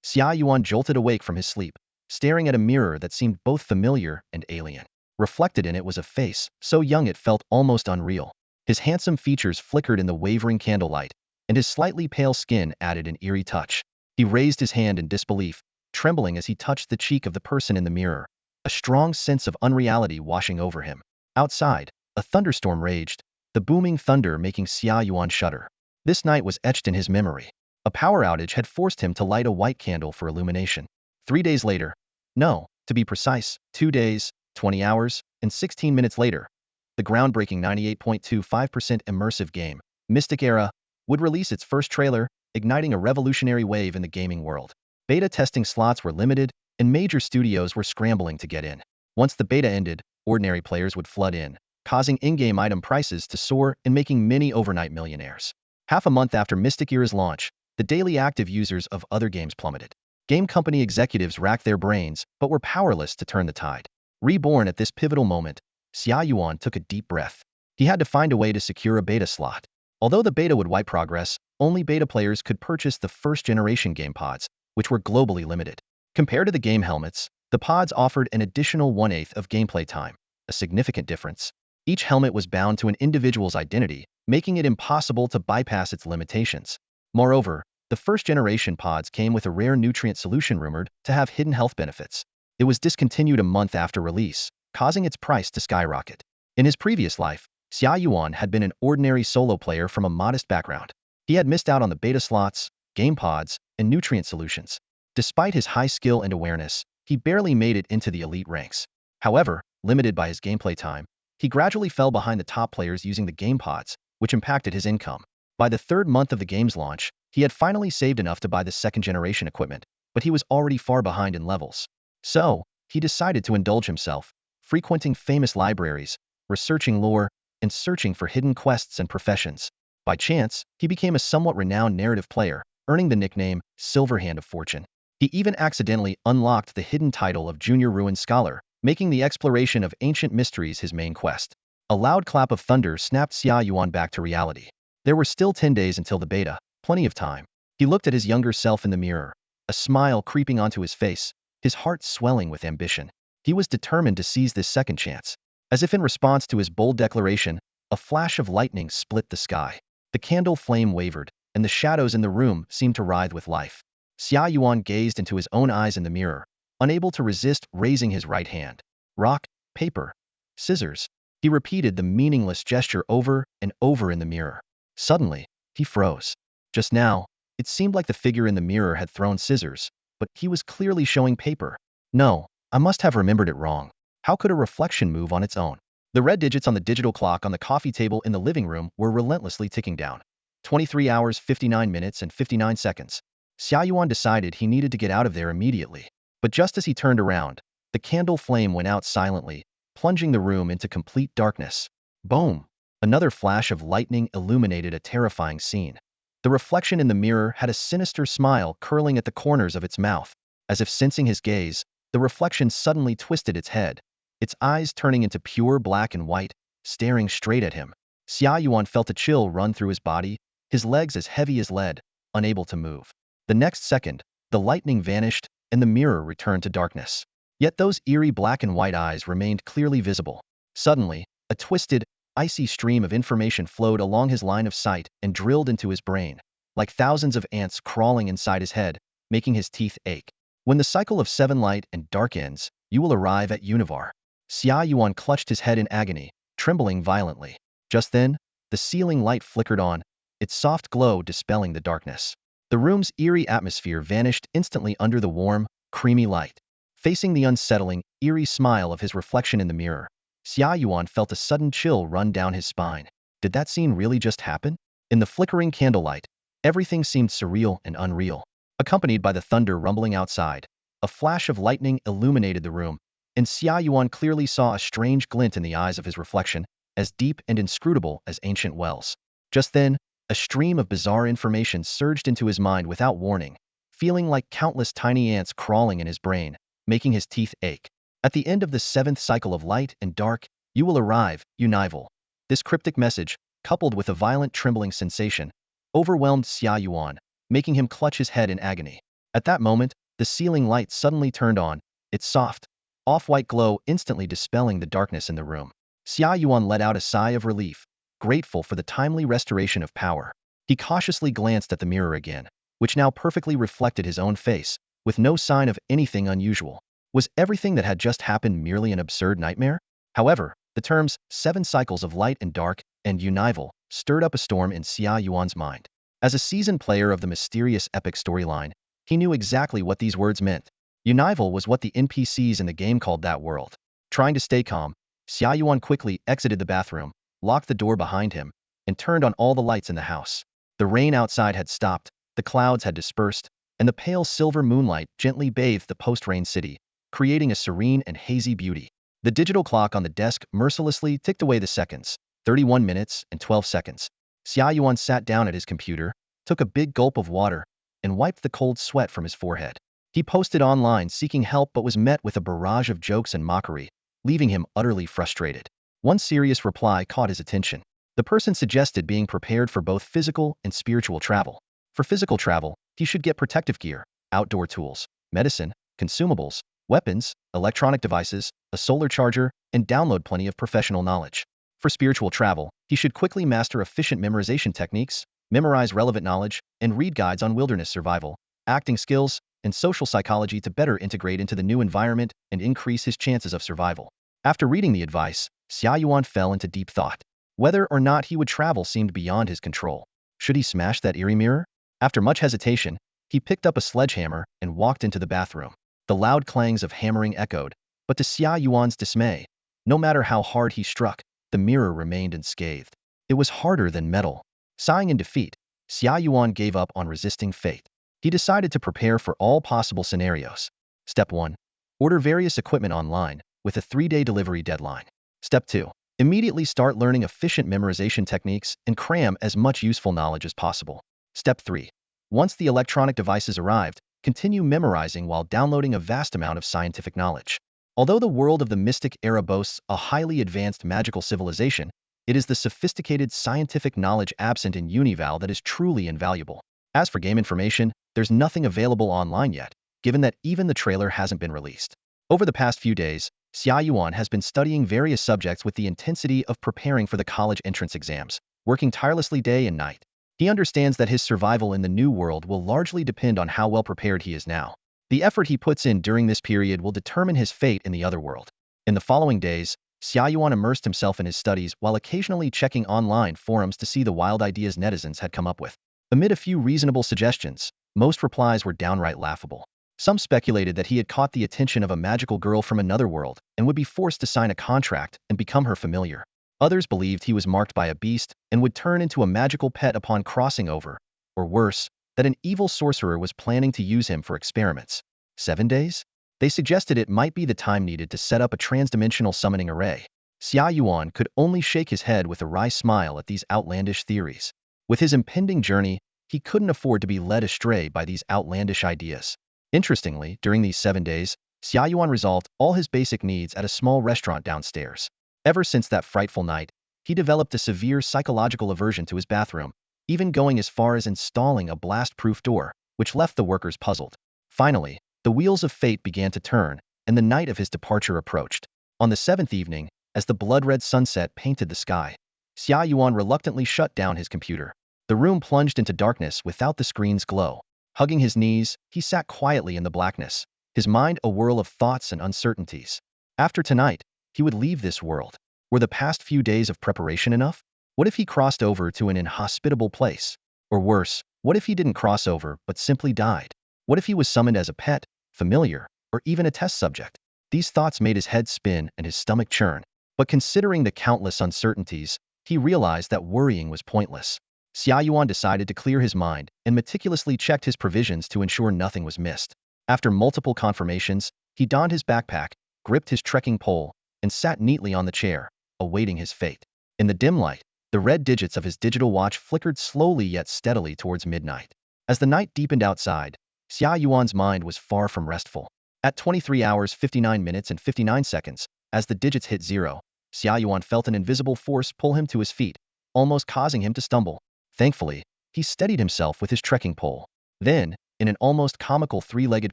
Xia Yuan jolted awake from his sleep, staring at a mirror that seemed both familiar and alien. Reflected in it was a face, so young it felt almost unreal. His handsome features flickered in the wavering candlelight, and his slightly pale skin added an eerie touch. He raised his hand in disbelief, trembling as he touched the cheek of the person in the mirror, a strong sense of unreality washing over him. Outside, a thunderstorm raged, the booming thunder making Xia Yuan shudder. This night was etched in his memory. A power outage had forced him to light a white candle for illumination. 3 days later, no, to be precise, 2 days, 20 hours, and 16 minutes later, the groundbreaking 98.25% immersive game, Mystic Era, would release its first trailer, igniting a revolutionary wave in the gaming world. Beta testing slots were limited, and major studios were scrambling to get in. Once the beta ended, ordinary players would flood in, causing in-game item prices to soar and making many overnight millionaires. Half a month after Mystic Era's launch, the daily active users of other games plummeted. Game company executives racked their brains, but were powerless to turn the tide. Reborn at this pivotal moment, Xia Yuan took a deep breath. He had to find a way to secure a beta slot. Although the beta would wipe progress, only beta players could purchase the first-generation game pods, which were globally limited. Compared to the game helmets, the pods offered an additional 1/8 of gameplay time, a significant difference. Each helmet was bound to an individual's identity, making it impossible to bypass its limitations. Moreover, the first-generation pods came with a rare nutrient solution rumored to have hidden health benefits. It was discontinued a month after release, causing its price to skyrocket. In his previous life, Xia Yuan had been an ordinary solo player from a modest background. He had missed out on the beta slots, game pods, and nutrient solutions. Despite his high skill and awareness, he barely made it into the elite ranks. However, limited by his gameplay time, he gradually fell behind the top players using the game pods, which impacted his income. By the 3rd month of the game's launch, he had finally saved enough to buy the 2nd-generation equipment, but he was already far behind in levels. So, he decided to indulge himself, frequenting famous libraries, researching lore, and searching for hidden quests and professions. By chance, he became a somewhat renowned narrative player, earning the nickname Silver Hand of Fortune. He even accidentally unlocked the hidden title of Junior Ruin Scholar, making the exploration of ancient mysteries his main quest. A loud clap of thunder snapped Xia Yuan back to reality. There were still 10 days until the beta, plenty of time. He looked at his younger self in the mirror, a smile creeping onto his face, his heart swelling with ambition. He was determined to seize this second chance. As if in response to his bold declaration, a flash of lightning split the sky. The candle flame wavered, and the shadows in the room seemed to writhe with life. Xia Yuan gazed into his own eyes in the mirror, unable to resist raising his right hand. Rock, paper, scissors. He repeated the meaningless gesture over and over in the mirror. Suddenly, he froze. Just now, it seemed like the figure in the mirror had thrown scissors, but he was clearly showing paper. No, I must have remembered it wrong. How could a reflection move on its own? The red digits on the digital clock on the coffee table in the living room were relentlessly ticking down. 23 hours, 59 minutes, and 59 seconds. Xia Yuan decided he needed to get out of there immediately. But just as he turned around, the candle flame went out silently, plunging the room into complete darkness. Boom! Another flash of lightning illuminated a terrifying scene. The reflection in the mirror had a sinister smile curling at the corners of its mouth. As if sensing his gaze, the reflection suddenly twisted its head, its eyes turning into pure black and white, staring straight at him. Xia Yuan felt a chill run through his body, his legs as heavy as lead, unable to move. The next second, the lightning vanished, and the mirror returned to darkness. Yet those eerie black and white eyes remained clearly visible. Suddenly, a twisted, icy stream of information flowed along his line of sight and drilled into his brain, like thousands of ants crawling inside his head, making his teeth ache. When the cycle of 7 light and dark ends, you will arrive at Univar. Xia Yuan clutched his head in agony, trembling violently. Just then, the ceiling light flickered on, its soft glow dispelling the darkness. The room's eerie atmosphere vanished instantly under the warm, creamy light. Facing the unsettling, eerie smile of his reflection in the mirror, Xia Yuan felt a sudden chill run down his spine. Did that scene really just happen? In the flickering candlelight, everything seemed surreal and unreal. Accompanied by the thunder rumbling outside, a flash of lightning illuminated the room, and Xia Yuan clearly saw a strange glint in the eyes of his reflection, as deep and inscrutable as ancient wells. Just then, a stream of bizarre information surged into his mind without warning, feeling like countless tiny ants crawling in his brain, making his teeth ache. At the end of the 7th cycle of light and dark, you will arrive, Unival. This cryptic message, coupled with a violent trembling sensation, overwhelmed Xia Yuan, making him clutch his head in agony. At that moment, the ceiling light suddenly turned on, its soft, off-white glow instantly dispelling the darkness in the room. Xia Yuan let out a sigh of relief, grateful for the timely restoration of power. He cautiously glanced at the mirror again, which now perfectly reflected his own face, with no sign of anything unusual. Was everything that had just happened merely an absurd nightmare? However, the terms 7 cycles of light and dark and Unival stirred up a storm in Xia Yuan's mind. As a seasoned player of the mysterious epic storyline, he knew exactly what these words meant. Unival was what the NPCs in the game called that world. Trying to stay calm, Xia Yuan quickly exited the bathroom, locked the door behind him, and turned on all the lights in the house. The rain outside had stopped, the clouds had dispersed, and the pale silver moonlight gently bathed the post-rain city, creating a serene and hazy beauty. The digital clock on the desk mercilessly ticked away the seconds, 31 minutes and 12 seconds. Xia Yuan sat down at his computer, took a big gulp of water, and wiped the cold sweat from his forehead. He posted online seeking help but was met with a barrage of jokes and mockery, leaving him utterly frustrated. One serious reply caught his attention. The person suggested being prepared for both physical and spiritual travel. For physical travel, he should get protective gear, outdoor tools, medicine, consumables, weapons, electronic devices, a solar charger, and download plenty of professional knowledge. For spiritual travel, he should quickly master efficient memorization techniques, memorize relevant knowledge, and read guides on wilderness survival, acting skills, and social psychology to better integrate into the new environment and increase his chances of survival. After reading the advice, Xia Yuan fell into deep thought. Whether or not he would travel seemed beyond his control. Should he smash that eerie mirror? After much hesitation, he picked up a sledgehammer and walked into the bathroom. The loud clangs of hammering echoed, but to Xia Yuan's dismay, no matter how hard he struck, the mirror remained unscathed. It was harder than metal. Sighing in defeat, Xia Yuan gave up on resisting fate. He decided to prepare for all possible scenarios. Step 1. Order various equipment online, with a 3-day delivery deadline. Step 2. Immediately start learning efficient memorization techniques and cram as much useful knowledge as possible. Step 3. Once the electronic devices arrived, continue memorizing while downloading a vast amount of scientific knowledge. Although the world of the Mystic era boasts a highly advanced magical civilization, it is the sophisticated scientific knowledge absent in Unival that is truly invaluable. As for game information, there's nothing available online yet, given that even the trailer hasn't been released. Over the past few days, Xia Yuan has been studying various subjects with the intensity of preparing for the college entrance exams, working tirelessly day and night. He understands that his survival in the new world will largely depend on how well prepared he is now. The effort he puts in during this period will determine his fate in the other world. In the following days, Xia Yuan immersed himself in his studies while occasionally checking online forums to see the wild ideas netizens had come up with. Amid a few reasonable suggestions, most replies were downright laughable. Some speculated that he had caught the attention of a magical girl from another world and would be forced to sign a contract and become her familiar. Others believed he was marked by a beast and would turn into a magical pet upon crossing over, or worse, that an evil sorcerer was planning to use him for experiments. 7 days? They suggested it might be the time needed to set up a transdimensional summoning array. Xia Yuan could only shake his head with a wry smile at these outlandish theories. With his impending journey, he couldn't afford to be led astray by these outlandish ideas. Interestingly, during these 7 days, Xia Yuan resolved all his basic needs at a small restaurant downstairs. Ever since that frightful night, he developed a severe psychological aversion to his bathroom, even going as far as installing a blast-proof door, which left the workers puzzled. Finally, the wheels of fate began to turn, and the night of his departure approached. On the 7th evening, as the blood-red sunset painted the sky, Xia Yuan reluctantly shut down his computer. The room plunged into darkness without the screen's glow. Hugging his knees, he sat quietly in the blackness, his mind a whirl of thoughts and uncertainties. After tonight, he would leave this world. Were the past few days of preparation enough? What if he crossed over to an inhospitable place? Or worse, what if he didn't cross over but simply died? What if he was summoned as a pet, familiar, or even a test subject? These thoughts made his head spin and his stomach churn. But considering the countless uncertainties, he realized that worrying was pointless. Xia Yuan decided to clear his mind and meticulously checked his provisions to ensure nothing was missed. After multiple confirmations, he donned his backpack, gripped his trekking pole, and sat neatly on the chair, awaiting his fate. In the dim light, the red digits of his digital watch flickered slowly yet steadily towards midnight. As the night deepened outside, Xia Yuan's mind was far from restful. At 23 hours 59 minutes and 59 seconds, as the digits hit zero, Xia Yuan felt an invisible force pull him to his feet, almost causing him to stumble. Thankfully, he steadied himself with his trekking pole. Then, In an almost comical three-legged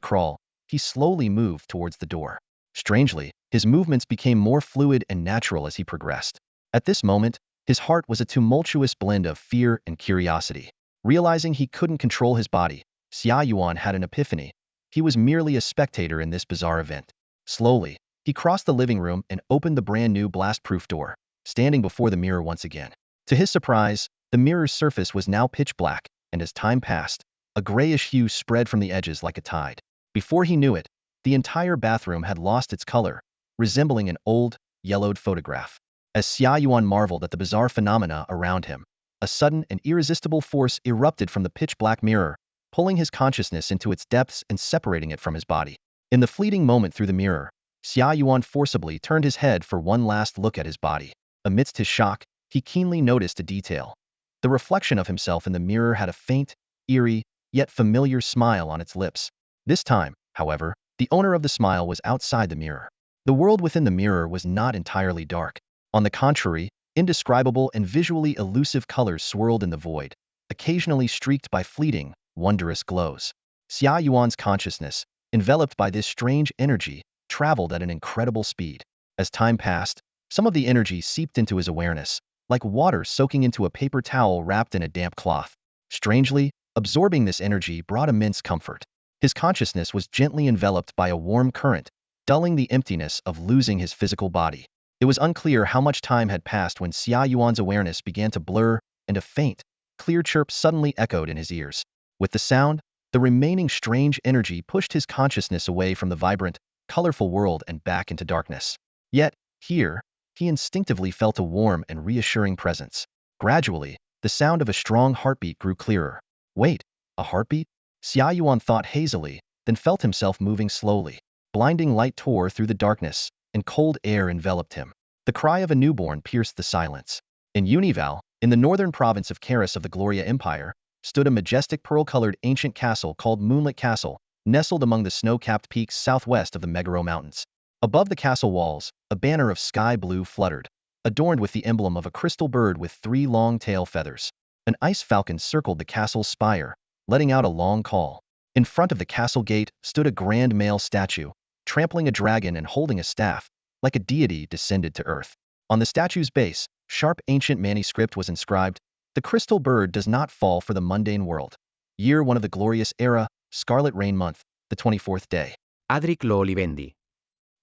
crawl, he slowly moved towards the door. Strangely, his movements became more fluid and natural as he progressed. At this moment, his heart was a tumultuous blend of fear and curiosity. Realizing he couldn't control his body, Xia Yuan had an epiphany. He was merely a spectator in this bizarre event. Slowly, he crossed the living room and opened the brand-new blast-proof door, standing before the mirror once again. To his surprise, the mirror's surface was now pitch black, and as time passed, a grayish hue spread from the edges like a tide. Before he knew it, the entire bathroom had lost its color, resembling an old, yellowed photograph. As Xia Yuan marveled at the bizarre phenomena around him, a sudden and irresistible force erupted from the pitch-black mirror, pulling his consciousness into its depths and separating it from his body. In the fleeting moment through the mirror, Xia Yuan forcibly turned his head for one last look at his body. Amidst his shock, he keenly noticed a detail. The reflection of himself in the mirror had a faint, eerie, yet familiar smile on its lips. This time, however, the owner of the smile was outside the mirror. The world within the mirror was not entirely dark. On the contrary, indescribable and visually elusive colors swirled in the void, occasionally streaked by fleeting, wondrous glows. Xia Yuan's consciousness, enveloped by this strange energy, traveled at an incredible speed. As time passed, some of the energy seeped into his awareness, like water soaking into a paper towel wrapped in a damp cloth. Strangely, absorbing this energy brought immense comfort. His consciousness was gently enveloped by a warm current, dulling the emptiness of losing his physical body. It was unclear how much time had passed when Xia Yuan's awareness began to blur, and a faint, clear chirp suddenly echoed in his ears. With the sound, the remaining strange energy pushed his consciousness away from the vibrant, colorful world and back into darkness. Yet, here, he instinctively felt a warm and reassuring presence. Gradually, the sound of a strong heartbeat grew clearer. Wait, a heartbeat? Xia Yuan thought hazily, then felt himself moving slowly. Blinding light tore through the darkness, and cold air enveloped him. The cry of a newborn pierced the silence. In Unival, in the northern province of Karis of the Gloria Empire, stood a majestic pearl-colored ancient castle called Moonlit Castle, nestled among the snow-capped peaks southwest of the Megaro Mountains. Above the castle walls, a banner of sky blue fluttered, adorned with the emblem of a crystal bird with 3 long tail feathers. An ice falcon circled the castle's spire, letting out a long call. In front of the castle gate stood a grand male statue, trampling a dragon and holding a staff, like a deity descended to earth. On the statue's base, sharp ancient manuscript was inscribed, "The crystal bird does not fall for the mundane world. Year 1 of the glorious era, Scarlet Rain Month, the 24th day." Adric lo livendi.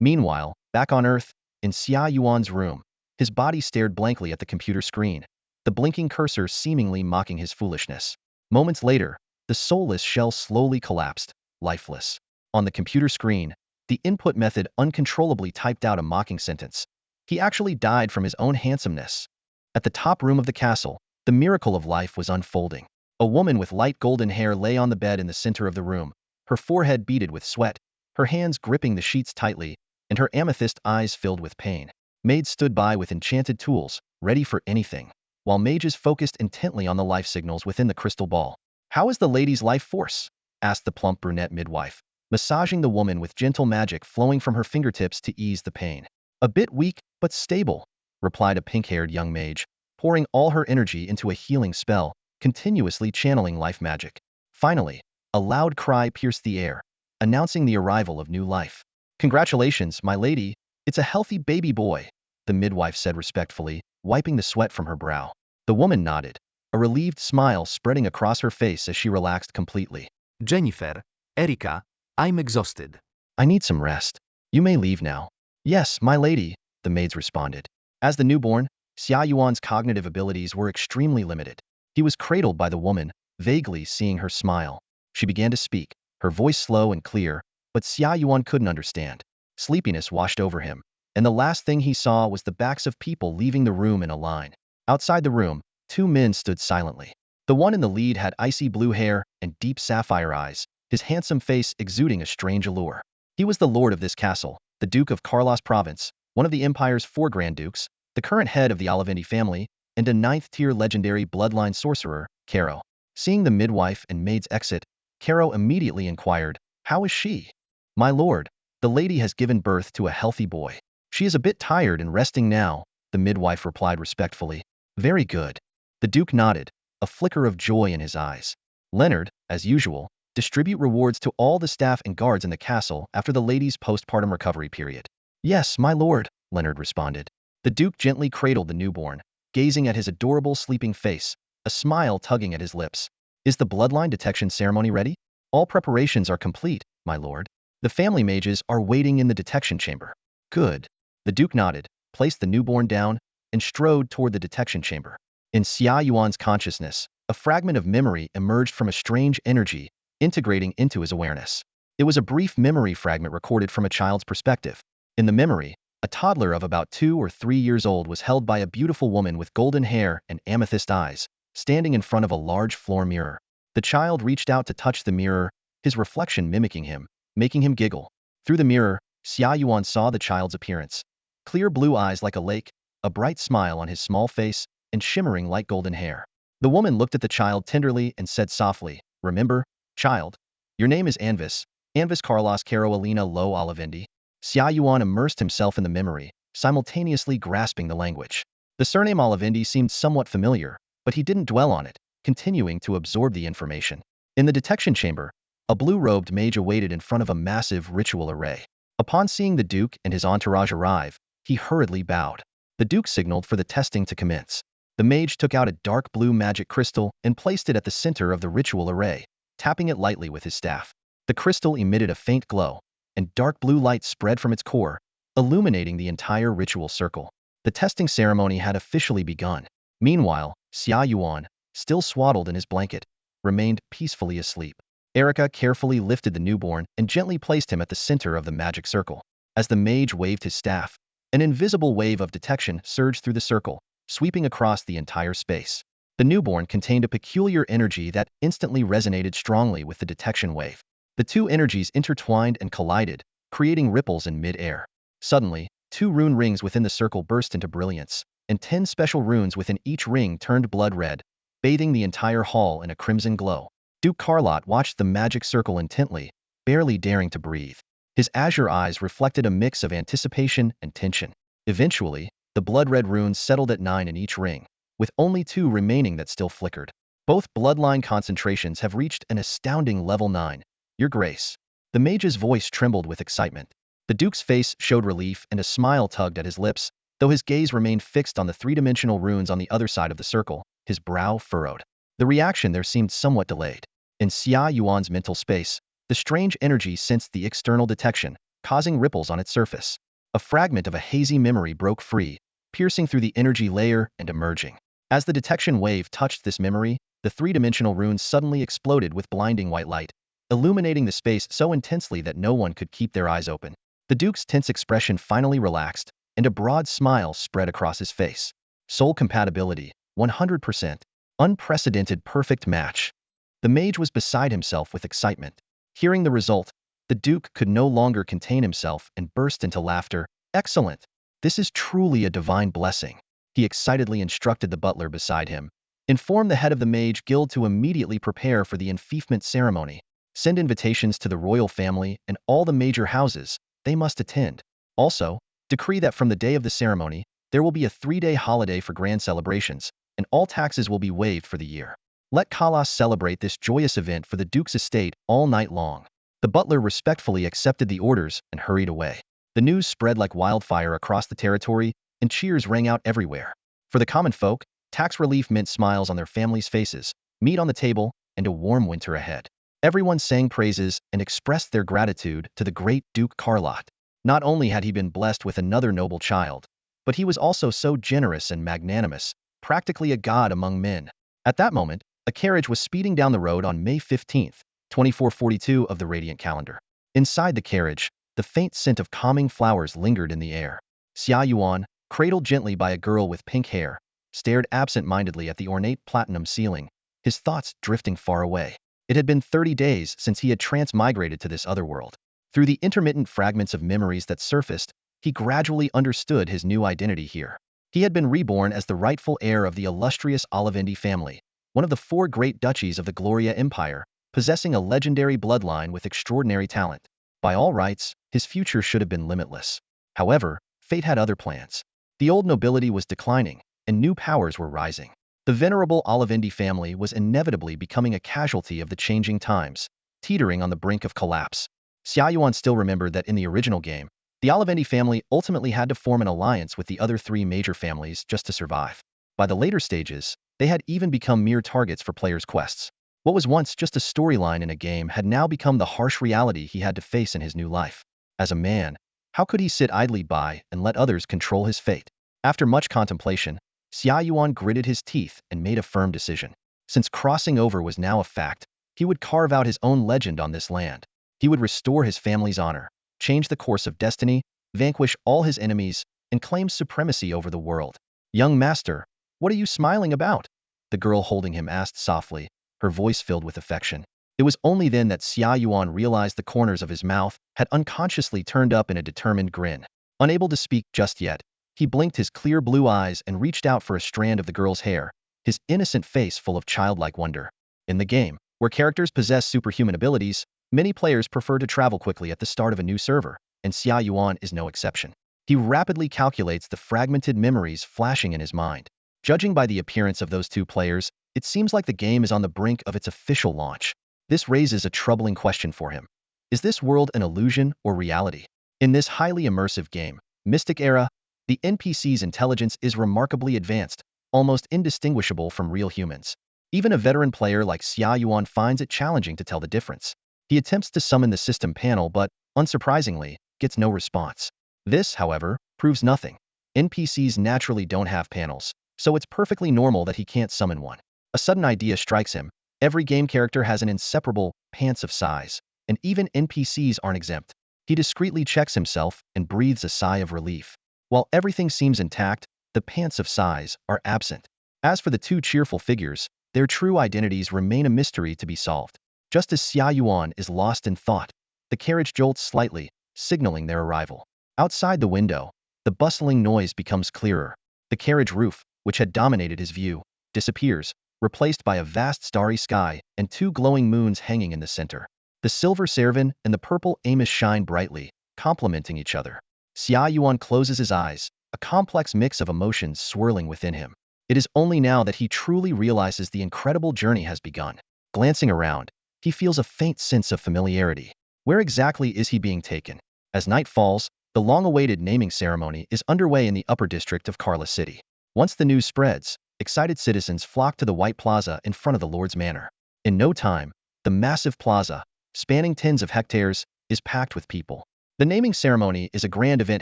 Meanwhile, back on Earth, in Xia Yuan's room, his body stared blankly at the computer screen, the blinking cursor seemingly mocking his foolishness. Moments later, the soulless shell slowly collapsed, lifeless. On the computer screen, the input method uncontrollably typed out a mocking sentence. He actually died from his own handsomeness. At the top room of the castle, the miracle of life was unfolding. A woman with light golden hair lay on the bed in the center of the room, her forehead beaded with sweat, her hands gripping the sheets tightly, and her amethyst eyes filled with pain. Maids stood by with enchanted tools, ready for anything, while mages focused intently on the life signals within the crystal ball. "How is the lady's life force?" asked the plump brunette midwife, massaging the woman with gentle magic flowing from her fingertips to ease the pain. "A bit weak, but stable," replied a pink-haired young mage, pouring all her energy into a healing spell, continuously channeling life magic. Finally, a loud cry pierced the air, announcing the arrival of new life. "Congratulations, my lady, it's a healthy baby boy," the midwife said respectfully, wiping the sweat from her brow. The woman nodded, a relieved smile spreading across her face as she relaxed completely. Jennifer, Erika, I'm exhausted. "I need some rest. You may leave now." "Yes, my lady," the maids responded. As the newborn, Xia Yuan's cognitive abilities were extremely limited. He was cradled by the woman, vaguely seeing her smile. She began to speak, her voice slow and clear, but Xia Yuan couldn't understand. Sleepiness washed over him, and the last thing he saw was the backs of people leaving the room in a line. Outside the room, 2 men stood silently. The one in the lead had icy blue hair and deep sapphire eyes, his handsome face exuding a strange allure. He was the lord of this castle, the Duke of Carlos Province, one of the Empire's 4 Grand Dukes, the current head of the Olivendi family, and a 9th-tier legendary bloodline sorcerer, Caro. Seeing the midwife and maids exit, Caro immediately inquired, "How is she?" "My lord, the lady has given birth to a healthy boy. She is a bit tired and resting now," the midwife replied respectfully. "Very good." The Duke nodded, a flicker of joy in his eyes. Leonard, as usual, Distribute rewards to all the staff and guards in the castle after the lady's postpartum recovery period. Yes, my lord, Leonard responded. The Duke gently cradled the newborn, gazing at his adorable sleeping face, a smile tugging at his lips. Is the bloodline detection ceremony ready? All preparations are complete, my lord. The family mages are waiting in the detection chamber. Good. The Duke nodded, placed the newborn down, and strode toward the detection chamber. In Xia Yuan's consciousness, a fragment of memory emerged from a strange energy, integrating into his awareness. It was a brief memory fragment recorded from a child's perspective. In the memory, a toddler of about 2 or 3 years old was held by a beautiful woman with golden hair and amethyst eyes, standing in front of a large floor mirror. The child reached out to touch the mirror, his reflection mimicking him, making him giggle. Through the mirror, Xia Yuan saw the child's appearance. Clear blue eyes like a lake, a bright smile on his small face, and shimmering light golden hair. The woman looked at the child tenderly and said softly, "Remember, child, your name is Anvis, Anvis Carlos Caro Alina Lo Olivendi." Xia Yuan immersed himself in the memory, simultaneously grasping the language. The surname Olivendi seemed somewhat familiar, but he didn't dwell on it, continuing to absorb the information. In the detection chamber, a blue-robed mage awaited in front of a massive ritual array. Upon seeing the Duke and his entourage arrive, he hurriedly bowed. The Duke signaled for the testing to commence. The mage took out a dark blue magic crystal and placed it at the center of the ritual array, tapping it lightly with his staff. The crystal emitted a faint glow, and dark blue light spread from its core, illuminating the entire ritual circle. The testing ceremony had officially begun. Meanwhile, Xia Yuan, still swaddled in his blanket, remained peacefully asleep. Erica carefully lifted the newborn and gently placed him at the center of the magic circle. As the mage waved his staff, an invisible wave of detection surged through the circle, sweeping across the entire space. The newborn contained a peculiar energy that instantly resonated strongly with the detection wave. The two energies intertwined and collided, creating ripples in mid-air. Suddenly, 2 rune rings within the circle burst into brilliance, and 10 special runes within each ring turned blood red, bathing the entire hall in a crimson glow. Duke Carlot watched the magic circle intently, barely daring to breathe. His azure eyes reflected a mix of anticipation and tension. Eventually, the blood-red runes settled at 9 in each ring, with only 2 remaining that still flickered. Both bloodline concentrations have reached an astounding level 9, Your Grace. The mage's voice trembled with excitement. The Duke's face showed relief and a smile tugged at his lips, though his gaze remained fixed on the 3-dimensional runes on the other side of the circle, his brow furrowed. The reaction there seemed somewhat delayed. In Xia Yuan's mental space, the strange energy sensed the external detection, causing ripples on its surface. A fragment of a hazy memory broke free, piercing through the energy layer and emerging. As the detection wave touched this memory, the 3-dimensional runes suddenly exploded with blinding white light, illuminating the space so intensely that no one could keep their eyes open. The Duke's tense expression finally relaxed, and a broad smile spread across his face. Soul compatibility, 100%. Unprecedented perfect match. The mage was beside himself with excitement. Hearing the result, the Duke could no longer contain himself and burst into laughter. Excellent! This is truly a divine blessing. He excitedly instructed the butler beside him. Inform the head of the mage guild to immediately prepare for the enfeoffment ceremony. Send invitations to the royal family and all the major houses. They must attend. Also, decree that from the day of the ceremony, there will be a 3-day holiday for grand celebrations, and all taxes will be waived for the year. Let Kalas celebrate this joyous event for the Duke's estate all night long. The butler respectfully accepted the orders and hurried away. The news spread like wildfire across the territory, and cheers rang out everywhere. For the common folk, tax relief meant smiles on their families' faces, meat on the table, and a warm winter ahead. Everyone sang praises and expressed their gratitude to the great Duke Carlot. Not only had he been blessed with another noble child, but he was also so generous and magnanimous, practically a god among men. At that moment, a carriage was speeding down the road on May 15, 2442 of the radiant calendar. Inside the carriage, the faint scent of calming flowers lingered in the air. Xia Yuan, cradled gently by a girl with pink hair, stared absent-mindedly at the ornate platinum ceiling, his thoughts drifting far away. It had been 30 days since he had transmigrated to this other world. Through the intermittent fragments of memories that surfaced, he gradually understood his new identity here. He had been reborn as the rightful heir of the illustrious Olivendi family, one of the 4 great duchies of the Gloria Empire, possessing a legendary bloodline with extraordinary talent. By all rights, his future should have been limitless. However, fate had other plans. The old nobility was declining, and new powers were rising. The venerable Olivendi family was inevitably becoming a casualty of the changing times, teetering on the brink of collapse. Xia Yuan still remembered that in the original game, the Olivendi family ultimately had to form an alliance with the other three major families just to survive. By the later stages, they had even become mere targets for players' quests. What was once just a storyline in a game had now become the harsh reality he had to face in his new life. As a man, how could he sit idly by and let others control his fate? After much contemplation, Xia Yuan gritted his teeth and made a firm decision. Since crossing over was now a fact, he would carve out his own legend on this land. He would restore his family's honor, change the course of destiny, vanquish all his enemies, and claim supremacy over the world. Young master, what are you smiling about? The girl holding him asked softly, her voice filled with affection. It was only then that Xia Yuan realized the corners of his mouth had unconsciously turned up in a determined grin. Unable to speak just yet, he blinked his clear blue eyes and reached out for a strand of the girl's hair, his innocent face full of childlike wonder. In the game, where characters possess superhuman abilities, many players prefer to travel quickly at the start of a new server, and Xia Yuan is no exception. He rapidly calculates the fragmented memories flashing in his mind. Judging by the appearance of those two players, it seems like the game is on the brink of its official launch. This raises a troubling question for him. Is this world an illusion or reality? In this highly immersive game, Mystic Era, the NPC's intelligence is remarkably advanced, almost indistinguishable from real humans. Even a veteran player like Xia Yuan finds it challenging to tell the difference. He attempts to summon the system panel but, unsurprisingly, gets no response. This, however, proves nothing. NPCs naturally don't have panels, so it's perfectly normal that he can't summon one. A sudden idea strikes him. Every game character has an inseparable pants of size, and even NPCs aren't exempt. He discreetly checks himself and breathes a sigh of relief. While everything seems intact, the pants of size are absent. As for the two cheerful figures, their true identities remain a mystery to be solved. Just as Xia Yuan is lost in thought, the carriage jolts slightly, signaling their arrival. Outside the window, the bustling noise becomes clearer. The carriage roof, which had dominated his view, disappears, replaced by a vast starry sky and two glowing moons hanging in the center. The silver Cervin and the purple Amos shine brightly, complementing each other. Xia Yuan closes his eyes, a complex mix of emotions swirling within him. It is only now that he truly realizes the incredible journey has begun. Glancing around, he feels a faint sense of familiarity. Where exactly is he being taken? As night falls, the long-awaited naming ceremony is underway in the upper district of Karla City. Once the news spreads, excited citizens flock to the White Plaza in front of the Lord's Manor. In no time, the massive plaza, spanning tens of hectares, is packed with people. The naming ceremony is a grand event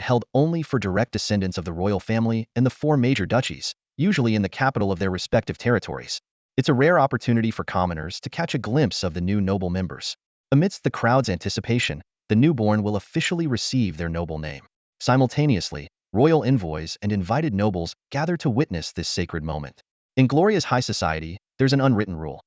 held only for direct descendants of the royal family and the four major duchies, usually in the capital of their respective territories. It's a rare opportunity for commoners to catch a glimpse of the new noble members. Amidst the crowd's anticipation, the newborn will officially receive their noble name. Simultaneously, royal envoys and invited nobles gather to witness this sacred moment. In glorious high society, there's an unwritten rule.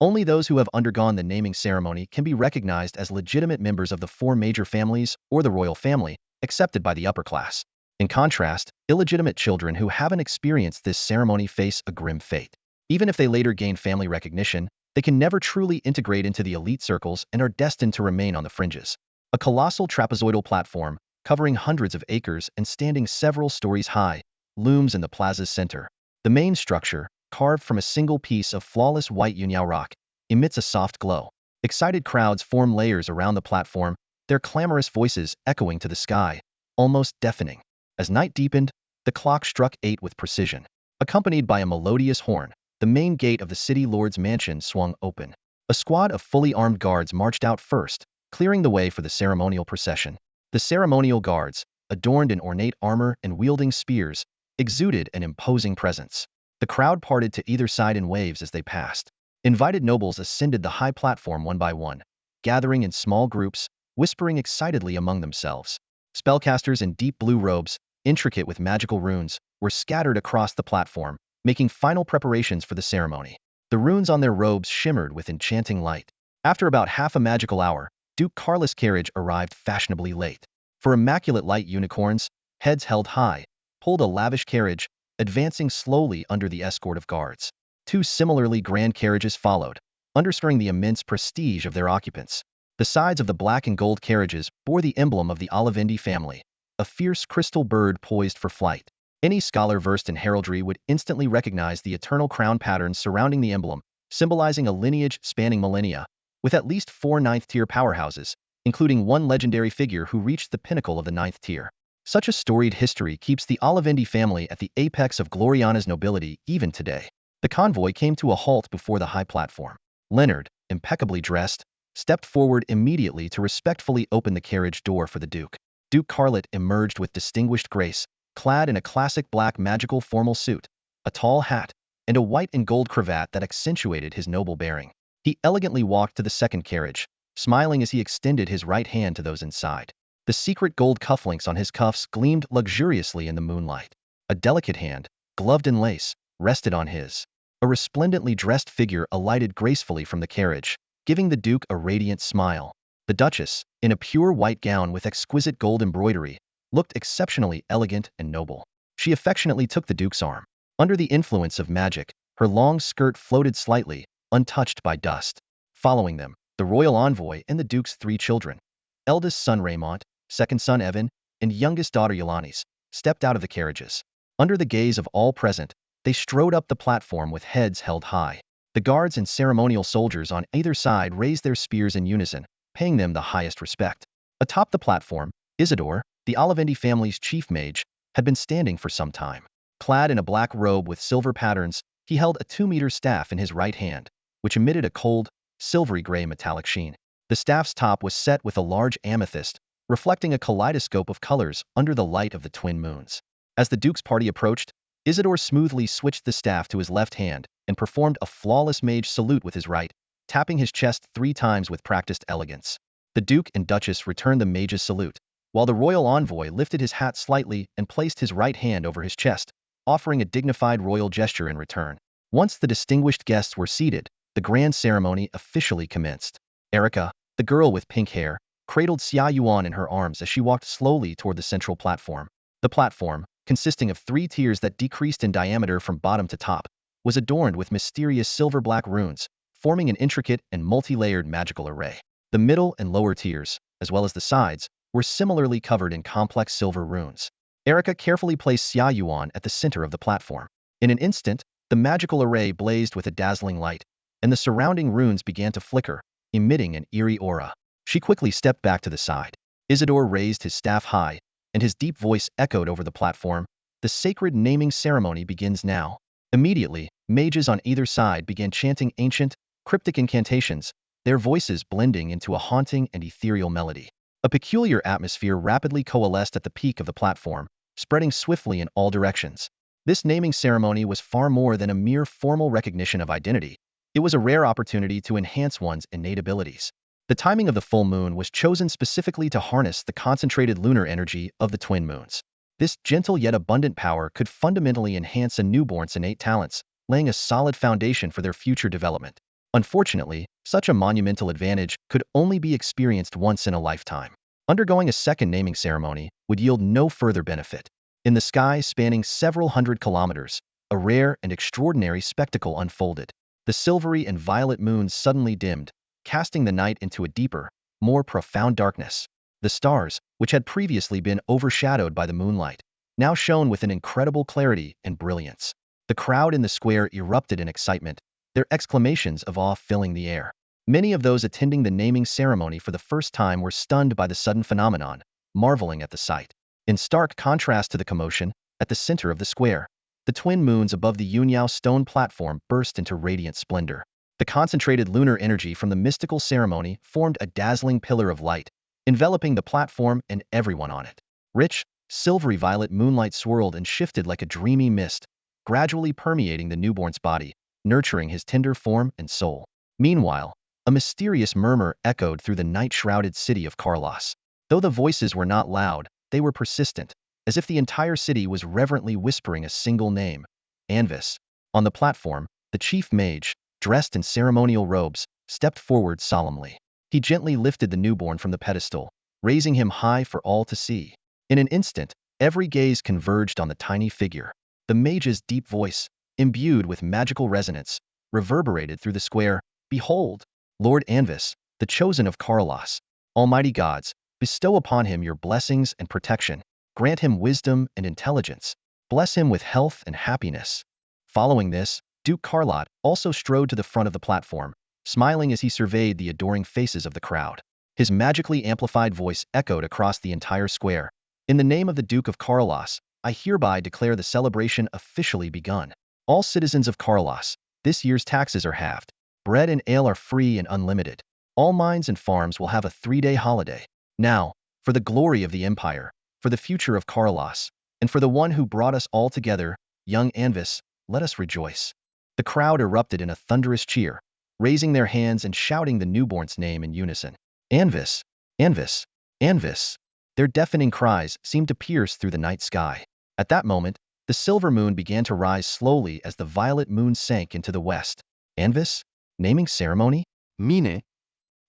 Only those who have undergone the naming ceremony can be recognized as legitimate members of the four major families or the royal family, accepted by the upper class. In contrast, illegitimate children who haven't experienced this ceremony face a grim fate. Even if they later gain family recognition, they can never truly integrate into the elite circles and are destined to remain on the fringes. A colossal trapezoidal platform, covering hundreds of acres and standing several stories high, looms in the plaza's center. The main structure, carved from a single piece of flawless white Yunyao rock, emits a soft glow. Excited crowds form layers around the platform, their clamorous voices echoing to the sky, almost deafening. As night deepened, the clock struck 8 with precision. Accompanied by a melodious horn, the main gate of the city lord's mansion swung open. A squad of fully armed guards marched out first, clearing the way for the ceremonial procession. The ceremonial guards, adorned in ornate armor and wielding spears, exuded an imposing presence. The crowd parted to either side in waves as they passed. Invited nobles ascended the high platform one by one, gathering in small groups, whispering excitedly among themselves. Spellcasters in deep blue robes, intricate with magical runes, were scattered across the platform, making final preparations for the ceremony. The runes on their robes shimmered with enchanting light. After about half a magical hour, Duke Carlos' carriage arrived fashionably late. For immaculate light unicorns, heads held high, pulled a lavish carriage, advancing slowly under the escort of guards. Two similarly grand carriages followed, underscoring the immense prestige of their occupants. The sides of the black and gold carriages bore the emblem of the Olivendi family, a fierce crystal bird poised for flight. Any scholar versed in heraldry would instantly recognize the eternal crown patterns surrounding the emblem, symbolizing a lineage spanning millennia. with at least 4 ninth-tier powerhouses, including one legendary figure who reached the pinnacle of the ninth tier. Such a storied history keeps the Olivendi family at the apex of Gloriana's nobility even today. The convoy came to a halt before the high platform. Leonard, impeccably dressed, stepped forward immediately to respectfully open the carriage door for the Duke. Duke Carlet emerged with distinguished grace, clad in a classic black magical formal suit, a tall hat, and a white and gold cravat that accentuated his noble bearing. He elegantly walked to the second carriage, smiling as he extended his right hand to those inside. The secret gold cufflinks on his cuffs gleamed luxuriously in the moonlight. A delicate hand, gloved in lace, rested on his. A resplendently dressed figure alighted gracefully from the carriage, giving the Duke a radiant smile. The Duchess, in a pure white gown with exquisite gold embroidery, looked exceptionally elegant and noble. She affectionately took the Duke's arm. Under the influence of magic, her long skirt floated slightly, untouched by dust. Following them, the royal envoy and the Duke's 3 children, eldest son Raymond, second son Evan, and youngest daughter Yolanis, stepped out of the carriages. Under the gaze of all present, they strode up the platform with heads held high. The guards and ceremonial soldiers on either side raised their spears in unison, paying them the highest respect. Atop the platform, Isidore, the Olivendi family's chief mage, had been standing for some time. Clad in a black robe with silver patterns, he held a 2-meter staff in his right hand, which emitted a cold, silvery gray metallic sheen. The staff's top was set with a large amethyst, reflecting a kaleidoscope of colors under the light of the twin moons. As the Duke's party approached, Isidore smoothly switched the staff to his left hand and performed a flawless mage salute with his right, tapping his chest 3 times with practiced elegance. The Duke and Duchess returned the mage's salute, while the royal envoy lifted his hat slightly and placed his right hand over his chest, offering a dignified royal gesture in return. Once the distinguished guests were seated, the grand ceremony officially commenced. Erica, the girl with pink hair, cradled Xia Yuan in her arms as she walked slowly toward the central platform. The platform, consisting of 3 tiers that decreased in diameter from bottom to top, was adorned with mysterious silver-black runes, forming an intricate and multi-layered magical array. The middle and lower tiers, as well as the sides, were similarly covered in complex silver runes. Erica carefully placed Xia Yuan at the center of the platform. In an instant, the magical array blazed with a dazzling light, and the surrounding runes began to flicker, emitting an eerie aura. She quickly stepped back to the side. Isidore raised his staff high, and his deep voice echoed over the platform. The sacred naming ceremony begins now. Immediately, mages on either side began chanting ancient, cryptic incantations, their voices blending into a haunting and ethereal melody. A peculiar atmosphere rapidly coalesced at the peak of the platform, spreading swiftly in all directions. This naming ceremony was far more than a mere formal recognition of identity. It was a rare opportunity to enhance one's innate abilities. The timing of the full moon was chosen specifically to harness the concentrated lunar energy of the twin moons. This gentle yet abundant power could fundamentally enhance a newborn's innate talents, laying a solid foundation for their future development. Unfortunately, such a monumental advantage could only be experienced once in a lifetime. Undergoing a second naming ceremony would yield no further benefit. In the sky spanning several hundred kilometers, a rare and extraordinary spectacle unfolded. The silvery and violet moons suddenly dimmed, casting the night into a deeper, more profound darkness. The stars, which had previously been overshadowed by the moonlight, now shone with an incredible clarity and brilliance. The crowd in the square erupted in excitement, their exclamations of awe filling the air. Many of those attending the naming ceremony for the first time were stunned by the sudden phenomenon, marveling at the sight. In stark contrast to the commotion, at the center of the square, the twin moons above the Yunyao stone platform burst into radiant splendor. The concentrated lunar energy from the mystical ceremony formed a dazzling pillar of light, enveloping the platform and everyone on it. Rich, silvery violet moonlight swirled and shifted like a dreamy mist, gradually permeating the newborn's body, nurturing his tender form and soul. Meanwhile, a mysterious murmur echoed through the night-shrouded city of Carlos. Though the voices were not loud, they were persistent, as if the entire city was reverently whispering a single name, Anvis. On the platform, the chief mage, dressed in ceremonial robes, stepped forward solemnly. He gently lifted the newborn from the pedestal, raising him high for all to see. In an instant, every gaze converged on the tiny figure. The mage's deep voice, imbued with magical resonance, reverberated through the square. Behold, Lord Anvis, the chosen of Carlos. Almighty gods, bestow upon him your blessings and protection. Grant him wisdom and intelligence. Bless him with health and happiness. Following this, Duke Carlot also strode to the front of the platform, smiling as he surveyed the adoring faces of the crowd. His magically amplified voice echoed across the entire square. In the name of the Duke of Carlos, I hereby declare the celebration officially begun. All citizens of Carlos, this year's taxes are halved. Bread and ale are free and unlimited. All mines and farms will have a 3-day holiday. Now, for the glory of the Empire, for the future of Carlos, and for the one who brought us all together, young Anvis, let us rejoice. The crowd erupted in a thunderous cheer, raising their hands and shouting the newborn's name in unison. Anvis, Anvis, Anvis. Their deafening cries seemed to pierce through the night sky. At that moment, the silver moon began to rise slowly as the violet moon sank into the west. Anvis? Naming ceremony? Mine,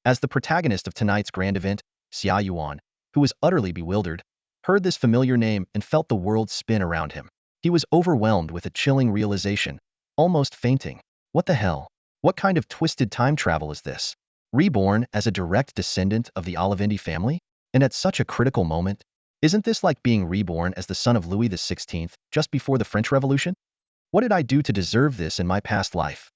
As the protagonist of tonight's grand event, Xia Yuan, who was utterly bewildered, heard this familiar name and felt the world spin around him. He was overwhelmed with a chilling realization, almost fainting. What the hell? What kind of twisted time travel is this? Reborn as a direct descendant of the Olivendi family? And at such a critical moment? Isn't this like being reborn as the son of Louis XVI just before the French Revolution? What did I do to deserve this in my past life?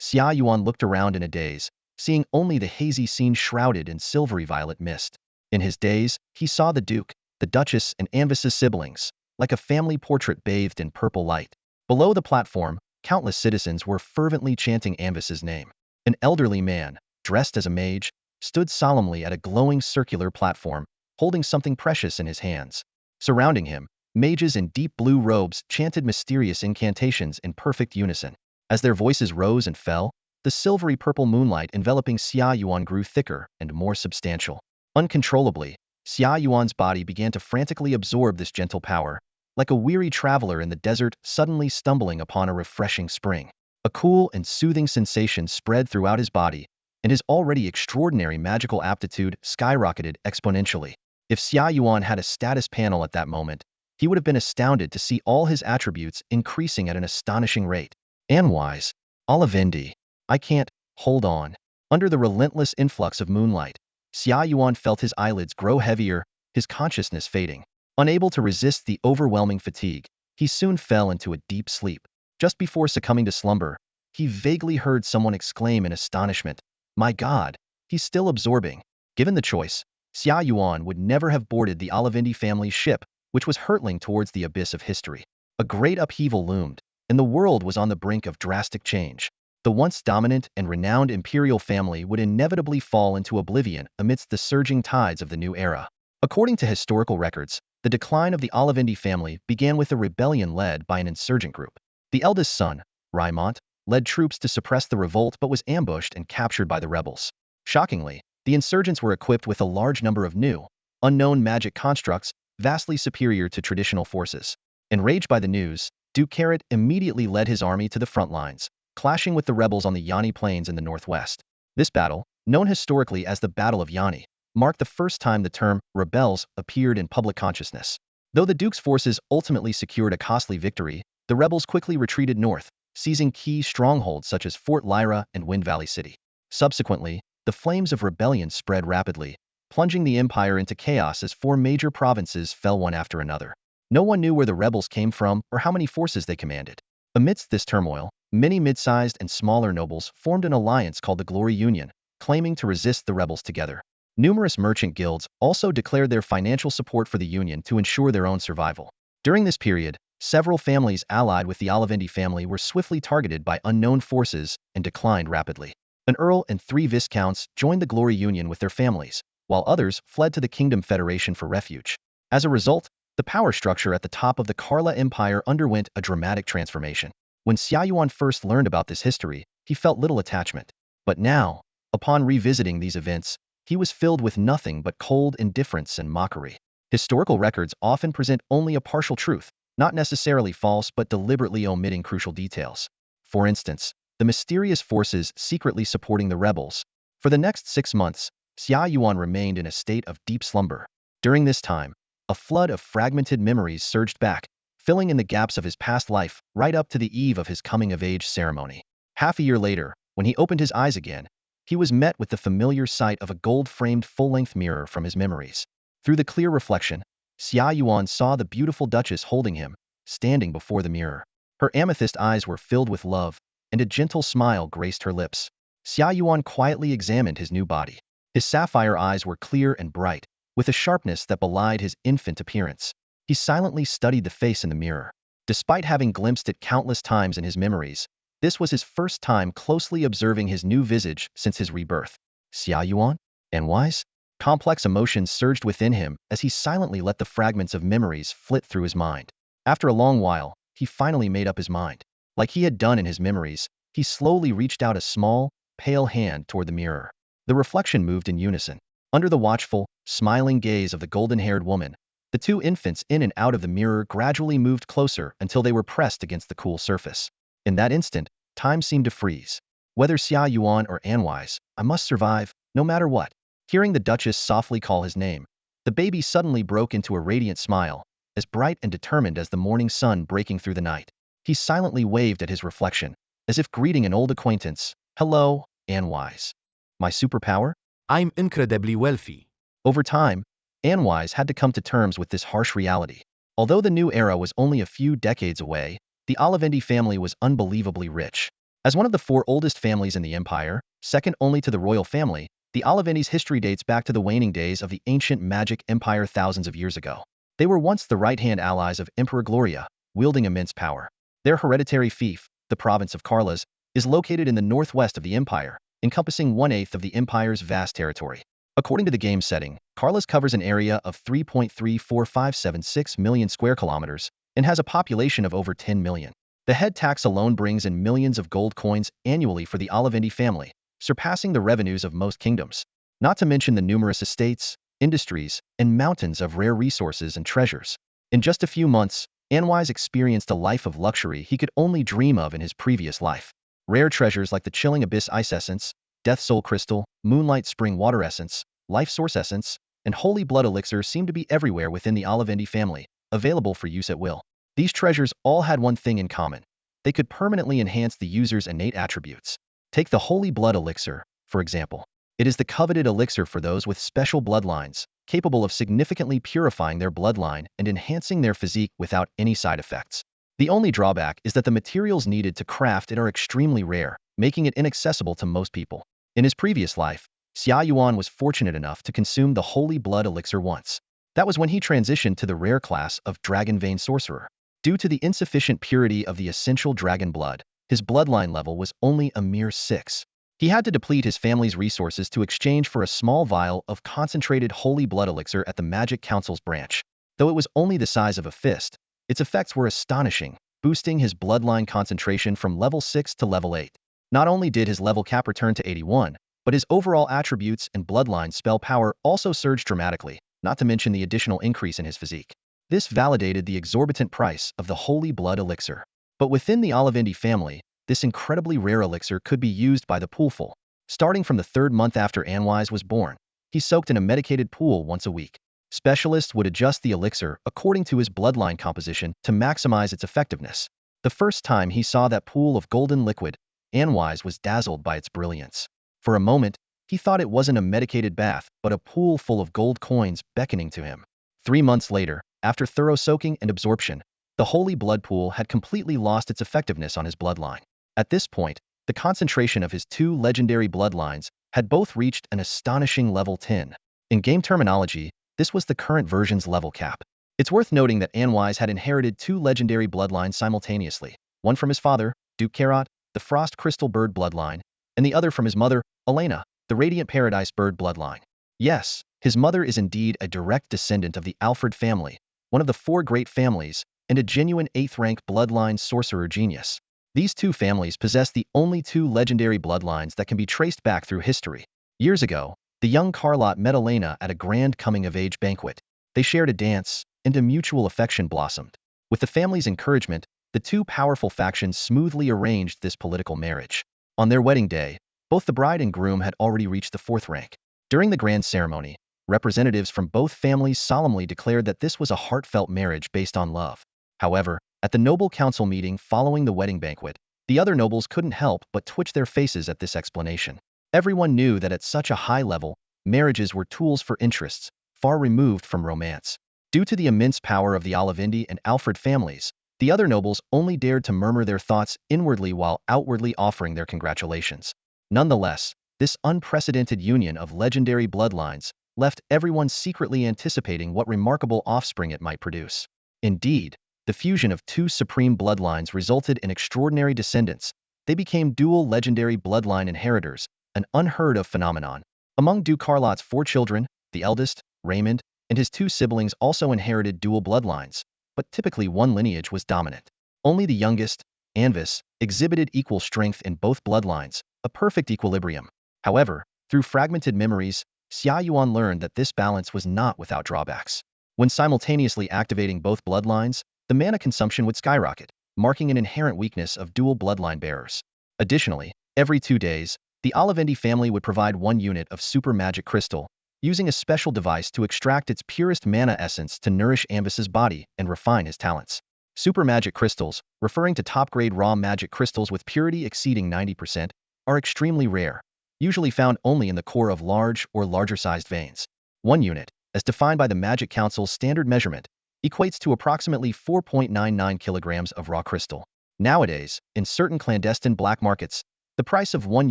Xia Yuan looked around in a daze, seeing only the hazy scene shrouded in silvery violet mist. In his daze, he saw the Duke, the Duchess, and Anvis's siblings, like a family portrait bathed in purple light. Below the platform, countless citizens were fervently chanting Anvis's name. An elderly man, dressed as a mage, stood solemnly at a glowing circular platform, holding something precious in his hands. Surrounding him, mages in deep blue robes chanted mysterious incantations in perfect unison. As their voices rose and fell, the silvery purple moonlight enveloping Xia Yuan grew thicker and more substantial. Uncontrollably, Xia Yuan's body began to frantically absorb this gentle power, like a weary traveler in the desert suddenly stumbling upon a refreshing spring. A cool and soothing sensation spread throughout his body, and his already extraordinary magical aptitude skyrocketed exponentially. If Xia Yuan had a status panel at that moment, he would have been astounded to see all his attributes increasing at an astonishing rate. Anwise, Olivendi, I can't, hold on. Under the relentless influx of moonlight, Xia Yuan felt his eyelids grow heavier, his consciousness fading. Unable to resist the overwhelming fatigue, he soon fell into a deep sleep. Just before succumbing to slumber, he vaguely heard someone exclaim in astonishment, "My God, he's still absorbing." Given the choice, Xia Yuan would never have boarded the Olivendi family's ship, which was hurtling towards the abyss of history. A great upheaval loomed, and the world was on the brink of drastic change. The once dominant and renowned imperial family would inevitably fall into oblivion amidst the surging tides of the new era. According to historical records, the decline of the Olivendi family began with a rebellion led by an insurgent group. The eldest son, Raimont, led troops to suppress the revolt but was ambushed and captured by the rebels. Shockingly, the insurgents were equipped with a large number of new, unknown magic constructs vastly superior to traditional forces. Enraged by the news, Duke Carrot immediately led his army to the front lines, clashing with the rebels on the Yani Plains in the northwest. This battle, known historically as the Battle of Yani, marked the first time the term rebels appeared in public consciousness. Though the Duke's forces ultimately secured a costly victory, the rebels quickly retreated north, seizing key strongholds such as Fort Lyra and Wind Valley City. Subsequently, the flames of rebellion spread rapidly, plunging the empire into chaos as 4 major provinces fell one after another. No one knew where the rebels came from or how many forces they commanded. Amidst this turmoil, many mid-sized and smaller nobles formed an alliance called the Glory Union, claiming to resist the rebels together. Numerous merchant guilds also declared their financial support for the Union to ensure their own survival. During this period, several families allied with the Olivendi family were swiftly targeted by unknown forces and declined rapidly. An earl and 3 viscounts joined the Glory Union with their families, while others fled to the Kingdom Federation for refuge. As a result, the power structure at the top of the Karla Empire underwent a dramatic transformation. When Xia Yuan first learned about this history, he felt little attachment. But now, upon revisiting these events, he was filled with nothing but cold indifference and mockery. Historical records often present only a partial truth, not necessarily false but deliberately omitting crucial details. For instance, the mysterious forces secretly supporting the rebels. For the next 6 months, Xia Yuan remained in a state of deep slumber. During this time, a flood of fragmented memories surged back, filling in the gaps of his past life right up to the eve of his coming-of-age ceremony. Half a year later, when he opened his eyes again, he was met with the familiar sight of a gold-framed full-length mirror from his memories. Through the clear reflection, Xia Yuan saw the beautiful Duchess holding him, standing before the mirror. Her amethyst eyes were filled with love, and a gentle smile graced her lips. Xia Yuan quietly examined his new body. His sapphire eyes were clear and bright, with a sharpness that belied his infant appearance. He silently studied the face in the mirror. Despite having glimpsed it countless times in his memories, this was his first time closely observing his new visage since his rebirth. Xia Yuan? And wise? Complex emotions surged within him as he silently let the fragments of memories flit through his mind. After a long while, he finally made up his mind. Like he had done in his memories, he slowly reached out a small, pale hand toward the mirror. The reflection moved in unison. Under the watchful, smiling gaze of the golden-haired woman, the two infants in and out of the mirror gradually moved closer until they were pressed against the cool surface. In that instant, time seemed to freeze. Whether Xia Yuan or Anwise, I must survive, no matter what. Hearing the Duchess softly call his name, the baby suddenly broke into a radiant smile, as bright and determined as the morning sun breaking through the night. He silently waved at his reflection, as if greeting an old acquaintance. Hello, Anwise. My superpower? I'm incredibly wealthy. Over time, Anwise had to come to terms with this harsh reality. Although the new era was only a few decades away, the Olivendi family was unbelievably rich. As one of the four oldest families in the empire, second only to the royal family, the Olivendi's history dates back to the waning days of the ancient magic empire thousands of years ago. They were once the right-hand allies of Emperor Gloria, wielding immense power. Their hereditary fief, the province of Carlas, is located in the northwest of the empire, encompassing 1/8 of the empire's vast territory. According to the game setting, Carlas covers an area of 3.34576 million square kilometers and has a population of over 10 million. The head tax alone brings in millions of gold coins annually for the Olivendi family, surpassing the revenues of most kingdoms. Not to mention the numerous estates, industries, and mountains of rare resources and treasures. In just a few months, Anwise experienced a life of luxury he could only dream of in his previous life. Rare treasures like the Chilling Abyss Ice Essence, Death Soul Crystal, Moonlight Spring Water Essence, Life Source Essence, and Holy Blood Elixir seemed to be everywhere within the Olivendi family, available for use at will. These treasures all had one thing in common. They could permanently enhance the user's innate attributes. Take the Holy Blood Elixir, for example. It is the coveted elixir for those with special bloodlines, capable of significantly purifying their bloodline and enhancing their physique without any side effects. The only drawback is that the materials needed to craft it are extremely rare, making it inaccessible to most people. In his previous life, Xia Yuan was fortunate enough to consume the Holy Blood Elixir once. That was when he transitioned to the rare class of Dragon Vein Sorcerer. Due to the insufficient purity of the essential dragon blood, his bloodline level was only a mere 6. He had to deplete his family's resources to exchange for a small vial of concentrated Holy Blood Elixir at the Magic Council's branch. Though it was only the size of a fist, its effects were astonishing, boosting his bloodline concentration from level 6 to level 8. Not only did his level cap return to 81, but his overall attributes and bloodline spell power also surged dramatically, not to mention the additional increase in his physique. This validated the exorbitant price of the Holy Blood Elixir. But within the Olivendi family, this incredibly rare elixir could be used by the poolful. Starting from the 3rd month after Anwise was born, he soaked in a medicated pool once a week. Specialists would adjust the elixir according to his bloodline composition to maximize its effectiveness. The first time he saw that pool of golden liquid, Anwise was dazzled by its brilliance. For a moment, he thought it wasn't a medicated bath, but a pool full of gold coins beckoning to him. 3 months later, after thorough soaking and absorption, the holy blood pool had completely lost its effectiveness on his bloodline. At this point, the concentration of his 2 legendary bloodlines had both reached an astonishing level 10. In game terminology, this was the current version's level cap. It's worth noting that Anwise had inherited 2 legendary bloodlines simultaneously, one from his father, Duke Carrot, the Frost Crystal Bird bloodline, and the other from his mother, Elena, the Radiant Paradise Bird bloodline. Yes, his mother is indeed a direct descendant of the Alfred family, one of the 4 great families, and a genuine 8th-rank bloodline sorcerer genius. These 2 families possess the only 2 legendary bloodlines that can be traced back through history. Years ago, the young Carlot met Elena at a grand coming-of-age banquet. They shared a dance, and a mutual affection blossomed. With the family's encouragement, the 2 powerful factions smoothly arranged this political marriage. On their wedding day, both the bride and groom had already reached the 4th rank. During the grand ceremony, representatives from both families solemnly declared that this was a heartfelt marriage based on love. However, at the noble council meeting following the wedding banquet, the other nobles couldn't help but twitch their faces at this explanation. Everyone knew that at such a high level, marriages were tools for interests, far removed from romance. Due to the immense power of the Olivendi and Alfred families, the other nobles only dared to murmur their thoughts inwardly while outwardly offering their congratulations. Nonetheless, this unprecedented union of legendary bloodlines left everyone secretly anticipating what remarkable offspring it might produce. Indeed, the fusion of two supreme bloodlines resulted in extraordinary descendants. They became dual legendary bloodline inheritors, an unheard-of phenomenon. Among Duke Carlot's 4 children, the eldest, Raymond, and his 2 siblings also inherited dual bloodlines, but typically one lineage was dominant. Only the youngest, Anvis, exhibited equal strength in both bloodlines, a perfect equilibrium. However, through fragmented memories, Xia Yuan learned that this balance was not without drawbacks. When simultaneously activating both bloodlines, the mana consumption would skyrocket, marking an inherent weakness of dual bloodline bearers. Additionally, every 2 days, the Olivendi family would provide 1 unit of super magic crystal, using a special device to extract its purest mana essence to nourish Anvis's body and refine his talents. Super magic crystals, referring to top-grade raw magic crystals with purity exceeding 90%, are extremely rare, usually found only in the core of large or larger-sized veins. 1 unit, as defined by the Magic Council's standard measurement, equates to approximately 4.99 kilograms of raw crystal. Nowadays, in certain clandestine black markets, the price of 1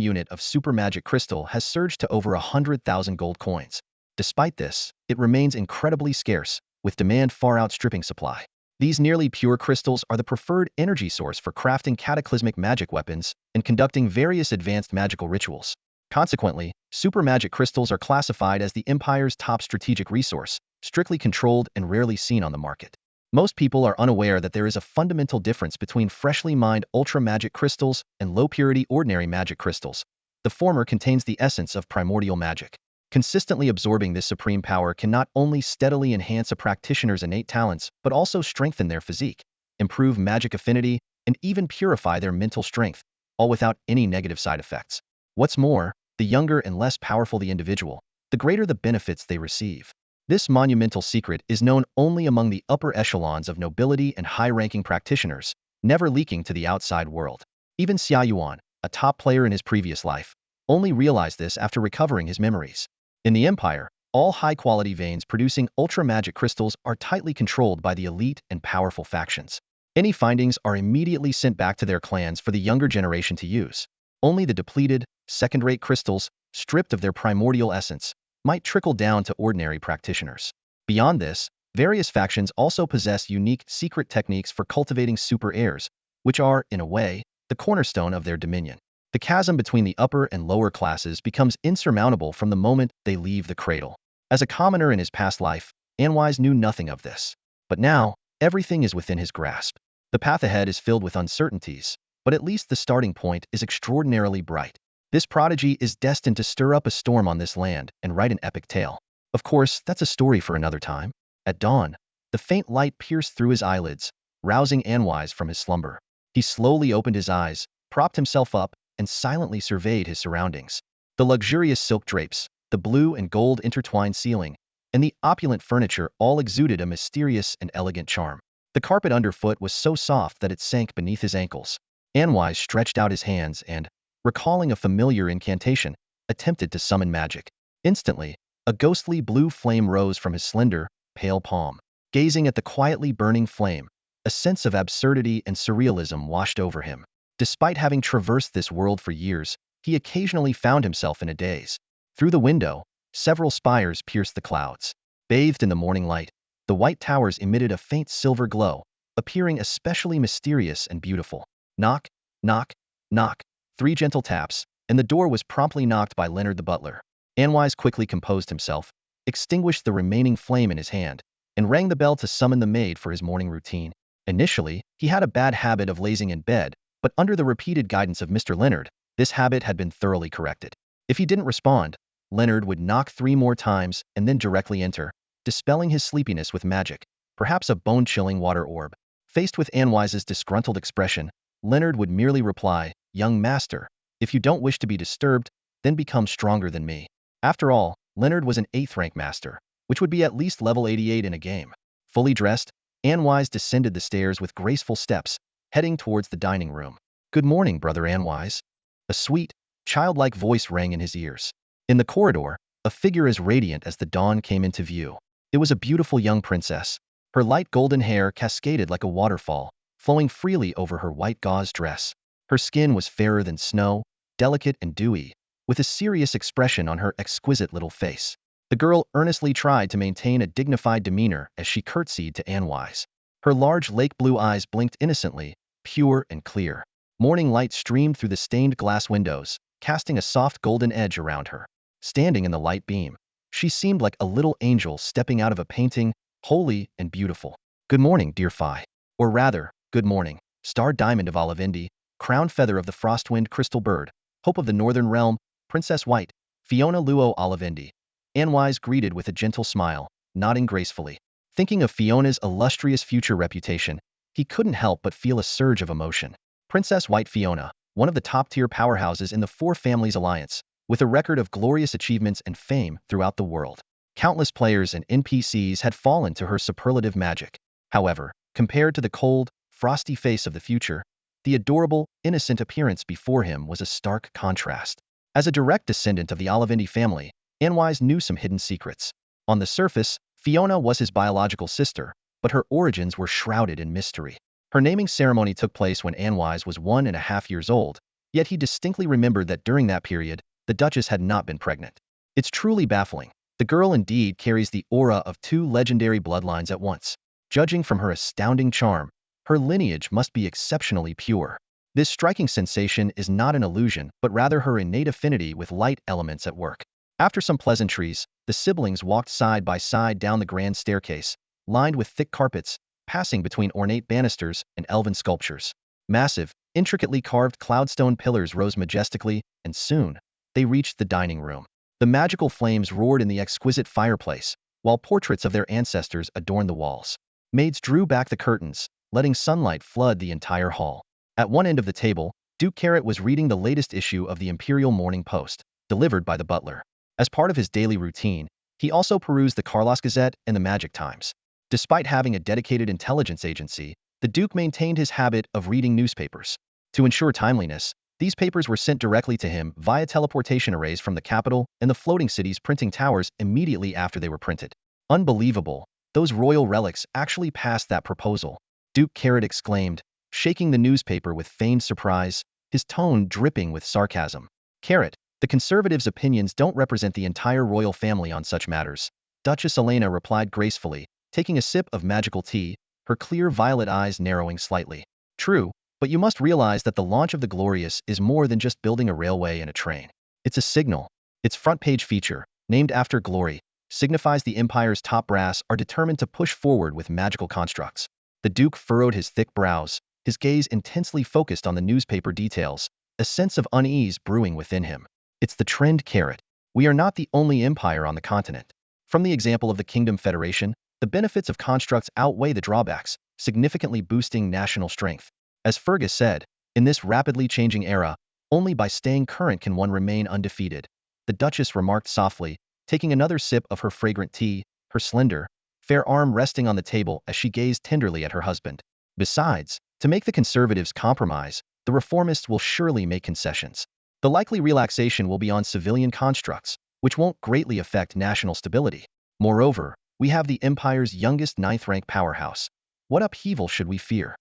unit of super magic crystal has surged to over 100,000 gold coins. Despite this, it remains incredibly scarce, with demand far outstripping supply. These nearly pure crystals are the preferred energy source for crafting cataclysmic magic weapons and conducting various advanced magical rituals. Consequently, super magic crystals are classified as the Empire's top strategic resource, strictly controlled and rarely seen on the market. Most people are unaware that there is a fundamental difference between freshly mined ultra magic crystals and low-purity ordinary magic crystals. The former contains the essence of primordial magic. Consistently absorbing this supreme power can not only steadily enhance a practitioner's innate talents, but also strengthen their physique, improve magic affinity, and even purify their mental strength, all without any negative side effects. What's more, the younger and less powerful the individual, the greater the benefits they receive. This monumental secret is known only among the upper echelons of nobility and high-ranking practitioners, never leaking to the outside world. Even Xia Yuan, a top player in his previous life, only realized this after recovering his memories. In the Empire, all high-quality veins producing ultra-magic crystals are tightly controlled by the elite and powerful factions. Any findings are immediately sent back to their clans for the younger generation to use. Only the depleted, second-rate crystals, stripped of their primordial essence, might trickle down to ordinary practitioners. Beyond this, various factions also possess unique secret techniques for cultivating super heirs, which are, in a way, the cornerstone of their dominion. The chasm between the upper and lower classes becomes insurmountable from the moment they leave the cradle. As a commoner in his past life, Anwise knew nothing of this. But now, everything is within his grasp. The path ahead is filled with uncertainties, but at least the starting point is extraordinarily bright. This prodigy is destined to stir up a storm on this land and write an epic tale. Of course, that's a story for another time. At dawn, the faint light pierced through his eyelids, rousing Anwise from his slumber. He slowly opened his eyes, propped himself up, and silently surveyed his surroundings. The luxurious silk drapes, the blue and gold intertwined ceiling, and the opulent furniture all exuded a mysterious and elegant charm. The carpet underfoot was so soft that it sank beneath his ankles. Anwise stretched out his hands and, recalling a familiar incantation, attempted to summon magic. Instantly, a ghostly blue flame rose from his slender, pale palm. Gazing at the quietly burning flame, a sense of absurdity and surrealism washed over him. Despite having traversed this world for years, he occasionally found himself in a daze. Through the window, several spires pierced the clouds. Bathed in the morning light, the white towers emitted a faint silver glow, appearing especially mysterious and beautiful. Knock, knock, knock. 3 gentle taps, and the door was promptly knocked by Leonard the butler. Anwise quickly composed himself, extinguished the remaining flame in his hand, and rang the bell to summon the maid for his morning routine. Initially, he had a bad habit of lazing in bed, but under the repeated guidance of Mr. Leonard, this habit had been thoroughly corrected. If he didn't respond, Leonard would knock 3 more times and then directly enter, dispelling his sleepiness with magic, perhaps a bone-chilling water orb. Faced with Anwise's disgruntled expression, Leonard would merely reply, "Young master, if you don't wish to be disturbed, then become stronger than me." After all, Leonard was an 8th rank master, which would be at least level 88 in a game. Fully dressed, Anwise descended the stairs with graceful steps, heading towards the dining room. "Good morning, brother Anwise." A sweet, childlike voice rang in his ears. In the corridor, a figure as radiant as the dawn came into view. It was a beautiful young princess. Her light golden hair cascaded like a waterfall, flowing freely over her white gauze dress. Her skin was fairer than snow, delicate and dewy, with a serious expression on her exquisite little face. The girl earnestly tried to maintain a dignified demeanor as she curtsied to Anwise. Her large lake blue eyes blinked innocently, pure and clear. Morning light streamed through the stained glass windows, casting a soft golden edge around her. Standing in the light beam, she seemed like a little angel stepping out of a painting, holy and beautiful. Good morning, dear Phi. Or rather, good morning, star diamond of Olivindi, crown feather of the frostwind crystal bird, hope of the northern realm, Princess White, Fiona Luo Olivindi. Anwise greeted with a gentle smile, nodding gracefully. Thinking of Fiona's illustrious future reputation, he couldn't help but feel a surge of emotion. Princess White Fiona, one of the top-tier powerhouses in the Four Families Alliance, with a record of glorious achievements and fame throughout the world. Countless players and NPCs had fallen to her superlative magic. However, compared to the cold, frosty face of the future, the adorable, innocent appearance before him was a stark contrast. As a direct descendant of the Olivindi family, Anwise knew some hidden secrets. On the surface, Fiona was his biological sister, but her origins were shrouded in mystery. Her naming ceremony took place when Anwise was 1.5 years old, yet he distinctly remembered that during that period, the Duchess had not been pregnant. It's truly baffling. The girl indeed carries the aura of two legendary bloodlines at once. Judging from her astounding charm, her lineage must be exceptionally pure. This striking sensation is not an illusion, but rather her innate affinity with light elements at work. After some pleasantries, the siblings walked side by side down the grand staircase, lined with thick carpets, passing between ornate banisters and elven sculptures. Massive, intricately carved cloudstone pillars rose majestically, and soon, they reached the dining room. The magical flames roared in the exquisite fireplace, while portraits of their ancestors adorned the walls. Maids drew back the curtains, letting sunlight flood the entire hall. At one end of the table, Duke Carrot was reading the latest issue of the Imperial Morning Post, delivered by the butler. As part of his daily routine, he also perused the Carlos Gazette and the Magic Times. Despite having a dedicated intelligence agency, the Duke maintained his habit of reading newspapers. To ensure timeliness, these papers were sent directly to him via teleportation arrays from the capital and the floating city's printing towers immediately after they were printed. Unbelievable, those royal relics actually passed that proposal, Duke Carrot exclaimed, shaking the newspaper with feigned surprise, his tone dripping with sarcasm. Carrot, the conservatives' opinions don't represent the entire royal family on such matters, Duchess Elena replied gracefully, taking a sip of magical tea, her clear violet eyes narrowing slightly. True, but you must realize that the launch of the Glorious is more than just building a railway and a train. It's a signal. Its front-page feature, named after glory, signifies the Empire's top brass are determined to push forward with magical constructs. The Duke furrowed his thick brows, his gaze intensely focused on the newspaper details, a sense of unease brewing within him. It's the trend, Carrot. We are not the only empire on the continent. From the example of the Kingdom Federation, the benefits of constructs outweigh the drawbacks, significantly boosting national strength. As Fergus said, in this rapidly changing era, only by staying current can one remain undefeated. The Duchess remarked softly, taking another sip of her fragrant tea, her slender, fair arm resting on the table as she gazed tenderly at her husband. Besides, to make the conservatives compromise, the reformists will surely make concessions. The likely relaxation will be on civilian constructs, which won't greatly affect national stability. Moreover, we have the Empire's youngest ninth-rank powerhouse. What upheaval should we fear?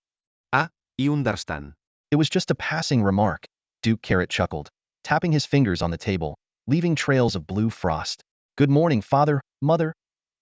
I understand. It was just a passing remark, Duke Carrot chuckled, tapping his fingers on the table, leaving trails of blue frost. Good morning, father, mother.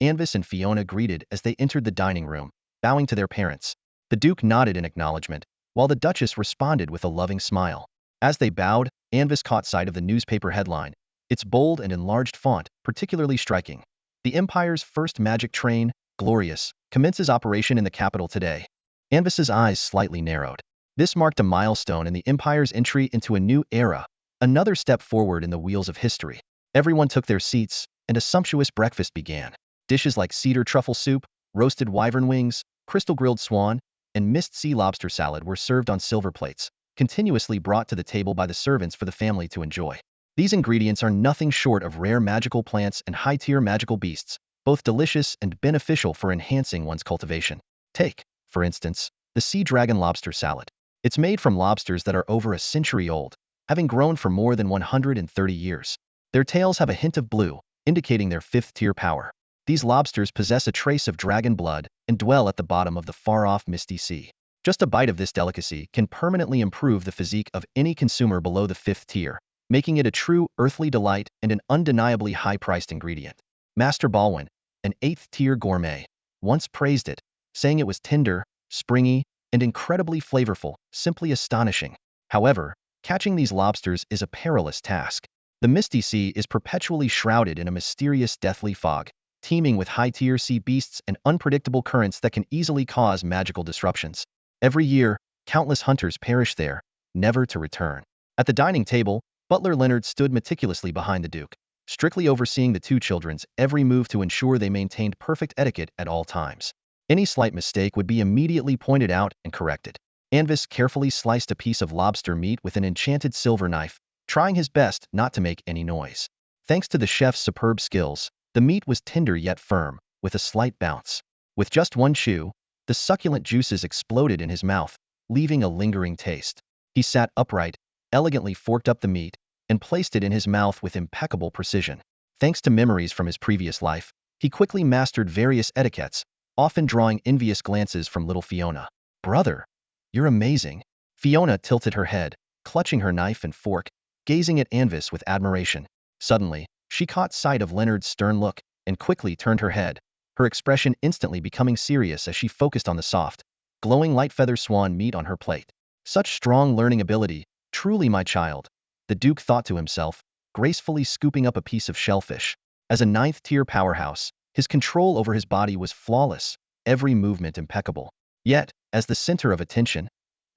Anvis and Fiona greeted as they entered the dining room, bowing to their parents. The Duke nodded in acknowledgement, while the Duchess responded with a loving smile. As they bowed, Anvis caught sight of the newspaper headline, its bold and enlarged font particularly striking. The Empire's first magic train, Glorious, commences operation in the capital today. Anvis's eyes slightly narrowed. This marked a milestone in the Empire's entry into a new era, another step forward in the wheels of history. Everyone took their seats, and a sumptuous breakfast began. Dishes like cedar truffle soup, roasted wyvern wings, crystal-grilled swan, and mist sea lobster salad were served on silver plates, continuously brought to the table by the servants for the family to enjoy. These ingredients are nothing short of rare magical plants and high-tier magical beasts, both delicious and beneficial for enhancing one's cultivation. Take, for instance, the sea dragon lobster salad. It's made from lobsters that are over a century old, having grown for more than 130 years. Their tails have a hint of blue, indicating their fifth-tier power. These lobsters possess a trace of dragon blood and dwell at the bottom of the far-off misty sea. Just a bite of this delicacy can permanently improve the physique of any consumer below the 5th tier, making it a true earthly delight and an undeniably high-priced ingredient. Master Baldwin, an 8th-tier gourmet, once praised it, saying it was tender, springy, and incredibly flavorful, simply astonishing. However, catching these lobsters is a perilous task. The Misty Sea is perpetually shrouded in a mysterious deathly fog, teeming with high-tier sea beasts and unpredictable currents that can easily cause magical disruptions. Every year, countless hunters perish there, never to return. At the dining table, Butler Leonard stood meticulously behind the Duke, strictly overseeing the two children's every move to ensure they maintained perfect etiquette at all times. Any slight mistake would be immediately pointed out and corrected. Anvis carefully sliced a piece of lobster meat with an enchanted silver knife, trying his best not to make any noise. Thanks to the chef's superb skills, the meat was tender yet firm, with a slight bounce. With just one chew, the succulent juices exploded in his mouth, leaving a lingering taste. He sat upright, elegantly forked up the meat, and placed it in his mouth with impeccable precision. Thanks to memories from his previous life, he quickly mastered various etiquettes, often drawing envious glances from little Fiona. "Brother, you're amazing." Fiona tilted her head, clutching her knife and fork, gazing at Anvis with admiration. Suddenly, she caught sight of Leonard's stern look, and quickly turned her head, her expression instantly becoming serious as she focused on the soft, glowing light feather swan meat on her plate. Such strong learning ability, truly my child, the Duke thought to himself, gracefully scooping up a piece of shellfish. As a 9th-tier powerhouse, his control over his body was flawless, every movement impeccable. Yet, as the center of attention,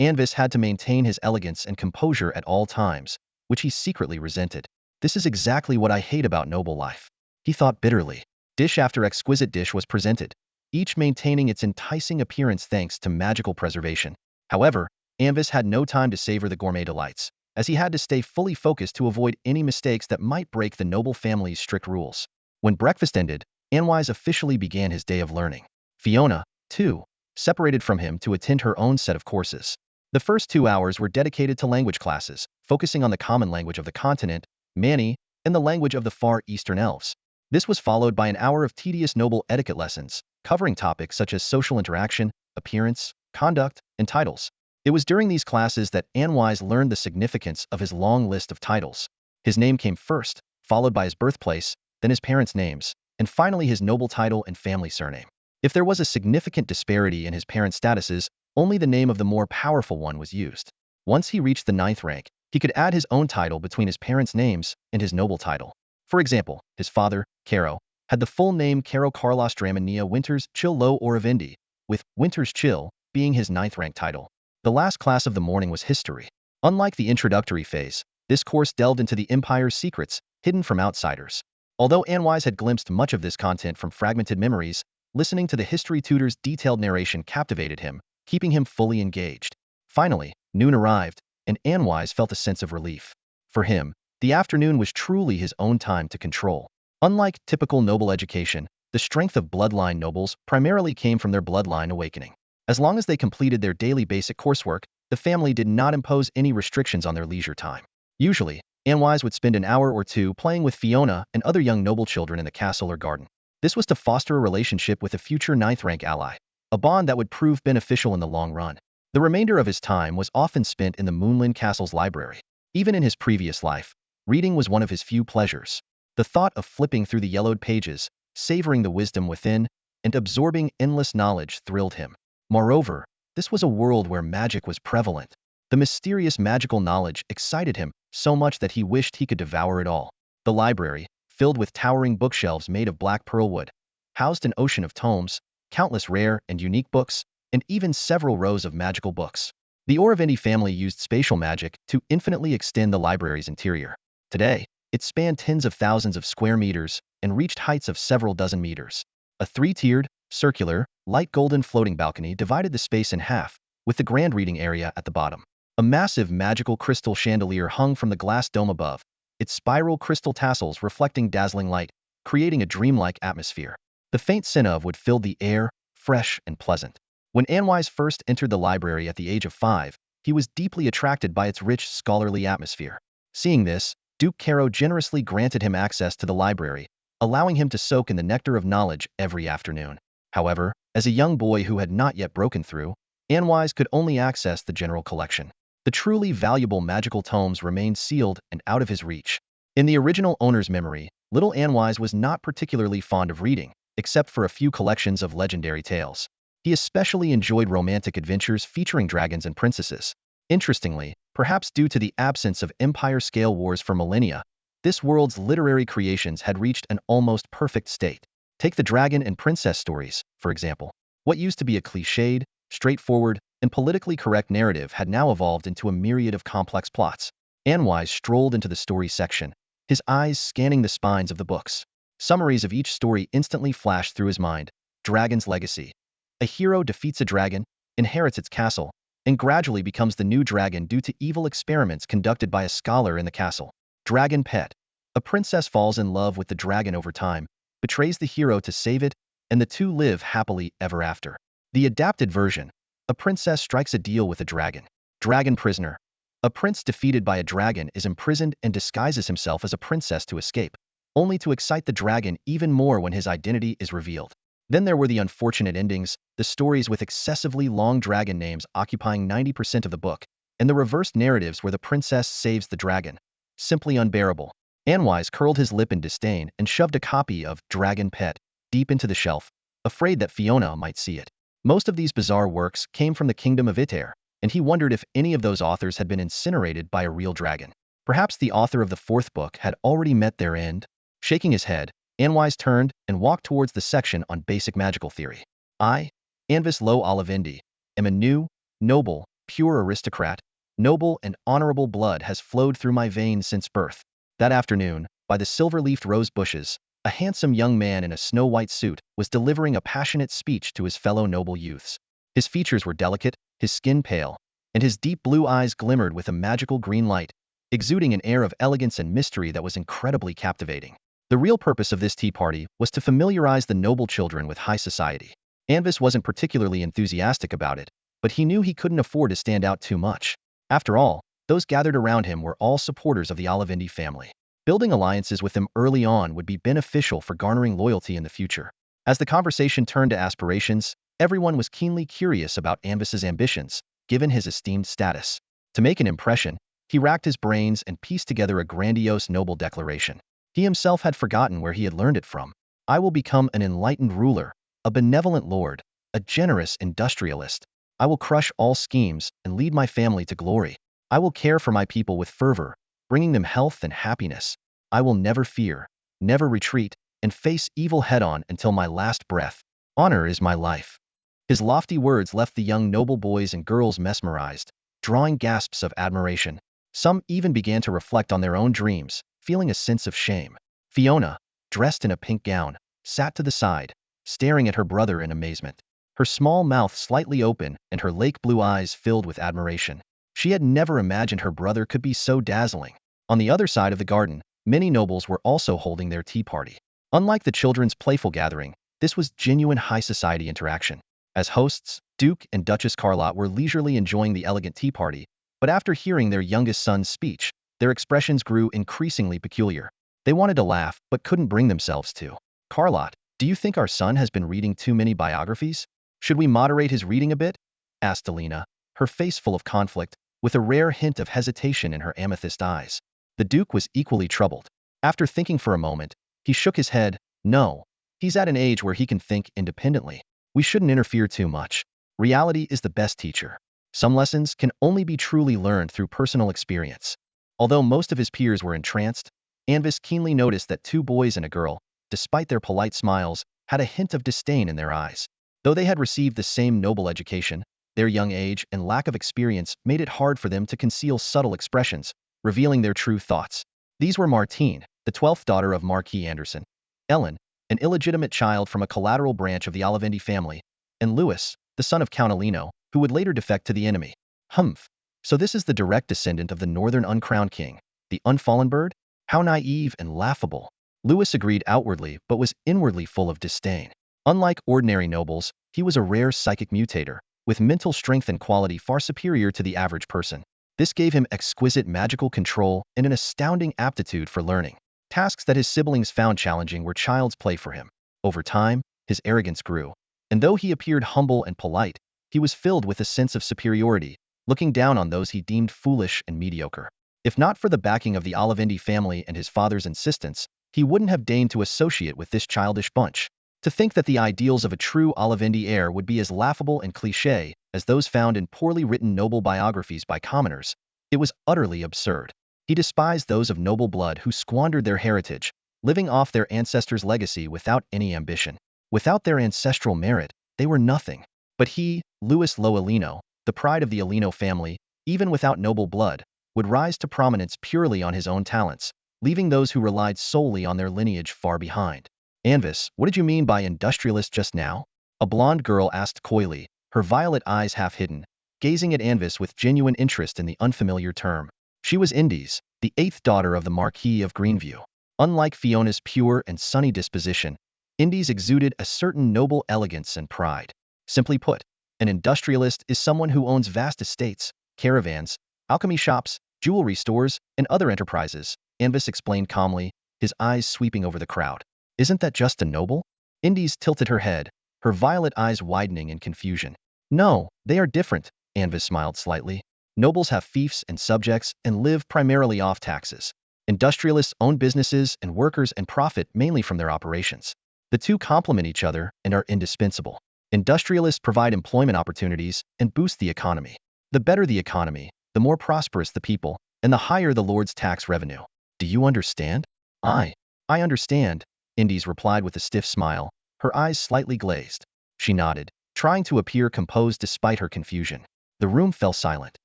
Anvis had to maintain his elegance and composure at all times, which he secretly resented. "This is exactly what I hate about noble life," he thought bitterly. Dish after exquisite dish was presented, each maintaining its enticing appearance thanks to magical preservation. However, Anvis had no time to savor the gourmet delights, as he had to stay fully focused to avoid any mistakes that might break the noble family's strict rules. When breakfast ended, Anwise officially began his day of learning. Fiona, too, separated from him to attend her own set of courses. The first 2 hours were dedicated to language classes, focusing on the common language of the continent, Mani, and the language of the far eastern elves. This was followed by an hour of tedious noble etiquette lessons, covering topics such as social interaction, appearance, conduct, and titles. It was during these classes that Anwise learned the significance of his long list of titles. His name came first, followed by his birthplace, then his parents' names, and finally his noble title and family surname. If there was a significant disparity in his parents' statuses, only the name of the more powerful one was used. Once he reached the 9th rank, he could add his own title between his parents' names and his noble title. For example, his father, Caro, had the full name Caro Carlos Dramania Winters Chill Lo Oravendi, with Winters Chill being his 9th rank title. The last class of the morning was history. Unlike the introductory phase, this course delved into the Empire's secrets, hidden from outsiders. Although Anwise had glimpsed much of this content from fragmented memories, listening to the history tutor's detailed narration captivated him, keeping him fully engaged. Finally, noon arrived, and Anwise felt a sense of relief. For him, the afternoon was truly his own time to control. Unlike typical noble education, the strength of bloodline nobles primarily came from their bloodline awakening. As long as they completed their daily basic coursework, the family did not impose any restrictions on their leisure time. Usually, Anwise would spend an hour or two playing with Fiona and other young noble children in the castle or garden. This was to foster a relationship with a future 9th rank ally, a bond that would prove beneficial in the long run. The remainder of his time was often spent in the Moonland Castle's library. Even in his previous life, reading was one of his few pleasures. The thought of flipping through the yellowed pages, savoring the wisdom within, and absorbing endless knowledge thrilled him. Moreover, this was a world where magic was prevalent. The mysterious magical knowledge excited him so much that he wished he could devour it all. The library, filled with towering bookshelves made of black pearl wood, housed an ocean of tomes, countless rare and unique books, and even several rows of magical books. The Oravendi family used spatial magic to infinitely extend the library's interior. Today, it spanned tens of thousands of square meters and reached heights of several dozen meters. A 3-tiered, circular, light golden floating balcony divided the space in half, with the grand reading area at the bottom. A massive magical crystal chandelier hung from the glass dome above, its spiral crystal tassels reflecting dazzling light, creating a dreamlike atmosphere. The faint scent of wood filled the air, fresh and pleasant. When Anwise first entered the library at the age of 5, he was deeply attracted by its rich, scholarly atmosphere. Seeing this, Duke Caro generously granted him access to the library, allowing him to soak in the nectar of knowledge every afternoon. However, as a young boy who had not yet broken through, Anwise could only access the general collection. The truly valuable magical tomes remained sealed and out of his reach. In the original owner's memory, little Anwise was not particularly fond of reading, except for a few collections of legendary tales. He especially enjoyed romantic adventures featuring dragons and princesses. Interestingly, perhaps due to the absence of empire-scale wars for millennia, this world's literary creations had reached an almost perfect state. Take the dragon and princess stories, for example. What used to be a cliched, straightforward, and politically correct narrative had now evolved into a myriad of complex plots. Anwise strolled into the story section, his eyes scanning the spines of the books. Summaries of each story instantly flashed through his mind. Dragon's legacy. A hero defeats a dragon, inherits its castle, and gradually becomes the new dragon due to evil experiments conducted by a scholar in the castle. Dragon pet. A princess falls in love with the dragon over time, betrays the hero to save it, and the two live happily ever after. The adapted version. A princess strikes a deal with a dragon. Dragon prisoner. A prince defeated by a dragon is imprisoned and disguises himself as a princess to escape, only to excite the dragon even more when his identity is revealed. Then there were the unfortunate endings, the stories with excessively long dragon names occupying 90% of the book, and the reversed narratives where the princess saves the dragon. Simply unbearable. Anwise curled his lip in disdain and shoved a copy of Dragon Pet deep into the shelf, afraid that Fiona might see it. Most of these bizarre works came from the kingdom of Iter, and he wondered if any of those authors had been incinerated by a real dragon. Perhaps the author of the fourth book had already met their end. Shaking his head, Anwise turned and walked towards the section on basic magical theory. I, Anvis Lo Olivendi, am a new, noble, pure aristocrat. Noble and honorable blood has flowed through my veins since birth. That afternoon, by the silver-leafed rose bushes, a handsome young man in a snow-white suit was delivering a passionate speech to his fellow noble youths. His features were delicate, his skin pale, and his deep blue eyes glimmered with a magical green light, exuding an air of elegance and mystery that was incredibly captivating. The real purpose of this tea party was to familiarize the noble children with high society. Anvis wasn't particularly enthusiastic about it, but he knew he couldn't afford to stand out too much. After all, those gathered around him were all supporters of the Olivendi family. Building alliances with them early on would be beneficial for garnering loyalty in the future. As the conversation turned to aspirations, everyone was keenly curious about Anvis's ambitions, given his esteemed status. To make an impression, he racked his brains and pieced together a grandiose noble declaration. He himself had forgotten where he had learned it from. I will become an enlightened ruler, a benevolent lord, a generous industrialist. I will crush all schemes and lead my family to glory. I will care for my people with fervor, bringing them health and happiness. I will never fear, never retreat, and face evil head-on until my last breath. Honor is my life. His lofty words left the young noble boys and girls mesmerized, drawing gasps of admiration. Some even began to reflect on their own dreams, feeling a sense of shame. Fiona, dressed in a pink gown, sat to the side, staring at her brother in amazement. Her small mouth slightly open and her lake blue eyes filled with admiration. She had never imagined her brother could be so dazzling. On the other side of the garden, many nobles were also holding their tea party. Unlike the children's playful gathering, this was genuine high society interaction. As hosts, Duke and Duchess Carlotte were leisurely enjoying the elegant tea party, but after hearing their youngest son's speech, their expressions grew increasingly peculiar. They wanted to laugh, but couldn't bring themselves to. Carlotte, do you think our son has been reading too many biographies? Should we moderate his reading a bit? Asked Alina, her face full of conflict, with a rare hint of hesitation in her amethyst eyes. The Duke was equally troubled. After thinking for a moment, he shook his head. No, he's at an age where he can think independently. We shouldn't interfere too much. Reality is the best teacher. Some lessons can only be truly learned through personal experience. Although most of his peers were entranced, Anvis keenly noticed that two boys and a girl, despite their polite smiles, had a hint of disdain in their eyes. Though they had received the same noble education, their young age and lack of experience made it hard for them to conceal subtle expressions, revealing their true thoughts. These were Martine, the 12th daughter of Marquis Anderson, Ellen, an illegitimate child from a collateral branch of the Olivendi family, and Louis, the son of Count Alino, who would later defect to the enemy. Humph. So this is the direct descendant of the northern uncrowned king, the unfallen bird? How naive and laughable. Louis agreed outwardly but was inwardly full of disdain. Unlike ordinary nobles, he was a rare psychic mutator, with mental strength and quality far superior to the average person. This gave him exquisite magical control and an astounding aptitude for learning. Tasks that his siblings found challenging were child's play for him. Over time, his arrogance grew, and though he appeared humble and polite, he was filled with a sense of superiority, looking down on those he deemed foolish and mediocre. If not for the backing of the Olivendi family and his father's insistence, he wouldn't have deigned to associate with this childish bunch. To think that the ideals of a true Olivendi heir would be as laughable and cliché as those found in poorly written noble biographies by commoners, it was utterly absurd. He despised those of noble blood who squandered their heritage, living off their ancestors' legacy without any ambition. Without their ancestral merit, they were nothing. But he, Louis Loelino, the pride of the Alino family, even without noble blood, would rise to prominence purely on his own talents, leaving those who relied solely on their lineage far behind. Anvis, what did you mean by industrialist just now? A blonde girl asked coyly, her violet eyes half hidden, gazing at Anvis with genuine interest in the unfamiliar term. She was Indies, the eighth daughter of the Marquis of Greenview. Unlike Fiona's pure and sunny disposition, Indies exuded a certain noble elegance and pride. Simply put, an industrialist is someone who owns vast estates, caravans, alchemy shops, jewelry stores, and other enterprises, Anvis explained calmly, his eyes sweeping over the crowd. Isn't that just a noble? Indies tilted her head, her violet eyes widening in confusion. No, they are different, Anvis smiled slightly. Nobles have fiefs and subjects and live primarily off taxes. Industrialists own businesses and workers and profit mainly from their operations. The two complement each other and are indispensable. Industrialists provide employment opportunities and boost the economy. The better the economy, the more prosperous the people, and the higher the Lord's tax revenue. Do you understand? I understand, Indies replied with a stiff smile, her eyes slightly glazed. She nodded, trying to appear composed despite her confusion. The room fell silent.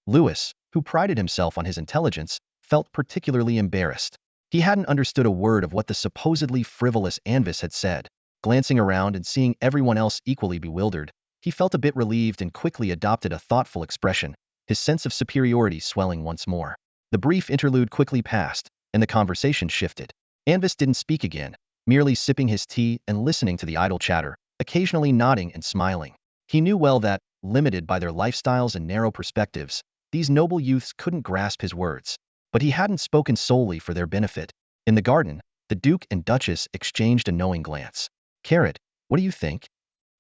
Louis, who prided himself on his intelligence, felt particularly embarrassed. He hadn't understood a word of what the supposedly frivolous Anvis had said. Glancing around and seeing everyone else equally bewildered, he felt a bit relieved and quickly adopted a thoughtful expression, his sense of superiority swelling once more. The brief interlude quickly passed, and the conversation shifted. Anvis didn't speak again, merely sipping his tea and listening to the idle chatter, occasionally nodding and smiling. He knew well that, limited by their lifestyles and narrow perspectives, these noble youths couldn't grasp his words. But he hadn't spoken solely for their benefit. In the garden, the Duke and Duchess exchanged a knowing glance. Carrot, what do you think?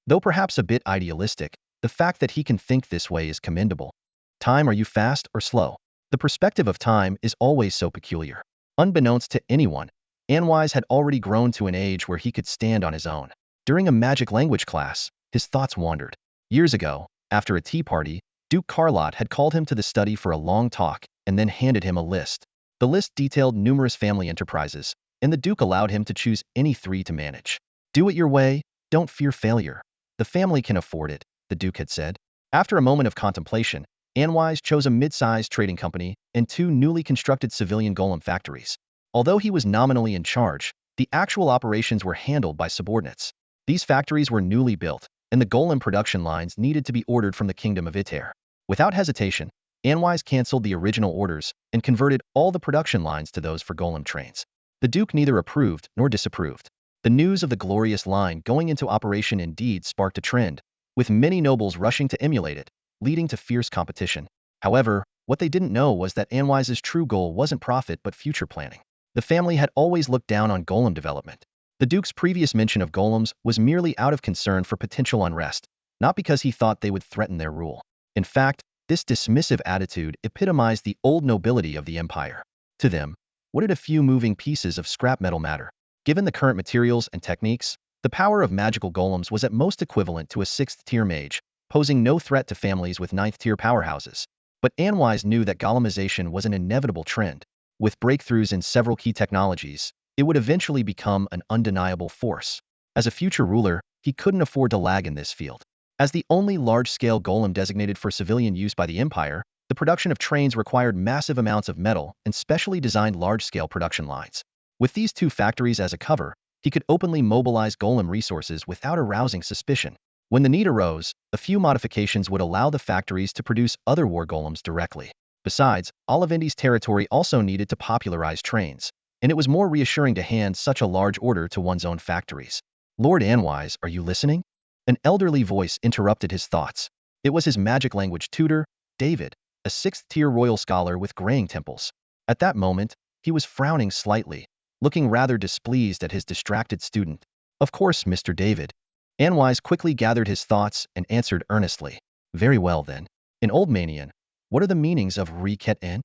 Though perhaps a bit idealistic, the fact that he can think this way is commendable. Time, are you fast or slow? The perspective of time is always so peculiar. Unbeknownst to anyone, Anwise had already grown to an age where he could stand on his own. During a magic language class, his thoughts wandered. Years ago, after a tea party, Duke Carlotte had called him to the study for a long talk and then handed him a list. The list detailed numerous family enterprises, and the Duke allowed him to choose any three to manage. Do it your way, don't fear failure. The family can afford it, the Duke had said. After a moment of contemplation, Anwise chose a mid-sized trading company and two newly constructed civilian golem factories. Although he was nominally in charge, the actual operations were handled by subordinates. These factories were newly built, and the golem production lines needed to be ordered from the Kingdom of Iter. Without hesitation, Anwise cancelled the original orders and converted all the production lines to those for golem trains. The Duke neither approved nor disapproved. The news of the glorious line going into operation indeed sparked a trend, with many nobles rushing to emulate it, leading to fierce competition. However, what they didn't know was that Anwise's true goal wasn't profit but future planning. The family had always looked down on golem development. The Duke's previous mention of golems was merely out of concern for potential unrest, not because he thought they would threaten their rule. In fact, this dismissive attitude epitomized the old nobility of the empire. To them, what did a few moving pieces of scrap metal matter? Given the current materials and techniques, the power of magical golems was at most equivalent to a 6th-tier mage, posing no threat to families with 9th-tier powerhouses. But Anwise knew that golemization was an inevitable trend. With breakthroughs in several key technologies, it would eventually become an undeniable force. As a future ruler, he couldn't afford to lag in this field. As the only large-scale golem designated for civilian use by the Empire, the production of trains required massive amounts of metal and specially designed large-scale production lines. With these two factories as a cover, he could openly mobilize golem resources without arousing suspicion. When the need arose, a few modifications would allow the factories to produce other war golems directly. Besides, Olivendi's territory also needed to popularize trains, and it was more reassuring to hand such a large order to one's own factories. Lord Anwise, are you listening? An elderly voice interrupted his thoughts. It was his magic language tutor, David, a 6th-tier royal scholar with graying temples. At that moment, he was frowning slightly, looking rather displeased at his distracted student. Of course, Mr. David. Anwise quickly gathered his thoughts and answered earnestly. Very well then. In Old Manian, what are the meanings of re-ket-en?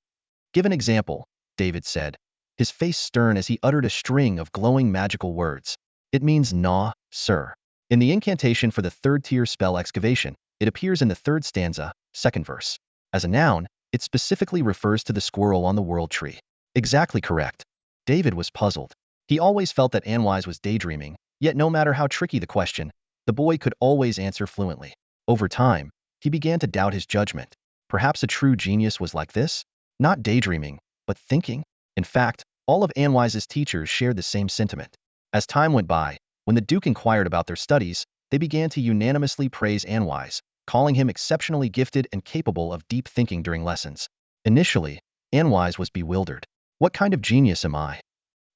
Give an example, David said, his face stern as he uttered a string of glowing magical words. It means nah, sir. In the incantation for the third-tier spell excavation, it appears in the third stanza, second verse. As a noun, it specifically refers to the squirrel on the world tree. Exactly correct. David was puzzled. He always felt that Anwise was daydreaming, yet no matter how tricky the question, the boy could always answer fluently. Over time, he began to doubt his judgment. Perhaps a true genius was like this? Not daydreaming, but thinking? In fact, all of Anwise's teachers shared the same sentiment. As time went by, when the Duke inquired about their studies, they began to unanimously praise Anwise, calling him exceptionally gifted and capable of deep thinking during lessons. Initially, Anwise was bewildered. What kind of genius am I?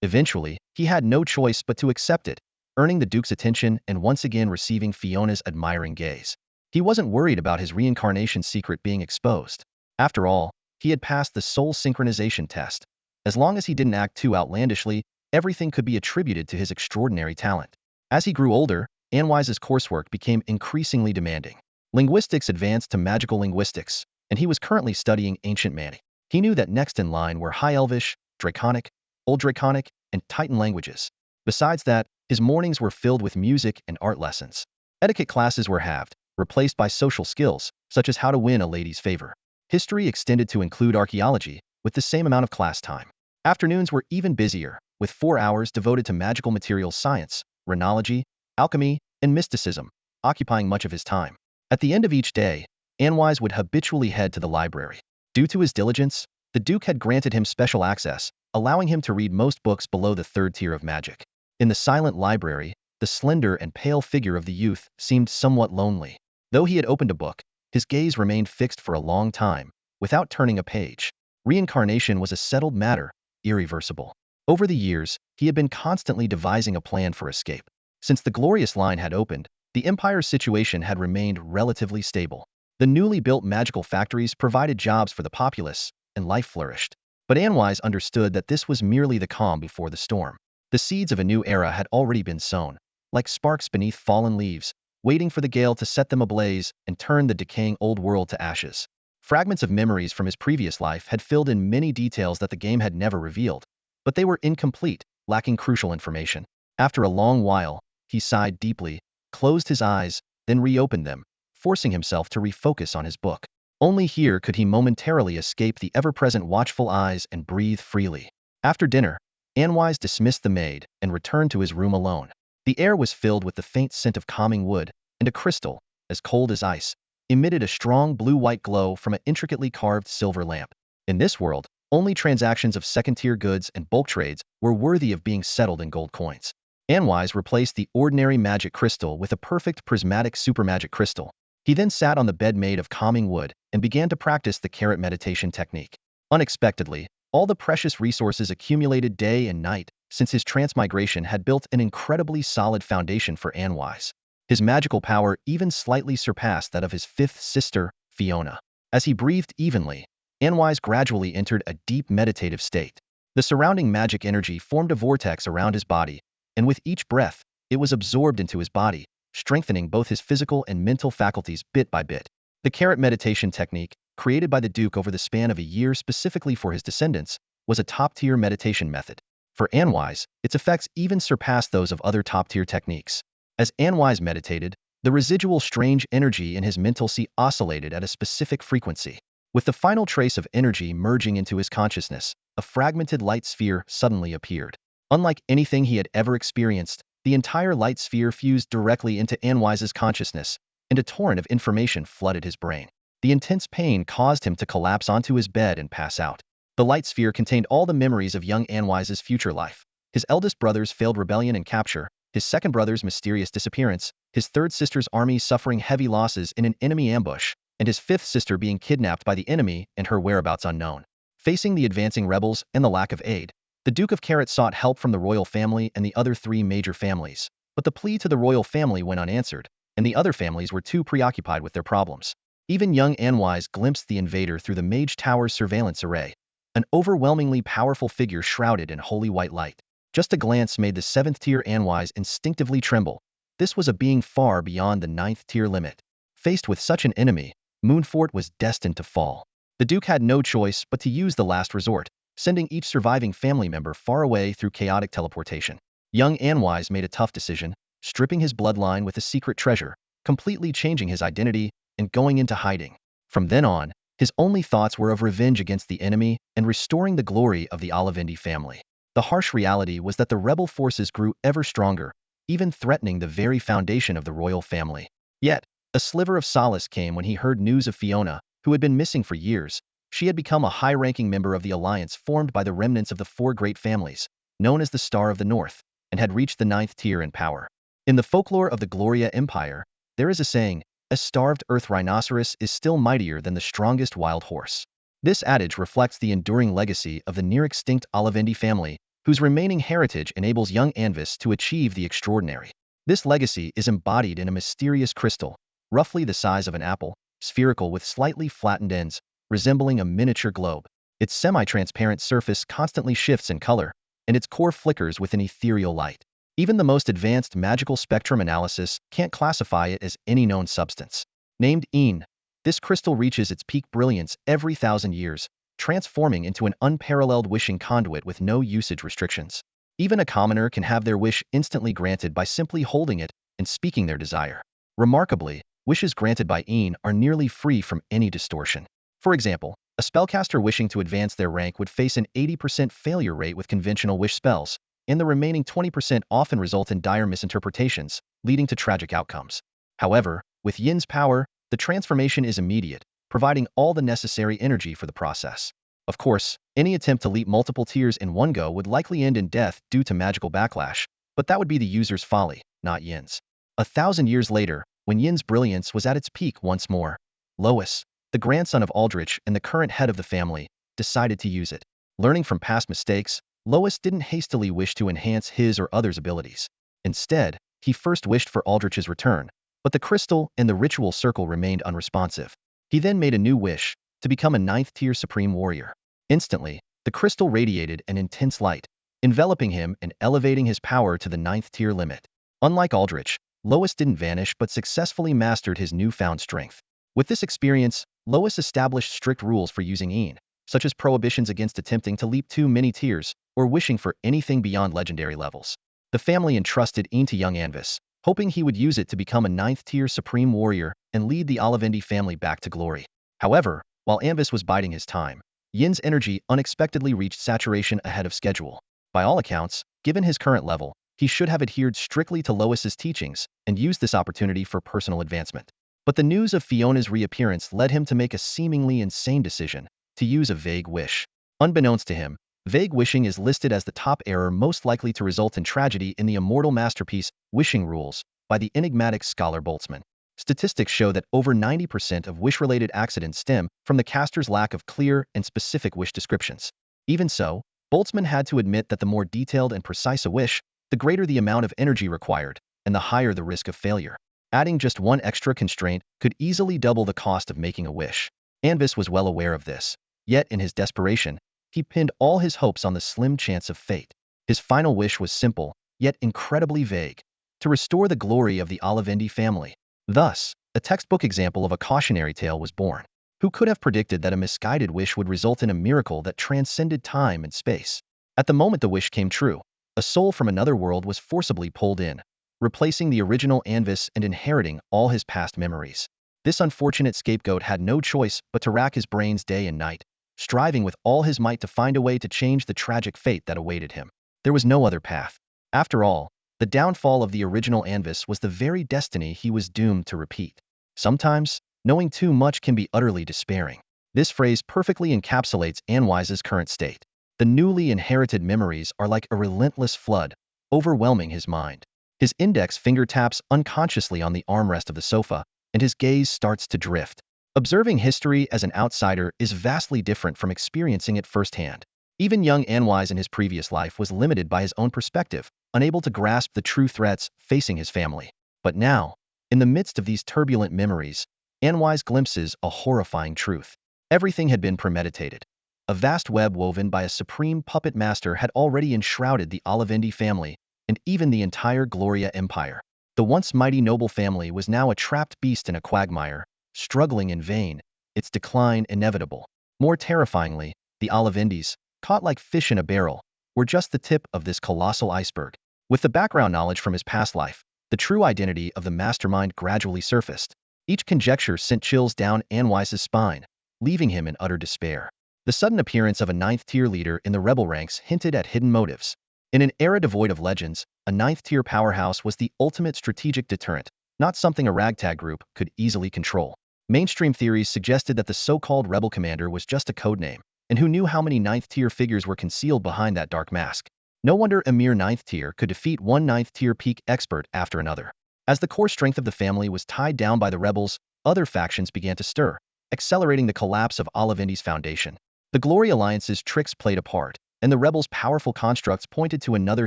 Eventually, he had no choice but to accept it, earning the Duke's attention and once again receiving Fiona's admiring gaze. He wasn't worried about his reincarnation secret being exposed. After all, he had passed the soul synchronization test. As long as he didn't act too outlandishly, everything could be attributed to his extraordinary talent. As he grew older, Anwise's coursework became increasingly demanding. Linguistics advanced to magical linguistics, and he was currently studying ancient Mani. He knew that next in line were High Elvish, Draconic, Old Draconic, and Titan languages. Besides that, his mornings were filled with music and art lessons. Etiquette classes were halved, replaced by social skills, such as how to win a lady's favor. History extended to include archaeology, with the same amount of class time. Afternoons were even busier, with 4 hours devoted to magical materials science, rhenology, alchemy, and mysticism, occupying much of his time. At the end of each day, Anwise would habitually head to the library. Due to his diligence, the Duke had granted him special access, allowing him to read most books below the third tier of magic. In the silent library, the slender and pale figure of the youth seemed somewhat lonely. Though he had opened a book, his gaze remained fixed for a long time, without turning a page. Reincarnation was a settled matter, irreversible. Over the years, he had been constantly devising a plan for escape. Since the glorious line had opened, the Empire's situation had remained relatively stable. The newly built magical factories provided jobs for the populace, and life flourished. But Anwise understood that this was merely the calm before the storm. The seeds of a new era had already been sown, like sparks beneath fallen leaves, waiting for the gale to set them ablaze and turn the decaying old world to ashes. Fragments of memories from his previous life had filled in many details that the game had never revealed, but they were incomplete, lacking crucial information. After a long while, he sighed deeply, closed his eyes, then reopened them, forcing himself to refocus on his book. Only here could he momentarily escape the ever-present watchful eyes and breathe freely. After dinner, Anwise dismissed the maid and returned to his room alone. The air was filled with the faint scent of calming wood, and a crystal, as cold as ice, emitted a strong blue-white glow from an intricately carved silver lamp. In this world, only transactions of second-tier goods and bulk trades were worthy of being settled in gold coins. Anwise replaced the ordinary magic crystal with a perfect prismatic supermagic crystal. He then sat on the bed made of calming wood and began to practice the carrot meditation technique. Unexpectedly, all the precious resources accumulated day and night since his transmigration had built an incredibly solid foundation for Anwise. His magical power even slightly surpassed that of his fifth sister, Fiona. As he breathed evenly, Anwise gradually entered a deep meditative state. The surrounding magic energy formed a vortex around his body, and with each breath, it was absorbed into his body, strengthening both his physical and mental faculties bit by bit. The carrot meditation technique, created by the Duke over the span of a year specifically for his descendants, was a top-tier meditation method. For Anwise, its effects even surpassed those of other top-tier techniques. As Anwise meditated, the residual strange energy in his mental sea oscillated at a specific frequency. With the final trace of energy merging into his consciousness, a fragmented light sphere suddenly appeared. Unlike anything he had ever experienced, the entire light sphere fused directly into Anwise's consciousness, and a torrent of information flooded his brain. The intense pain caused him to collapse onto his bed and pass out. The light sphere contained all the memories of young Anwise's future life. His eldest brother's failed rebellion and capture, his second brother's mysterious disappearance, his third sister's army suffering heavy losses in an enemy ambush, and his fifth sister being kidnapped by the enemy and her whereabouts unknown. Facing the advancing rebels and the lack of aid, the Duke of Carrot sought help from the royal family and the other three major families, but the plea to the royal family went unanswered, and the other families were too preoccupied with their problems. Even young Anwise glimpsed the invader through the Mage Tower's surveillance array, an overwhelmingly powerful figure shrouded in holy white light. Just a glance made the 7th-tier Anwise instinctively tremble. This was a being far beyond the 9th-tier limit. Faced with such an enemy, Moonfort was destined to fall. The Duke had no choice but to use the last resort, sending each surviving family member far away through chaotic teleportation. Young Anwise made a tough decision, stripping his bloodline with a secret treasure, completely changing his identity, and going into hiding. From then on, his only thoughts were of revenge against the enemy and restoring the glory of the Olivendi family. The harsh reality was that the rebel forces grew ever stronger, even threatening the very foundation of the royal family. Yet, a sliver of solace came when he heard news of Fiona, who had been missing for years. She had become a high-ranking member of the alliance formed by the remnants of the four great families, known as the Star of the North, and had reached the 9th tier in power. In the folklore of the Gloria Empire, there is a saying, "A starved earth rhinoceros is still mightier than the strongest wild horse." This adage reflects the enduring legacy of the near-extinct Olivendi family, whose remaining heritage enables young Anvis to achieve the extraordinary. This legacy is embodied in a mysterious crystal, roughly the size of an apple, spherical with slightly flattened ends, resembling a miniature globe. Its semi-transparent surface constantly shifts in color, and its core flickers with an ethereal light. Even the most advanced magical spectrum analysis can't classify it as any known substance. Named Een, this crystal reaches its peak brilliance every 1,000 years, transforming into an unparalleled wishing conduit with no usage restrictions. Even a commoner can have their wish instantly granted by simply holding it and speaking their desire. Remarkably, wishes granted by Een are nearly free from any distortion. For example, a spellcaster wishing to advance their rank would face an 80% failure rate with conventional wish spells, and the remaining 20% often result in dire misinterpretations, leading to tragic outcomes. However, with Yin's power, the transformation is immediate, providing all the necessary energy for the process. Of course, any attempt to leap multiple tiers in one go would likely end in death due to magical backlash, but that would be the user's folly, not Yin's. 1,000 years later, when Yin's brilliance was at its peak once more, Lois, the grandson of Aldrich and the current head of the family, decided to use it. Learning from past mistakes, Lois didn't hastily wish to enhance his or others' abilities. Instead, he first wished for Aldrich's return, but the crystal and the ritual circle remained unresponsive. He then made a new wish, to become a 9th-tier supreme warrior. Instantly, the crystal radiated an intense light, enveloping him and elevating his power to the 9th-tier limit. Unlike Aldrich, Lois didn't vanish but successfully mastered his newfound strength. With this experience, Lois established strict rules for using Een, such as prohibitions against attempting to leap too many tiers or wishing for anything beyond legendary levels. The family entrusted Een to young Anvis, hoping he would use it to become a 9th-tier supreme warrior and lead the Olivendi family back to glory. However, while Anvis was biding his time, Yin's energy unexpectedly reached saturation ahead of schedule. By all accounts, given his current level, he should have adhered strictly to Lois's teachings and used this opportunity for personal advancement. But the news of Fiona's reappearance led him to make a seemingly insane decision, to use a vague wish. Unbeknownst to him, vague wishing is listed as the top error most likely to result in tragedy in the immortal masterpiece, Wishing Rules, by the enigmatic scholar Boltzmann. Statistics show that over 90% of wish-related accidents stem from the caster's lack of clear and specific wish descriptions. Even so, Boltzmann had to admit that the more detailed and precise a wish, the greater the amount of energy required, and the higher the risk of failure. Adding just one extra constraint could easily double the cost of making a wish. Anvis was well aware of this. Yet, in his desperation, he pinned all his hopes on the slim chance of fate. His final wish was simple, yet incredibly vague: to restore the glory of the Olivendi family. Thus, a textbook example of a cautionary tale was born. Who could have predicted that a misguided wish would result in a miracle that transcended time and space? At the moment the wish came true, a soul from another world was forcibly pulled in, replacing the original Anvis and inheriting all his past memories. This unfortunate scapegoat had no choice but to rack his brains day and night, striving with all his might to find a way to change the tragic fate that awaited him. There was no other path. After all, the downfall of the original Anvis was the very destiny he was doomed to repeat. Sometimes, knowing too much can be utterly despairing. This phrase perfectly encapsulates Anwise's current state. The newly inherited memories are like a relentless flood, overwhelming his mind. His index finger taps unconsciously on the armrest of the sofa, and his gaze starts to drift. Observing history as an outsider is vastly different from experiencing it firsthand. Even young Anwise in his previous life was limited by his own perspective, unable to grasp the true threats facing his family. But now, in the midst of these turbulent memories, Anwise glimpses a horrifying truth. Everything had been premeditated. A vast web woven by a supreme puppet master had already enshrouded the Olivendi family, and even the entire Gloria Empire. The once mighty noble family was now a trapped beast in a quagmire, struggling in vain, its decline inevitable. More terrifyingly, the Olivindis, caught like fish in a barrel, were just the tip of this colossal iceberg. With the background knowledge from his past life, the true identity of the mastermind gradually surfaced. Each conjecture sent chills down Anwise's spine, leaving him in utter despair. The sudden appearance of a ninth-tier leader in the rebel ranks hinted at hidden motives. In an era devoid of legends, a ninth-tier powerhouse was the ultimate strategic deterrent, not something a ragtag group could easily control. Mainstream theories suggested that the so-called rebel commander was just a codename, and who knew how many ninth-tier figures were concealed behind that dark mask. No wonder a mere ninth-tier could defeat one ninth-tier peak expert after another. As the core strength of the family was tied down by the rebels, other factions began to stir, accelerating the collapse of Olivindi's foundation. The Glory Alliance's tricks played a part, and the rebels' powerful constructs pointed to another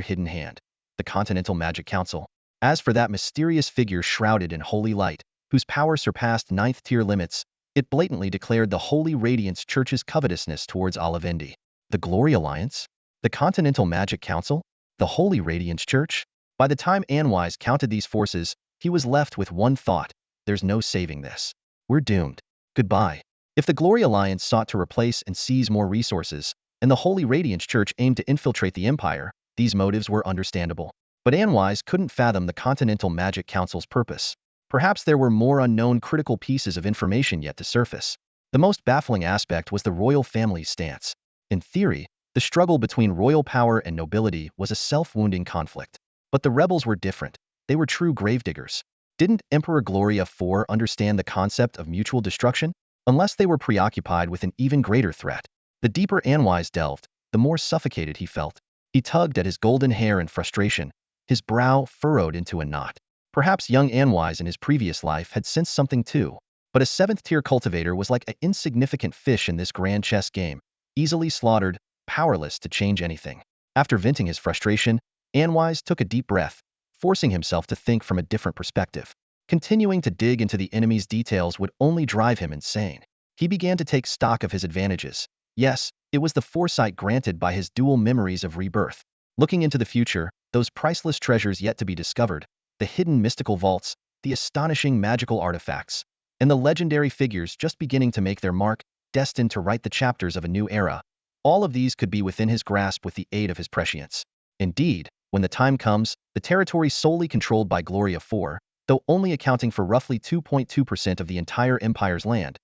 hidden hand, the Continental Magic Council. As for that mysterious figure shrouded in holy light, whose power surpassed ninth-tier limits, it blatantly declared the Holy Radiance Church's covetousness towards Olivindi. The Glory Alliance? The Continental Magic Council? The Holy Radiance Church? By the time Anwise counted these forces, he was left with one thought: there's no saving this. We're doomed. Goodbye. If the Glory Alliance sought to replace and seize more resources, and the Holy Radiance Church aimed to infiltrate the Empire, these motives were understandable. But Anwise couldn't fathom the Continental Magic Council's purpose. Perhaps there were more unknown critical pieces of information yet to surface. The most baffling aspect was the royal family's stance. In theory, the struggle between royal power and nobility was a self-wounding conflict. But the rebels were different. They were true gravediggers. Didn't Emperor Gloria IV understand the concept of mutual destruction? Unless they were preoccupied with an even greater threat. The deeper Anwise delved, the more suffocated he felt. He tugged at his golden hair in frustration, his brow furrowed into a knot. Perhaps young Anwise in his previous life had sensed something too. But a seventh-tier cultivator was like an insignificant fish in this grand chess game, easily slaughtered, powerless to change anything. After venting his frustration, Anwise took a deep breath, forcing himself to think from a different perspective. Continuing to dig into the enemy's details would only drive him insane. He began to take stock of his advantages. Yes, it was the foresight granted by his dual memories of rebirth. Looking into the future, those priceless treasures yet to be discovered, the hidden mystical vaults, the astonishing magical artifacts, and the legendary figures just beginning to make their mark, destined to write the chapters of a new era. All of these could be within his grasp with the aid of his prescience. Indeed, when the time comes, the territory solely controlled by Gloria IV, though only accounting for roughly 2.2% of the entire Empire's land,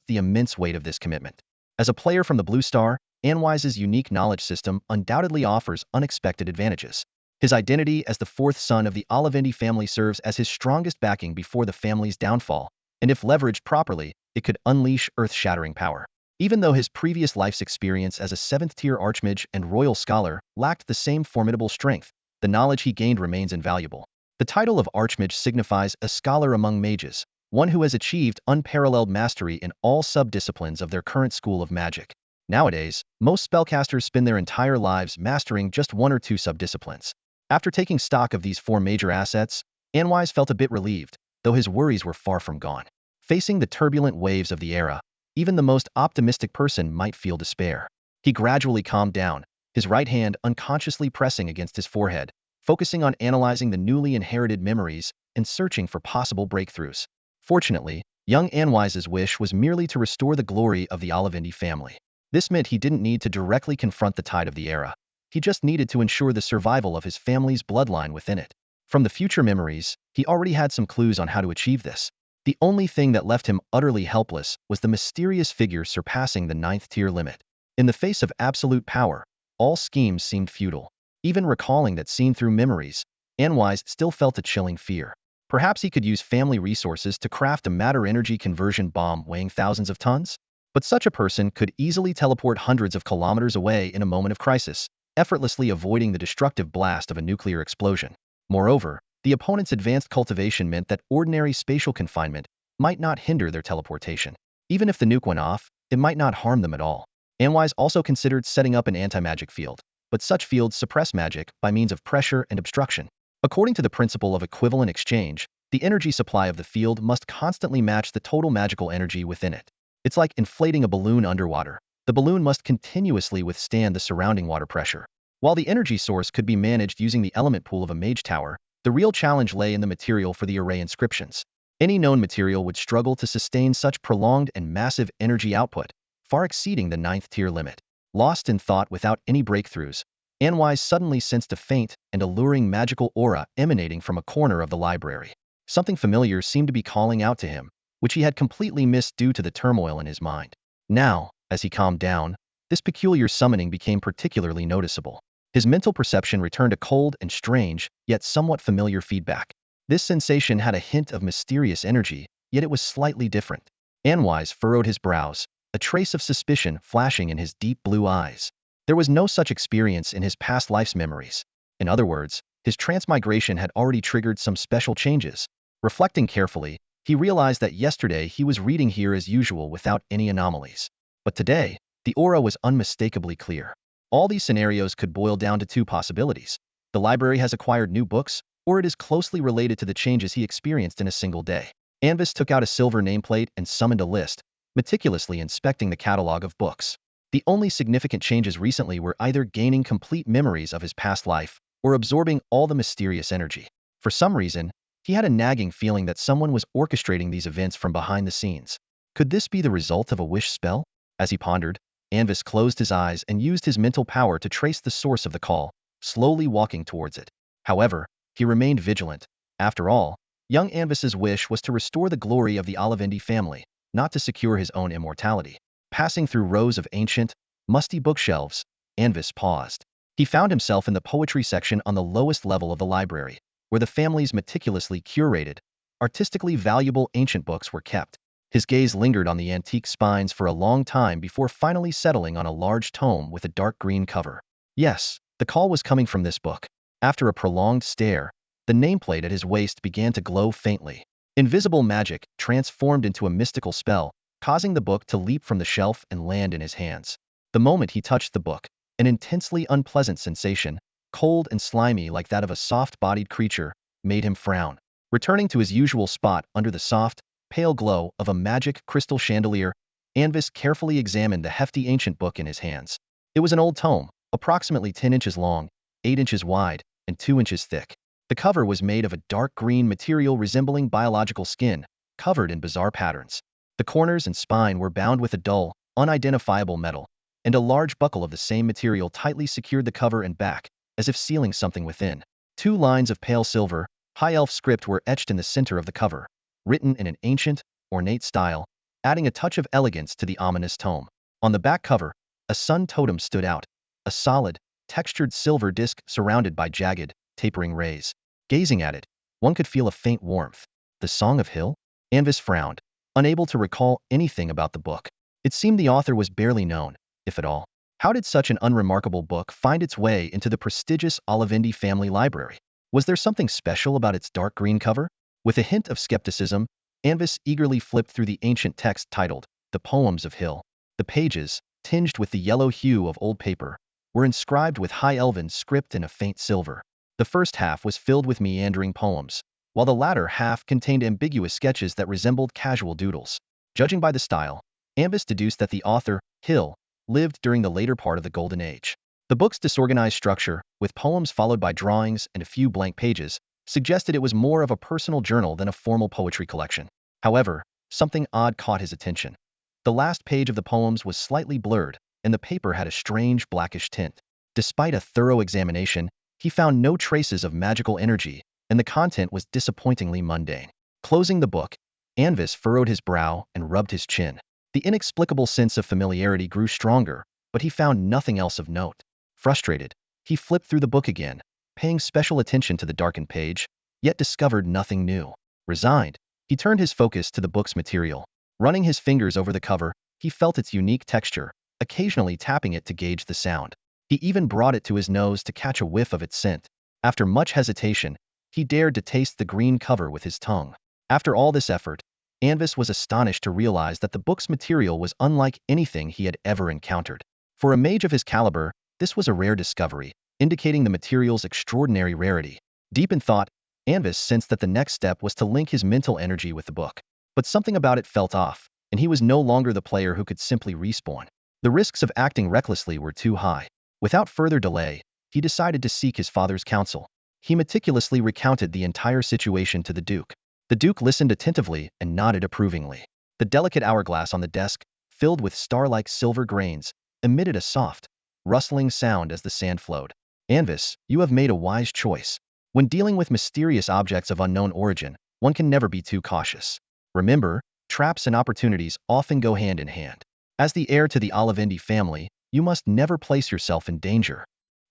the immense weight of this commitment. As a player from the Blue Star, Anwise's unique knowledge system undoubtedly offers unexpected advantages. His identity as the fourth son of the Olivindi family serves as his strongest backing before the family's downfall, and if leveraged properly, it could unleash earth-shattering power. Even though his previous life's experience as a seventh-tier archmage and royal scholar lacked the same formidable strength, the knowledge he gained remains invaluable. The title of archmage signifies a scholar among mages, one who has achieved unparalleled mastery in all sub-disciplines of their current school of magic. Nowadays, most spellcasters spend their entire lives mastering just one or two sub-disciplines. After taking stock of these four major assets, Anwise felt a bit relieved, though his worries were far from gone. Facing the turbulent waves of the era, even the most optimistic person might feel despair. He gradually calmed down, his right hand unconsciously pressing against his forehead, focusing on analyzing the newly inherited memories and searching for possible breakthroughs. Fortunately, young Anwise's wish was merely to restore the glory of the Olivindi family. This meant he didn't need to directly confront the tide of the era. He just needed to ensure the survival of his family's bloodline within it. From the future memories, he already had some clues on how to achieve this. The only thing that left him utterly helpless was the mysterious figure surpassing the ninth-tier limit. In the face of absolute power, all schemes seemed futile. Even recalling that scene through memories, Anwise still felt a chilling fear. Perhaps he could use family resources to craft a matter-energy conversion bomb weighing thousands of tons? But such a person could easily teleport hundreds of kilometers away in a moment of crisis, effortlessly avoiding the destructive blast of a nuclear explosion. Moreover, the opponent's advanced cultivation meant that ordinary spatial confinement might not hinder their teleportation. Even if the nuke went off, it might not harm them at all. Anwise also considered setting up an anti-magic field, but such fields suppress magic by means of pressure and obstruction. According to the principle of equivalent exchange, the energy supply of the field must constantly match the total magical energy within it. It's like inflating a balloon underwater. The balloon must continuously withstand the surrounding water pressure. While the energy source could be managed using the element pool of a mage tower, the real challenge lay in the material for the array inscriptions. Any known material would struggle to sustain such prolonged and massive energy output, far exceeding the ninth-tier limit. Lost in thought without any breakthroughs, Anwise suddenly sensed a faint and alluring magical aura emanating from a corner of the library. Something familiar seemed to be calling out to him, which he had completely missed due to the turmoil in his mind. Now, as he calmed down, this peculiar summoning became particularly noticeable. His mental perception returned a cold and strange, yet somewhat familiar feedback. This sensation had a hint of mysterious energy, yet it was slightly different. Anwise furrowed his brows, a trace of suspicion flashing in his deep blue eyes. There was no such experience in his past life's memories. In other words, his transmigration had already triggered some special changes. Reflecting carefully, he realized that yesterday he was reading here as usual without any anomalies. But today, the aura was unmistakably clear. All these scenarios could boil down to two possibilities. The library has acquired new books, or it is closely related to the changes he experienced in a single day. Anvis took out a silver nameplate and summoned a list, meticulously inspecting the catalog of books. The only significant changes recently were either gaining complete memories of his past life or absorbing all the mysterious energy. For some reason, he had a nagging feeling that someone was orchestrating these events from behind the scenes. Could this be the result of a wish spell? As he pondered, Anvis closed his eyes and used his mental power to trace the source of the call, slowly walking towards it. However, he remained vigilant. After all, young Anvis's wish was to restore the glory of the Olivendi family, not to secure his own immortality. Passing through rows of ancient, musty bookshelves, Anvis paused. He found himself in the poetry section on the lowest level of the library, where the family's meticulously curated, artistically valuable ancient books were kept. His gaze lingered on the antique spines for a long time before finally settling on a large tome with a dark green cover. Yes, the call was coming from this book. After a prolonged stare, the nameplate at his waist began to glow faintly. Invisible magic transformed into a mystical spell, causing the book to leap from the shelf and land in his hands. The moment he touched the book, an intensely unpleasant sensation, cold and slimy like that of a soft-bodied creature, made him frown. Returning to his usual spot under the soft, pale glow of a magic crystal chandelier, Anvis carefully examined the hefty ancient book in his hands. It was an old tome, approximately 10 inches long, 8 inches wide, and 2 inches thick. The cover was made of a dark green material resembling biological skin, covered in bizarre patterns. The corners and spine were bound with a dull, unidentifiable metal, and a large buckle of the same material tightly secured the cover and back, as if sealing something within. 2 lines of pale silver, high elf script were etched in the center of the cover, written in an ancient, ornate style, adding a touch of elegance to the ominous tome. On the back cover, a sun totem stood out, a solid, textured silver disc surrounded by jagged, tapering rays. Gazing at it, one could feel a faint warmth. The Song of Hill? Anvis frowned, unable to recall anything about the book. It seemed the author was barely known, if at all. How did such an unremarkable book find its way into the prestigious Olivendi family library? Was there something special about its dark green cover? With a hint of skepticism, Anvis eagerly flipped through the ancient text titled, The Poems of Hill. The pages, tinged with the yellow hue of old paper, were inscribed with high elven script in a faint silver. The first half was filled with meandering poems, while the latter half contained ambiguous sketches that resembled casual doodles. Judging by the style, Anvis deduced that the author, Hill, lived during the later part of the Golden Age. The book's disorganized structure, with poems followed by drawings and a few blank pages, suggested it was more of a personal journal than a formal poetry collection. However, something odd caught his attention. The last page of the poems was slightly blurred, and the paper had a strange blackish tint. Despite a thorough examination, he found no traces of magical energy, and the content was disappointingly mundane. Closing the book, Anvis furrowed his brow and rubbed his chin. The inexplicable sense of familiarity grew stronger, but he found nothing else of note. Frustrated, he flipped through the book again, paying special attention to the darkened page, yet discovered nothing new. Resigned, he turned his focus to the book's material. Running his fingers over the cover, he felt its unique texture, occasionally tapping it to gauge the sound. He even brought it to his nose to catch a whiff of its scent. After much hesitation, he dared to taste the green cover with his tongue. After all this effort, Anvis was astonished to realize that the book's material was unlike anything he had ever encountered. For a mage of his caliber, this was a rare discovery, indicating the material's extraordinary rarity. Deep in thought, Anvis sensed that the next step was to link his mental energy with the book. But something about it felt off, and he was no longer the player who could simply respawn. The risks of acting recklessly were too high. Without further delay, he decided to seek his father's counsel. He meticulously recounted the entire situation to the Duke. The Duke listened attentively and nodded approvingly. The delicate hourglass on the desk, filled with star-like silver grains, emitted a soft, rustling sound as the sand flowed. Anvis, you have made a wise choice. When dealing with mysterious objects of unknown origin, one can never be too cautious. Remember, traps and opportunities often go hand in hand. As the heir to the Olivendi family, you must never place yourself in danger.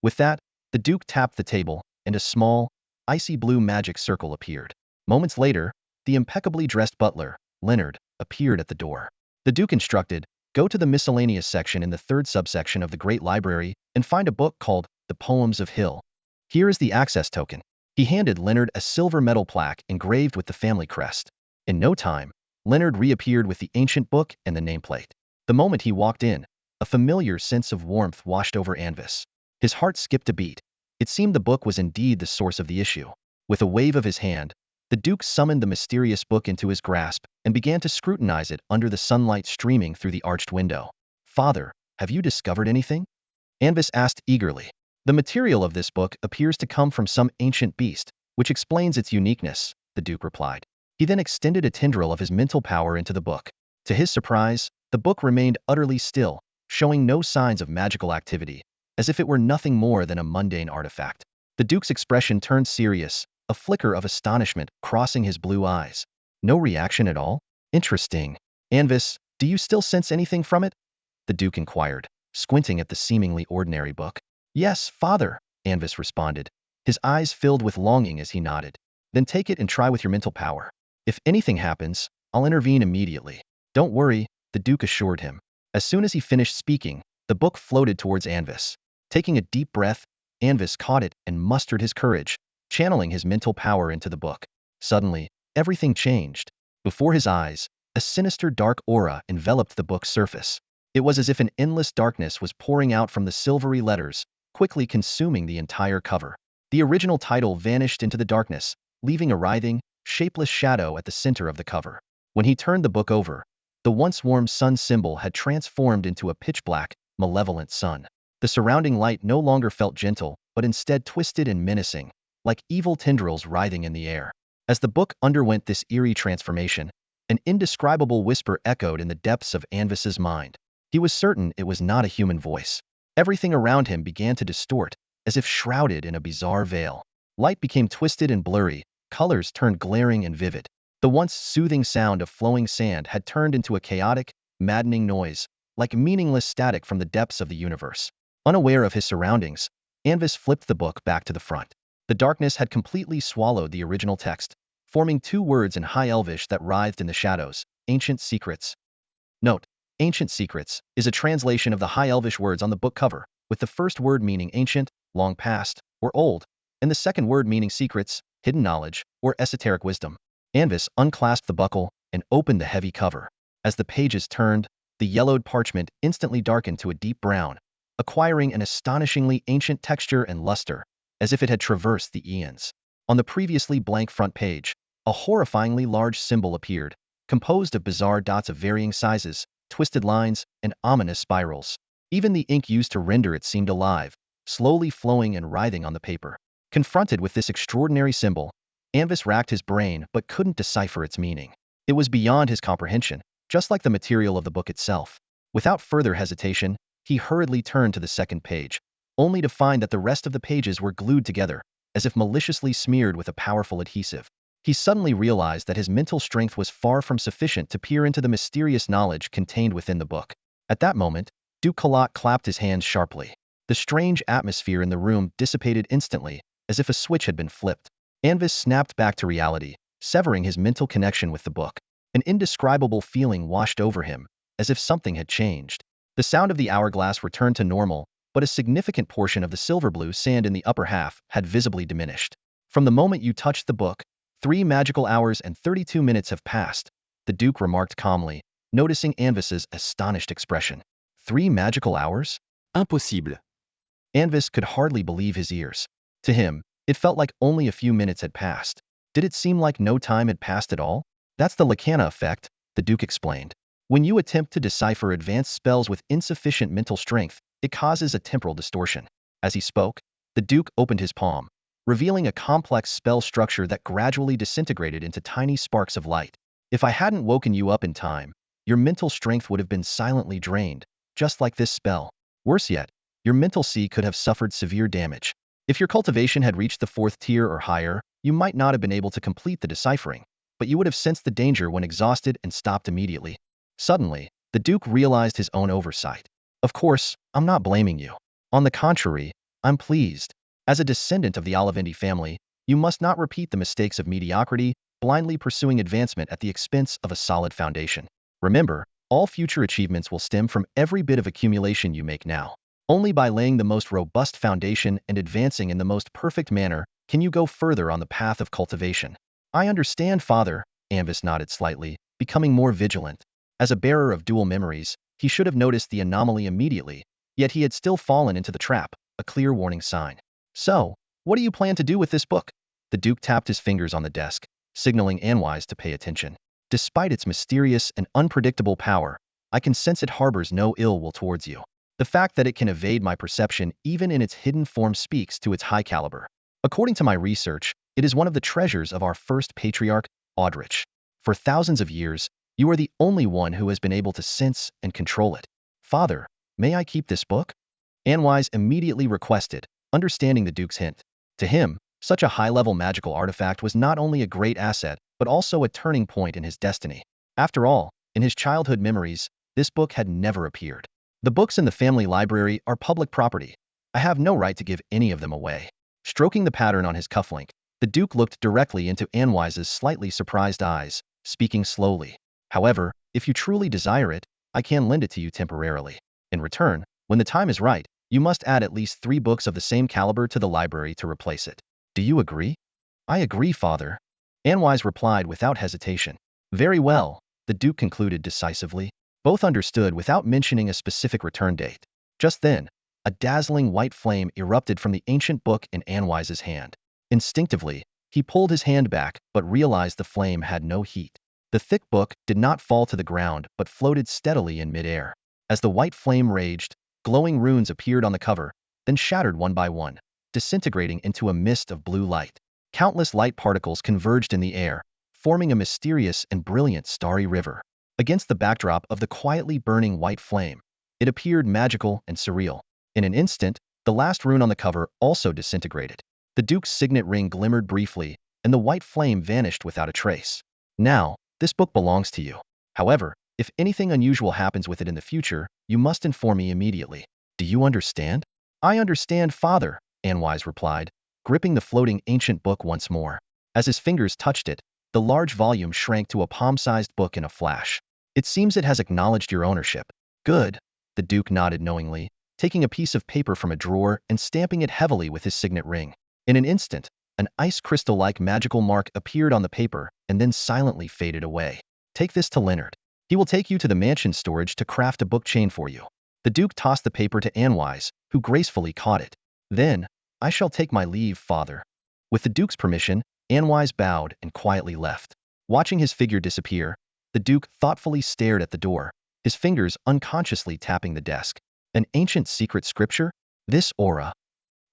With that, the Duke tapped the table, and a small, icy blue magic circle appeared. Moments later, the impeccably dressed butler, Leonard, appeared at the door. The Duke instructed, go to the miscellaneous section in the third subsection of the Great Library and find a book called The Poems of Hill. Here is the access token. He handed Leonard a silver metal plaque engraved with the family crest. In no time, Leonard reappeared with the ancient book and the nameplate. The moment he walked in, a familiar sense of warmth washed over Anvis. His heart skipped a beat. It seemed the book was indeed the source of the issue. With a wave of his hand, the Duke summoned the mysterious book into his grasp and began to scrutinize it under the sunlight streaming through the arched window. Father, have you discovered anything? Anvis asked eagerly. The material of this book appears to come from some ancient beast, which explains its uniqueness, the Duke replied. He then extended a tendril of his mental power into the book. To his surprise, the book remained utterly still, showing no signs of magical activity, as if it were nothing more than a mundane artifact. The Duke's expression turned serious, a flicker of astonishment crossing his blue eyes. No reaction at all? Interesting. Anvis, do you still sense anything from it? The Duke inquired, squinting at the seemingly ordinary book. Yes, father, Anvis responded, his eyes filled with longing as he nodded. Then take it and try with your mental power. If anything happens, I'll intervene immediately. Don't worry, the Duke assured him. As soon as he finished speaking, the book floated towards Anvis. Taking a deep breath, Anvis caught it and mustered his courage, channeling his mental power into the book. Suddenly, everything changed. Before his eyes, a sinister dark aura enveloped the book's surface. It was as if an endless darkness was pouring out from the silvery letters, quickly consuming the entire cover. The original title vanished into the darkness, leaving a writhing, shapeless shadow at the center of the cover. When he turned the book over, the once warm sun symbol had transformed into a pitch-black, malevolent sun. The surrounding light no longer felt gentle, but instead twisted and menacing, like evil tendrils writhing in the air. As the book underwent this eerie transformation, an indescribable whisper echoed in the depths of Anvis's mind. He was certain it was not a human voice. Everything around him began to distort, as if shrouded in a bizarre veil. Light became twisted and blurry, colors turned glaring and vivid. The once soothing sound of flowing sand had turned into a chaotic, maddening noise, like meaningless static from the depths of the universe. Unaware of his surroundings, Anvis flipped the book back to the front. The darkness had completely swallowed the original text, forming two words in High Elvish that writhed in the shadows: Ancient Secrets. Note: Ancient Secrets is a translation of the High Elvish words on the book cover, with the first word meaning ancient, long past, or old, and the second word meaning secrets, hidden knowledge, or esoteric wisdom. Anvis unclasped the buckle and opened the heavy cover. As the pages turned, the yellowed parchment instantly darkened to a deep brown, acquiring an astonishingly ancient texture and luster, as if it had traversed the eons. On the previously blank front page, a horrifyingly large symbol appeared, composed of bizarre dots of varying sizes, twisted lines, and ominous spirals. Even the ink used to render it seemed alive, slowly flowing and writhing on the paper. Confronted with this extraordinary symbol, Anvis racked his brain but couldn't decipher its meaning. It was beyond his comprehension, just like the material of the book itself. Without further hesitation, he hurriedly turned to the second page, only to find that the rest of the pages were glued together, as if maliciously smeared with a powerful adhesive. He suddenly realized that his mental strength was far from sufficient to peer into the mysterious knowledge contained within the book. At that moment, Duke Kalot clapped his hands sharply. The strange atmosphere in the room dissipated instantly, as if a switch had been flipped. Anvis snapped back to reality, severing his mental connection with the book. An indescribable feeling washed over him, as if something had changed. The sound of the hourglass returned to normal, but a significant portion of the silver blue sand in the upper half had visibly diminished. From the moment you touched the book, 3 magical hours and 32 minutes have passed, the Duke remarked calmly, noticing Anvis's astonished expression. 3 magical hours? Impossible. Anvis could hardly believe his ears. To him, it felt like only a few minutes had passed. Did it seem like no time had passed at all? That's the Lacana effect, the Duke explained. When you attempt to decipher advanced spells with insufficient mental strength, it causes a temporal distortion. As he spoke, the Duke opened his palm, revealing a complex spell structure that gradually disintegrated into tiny sparks of light. If I hadn't woken you up in time, your mental strength would have been silently drained, just like this spell. Worse yet, your mental sea could have suffered severe damage. If your cultivation had reached the 4th tier or higher, you might not have been able to complete the deciphering, but you would have sensed the danger when exhausted and stopped immediately. Suddenly, the Duke realized his own oversight. Of course, I'm not blaming you. On the contrary, I'm pleased. As a descendant of the Olivendi family, you must not repeat the mistakes of mediocrity, blindly pursuing advancement at the expense of a solid foundation. Remember, all future achievements will stem from every bit of accumulation you make now. Only by laying the most robust foundation and advancing in the most perfect manner can you go further on the path of cultivation. I understand, Father, Anvis nodded slightly, becoming more vigilant. As a bearer of dual memories, he should have noticed the anomaly immediately, yet he had still fallen into the trap, a clear warning sign. So, what do you plan to do with this book? The Duke tapped his fingers on the desk, signaling Anwise to pay attention. Despite its mysterious and unpredictable power, I can sense it harbors no ill will towards you. The fact that it can evade my perception even in its hidden form speaks to its high caliber. According to my research, it is one of the treasures of our first patriarch, Audrich. For thousands of years, you are the only one who has been able to sense and control it. Father, may I keep this book? Anwise immediately requested, understanding the Duke's hint. To him, such a high-level magical artifact was not only a great asset, but also a turning point in his destiny. After all, in his childhood memories, this book had never appeared. The books in the family library are public property. I have no right to give any of them away. Stroking the pattern on his cufflink, the Duke looked directly into Anwise's slightly surprised eyes, speaking slowly. However, if you truly desire it, I can lend it to you temporarily. In return, when the time is right, you must add at least 3 books of the same caliber to the library to replace it. Do you agree? I agree, Father. Anwise replied without hesitation. Very well, the Duke concluded decisively. Both understood without mentioning a specific return date. Just then, a dazzling white flame erupted from the ancient book in Anwise's hand. Instinctively, he pulled his hand back but realized the flame had no heat. The thick book did not fall to the ground but floated steadily in midair. As the white flame raged, glowing runes appeared on the cover, then shattered one by one, disintegrating into a mist of blue light. Countless light particles converged in the air, forming a mysterious and brilliant starry river. Against the backdrop of the quietly burning white flame, it appeared magical and surreal. In an instant, the last rune on the cover also disintegrated. The Duke's signet ring glimmered briefly, and the white flame vanished without a trace. Now, this book belongs to you. However, if anything unusual happens with it in the future, you must inform me immediately. Do you understand? I understand, Father, Anwise replied, gripping the floating ancient book once more. As his fingers touched it, the large volume shrank to a palm-sized book in a flash. It seems it has acknowledged your ownership. Good. The Duke nodded knowingly, taking a piece of paper from a drawer and stamping it heavily with his signet ring. In an instant, an ice crystal-like magical mark appeared on the paper and then silently faded away. Take this to Leonard. He will take you to the mansion storage to craft a book chain for you. The Duke tossed the paper to Anwise, who gracefully caught it. Then, I shall take my leave, Father. With the Duke's permission, Anwise bowed and quietly left. Watching his figure disappear, the Duke thoughtfully stared at the door, his fingers unconsciously tapping the desk. An ancient secret scripture? This aura.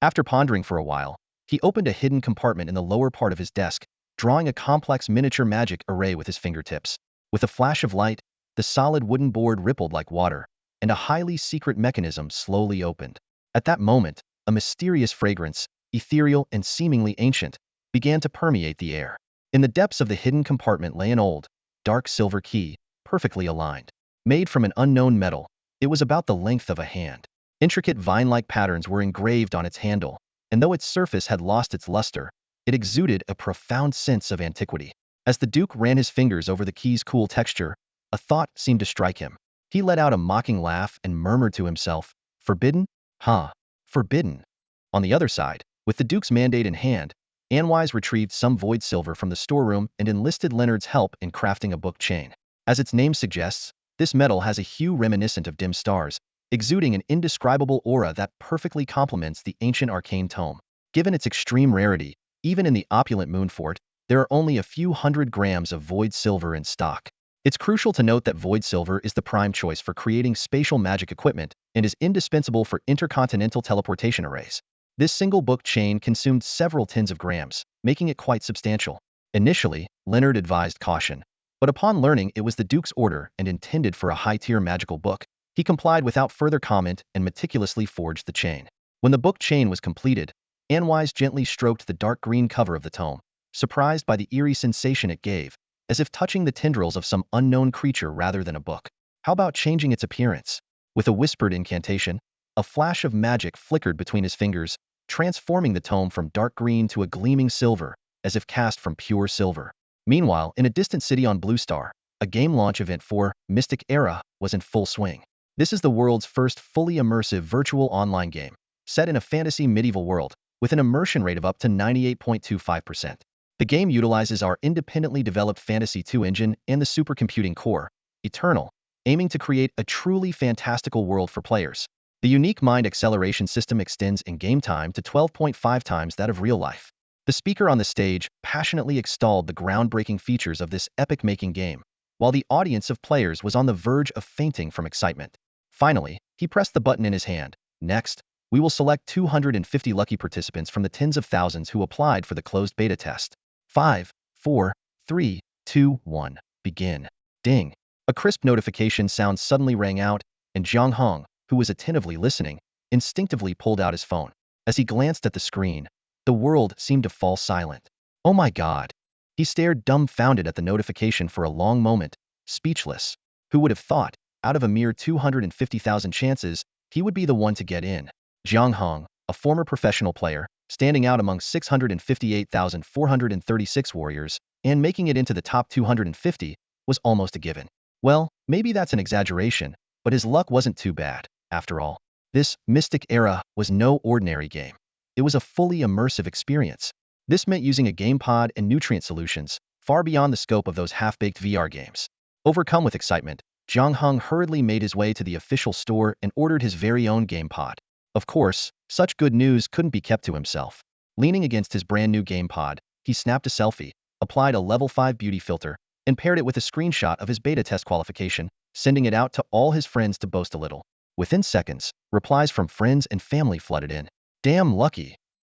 After pondering for a while, he opened a hidden compartment in the lower part of his desk, drawing a complex miniature magic array with his fingertips. With a flash of light, the solid wooden board rippled like water, and a highly secret mechanism slowly opened. At that moment, a mysterious fragrance, ethereal and seemingly ancient, began to permeate the air. In the depths of the hidden compartment lay an old, dark silver key, perfectly aligned. Made from an unknown metal, it was about the length of a hand. Intricate vine-like patterns were engraved on its handle, and though its surface had lost its luster, it exuded a profound sense of antiquity. As the Duke ran his fingers over the key's cool texture, a thought seemed to strike him. He let out a mocking laugh and murmured to himself, "Forbidden? Huh. Forbidden." On the other side, with the Duke's mandate in hand, Anwise retrieved some void silver from the storeroom and enlisted Leonard's help in crafting a book chain. As its name suggests, this metal has a hue reminiscent of dim stars, exuding an indescribable aura that perfectly complements the ancient arcane tome. Given its extreme rarity, even in the opulent Moonfort, there are only a few 100 grams of void silver in stock. It's crucial to note that void silver is the prime choice for creating spatial magic equipment and is indispensable for intercontinental teleportation arrays. This single book chain consumed several tens of grams, making it quite substantial. Initially, Leonard advised caution, but upon learning it was the Duke's order and intended for a high-tier magical book, he complied without further comment and meticulously forged the chain. When the book chain was completed, Anwise gently stroked the dark green cover of the tome, surprised by the eerie sensation it gave, as if touching the tendrils of some unknown creature rather than a book. How about changing its appearance? With a whispered incantation, a flash of magic flickered between his fingers, transforming the tome from dark green to a gleaming silver, as if cast from pure silver. Meanwhile, in a distant city on Blue Star, a game launch event for Mystic Era was in full swing. This is the world's first fully immersive virtual online game, set in a fantasy medieval world, with an immersion rate of up to 98.25%. The game utilizes our independently developed Fantasy 2 engine and the supercomputing core, Eternal, aiming to create a truly fantastical world for players. The unique mind acceleration system extends in-game time to 12.5 times that of real life. The speaker on the stage passionately extolled the groundbreaking features of this epic-making game, while the audience of players was on the verge of fainting from excitement. Finally, he pressed the button in his hand. Next, we will select 250 lucky participants from the tens of thousands who applied for the closed beta test. 5, 4, 3, 2, 1, begin. Ding. A crisp notification sound suddenly rang out, and Jiang Hong, who was attentively listening, instinctively pulled out his phone. As he glanced at the screen, the world seemed to fall silent. Oh my God. He stared dumbfounded at the notification for a long moment, speechless. Who would have thought, out of a mere 250,000 chances, he would be the one to get in? Jiang Hong, a former professional player, standing out among 658,436 warriors, and making it into the top 250, was almost a given. Well, maybe that's an exaggeration, but his luck wasn't too bad, after all. This Mystic Era was no ordinary game. It was a fully immersive experience. This meant using a game pod and nutrient solutions, far beyond the scope of those half-baked VR games. Overcome with excitement, Jiang Hong hurriedly made his way to the official store and ordered his very own game pod. Of course, such good news couldn't be kept to himself. Leaning against his brand new game pod, he snapped a selfie, applied a level 5 beauty filter, and paired it with a screenshot of his beta test qualification, sending it out to all his friends to boast a little. Within seconds, replies from friends and family flooded in. Damn lucky.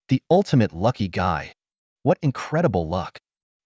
The ultimate lucky guy. What incredible luck.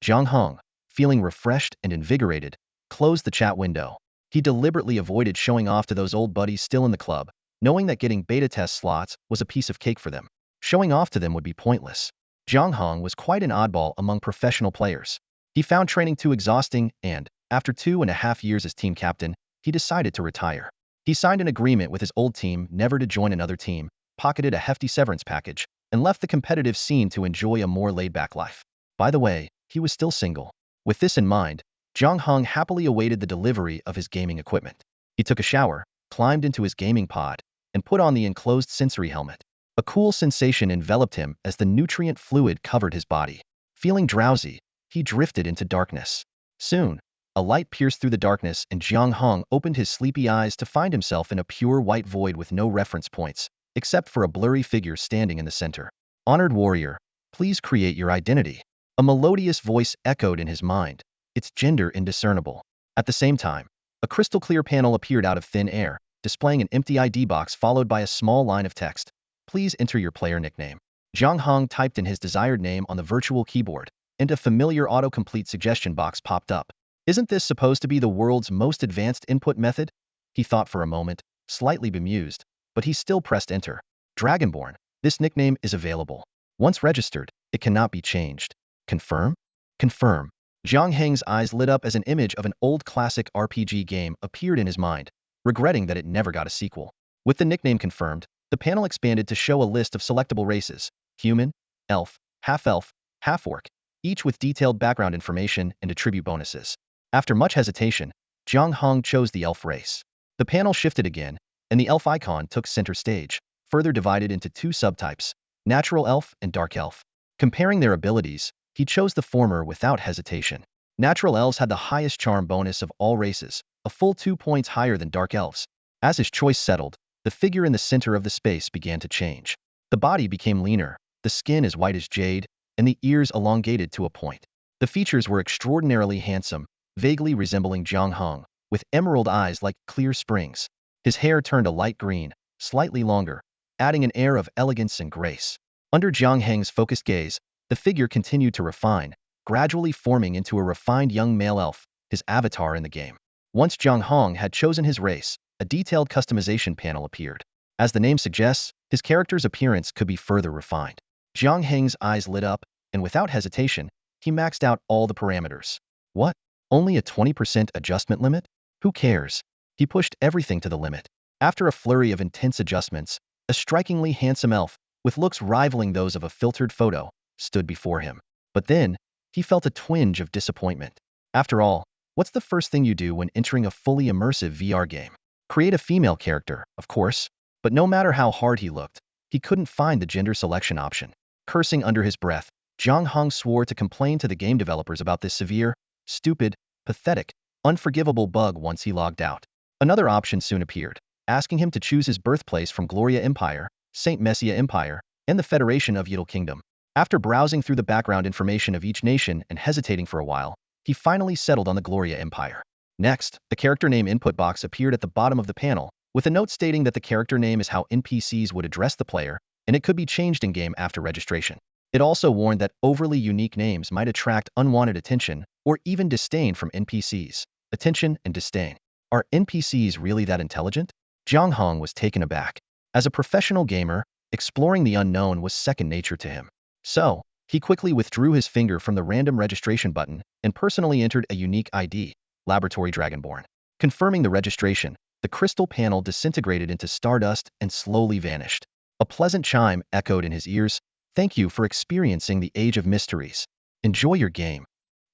Jiang Hong, feeling refreshed and invigorated, closed the chat window. He deliberately avoided showing off to those old buddies still in the club, knowing that getting beta test slots was a piece of cake for them. Showing off to them would be pointless. Jiang Hong was quite an oddball among professional players. He found training too exhausting and, after 2.5 years as team captain, he decided to retire. He signed an agreement with his old team never to join another team, pocketed a hefty severance package, and left the competitive scene to enjoy a more laid-back life. By the way, he was still single. With this in mind, Jiang Hong happily awaited the delivery of his gaming equipment. He took a shower, climbed into his gaming pod, and put on the enclosed sensory helmet. A cool sensation enveloped him as the nutrient fluid covered his body. Feeling drowsy, he drifted into darkness. Soon, a light pierced through the darkness and Jiang Hong opened his sleepy eyes to find himself in a pure white void with no reference points, except for a blurry figure standing in the center. Honored warrior, please create your identity. A melodious voice echoed in his mind, its gender indiscernible. At the same time, a crystal-clear panel appeared out of thin air, displaying an empty ID box followed by a small line of text. Please enter your player nickname. Jiang Hong typed in his desired name on the virtual keyboard, and a familiar autocomplete suggestion box popped up. Isn't this supposed to be the world's most advanced input method? He thought for a moment, slightly bemused, but he still pressed enter. Dragonborn, this nickname is available. Once registered, it cannot be changed. Confirm? Confirm. Jiang Heng's eyes lit up as an image of an old classic RPG game appeared in his mind, regretting that it never got a sequel. With the nickname confirmed, the panel expanded to show a list of selectable races: human, elf, half-orc, each with detailed background information and attribute bonuses. After much hesitation, Jiang Hong chose the elf race. The panel shifted again, and the elf icon took center stage, further divided into two subtypes, natural elf and dark elf. Comparing their abilities, he chose the former without hesitation. Natural elves had the highest charm bonus of all races, a full 2 points higher than dark elves. As his choice settled, the figure in the center of the space began to change. The body became leaner, the skin as white as jade, and the ears elongated to a point. The features were extraordinarily handsome, vaguely resembling Jiang Hong, with emerald eyes like clear springs. His hair turned a light green, slightly longer, adding an air of elegance and grace. Under Jiang Heng's focused gaze, the figure continued to refine, gradually forming into a refined young male elf, his avatar in the game. Once Jiang Hong had chosen his race, a detailed customization panel appeared. As the name suggests, his character's appearance could be further refined. Jiang Heng's eyes lit up, and without hesitation, he maxed out all the parameters. What? Only a 20% adjustment limit? Who cares? He pushed everything to the limit. After a flurry of intense adjustments, a strikingly handsome elf, with looks rivaling those of a filtered photo, stood before him. But then, he felt a twinge of disappointment. After all, what's the first thing you do when entering a fully immersive VR game? Create a female character, of course. But no matter how hard he looked, he couldn't find the gender selection option. Cursing under his breath, Jiang Hong swore to complain to the game developers about this severe, stupid, pathetic, unforgivable bug once he logged out. Another option soon appeared, asking him to choose his birthplace from Gloria Empire, Saint Messia Empire, and the Federation of Yidel Kingdom. After browsing through the background information of each nation and hesitating for a while, he finally settled on the Gloria Empire. Next, the character name input box appeared at the bottom of the panel, with a note stating that the character name is how NPCs would address the player, and it could be changed in-game after registration. It also warned that overly unique names might attract unwanted attention or even disdain from NPCs. Attention and disdain. Are NPCs really that intelligent? Jiang Hong was taken aback. As a professional gamer, exploring the unknown was second nature to him. So, he quickly withdrew his finger from the random registration button and personally entered a unique ID, Laboratory Dragonborn. Confirming the registration, the crystal panel disintegrated into stardust and slowly vanished. A pleasant chime echoed in his ears. Thank you for experiencing the Age of Mysteries. Enjoy your game.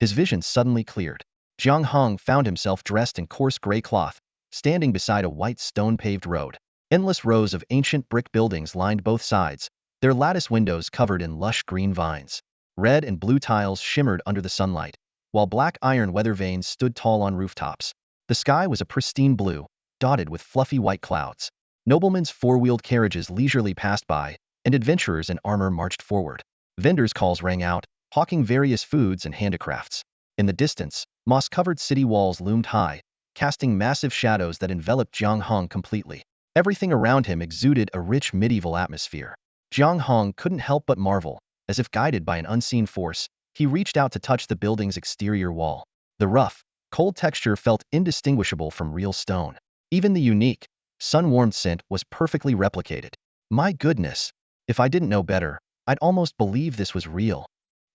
His vision suddenly cleared. Jiang Hong found himself dressed in coarse gray cloth, standing beside a white stone-paved road. Endless rows of ancient brick buildings lined both sides, their lattice windows covered in lush green vines. Red and blue tiles shimmered under the sunlight, while black iron weather vanes stood tall on rooftops. The sky was a pristine blue, dotted with fluffy white clouds. Noblemen's four-wheeled carriages leisurely passed by, and adventurers in armor marched forward. Vendors' calls rang out, hawking various foods and handicrafts. In the distance, moss-covered city walls loomed high, casting massive shadows that enveloped Jiang Hong completely. Everything around him exuded a rich medieval atmosphere. Jiang Hong couldn't help but marvel. As if guided by an unseen force, he reached out to touch the building's exterior wall. The rough, cold texture felt indistinguishable from real stone. Even the unique, sun-warmed scent was perfectly replicated. My goodness! If I didn't know better, I'd almost believe this was real.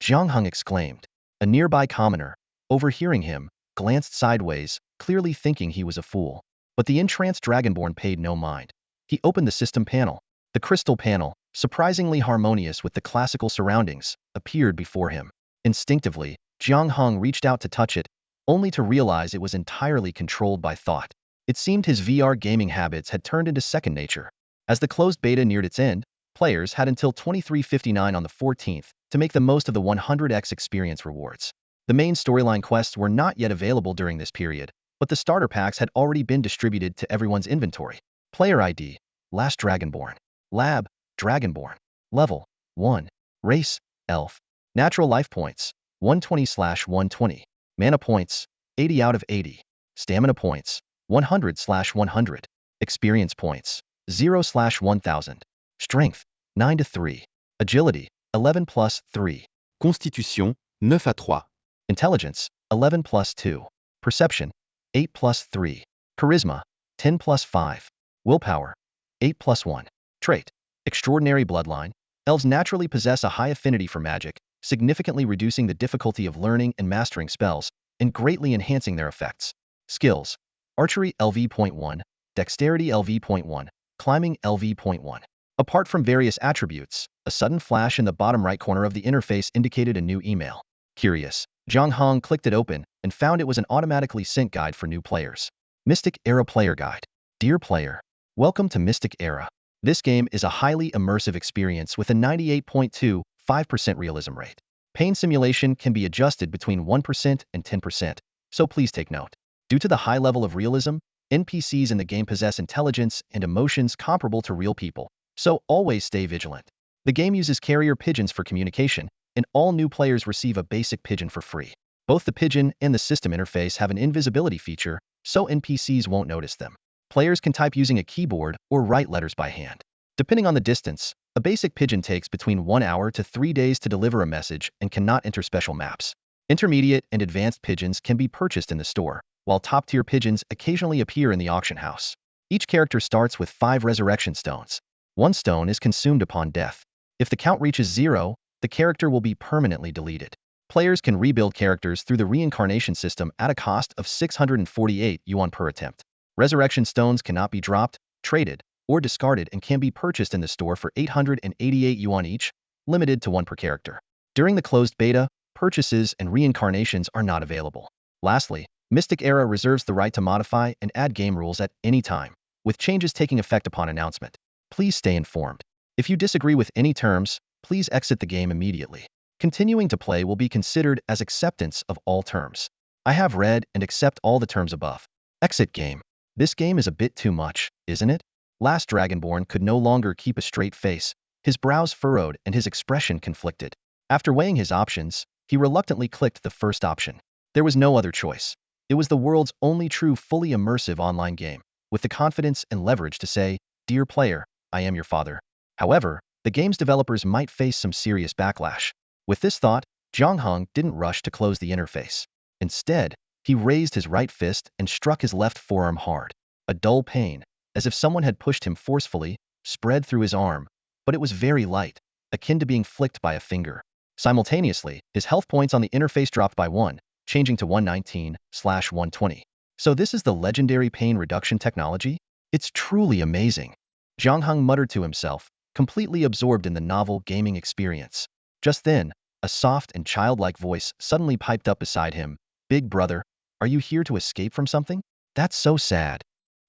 Jiang Hong exclaimed. A nearby commoner, overhearing him, glanced sideways, clearly thinking he was a fool. But the entranced Dragonborn paid no mind. He opened the system panel. The crystal panel, surprisingly harmonious with the classical surroundings, appeared before him. Instinctively, Jiang Hong reached out to touch it, only to realize it was entirely controlled by thought. It seemed his VR gaming habits had turned into second nature. As the closed beta neared its end, players had until 23:59 on the 14th to make the most of the 100x experience rewards. The main storyline quests were not yet available during this period, but the starter packs had already been distributed to everyone's inventory. Player ID, Last Dragonborn. Lab, Dragonborn. Level, 1. Race, Elf. Natural life points, 120/120. Mana points, 80 out of 80. Stamina points, 100/100. Experience points, 0/1000. Strength, 9-3. Agility, 11+3. Constitution, 9-3. Intelligence, 11+2. Perception, 8+3. Charisma, 10+5. Willpower, 8+1. Trait, Extraordinary Bloodline. Elves naturally possess a high affinity for magic, significantly reducing the difficulty of learning and mastering spells, and greatly enhancing their effects. Skills, Archery LV.1, Dexterity LV.1, Climbing LV.1. Apart from various attributes, a sudden flash in the bottom right corner of the interface indicated a new email. Curious, Jiang Hong clicked it open and found it was an automatically sent guide for new players. Mystic Era Player Guide. Dear player, welcome to Mystic Era. This game is a highly immersive experience with a 98.25% realism rate. Pain simulation can be adjusted between 1% and 10%, so please take note. Due to the high level of realism, NPCs in the game possess intelligence and emotions comparable to real people, so always stay vigilant. The game uses carrier pigeons for communication, and all new players receive a basic pigeon for free. Both the pigeon and the system interface have an invisibility feature, so NPCs won't notice them. Players can type using a keyboard or write letters by hand. Depending on the distance, a basic pigeon takes between 1 hour to 3 days to deliver a message and cannot enter special maps. Intermediate and advanced pigeons can be purchased in the store, while top-tier pigeons occasionally appear in the auction house. Each character starts with 5 resurrection stones. One stone is consumed upon death. If the count reaches 0, the character will be permanently deleted. Players can rebuild characters through the reincarnation system at a cost of 648 yuan per attempt. Resurrection stones cannot be dropped, traded, or discarded and can be purchased in the store for 888 yuan each, limited to 1 per character. During the closed beta, purchases and reincarnations are not available. Lastly, Mystic Era reserves the right to modify and add game rules at any time, with changes taking effect upon announcement. Please stay informed. If you disagree with any terms, please exit the game immediately. Continuing to play will be considered as acceptance of all terms. I have read and accept all the terms above. Exit game. This game is a bit too much, isn't it? Last Dragonborn could no longer keep a straight face, his brows furrowed and his expression conflicted. After weighing his options, he reluctantly clicked the first option. There was no other choice. It was the world's only true fully immersive online game, with the confidence and leverage to say, "Dear player, I am your father." However, the game's developers might face some serious backlash. With this thought, Zhang Heng didn't rush to close the interface. Instead, he raised his right fist and struck his left forearm hard. A dull pain, as if someone had pushed him forcefully, spread through his arm, but it was very light, akin to being flicked by a finger. Simultaneously, his health points on the interface dropped by 1, changing to 119/120. So this is the legendary pain reduction technology? It's truly amazing. Zhang Heng muttered to himself, completely absorbed in the novel gaming experience. Just then, a soft and childlike voice suddenly piped up beside him. "Big brother, are you here to escape from something? That's so sad."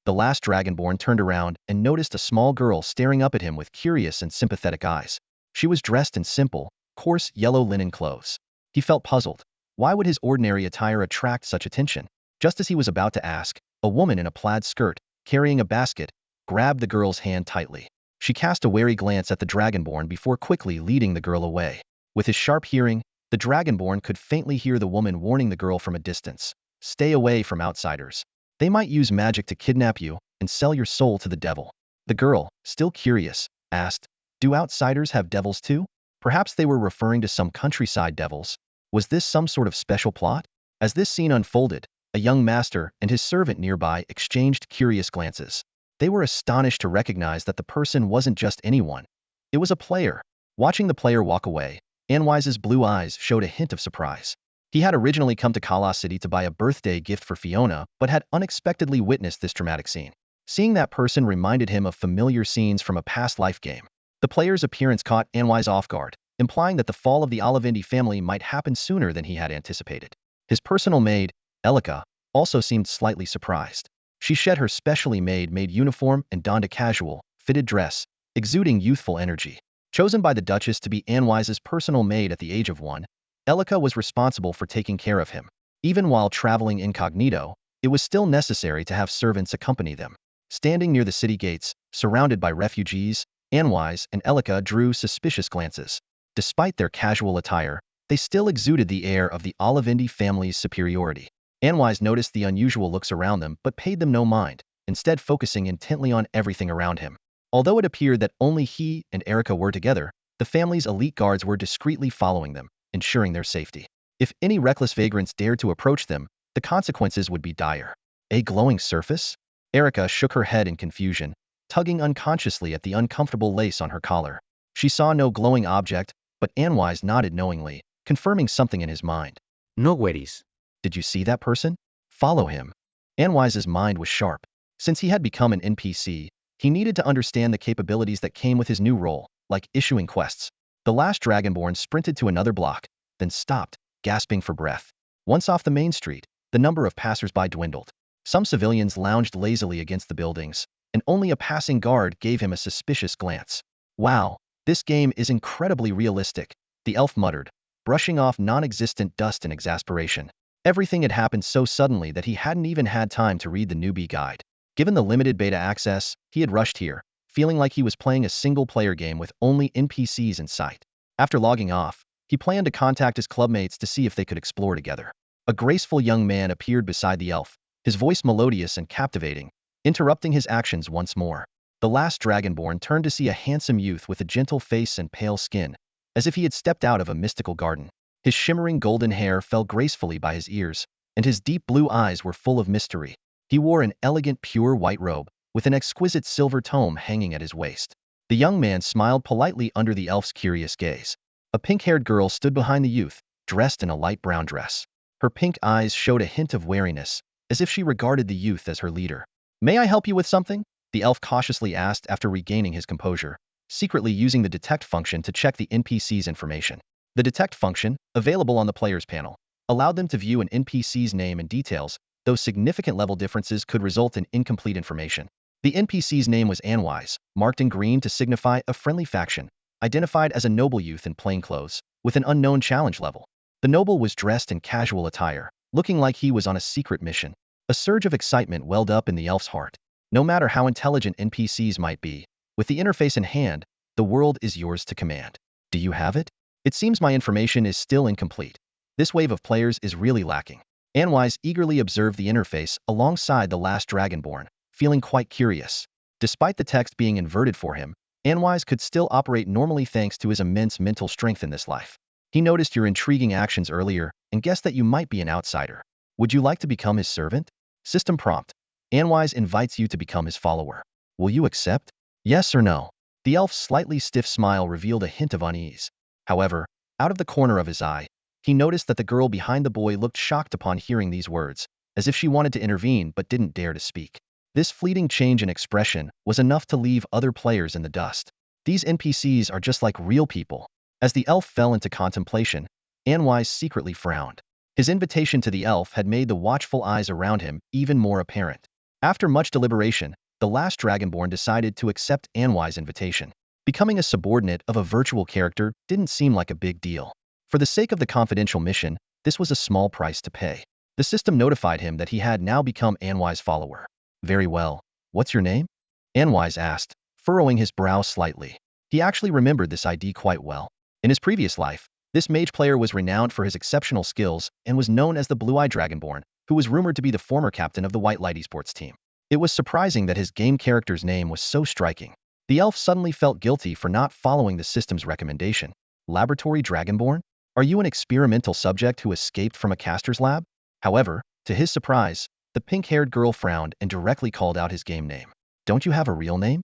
The last Dragonborn turned around and noticed a small girl staring up at him with curious and sympathetic eyes. She was dressed in simple, coarse yellow linen clothes. He felt puzzled. Why would his ordinary attire attract such attention? Just as he was about to ask, a woman in a plaid skirt, carrying a basket, grabbed the girl's hand tightly. She cast a wary glance at the Dragonborn before quickly leading the girl away. With his sharp hearing, the Dragonborn could faintly hear the woman warning the girl from a distance. "Stay away from outsiders. They might use magic to kidnap you and sell your soul to the devil." The girl, still curious, asked, "Do outsiders have devils too?" Perhaps they were referring to some countryside devils. Was this some sort of special plot? As this scene unfolded, a young master and his servant nearby exchanged curious glances. They were astonished to recognize that the person wasn't just anyone. It was a player. Watching the player walk away, Anwise's blue eyes showed a hint of surprise. He had originally come to Kala City to buy a birthday gift for Fiona, but had unexpectedly witnessed this dramatic scene. Seeing that person reminded him of familiar scenes from a past life game. The player's appearance caught Anwise off guard, implying that the fall of the Olivendi family might happen sooner than he had anticipated. His personal maid, Elika, also seemed slightly surprised. She shed her specially made uniform and donned a casual, fitted dress, exuding youthful energy. Chosen by the Duchess to be Anwise's personal maid at the age of 1, Elika was responsible for taking care of him. Even while traveling incognito, it was still necessary to have servants accompany them. Standing near the city gates, surrounded by refugees, Anwise and Elika drew suspicious glances. Despite their casual attire, they still exuded the air of the Olivendi family's superiority. Anwise noticed the unusual looks around them but paid them no mind, instead focusing intently on everything around him. Although it appeared that only he and Erica were together, the family's elite guards were discreetly following them, ensuring their safety. If any reckless vagrants dared to approach them, the consequences would be dire. A glowing surface? Erica shook her head in confusion, tugging unconsciously at the uncomfortable lace on her collar. She saw no glowing object, but Anwise nodded knowingly, confirming something in his mind. No worries. Did you see that person? Follow him. Anwise's mind was sharp. Since he had become an NPC, he needed to understand the capabilities that came with his new role, like issuing quests. The last Dragonborn sprinted to another block, then stopped, gasping for breath. Once off the main street, the number of passers-by dwindled. Some civilians lounged lazily against the buildings, and only a passing guard gave him a suspicious glance. "Wow, this game is incredibly realistic," the elf muttered, brushing off non-existent dust in exasperation. Everything had happened so suddenly that he hadn't even had time to read the newbie guide. Given the limited beta access, he had rushed here, feeling like he was playing a single-player game with only NPCs in sight. After logging off, he planned to contact his clubmates to see if they could explore together. A graceful young man appeared beside the elf, his voice melodious and captivating, interrupting his actions once more. The last dragonborn turned to see a handsome youth with a gentle face and pale skin, as if he had stepped out of a mystical garden. His shimmering golden hair fell gracefully by his ears, and his deep blue eyes were full of mystery. He wore an elegant pure white robe, with an exquisite silver tome hanging at his waist. The young man smiled politely under the elf's curious gaze. A pink-haired girl stood behind the youth, dressed in a light brown dress. Her pink eyes showed a hint of wariness, as if she regarded the youth as her leader. "May I help you with something?" the elf cautiously asked after regaining his composure, secretly using the detect function to check the NPC's information. The detect function, available on the player's panel, allowed them to view an NPC's name and details, though significant level differences could result in incomplete information. The NPC's name was Anwise, marked in green to signify a friendly faction, identified as a noble youth in plain clothes, with an unknown challenge level. The noble was dressed in casual attire, looking like he was on a secret mission. A surge of excitement welled up in the elf's heart. No matter how intelligent NPCs might be, with the interface in hand, the world is yours to command. Do you have it? It seems my information is still incomplete. This wave of players is really lacking. Anwise eagerly observed the interface alongside the last dragonborn, feeling quite curious. Despite the text being inverted for him, Anwise could still operate normally thanks to his immense mental strength in this life. He noticed your intriguing actions earlier and guessed that you might be an outsider. Would you like to become his servant? System prompt. Anwise invites you to become his follower. Will you accept? Yes or no? The elf's slightly stiff smile revealed a hint of unease. However, out of the corner of his eye, he noticed that the girl behind the boy looked shocked upon hearing these words, as if she wanted to intervene but didn't dare to speak. This fleeting change in expression was enough to leave other players in the dust. These NPCs are just like real people. As the elf fell into contemplation, Anwise secretly frowned. His invitation to the elf had made the watchful eyes around him even more apparent. After much deliberation, the last dragonborn decided to accept Anwise's invitation. Becoming a subordinate of a virtual character didn't seem like a big deal. For the sake of the confidential mission, this was a small price to pay. The system notified him that he had now become Anwise's follower. Very well. What's your name? Anwise asked, furrowing his brow slightly. He actually remembered this ID quite well. In his previous life, this mage player was renowned for his exceptional skills and was known as the Blue-Eyed Dragonborn, who was rumored to be the former captain of the White Light Esports team. It was surprising that his game character's name was so striking. The elf suddenly felt guilty for not following the system's recommendation. Laboratory Dragonborn? Are you an experimental subject who escaped from a caster's lab? However, to his surprise, the pink-haired girl frowned and directly called out his game name. Don't you have a real name?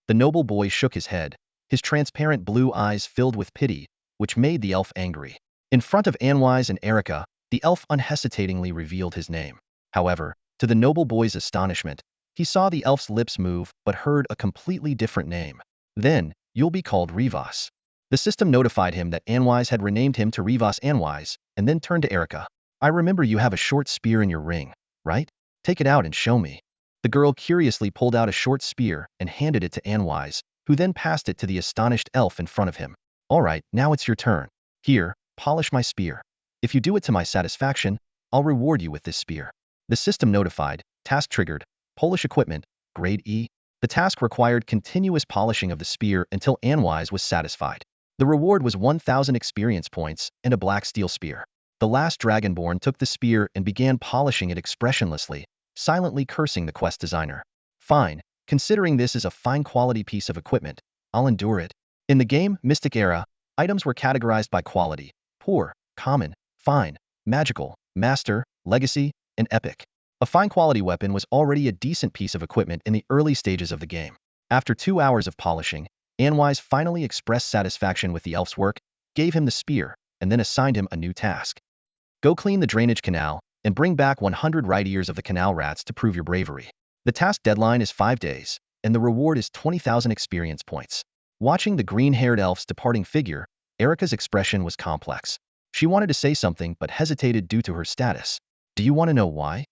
The noble boy shook his head, his transparent blue eyes filled with pity, which made the elf angry. In front of Anwise and Erica, the elf unhesitatingly revealed his name. However, to the noble boy's astonishment, he saw the elf's lips move but heard a completely different name. Then, you'll be called Rivas. The system notified him that Anwise had renamed him to Rivas Anwise, and then turned to Erica. I remember you have a short spear in your ring, right? Take it out and show me. The girl curiously pulled out a short spear and handed it to Anwise, who then passed it to the astonished elf in front of him. All right, now it's your turn. Here, polish my spear. If you do it to my satisfaction, I'll reward you with this spear. The system notified, task triggered, Polish equipment, grade E. The task required continuous polishing of the spear until Anwise was satisfied. The reward was 1,000 experience points and a black steel spear. The last dragonborn took the spear and began polishing it expressionlessly, silently cursing the quest designer. Fine, considering this is a fine-quality piece of equipment, I'll endure it. In the game Mystic Era, items were categorized by quality: poor, common, fine, magical, master, legacy, and epic. A fine-quality weapon was already a decent piece of equipment in the early stages of the game. After 2 hours of polishing, Anwise finally expressed satisfaction with the elf's work, gave him the spear, and then assigned him a new task. Go clean the drainage canal and bring back 100 right ears of the canal rats to prove your bravery. The task deadline is 5 days, and the reward is 20,000 experience points. Watching the green-haired elf's departing figure, Erica's expression was complex. She wanted to say something but hesitated due to her status. Do you want to know why?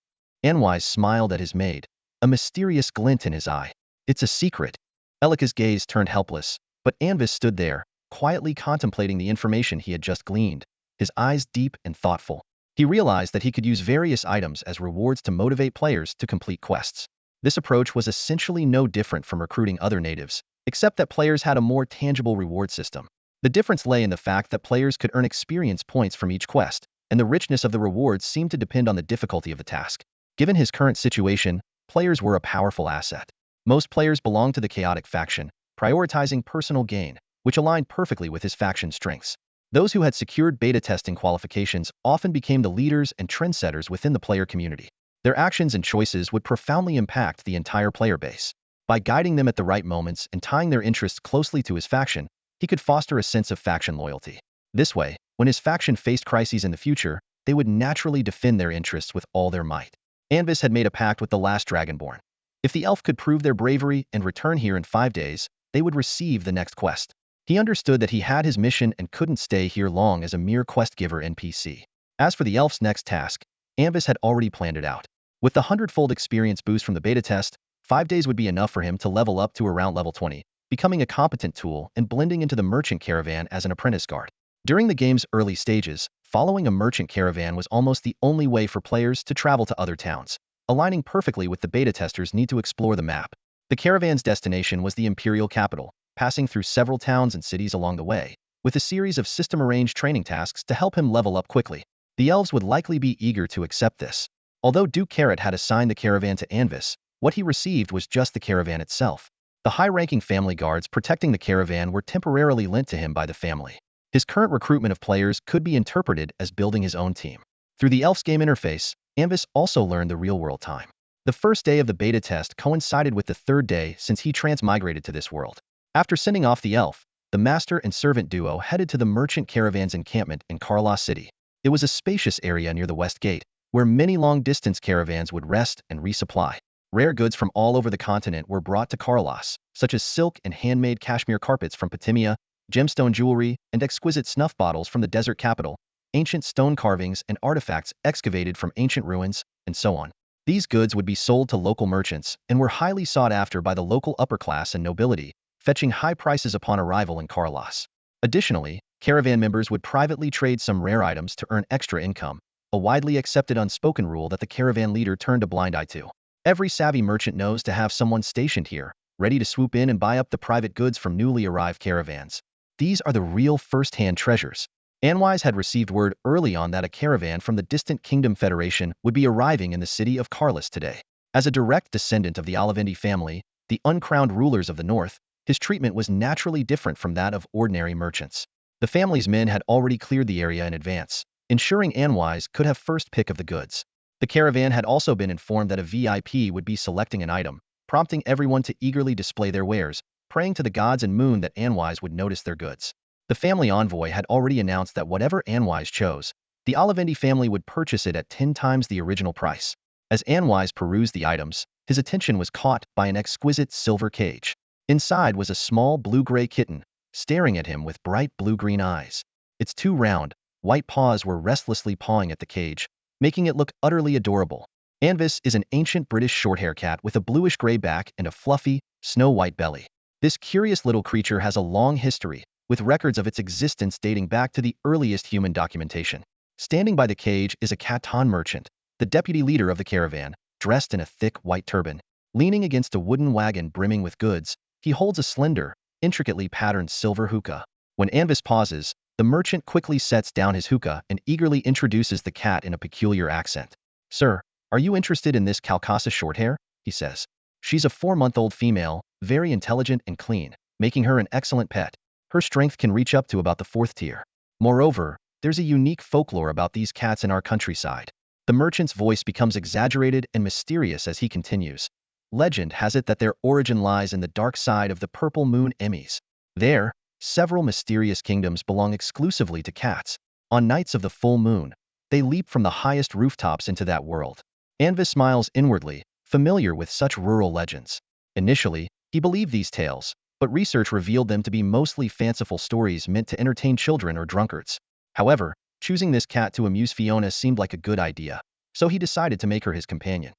Anwise smiled at his maid, a mysterious glint in his eye. It's a secret. Elika's gaze turned helpless, but Anvis stood there, quietly contemplating the information he had just gleaned, his eyes deep and thoughtful. He realized that he could use various items as rewards to motivate players to complete quests. This approach was essentially no different from recruiting other natives, except that players had a more tangible reward system. The difference lay in the fact that players could earn experience points from each quest, and the richness of the rewards seemed to depend on the difficulty of the task. Given his current situation, players were a powerful asset. Most players belonged to the chaotic faction, prioritizing personal gain, which aligned perfectly with his faction's strengths. Those who had secured beta testing qualifications often became the leaders and trendsetters within the player community. Their actions and choices would profoundly impact the entire player base. By guiding them at the right moments and tying their interests closely to his faction, he could foster a sense of faction loyalty. This way, when his faction faced crises in the future, they would naturally defend their interests with all their might. Anvis had made a pact with the last Dragonborn. If the elf could prove their bravery and return here in 5 days, they would receive the next quest. He understood that he had his mission and couldn't stay here long as a mere quest-giver NPC. As for the elf's next task, Anvis had already planned it out. With the 100-fold experience boost from the beta test, 5 days would be enough for him to level up to around level 20, becoming a competent tool and blending into the merchant caravan as an apprentice guard. During the game's early stages, following a merchant caravan was almost the only way for players to travel to other towns, aligning perfectly with the beta testers' need to explore the map. The caravan's destination was the Imperial capital, passing through several towns and cities along the way, with a series of system-arranged training tasks to help him level up quickly. The elves would likely be eager to accept this. Although Duke Carrot had assigned the caravan to Anvis, what he received was just the caravan itself. The high-ranking family guards protecting the caravan were temporarily lent to him by the family. His current recruitment of players could be interpreted as building his own team. Through the elf's game interface, Anvis also learned the real-world time. The first day of the beta test coincided with the third day since he transmigrated to this world. After sending off the elf, the master and servant duo headed to the merchant caravan's encampment in Carlos City. It was a spacious area near the West Gate, where many long-distance caravans would rest and resupply. Rare goods from all over the continent were brought to Carlos, such as silk and handmade cashmere carpets from Patimia, gemstone jewelry, and exquisite snuff bottles from the desert capital, ancient stone carvings and artifacts excavated from ancient ruins, and so on. These goods would be sold to local merchants and were highly sought after by the local upper class and nobility, fetching high prices upon arrival in Carlos. Additionally, caravan members would privately trade some rare items to earn extra income, a widely accepted unspoken rule that the caravan leader turned a blind eye to. Every savvy merchant knows to have someone stationed here, ready to swoop in and buy up the private goods from newly arrived caravans. These are the real first-hand treasures. Anwise had received word early on that a caravan from the distant Kingdom Federation would be arriving in the city of Carlos today. As a direct descendant of the Olivendi family, the uncrowned rulers of the north, his treatment was naturally different from that of ordinary merchants. The family's men had already cleared the area in advance, ensuring Anwise could have first pick of the goods. The caravan had also been informed that a VIP would be selecting an item, prompting everyone to eagerly display their wares, praying to the gods and moon that Anwise would notice their goods. The family envoy had already announced that whatever Anwise chose, the Olivendi family would purchase it at 10 times the original price. As Anwise perused the items, his attention was caught by an exquisite silver cage. Inside was a small blue-gray kitten, staring at him with bright blue-green eyes. Its 2 round, white paws were restlessly pawing at the cage, making it look utterly adorable. Anvis is an ancient British short-hair cat with a bluish-gray back and a fluffy, snow-white belly. This curious little creature has a long history, with records of its existence dating back to the earliest human documentation. Standing by the cage is a Canton merchant, the deputy leader of the caravan, dressed in a thick white turban. Leaning against a wooden wagon brimming with goods, he holds a slender, intricately patterned silver hookah. When Anvis pauses, the merchant quickly sets down his hookah and eagerly introduces the cat in a peculiar accent. "Sir, are you interested in this Calcasa shorthair?" he says. She's a 4-month-old female, very intelligent and clean, making her an excellent pet. Her strength can reach up to about the 4th tier. Moreover, there's a unique folklore about these cats in our countryside. The merchant's voice becomes exaggerated and mysterious as he continues. Legend has it that their origin lies in the dark side of the purple moon Emmys. There, several mysterious kingdoms belong exclusively to cats. On nights of the full moon, they leap from the highest rooftops into that world. Anvis smiles inwardly, familiar with such rural legends. Initially, he believed these tales, but research revealed them to be mostly fanciful stories meant to entertain children or drunkards. However, choosing this cat to amuse Fiona seemed like a good idea, so he decided to make her his companion.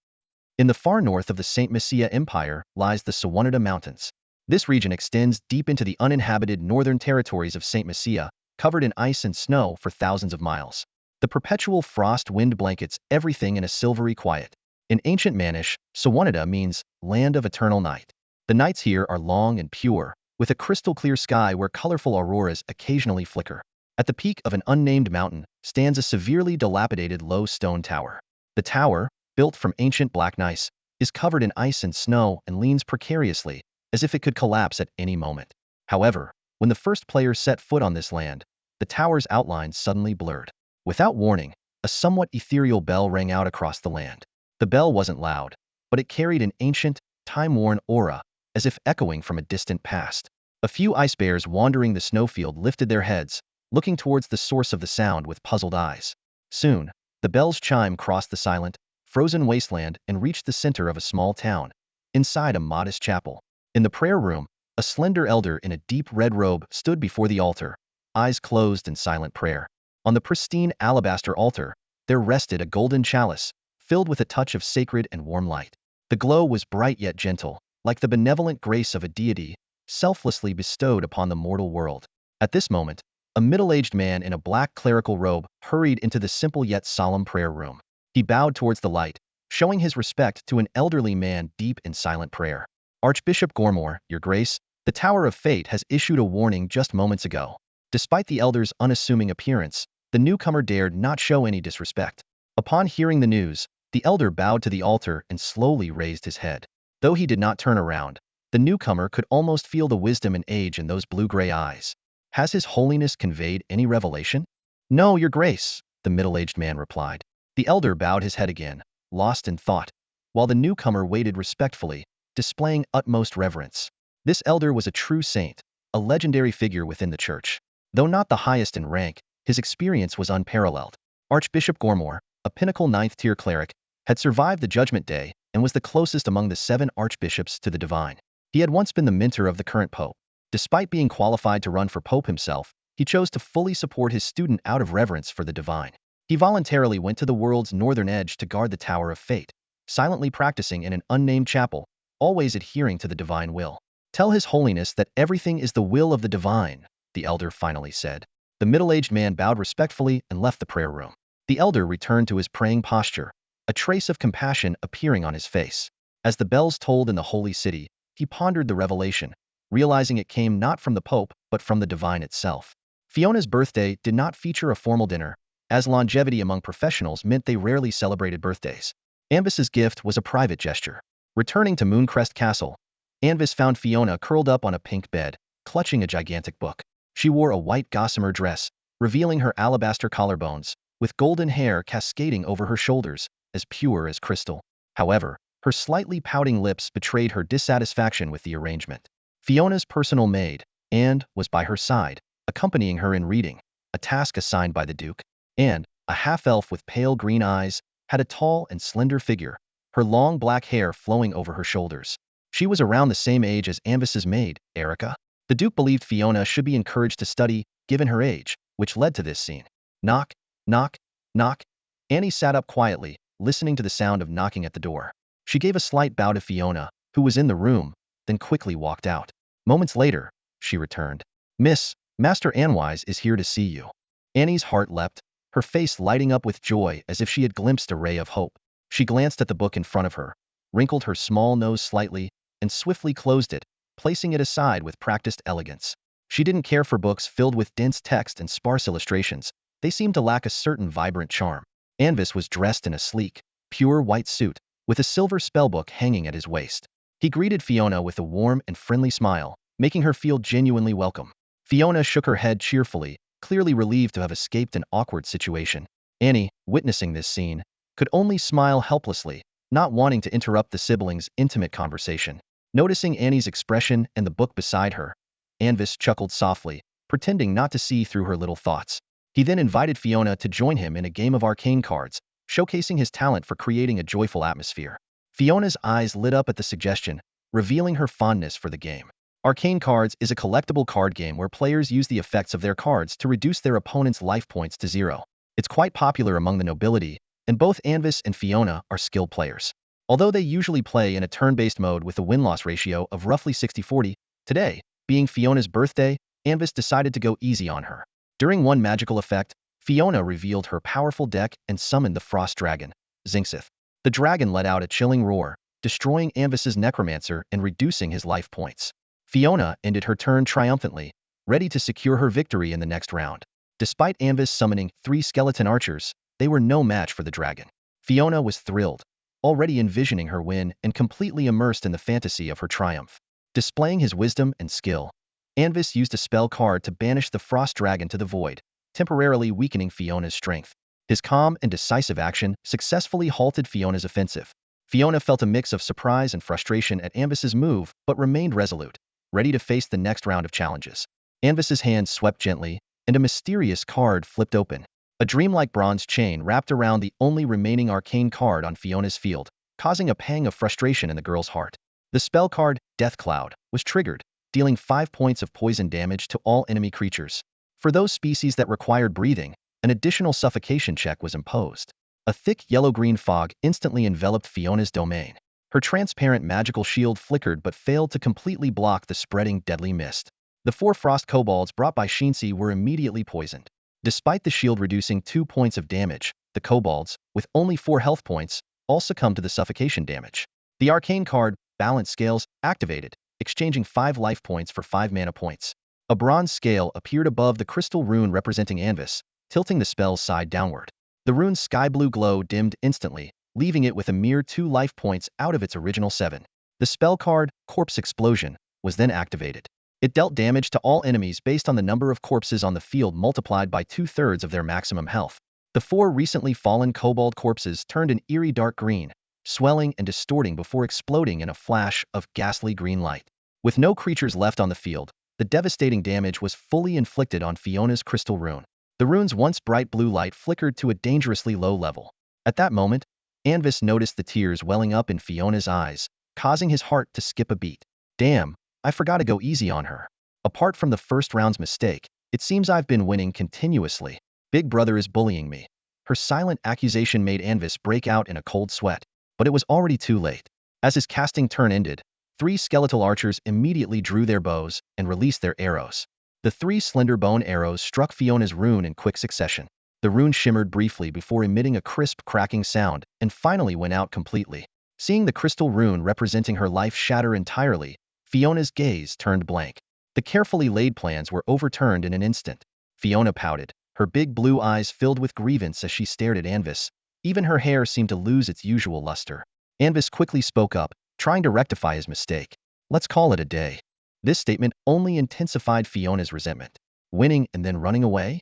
In the far north of the St. Messia Empire lies the Sawanada Mountains. This region extends deep into the uninhabited northern territories of St. Messia, covered in ice and snow for thousands of miles. The perpetual frost wind blankets everything in a silvery quiet. In ancient Manish, Sawanada means land of eternal night. The nights here are long and pure, with a crystal-clear sky where colorful auroras occasionally flicker. At the peak of an unnamed mountain stands a severely dilapidated low stone tower. The tower, built from ancient black gneiss, is covered in ice and snow and leans precariously, as if it could collapse at any moment. However, when the first player set foot on this land, the tower's outlines suddenly blurred. Without warning, a somewhat ethereal bell rang out across the land. The bell wasn't loud, but it carried an ancient, time-worn aura, as if echoing from a distant past. A few ice bears wandering the snowfield lifted their heads, looking towards the source of the sound with puzzled eyes. Soon, the bell's chime crossed the silent, frozen wasteland and reached the center of a small town, inside a modest chapel. In the prayer room, a slender elder in a deep red robe stood before the altar, eyes closed in silent prayer. On the pristine alabaster altar, there rested a golden chalice, filled with a touch of sacred and warm light. The glow was bright yet gentle, like the benevolent grace of a deity, selflessly bestowed upon the mortal world. At this moment, a middle-aged man in a black clerical robe hurried into the simple yet solemn prayer room. He bowed towards the light, showing his respect to an elderly man deep in silent prayer. Archbishop Gormore, Your Grace, the Tower of Fate has issued a warning just moments ago. Despite the elder's unassuming appearance, the newcomer dared not show any disrespect. Upon hearing the news, the elder bowed to the altar and slowly raised his head. Though he did not turn around, the newcomer could almost feel the wisdom and age in those blue-gray eyes. Has His Holiness conveyed any revelation? No, Your Grace, the middle-aged man replied. The elder bowed his head again, lost in thought, while the newcomer waited respectfully, displaying utmost reverence. This elder was a true saint, a legendary figure within the church. Though not the highest in rank, his experience was unparalleled. Archbishop Gormore, a pinnacle 9th-tier cleric, had survived the Judgment Day and was the closest among the 7 archbishops to the divine. He had once been the mentor of the current pope. Despite being qualified to run for pope himself, he chose to fully support his student out of reverence for the divine. He voluntarily went to the world's northern edge to guard the Tower of Fate, silently practicing in an unnamed chapel, always adhering to the divine will. Tell His Holiness that everything is the will of the divine, the elder finally said. The middle-aged man bowed respectfully and left the prayer room. The elder returned to his praying posture, a trace of compassion appearing on his face. As the bells tolled in the holy city, he pondered the revelation, realizing it came not from the Pope, but from the divine itself. Fiona's birthday did not feature a formal dinner, as longevity among professionals meant they rarely celebrated birthdays. Anvis's gift was a private gesture. Returning to Mooncrest Castle, Anvis found Fiona curled up on a pink bed, clutching a gigantic book. She wore a white gossamer dress, revealing her alabaster collarbones, with golden hair cascading over her shoulders, as pure as crystal. However, her slightly pouting lips betrayed her dissatisfaction with the arrangement. Fiona's personal maid, Anne, was by her side, accompanying her in reading, a task assigned by the Duke. Anne, a half-elf with pale green eyes, had a tall and slender figure, her long black hair flowing over her shoulders. She was around the same age as Anvis's maid, Erica. The Duke believed Fiona should be encouraged to study, given her age, which led to this scene. Knock, knock, knock. Annie sat up quietly, listening to the sound of knocking at the door. She gave a slight bow to Fiona, who was in the room, then quickly walked out. Moments later, she returned. Miss, Master Anwise is here to see you. Annie's heart leapt, her face lighting up with joy as if she had glimpsed a ray of hope. She glanced at the book in front of her, wrinkled her small nose slightly, and swiftly closed it, placing it aside with practiced elegance. She didn't care for books filled with dense text and sparse illustrations. They seemed to lack a certain vibrant charm. Anvis was dressed in a sleek, pure white suit, with a silver spellbook hanging at his waist. He greeted Fiona with a warm and friendly smile, making her feel genuinely welcome. Fiona shook her head cheerfully, clearly relieved to have escaped an awkward situation. Annie, witnessing this scene, could only smile helplessly, not wanting to interrupt the siblings' intimate conversation. Noticing Annie's expression and the book beside her, Anvis chuckled softly, pretending not to see through her little thoughts. He then invited Fiona to join him in a game of arcane cards, showcasing his talent for creating a joyful atmosphere. Fiona's eyes lit up at the suggestion, revealing her fondness for the game. Arcane Cards is a collectible card game where players use the effects of their cards to reduce their opponent's life points to 0. It's quite popular among the nobility, and both Anvis and Fiona are skilled players. Although they usually play in a turn-based mode with a win-loss ratio of roughly 60-40, today, being Fiona's birthday, Anvis decided to go easy on her. During one magical effect, Fiona revealed her powerful deck and summoned the Frost Dragon, Zinxith. The dragon let out a chilling roar, destroying Anvis's necromancer and reducing his life points. Fiona ended her turn triumphantly, ready to secure her victory in the next round. Despite Anvis summoning 3 skeleton archers, they were no match for the dragon. Fiona was thrilled. already envisioning her win and completely immersed in the fantasy of her triumph. Displaying his wisdom and skill, Anvis used a spell card to banish the frost dragon to the void, temporarily weakening Fiona's strength. His calm and decisive action successfully halted Fiona's offensive. Fiona felt a mix of surprise and frustration at Anvis's move, but remained resolute, ready to face the next round of challenges. Anvis's hand swept gently, and a mysterious card flipped open. A dreamlike bronze chain wrapped around the only remaining arcane card on Fiona's field, causing a pang of frustration in the girl's heart. The spell card, Death Cloud, was triggered, dealing 5 points of poison damage to all enemy creatures. For those species that required breathing, an additional suffocation check was imposed. A thick yellow-green fog instantly enveloped Fiona's domain. Her transparent magical shield flickered but failed to completely block the spreading deadly mist. The 4 frost kobolds brought by Shinsi were immediately poisoned. Despite the shield reducing 2 points of damage, the kobolds, with only 4 health points, all succumbed to the suffocation damage. The arcane card, Balance Scales, activated, exchanging 5 life points for 5 mana points. A bronze scale appeared above the crystal rune representing Anvis, tilting the spell's side downward. The rune's sky-blue glow dimmed instantly, leaving it with a mere 2 life points out of its original 7. The spell card, Corpse Explosion, was then activated. It dealt damage to all enemies based on the number of corpses on the field multiplied by 2/3 of their maximum health. The 4 recently fallen kobold corpses turned an eerie dark green, swelling and distorting before exploding in a flash of ghastly green light. With no creatures left on the field, the devastating damage was fully inflicted on Fiona's crystal rune. The rune's once bright blue light flickered to a dangerously low level. At that moment, Anvis noticed the tears welling up in Fiona's eyes, causing his heart to skip a beat. Damn, I forgot to go easy on her. Apart from the first round's mistake, it seems I've been winning continuously. Big brother is bullying me. Her silent accusation made Anvis break out in a cold sweat, but it was already too late. As his casting turn ended, 3 skeletal archers immediately drew their bows and released their arrows. The 3 slender bone arrows struck Fiona's rune in quick succession. The rune shimmered briefly before emitting a crisp cracking sound and finally went out completely. Seeing the crystal rune representing her life shatter entirely, Fiona's gaze turned blank. The carefully laid plans were overturned in an instant. Fiona pouted, her big blue eyes filled with grievance as she stared at Anvis. Even her hair seemed to lose its usual luster. Anvis quickly spoke up, trying to rectify his mistake. Let's call it a day. This statement only intensified Fiona's resentment. Winning and then running away?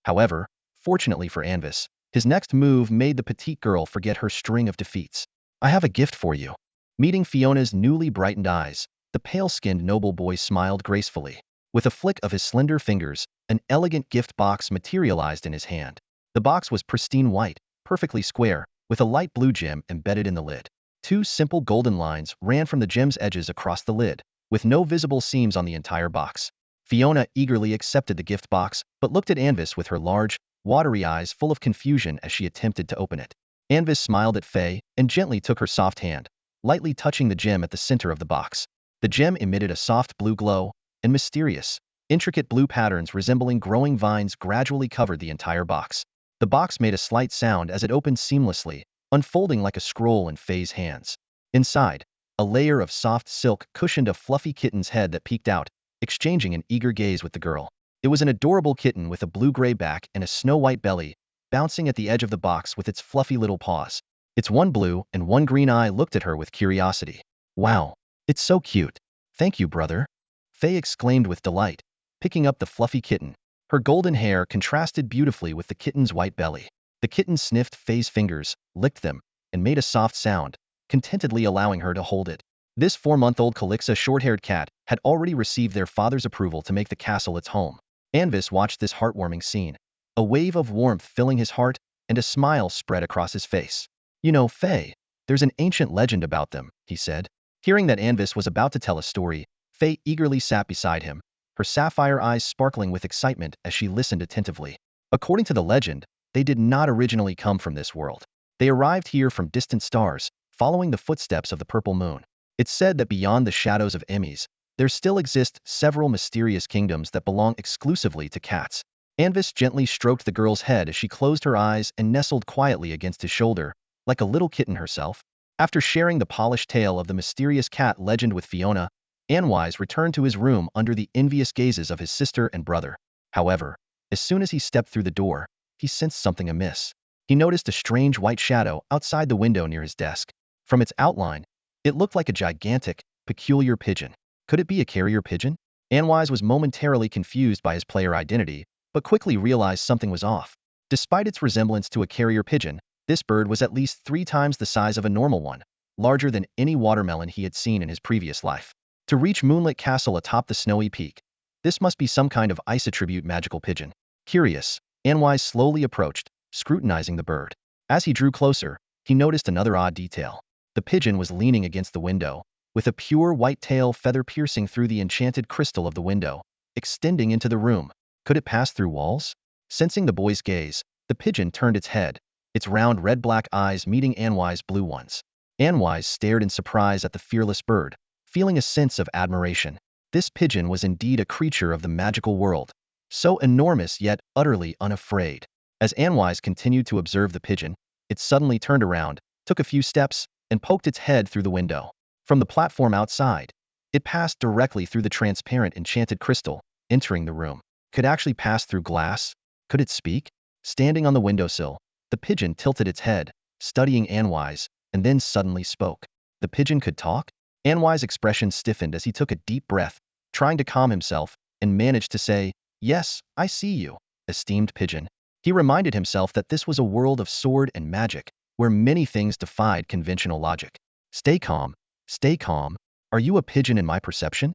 However, fortunately for Anvis, his next move made the petite girl forget her string of defeats. I have a gift for you. Meeting Fiona's newly brightened eyes, the pale-skinned noble boy smiled gracefully. With a flick of his slender fingers, an elegant gift box materialized in his hand. The box was pristine white, perfectly square, with a light blue gem embedded in the lid. 2 simple golden lines ran from the gem's edges across the lid, with no visible seams on the entire box. Fiona eagerly accepted the gift box, but looked at Anvis with her large, watery eyes full of confusion as she attempted to open it. Anvis smiled at Faye and gently took her soft hand, lightly touching the gem at the center of the box. The gem emitted a soft blue glow, and mysterious, intricate blue patterns resembling growing vines gradually covered the entire box. The box made a slight sound as it opened seamlessly, unfolding like a scroll in Faye's hands. Inside, a layer of soft silk cushioned a fluffy kitten's head that peeked out, exchanging an eager gaze with the girl. It was an adorable kitten with a blue-gray back and a snow-white belly, bouncing at the edge of the box with its fluffy little paws. Its one blue and one green eye looked at her with curiosity. Wow, it's so cute. Thank you, brother. Faye exclaimed with delight, picking up the fluffy kitten. Her golden hair contrasted beautifully with the kitten's white belly. The kitten sniffed Faye's fingers, licked them, and made a soft sound, contentedly allowing her to hold it. This 4-month-old Calixa short-haired cat had already received their father's approval to make the castle its home. Anvis watched this heartwarming scene, a wave of warmth filling his heart, and a smile spread across his face. You know, Faye, there's an ancient legend about them, he said. Hearing that Anvis was about to tell a story, Faye eagerly sat beside him, her sapphire eyes sparkling with excitement as she listened attentively. According to the legend, they did not originally come from this world. They arrived here from distant stars, following the footsteps of the purple moon. It's said that beyond the shadows of Emmys, there still exist several mysterious kingdoms that belong exclusively to cats. Anvis gently stroked the girl's head as she closed her eyes and nestled quietly against his shoulder, like a little kitten herself. After sharing the polished tale of the mysterious cat legend with Fiona, Anwise returned to his room under the envious gazes of his sister and brother. However, as soon as he stepped through the door, he sensed something amiss. he noticed a strange white shadow outside the window near his desk. From its outline, it looked like a gigantic, peculiar pigeon. Could it be a carrier pigeon? Anwise was momentarily confused by his player identity, but quickly realized something was off. Despite its resemblance to a carrier pigeon, this bird was at least 3 times the size of a normal one, larger than any watermelon he had seen in his previous life. To reach Moonlit Castle atop the snowy peak, this must be some kind of ice attribute magical pigeon. Curious, Anwise slowly approached, scrutinizing the bird. As he drew closer, he noticed another odd detail. The pigeon was leaning against the window, with a pure white tail feather piercing through the enchanted crystal of the window, extending into the room. Could it pass through walls? Sensing the boy's gaze, the pigeon turned its head, its round red-black eyes meeting Anwise's blue ones. Anwise stared in surprise at the fearless bird, feeling a sense of admiration. This pigeon was indeed a creature of the magical world, so enormous yet utterly unafraid. As Anwise continued to observe the pigeon, it suddenly turned around, took a few steps, and poked its head through the window. From the platform outside, it passed directly through the transparent enchanted crystal, entering the room. Could it actually pass through glass? Could it speak? Standing on the windowsill, the pigeon tilted its head, studying Anwise, and then suddenly spoke. The pigeon could talk? Anwise's expression stiffened as he took a deep breath, trying to calm himself, and managed to say, "Yes, I see you, esteemed pigeon." He reminded himself that this was a world of sword and magic, where many things defied conventional logic. Stay calm. Stay calm. Are you a pigeon in my perception?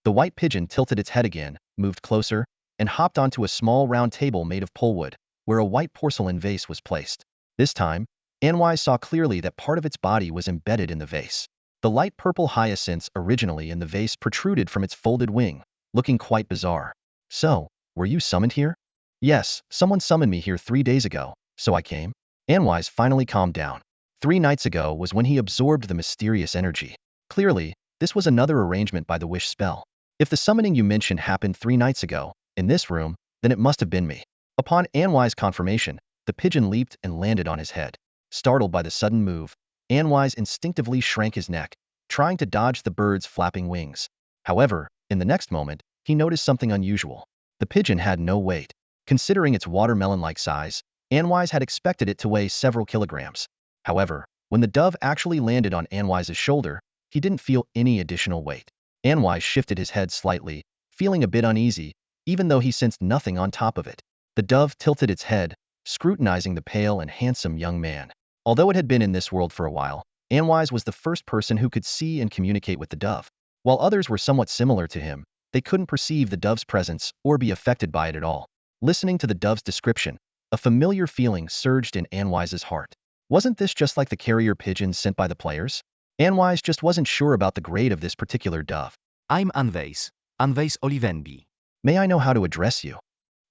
The white pigeon tilted its head again, moved closer, and hopped onto a small round table made of polewood, where a white porcelain vase was placed. This time, Anwise saw clearly that part of its body was embedded in the vase. The light purple hyacinths originally in the vase protruded from its folded wing, looking quite bizarre. "So, were you summoned here?" "Yes, someone summoned me here 3 days ago, so I came." Anwise finally calmed down. 3 nights ago was when he absorbed the mysterious energy. Clearly, this was another arrangement by the wish spell. If the summoning you mentioned happened 3 nights ago, in this room, then it must have been me. Upon Anwise's confirmation, the pigeon leaped and landed on his head. Startled by the sudden move, Anwise instinctively shrank his neck, trying to dodge the bird's flapping wings. However, in the next moment, he noticed something unusual. The pigeon had no weight. Considering its watermelon-like size, Anwise had expected it to weigh several kilograms. However, when the dove actually landed on Anwise's shoulder, he didn't feel any additional weight. Anwise shifted his head slightly, feeling a bit uneasy, even though he sensed nothing on top of it. The dove tilted its head, scrutinizing the pale and handsome young man. Although it had been in this world for a while, Anwise was the first person who could see and communicate with the dove. While others were somewhat similar to him, they couldn't perceive the dove's presence or be affected by it at all. Listening to the dove's description, a familiar feeling surged in Anwise's heart. Wasn't this just like the carrier pigeons sent by the players? Anwise just wasn't sure about the grade of this particular dove. I'm Anwise Olivenby. "May I know how to address you?"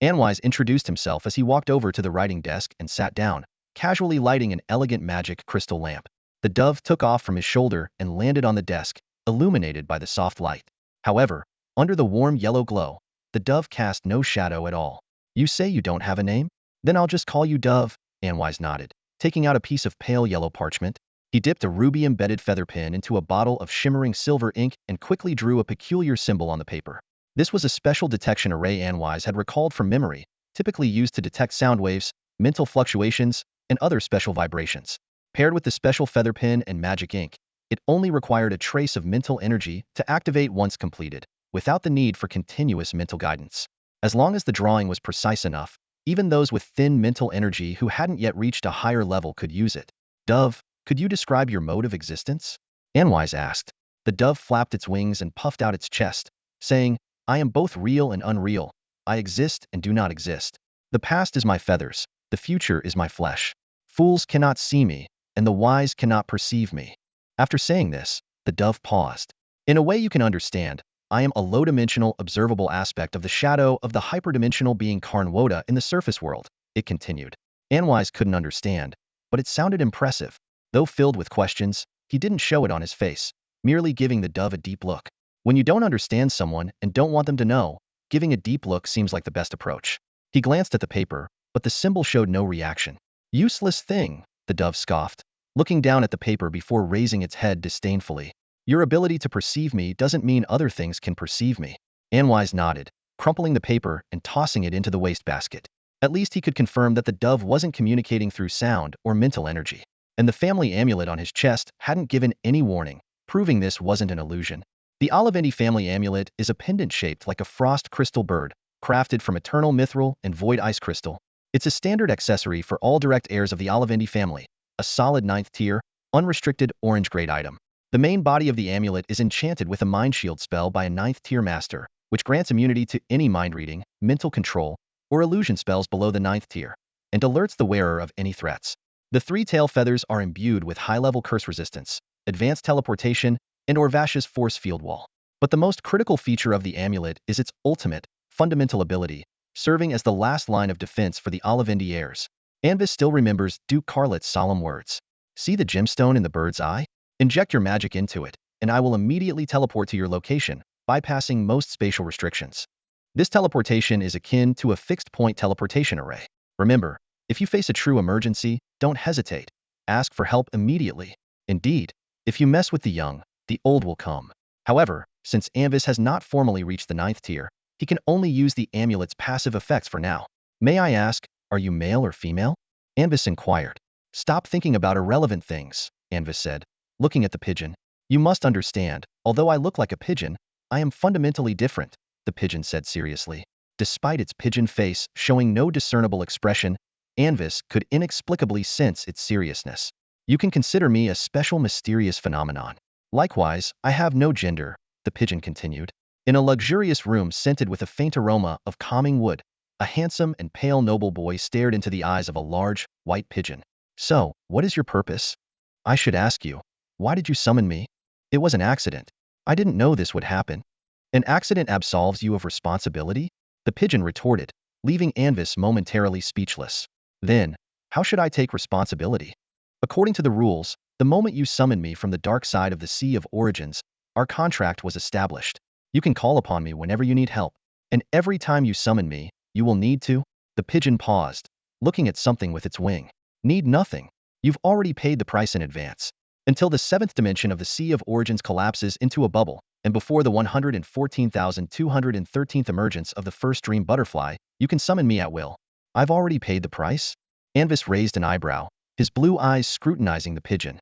Anwise introduced himself as he walked over to the writing desk and sat down, casually lighting an elegant magic crystal lamp. The dove took off from his shoulder and landed on the desk, illuminated by the soft light. However, under the warm yellow glow, the dove cast no shadow at all. "You say you don't have a name? Then I'll just call you Dove," Anwise nodded. Taking out a piece of pale yellow parchment, he dipped a ruby-embedded feather pen into a bottle of shimmering silver ink and quickly drew a peculiar symbol on the paper. This was a special detection array Anwise had recalled from memory, typically used to detect sound waves, mental fluctuations, and other special vibrations. Paired with the special feather pen and magic ink, it only required a trace of mental energy to activate once completed, without the need for continuous mental guidance. As long as the drawing was precise enough, even those with thin mental energy who hadn't yet reached a higher level could use it. "Dove, could you describe your mode of existence?" Anwise asked. The dove flapped its wings and puffed out its chest, saying, "I am both real and unreal. I exist and do not exist. The past is my feathers, the future is my flesh. Fools cannot see me, and the wise cannot perceive me." After saying this, the dove paused. "In a way you can understand, I am a low-dimensional observable aspect of the shadow of the hyperdimensional being Karnwoda in the surface world," it continued. Anwise couldn't understand, but it sounded impressive. Though filled with questions, he didn't show it on his face, merely giving the dove a deep look. When you don't understand someone and don't want them to know, giving a deep look seems like the best approach. He glanced at the paper, but the symbol showed no reaction. "Useless thing," the dove scoffed, looking down at the paper before raising its head disdainfully. "Your ability to perceive me doesn't mean other things can perceive me." Anwise nodded, crumpling the paper and tossing it into the wastebasket. At least he could confirm that the dove wasn't communicating through sound or mental energy. And the family amulet on his chest hadn't given any warning, proving this wasn't an illusion. The Olivendi family amulet is a pendant shaped like a frost crystal bird, crafted from eternal mithril and void ice crystal. It's a standard accessory for all direct heirs of the Olivendi family, a solid 9th tier, unrestricted orange grade item. The main body of the amulet is enchanted with a mind shield spell by a 9th tier master, which grants immunity to any mind reading, mental control, or illusion spells below the 9th tier, and alerts the wearer of any threats. The 3 tail feathers are imbued with high-level curse resistance, advanced teleportation, and Orvash's force field wall. But the most critical feature of the amulet is its ultimate, fundamental ability, serving as the last line of defense for the Olivendi heirs. Anvis still remembers Duke Carlet's solemn words. See the gemstone in the bird's eye? Inject your magic into it, and I will immediately teleport to your location, bypassing most spatial restrictions. This teleportation is akin to a fixed-point teleportation array. Remember, if you face a true emergency, don't hesitate. Ask for help immediately. Indeed, if you mess with the young, the old will come. However, since Anvis has not formally reached the 9th tier, he can only use the amulet's passive effects for now. May I ask, are you male or female? Anvis inquired. Stop thinking about irrelevant things, Anvis said, looking at the pigeon. You must understand, although I look like a pigeon, I am fundamentally different, the pigeon said seriously. Despite its pigeon face showing no discernible expression, Anvis could inexplicably sense its seriousness. You can consider me a special mysterious phenomenon. Likewise, I have no gender, the pigeon continued. In a luxurious room scented with a faint aroma of calming wood, a handsome and pale noble boy stared into the eyes of a large, white pigeon. So, what is your purpose? I should ask you, why did you summon me? It was an accident. I didn't know this would happen. An accident absolves you of responsibility? The pigeon retorted, leaving Anvis momentarily speechless. Then, how should I take responsibility? According to the rules, the moment you summoned me from the dark side of the Sea of Origins, our contract was established. You can call upon me whenever you need help. And every time you summon me, you will need to. The pigeon paused, looking at something with its wing. Need nothing. You've already paid the price in advance. Until the 7th dimension of the Sea of Origins collapses into a bubble, and before the 114,213th emergence of the first dream butterfly, you can summon me at will. I've already paid the price? Anvis raised an eyebrow, his blue eyes scrutinizing the pigeon.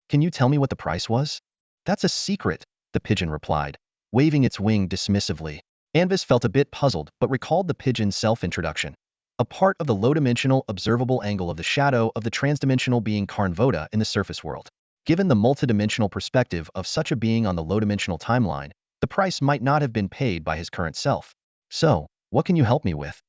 Can you tell me what the price was? That's a secret, the pigeon replied, waving its wing dismissively. Anvis felt a bit puzzled but recalled the pigeon's self-introduction, a part of the low-dimensional observable angle of the shadow of the transdimensional being Karnvoda in the surface world. Given the multidimensional perspective of such a being on the low-dimensional timeline, the price might not have been paid by his current self. So, what can you help me with?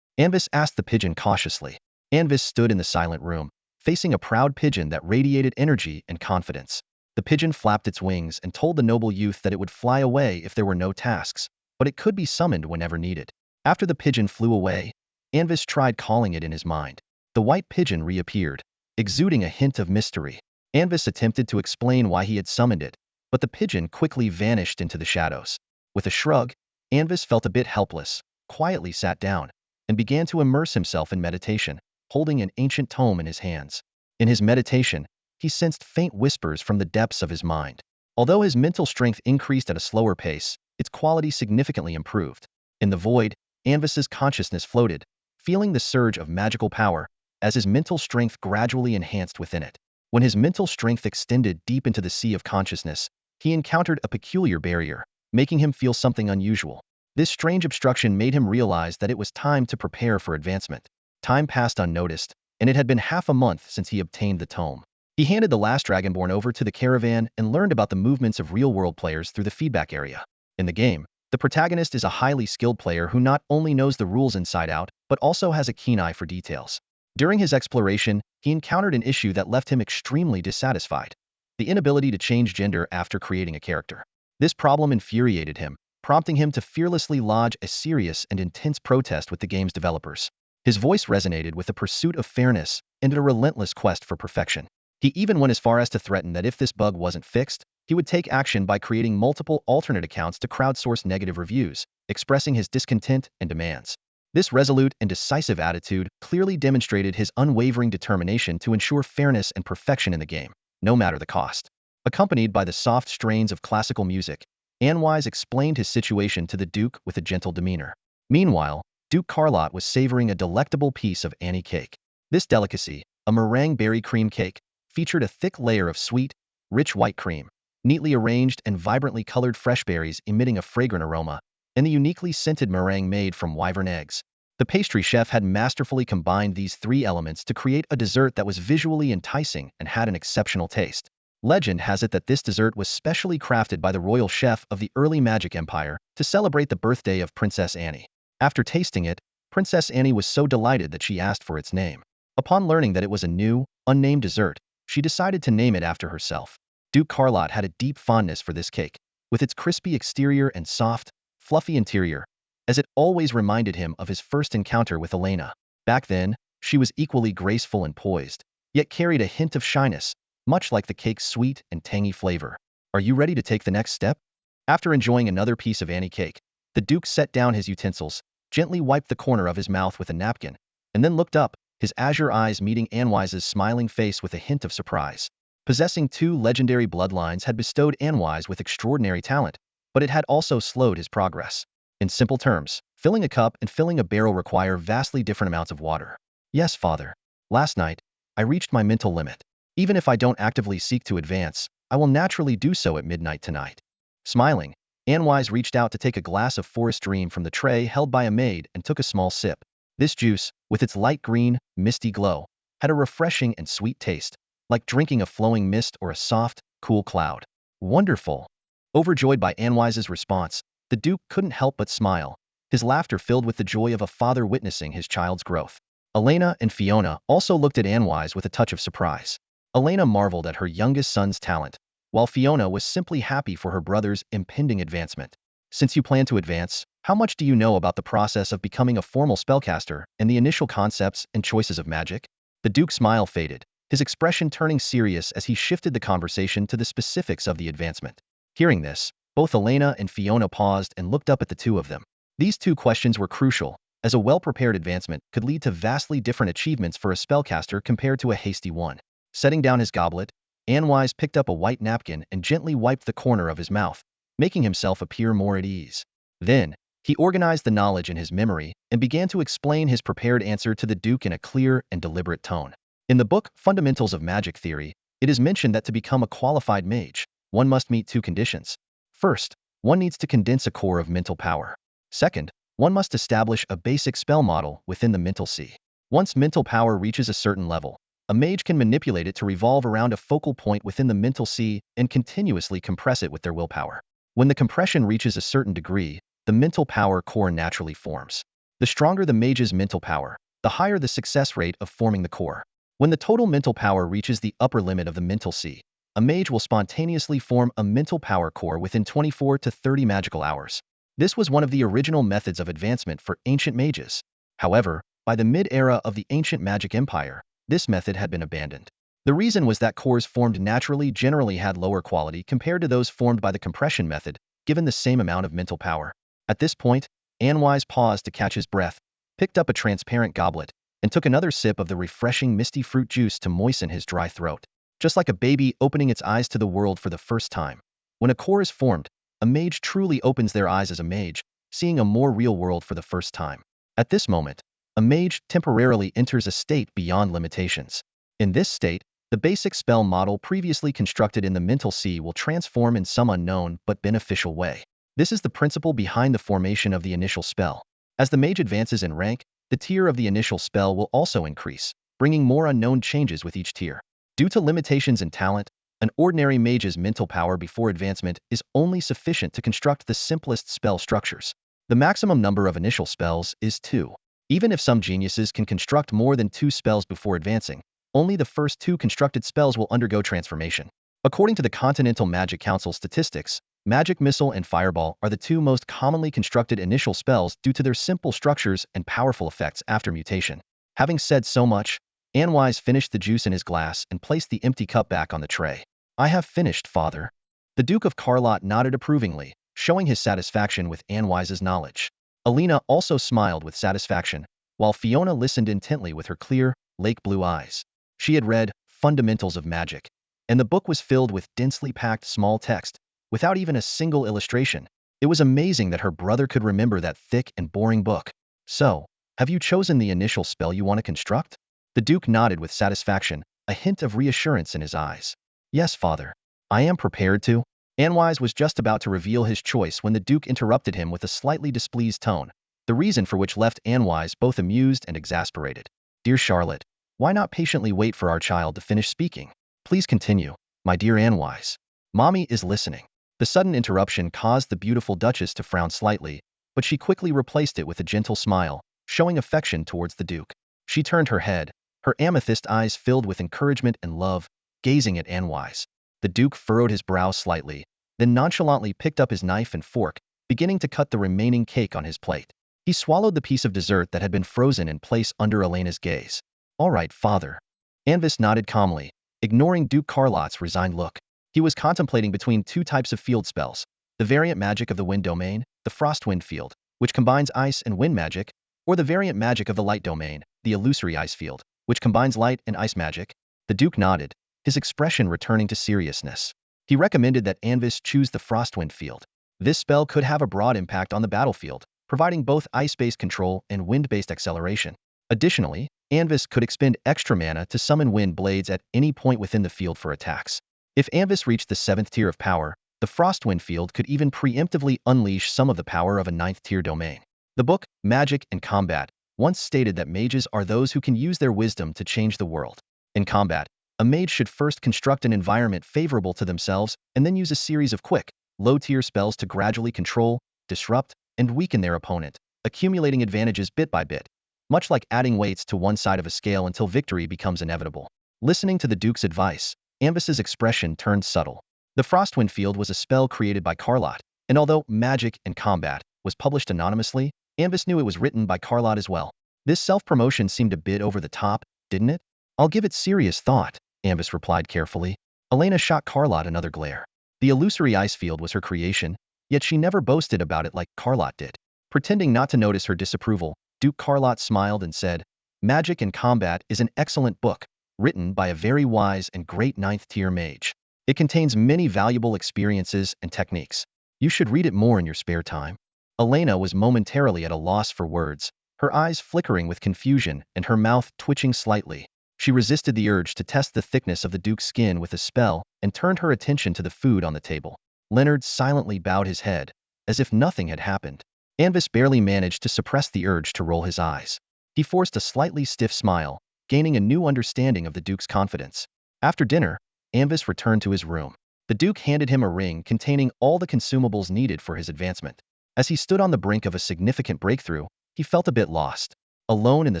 Anvis asked the pigeon cautiously. Anvis stood in the silent room, facing a proud pigeon that radiated energy and confidence. The pigeon flapped its wings and told the noble youth that it would fly away if there were no tasks, but it could be summoned whenever needed. After the pigeon flew away, Anvis tried calling it in his mind. The white pigeon reappeared, exuding a hint of mystery. Anvis attempted to explain why he had summoned it, but the pigeon quickly vanished into the shadows. With a shrug, Anvis felt a bit helpless, quietly sat down, and began to immerse himself in meditation, holding an ancient tome in his hands. In his meditation, he sensed faint whispers from the depths of his mind. Although his mental strength increased at a slower pace, its quality significantly improved. In the void, Anvis's consciousness floated, feeling the surge of magical power as his mental strength gradually enhanced within it. When his mental strength extended deep into the sea of consciousness, he encountered a peculiar barrier, making him feel something unusual. This strange obstruction made him realize that it was time to prepare for advancement. Time passed unnoticed, and it had been half a month since he obtained the tome. He handed the last Dragonborn over to the caravan and learned about the movements of real-world players through the feedback area. In the game, the protagonist is a highly skilled player who not only knows the rules inside out, but also has a keen eye for details. During his exploration, he encountered an issue that left him extremely dissatisfied: the inability to change gender after creating a character. This problem infuriated him, prompting him to fearlessly lodge a serious and intense protest with the game's developers. His voice resonated with a pursuit of fairness and a relentless quest for perfection. He even went as far as to threaten that if this bug wasn't fixed, he would take action by creating multiple alternate accounts to crowdsource negative reviews, expressing his discontent and demands. This resolute and decisive attitude clearly demonstrated his unwavering determination to ensure fairness and perfection in the game, no matter the cost. Accompanied by the soft strains of classical music, Anwise explained his situation to the Duke with a gentle demeanor. Meanwhile, Duke Carlot was savoring a delectable piece of Annie cake. This delicacy, a meringue berry cream cake, featured a thick layer of sweet, rich white cream, neatly arranged and vibrantly colored fresh berries emitting a fragrant aroma, and the uniquely scented meringue made from wyvern eggs. The pastry chef had masterfully combined these three elements to create a dessert that was visually enticing and had an exceptional taste. Legend has it that this dessert was specially crafted by the royal chef of the early Magic Empire to celebrate the birthday of Princess Annie. After tasting it, Princess Annie was so delighted that she asked for its name. Upon learning that it was a new, unnamed dessert, she decided to name it after herself. Duke Carlot had a deep fondness for this cake, with its crispy exterior and soft, fluffy interior, as it always reminded him of his first encounter with Elena. Back then, she was equally graceful and poised, yet carried a hint of shyness, much like the cake's sweet and tangy flavor. Are you ready to take the next step? After enjoying another piece of Annie cake, the Duke set down his utensils, gently wiped the corner of his mouth with a napkin, and then looked up, his azure eyes meeting Anwise's smiling face with a hint of surprise. Possessing two legendary bloodlines had bestowed Anwise with extraordinary talent, but it had also slowed his progress. In simple terms, filling a cup and filling a barrel require vastly different amounts of water. Yes, father. Last night, I reached my mental limit. Even if I don't actively seek to advance, I will naturally do so at midnight tonight. Smiling, Anwise reached out to take a glass of forest dream from the tray held by a maid and took a small sip. This juice, with its light green, misty glow, had a refreshing and sweet taste, like drinking a flowing mist or a soft, cool cloud. Wonderful! Overjoyed by Anwise's response, the Duke couldn't help but smile, his laughter filled with the joy of a father witnessing his child's growth. Elena and Fiona also looked at Anwise with a touch of surprise. Elena marveled at her youngest son's talent, while Fiona was simply happy for her brother's impending advancement. Since you plan to advance, how much do you know about the process of becoming a formal spellcaster and the initial concepts and choices of magic? The Duke's smile faded, his expression turning serious as he shifted the conversation to the specifics of the advancement. Hearing this, both Elena and Fiona paused and looked up at the two of them. These two questions were crucial, as a well-prepared advancement could lead to vastly different achievements for a spellcaster compared to a hasty one. Setting down his goblet, Anwise picked up a white napkin and gently wiped the corner of his mouth, making himself appear more at ease. Then, he organized the knowledge in his memory and began to explain his prepared answer to the Duke in a clear and deliberate tone. In the book Fundamentals of Magic Theory, it is mentioned that to become a qualified mage, one must meet two conditions. First, one needs to condense a core of mental power. Second, one must establish a basic spell model within the mental sea. Once mental power reaches a certain level, a mage can manipulate it to revolve around a focal point within the mental sea and continuously compress it with their willpower. When the compression reaches a certain degree, the mental power core naturally forms. The stronger the mage's mental power, the higher the success rate of forming the core. When the total mental power reaches the upper limit of the mental sea, a mage will spontaneously form a mental power core within 24 to 30 magical hours. This was one of the original methods of advancement for ancient mages. However, by the mid-era of the ancient magic empire, this method had been abandoned. The reason was that cores formed naturally generally had lower quality compared to those formed by the compression method, given the same amount of mental power. At this point, Anwise paused to catch his breath, picked up a transparent goblet, and took another sip of the refreshing misty fruit juice to moisten his dry throat. Just like a baby opening its eyes to the world for the first time. When a core is formed, a mage truly opens their eyes as a mage, seeing a more real world for the first time. At this moment, a mage temporarily enters a state beyond limitations. In this state, the basic spell model previously constructed in the mental sea will transform in some unknown but beneficial way. This is the principle behind the formation of the initial spell. As the mage advances in rank, the tier of the initial spell will also increase, bringing more unknown changes with each tier. Due to limitations in talent, an ordinary mage's mental power before advancement is only sufficient to construct the simplest spell structures. The maximum number of initial spells is 2. Even if some geniuses can construct more than 2 spells before advancing, only the first 2 constructed spells will undergo transformation. According to the Continental Magic Council statistics, Magic Missile and Fireball are the 2 most commonly constructed initial spells due to their simple structures and powerful effects after mutation. Having said so much, Anwise finished the juice in his glass and placed the empty cup back on the tray. I have finished, father. The Duke of Carlot nodded approvingly, showing his satisfaction with Anwise's knowledge. Elena also smiled with satisfaction, while Fiona listened intently with her clear, lake blue eyes. She had read Fundamentals of Magic, and the book was filled with densely packed small text, without even a single illustration. It was amazing that her brother could remember that thick and boring book. So, have you chosen the initial spell you want to construct? The Duke nodded with satisfaction, a hint of reassurance in his eyes. Yes, father. I am prepared to. Anwise was just about to reveal his choice when the Duke interrupted him with a slightly displeased tone, the reason for which left Anwise both amused and exasperated. Dear Charlotte, why not patiently wait for our child to finish speaking? Please continue, my dear Anwise. Mommy is listening. The sudden interruption caused the beautiful Duchess to frown slightly, but she quickly replaced it with a gentle smile, showing affection towards the Duke. She turned her head, her amethyst eyes filled with encouragement and love, gazing at Anwise. The Duke furrowed his brow slightly, then nonchalantly picked up his knife and fork, beginning to cut the remaining cake on his plate. He swallowed the piece of dessert that had been frozen in place under Elena's gaze. All right, father. Anvis nodded calmly, ignoring Duke Carlot's resigned look. He was contemplating between two types of field spells, the variant magic of the wind domain, the Frostwind field, which combines ice and wind magic, or the variant magic of the light domain, the illusory ice field, which combines light and ice magic. The Duke nodded, his expression returning to seriousness. He recommended that Anvis choose the Frostwind field. This spell could have a broad impact on the battlefield, providing both ice-based control and wind-based acceleration. Additionally, Anvis could expend extra mana to summon wind blades at any point within the field for attacks. If Anvis reached the 7th tier of power, the Frostwind field could even preemptively unleash some of the power of a 9th tier domain. The book, Magic and Combat, once stated that mages are those who can use their wisdom to change the world. In combat, a mage should first construct an environment favorable to themselves and then use a series of quick, low-tier spells to gradually control, disrupt, and weaken their opponent, accumulating advantages bit by bit, much like adding weights to one side of a scale until victory becomes inevitable. Listening to the Duke's advice, Anvis's expression turned subtle. The Frostwind field was a spell created by Carlot, and although Magic and Combat was published anonymously, Anvis knew it was written by Carlot as well. This self-promotion seemed a bit over the top, didn't it? I'll give it serious thought, Anvis replied carefully. Elena shot Carlot another glare. The illusory ice field was her creation, yet she never boasted about it like Carlot did. Pretending not to notice her disapproval, Duke Carlot smiled and said, Magic and Combat is an excellent book, written by a very wise and great 9th tier mage. It contains many valuable experiences and techniques. You should read it more in your spare time. Elena was momentarily at a loss for words, her eyes flickering with confusion and her mouth twitching slightly. She resisted the urge to test the thickness of the Duke's skin with a spell and turned her attention to the food on the table. Leonard silently bowed his head, as if nothing had happened. Anvis barely managed to suppress the urge to roll his eyes. He forced a slightly stiff smile, gaining a new understanding of the Duke's confidence. After dinner, Anvis returned to his room. The Duke handed him a ring containing all the consumables needed for his advancement. As he stood on the brink of a significant breakthrough, he felt a bit lost. Alone in the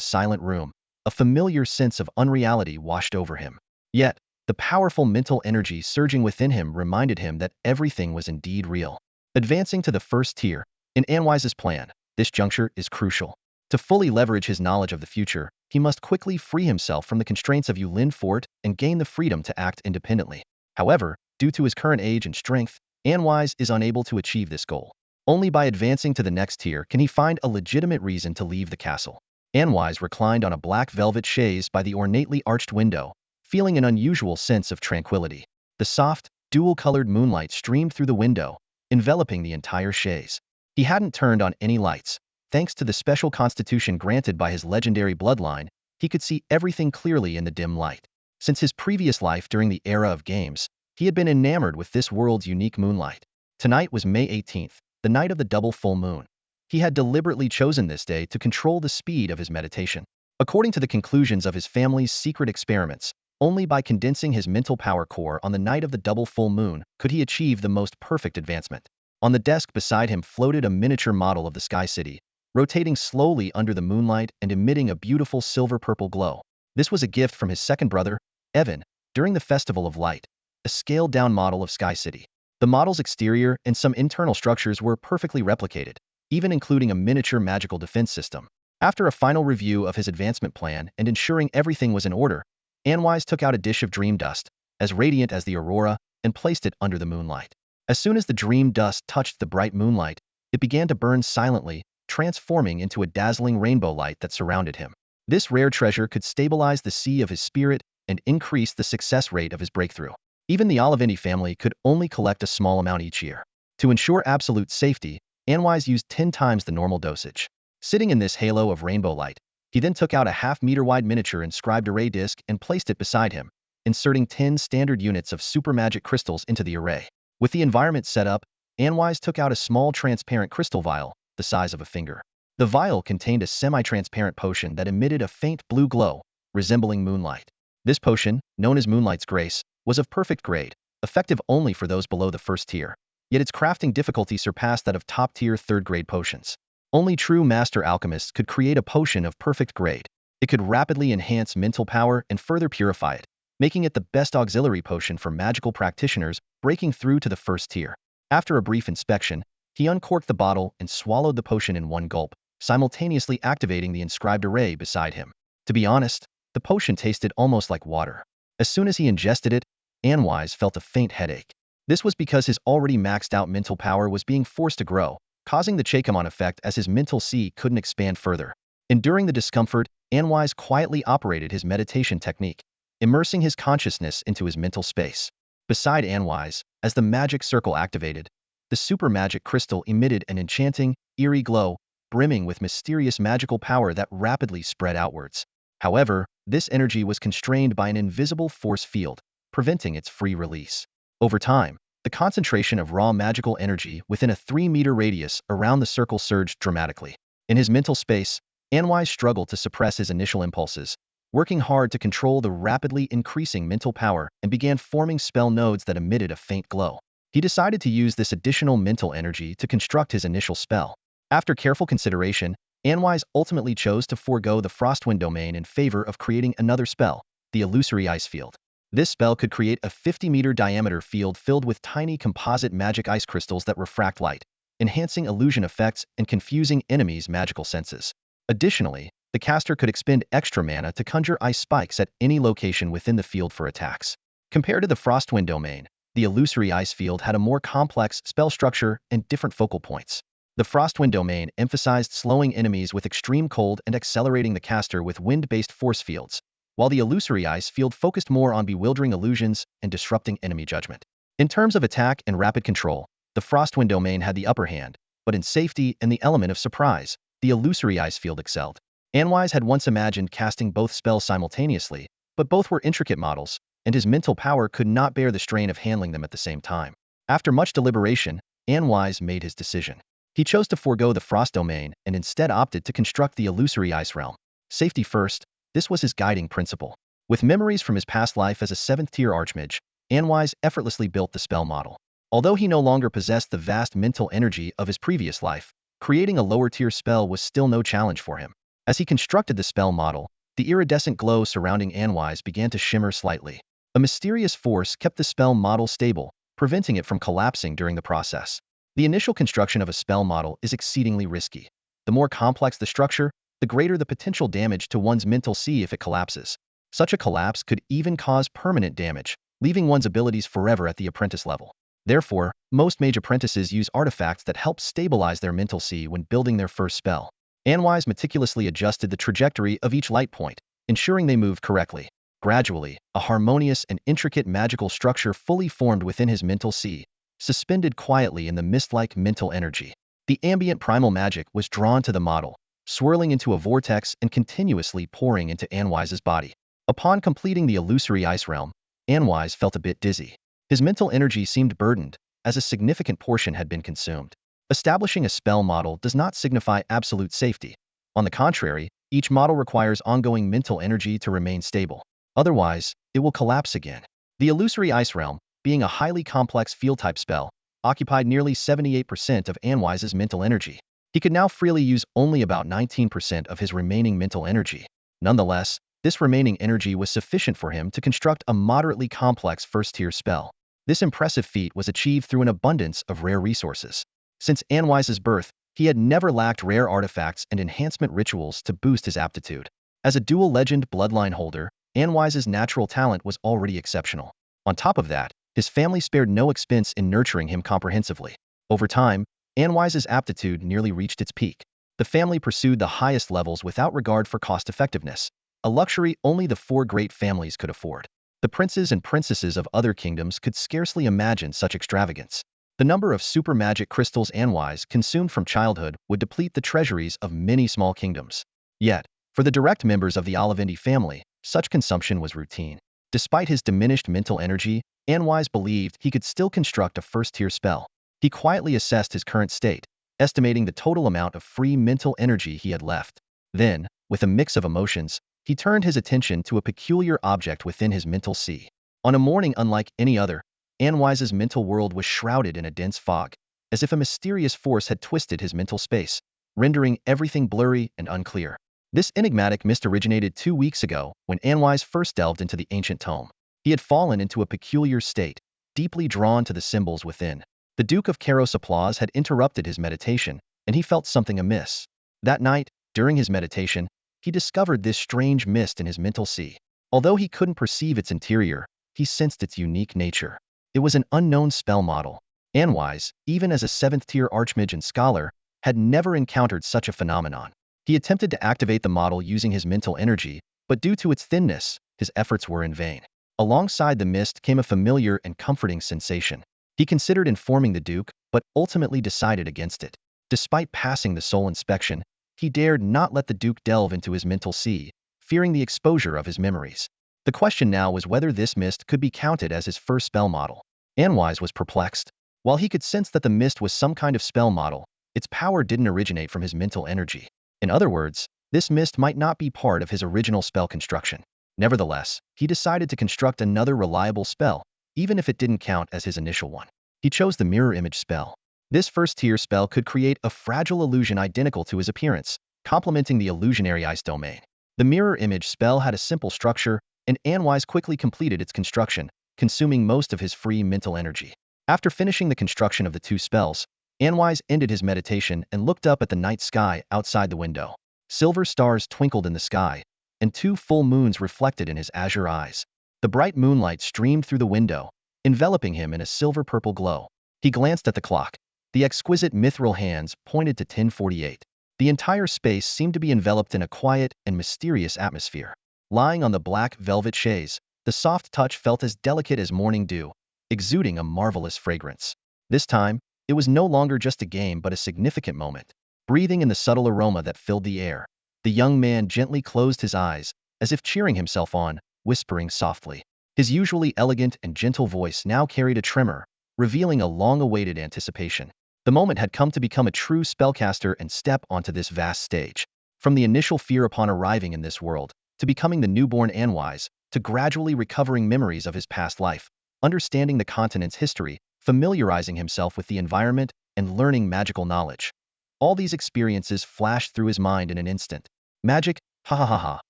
silent room, a familiar sense of unreality washed over him. Yet, the powerful mental energy surging within him reminded him that everything was indeed real. Advancing to the 1st tier, in Anwise's plan, this juncture is crucial. To fully leverage his knowledge of the future, he must quickly free himself from the constraints of Yulin Fort and gain the freedom to act independently. However, due to his current age and strength, Anwise is unable to achieve this goal. Only by advancing to the next tier can he find a legitimate reason to leave the castle. Anwise reclined on a black velvet chaise by the ornately arched window, feeling an unusual sense of tranquility. The soft, dual-colored moonlight streamed through the window, enveloping the entire chaise. He hadn't turned on any lights. Thanks to the special constitution granted by his legendary bloodline, he could see everything clearly in the dim light. Since his previous life during the era of games, he had been enamored with this world's unique moonlight. Tonight was May 18th, the night of the double full moon. He had deliberately chosen this day to control the speed of his meditation. According to the conclusions of his family's secret experiments, only by condensing his mental power core on the night of the double full moon could he achieve the most perfect advancement. On the desk beside him floated a miniature model of the Sky City, rotating slowly under the moonlight and emitting a beautiful silver-purple glow. This was a gift from his second brother, Evan, during the Festival of Light, a scaled-down model of Sky City. The model's exterior and some internal structures were perfectly replicated, even including a miniature magical defense system. After a final review of his advancement plan and ensuring everything was in order, Anwise took out a dish of dream dust, as radiant as the aurora, and placed it under the moonlight. As soon as the dream dust touched the bright moonlight, it began to burn silently, transforming into a dazzling rainbow light that surrounded him. This rare treasure could stabilize the sea of his spirit and increase the success rate of his breakthrough. Even the Olivendi family could only collect a small amount each year. To ensure absolute safety, Anwise used 10 times the normal dosage. Sitting in this halo of rainbow light, he then took out a half-meter-wide miniature inscribed array disc and placed it beside him, inserting 10 standard units of super magic crystals into the array. With the environment set up, Anwise took out a small transparent crystal vial, the size of a finger. The vial contained a semi-transparent potion that emitted a faint blue glow, resembling moonlight. This potion, known as Moonlight's Grace, was of perfect grade, effective only for those below the first tier. Yet its crafting difficulty surpassed that of top-tier third-grade potions. Only true master alchemists could create a potion of perfect grade. It could rapidly enhance mental power and further purify it, making it the best auxiliary potion for magical practitioners breaking through to the first tier. After a brief inspection, he uncorked the bottle and swallowed the potion in one gulp, simultaneously activating the inscribed array beside him. To be honest, the potion tasted almost like water. As soon as he ingested it, Anwise felt a faint headache. This was because his already maxed out mental power was being forced to grow, causing the Chaikamon effect as his mental sea couldn't expand further. Enduring the discomfort, Anwise quietly operated his meditation technique, immersing his consciousness into his mental space. Beside Anwise, as the magic circle activated, the super magic crystal emitted an enchanting, eerie glow, brimming with mysterious magical power that rapidly spread outwards. However, this energy was constrained by an invisible force field, preventing its free release. Over time, the concentration of raw magical energy within a 3-meter radius around the circle surged dramatically. In his mental space, Anwise struggled to suppress his initial impulses, working hard to control the rapidly increasing mental power and began forming spell nodes that emitted a faint glow. He decided to use this additional mental energy to construct his initial spell. After careful consideration, Anwise ultimately chose to forego the Frostwind domain in favor of creating another spell, the Illusory Ice Field. This spell could create a 50-meter diameter field filled with tiny composite magic ice crystals that refract light, enhancing illusion effects and confusing enemies' magical senses. Additionally, the caster could expend extra mana to conjure ice spikes at any location within the field for attacks. Compared to the Frostwind domain, the Illusory Ice Field had a more complex spell structure and different focal points. The Frostwind domain emphasized slowing enemies with extreme cold and accelerating the caster with wind-based force fields, while the Illusory Ice Field focused more on bewildering illusions and disrupting enemy judgment. In terms of attack and rapid control, the Frostwind domain had the upper hand, but in safety and the element of surprise, the Illusory Ice Field excelled. Anwise had once imagined casting both spells simultaneously, but both were intricate models, and his mental power could not bear the strain of handling them at the same time. After much deliberation, Anwise made his decision. He chose to forego the Frost domain and instead opted to construct the Illusory Ice Realm. Safety first, this was his guiding principle. With memories from his past life as a 7th-tier archmage, Anwise effortlessly built the spell model. Although he no longer possessed the vast mental energy of his previous life, creating a lower-tier spell was still no challenge for him. As he constructed the spell model, the iridescent glow surrounding Anwise began to shimmer slightly. A mysterious force kept the spell model stable, preventing it from collapsing during the process. The initial construction of a spell model is exceedingly risky. The more complex the structure, the greater the potential damage to one's mental sea if it collapses. Such a collapse could even cause permanent damage, leaving one's abilities forever at the apprentice level. Therefore, most mage apprentices use artifacts that help stabilize their mental sea when building their first spell. Anwise meticulously adjusted the trajectory of each light point, ensuring they moved correctly. Gradually, a harmonious and intricate magical structure fully formed within his mental sea, suspended quietly in the mist-like mental energy. The ambient primal magic was drawn to the model, swirling into a vortex and continuously pouring into Anwise's body. Upon completing the Illusory Ice Realm, Anwise felt a bit dizzy. His mental energy seemed burdened, as a significant portion had been consumed. Establishing a spell model does not signify absolute safety. On the contrary, each model requires ongoing mental energy to remain stable. Otherwise, it will collapse again. The Illusory Ice Realm, being a highly complex field-type spell, occupied nearly 78% of Anwise's mental energy. He could now freely use only about 19% of his remaining mental energy. Nonetheless, this remaining energy was sufficient for him to construct a moderately complex first-tier spell. This impressive feat was achieved through an abundance of rare resources. Since Anwise's birth, he had never lacked rare artifacts and enhancement rituals to boost his aptitude. As a dual legend bloodline holder, Anwise's natural talent was already exceptional. On top of that, his family spared no expense in nurturing him comprehensively. Over time, Anwise's aptitude nearly reached its peak. The family pursued the highest levels without regard for cost-effectiveness, a luxury only the 4 great families could afford. The princes and princesses of other kingdoms could scarcely imagine such extravagance. The number of super magic crystals Anwise consumed from childhood would deplete the treasuries of many small kingdoms. Yet, for the direct members of the Olivendi family, such consumption was routine. Despite his diminished mental energy, Anwise believed he could still construct a first-tier spell. He quietly assessed his current state, estimating the total amount of free mental energy he had left. Then, with a mix of emotions, he turned his attention to a peculiar object within his mental sea. On a morning unlike any other, Anwise's mental world was shrouded in a dense fog, as if a mysterious force had twisted his mental space, rendering everything blurry and unclear. This enigmatic mist originated 2 weeks ago when Anwise first delved into the ancient tome. He had fallen into a peculiar state, deeply drawn to the symbols within. The Duke of Karos' applause had interrupted his meditation, and he felt something amiss. That night, during his meditation, he discovered this strange mist in his mental sea. Although he couldn't perceive its interior, he sensed its unique nature. It was an unknown spell model. Anwise, even as a 7th-tier archmage and scholar, had never encountered such a phenomenon. He attempted to activate the model using his mental energy, but due to its thinness, his efforts were in vain. Alongside the mist came a familiar and comforting sensation. He considered informing the Duke, but ultimately decided against it. Despite passing the soul inspection, he dared not let the Duke delve into his mental sea, fearing the exposure of his memories. The question now was whether this mist could be counted as his first spell model. Anwise was perplexed. While he could sense that the mist was some kind of spell model, its power didn't originate from his mental energy. In other words, this mist might not be part of his original spell construction. Nevertheless, he decided to construct another reliable spell, even if it didn't count as his initial one. He chose the mirror image spell. This first-tier spell could create a fragile illusion identical to his appearance, complementing the illusionary ice domain. The mirror image spell had a simple structure, and Anwise quickly completed its construction, consuming most of his free mental energy. After finishing the construction of the 2 spells, Anwise ended his meditation and looked up at the night sky outside the window. Silver stars twinkled in the sky, and 2 full moons reflected in his azure eyes. The bright moonlight streamed through the window, enveloping him in a silver-purple glow. He glanced at the clock. The exquisite mithril hands pointed to 10:48. The entire space seemed to be enveloped in a quiet and mysterious atmosphere. Lying on the black velvet chaise, the soft touch felt as delicate as morning dew, exuding a marvelous fragrance. This time, it was no longer just a game but a significant moment. Breathing in the subtle aroma that filled the air, the young man gently closed his eyes, as if cheering himself on, whispering softly. His usually elegant and gentle voice now carried a tremor, revealing a long-awaited anticipation. The moment had come to become a true spellcaster and step onto this vast stage. From the initial fear upon arriving in this world, to becoming the newborn Anwise, to gradually recovering memories of his past life, understanding the continent's history, familiarizing himself with the environment, and learning magical knowledge. All these experiences flashed through his mind in an instant. Magic, ha ha ha ha,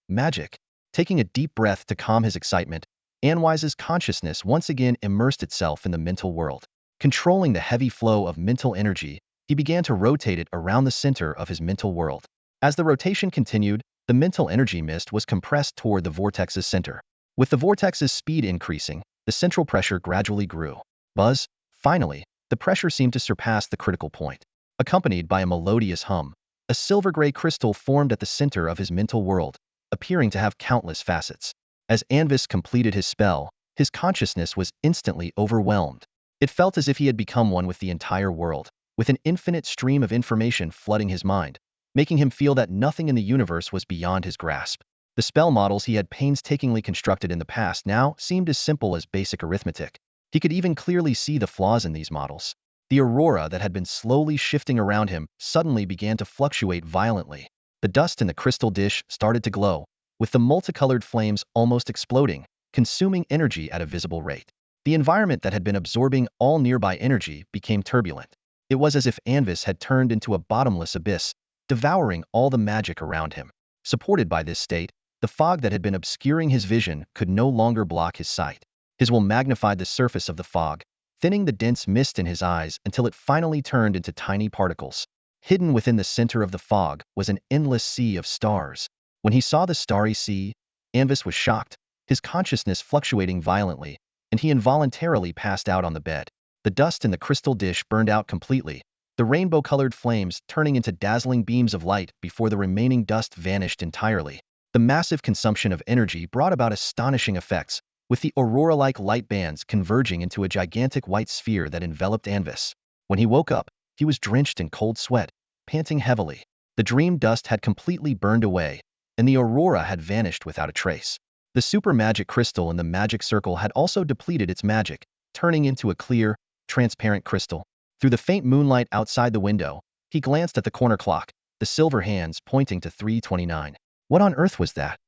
magic. Taking a deep breath to calm his excitement, Anwise's consciousness once again immersed itself in the mental world. Controlling the heavy flow of mental energy, he began to rotate it around the center of his mental world. As the rotation continued, the mental energy mist was compressed toward the vortex's center. With the vortex's speed increasing, the central pressure gradually grew. Buzz, finally, the pressure seemed to surpass the critical point. Accompanied by a melodious hum, a silver-gray crystal formed at the center of his mental world, appearing to have countless facets. As Anvis completed his spell, his consciousness was instantly overwhelmed. It felt as if he had become one with the entire world, with an infinite stream of information flooding his mind, making him feel that nothing in the universe was beyond his grasp. The spell models he had painstakingly constructed in the past now seemed as simple as basic arithmetic. He could even clearly see the flaws in these models. The aurora that had been slowly shifting around him suddenly began to fluctuate violently. The dust in the crystal dish started to glow, with the multicolored flames almost exploding, consuming energy at a visible rate. The environment that had been absorbing all nearby energy became turbulent. It was as if Anvis had turned into a bottomless abyss, devouring all the magic around him. Supported by this state, the fog that had been obscuring his vision could no longer block his sight. His will magnified the surface of the fog, thinning the dense mist in his eyes until it finally turned into tiny particles. Hidden within the center of the fog was an endless sea of stars. When he saw the starry sea, Anvis was shocked, his consciousness fluctuating violently, and he involuntarily passed out on the bed. The dust in the crystal dish burned out completely, the rainbow-colored flames turning into dazzling beams of light before the remaining dust vanished entirely. The massive consumption of energy brought about astonishing effects, with the aurora-like light bands converging into a gigantic white sphere that enveloped Anvis. When he woke up, he was drenched in cold sweat, panting heavily. The dream dust had completely burned away, and the aurora had vanished without a trace. The super magic crystal in the magic circle had also depleted its magic, turning into a clear, transparent crystal. Through the faint moonlight outside the window, he glanced at the corner clock, the silver hands pointing to 3:29. What on earth was that?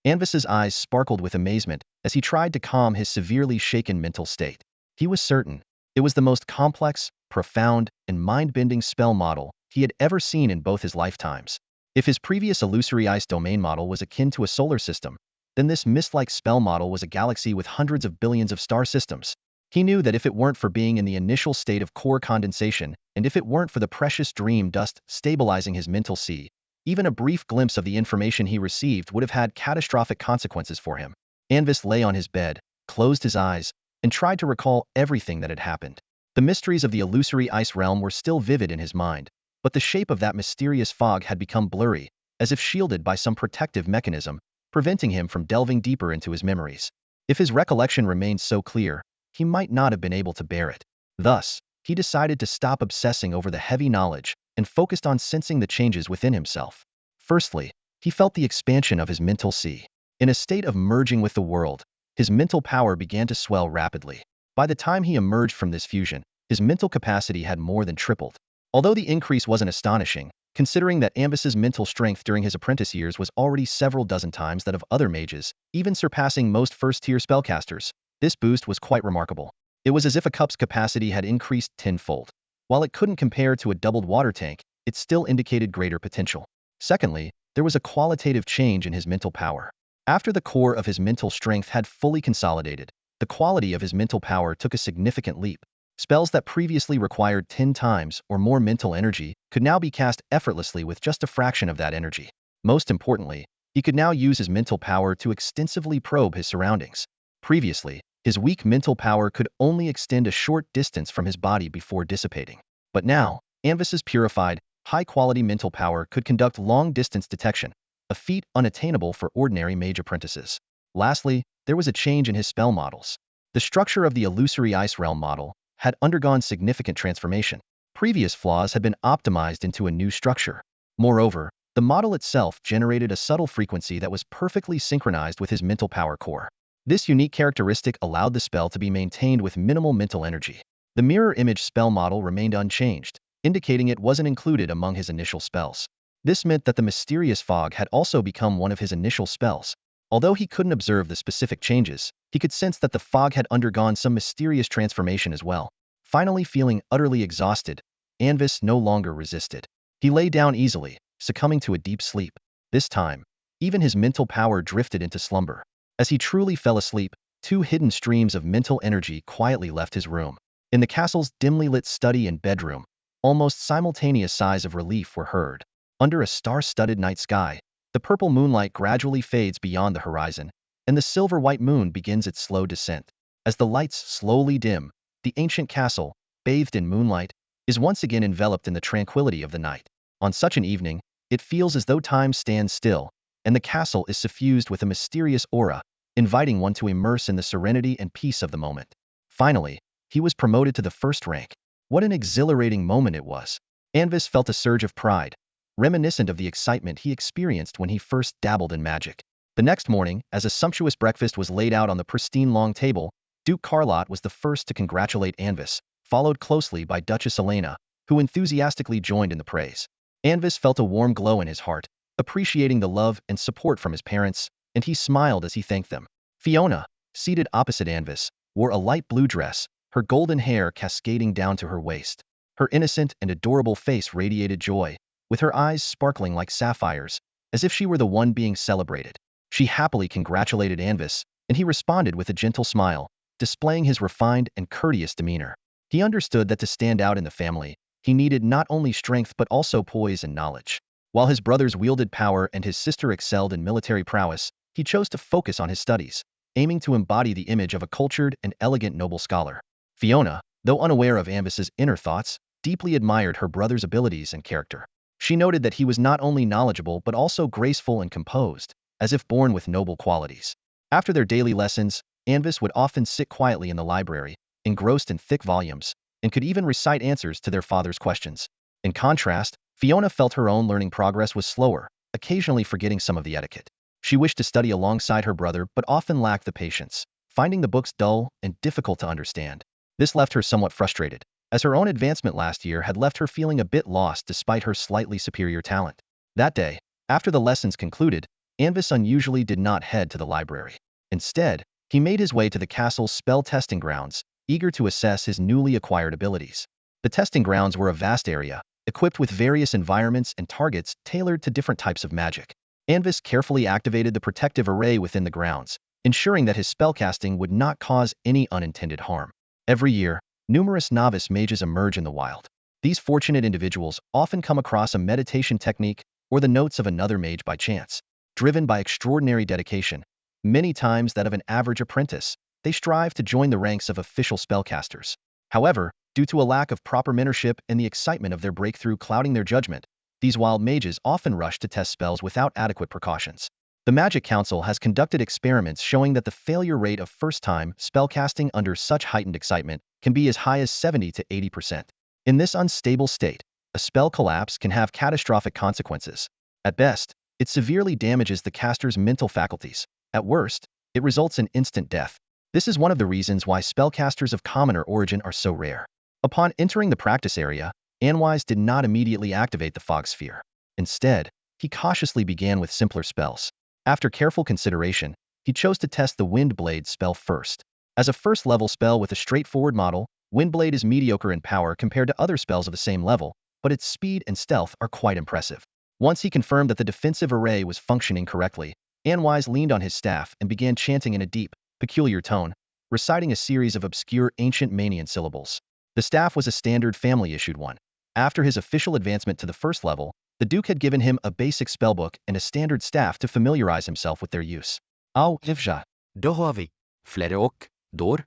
Anvis's eyes sparkled with amazement as he tried to calm his severely shaken mental state. He was certain it was the most complex, profound, and mind-bending spell model he had ever seen in both his lifetimes. If his previous illusory ice domain model was akin to a solar system, then this mist-like spell model was a galaxy with hundreds of billions of star systems. He knew that if it weren't for being in the initial state of core condensation, and if it weren't for the precious dream dust stabilizing his mental sea, even a brief glimpse of the information he received would have had catastrophic consequences for him. Anvis lay on his bed, closed his eyes, and tried to recall everything that had happened. The mysteries of the illusory ice realm were still vivid in his mind, but the shape of that mysterious fog had become blurry, as if shielded by some protective mechanism, preventing him from delving deeper into his memories. If his recollection remained so clear, he might not have been able to bear it. Thus, he decided to stop obsessing over the heavy knowledge and focused on sensing the changes within himself. Firstly, he felt the expansion of his mental sea. In a state of merging with the world, his mental power began to swell rapidly. By the time he emerged from this fusion, his mental capacity had more than tripled. Although the increase wasn't astonishing, considering that Anvis's mental strength during his apprentice years was already several dozen times that of other mages, even surpassing most first-tier spellcasters, this boost was quite remarkable. It was as if a cup's capacity had increased tenfold. While it couldn't compare to a doubled water tank, it still indicated greater potential. Secondly, there was a qualitative change in his mental power. After the core of his mental strength had fully consolidated, the quality of his mental power took a significant leap. Spells that previously required 10 times or more mental energy could now be cast effortlessly with just a fraction of that energy. Most importantly, he could now use his mental power to extensively probe his surroundings. Previously, his weak mental power could only extend a short distance from his body before dissipating. But now, Anvis's purified, high-quality mental power could conduct long-distance detection, a feat unattainable for ordinary mage apprentices. Lastly, there was a change in his spell models. The structure of the illusory ice realm model had undergone significant transformation. Previous flaws had been optimized into a new structure. Moreover, the model itself generated a subtle frequency that was perfectly synchronized with his mental power core. This unique characteristic allowed the spell to be maintained with minimal mental energy. The mirror image spell model remained unchanged, indicating it wasn't included among his initial spells. This meant that the mysterious fog had also become one of his initial spells. Although he couldn't observe the specific changes, he could sense that the fog had undergone some mysterious transformation as well. Finally feeling utterly exhausted, Anvis no longer resisted. He lay down easily, succumbing to a deep sleep. This time, even his mental power drifted into slumber. As he truly fell asleep, 2 hidden streams of mental energy quietly left his room. In the castle's dimly lit study and bedroom, almost simultaneous sighs of relief were heard. Under a star-studded night sky, the purple moonlight gradually fades beyond the horizon, and the silver-white moon begins its slow descent. As the lights slowly dim, the ancient castle, bathed in moonlight, is once again enveloped in the tranquility of the night. On such an evening, it feels as though time stands still, and the castle is suffused with a mysterious aura, inviting one to immerse in the serenity and peace of the moment. Finally, he was promoted to the first rank. What an exhilarating moment it was. Anvis felt a surge of pride, reminiscent of the excitement he experienced when he first dabbled in magic. The next morning, as a sumptuous breakfast was laid out on the pristine long table, Duke Carlot was the first to congratulate Anvis, followed closely by Duchess Elena, who enthusiastically joined in the praise. Anvis felt a warm glow in his heart, appreciating the love and support from his parents, and he smiled as he thanked them. Fiona, seated opposite Anvis, wore a light blue dress, her golden hair cascading down to her waist. Her innocent and adorable face radiated joy, with her eyes sparkling like sapphires, as if she were the one being celebrated. She happily congratulated Anvis, and he responded with a gentle smile, displaying his refined and courteous demeanor. He understood that to stand out in the family, he needed not only strength but also poise and knowledge. While his brothers wielded power and his sister excelled in military prowess, he chose to focus on his studies, aiming to embody the image of a cultured and elegant noble scholar. Fiona, though unaware of Anvis's inner thoughts, deeply admired her brother's abilities and character. She noted that he was not only knowledgeable but also graceful and composed, as if born with noble qualities. After their daily lessons, Anvis would often sit quietly in the library, engrossed in thick volumes, and could even recite answers to their father's questions. In contrast, Fiona felt her own learning progress was slower, occasionally forgetting some of the etiquette. She wished to study alongside her brother but often lacked the patience, finding the books dull and difficult to understand. This left her somewhat frustrated, as her own advancement last year had left her feeling a bit lost despite her slightly superior talent. That day, after the lessons concluded, Anvis unusually did not head to the library. Instead, he made his way to the castle's spell testing grounds, eager to assess his newly acquired abilities. The testing grounds were a vast area, equipped with various environments and targets tailored to different types of magic. Anvis carefully activated the protective array within the grounds, ensuring that his spellcasting would not cause any unintended harm. Every year, numerous novice mages emerge in the wild. These fortunate individuals often come across a meditation technique or the notes of another mage by chance. Driven by extraordinary dedication, many times that of an average apprentice, they strive to join the ranks of official spellcasters. However, due to a lack of proper mentorship and the excitement of their breakthrough clouding their judgment, these wild mages often rush to test spells without adequate precautions. The Magic Council has conducted experiments showing that the failure rate of first-time spellcasting under such heightened excitement can be as high as 70 to 80%. In this unstable state, a spell collapse can have catastrophic consequences. At best, it severely damages the caster's mental faculties. At worst, it results in instant death. This is one of the reasons why spellcasters of commoner origin are so rare. Upon entering the practice area, Anwise did not immediately activate the fog sphere. Instead, he cautiously began with simpler spells. After careful consideration, he chose to test the Wind Blade spell first. As a first-level spell with a straightforward model, Wind Blade is mediocre in power compared to other spells of the same level, but its speed and stealth are quite impressive. Once he confirmed that the defensive array was functioning correctly, Anwise leaned on his staff and began chanting in a deep, peculiar tone, reciting a series of obscure ancient Manian syllables. The staff was a standard family-issued one. After his official advancement to the first level, the Duke had given him a basic spellbook and a standard staff to familiarize himself with their use. Au Ivja. Dohoavi. Flereok. Dor.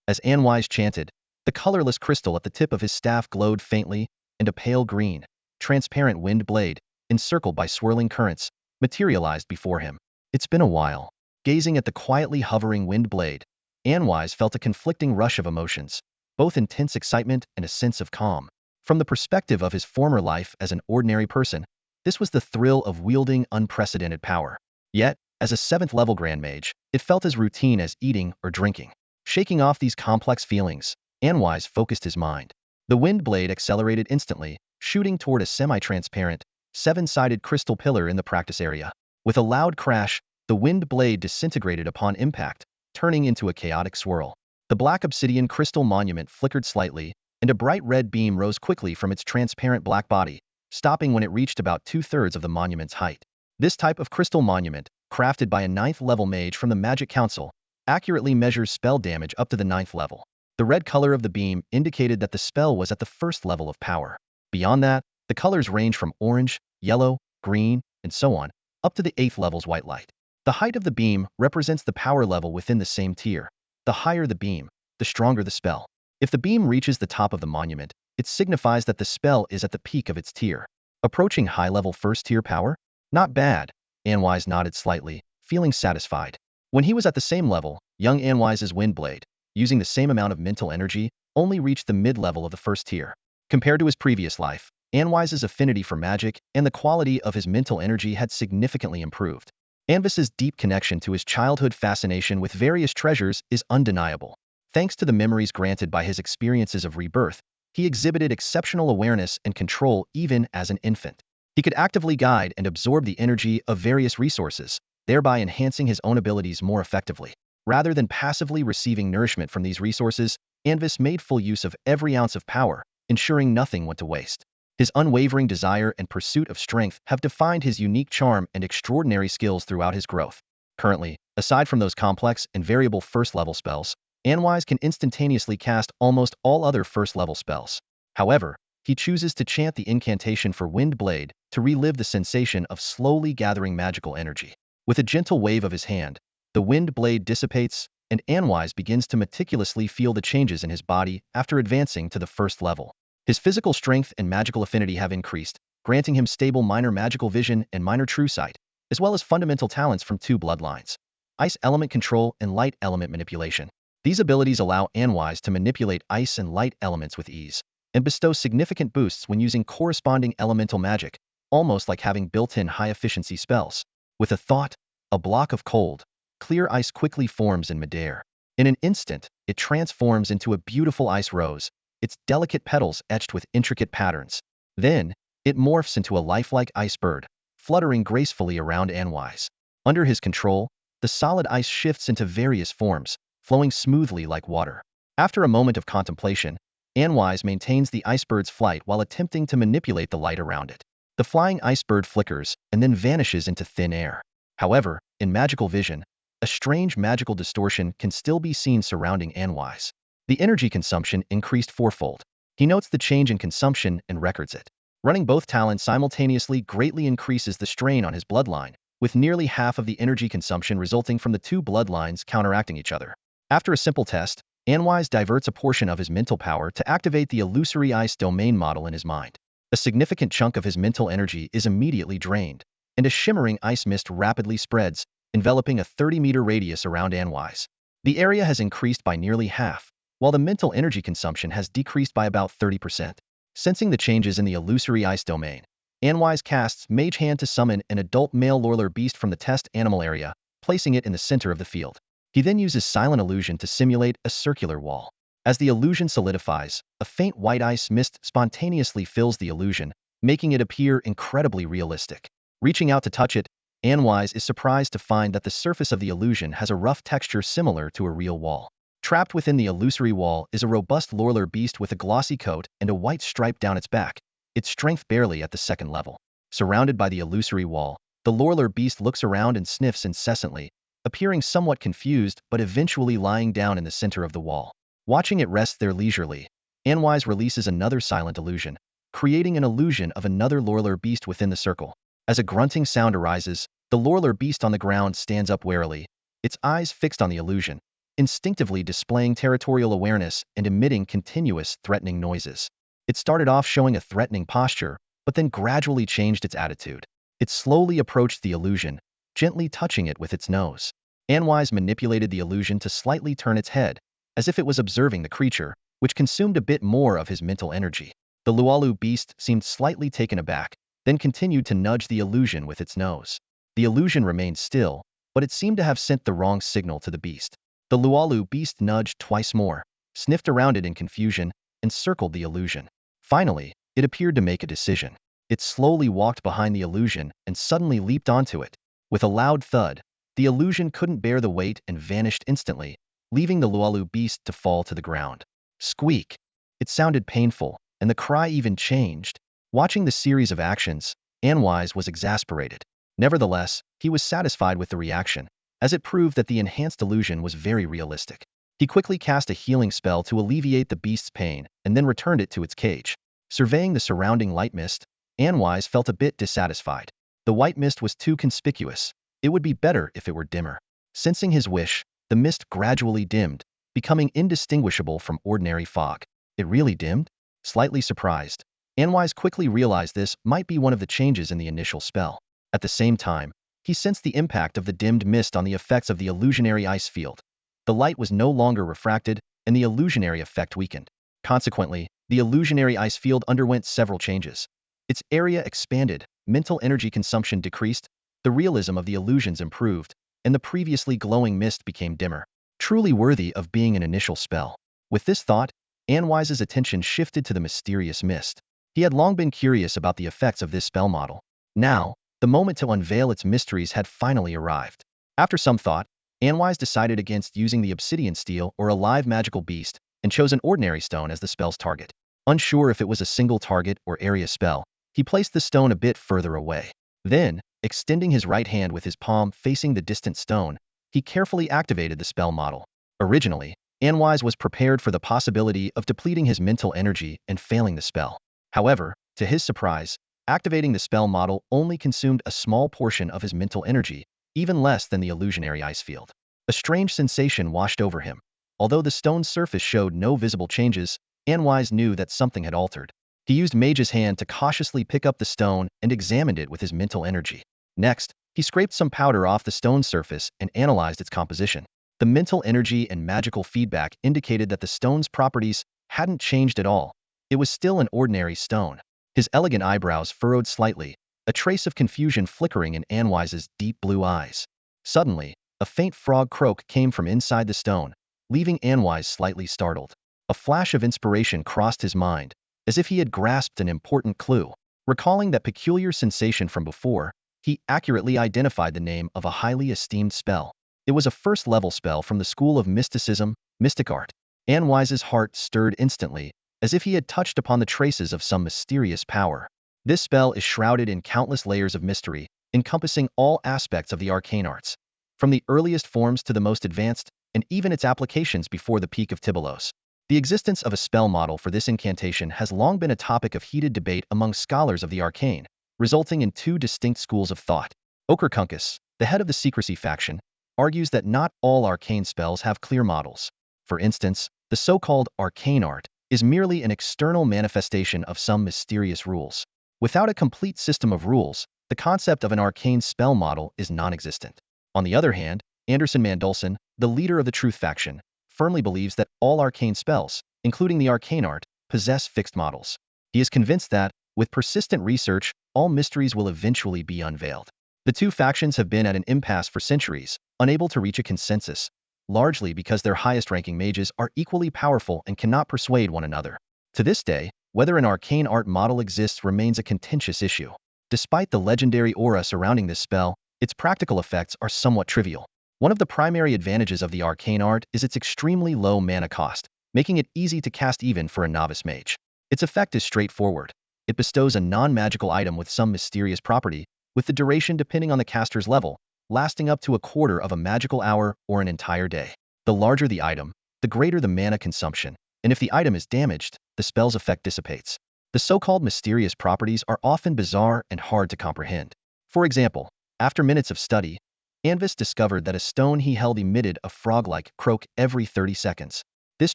As Anwise chanted, the colorless crystal at the tip of his staff glowed faintly, and a pale green, transparent wind blade, encircled by swirling currents, materialized before him. It's been a while. Gazing at the quietly hovering wind blade, Anwise felt a conflicting rush of emotions, both intense excitement and a sense of calm. From the perspective of his former life as an ordinary person, this was the thrill of wielding unprecedented power. Yet, as a 7th-level Grand Mage, it felt as routine as eating or drinking. Shaking off these complex feelings, Anwise focused his mind. The wind blade accelerated instantly, shooting toward a semi-transparent, 7-sided crystal pillar in the practice area. With a loud crash, the wind blade disintegrated upon impact, turning into a chaotic swirl. The black obsidian crystal monument flickered slightly, and a bright red beam rose quickly from its transparent black body, stopping when it reached about 2/3 of the monument's height. This type of crystal monument, crafted by a 9th-level mage from the Magic Council, accurately measures spell damage up to the 9th level. The red color of the beam indicated that the spell was at the 1st level of power. Beyond that, the colors range from orange, yellow, green, and so on, up to the 8th level's white light. The height of the beam represents the power level within the same tier. The higher the beam, the stronger the spell. If the beam reaches the top of the monument, it signifies that the spell is at the peak of its tier. Approaching high-level 1st-tier power? Not bad. Anwise nodded slightly, feeling satisfied. When he was at the same level, young Anwise's Windblade, using the same amount of mental energy, only reached the mid-level of the 1st tier. Compared to his previous life, Anwise's affinity for magic and the quality of his mental energy had significantly improved. Anvis's deep connection to his childhood fascination with various treasures is undeniable. Thanks to the memories granted by his experiences of rebirth, he exhibited exceptional awareness and control even as an infant. He could actively guide and absorb the energy of various resources, thereby enhancing his own abilities more effectively. Rather than passively receiving nourishment from these resources, Anvis made full use of every ounce of power, ensuring nothing went to waste. His unwavering desire and pursuit of strength have defined his unique charm and extraordinary skills throughout his growth. Currently, aside from those complex and variable 1st-level spells, Anwise can instantaneously cast almost all other 1st-level spells. However, he chooses to chant the incantation for Wind Blade to relive the sensation of slowly gathering magical energy. With a gentle wave of his hand, the Wind Blade dissipates, and Anwise begins to meticulously feel the changes in his body after advancing to the 1st level. His physical strength and magical affinity have increased, granting him stable minor magical vision and minor true sight, as well as fundamental talents from 2 bloodlines. ice element control, and light element manipulation. These abilities allow Anwise to manipulate ice and light elements with ease, and bestow significant boosts when using corresponding elemental magic, almost like having built-in high-efficiency spells. With a thought, a block of cold, clear ice quickly forms in midair. In an instant, it transforms into a beautiful ice rose, its delicate petals etched with intricate patterns. Then, it morphs into a lifelike ice bird, fluttering gracefully around Anwise. Under his control, the solid ice shifts into various forms, flowing smoothly like water. After a moment of contemplation, Anwise maintains the icebird's flight while attempting to manipulate the light around it. The flying icebird flickers and then vanishes into thin air. However, in magical vision, a strange magical distortion can still be seen surrounding Anwise. The energy consumption increased fourfold. He notes the change in consumption and records it. Running both talents simultaneously greatly increases the strain on his bloodline, with nearly half of the energy consumption resulting from the two bloodlines counteracting each other. After a simple test, Anwise diverts a portion of his mental power to activate the illusory ice domain model in his mind. A significant chunk of his mental energy is immediately drained, and a shimmering ice mist rapidly spreads, enveloping a 30-meter radius around Anwise. The area has increased by nearly half, while the mental energy consumption has decreased by about 30%. Sensing the changes in the illusory ice domain, Anwise casts Mage Hand to summon an adult male lorler beast from the test animal area, placing it in the center of the field. He then uses Silent Illusion to simulate a circular wall. As the illusion solidifies, a faint white ice mist spontaneously fills the illusion, making it appear incredibly realistic. Reaching out to touch it, Anwise is surprised to find that the surface of the illusion has a rough texture similar to a real wall. Trapped within the illusory wall is a robust lorler beast with a glossy coat and a white stripe down its back, its strength barely at the second level. Surrounded by the illusory wall, the lorler beast looks around and sniffs incessantly, appearing somewhat confused but eventually lying down in the center of the wall. Watching it rest there leisurely, Anwise releases another silent illusion, creating an illusion of another lorler beast within the circle. As a grunting sound arises, the lorler beast on the ground stands up warily, its eyes fixed on the illusion, instinctively displaying territorial awareness and emitting continuous, threatening noises. It started off showing a threatening posture, but then gradually changed its attitude. It slowly approached the illusion, gently touching it with its nose. Anwise manipulated the illusion to slightly turn its head, as if it was observing the creature, which consumed a bit more of his mental energy. The Lualu beast seemed slightly taken aback, then continued to nudge the illusion with its nose. The illusion remained still, but it seemed to have sent the wrong signal to the beast. The Lualu beast nudged twice more, sniffed around it in confusion, and circled the illusion. Finally, it appeared to make a decision. It slowly walked behind the illusion and suddenly leaped onto it. With a loud thud, the illusion couldn't bear the weight and vanished instantly, leaving the Lualu beast to fall to the ground. Squeak! It sounded painful, and the cry even changed. Watching the series of actions, Anwise was exasperated. Nevertheless, he was satisfied with the reaction, as it proved that the enhanced illusion was very realistic. He quickly cast a healing spell to alleviate the beast's pain and then returned it to its cage. Surveying the surrounding light mist, Anwise felt a bit dissatisfied. The white mist was too conspicuous. It would be better if it were dimmer. Sensing his wish, the mist gradually dimmed, becoming indistinguishable from ordinary fog. It really dimmed? Slightly surprised, Anwise quickly realized this might be one of the changes in the initial spell. At the same time, he sensed the impact of the dimmed mist on the effects of the illusionary ice field. The light was no longer refracted, and the illusionary effect weakened. Consequently, the illusionary ice field underwent several changes. Its area expanded, mental energy consumption decreased, the realism of the illusions improved, and the previously glowing mist became dimmer. Truly worthy of being an initial spell. With this thought, Anwise's attention shifted to the mysterious mist. He had long been curious about the effects of this spell model. Now, the moment to unveil its mysteries had finally arrived. After some thought, Anwise decided against using the obsidian steel or a live magical beast, and chose an ordinary stone as the spell's target. Unsure if it was a single target or area spell, he placed the stone a bit further away. Then, extending his right hand with his palm facing the distant stone, he carefully activated the spell model. Originally, Anwise was prepared for the possibility of depleting his mental energy and failing the spell. However, to his surprise, activating the spell model only consumed a small portion of his mental energy, even less than the illusionary ice field. A strange sensation washed over him. Although the stone's surface showed no visible changes, Anwise knew that something had altered. He used Mage's Hand to cautiously pick up the stone and examined it with his mental energy. Next, He scraped some powder off the stone's surface and analyzed its composition. The mental energy and magical feedback indicated that the stone's properties hadn't changed at all. It was still an ordinary stone. His elegant eyebrows furrowed slightly, a trace of confusion flickering in Anwise's deep blue eyes. Suddenly, a faint frog croak came from inside the stone, leaving Anwise slightly startled. A flash of inspiration crossed his mind, as if he had grasped an important clue. Recalling that peculiar sensation from before, he accurately identified the name of a highly esteemed spell. It was a first-level spell from the school of mysticism, mystic art. Anwise's heart stirred instantly, as if he had touched upon the traces of some mysterious power. This spell is shrouded in countless layers of mystery, encompassing all aspects of the arcane arts, from the earliest forms to the most advanced, and even its applications before the peak of Tibulos. The existence of a spell model for this incantation has long been a topic of heated debate among scholars of the arcane, resulting in two distinct schools of thought. Okerkunkus, the head of the secrecy faction, argues that not all arcane spells have clear models. For instance, the so-called arcane art is merely an external manifestation of some mysterious rules. Without a complete system of rules, the concept of an arcane spell model is non-existent. On the other hand, Anderson Mandolson, the leader of the Truth faction, firmly believes that all arcane spells, including the arcane art, possess fixed models. He is convinced that, with persistent research, all mysteries will eventually be unveiled. The two factions have been at an impasse for centuries, unable to reach a consensus, largely because their highest-ranking mages are equally powerful and cannot persuade one another. To this day, whether an arcane art model exists remains a contentious issue. Despite the legendary aura surrounding this spell, its practical effects are somewhat trivial. One of the primary advantages of the arcane art is its extremely low mana cost, making it easy to cast even for a novice mage. Its effect is straightforward. It bestows a non-magical item with some mysterious property, with the duration depending on the caster's level, lasting up to a quarter of a magical hour or an entire day. The larger the item, the greater the mana consumption, and if the item is damaged, the spell's effect dissipates. The so-called mysterious properties are often bizarre and hard to comprehend. For example, after minutes of study, Anvis discovered that a stone he held emitted a frog-like croak every 30 seconds. This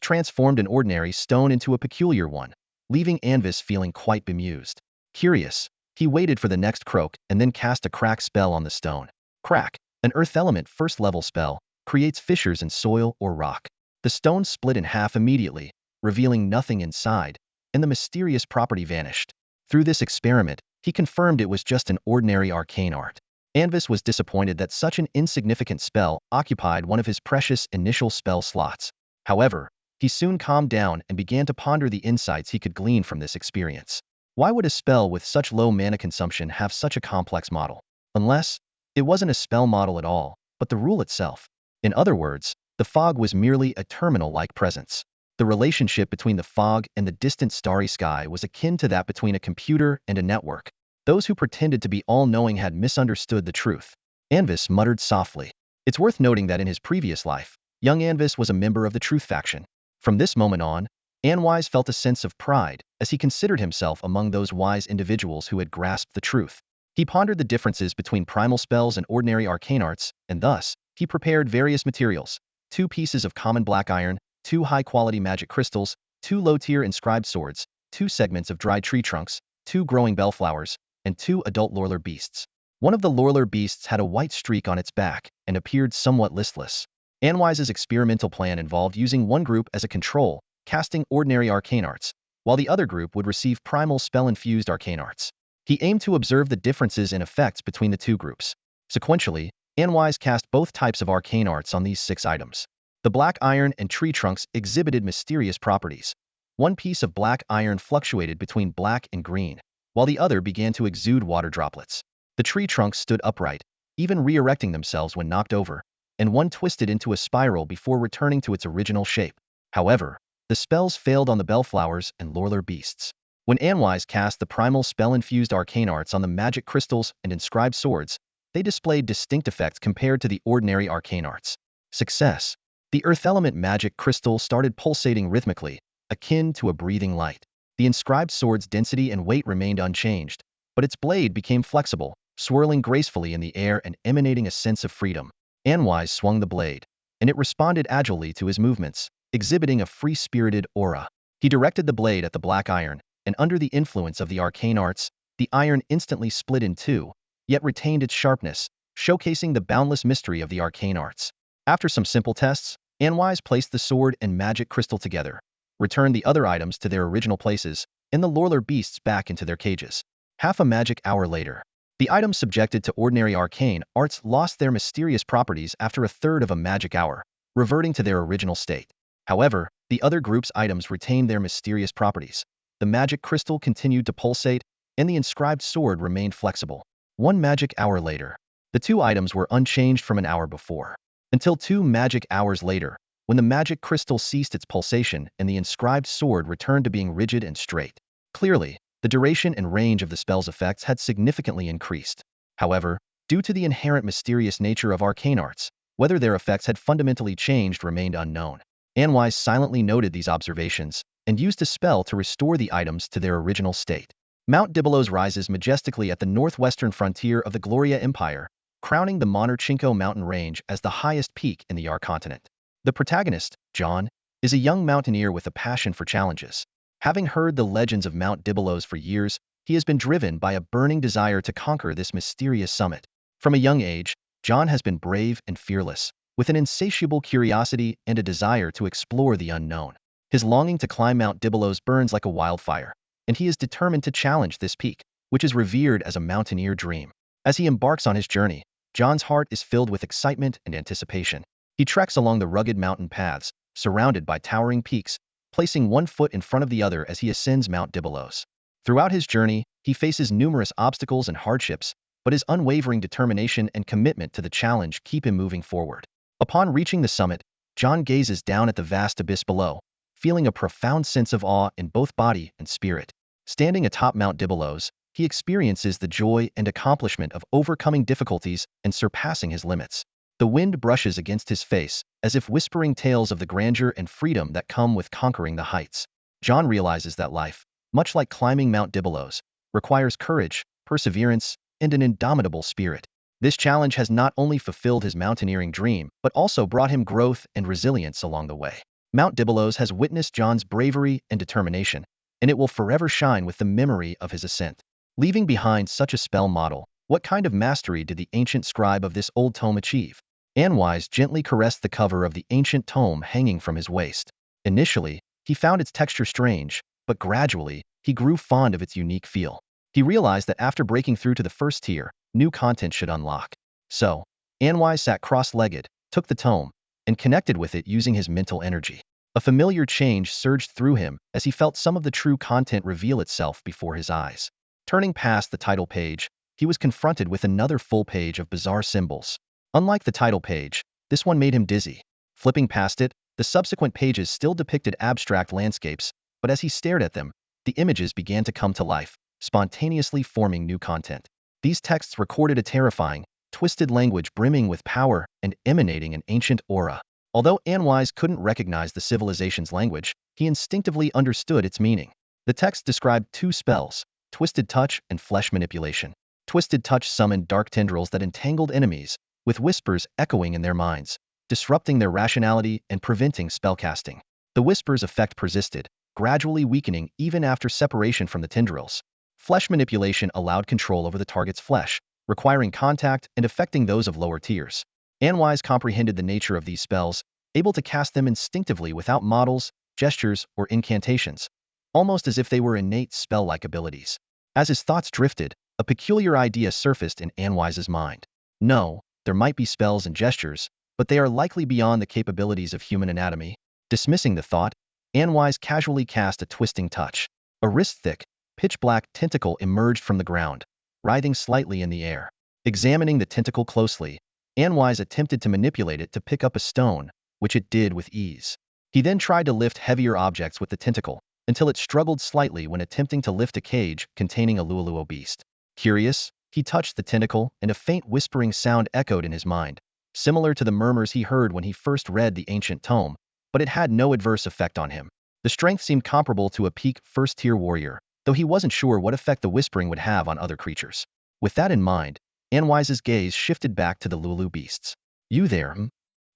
transformed an ordinary stone into a peculiar one, leaving Anvis feeling quite bemused. Curious, he waited for the next croak and then cast a crack spell on the stone. Crack, an earth element first-level spell, creates fissures in soil or rock. The stone split in half immediately, revealing nothing inside, and the mysterious property vanished. Through this experiment, he confirmed it was just an ordinary arcane art. Anvis was disappointed that such an insignificant spell occupied one of his precious initial spell slots. However, he soon calmed down and began to ponder the insights he could glean from this experience. Why would a spell with such low mana consumption have such a complex model? Unless it wasn't a spell model at all, but the rule itself. In other words, the fog was merely a terminal-like presence. The relationship between the fog and the distant starry sky was akin to that between a computer and a network. Those who pretended to be all-knowing had misunderstood the truth. Anvis muttered softly. It's worth noting that in his previous life, young Anvis was a member of the Truth faction. From this moment on, Anwise felt a sense of pride as he considered himself among those wise individuals who had grasped the truth. He pondered the differences between primal spells and ordinary arcane arts, and thus, he prepared various materials: 2 pieces of common black iron, 2 high-quality magic crystals, 2 low-tier inscribed swords, 2 segments of dried tree trunks, 2 growing bellflowers, and 2 adult Lorler beasts. One of the Lorler beasts had a white streak on its back and appeared somewhat listless. Anwise's experimental plan involved using one group as a control, casting ordinary arcane arts, while the other group would receive primal spell-infused arcane arts. He aimed to observe the differences in effects between the two groups. Sequentially, Anwise cast both types of arcane arts on these 6 items. The black iron and tree trunks exhibited mysterious properties. One piece of black iron fluctuated between black and green, while the other began to exude water droplets. The tree trunks stood upright, even re-erecting themselves when knocked over, and one twisted into a spiral before returning to its original shape. However, the spells failed on the bellflowers and Lorler beasts. When Anwise cast the primal spell-infused arcane arts on the magic crystals and inscribed swords, they displayed distinct effects compared to the ordinary arcane arts. Success. The earth element magic crystal started pulsating rhythmically, akin to a breathing light. The inscribed sword's density and weight remained unchanged, but its blade became flexible, swirling gracefully in the air and emanating a sense of freedom. Anwise swung the blade, and it responded agilely to his movements, exhibiting a free-spirited aura. He directed the blade at the black iron, and under the influence of the arcane arts, the iron instantly split in 2, yet retained its sharpness, showcasing the boundless mystery of the arcane arts. After some simple tests, Anwise placed the sword and magic crystal together, returned the other items to their original places, and the Lorler beasts back into their cages. Half a magic hour later, the items subjected to ordinary arcane arts lost their mysterious properties after a third of a magic hour, reverting to their original state. However, the other group's items retained their mysterious properties. The magic crystal continued to pulsate, and the inscribed sword remained flexible. 1 magic hour later, the two items were unchanged from an hour before. Until 2 magic hours later, when the magic crystal ceased its pulsation and the inscribed sword returned to being rigid and straight. Clearly, the duration and range of the spell's effects had significantly increased. However, due to the inherent mysterious nature of arcane arts, whether their effects had fundamentally changed remained unknown. Anwise silently noted these observations and used a spell to restore the items to their original state. Mount Dibelos rises majestically at the northwestern frontier of the Gloria Empire, crowning the Monarchinko mountain range as the highest peak in the Yar continent. The protagonist, John, is a young mountaineer with a passion for challenges. Having heard the legends of Mount Dibelos for years, he has been driven by a burning desire to conquer this mysterious summit. From a young age, John has been brave and fearless, with an insatiable curiosity and a desire to explore the unknown. His longing to climb Mount Dibelos burns like a wildfire, and he is determined to challenge this peak, which is revered as a mountaineer dream. As he embarks on his journey, John's heart is filled with excitement and anticipation. He treks along the rugged mountain paths, surrounded by towering peaks, placing one foot in front of the other as he ascends Mount Dibelos. Throughout his journey, he faces numerous obstacles and hardships, but his unwavering determination and commitment to the challenge keep him moving forward. Upon reaching the summit, John gazes down at the vast abyss below, feeling a profound sense of awe in both body and spirit. Standing atop Mount Dibelos, he experiences the joy and accomplishment of overcoming difficulties and surpassing his limits. The wind brushes against his face, as if whispering tales of the grandeur and freedom that come with conquering the heights. John realizes that life, much like climbing Mount Dibelos, requires courage, perseverance, and an indomitable spirit. This challenge has not only fulfilled his mountaineering dream, but also brought him growth and resilience along the way. Mount Dibelos has witnessed John's bravery and determination, and it will forever shine with the memory of his ascent. Leaving behind such a spell model, what kind of mastery did the ancient scribe of this old tome achieve? Anwise gently caressed the cover of the ancient tome hanging from his waist. Initially, he found its texture strange, but gradually, he grew fond of its unique feel. He realized that after breaking through to the first tier, new content should unlock. So, Anwise sat cross-legged, took the tome, and connected with it using his mental energy. A familiar change surged through him as he felt some of the true content reveal itself before his eyes. Turning past the title page, he was confronted with another full page of bizarre symbols. Unlike the title page, this one made him dizzy. Flipping past it, the subsequent pages still depicted abstract landscapes, but as he stared at them, the images began to come to life, spontaneously forming new content. These texts recorded a terrifying, twisted language brimming with power and emanating an ancient aura. Although Anwise couldn't recognize the civilization's language, he instinctively understood its meaning. The text described two spells, Twisted Touch and Flesh Manipulation. Twisted Touch summoned dark tendrils that entangled enemies, with whispers echoing in their minds, disrupting their rationality and preventing spellcasting. The whispers' effect persisted, gradually weakening even after separation from the tendrils. Flesh Manipulation allowed control over the target's flesh, requiring contact and affecting those of lower tiers. Anwise comprehended the nature of these spells, able to cast them instinctively without models, gestures, or incantations, almost as if they were innate spell-like abilities. As his thoughts drifted, a peculiar idea surfaced in Anwise's mind. No, there might be spells and gestures, but they are likely beyond the capabilities of human anatomy. Dismissing the thought, Anwise casually cast a Twisting Touch. A wrist-thick, pitch-black tentacle emerged from the ground, writhing slightly in the air. Examining the tentacle closely, Anwise attempted to manipulate it to pick up a stone, which it did with ease. He then tried to lift heavier objects with the tentacle, until it struggled slightly when attempting to lift a cage containing a Luoluo beast. Curious, he touched the tentacle, and a faint whispering sound echoed in his mind, similar to the murmurs he heard when he first read the ancient tome, but it had no adverse effect on him. The strength seemed comparable to a peak first-tier warrior, though he wasn't sure what effect the whispering would have on other creatures. With that in mind, Anwise's gaze shifted back to the Luoluo beasts. You there, hmm?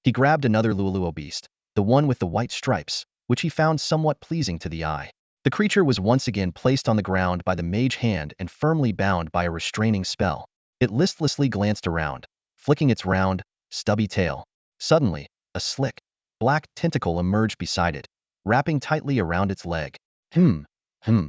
He grabbed another Luoluo beast, the one with the white stripes, which he found somewhat pleasing to the eye. The creature was once again placed on the ground by the mage hand and firmly bound by a restraining spell. It listlessly glanced around, flicking its round, stubby tail. Suddenly, a slick, black tentacle emerged beside it, wrapping tightly around its leg. Hmm, hmm.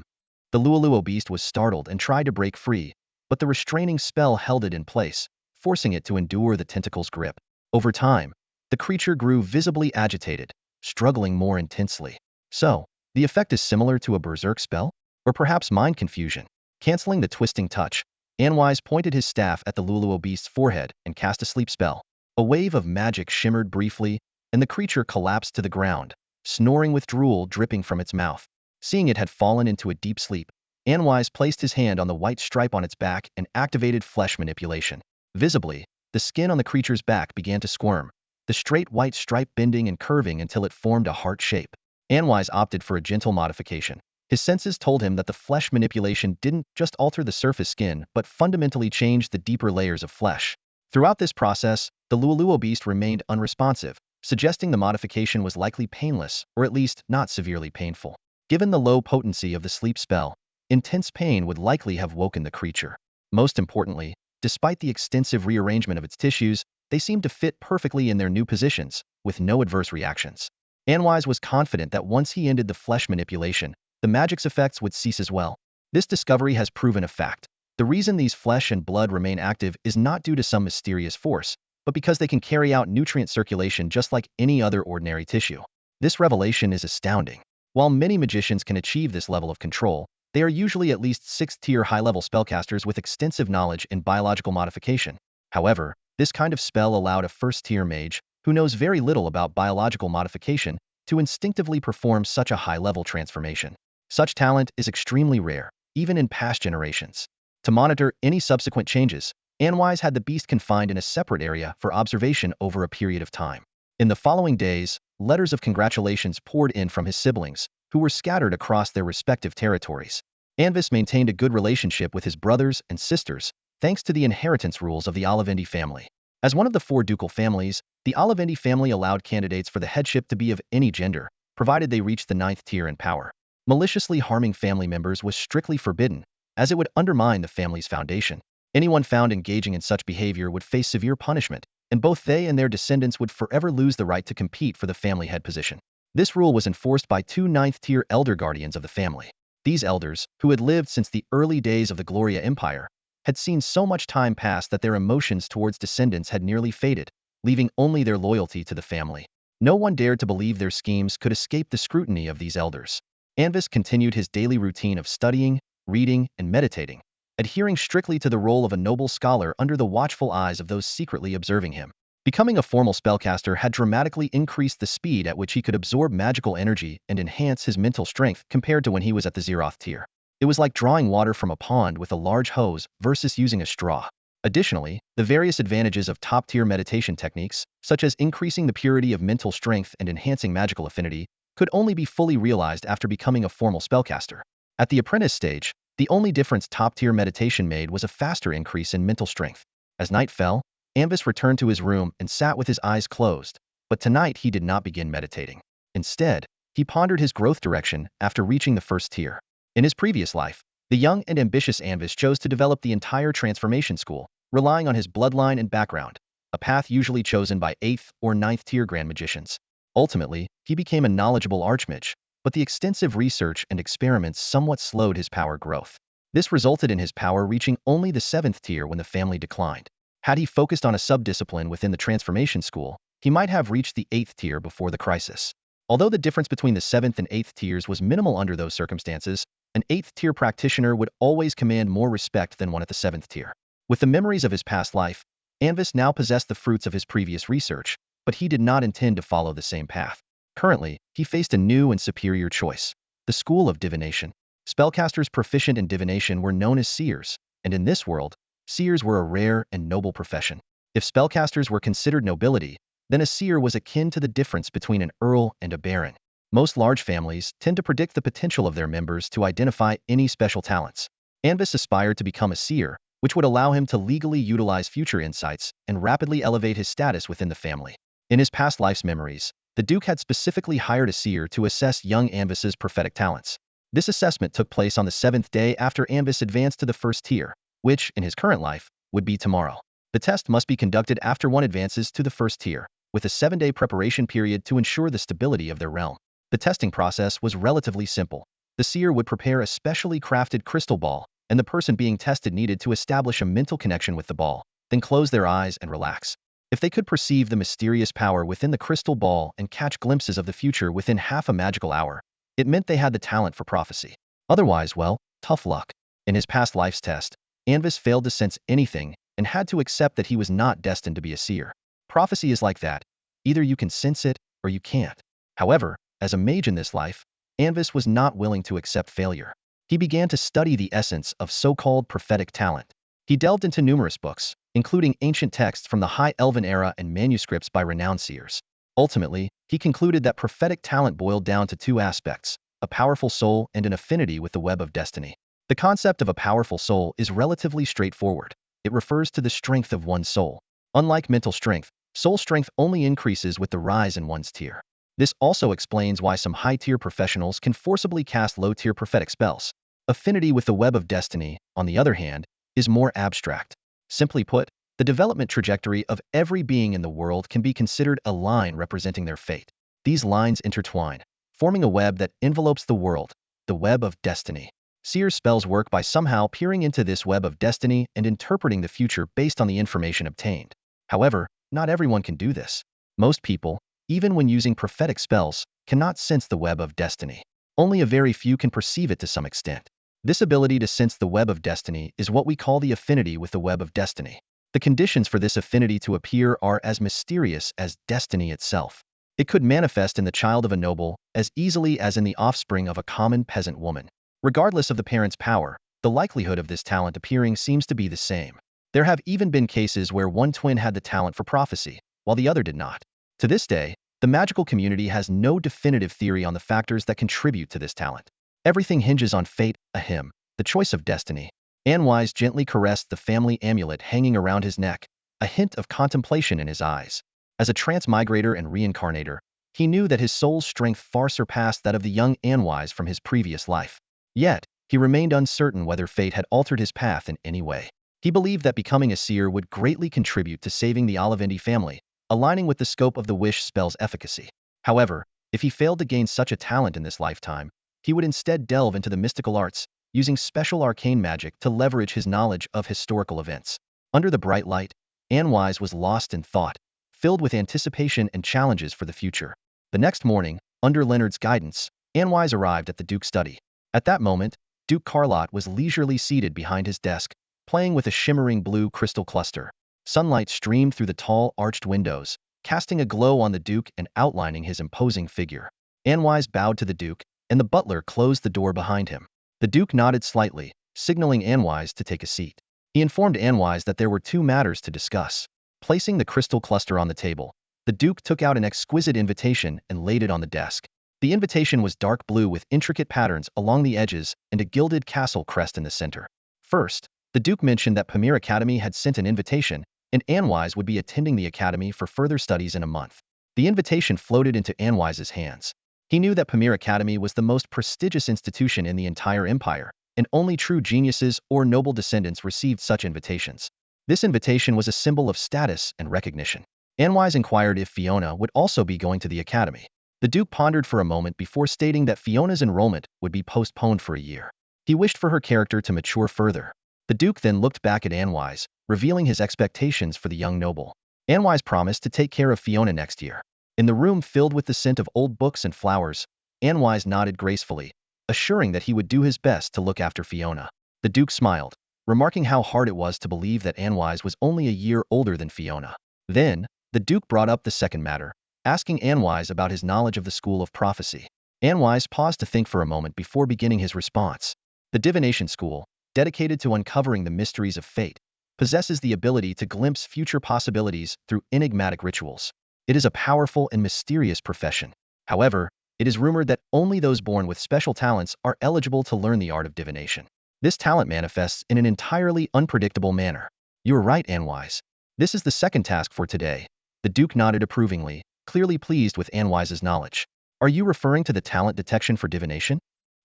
The Luoluo beast was startled and tried to break free, but the restraining spell held it in place, forcing it to endure the tentacle's grip. Over time, the creature grew visibly agitated, struggling more intensely. So, the effect is similar to a berserk spell? Or perhaps mind confusion? Canceling the twisting touch, Anwise pointed his staff at the Luoluo beast's forehead and cast a sleep spell. A wave of magic shimmered briefly, and the creature collapsed to the ground, snoring with drool dripping from its mouth. Seeing it had fallen into a deep sleep, Anwise placed his hand on the white stripe on its back and activated flesh manipulation. Visibly, the skin on the creature's back began to squirm, the straight white stripe bending and curving until it formed a heart shape. Anwise opted for a gentle modification. His senses told him that the flesh manipulation didn't just alter the surface skin but fundamentally changed the deeper layers of flesh. Throughout this process, the Luoluo beast remained unresponsive, suggesting the modification was likely painless, or at least not severely painful. Given the low potency of the sleep spell, intense pain would likely have woken the creature. Most importantly, despite the extensive rearrangement of its tissues, they seemed to fit perfectly in their new positions, with no adverse reactions. Anwise was confident that once he ended the flesh manipulation, the magic's effects would cease as well. This discovery has proven a fact. The reason these flesh and blood remain active is not due to some mysterious force, but because they can carry out nutrient circulation just like any other ordinary tissue. This revelation is astounding. While many magicians can achieve this level of control, they are usually at least 6th-tier high-level spellcasters with extensive knowledge in biological modification. However, this kind of spell allowed a first-tier mage, who knows very little about biological modification, to instinctively perform such a high-level transformation. Such talent is extremely rare, even in past generations. To monitor any subsequent changes, Anwise had the beast confined in a separate area for observation over a period of time. In the following days, letters of congratulations poured in from his siblings, who were scattered across their respective territories. Anvis maintained a good relationship with his brothers and sisters, thanks to the inheritance rules of the Olivendi family. As one of the 4 ducal families, the Olivendi family allowed candidates for the headship to be of any gender, provided they reached the 9th tier in power. Maliciously harming family members was strictly forbidden, as it would undermine the family's foundation. Anyone found engaging in such behavior would face severe punishment, and both they and their descendants would forever lose the right to compete for the family head position. This rule was enforced by 2 9th-tier elder guardians of the family. These elders, who had lived since the early days of the Gloria Empire, had seen so much time pass that their emotions towards descendants had nearly faded, leaving only their loyalty to the family. No one dared to believe their schemes could escape the scrutiny of these elders. Anvis continued his daily routine of studying, reading, and meditating, adhering strictly to the role of a noble scholar under the watchful eyes of those secretly observing him. Becoming a formal spellcaster had dramatically increased the speed at which he could absorb magical energy and enhance his mental strength compared to when he was at the Zeroth tier. It was like drawing water from a pond with a large hose versus using a straw. Additionally, the various advantages of top-tier meditation techniques, such as increasing the purity of mental strength and enhancing magical affinity, could only be fully realized after becoming a formal spellcaster. At the apprentice stage, the only difference top-tier meditation made was a faster increase in mental strength. As night fell, Anvis returned to his room and sat with his eyes closed, but tonight he did not begin meditating. Instead, he pondered his growth direction after reaching the 1st tier. In his previous life, the young and ambitious Anvis chose to develop the entire transformation school, relying on his bloodline and background, a path usually chosen by 8th or 9th tier grand magicians. Ultimately, he became a knowledgeable archmage, but the extensive research and experiments somewhat slowed his power growth. This resulted in his power reaching only the 7th tier when the family declined. Had he focused on a sub-discipline within the transformation school, he might have reached the 8th tier before the crisis. Although the difference between the 7th and 8th tiers was minimal under those circumstances, an 8th tier practitioner would always command more respect than one at the 7th tier. With the memories of his past life, Anvis now possessed the fruits of his previous research, but he did not intend to follow the same path. Currently, he faced a new and superior choice: the School of Divination. Spellcasters proficient in divination were known as seers, and in this world, seers were a rare and noble profession. If spellcasters were considered nobility, then a seer was akin to the difference between an earl and a baron. Most large families tend to predict the potential of their members to identify any special talents. Anvis aspired to become a seer, which would allow him to legally utilize future insights and rapidly elevate his status within the family. In his past life's memories, the Duke had specifically hired a seer to assess young Anvis's prophetic talents. This assessment took place on the 7th day after Anvis advanced to the 1st tier, which, in his current life, would be tomorrow. The test must be conducted after one advances to the first tier, with a 7-day preparation period to ensure the stability of their realm. The testing process was relatively simple. The seer would prepare a specially crafted crystal ball, and the person being tested needed to establish a mental connection with the ball, then close their eyes and relax. If they could perceive the mysterious power within the crystal ball and catch glimpses of the future within half a magical hour, it meant they had the talent for prophecy. Otherwise, well, tough luck. In his past life's test, Anvis failed to sense anything and had to accept that he was not destined to be a seer. Prophecy is like that. Either you can sense it or you can't. However, as a mage in this life, Anvis was not willing to accept failure. He began to study the essence of so-called prophetic talent. He delved into numerous books, including ancient texts from the High Elven era and manuscripts by renowned seers. Ultimately, he concluded that prophetic talent boiled down to two aspects: a powerful soul and an affinity with the web of destiny. The concept of a powerful soul is relatively straightforward. It refers to the strength of one's soul. Unlike mental strength, soul strength only increases with the rise in one's tier. This also explains why some high-tier professionals can forcibly cast low-tier prophetic spells. Affinity with the web of destiny, on the other hand, is more abstract. Simply put, the development trajectory of every being in the world can be considered a line representing their fate. These lines intertwine, forming a web that envelopes the world, the web of destiny. Seer's spells work by somehow peering into this web of destiny and interpreting the future based on the information obtained. However, not everyone can do this. Most people, even when using prophetic spells, cannot sense the web of destiny. Only a very few can perceive it to some extent. This ability to sense the web of destiny is what we call the affinity with the web of destiny. The conditions for this affinity to appear are as mysterious as destiny itself. It could manifest in the child of a noble as easily as in the offspring of a common peasant woman. Regardless of the parent's power, the likelihood of this talent appearing seems to be the same. There have even been cases where one twin had the talent for prophecy, while the other did not. To this day, the magical community has no definitive theory on the factors that contribute to this talent. Everything hinges on fate, a hymn, the choice of destiny. Anwise gently caressed the family amulet hanging around his neck, a hint of contemplation in his eyes. As a transmigrator and reincarnator, he knew that his soul's strength far surpassed that of the young Anwise from his previous life. Yet, he remained uncertain whether fate had altered his path in any way. He believed that becoming a seer would greatly contribute to saving the Olivendi family, aligning with the scope of the wish spell's efficacy. However, if he failed to gain such a talent in this lifetime, he would instead delve into the mystical arts, using special arcane magic to leverage his knowledge of historical events. Under the bright light, Anwise was lost in thought, filled with anticipation and challenges for the future. The next morning, under Leonard's guidance, Anwise arrived at the Duke's study. At that moment, Duke Carlotte was leisurely seated behind his desk, playing with a shimmering blue crystal cluster. Sunlight streamed through the tall, arched windows, casting a glow on the Duke and outlining his imposing figure. Anwise bowed to the Duke, and the butler closed the door behind him. The Duke nodded slightly, signaling Anwise to take a seat. He informed Anwise that there were two matters to discuss. Placing the crystal cluster on the table, the Duke took out an exquisite invitation and laid it on the desk. The invitation was dark blue with intricate patterns along the edges and a gilded castle crest in the center. First, the Duke mentioned that Pamir Academy had sent an invitation, and Anwise would be attending the academy for further studies in a month. The invitation floated into Anwise's hands. He knew that Pamir Academy was the most prestigious institution in the entire empire, and only true geniuses or noble descendants received such invitations. This invitation was a symbol of status and recognition. Anwise inquired if Fiona would also be going to the academy. The Duke pondered for a moment before stating that Fiona's enrollment would be postponed for a year. He wished for her character to mature further. The Duke then looked back at Anwise, revealing his expectations for the young noble. Anwise promised to take care of Fiona next year. In the room filled with the scent of old books and flowers, Anwise nodded gracefully, assuring that he would do his best to look after Fiona. The Duke smiled, remarking how hard it was to believe that Anwise was only a year older than Fiona. Then, the Duke brought up the second matter, asking Anwise about his knowledge of the School of Prophecy. Anwise paused to think for a moment before beginning his response. The Divination School, dedicated to uncovering the mysteries of fate, possesses the ability to glimpse future possibilities through enigmatic rituals. It is a powerful and mysterious profession. However, it is rumored that only those born with special talents are eligible to learn the art of divination. This talent manifests in an entirely unpredictable manner. You're right, Anwise. This is the second task for today. The Duke nodded approvingly, clearly pleased with Anwise's knowledge. Are you referring to the talent detection for divination?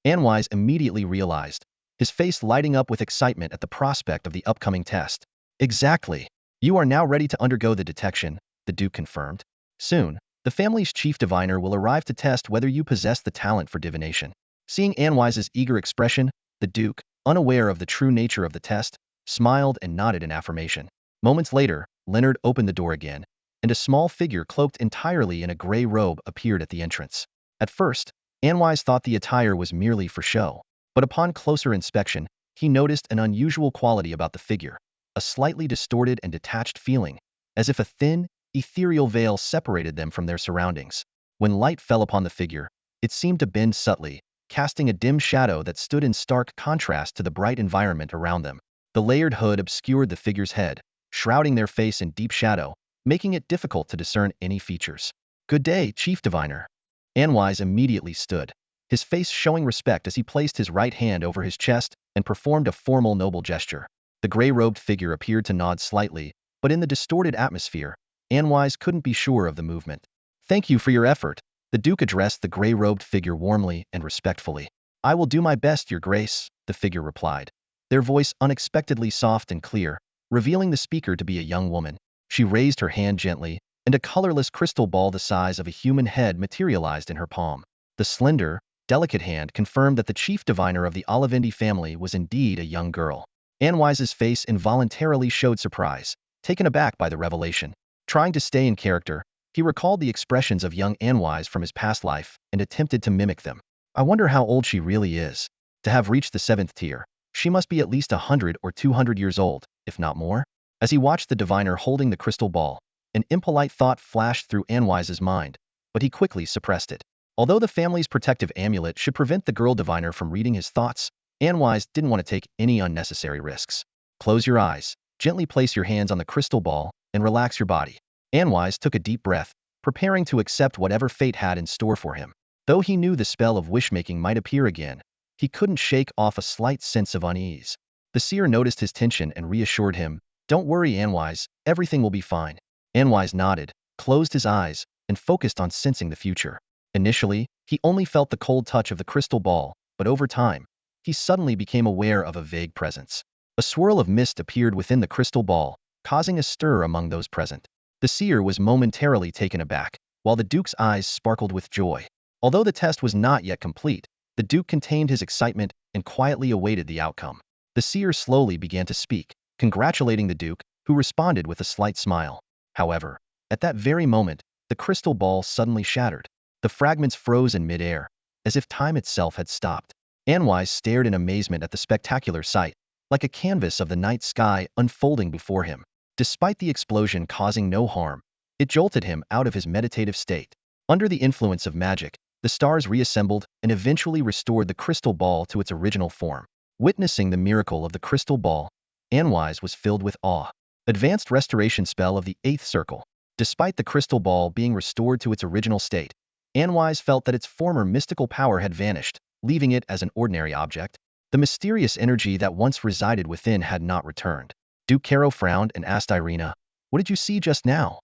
Anwise immediately realized, his face lighting up with excitement at the prospect of the upcoming test. Exactly. You are now ready to undergo the detection, the Duke confirmed. Soon, the family's chief diviner will arrive to test whether you possess the talent for divination. Seeing Anwise's eager expression, the Duke, unaware of the true nature of the test, smiled and nodded in affirmation. Moments later, Leonard opened the door again, and a small figure cloaked entirely in a gray robe appeared at the entrance. At first, Anwise thought the attire was merely for show, but upon closer inspection, he noticed an unusual quality about the figure, a slightly distorted and detached feeling, as if a thin, ethereal veil separated them from their surroundings. When light fell upon the figure, it seemed to bend subtly, casting a dim shadow that stood in stark contrast to the bright environment around them. The layered hood obscured the figure's head, shrouding their face in deep shadow, making it difficult to discern any features. "Good day, Chief Diviner." Anwise immediately stood, his face showing respect as he placed his right hand over his chest and performed a formal noble gesture. The gray-robed figure appeared to nod slightly, but in the distorted atmosphere, Anwise couldn't be sure of the movement. "Thank you for your effort," the Duke addressed the gray-robed figure warmly and respectfully. "I will do my best, Your Grace," the figure replied, their voice unexpectedly soft and clear, revealing the speaker to be a young woman. She raised her hand gently, and a colorless crystal ball the size of a human head materialized in her palm. The slender, delicate hand confirmed that the chief diviner of the Olivendi family was indeed a young girl. Anwise's face involuntarily showed surprise, taken aback by the revelation. Trying to stay in character, he recalled the expressions of young Anwise from his past life and attempted to mimic them. "I wonder how old she really is. To have reached the 7th tier, she must be at least 100 or 200 years old, if not more." As he watched the diviner holding the crystal ball, an impolite thought flashed through Anwise's mind, but he quickly suppressed it. Although the family's protective amulet should prevent the girl diviner from reading his thoughts, Anwise didn't want to take any unnecessary risks. "Close your eyes, gently place your hands on the crystal ball, and relax your body." Anwise took a deep breath, preparing to accept whatever fate had in store for him. Though he knew the spell of wish-making might appear again, he couldn't shake off a slight sense of unease. The seer noticed his tension and reassured him, "Don't worry, Anwise, everything will be fine." Anwise nodded, closed his eyes, and focused on sensing the future. Initially, he only felt the cold touch of the crystal ball, but over time, he suddenly became aware of a vague presence. A swirl of mist appeared within the crystal ball, causing a stir among those present. The seer was momentarily taken aback, while the Duke's eyes sparkled with joy. Although the test was not yet complete, the Duke contained his excitement and quietly awaited the outcome. The seer slowly began to speak, congratulating the Duke, who responded with a slight smile. However, at that very moment, the crystal ball suddenly shattered. The fragments froze in midair, as if time itself had stopped. Anwise stared in amazement at the spectacular sight, like a canvas of the night sky unfolding before him. Despite the explosion causing no harm, it jolted him out of his meditative state. Under the influence of magic, the stars reassembled and eventually restored the crystal ball to its original form. Witnessing the miracle of the crystal ball, Anwise was filled with awe. Advanced restoration spell of the 8th circle. Despite the crystal ball being restored to its original state, Anwise felt that its former mystical power had vanished, leaving it as an ordinary object. The mysterious energy that once resided within had not returned. Duke Caro frowned and asked Irina, "What did you see just now?"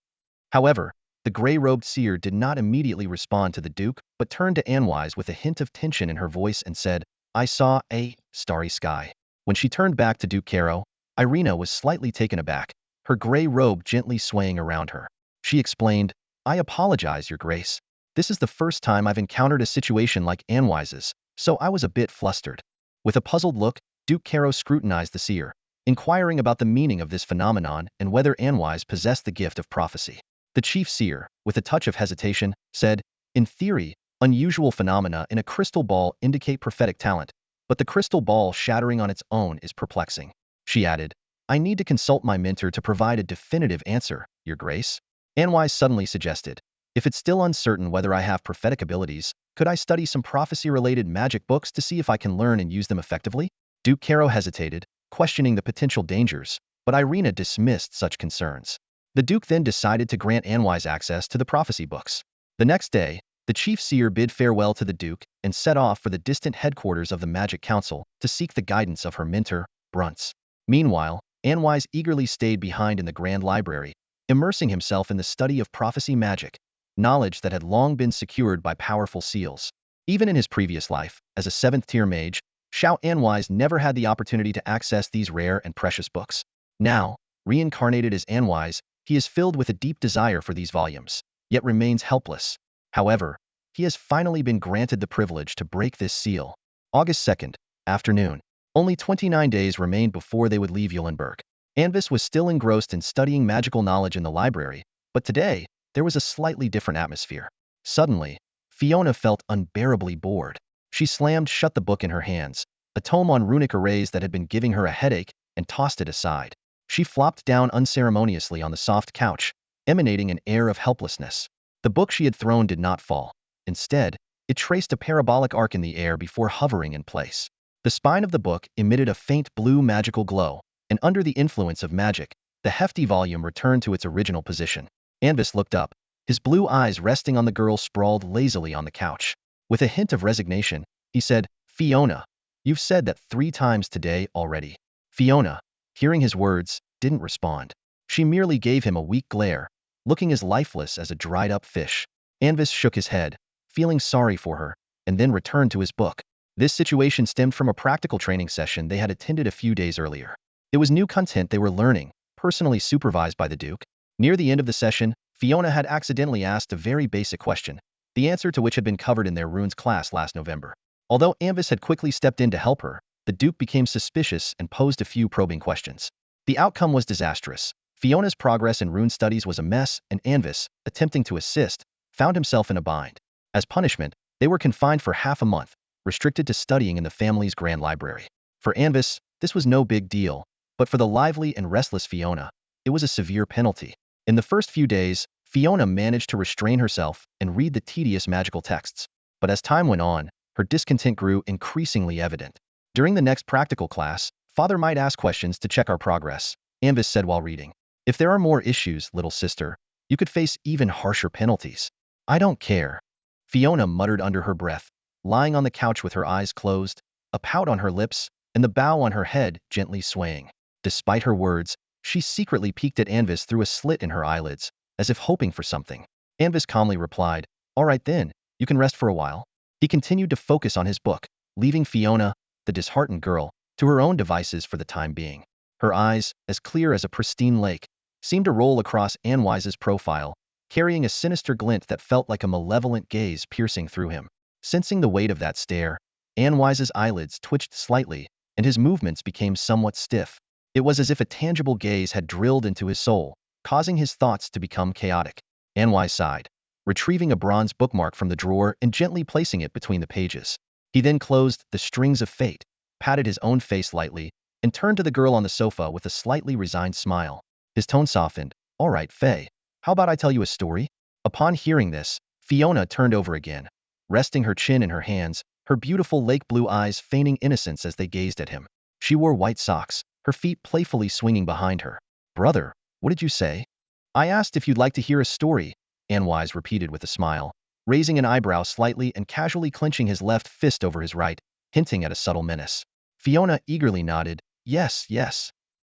However, the gray-robed seer did not immediately respond to the Duke, but turned to Anwise with a hint of tension in her voice and said, "I saw a starry sky." When she turned back to Duke Caro, Irina was slightly taken aback, her gray robe gently swaying around her. She explained, "I apologize, Your Grace. This is the first time I've encountered a situation like Anwise's, so I was a bit flustered." With a puzzled look, Duke Caro scrutinized the seer, inquiring about the meaning of this phenomenon and whether Anwise possessed the gift of prophecy. The chief seer, with a touch of hesitation, said, "In theory, unusual phenomena in a crystal ball indicate prophetic talent, but the crystal ball shattering on its own is perplexing." She added, "I need to consult my mentor to provide a definitive answer, Your Grace." Anwise suddenly suggested, "If it's still uncertain whether I have prophetic abilities, could I study some prophecy-related magic books to see if I can learn and use them effectively?" Duke Caro hesitated, questioning the potential dangers, but Irina dismissed such concerns. The Duke then decided to grant Anwise access to the prophecy books. The next day, the chief seer bid farewell to the Duke and set off for the distant headquarters of the Magic Council to seek the guidance of her mentor, Brunts. Meanwhile, Anwise eagerly stayed behind in the Grand Library, immersing himself in the study of prophecy magic, knowledge that had long been secured by powerful seals. Even in his previous life, as a 7th-tier mage, Xiao Anwise never had the opportunity to access these rare and precious books. Now, Reincarnated as Anwise, he is filled with a deep desire for these volumes, yet remains helpless. However, he has finally been granted the privilege to break this seal. August 2nd, afternoon. Only 29 days remained before they would leave Eulenberg. Anvis was still engrossed in studying magical knowledge in the library, but today, there was a slightly different atmosphere. Suddenly, Fiona felt unbearably bored. She slammed shut the book in her hands, a tome on runic arrays that had been giving her a headache, and tossed it aside. She flopped down unceremoniously on the soft couch, emanating an air of helplessness. The book she had thrown did not fall. Instead, it traced a parabolic arc in the air before hovering in place. The spine of the book emitted a faint blue magical glow, and under the influence of magic, the hefty volume returned to its original position. Anvis looked up, his blue eyes resting on the girl sprawled lazily on the couch. With a hint of resignation, he said, "Fiona, you've said that 3 times today already." Fiona, hearing his words, didn't respond. She merely gave him a weak glare, looking as lifeless as a dried-up fish. Anvis shook his head, feeling sorry for her, and then returned to his book. This situation stemmed from a practical training session they had attended a few days earlier. It was new content they were learning, personally supervised by the Duke. Near the end of the session, Fiona had accidentally asked a very basic question, the answer to which had been covered in their runes class last November. Although Anvis had quickly stepped in to help her, the Duke became suspicious and posed a few probing questions. The outcome was disastrous. Fiona's progress in rune studies was a mess, and Anvis, attempting to assist, found himself in a bind. As punishment, they were confined for half a month, restricted to studying in the family's grand library. For Anvis, this was no big deal, but for the lively and restless Fiona, it was a severe penalty. In the first few days, Fiona managed to restrain herself and read the tedious magical texts, but as time went on, her discontent grew increasingly evident. During the next practical class, Father might ask questions to check our progress, Anvis said while reading. If there are more issues, little sister, you could face even harsher penalties. I don't care, Fiona muttered under her breath, lying on the couch with her eyes closed, a pout on her lips, and the bow on her head gently swaying. Despite her words, she secretly peeked at Anvis through a slit in her eyelids, as if hoping for something. Anvis calmly replied, "All right then, you can rest for a while." He continued to focus on his book, leaving Fiona, the disheartened girl, to her own devices for the time being. Her eyes, as clear as a pristine lake, seemed to roll across Anwise's profile, carrying a sinister glint that felt like a malevolent gaze piercing through him. Sensing the weight of that stare, Anwise's eyelids twitched slightly, and his movements became somewhat stiff. It was as if a tangible gaze had drilled into his soul, causing his thoughts to become chaotic. Anwise sighed, retrieving a bronze bookmark from the drawer and gently placing it between the pages. He then closed The Strings of Fate, patted his own face lightly, and turned to the girl on the sofa with a slightly resigned smile. His tone softened. "All right, Faye, how about I tell you a story?" Upon hearing this, Fiona turned over again, resting her chin in her hands, her beautiful lake blue eyes feigning innocence as they gazed at him. She wore white socks, her feet playfully swinging behind her. "Brother, what did you say?" "I asked if you'd like to hear a story," Anwise repeated with a smile, raising an eyebrow slightly and casually clenching his left fist over his right, hinting at a subtle menace. Fiona eagerly nodded, "Yes, yes."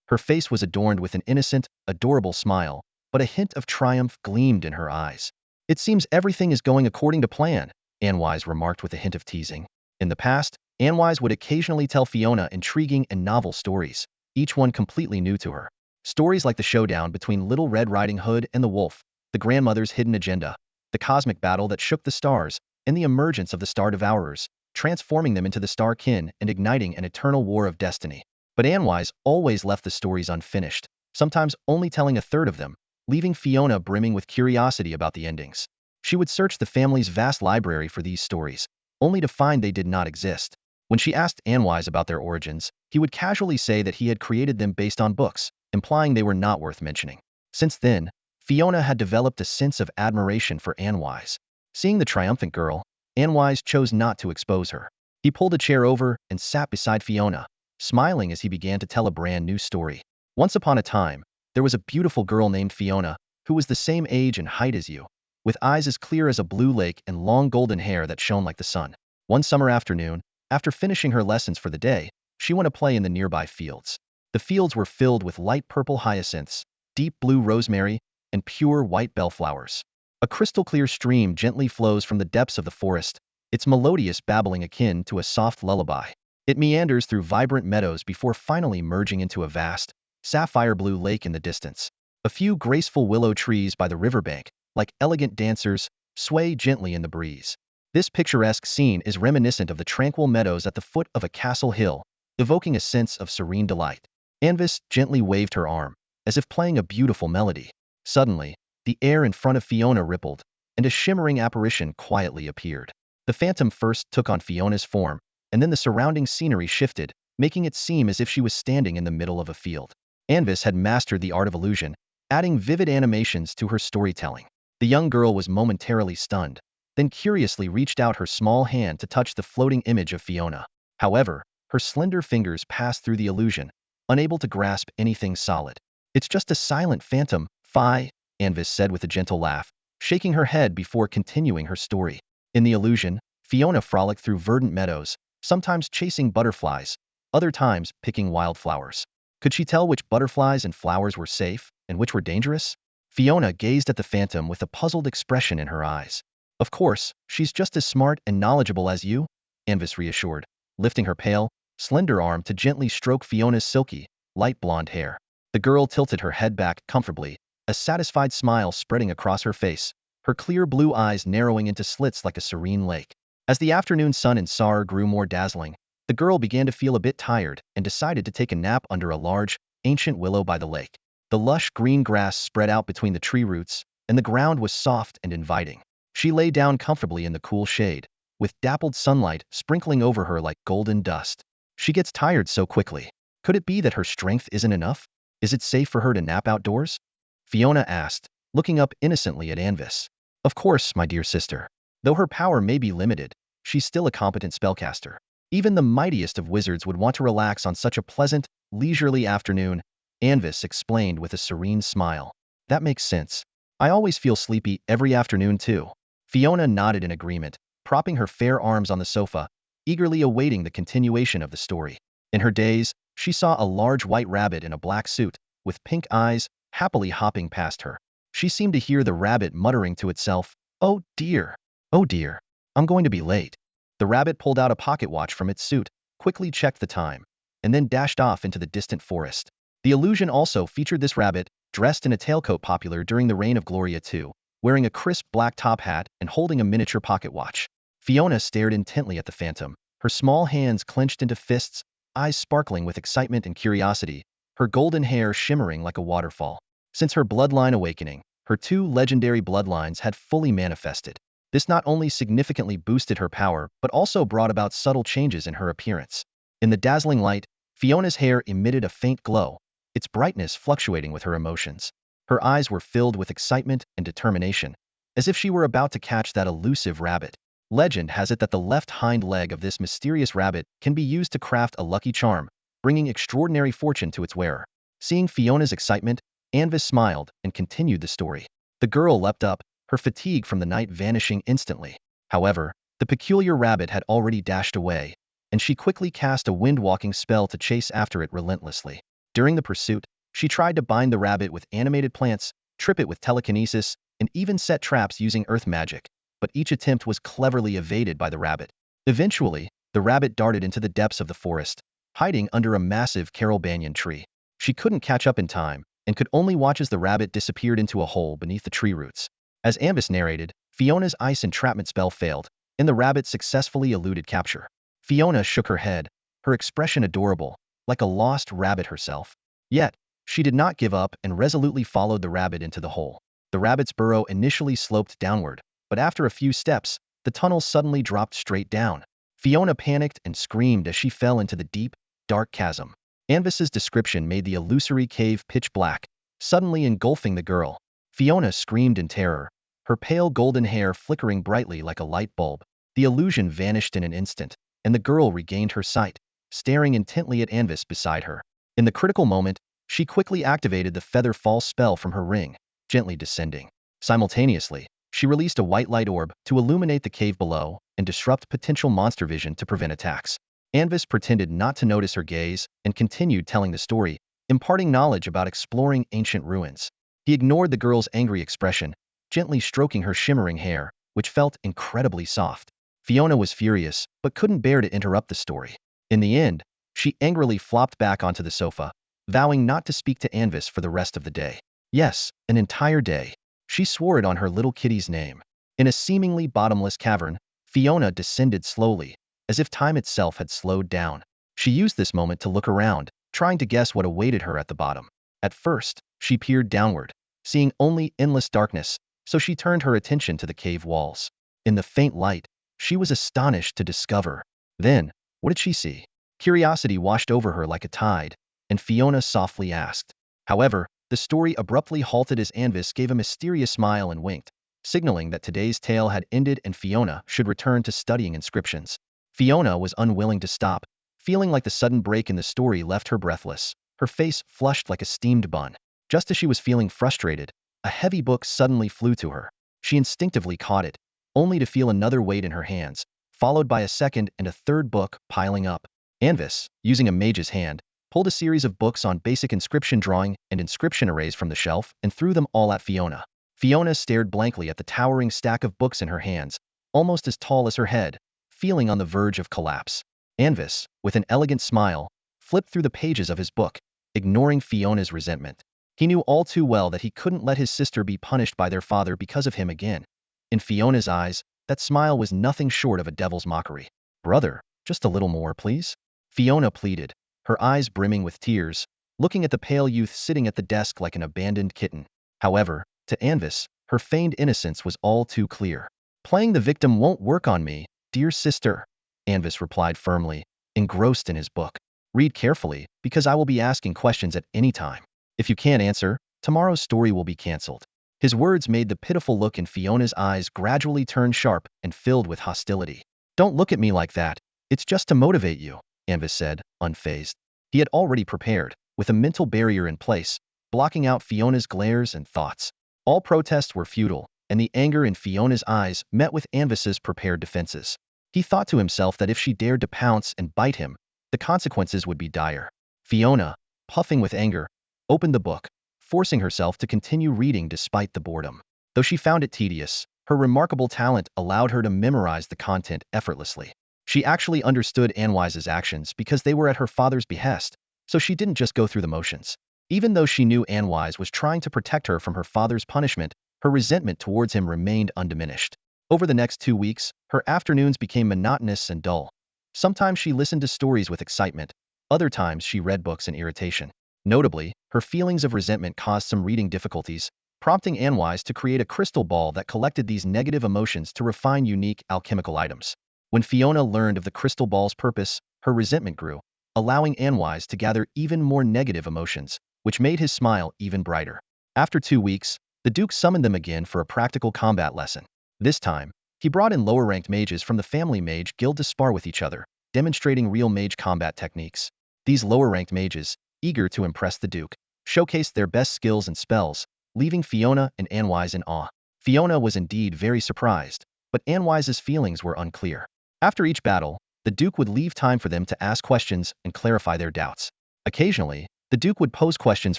Her face was adorned with an innocent, adorable smile, but a hint of triumph gleamed in her eyes. "It seems everything is going according to plan," Anwise remarked with a hint of teasing. In the past, Anwise would occasionally tell Fiona intriguing and novel stories, each one completely new to her. Stories like the showdown between Little Red Riding Hood and the wolf, the grandmother's hidden agenda, the cosmic battle that shook the stars, and the emergence of the Star Devourers, transforming them into the Star Kin and igniting an eternal war of destiny. But Anwise always left the stories unfinished, sometimes only telling a third of them, leaving Fiona brimming with curiosity about the endings. She would search the family's vast library for these stories, only to find they did not exist. When she asked Anwise about their origins, he would casually say that he had created them based on books, implying they were not worth mentioning. Since then, Fiona had developed a sense of admiration for Anwise. Seeing the triumphant girl, Anwise chose not to expose her. He pulled a chair over and sat beside Fiona, smiling as he began to tell a brand new story. Once upon a time, there was a beautiful girl named Fiona, who was the same age and height as you, with eyes as clear as a blue lake and long golden hair that shone like the sun. One summer afternoon, after finishing her lessons for the day, she went to play in the nearby fields. The fields were filled with light purple hyacinths, deep blue rosemary, and pure white bellflowers. A crystal-clear stream gently flows from the depths of the forest, its melodious babbling akin to a soft lullaby. It meanders through vibrant meadows before finally merging into a vast, sapphire blue lake in the distance. A few graceful willow trees by the riverbank, like elegant dancers, sway gently in the breeze. This picturesque scene is reminiscent of the tranquil meadows at the foot of a castle hill, evoking a sense of serene delight. Anvis gently waved her arm, as if playing a beautiful melody. Suddenly, the air in front of Fiona rippled, and a shimmering apparition quietly appeared. The phantom first took on Fiona's form, and then the surrounding scenery shifted, making it seem as if she was standing in the middle of a field. Anvis had mastered the art of illusion, adding vivid animations to her storytelling. The young girl was momentarily stunned, then curiously reached out her small hand to touch the floating image of Fiona. However, her slender fingers passed through the illusion, unable to grasp anything solid. "It's just a silent phantom, Phi," Anvis said with a gentle laugh, shaking her head before continuing her story. In the illusion, Fiona frolicked through verdant meadows, sometimes chasing butterflies, other times picking wildflowers. Could she tell which butterflies and flowers were safe and which were dangerous? Fiona gazed at the phantom with a puzzled expression in her eyes. "Of course, she's just as smart and knowledgeable as you," Anvis reassured, lifting her pale, slender arm to gently stroke Fiona's silky, light blonde hair. The girl tilted her head back comfortably, a satisfied smile spreading across her face, her clear blue eyes narrowing into slits like a serene lake. As the afternoon sun in Sar grew more dazzling, the girl began to feel a bit tired and decided to take a nap under a large, ancient willow by the lake. The lush green grass spread out between the tree roots, and the ground was soft and inviting. She lay down comfortably in the cool shade, with dappled sunlight sprinkling over her like golden dust. She gets tired so quickly. Could it be that her strength isn't enough? Is it safe for her to nap outdoors? Fiona asked, looking up innocently at Anvis. "Of course, my dear sister. Though her power may be limited, she's still a competent spellcaster. Even the mightiest of wizards would want to relax on such a pleasant, leisurely afternoon," Anvis explained with a serene smile. "That makes sense. I always feel sleepy every afternoon too." Fiona nodded in agreement, propping her fair arms on the sofa, eagerly awaiting the continuation of the story. In her daze, she saw a large white rabbit in a black suit, with pink eyes, happily hopping past her. She seemed to hear the rabbit muttering to itself, "Oh dear, oh dear, I'm going to be late." The rabbit pulled out a pocket watch from its suit, quickly checked the time, and then dashed off into the distant forest. The illusion also featured this rabbit, dressed in a tailcoat popular during the reign of Gloria II, wearing a crisp black top hat and holding a miniature pocket watch. Fiona stared intently at the phantom, her small hands clenched into fists, eyes sparkling with excitement and curiosity, her golden hair shimmering like a waterfall. Since her bloodline awakening, her two legendary bloodlines had fully manifested. This not only significantly boosted her power, but also brought about subtle changes in her appearance. In the dazzling light, Fiona's hair emitted a faint glow, its brightness fluctuating with her emotions. Her eyes were filled with excitement and determination, as if she were about to catch that elusive rabbit. Legend has it that the left hind leg of this mysterious rabbit can be used to craft a lucky charm, bringing extraordinary fortune to its wearer. Seeing Fiona's excitement, Anvis smiled and continued the story. The girl leapt up, her fatigue from the night vanishing instantly. However, the peculiar rabbit had already dashed away, and she quickly cast a wind-walking spell to chase after it relentlessly. During the pursuit, she tried to bind the rabbit with animated plants, trip it with telekinesis, and even set traps using earth magic, but each attempt was cleverly evaded by the rabbit. Eventually, the rabbit darted into the depths of the forest, hiding under a massive Carol banyan tree. She couldn't catch up in time, and could only watch as the rabbit disappeared into a hole beneath the tree roots. As Anvis narrated, Fiona's ice entrapment spell failed, and the rabbit successfully eluded capture. Fiona shook her head, her expression adorable, like a lost rabbit herself. Yet, she did not give up and resolutely followed the rabbit into the hole. The rabbit's burrow initially sloped downward, but after a few steps, the tunnel suddenly dropped straight down. Fiona panicked and screamed as she fell into the deep, dark chasm. Anvis's description made the illusory cave pitch black, suddenly engulfing the girl. Fiona screamed in terror, her pale golden hair flickering brightly like a light bulb. The illusion vanished in an instant, and the girl regained her sight, staring intently at Anvis beside her. In the critical moment, she quickly activated the feather fall spell from her ring, gently descending. Simultaneously, she released a white light orb to illuminate the cave below and disrupt potential monster vision to prevent attacks. Anvis pretended not to notice her gaze and continued telling the story, imparting knowledge about exploring ancient ruins. He ignored the girl's angry expression, gently stroking her shimmering hair, which felt incredibly soft. Fiona was furious, but couldn't bear to interrupt the story. In the end, she angrily flopped back onto the sofa, vowing not to speak to Anvis for the rest of the day. Yes, an entire day. She swore it on her little kitty's name. In a seemingly bottomless cavern, Fiona descended slowly, as if time itself had slowed down. She used this moment to look around, trying to guess what awaited her at the bottom. At first, she peered downward, seeing only endless darkness, so she turned her attention to the cave walls. In the faint light, she was astonished to discover. Then, what did she see? Curiosity washed over her like a tide, and Fiona softly asked. However, the story abruptly halted as Anvis gave a mysterious smile and winked, signaling that today's tale had ended and Fiona should return to studying inscriptions. Fiona was unwilling to stop, feeling like the sudden break in the story left her breathless, her face flushed like a steamed bun. Just as she was feeling frustrated, a heavy book suddenly flew to her. She instinctively caught it, only to feel another weight in her hands, followed by a second and a third book piling up. Anvis, using a mage's hand, pulled a series of books on basic inscription drawing and inscription arrays from the shelf and threw them all at Fiona. Fiona stared blankly at the towering stack of books in her hands, almost as tall as her head, feeling on the verge of collapse. Anvis, with an elegant smile, flipped through the pages of his book, ignoring Fiona's resentment. He knew all too well that he couldn't let his sister be punished by their father because of him again. In Fiona's eyes, that smile was nothing short of a devil's mockery. "Brother, just a little more, please?" Fiona pleaded, her eyes brimming with tears, looking at the pale youth sitting at the desk like an abandoned kitten. However, to Anvis, her feigned innocence was all too clear. "Playing the victim won't work on me, dear sister," Anvis replied firmly, engrossed in his book. "Read carefully, because I will be asking questions at any time. If you can't answer, tomorrow's story will be cancelled." His words made the pitiful look in Fiona's eyes gradually turn sharp and filled with hostility. "Don't look at me like that. It's just to motivate you," Anvis said, unfazed. He had already prepared, with a mental barrier in place, blocking out Fiona's glares and thoughts. All protests were futile, and the anger in Fiona's eyes met with Anvis's prepared defenses. He thought to himself that if she dared to pounce and bite him, the consequences would be dire. Fiona, puffing with anger, opened the book, forcing herself to continue reading despite the boredom. Though she found it tedious, her remarkable talent allowed her to memorize the content effortlessly. She actually understood Anwise's actions because they were at her father's behest, so she didn't just go through the motions. Even though she knew Anwise was trying to protect her from her father's punishment, her resentment towards him remained undiminished. Over the next 2 weeks, her afternoons became monotonous and dull. Sometimes she listened to stories with excitement, other times she read books in irritation. Notably, her feelings of resentment caused some reading difficulties, prompting Anwise to create a crystal ball that collected these negative emotions to refine unique alchemical items. When Fiona learned of the crystal ball's purpose, her resentment grew, allowing Anwise to gather even more negative emotions, which made his smile even brighter. After 2 weeks, the Duke summoned them again for a practical combat lesson. This time, he brought in lower-ranked mages from the family mage guild to spar with each other, demonstrating real mage combat techniques. These lower-ranked mages, eager to impress the Duke, showcased their best skills and spells, leaving Fiona and Anwise in awe. Fiona was indeed very surprised, but Anwise's feelings were unclear. After each battle, the Duke would leave time for them to ask questions and clarify their doubts. Occasionally, the Duke would pose questions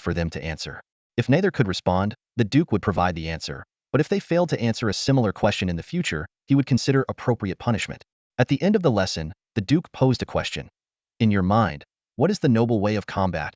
for them to answer. If neither could respond, the Duke would provide the answer, but if they failed to answer a similar question in the future, he would consider appropriate punishment. At the end of the lesson, the Duke posed a question. "In your mind, what is the noble way of combat?"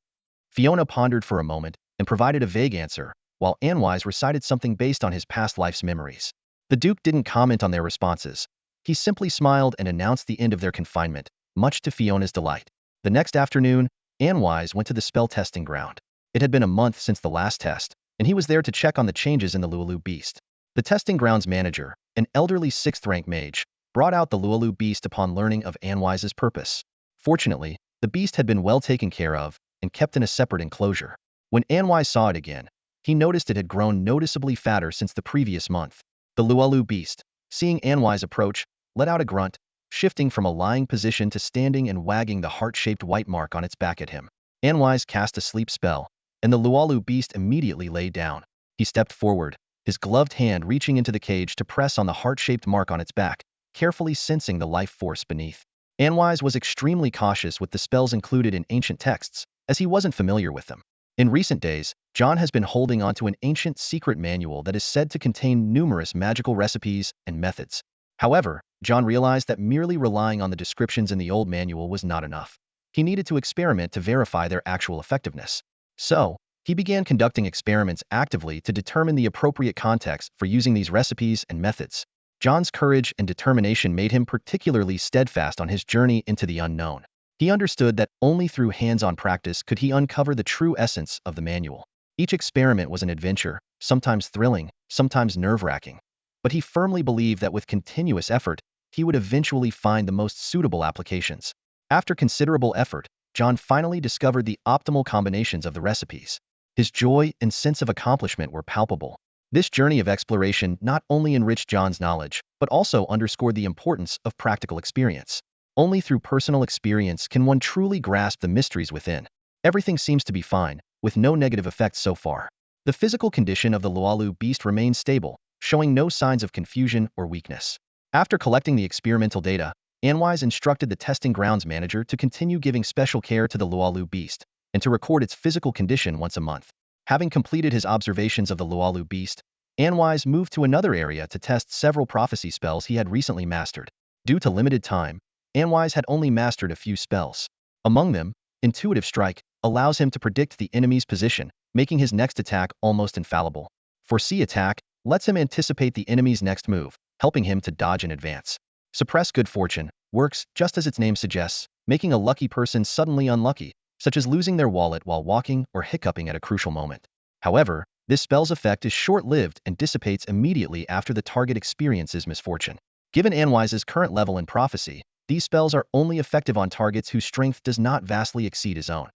Fiona pondered for a moment and provided a vague answer, while Anwise recited something based on his past life's memories. The Duke didn't comment on their responses. He simply smiled and announced the end of their confinement, much to Fiona's delight. The next afternoon, Anwise went to the spell testing ground. It had been a month since the last test, and he was there to check on the changes in the Lualu beast. The testing ground's manager, an elderly 6th-rank mage, brought out the Lualu beast upon learning of Anwise's purpose. Fortunately, the beast had been well taken care of and kept in a separate enclosure. When Anwise saw it again, he noticed it had grown noticeably fatter since the previous month. The Lualu beast, seeing Anwise approach, let out a grunt, shifting from a lying position to standing and wagging the heart-shaped white mark on its back at him. Anwise cast a sleep spell, and the Lualu beast immediately lay down. He stepped forward, his gloved hand reaching into the cage to press on the heart-shaped mark on its back, carefully sensing the life force beneath. Anwise was extremely cautious with the spells included in ancient texts, as he wasn't familiar with them. In recent days, John has been holding onto an ancient secret manual that is said to contain numerous magical recipes and methods. However, John realized that merely relying on the descriptions in the old manual was not enough. he needed to experiment to verify their actual effectiveness. So, he began conducting experiments actively to determine the appropriate context for using these recipes and methods. John's courage and determination made him particularly steadfast on his journey into the unknown. He understood that only through hands-on practice could he uncover the true essence of the manual. Each experiment was an adventure, sometimes thrilling, sometimes nerve-wracking. But he firmly believed that with continuous effort, he would eventually find the most suitable applications. After considerable effort, John finally discovered the optimal combinations of the recipes. His joy and sense of accomplishment were palpable. This journey of exploration not only enriched John's knowledge, but also underscored the importance of practical experience. Only through personal experience can one truly grasp the mysteries within. Everything seems to be fine, with no negative effects so far. The physical condition of the Lualu beast remains stable, showing no signs of confusion or weakness. After collecting the experimental data, Anwise instructed the testing grounds manager to continue giving special care to the Lualu beast, and to record its physical condition once a month. Having completed his observations of the Lualu beast, Anwise moved to another area to test several prophecy spells he had recently mastered. Due to limited time, Anwise had only mastered a few spells. Among them, Intuitive Strike allows him to predict the enemy's position, making his next attack almost infallible. Foresee Attack lets him anticipate the enemy's next move, helping him to dodge in advance. Suppress Good Fortune works just as its name suggests, making a lucky person suddenly unlucky, such as losing their wallet while walking or hiccuping at a crucial moment. However, this spell's effect is short-lived and dissipates immediately after the target experiences misfortune. Given Anwise's current level in prophecy, these spells are only effective on targets whose strength does not vastly exceed his own.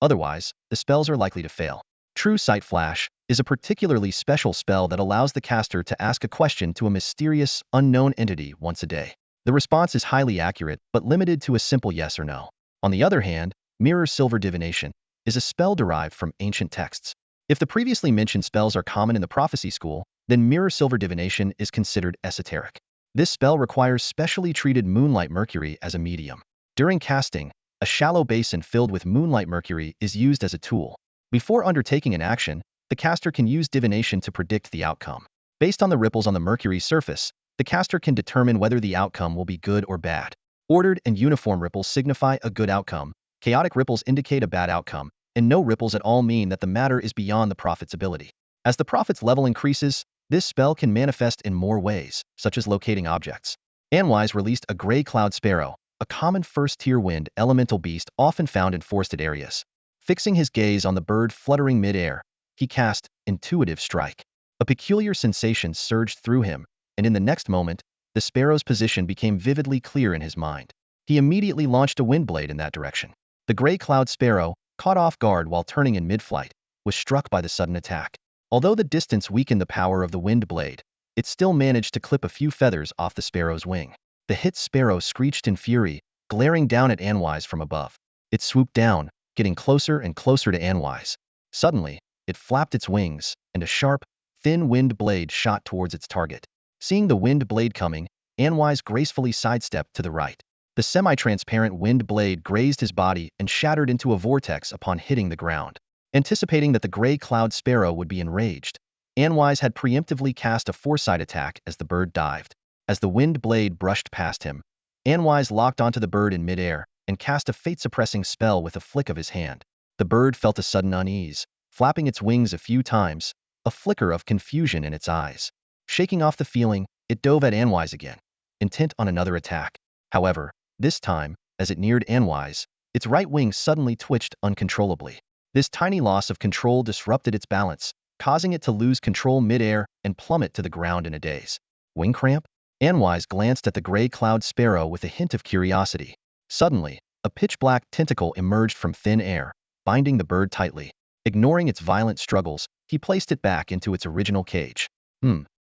Otherwise, the spells are likely to fail. True Sight Flash is a particularly special spell that allows the caster to ask a question to a mysterious, unknown entity once a day. The response is highly accurate, but limited to a simple yes or no. On the other hand, Mirror Silver Divination is a spell derived from ancient texts. If the previously mentioned spells are common in the prophecy school, then Mirror Silver Divination is considered esoteric. This spell requires specially treated moonlight mercury as a medium. During casting, a shallow basin filled with moonlight mercury is used as a tool. Before undertaking an action, the caster can use divination to predict the outcome. Based on the ripples on the mercury's surface, the caster can determine whether the outcome will be good or bad. Ordered and uniform ripples signify a good outcome, chaotic ripples indicate a bad outcome, and no ripples at all mean that the matter is beyond the prophet's ability. As the prophet's level increases, this spell can manifest in more ways, such as locating objects. Anwise released a gray cloud sparrow, a common first-tier wind elemental beast often found in forested areas. Fixing his gaze on the bird fluttering mid-air, he cast Intuitive Strike. A peculiar sensation surged through him, and in the next moment, the sparrow's position became vividly clear in his mind. He immediately launched a wind blade in that direction. The gray cloud sparrow, caught off guard while turning in mid-flight, was struck by the sudden attack. Although the distance weakened the power of the wind blade, it still managed to clip a few feathers off the sparrow's wing. The hit sparrow screeched in fury, glaring down at Anwise from above. It swooped down, getting closer and closer to Anwise. Suddenly, it flapped its wings, and a sharp, thin wind blade shot towards its target. Seeing the wind blade coming, Anwise gracefully sidestepped to the right. The semi-transparent wind blade grazed his body and shattered into a vortex upon hitting the ground. Anticipating that the gray cloud sparrow would be enraged, Anwise had preemptively cast a foresight attack as the bird dived. As the wind blade brushed past him, Anwise locked onto the bird in midair and cast a fate-suppressing spell with a flick of his hand. The bird felt a sudden unease, flapping its wings a few times, a flicker of confusion in its eyes. Shaking off the feeling, it dove at Anwise again, intent on another attack. However, this time, as it neared Anwise, its right wing suddenly twitched uncontrollably. This tiny loss of control disrupted its balance, causing it to lose control mid-air and plummet to the ground in a daze. Wing cramp? Anwise glanced at the gray cloud sparrow with a hint of curiosity. Suddenly, a pitch-black tentacle emerged from thin air, binding the bird tightly. Ignoring its violent struggles, he placed it back into its original cage.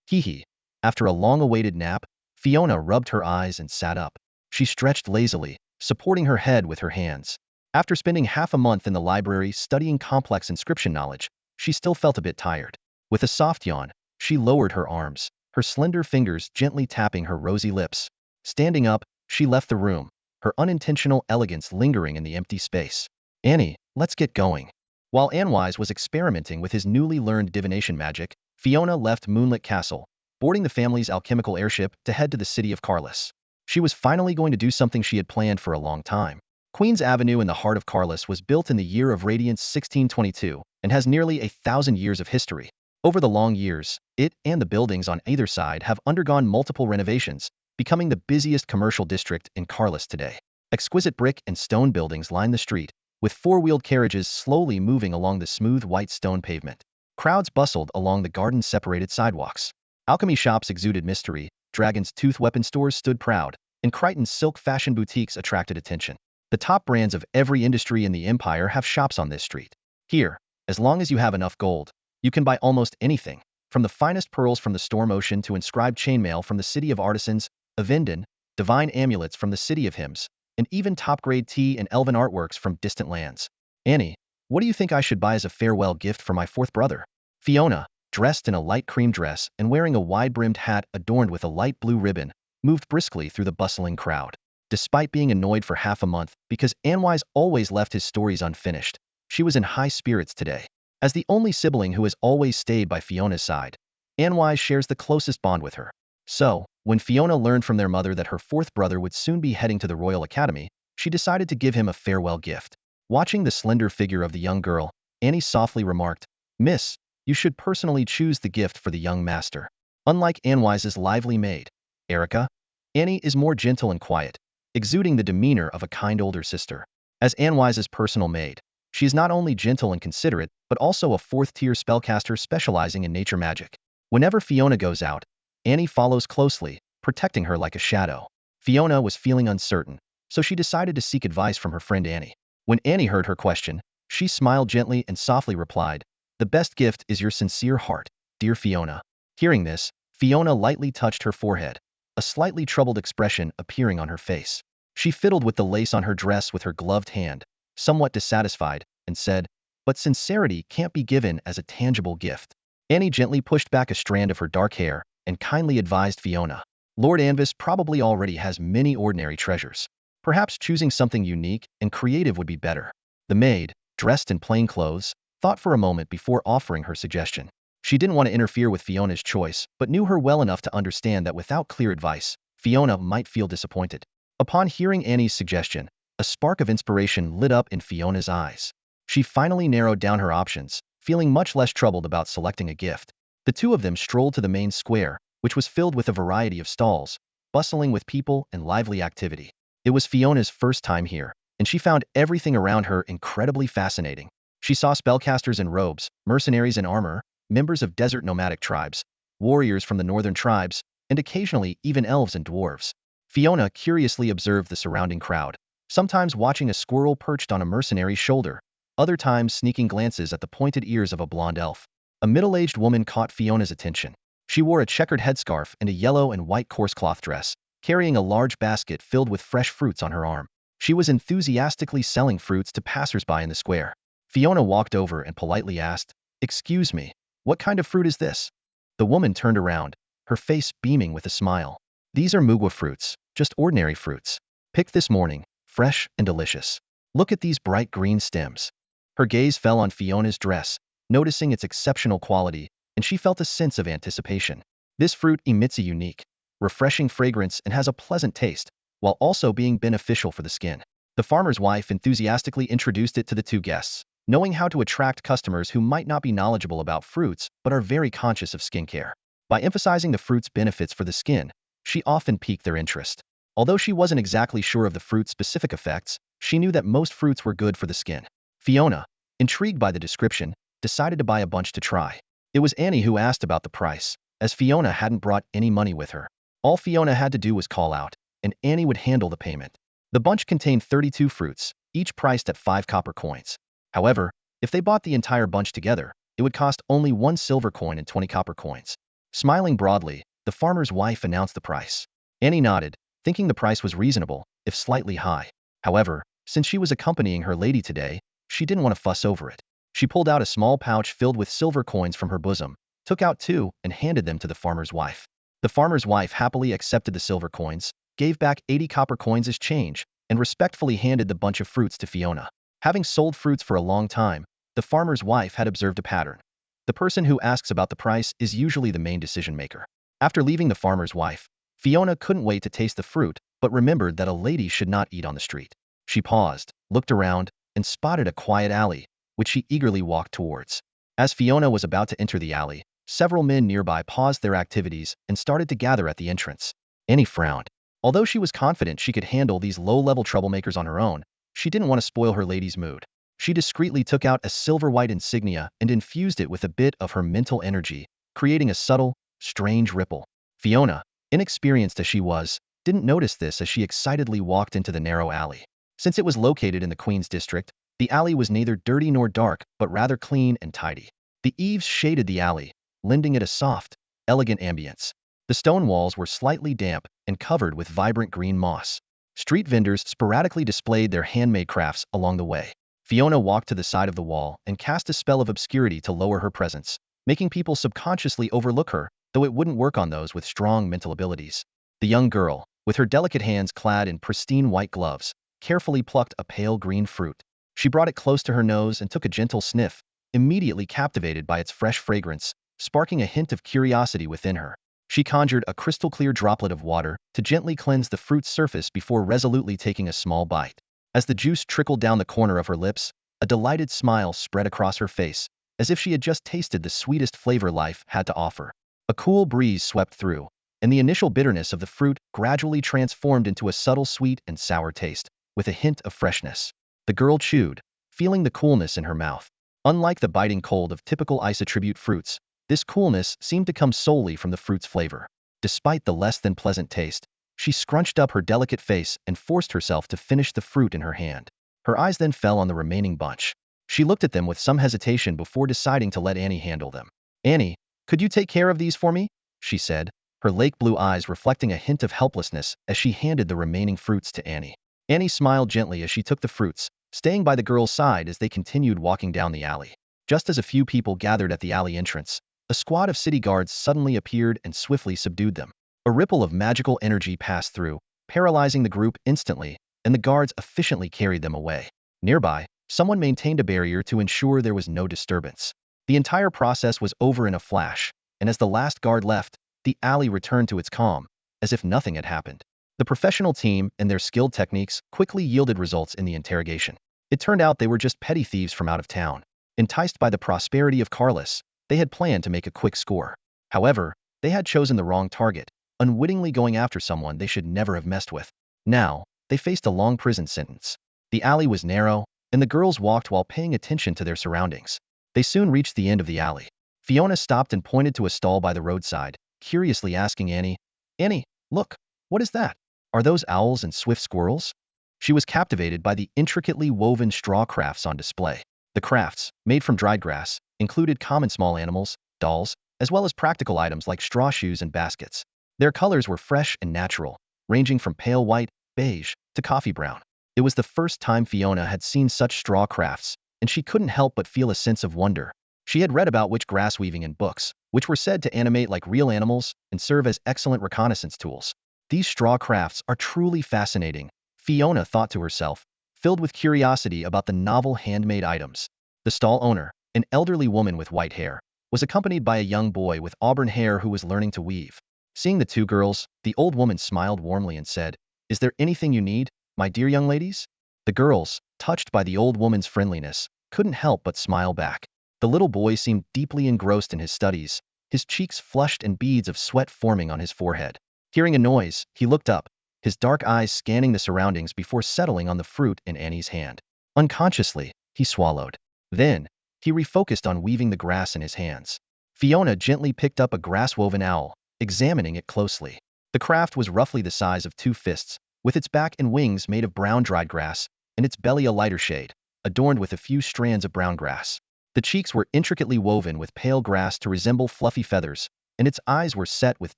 Hee. After a long-awaited nap, Fiona rubbed her eyes and sat up. She stretched lazily, supporting her head with her hands. After spending half a month in the library studying complex inscription knowledge, she still felt a bit tired. With a soft yawn, she lowered her arms, her slender fingers gently tapping her rosy lips. Standing up, she left the room, her unintentional elegance lingering in the empty space. Annie, let's get going. While Anwise was experimenting with his newly learned divination magic, Fiona left Moonlit Castle, boarding the family's alchemical airship to head to the city of Carlis. She was finally going to do something she had planned for a long time. Queen's Avenue in the heart of Carlis was built in the year of radiance 1622 and has nearly 1,000 years of history. Over the long years, it and the buildings on either side have undergone multiple renovations, becoming the busiest commercial district in Carlis today. Exquisite brick and stone buildings line the street, with four-wheeled carriages slowly moving along the smooth white stone pavement. Crowds bustled along the garden-separated sidewalks. Alchemy shops exuded mystery, Dragon's Tooth weapon stores stood proud, and Crichton's silk fashion boutiques attracted attention. The top brands of every industry in the empire have shops on this street. Here, as long as you have enough gold, you can buy almost anything, from the finest pearls from the storm ocean to inscribed chainmail from the city of artisans, Avendon, divine amulets from the city of hymns, and even top-grade tea and elven artworks from distant lands. Annie, what do you think I should buy as a farewell gift for my fourth brother? Fiona, dressed in a light cream dress and wearing a wide-brimmed hat adorned with a light blue ribbon, moved briskly through the bustling crowd. Despite being annoyed for half a month because Anwise always left his stories unfinished, she was in high spirits today. As the only sibling who has always stayed by Fiona's side, Anwise shares the closest bond with her. So, when Fiona learned from their mother that her fourth brother would soon be heading to the Royal Academy, she decided to give him a farewell gift. Watching the slender figure of the young girl, Annie softly remarked, "Miss, you should personally choose the gift for the young master." Unlike Anwise's lively maid, Erica, Annie is more gentle and quiet, exuding the demeanor of a kind older sister. As Anwise's personal maid, she is not only gentle and considerate, but also a fourth-tier spellcaster specializing in nature magic. Whenever Fiona goes out, Annie follows closely, protecting her like a shadow. Fiona was feeling uncertain, so she decided to seek advice from her friend Annie. When Annie heard her question, she smiled gently and softly replied, "The best gift is your sincere heart, dear Fiona." Hearing this, Fiona lightly touched her forehead, a slightly troubled expression appearing on her face. She fiddled with the lace on her dress with her gloved hand, somewhat dissatisfied, and said, "But sincerity can't be given as a tangible gift." Annie gently pushed back a strand of her dark hair and kindly advised Fiona, "Lord Anvis probably already has many ordinary treasures. Perhaps choosing something unique and creative would be better." The maid, dressed in plain clothes, thought for a moment before offering her suggestion. She didn't want to interfere with Fiona's choice, but knew her well enough to understand that without clear advice, Fiona might feel disappointed. Upon hearing Annie's suggestion, a spark of inspiration lit up in Fiona's eyes. She finally narrowed down her options, feeling much less troubled about selecting a gift. The two of them strolled to the main square, which was filled with a variety of stalls, bustling with people and lively activity. It was Fiona's first time here, and she found everything around her incredibly fascinating. She saw spellcasters in robes, mercenaries in armor, members of desert nomadic tribes, warriors from the northern tribes, and occasionally even elves and dwarves. Fiona curiously observed the surrounding crowd, sometimes watching a squirrel perched on a mercenary's shoulder, other times sneaking glances at the pointed ears of a blonde elf. A middle-aged woman caught Fiona's attention. She wore a checkered headscarf and a yellow and white coarse cloth dress, carrying a large basket filled with fresh fruits on her arm. She was enthusiastically selling fruits to passers-by in the square. Fiona walked over and politely asked, "Excuse me, what kind of fruit is this?" The woman turned around, her face beaming with a smile. "These are mugwa fruits, just ordinary fruits. Picked this morning, fresh and delicious. Look at these bright green stems." Her gaze fell on Fiona's dress, noticing its exceptional quality, and she felt a sense of anticipation. This fruit emits a unique, refreshing fragrance and has a pleasant taste, while also being beneficial for the skin. The farmer's wife enthusiastically introduced it to the two guests, knowing how to attract customers who might not be knowledgeable about fruits but are very conscious of skincare. By emphasizing the fruit's benefits for the skin, she often piqued their interest. Although she wasn't exactly sure of the fruit's specific effects, she knew that most fruits were good for the skin. Fiona, intrigued by the description, decided to buy a bunch to try. It was Annie who asked about the price, as Fiona hadn't brought any money with her. All Fiona had to do was call out, and Annie would handle the payment. The bunch contained 32 fruits, each priced at 5 copper coins. However, if they bought the entire bunch together, it would cost only 1 silver coin and 20 copper coins. Smiling broadly, the farmer's wife announced the price. Annie nodded, thinking the price was reasonable, if slightly high. However, since she was accompanying her lady today, she didn't want to fuss over it. She pulled out a small pouch filled with silver coins from her bosom, took out 2, and handed them to the farmer's wife. The farmer's wife happily accepted the silver coins, gave back 80 copper coins as change, and respectfully handed the bunch of fruits to Fiona. Having sold fruits for a long time, the farmer's wife had observed a pattern. The person who asks about the price is usually the main decision maker. After leaving the farmer's wife, Fiona couldn't wait to taste the fruit, but remembered that a lady should not eat on the street. She paused, looked around, and spotted a quiet alley, which she eagerly walked towards. As Fiona was about to enter the alley, several men nearby paused their activities and started to gather at the entrance. Annie frowned. Although she was confident she could handle these low-level troublemakers on her own, she didn't want to spoil her lady's mood. She discreetly took out a silver-white insignia and infused it with a bit of her mental energy, creating a subtle, strange ripple. Fiona, inexperienced as she was, didn't notice this as she excitedly walked into the narrow alley. Since it was located in the Queen's District, the alley was neither dirty nor dark, but rather clean and tidy. The eaves shaded the alley, lending it a soft, elegant ambience. The stone walls were slightly damp and covered with vibrant green moss. Street vendors sporadically displayed their handmade crafts along the way. Fiona walked to the side of the wall and cast a spell of obscurity to lower her presence, making people subconsciously overlook her, though it wouldn't work on those with strong mental abilities. The young girl, with her delicate hands clad in pristine white gloves, carefully plucked a pale green fruit. She brought it close to her nose and took a gentle sniff, immediately captivated by its fresh fragrance, sparking a hint of curiosity within her. She conjured a crystal-clear droplet of water to gently cleanse the fruit's surface before resolutely taking a small bite. As the juice trickled down the corner of her lips, a delighted smile spread across her face, as if she had just tasted the sweetest flavor life had to offer. A cool breeze swept through, and the initial bitterness of the fruit gradually transformed into a subtle sweet and sour taste, with a hint of freshness. The girl chewed, feeling the coolness in her mouth. Unlike the biting cold of typical ice-attribute fruits, this coolness seemed to come solely from the fruit's flavor. Despite the less than pleasant taste, she scrunched up her delicate face and forced herself to finish the fruit in her hand. Her eyes then fell on the remaining bunch. She looked at them with some hesitation before deciding to let Annie handle them. "Annie, could you take care of these for me?" she said, her lake blue eyes reflecting a hint of helplessness as she handed the remaining fruits to Annie. Annie smiled gently as she took the fruits, staying by the girl's side as they continued walking down the alley. Just as a few people gathered at the alley entrance, a squad of city guards suddenly appeared and swiftly subdued them. A ripple of magical energy passed through, paralyzing the group instantly, and the guards efficiently carried them away. Nearby, someone maintained a barrier to ensure there was no disturbance. The entire process was over in a flash, and as the last guard left, the alley returned to its calm, as if nothing had happened. The professional team and their skilled techniques quickly yielded results in the interrogation. It turned out they were just petty thieves from out of town. Enticed by the prosperity of Carlos, they had planned to make a quick score. However, they had chosen the wrong target, unwittingly going after someone they should never have messed with. Now, they faced a long prison sentence. The alley was narrow, and the girls walked while paying attention to their surroundings. They soon reached the end of the alley. Fiona stopped and pointed to a stall by the roadside, curiously asking Annie, "Annie, look, what is that? Are those owls and swift squirrels?" She was captivated by the intricately woven straw crafts on display. The crafts, made from dried grass, included common small animals, dolls, as well as practical items like straw shoes and baskets. Their colors were fresh and natural, ranging from pale white, beige, to coffee brown. It was the first time Fiona had seen such straw crafts, and she couldn't help but feel a sense of wonder. She had read about witch grass weaving in books, which were said to animate like real animals and serve as excellent reconnaissance tools. These straw crafts are truly fascinating, Fiona thought to herself, filled with curiosity about the novel handmade items. The stall owner, an elderly woman with white hair, was accompanied by a young boy with auburn hair who was learning to weave. Seeing the two girls, the old woman smiled warmly and said, "Is there anything you need, my dear young ladies?" The girls, touched by the old woman's friendliness, couldn't help but smile back. The little boy seemed deeply engrossed in his studies, his cheeks flushed and beads of sweat forming on his forehead. Hearing a noise, he looked up, his dark eyes scanning the surroundings before settling on the fruit in Annie's hand. Unconsciously, he swallowed. Then, he refocused on weaving the grass in his hands. Fiona gently picked up a grass-woven owl, examining it closely. The craft was roughly the size of 2 fists, with its back and wings made of brown dried grass, and its belly a lighter shade, adorned with a few strands of brown grass. The cheeks were intricately woven with pale grass to resemble fluffy feathers, and its eyes were set with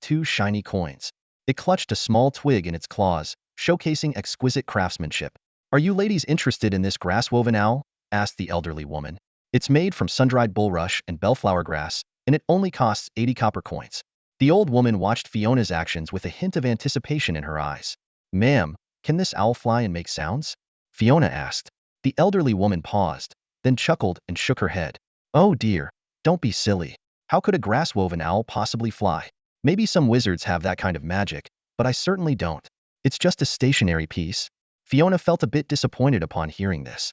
2 shiny coins. It clutched a small twig in its claws, showcasing exquisite craftsmanship. "Are you ladies interested in this grass-woven owl?" asked the elderly woman. "It's made from sun-dried bulrush and bellflower grass, and it only costs 80 copper coins." The old woman watched Fiona's actions with a hint of anticipation in her eyes. "Ma'am, can this owl fly and make sounds?" Fiona asked. The elderly woman paused, then chuckled and shook her head. "Oh dear, don't be silly. How could a grass-woven owl possibly fly? Maybe some wizards have that kind of magic, but I certainly don't. It's just a stationary piece." Fiona felt a bit disappointed upon hearing this.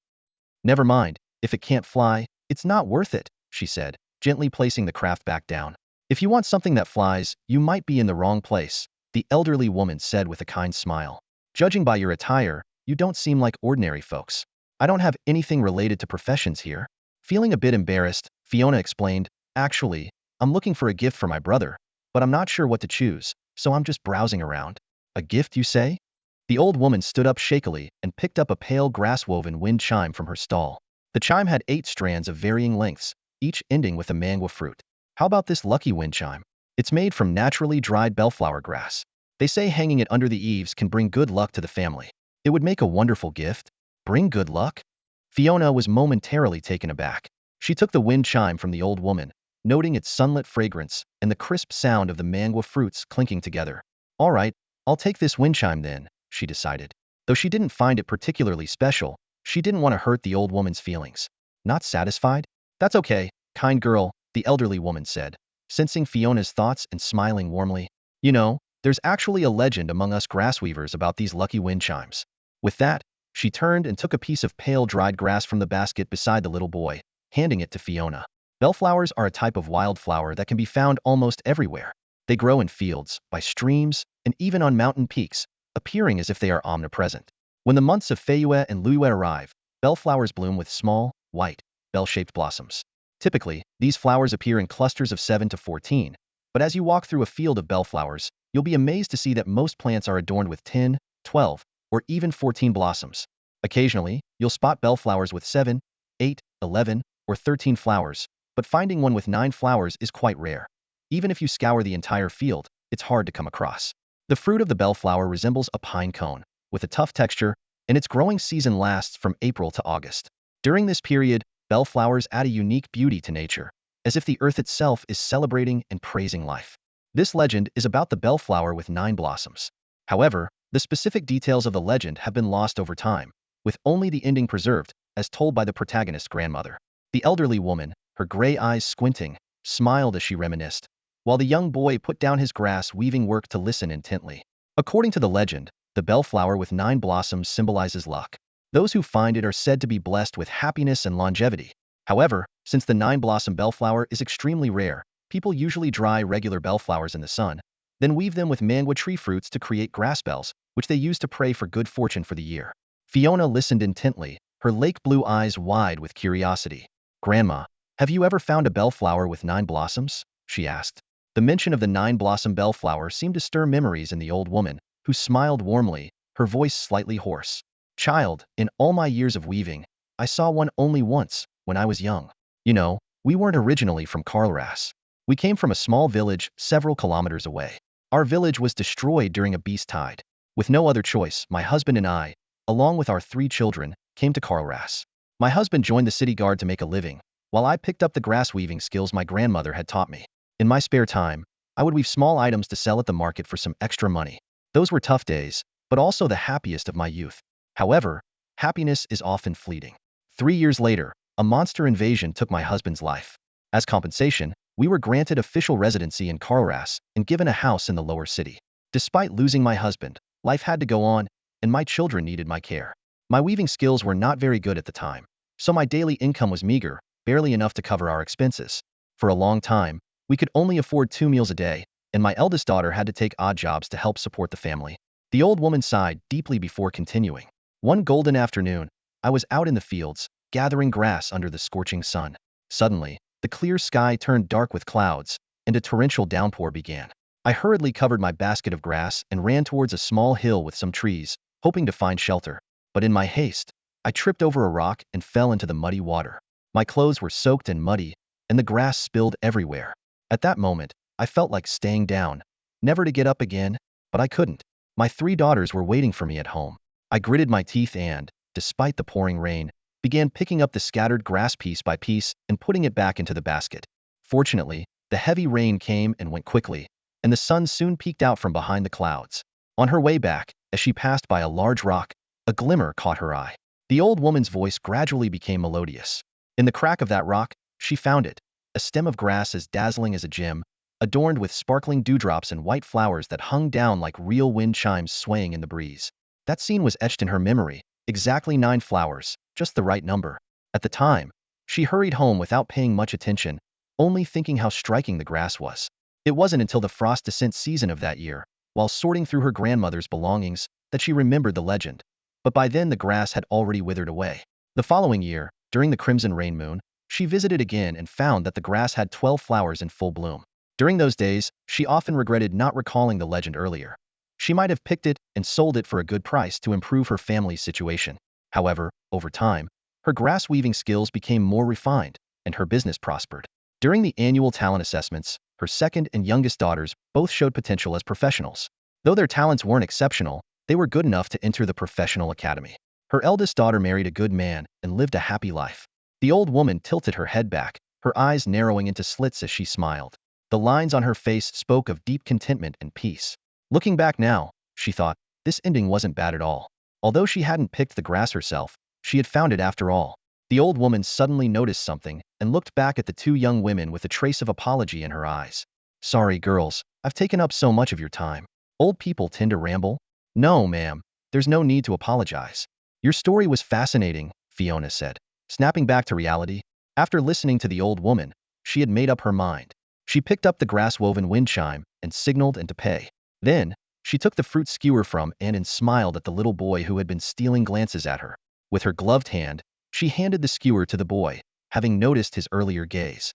Never mind, if it can't fly, it's not worth it, she said, gently placing the craft back down. If you want something that flies, you might be in the wrong place, the elderly woman said with a kind smile. Judging by your attire, you don't seem like ordinary folks. I don't have anything related to professions here. Feeling a bit embarrassed, Fiona explained, actually, I'm looking for a gift for my brother, but I'm not sure what to choose, so I'm just browsing around. A gift, you say? The old woman stood up shakily and picked up a pale grass-woven wind chime from her stall. The chime had 8 strands of varying lengths, each ending with a mango fruit. How about this lucky wind chime? It's made from naturally dried bellflower grass. They say hanging it under the eaves can bring good luck to the family. It would make a wonderful gift. Bring good luck? Fiona was momentarily taken aback. She took the wind chime from the old woman, noting its sunlit fragrance and the crisp sound of the mango fruits clinking together. All right, I'll take this wind chime then, she decided. Though she didn't find it particularly special, she didn't want to hurt the old woman's feelings. Not satisfied? That's okay, kind girl, the elderly woman said, sensing Fiona's thoughts and smiling warmly. You know, there's actually a legend among us grassweavers about these lucky wind chimes. With that, she turned and took a piece of pale dried grass from the basket beside the little boy, handing it to Fiona. Bellflowers are a type of wildflower that can be found almost everywhere. They grow in fields, by streams, and even on mountain peaks, appearing as if they are omnipresent. When the months of Feyue and Luyue arrive, bellflowers bloom with small, white, bell-shaped blossoms. Typically, these flowers appear in clusters of 7 to 14, but as you walk through a field of bellflowers, you'll be amazed to see that most plants are adorned with 10, 12, or even 14 blossoms. Occasionally, you'll spot bellflowers with 7, 8, 11, or 13 flowers, but finding one with 9 flowers is quite rare. Even if you scour the entire field, it's hard to come across. The fruit of the bellflower resembles a pine cone, with a tough texture, and its growing season lasts from April to August. During this period, bellflowers add a unique beauty to nature, as if the earth itself is celebrating and praising life. This legend is about the bellflower with 9 blossoms. However, the specific details of the legend have been lost over time, with only the ending preserved, as told by the protagonist's grandmother. The elderly woman, her gray eyes squinting, smiled as she reminisced, while the young boy put down his grass-weaving work to listen intently. According to the legend, the bellflower with 9 blossoms symbolizes luck. Those who find it are said to be blessed with happiness and longevity. However, since the 9-blossom bellflower is extremely rare, people usually dry regular bellflowers in the sun, then weave them with mango tree fruits to create grass bells, which they use to pray for good fortune for the year. Fiona listened intently, her lake-blue eyes wide with curiosity. Grandma, have you ever found a bellflower with 9 blossoms? She asked. The mention of the 9-blossom bellflower seemed to stir memories in the old woman, who smiled warmly, her voice slightly hoarse. Child, in all my years of weaving, I saw one only once, when I was young. You know, we weren't originally from Karlras. We came from a small village several kilometers away. Our village was destroyed during a beast tide. With no other choice, my husband and I, along with our 3 children, came to Karlras. My husband joined the city guard to make a living, while I picked up the grass weaving skills my grandmother had taught me. In my spare time, I would weave small items to sell at the market for some extra money. Those were tough days, but also the happiest of my youth. However, happiness is often fleeting. 3 years later, a monster invasion took my husband's life. As compensation, we were granted official residency in Karlras and given a house in the lower city. Despite losing my husband, life had to go on, and my children needed my care. My weaving skills were not very good at the time, so my daily income was meager, barely enough to cover our expenses. For a long time, we could only afford 2 meals a day, and my eldest daughter had to take odd jobs to help support the family. The old woman sighed deeply before continuing. One golden afternoon, I was out in the fields, gathering grass under the scorching sun. Suddenly, the clear sky turned dark with clouds, and a torrential downpour began. I hurriedly covered my basket of grass and ran towards a small hill with some trees, hoping to find shelter. But in my haste, I tripped over a rock and fell into the muddy water. My clothes were soaked and muddy, and the grass spilled everywhere. At that moment, I felt like staying down, never to get up again, but I couldn't. My 3 daughters were waiting for me at home. I gritted my teeth and, despite the pouring rain, began picking up the scattered grass piece by piece and putting it back into the basket. Fortunately, the heavy rain came and went quickly, and the sun soon peeked out from behind the clouds. On her way back, as she passed by a large rock, a glimmer caught her eye. The old woman's voice gradually became melodious. In the crack of that rock, she found it, a stem of grass as dazzling as a gem, adorned with sparkling dewdrops and white flowers that hung down like real wind chimes swaying in the breeze. That scene was etched in her memory, exactly 9 flowers, just the right number. At the time, she hurried home without paying much attention, only thinking how striking the grass was. It wasn't until the frost descent season of that year, while sorting through her grandmother's belongings, that she remembered the legend. But by then the grass had already withered away. The following year, during the crimson rain moon, she visited again and found that the grass had 12 flowers in full bloom. During those days, she often regretted not recalling the legend earlier. She might have picked it and sold it for a good price to improve her family's situation. However, over time, her grass weaving skills became more refined, and her business prospered. During the annual talent assessments, her second and youngest daughters both showed potential as professionals. Though their talents weren't exceptional, they were good enough to enter the professional academy. Her eldest daughter married a good man and lived a happy life. The old woman tilted her head back, her eyes narrowing into slits as she smiled. The lines on her face spoke of deep contentment and peace. Looking back now, she thought, this ending wasn't bad at all. Although she hadn't picked the grass herself, she had found it after all. The old woman suddenly noticed something and looked back at the two young women with a trace of apology in her eyes. Sorry, girls, I've taken up so much of your time. Old people tend to ramble. No, ma'am, there's no need to apologize. Your story was fascinating, Fiona said. Snapping back to reality, after listening to the old woman, she had made up her mind. She picked up the grass-woven wind chime and signaled and to pay. Then, she took the fruit skewer from and smiled at the little boy who had been stealing glances at her. With her gloved hand, she handed the skewer to the boy, having noticed his earlier gaze.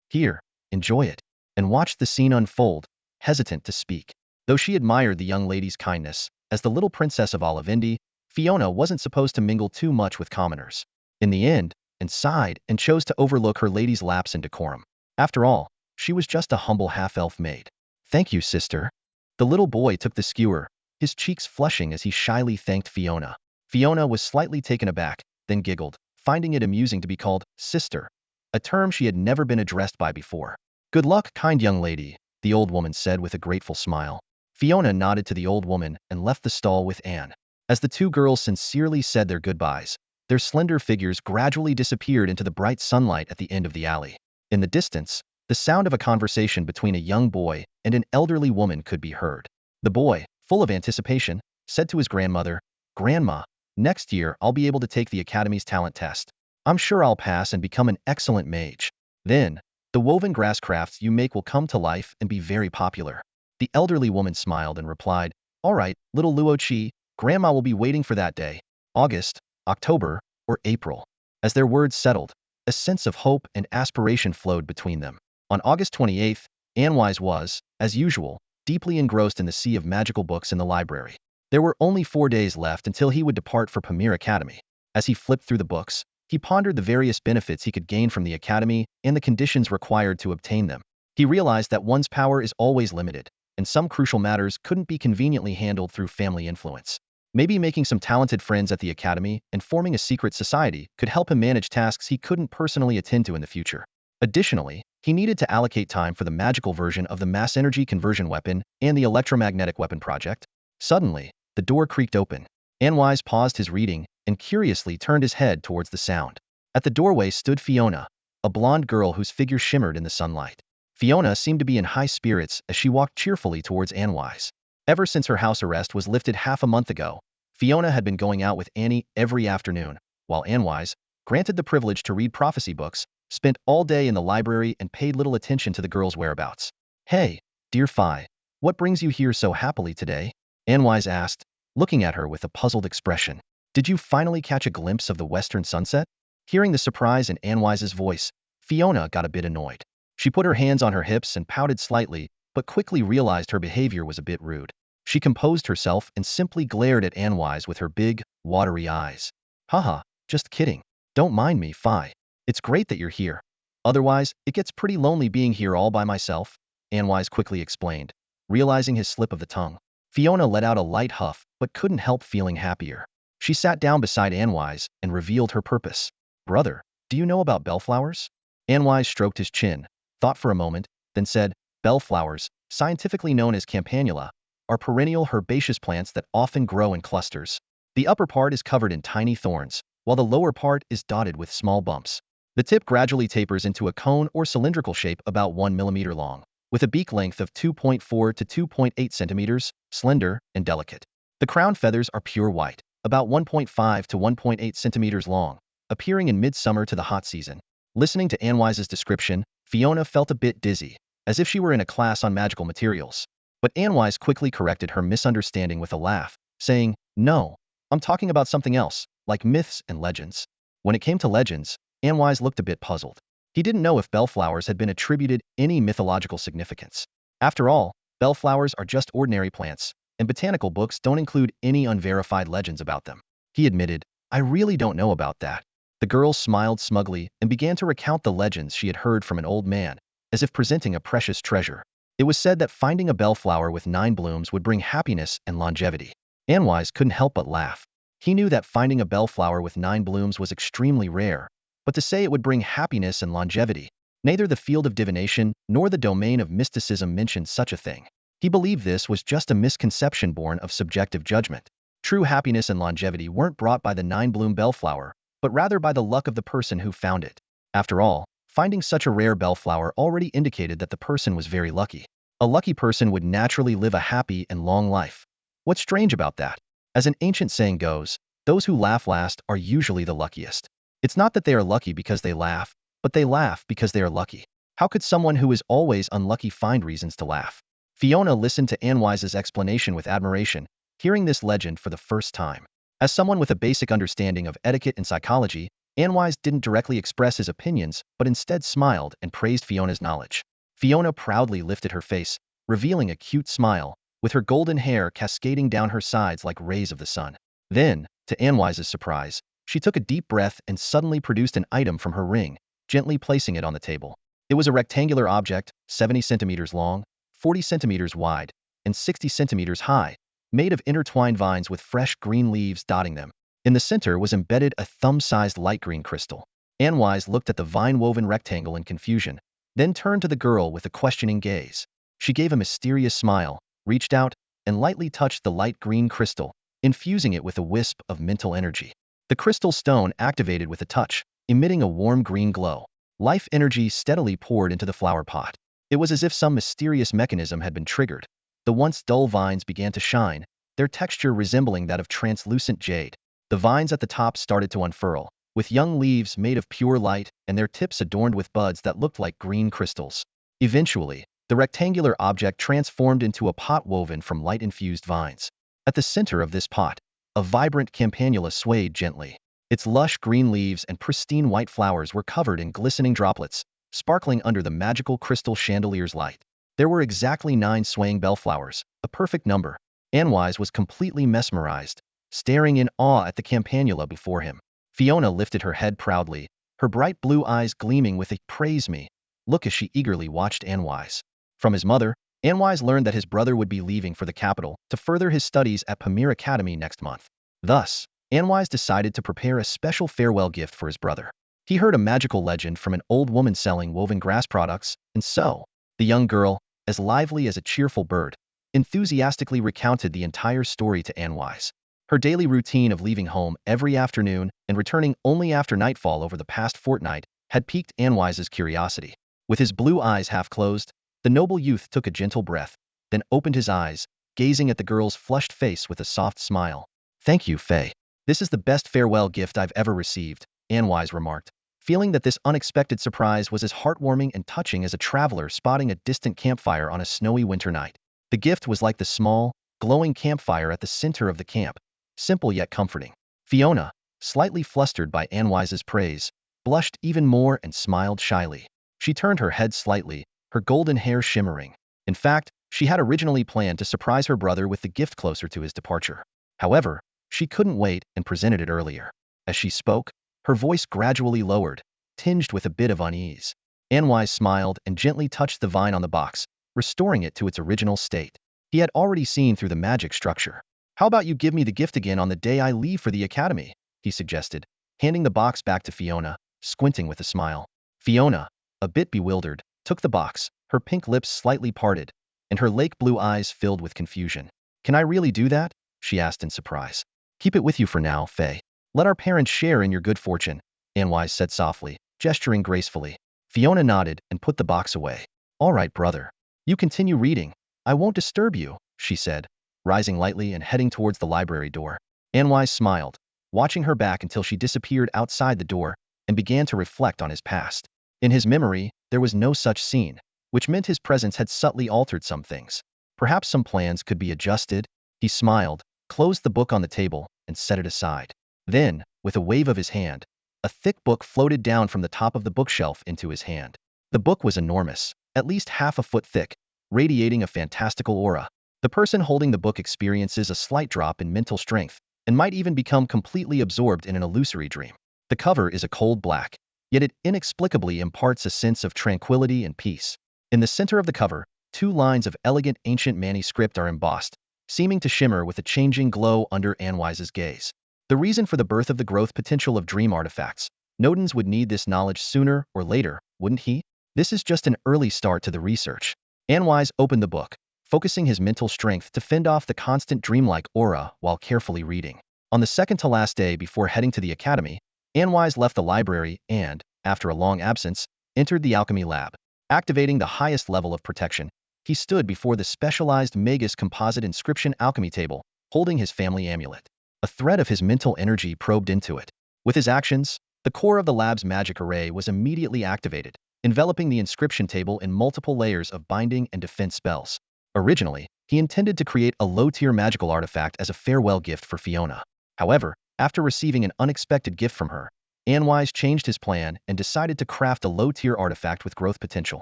Here, enjoy it, and watched the scene unfold, hesitant to speak. Though she admired the young lady's kindness, as the little princess of Olivendi, Fiona wasn't supposed to mingle too much with commoners. In the end, and sighed and chose to overlook her lady's lapse in decorum. After all, she was just a humble half-elf maid. Thank you, sister. The little boy took the skewer, his cheeks flushing as he shyly thanked Fiona. Fiona was slightly taken aback, then giggled, finding it amusing to be called sister, a term she had never been addressed by before. Good luck, kind young lady, the old woman said with a grateful smile. Fiona nodded to the old woman and left the stall with Anne. As the two girls sincerely said their goodbyes, their slender figures gradually disappeared into the bright sunlight at the end of the alley. In the distance, the sound of a conversation between a young boy and an elderly woman could be heard. The boy, full of anticipation, said to his grandmother, "Grandma, next year I'll be able to take the Academy's talent test. I'm sure I'll pass and become an excellent mage. Then, the woven grass crafts you make will come to life and be very popular." The elderly woman smiled and replied, "All right, little Luo-Chi, Grandma will be waiting for that day. August, October, or April." As their words settled, a sense of hope and aspiration flowed between them. On August 28th, Anwise was, as usual, deeply engrossed in the sea of magical books in the library. There were only 4 days left until he would depart for Pamir Academy. As he flipped through the books, he pondered the various benefits he could gain from the Academy and the conditions required to obtain them. He realized that one's power is always limited, and some crucial matters couldn't be conveniently handled through family influence. Maybe making some talented friends at the Academy and forming a secret society could help him manage tasks he couldn't personally attend to in the future. Additionally, he needed to allocate time for the magical version of the mass energy conversion weapon and the electromagnetic weapon project. Suddenly, the door creaked open. Anwise paused his reading and curiously turned his head towards the sound. At the doorway stood Fiona, a blonde girl whose figure shimmered in the sunlight. Fiona seemed to be in high spirits as she walked cheerfully towards Anwise. Ever since her house arrest was lifted half a month ago, Fiona had been going out with Annie every afternoon, while Anwise, granted the privilege to read prophecy books, spent all day in the library and paid little attention to the girl's whereabouts. "Hey, dear Fi, what brings you here so happily today?" Anwise asked, looking at her with a puzzled expression. "Did you finally catch a glimpse of the western sunset?" Hearing the surprise in Anwise's voice, Fiona got a bit annoyed. She put her hands on her hips and pouted slightly, but quickly realized her behavior was a bit rude. She composed herself and simply glared at Anwise with her big, watery eyes. "Haha, just kidding. Don't mind me, Fi. It's great that you're here. Otherwise, it gets pretty lonely being here all by myself," Anwise quickly explained, realizing his slip of the tongue. Fiona let out a light huff, but couldn't help feeling happier. She sat down beside Anwise and revealed her purpose. "Brother, do you know about bellflowers?" Anwise stroked his chin, thought for a moment, then said, "Bellflowers, scientifically known as campanula, are perennial herbaceous plants that often grow in clusters. The upper part is covered in tiny thorns, while the lower part is dotted with small bumps. The tip gradually tapers into a cone or cylindrical shape about 1 millimeter long, with a beak length of 2.4 to 2.8 centimeters, slender and delicate. The crown feathers are pure white, about 1.5 to 1.8 centimeters long, appearing in midsummer to the hot season. Listening to Anwise's description, Fiona felt a bit dizzy, as if she were in a class on magical materials. But Anwise quickly corrected her misunderstanding with a laugh, saying, "No, I'm talking about something else, like myths and legends." When it came to legends, Anwise looked a bit puzzled. He didn't know if bellflowers had been attributed any mythological significance. After all, bellflowers are just ordinary plants, and botanical books don't include any unverified legends about them. He admitted, "I really don't know about that." The girl smiled smugly and began to recount the legends she had heard from an old man, as if presenting a precious treasure. It was said that finding a bellflower with 9 blooms would bring happiness and longevity. Anwise couldn't help but laugh. He knew that finding a bellflower with 9 blooms was extremely rare, but to say it would bring happiness and longevity, neither the field of divination nor the domain of mysticism mentioned such a thing. He believed this was just a misconception born of subjective judgment. True happiness and longevity weren't brought by the 9-bloom bellflower, but rather by the luck of the person who found it. After all, finding such a rare bellflower already indicated that the person was very lucky. A lucky person would naturally live a happy and long life. What's strange about that? As an ancient saying goes, those who laugh last are usually the luckiest. It's not that they are lucky because they laugh, but they laugh because they are lucky. How could someone who is always unlucky find reasons to laugh? Fiona listened to Anwise's explanation with admiration, hearing this legend for the first time. As someone with a basic understanding of etiquette and psychology, Anwise didn't directly express his opinions but instead smiled and praised Fiona's knowledge. Fiona proudly lifted her face, revealing a cute smile, with her golden hair cascading down her sides like rays of the sun. Then, to Anwise's surprise, she took a deep breath and suddenly produced an item from her ring, gently placing it on the table. It was a rectangular object, 70 centimeters long, 40 centimeters wide, and 60 centimeters high, made of intertwined vines with fresh green leaves dotting them. In the center was embedded a thumb-sized light green crystal. Anwise looked at the vine-woven rectangle in confusion, then turned to the girl with a questioning gaze. She gave a mysterious smile, reached out, and lightly touched the light green crystal, infusing it with a wisp of mental energy. The crystal stone activated with a touch, emitting a warm green glow. Life energy steadily poured into the flower pot. It was as if some mysterious mechanism had been triggered. The once dull vines began to shine, their texture resembling that of translucent jade. The vines at the top started to unfurl, with young leaves made of pure light and their tips adorned with buds that looked like green crystals. Eventually, the rectangular object transformed into a pot woven from light-infused vines. At the center of this pot, a vibrant campanula swayed gently. Its lush green leaves and pristine white flowers were covered in glistening droplets, sparkling under the magical crystal chandelier's light. There were exactly 9 swaying bellflowers, a perfect number. Anwise was completely mesmerized, staring in awe at the campanula before him. Fiona lifted her head proudly, her bright blue eyes gleaming with a "praise me" look as she eagerly watched Anwise. From his mother, Anwise learned that his brother would be leaving for the capital to further his studies at Pamir Academy next month. Thus, Anwise decided to prepare a special farewell gift for his brother. He heard a magical legend from an old woman selling woven grass products, and so, the young girl, as lively as a cheerful bird, enthusiastically recounted the entire story to Anwise. Her daily routine of leaving home every afternoon and returning only after nightfall over the past fortnight had piqued Anwise's curiosity. With his blue eyes half closed, the noble youth took a gentle breath, then opened his eyes, gazing at the girl's flushed face with a soft smile. "Thank you, Faye. This is the best farewell gift I've ever received," Anwise remarked, feeling that this unexpected surprise was as heartwarming and touching as a traveler spotting a distant campfire on a snowy winter night. The gift was like the small, glowing campfire at the center of the camp, simple yet comforting. Fiona, slightly flustered by Anwise's praise, blushed even more and smiled shyly. She turned her head slightly, her golden hair shimmering. In fact, she had originally planned to surprise her brother with the gift closer to his departure. However, she couldn't wait and presented it earlier. As she spoke, her voice gradually lowered, tinged with a bit of unease. Anwise smiled and gently touched the vine on the box, restoring it to its original state. He had already seen through the magic structure. "How about you give me the gift again on the day I leave for the academy?" he suggested, handing the box back to Fiona, squinting with a smile. Fiona, a bit bewildered, took the box, her pink lips slightly parted, and her lake blue eyes filled with confusion. "Can I really do that?" she asked in surprise. "Keep it with you for now, Faye. Let our parents share in your good fortune," Anwise said softly, gesturing gracefully. Fiona nodded and put the box away. "All right, brother. You continue reading. I won't disturb you," she said, rising lightly and heading towards the library door. Anwise smiled, watching her back until she disappeared outside the door and began to reflect on his past. In his memory, there was no such scene, which meant his presence had subtly altered some things. Perhaps some plans could be adjusted. He smiled, closed the book on the table, and set it aside. Then, with a wave of his hand, a thick book floated down from the top of the bookshelf into his hand. The book was enormous, at least half a foot thick, radiating a fantastical aura. The person holding the book experiences a slight drop in mental strength and might even become completely absorbed in an illusory dream. The cover is a cold black, yet it inexplicably imparts a sense of tranquility and peace. In the center of the cover, 2 lines of elegant ancient manuscript are embossed, seeming to shimmer with a changing glow under Anwise's gaze. The reason for the birth of the growth potential of dream artifacts. Nodens would need this knowledge sooner or later, wouldn't he? This is just an early start to the research. Anwise opened the book, focusing his mental strength to fend off the constant dreamlike aura while carefully reading. On the second to last day before heading to the academy, Anwise left the library and, after a long absence, entered the alchemy lab. Activating the highest level of protection, he stood before the specialized Magus composite inscription alchemy table, holding his family amulet. A thread of his mental energy probed into it. With his actions, the core of the lab's magic array was immediately activated, enveloping the inscription table in multiple layers of binding and defense spells. Originally, he intended to create a low-tier magical artifact as a farewell gift for Fiona. However, after receiving an unexpected gift from her, Anwise changed his plan and decided to craft a low-tier artifact with growth potential.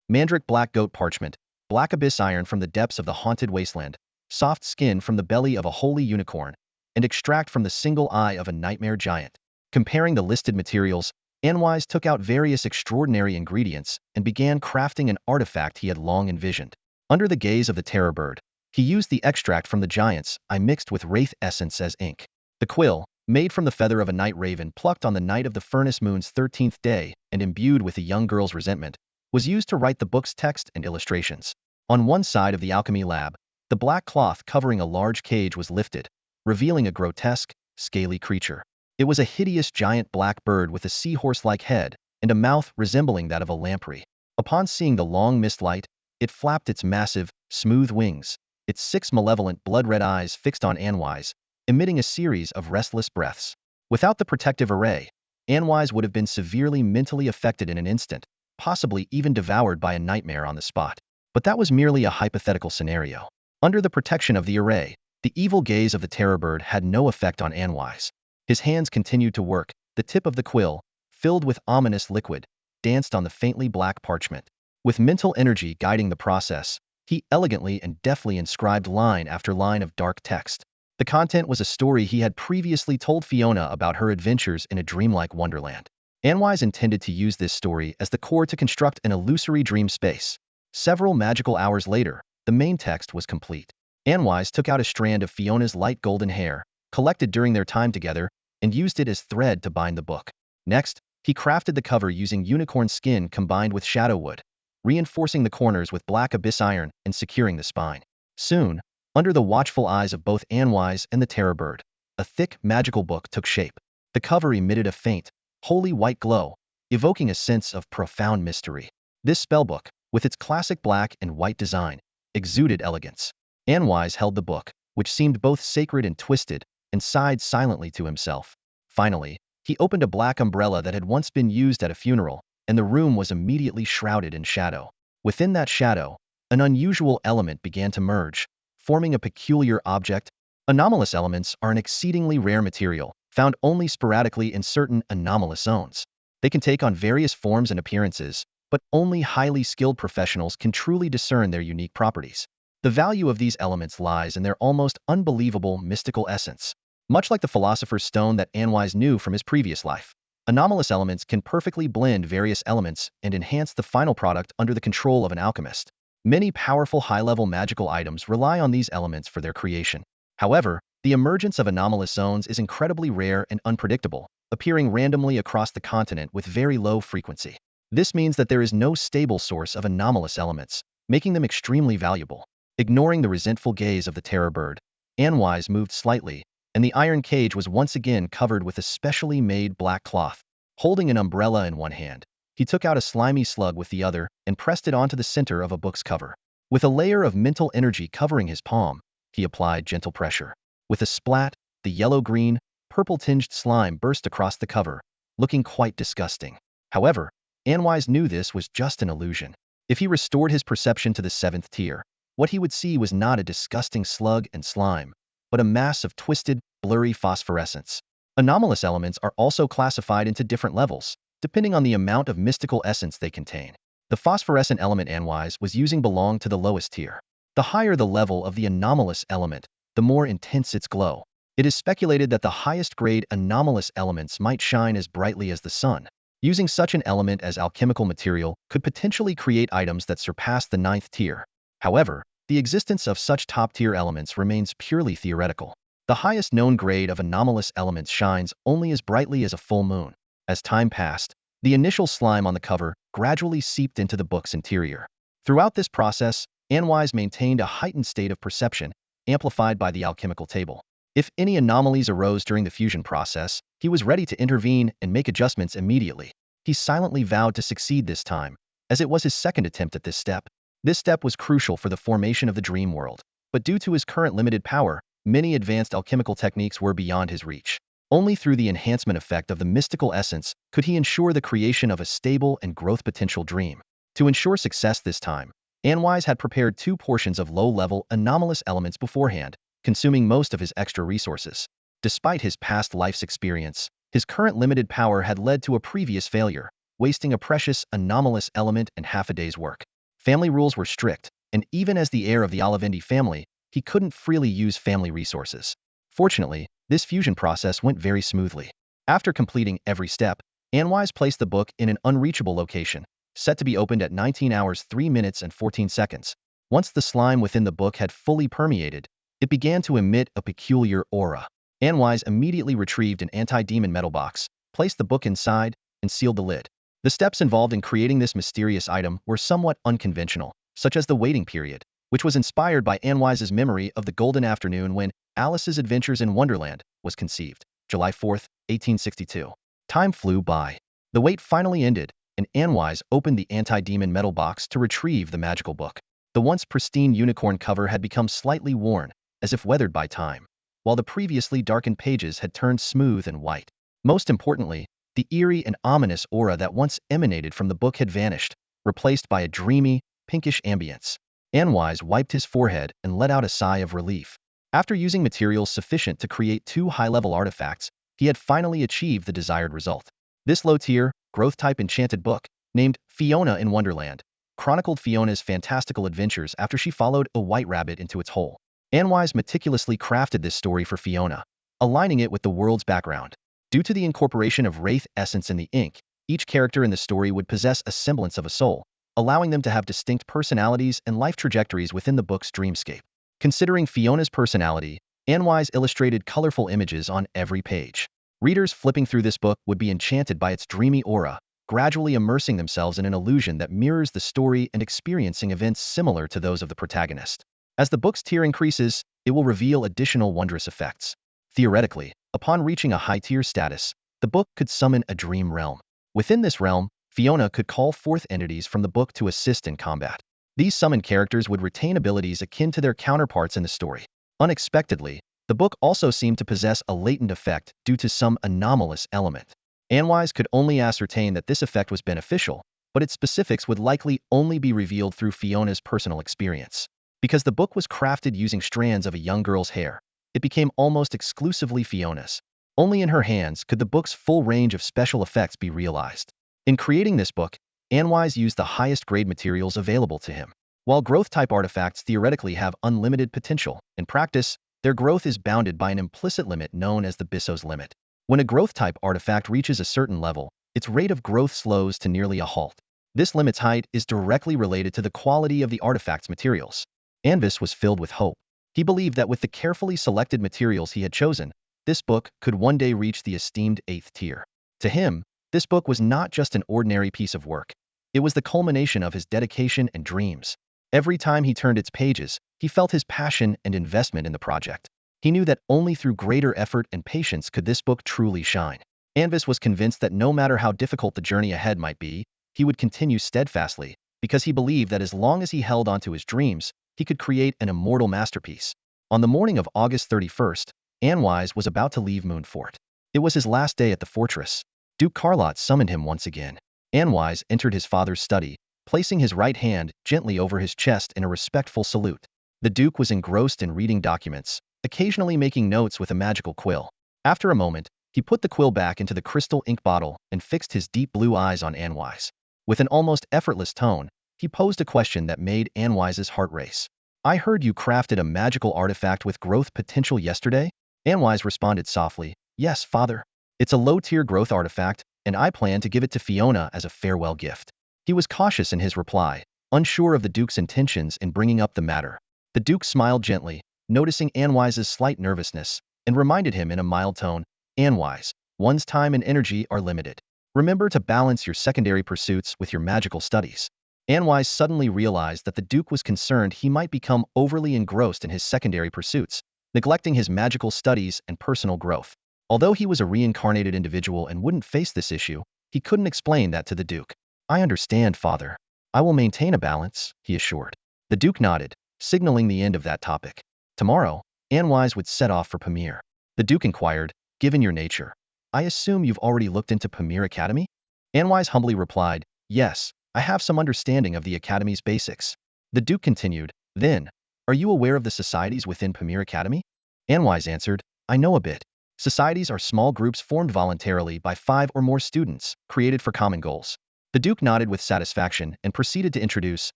Mandrake black goat parchment, black abyss iron from the depths of the haunted wasteland, soft skin from the belly of a holy unicorn, and extract from the single eye of a nightmare giant. Comparing the listed materials, Anwise took out various extraordinary ingredients and began crafting an artifact he had long envisioned. Under the gaze of the terror bird, he used the extract from the giant's eye mixed with wraith essence as ink. The quill, made from the feather of a night raven plucked on the night of the furnace moon's 13th day and imbued with a young girl's resentment, was used to write the book's text and illustrations. On one side of the alchemy lab, the black cloth covering a large cage was lifted, revealing a grotesque, scaly creature. It was a hideous giant black bird with a seahorse-like head and a mouth resembling that of a lamprey. Upon seeing the long mist light, it flapped its massive, smooth wings, its 6 malevolent blood-red eyes fixed on Anwise, emitting a series of restless breaths. Without the protective array, Anwise would have been severely mentally affected in an instant, possibly even devoured by a nightmare on the spot. But that was merely a hypothetical scenario. Under the protection of the array, the evil gaze of the terror bird had no effect on Anwise. His hands continued to work, the tip of the quill, filled with ominous liquid, danced on the faintly black parchment. With mental energy guiding the process, he elegantly and deftly inscribed line after line of dark text. The content was a story he had previously told Fiona about her adventures in a dreamlike wonderland. Anwise intended to use this story as the core to construct an illusory dream space. Several magical hours later, the main text was complete. Anwise took out a strand of Fiona's light golden hair, collected during their time together, and used it as thread to bind the book. Next, he crafted the cover using unicorn skin combined with shadow wood, reinforcing the corners with black abyss iron and securing the spine. Soon, under the watchful eyes of both Anwise and the terror bird, a thick, magical book took shape. The cover emitted a faint, holy white glow, evoking a sense of profound mystery. This spellbook, with its classic black and white design, exuded elegance. Anwise held the book, which seemed both sacred and twisted, and sighed silently to himself. Finally, he opened a black umbrella that had once been used at a funeral, and the room was immediately shrouded in shadow. Within that shadow, an unusual element began to merge, forming a peculiar object. Anomalous elements are an exceedingly rare material, found only sporadically in certain anomalous zones. They can take on various forms and appearances, but only highly skilled professionals can truly discern their unique properties. The value of these elements lies in their almost unbelievable mystical essence. Much like the philosopher's stone that Anwise knew from his previous life, anomalous elements can perfectly blend various elements and enhance the final product under the control of an alchemist. Many powerful high-level magical items rely on these elements for their creation. However, the emergence of anomalous zones is incredibly rare and unpredictable, appearing randomly across the continent with very low frequency. This means that there is no stable source of anomalous elements, making them extremely valuable. Ignoring the resentful gaze of the terror bird, Anwise moved slightly, and the iron cage was once again covered with a specially made black cloth. Holding an umbrella in one hand, he took out a slimy slug with the other and pressed it onto the center of a book's cover. With a layer of mental energy covering his palm, he applied gentle pressure. With a splat, the yellow-green, purple-tinged slime burst across the cover, looking quite disgusting. However, Anwise knew this was just an illusion. If he restored his perception to the 7th tier, what he would see was not a disgusting slug and slime, but a mass of twisted, blurry phosphorescence. Anomalous elements are also classified into different levels, depending on the amount of mystical essence they contain. The phosphorescent element Anwise was using belonged to the lowest tier. The higher the level of the anomalous element, the more intense its glow. It is speculated that the highest grade anomalous elements might shine as brightly as the sun. Using such an element as alchemical material could potentially create items that surpass the 9th tier. However, the existence of such top-tier elements remains purely theoretical. The highest known grade of anomalous elements shines only as brightly as a full moon. As time passed, the initial slime on the cover gradually seeped into the book's interior. Throughout this process, Anwise maintained a heightened state of perception, amplified by the alchemical table. If any anomalies arose during the fusion process, he was ready to intervene and make adjustments immediately. He silently vowed to succeed this time, as it was his second attempt at this step. This step was crucial for the formation of the dream world, but due to his current limited power, many advanced alchemical techniques were beyond his reach. Only through the enhancement effect of the mystical essence could he ensure the creation of a stable and growth potential dream. To ensure success this time, Anwise had prepared 2 portions of low-level anomalous elements beforehand, consuming most of his extra resources. Despite his past life's experience, his current limited power had led to a previous failure, wasting a precious anomalous element and half a day's work. Family rules were strict, and even as the heir of the Olivendi family, he couldn't freely use family resources. Fortunately, this fusion process went very smoothly. After completing every step, Anwise placed the book in an unreachable location, set to be opened at 19 hours 3 minutes and 14 seconds. Once the slime within the book had fully permeated, it began to emit a peculiar aura. Anwise immediately retrieved an anti-demon metal box, placed the book inside, and sealed the lid. The steps involved in creating this mysterious item were somewhat unconventional, such as the waiting period, which was inspired by Anwise's memory of the golden afternoon when Alice's Adventures in Wonderland was conceived, July 4, 1862. Time flew by. The wait finally ended, and Anwise opened the anti-demon metal box to retrieve the magical book. The once pristine unicorn cover had become slightly worn, as if weathered by time, while the previously darkened pages had turned smooth and white. Most importantly, the eerie and ominous aura that once emanated from the book had vanished, replaced by a dreamy, pinkish ambience. Anwise wiped his forehead and let out a sigh of relief. After using materials sufficient to create 2 high-level artifacts, he had finally achieved the desired result. This low-tier, growth-type enchanted book, named Fiona in Wonderland, chronicled Fiona's fantastical adventures after she followed a white rabbit into its hole. Anwise meticulously crafted this story for Fiona, aligning it with the world's background. Due to the incorporation of wraith essence in the ink, each character in the story would possess a semblance of a soul, allowing them to have distinct personalities and life trajectories within the book's dreamscape. Considering Fiona's personality, Anwise illustrated colorful images on every page. Readers flipping through this book would be enchanted by its dreamy aura, gradually immersing themselves in an illusion that mirrors the story and experiencing events similar to those of the protagonist. As the book's tier increases, it will reveal additional wondrous effects. Theoretically, upon reaching a high-tier status, the book could summon a dream realm. Within this realm, Fiona could call forth entities from the book to assist in combat. These summoned characters would retain abilities akin to their counterparts in the story. Unexpectedly, the book also seemed to possess a latent effect due to some anomalous element. Anwise could only ascertain that this effect was beneficial, but its specifics would likely only be revealed through Fiona's personal experience. Because the book was crafted using strands of a young girl's hair, it became almost exclusively Fiona's. Only in her hands could the book's full range of special effects be realized. In creating this book, Anwise used the highest grade materials available to him. While growth-type artifacts theoretically have unlimited potential, in practice, their growth is bounded by an implicit limit known as the Bisso's limit. When a growth-type artifact reaches a certain level, its rate of growth slows to nearly a halt. This limit's height is directly related to the quality of the artifact's materials. Anvis was filled with hope. He believed that with the carefully selected materials he had chosen, this book could one day reach the esteemed 8th tier. To him, this book was not just an ordinary piece of work. It was the culmination of his dedication and dreams. Every time he turned its pages, he felt his passion and investment in the project. He knew that only through greater effort and patience could this book truly shine. Anvis was convinced that no matter how difficult the journey ahead might be, he would continue steadfastly, because he believed that as long as he held onto his dreams, he could create an immortal masterpiece. On the morning of August 31st, Anwise was about to leave Moonfort. It was his last day at the fortress. Duke Carlot summoned him once again. Anwise entered his father's study, placing his right hand gently over his chest in a respectful salute. The Duke was engrossed in reading documents, occasionally making notes with a magical quill. After a moment, he put the quill back into the crystal ink bottle and fixed his deep blue eyes on Anwise. With an almost effortless tone, he posed a question that made Anwise's heart race. I heard you crafted a magical artifact with growth potential yesterday? Anwise responded softly, Yes, father. It's a low-tier growth artifact, and I plan to give it to Fiona as a farewell gift. He was cautious in his reply, unsure of the Duke's intentions in bringing up the matter. The Duke smiled gently, noticing Anwise's slight nervousness, and reminded him in a mild tone, Anwise, one's time and energy are limited. Remember to balance your secondary pursuits with your magical studies. Anwise suddenly realized that the Duke was concerned he might become overly engrossed in his secondary pursuits, neglecting his magical studies and personal growth. Although he was a reincarnated individual and wouldn't face this issue, he couldn't explain that to the Duke. I understand, father. I will maintain a balance, he assured. The Duke nodded, signaling the end of that topic. Tomorrow, Anwise would set off for Pamir. The Duke inquired, Given your nature, I assume you've already looked into Pamir Academy? Anwise humbly replied, Yes, I have some understanding of the Academy's basics. The Duke continued, Then, are you aware of the societies within Pamir Academy? Anwise answered, I know a bit. Societies are small groups formed voluntarily by 5 or more students, created for common goals. The Duke nodded with satisfaction and proceeded to introduce,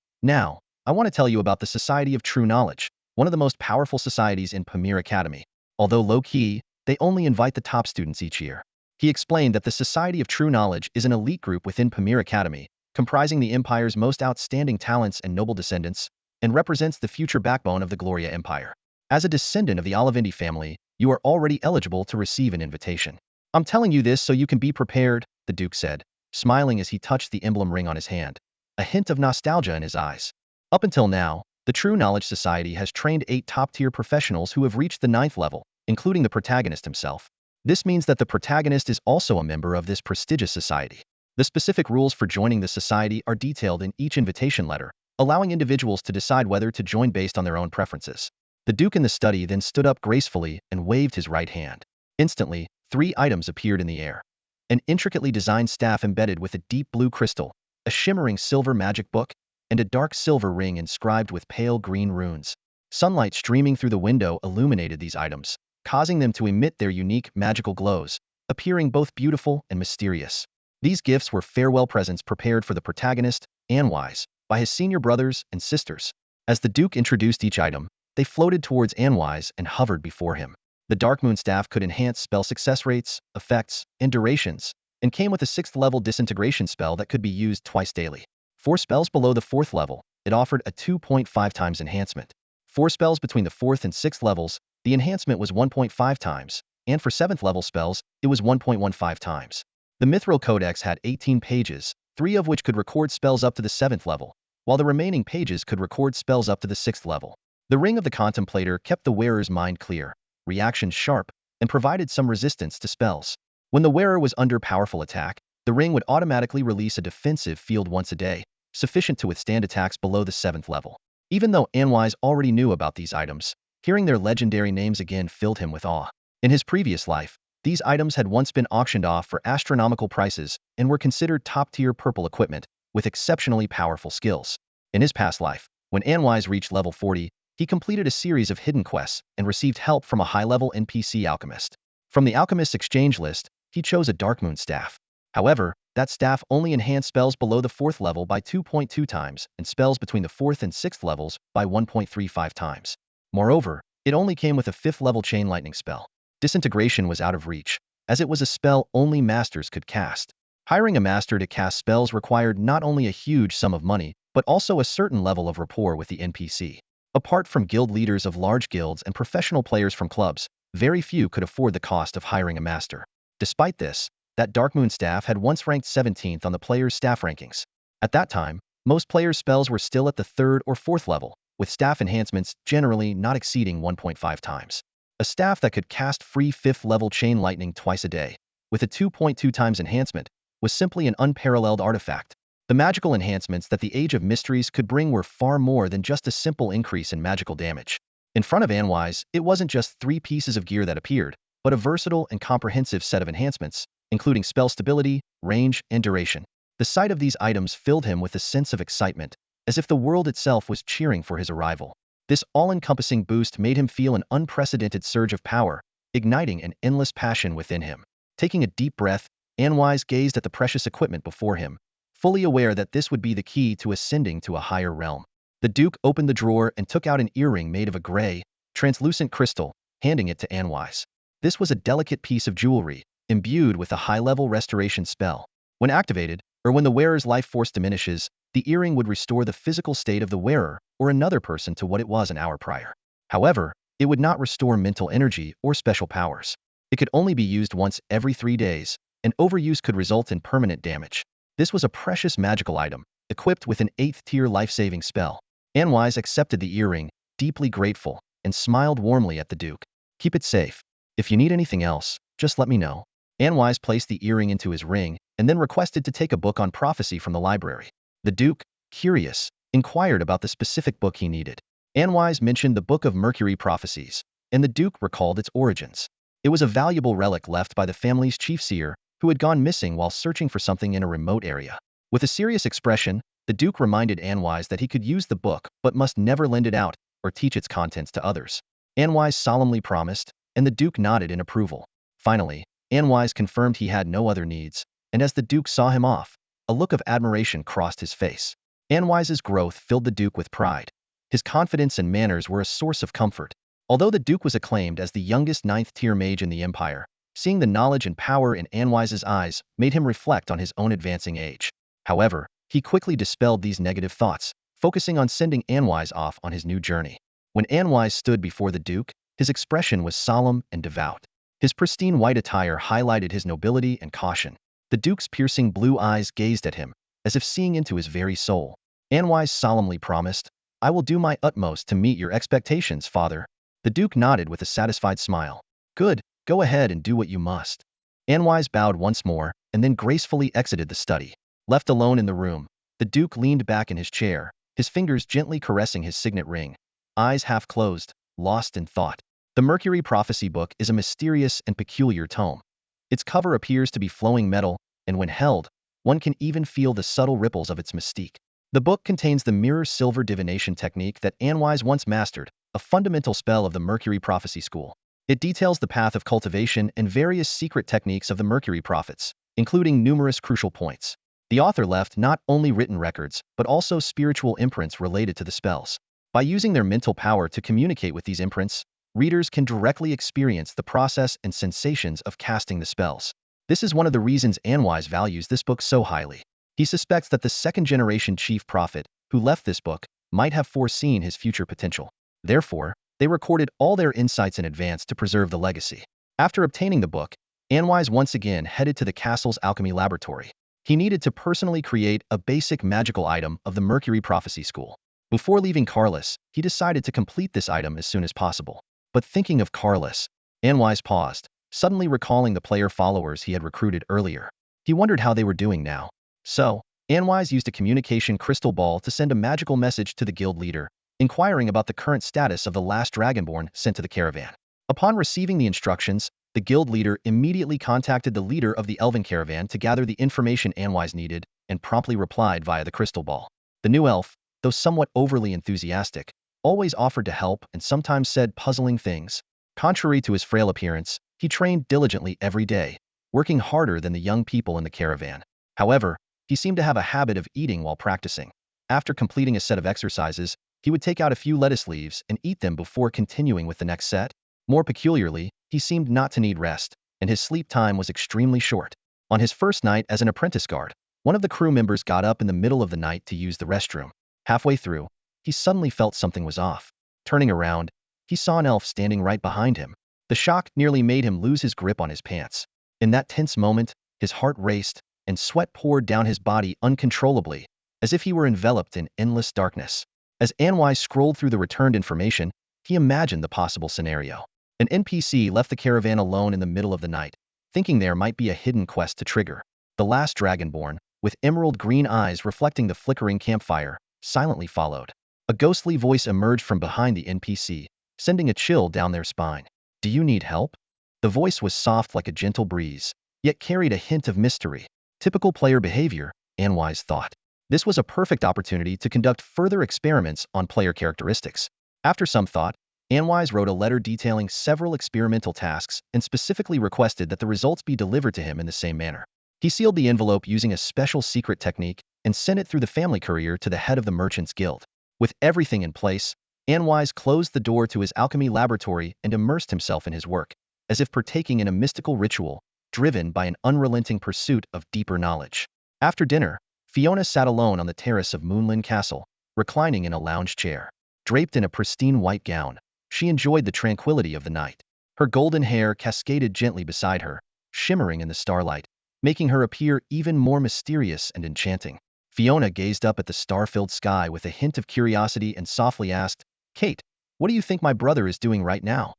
Now, I want to tell you about the Society of True Knowledge, one of the most powerful societies in Pamir Academy. Although low-key, they only invite the top students each year. He explained that the Society of True Knowledge is an elite group within Pamir Academy, comprising the Empire's most outstanding talents and noble descendants, and represents the future backbone of the Gloria Empire. As a descendant of the Olivindi family, you are already eligible to receive an invitation. I'm telling you this so you can be prepared, the Duke said, smiling as he touched the emblem ring on his hand, a hint of nostalgia in his eyes. Up until now, the True Knowledge Society has trained 8 top-tier professionals who have reached the 9th level, including the protagonist himself. This means that the protagonist is also a member of this prestigious society. The specific rules for joining the society are detailed in each invitation letter, allowing individuals to decide whether to join based on their own preferences. The Duke in the study then stood up gracefully and waved his right hand. Instantly, 3 items appeared in the air. An intricately designed staff embedded with a deep blue crystal, a shimmering silver magic book, and a dark silver ring inscribed with pale green runes. Sunlight streaming through the window illuminated these items, causing them to emit their unique magical glows, appearing both beautiful and mysterious. These gifts were farewell presents prepared for the protagonist, Anwise, by his senior brothers and sisters. As the Duke introduced each item, they floated towards Anwise and hovered before him. The Dark Moon Staff could enhance spell success rates, effects, and durations, and came with a 6th level disintegration spell that could be used twice daily. For spells below the 4th level, it offered a 2.5 times enhancement. For spells between the 4th and 6th levels, the enhancement was 1.5 times, and for 7th level spells, it was 1.15 times. The Mithril Codex had 18 pages, 3 of which could record spells up to the 7th level, while the remaining pages could record spells up to the 6th level. The Ring of the Contemplator kept the wearer's mind clear, reactions sharp, and provided some resistance to spells. When the wearer was under powerful attack, the ring would automatically release a defensive field once a day, sufficient to withstand attacks below the 7th level. Even though Anwise already knew about these items, hearing their legendary names again filled him with awe. In his previous life, these items had once been auctioned off for astronomical prices and were considered top-tier purple equipment with exceptionally powerful skills. In his past life, when Anwise reached level 40, he completed a series of hidden quests and received help from a high-level NPC alchemist. From the alchemist's exchange list, he chose a Darkmoon staff. However, that staff only enhanced spells below the 4th level by 2.2 times and spells between the 4th and 6th levels by 1.35 times. Moreover, it only came with a 5th level chain lightning spell. Disintegration was out of reach, as it was a spell only masters could cast. Hiring a master to cast spells required not only a huge sum of money, but also a certain level of rapport with the NPC. Apart from guild leaders of large guilds and professional players from clubs, very few could afford the cost of hiring a master. Despite this, that Darkmoon staff had once ranked 17th on the players' staff rankings. At that time, most players' spells were still at the 3rd or 4th level, with staff enhancements generally not exceeding 1.5 times. A staff that could cast free 5th level chain lightning twice a day, with a 2.2 times enhancement, was simply an unparalleled artifact. The magical enhancements that the Age of Mysteries could bring were far more than just a simple increase in magical damage. In front of Anwise, it wasn't just 3 pieces of gear that appeared, but a versatile and comprehensive set of enhancements, including spell stability, range, and duration. The sight of these items filled him with a sense of excitement, as if the world itself was cheering for his arrival. This all-encompassing boost made him feel an unprecedented surge of power, igniting an endless passion within him. Taking a deep breath, Anwise gazed at the precious equipment before him, fully aware that this would be the key to ascending to a higher realm. The Duke opened the drawer and took out an earring made of a gray, translucent crystal, handing it to Anwise. This was a delicate piece of jewelry, imbued with a high-level restoration spell. When activated, or when the wearer's life force diminishes, the earring would restore the physical state of the wearer or another person to what it was an hour prior. However, it would not restore mental energy or special powers. It could only be used once every 3 days, and overuse could result in permanent damage. This was a precious magical item, equipped with an 8th-tier life-saving spell. Anwise accepted the earring, deeply grateful, and smiled warmly at the Duke. Keep it safe. If you need anything else, just let me know. Anwise placed the earring into his ring, and then requested to take a book on prophecy from the library. The Duke, curious, inquired about the specific book he needed. Anwise mentioned the Book of Mercury Prophecies, and the Duke recalled its origins. It was a valuable relic left by the family's chief seer, who had gone missing while searching for something in a remote area. With a serious expression, the Duke reminded Anwise that he could use the book but must never lend it out or teach its contents to others. Anwise solemnly promised, and the Duke nodded in approval. Finally, Anwise confirmed he had no other needs, and as the Duke saw him off, a look of admiration crossed his face. Anwise's growth filled the Duke with pride. His confidence and manners were a source of comfort. Although the Duke was acclaimed as the youngest 9th-tier mage in the Empire, seeing the knowledge and power in Anwise's eyes made him reflect on his own advancing age. However, he quickly dispelled these negative thoughts, focusing on sending Anwise off on his new journey. When Anwise stood before the Duke, his expression was solemn and devout. His pristine white attire highlighted his nobility and caution. The Duke's piercing blue eyes gazed at him, as if seeing into his very soul. Anwise solemnly promised, "I will do my utmost to meet your expectations, father." The Duke nodded with a satisfied smile. "Good, go ahead and do what you must." Anwise bowed once more, and then gracefully exited the study. Left alone in the room, the Duke leaned back in his chair, his fingers gently caressing his signet ring, eyes half closed, lost in thought. The Mercury Prophecy book is a mysterious and peculiar tome. Its cover appears to be flowing metal, and when held, one can even feel the subtle ripples of its mystique. The book contains the mirror silver divination technique that Anwise once mastered, a fundamental spell of the Mercury Prophecy school. It details the path of cultivation and various secret techniques of the Mercury prophets, including numerous crucial points. The author left not only written records, but also spiritual imprints related to the spells. By using their mental power to communicate with these imprints, readers can directly experience the process and sensations of casting the spells. This is one of the reasons Anwise values this book so highly. He suspects that the second-generation chief prophet, who left this book, might have foreseen his future potential. Therefore, they recorded all their insights in advance to preserve the legacy. After obtaining the book, Anwise once again headed to the castle's alchemy laboratory. He needed to personally create a basic magical item of the Mercury Prophecy School. Before leaving Carlos, he decided to complete this item as soon as possible. But thinking of Carlos, Anwise paused, suddenly recalling the player followers he had recruited earlier. He wondered how they were doing now. So, Anwise used a communication crystal ball to send a magical message to the guild leader, inquiring about the current status of the last dragonborn sent to the caravan. Upon receiving the instructions, the guild leader immediately contacted the leader of the elven caravan to gather the information Anwise needed, and promptly replied via the crystal ball. The new elf, though somewhat overly enthusiastic, always offered to help and sometimes said puzzling things. Contrary to his frail appearance, he trained diligently every day, working harder than the young people in the caravan. However, he seemed to have a habit of eating while practicing. After completing a set of exercises, he would take out a few lettuce leaves and eat them before continuing with the next set. More peculiarly, he seemed not to need rest, and his sleep time was extremely short. On his first night as an apprentice guard, one of the crew members got up in the middle of the night to use the restroom. Halfway through, he suddenly felt something was off. Turning around, he saw an elf standing right behind him. The shock nearly made him lose his grip on his pants. In that tense moment, his heart raced, and sweat poured down his body uncontrollably, as if he were enveloped in endless darkness. As Anwise scrolled through the returned information, he imagined the possible scenario. An NPC left the caravan alone in the middle of the night, thinking there might be a hidden quest to trigger. The last dragonborn, with emerald green eyes reflecting the flickering campfire, silently followed. A ghostly voice emerged from behind the NPC, sending a chill down their spine. Do you need help? The voice was soft like a gentle breeze, yet carried a hint of mystery. Typical player behavior, Anwise thought. This was a perfect opportunity to conduct further experiments on player characteristics. After some thought, Anwise wrote a letter detailing several experimental tasks and specifically requested that the results be delivered to him in the same manner. He sealed the envelope using a special secret technique and sent it through the family courier to the head of the Merchants Guild. With everything in place, Anwise closed the door to his alchemy laboratory and immersed himself in his work, as if partaking in a mystical ritual, driven by an unrelenting pursuit of deeper knowledge. After dinner, Fiona sat alone on the terrace of Moonland Castle, reclining in a lounge chair. Draped in a pristine white gown, she enjoyed the tranquility of the night. Her golden hair cascaded gently beside her, shimmering in the starlight, making her appear even more mysterious and enchanting. Fiona gazed up at the star-filled sky with a hint of curiosity and softly asked, "Kate, what do you think my brother is doing right now?"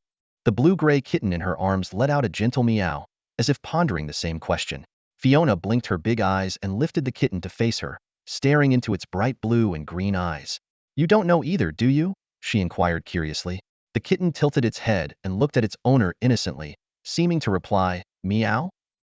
The blue-gray kitten in her arms let out a gentle meow, as if pondering the same question. Fiona blinked her big eyes and lifted the kitten to face her, staring into its bright blue and green eyes. "You don't know either, do you?" she inquired curiously. The kitten tilted its head and looked at its owner innocently, seeming to reply, "Meow?"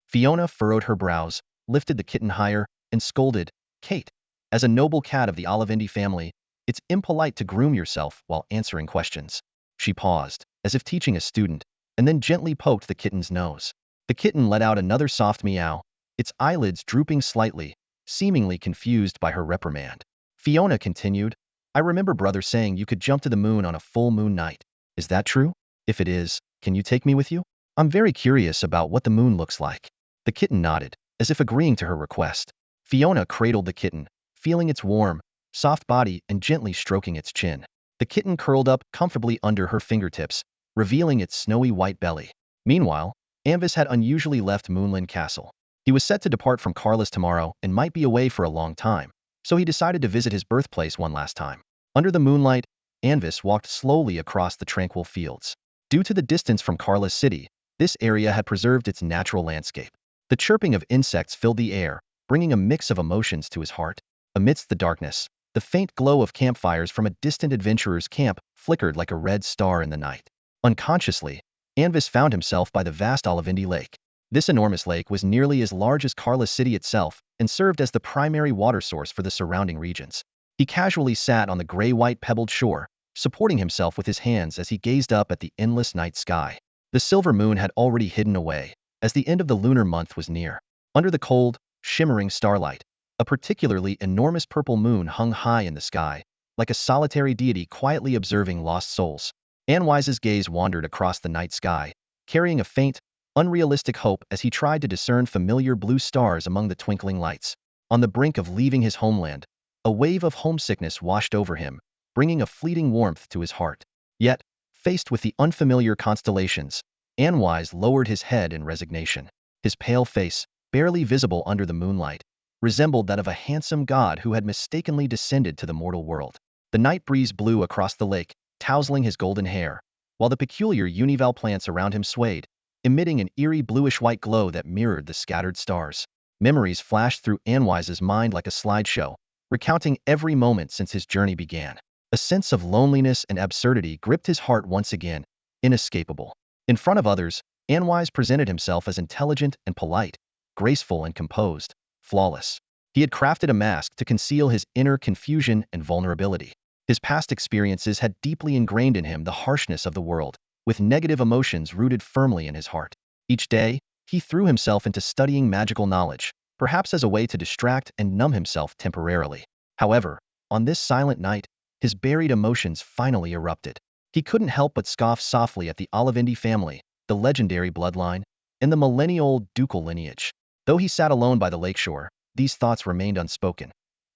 Fiona furrowed her brows, lifted the kitten higher, and scolded, "Kate, as a noble cat of the Olivendi family, it's impolite to groom yourself while answering questions." She paused, as if teaching a student, and then gently poked the kitten's nose. The kitten let out another soft meow, its eyelids drooping slightly, seemingly confused by her reprimand. Fiona continued, "I remember brother saying you could jump to the moon on a full moon night. Is that true? If it is, can you take me with you? I'm very curious about what the moon looks like." The kitten nodded, as if agreeing to her request. Fiona cradled the kitten, feeling its warm, soft body and gently stroking its chin. The kitten curled up comfortably under her fingertips, revealing its snowy white belly. Meanwhile, Anvis had unusually left Moonland Castle. He was set to depart from Carlis tomorrow and might be away for a long time, so he decided to visit his birthplace one last time. Under the moonlight, Anvis walked slowly across the tranquil fields. Due to the distance from Carlis City, this area had preserved its natural landscape. The chirping of insects filled the air, bringing a mix of emotions to his heart. Amidst the darkness, the faint glow of campfires from a distant adventurer's camp flickered like a red star in the night. Unconsciously, Anvis found himself by the vast Olivendi Lake. This enormous lake was nearly as large as Carlis City itself and served as the primary water source for the surrounding regions. He casually sat on the gray-white pebbled shore, supporting himself with his hands as he gazed up at the endless night sky. The silver moon had already hidden away, as the end of the lunar month was near. Under the cold, shimmering starlight, a particularly enormous purple moon hung high in the sky, like a solitary deity quietly observing lost souls. Anwise's gaze wandered across the night sky, carrying a faint, unrealistic hope as he tried to discern familiar blue stars among the twinkling lights. On the brink of leaving his homeland, a wave of homesickness washed over him, bringing a fleeting warmth to his heart. Yet, faced with the unfamiliar constellations, Anwise lowered his head in resignation. His pale face, barely visible under the moonlight, resembled that of a handsome god who had mistakenly descended to the mortal world. The night breeze blew across the lake, tousling his golden hair, while the peculiar univalve plants around him swayed, emitting an eerie bluish-white glow that mirrored the scattered stars. Memories flashed through Anwise's mind like a slideshow, recounting every moment since his journey began. A sense of loneliness and absurdity gripped his heart once again, inescapable. In front of others, Anwise presented himself as intelligent and polite, graceful and composed, flawless. He had crafted a mask to conceal his inner confusion and vulnerability. His past experiences had deeply ingrained in him the harshness of the world, with negative emotions rooted firmly in his heart. Each day, he threw himself into studying magical knowledge, perhaps as a way to distract and numb himself temporarily. However, on this silent night, his buried emotions finally erupted. He couldn't help but scoff softly at the Olivendi family, the legendary bloodline, and the millennia-old ducal lineage. Though he sat alone by the lakeshore, these thoughts remained unspoken.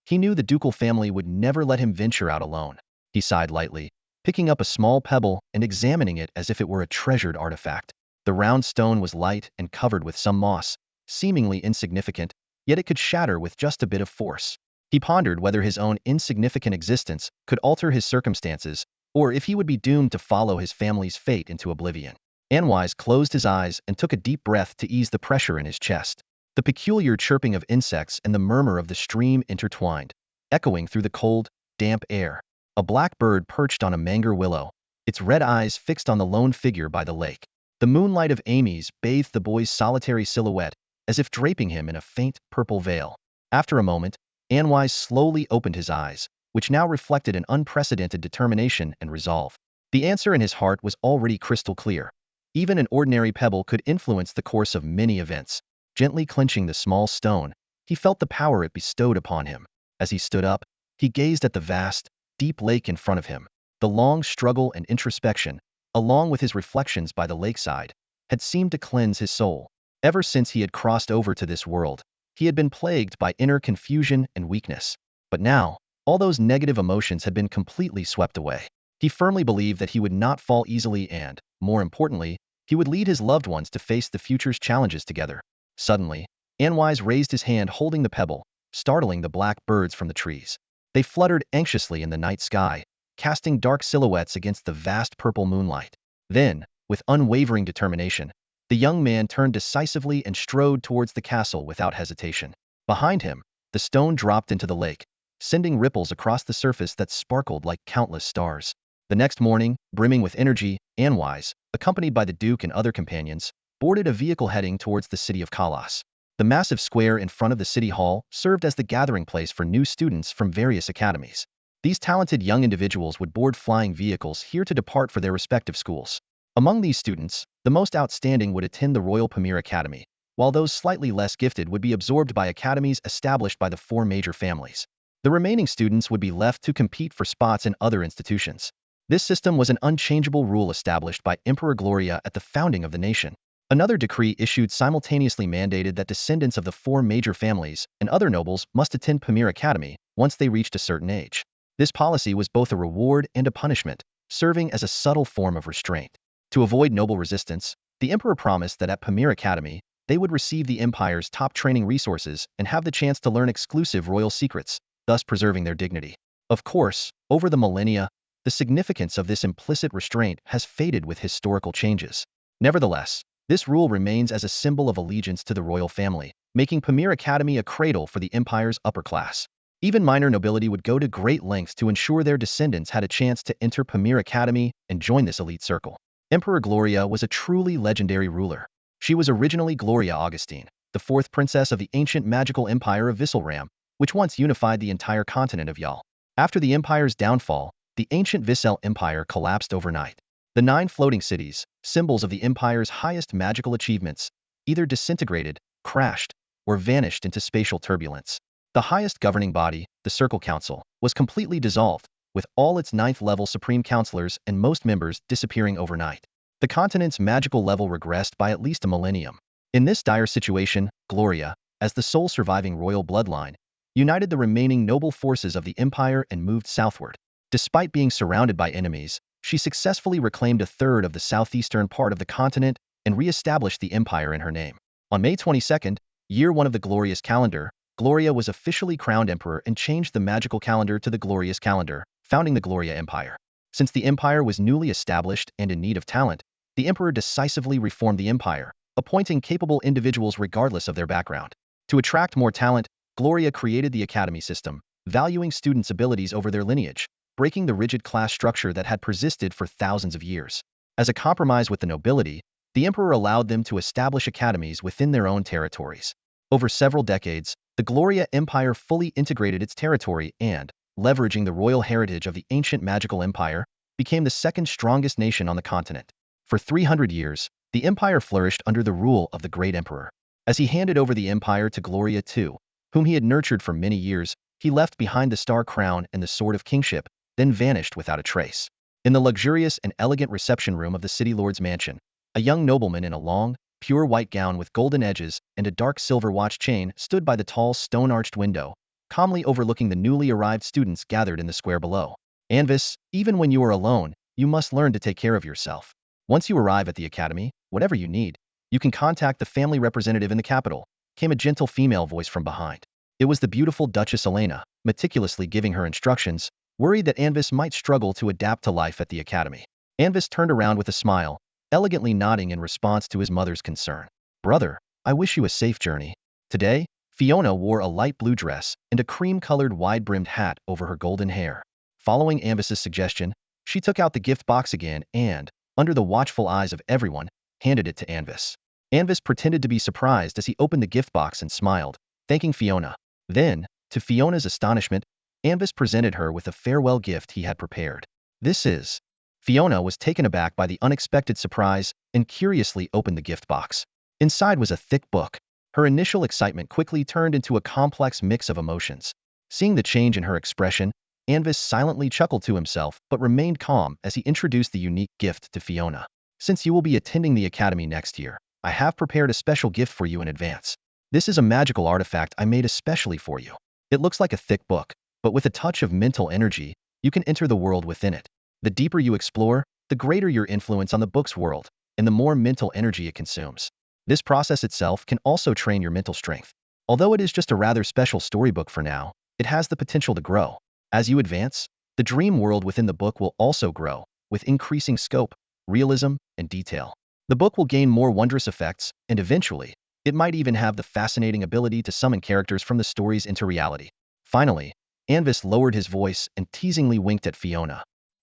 He knew the ducal family would never let him venture out alone. He sighed lightly, picking up a small pebble and examining it as if it were a treasured artifact. The round stone was light and covered with some moss, seemingly insignificant, yet it could shatter with just a bit of force. He pondered whether his own insignificant existence could alter his circumstances, or if he would be doomed to follow his family's fate into oblivion. Anwise closed his eyes and took a deep breath to ease the pressure in his chest. The peculiar chirping of insects and the murmur of the stream intertwined, echoing through the cold, damp air. A black bird perched on a manger willow, its red eyes fixed on the lone figure by the lake. The moonlight of Amy's bathed the boy's solitary silhouette, as if draping him in a faint, purple veil. After a moment, Anwise slowly opened his eyes, which now reflected an unprecedented determination and resolve. The answer in his heart was already crystal clear. Even an ordinary pebble could influence the course of many events. Gently clenching the small stone, he felt the power it bestowed upon him. As he stood up, he gazed at the vast, deep lake in front of him. The long struggle and introspection, along with his reflections by the lakeside, had seemed to cleanse his soul. Ever since he had crossed over to this world, he had been plagued by inner confusion and weakness. But now, all those negative emotions had been completely swept away. He firmly believed that he would not fall easily and, more importantly, he would lead his loved ones to face the future's challenges together. Suddenly, Anwise raised his hand holding the pebble, startling the black birds from the trees. They fluttered anxiously in the night sky, casting dark silhouettes against the vast purple moonlight. Then, with unwavering determination, the young man turned decisively and strode towards the castle without hesitation. Behind him, the stone dropped into the lake, sending ripples across the surface that sparkled like countless stars. The next morning, brimming with energy, Anwise, accompanied by the Duke and other companions, boarded a vehicle heading towards the city of Kalas. The massive square in front of the city hall served as the gathering place for new students from various academies. These talented young individuals would board flying vehicles here to depart for their respective schools. Among these students, the most outstanding would attend the Royal Pamir Academy, while those slightly less gifted would be absorbed by academies established by the four major families. The remaining students would be left to compete for spots in other institutions. This system was an unchangeable rule established by Emperor Gloria at the founding of the nation. Another decree issued simultaneously mandated that descendants of the four major families and other nobles must attend Pamir Academy once they reached a certain age. This policy was both a reward and a punishment, serving as a subtle form of restraint. To avoid noble resistance, the emperor promised that at Pamir Academy, they would receive the empire's top training resources and have the chance to learn exclusive royal secrets, thus preserving their dignity. Of course, over the millennia, the significance of this implicit restraint has faded with historical changes. Nevertheless, this rule remains as a symbol of allegiance to the royal family, making Pamir Academy a cradle for the empire's upper class. Even minor nobility would go to great lengths to ensure their descendants had a chance to enter Pamir Academy and join this elite circle. Emperor Gloria was a truly legendary ruler. She was originally Gloria Augustine, the fourth princess of the ancient magical empire of Visselram, which once unified the entire continent of Yal. After the empire's downfall, the ancient Vissel Empire collapsed overnight. The 9 floating cities, symbols of the empire's highest magical achievements, either disintegrated, crashed, or vanished into spatial turbulence. The highest governing body, the Circle Council, was completely dissolved, with all its 9th-level supreme counselors and most members disappearing overnight. The continent's magical level regressed by at least a millennium. In this dire situation, Gloria, as the sole surviving royal bloodline, united the remaining noble forces of the empire and moved southward. Despite being surrounded by enemies, she successfully reclaimed a third of the southeastern part of the continent and re-established the empire in her name. On May 22nd, year 1 of the Glorious Calendar, Gloria was officially crowned emperor and changed the magical calendar to the Glorious Calendar, founding the Gloria Empire. Since the empire was newly established and in need of talent, the emperor decisively reformed the empire, appointing capable individuals regardless of their background. To attract more talent, Gloria created the academy system, valuing students' abilities over their lineage, breaking the rigid class structure that had persisted for thousands of years. As a compromise with the nobility, the emperor allowed them to establish academies within their own territories. Over several decades, the Gloria Empire fully integrated its territory and, leveraging the royal heritage of the ancient magical empire, became the second strongest nation on the continent. For 300 years, the empire flourished under the rule of the great emperor. As he handed over the empire to Gloria II, whom he had nurtured for many years, he left behind the star crown and the sword of kingship, then vanished without a trace. In the luxurious and elegant reception room of the city lord's mansion, a young nobleman in a long, pure white gown with golden edges and a dark silver watch chain stood by the tall stone-arched window, calmly overlooking the newly arrived students gathered in the square below. Anvis, even when you are alone, you must learn to take care of yourself. Once you arrive at the academy, whatever you need, you can contact the family representative in the capital, came a gentle female voice from behind. It was the beautiful Duchess Elena, meticulously giving her instructions, worried that Anvis might struggle to adapt to life at the academy. Anvis turned around with a smile, elegantly nodding in response to his mother's concern. Brother, I wish you a safe journey. Today, Fiona wore a light blue dress and a cream-colored wide-brimmed hat over her golden hair. Following Anvis's suggestion, She took out the gift box again and, under the watchful eyes of everyone, handed it to Anvis. Anvis pretended to be surprised as he opened the gift box and smiled, thanking Fiona. Then, to Fiona's astonishment, Anvis presented her with a farewell gift he had prepared. This is. Fiona was taken aback by the unexpected surprise and curiously opened the gift box. Inside was a thick book. Her initial excitement quickly turned into a complex mix of emotions. Seeing the change in her expression, Anvis silently chuckled to himself but remained calm as he introduced the unique gift to Fiona. Since you will be attending the academy next year, I have prepared a special gift for you in advance. This is a magical artifact I made especially for you. It looks like a thick book, but with a touch of mental energy, you can enter the world within it. The deeper you explore, the greater your influence on the book's world, and the more mental energy it consumes. This process itself can also train your mental strength. Although it is just a rather special storybook for now, it has the potential to grow. As you advance, the dream world within the book will also grow, with increasing scope, realism, and detail. The book will gain more wondrous effects, and eventually, it might even have the fascinating ability to summon characters from the stories into reality. Finally, Anvis lowered his voice and teasingly winked at Fiona.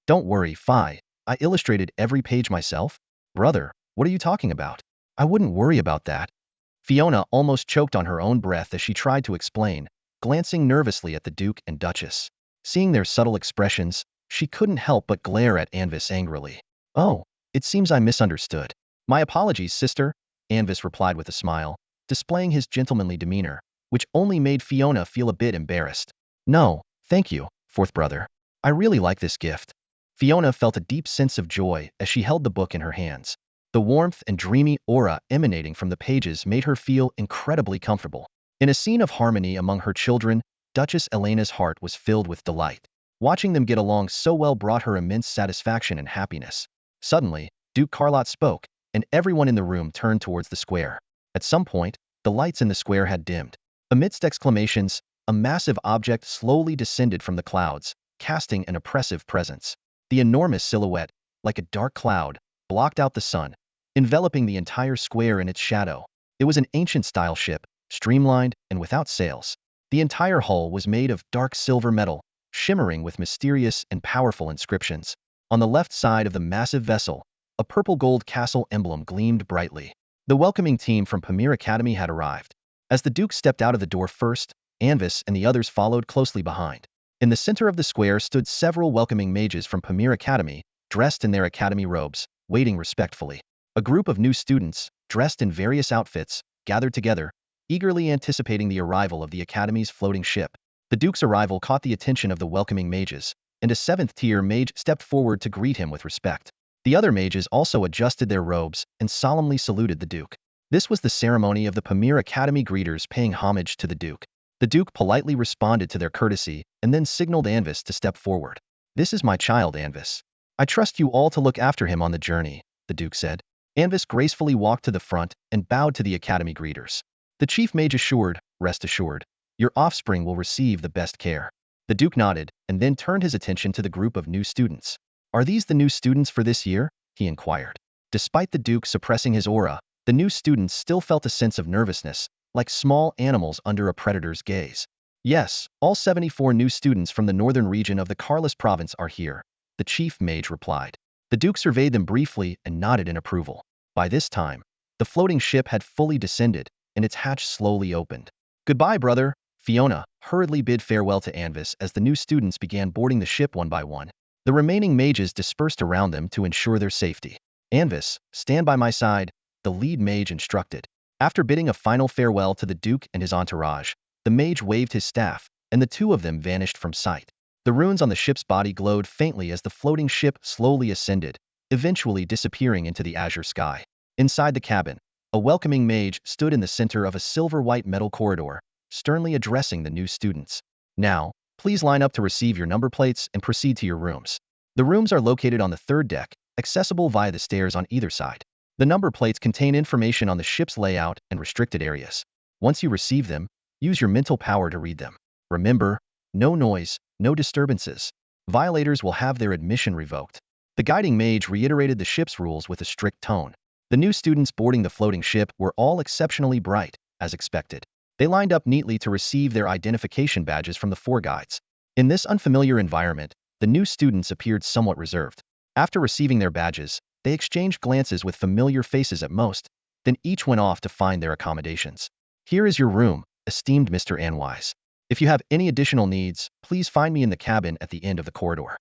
Don't worry, Fi. I illustrated every page myself. Brother, what are you talking about? I wouldn't worry about that. Fiona almost choked on her own breath as she tried to explain, glancing nervously at the Duke and Duchess. Seeing their subtle expressions, she couldn't help but glare at Anvis angrily. Oh, it seems I misunderstood. My apologies, sister, Anvis replied with a smile, displaying his gentlemanly demeanor, which only made Fiona feel a bit embarrassed. No, thank you, fourth brother. I really like this gift. Fiona felt a deep sense of joy as she held the book in her hands. The warmth and dreamy aura emanating from the pages made her feel incredibly comfortable. In a scene of harmony among her children, Duchess Elena's heart was filled with delight. Watching them get along so well brought her immense satisfaction and happiness. Suddenly, Duke Carlot spoke, and everyone in the room turned towards the square. At some point, the lights in the square had dimmed. Amidst exclamations, a massive object slowly descended from the clouds, casting an oppressive presence. The enormous silhouette, like a dark cloud, blocked out the sun, enveloping the entire square in its shadow. It was an ancient-style ship, streamlined and without sails. The entire hull was made of dark silver metal, shimmering with mysterious and powerful inscriptions. On the left side of the massive vessel, a purple-gold castle emblem gleamed brightly. The welcoming team from Pamir Academy had arrived. As the Duke stepped out of the door first, Anvis and the others followed closely behind. In the center of the square stood several welcoming mages from Pamir Academy, dressed in their academy robes, waiting respectfully. A group of new students, dressed in various outfits, gathered together, eagerly anticipating the arrival of the Academy's floating ship. The Duke's arrival caught the attention of the welcoming mages, and a seventh-tier mage stepped forward to greet him with respect. The other mages also adjusted their robes and solemnly saluted the Duke. This was the ceremony of the Pamir Academy greeters paying homage to the Duke. The Duke politely responded to their courtesy and then signaled Anvis to step forward. This is my child, Anvis. I trust you all to look after him on the journey, the Duke said. Anvis gracefully walked to the front and bowed to the Academy greeters. The chief mage assured, rest assured, your offspring will receive the best care. The Duke nodded and then turned his attention to the group of new students. Are these the new students for this year? He inquired. Despite the Duke suppressing his aura, the new students still felt a sense of nervousness, like small animals under a predator's gaze. Yes, all 74 new students from the northern region of the Carlus province are here, the chief mage replied. The Duke surveyed them briefly and nodded in approval. By this time, the floating ship had fully descended, and its hatch slowly opened. Goodbye, brother, Fiona hurriedly bid farewell to Anvis as the new students began boarding the ship one by one. The remaining mages dispersed around them to ensure their safety. Anvis, stand by my side, the lead mage instructed. After bidding a final farewell to the Duke and his entourage, the mage waved his staff, and the two of them vanished from sight. The runes on the ship's body glowed faintly as the floating ship slowly ascended, eventually disappearing into the azure sky. Inside the cabin, a welcoming mage stood in the center of a silver-white metal corridor, sternly addressing the new students. Now, please line up to receive your number plates and proceed to your rooms. The rooms are located on the third deck, accessible via the stairs on either side. The number plates contain information on the ship's layout and restricted areas. Once you receive them, use your mental power to read them. Remember, no noise, no disturbances. Violators will have their admission revoked. The guiding mage reiterated the ship's rules with a strict tone. The new students boarding the floating ship were all exceptionally bright, as expected. They lined up neatly to receive their identification badges from the four guides. In this unfamiliar environment, the new students appeared somewhat reserved. After receiving their badges, they exchanged glances with familiar faces at most, then each went off to find their accommodations. Here is your room, esteemed Mr. Anwise. If you have any additional needs, please find me in the cabin at the end of the corridor.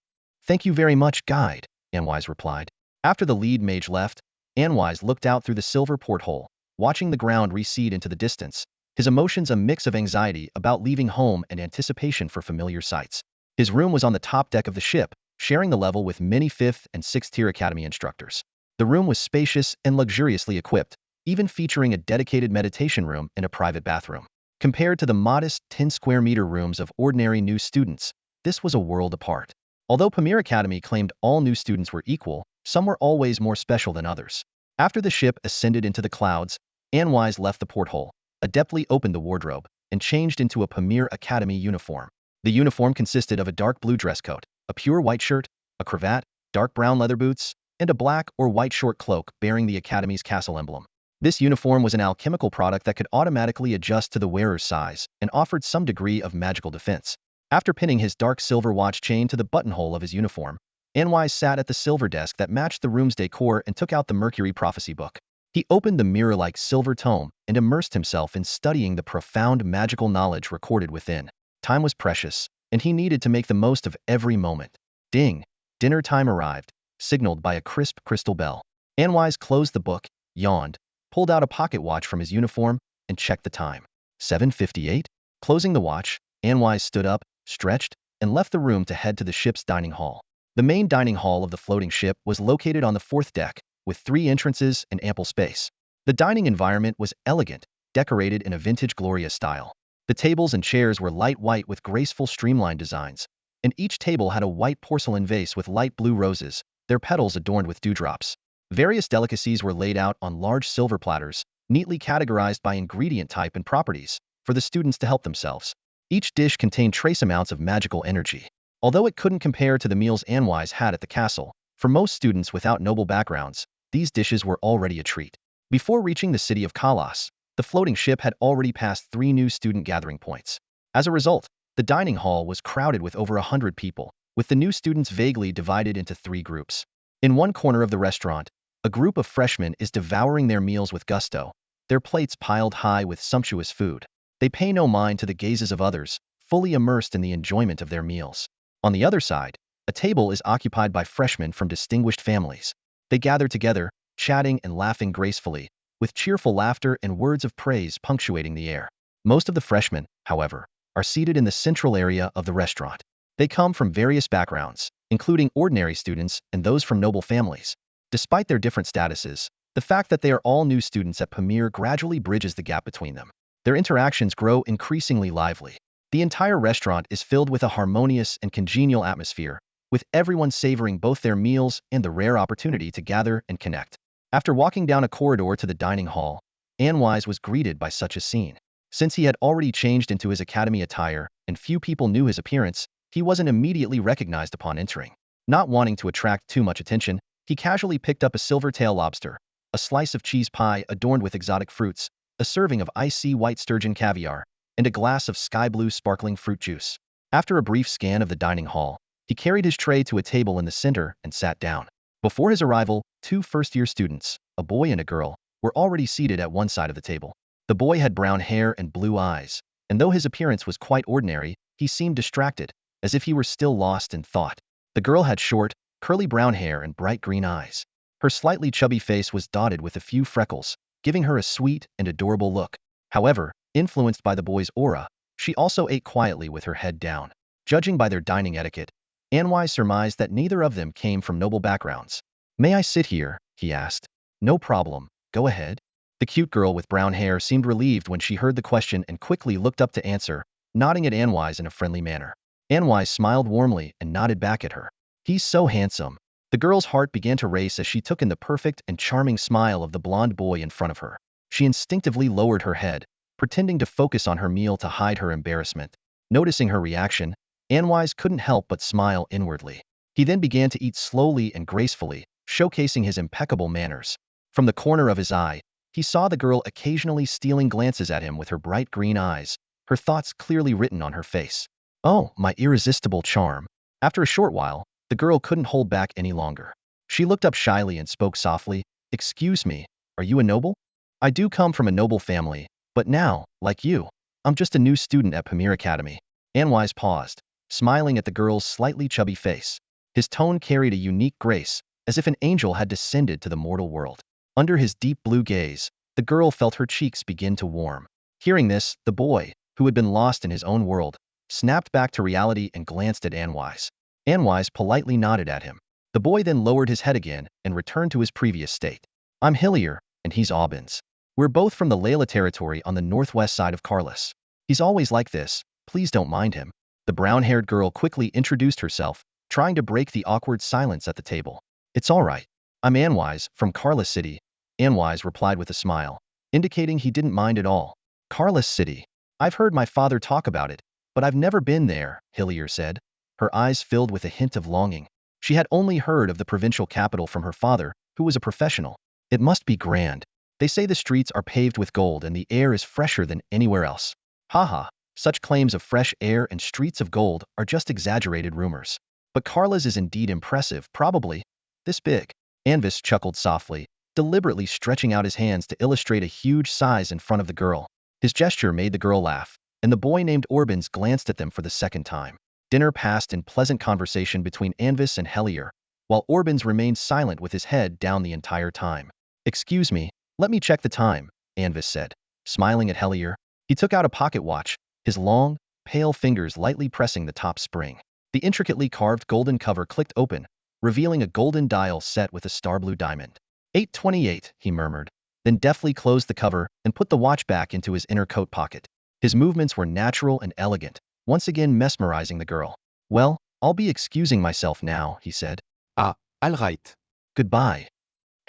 Thank you very much, guide, Anwise replied. After the lead mage left, Anwise looked out through the silver porthole, watching the ground recede into the distance, his emotions a mix of anxiety about leaving home and anticipation for familiar sights. His room was on the top deck of the ship, sharing the level with many 5th and 6th tier academy instructors. The room was spacious and luxuriously equipped, even featuring a dedicated meditation room and a private bathroom. Compared to the modest 10 square meter rooms of ordinary new students, this was a world apart. Although Pamir Academy claimed all new students were equal, some were always more special than others. After the ship ascended into the clouds, Anwise left the porthole, adeptly opened the wardrobe, and changed into a Pamir Academy uniform. The uniform consisted of a dark blue dress coat, a pure white shirt, a cravat, dark brown leather boots, and a black or white short cloak bearing the Academy's castle emblem. This uniform was an alchemical product that could automatically adjust to the wearer's size and offered some degree of magical defense. After pinning his dark silver watch chain to the buttonhole of his uniform, Anwise sat at the silver desk that matched the room's decor and took out the Mercury Prophecy book. He opened the mirror-like silver tome and immersed himself in studying the profound magical knowledge recorded within. Time was precious, and he needed to make the most of every moment. Ding! Dinner time arrived, signaled by a crisp crystal bell. Anwise closed the book, yawned, pulled out a pocket watch from his uniform, and checked the time. 7:58? Closing the watch, Anwise stood up, stretched, and left the room to head to the ship's dining hall. The main dining hall of the floating ship was located on the 4th deck, with 3 entrances and ample space. The dining environment was elegant, decorated in a vintage Gloria style. The tables and chairs were light white with graceful streamlined designs, and each table had a white porcelain vase with light blue roses, their petals adorned with dewdrops. Various delicacies were laid out on large silver platters, neatly categorized by ingredient type and properties, for the students to help themselves. Each dish contained trace amounts of magical energy. Although it couldn't compare to the meals Anwise had at the castle, for most students without noble backgrounds, these dishes were already a treat. Before reaching the city of Kalas, the floating ship had already passed 3 new student gathering points. As a result, the dining hall was crowded with over 100 people, with the new students vaguely divided into 3 groups. In one corner of the restaurant, a group of freshmen is devouring their meals with gusto, their plates piled high with sumptuous food. They pay no mind to the gazes of others, fully immersed in the enjoyment of their meals. On the other side, a table is occupied by freshmen from distinguished families. They gather together, chatting and laughing gracefully, with cheerful laughter and words of praise punctuating the air. Most of the freshmen, however, are seated in the central area of the restaurant. They come from various backgrounds, including ordinary students and those from noble families. Despite their different statuses, the fact that they are all new students at Pamir gradually bridges the gap between them. Their interactions grow increasingly lively. The entire restaurant is filled with a harmonious and congenial atmosphere, with everyone savoring both their meals and the rare opportunity to gather and connect. After walking down a corridor to the dining hall, Anwise was greeted by such a scene. Since he had already changed into his academy attire and few people knew his appearance, he wasn't immediately recognized upon entering. Not wanting to attract too much attention, he casually picked up a silver-tail lobster, a slice of cheese pie adorned with exotic fruits, a serving of icy white sturgeon caviar, and a glass of sky-blue sparkling fruit juice. After a brief scan of the dining hall, he carried his tray to a table in the center and sat down. Before his arrival, 2 first-year students, a boy and a girl, were already seated at one side of the table. The boy had brown hair and blue eyes, and though his appearance was quite ordinary, he seemed distracted, as if he were still lost in thought. The girl had short, curly brown hair and bright green eyes. Her slightly chubby face was dotted with a few freckles, giving her a sweet and adorable look. However, influenced by the boy's aura, she also ate quietly with her head down. Judging by their dining etiquette, Anwise surmised that neither of them came from noble backgrounds. "May I sit here?" he asked. "No problem, go ahead." The cute girl with brown hair seemed relieved when she heard the question and quickly looked up to answer, nodding at Anwise in a friendly manner. Anwise smiled warmly and nodded back at her. "He's so handsome." The girl's heart began to race as she took in the perfect and charming smile of the blonde boy in front of her. She instinctively lowered her head, pretending to focus on her meal to hide her embarrassment. Noticing her reaction, Anwise couldn't help but smile inwardly. He then began to eat slowly and gracefully, showcasing his impeccable manners. From the corner of his eye, he saw the girl occasionally stealing glances at him with her bright green eyes, her thoughts clearly written on her face. "Oh, my irresistible charm." After a short while, the girl couldn't hold back any longer. She looked up shyly and spoke softly. Excuse me, are you a noble? I do come from a noble family, but now, like you, I'm just a new student at Pamir Academy. Anwise paused, smiling at the girl's slightly chubby face. His tone carried a unique grace, as if an angel had descended to the mortal world. Under his deep blue gaze, the girl felt her cheeks begin to warm. Hearing this, the boy, who had been lost in his own world, snapped back to reality and glanced at Anwise. Anwise politely nodded at him. The boy then lowered his head again and returned to his previous state. I'm Hillier, and he's Orbin's. We're both from the Layla territory on the northwest side of Carlos. He's always like this, please don't mind him. The brown-haired girl quickly introduced herself, trying to break the awkward silence at the table. It's all right. I'm Anwise, from Carlos City. Anwise replied with a smile, indicating he didn't mind at all. Carlos City. I've heard my father talk about it, but I've never been there, Hillier said. Her eyes filled with a hint of longing. She had only heard of the provincial capital from her father, who was a professional. It must be grand. They say the streets are paved with gold and the air is fresher than anywhere else. Haha, such claims of fresh air and streets of gold are just exaggerated rumors. But Carla's is indeed impressive, probably this big. Anvis chuckled softly, deliberately stretching out his hands to illustrate a huge size in front of the girl. His gesture made the girl laugh, and the boy named Orbin's glanced at them for the second time. Dinner passed in pleasant conversation between Anvis and Hellier, while Orbin's remained silent with his head down the entire time. Excuse me, let me check the time, Anvis said, smiling at Hellier. He took out a pocket watch, his long, pale fingers lightly pressing the top spring. The intricately carved golden cover clicked open, revealing a golden dial set with a star blue diamond. 8:28, he murmured, then deftly closed the cover and put the watch back into his inner coat pocket. His movements were natural and elegant, once again mesmerizing the girl. Well, I'll be excusing myself now, he said. Ah, all right. Goodbye.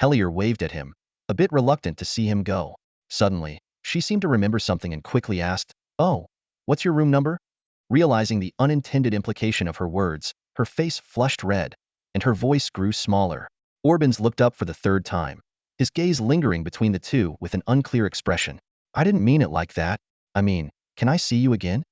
Hellier waved at him, a bit reluctant to see him go. Suddenly, she seemed to remember something and quickly asked, Oh, what's your room number? Realizing the unintended implication of her words, her face flushed red, and her voice grew smaller. Orbin's looked up for the third time, his gaze lingering between the two with an unclear expression. I didn't mean it like that. I mean, can I see you again?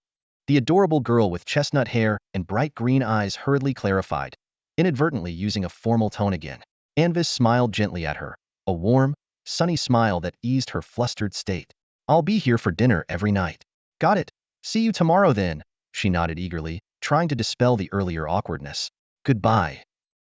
The adorable girl with chestnut hair and bright green eyes hurriedly clarified, inadvertently using a formal tone again. Anvis smiled gently at her, a warm, sunny smile that eased her flustered state. I'll be here for dinner every night. Got it. See you tomorrow then, she nodded eagerly, trying to dispel the earlier awkwardness. Goodbye.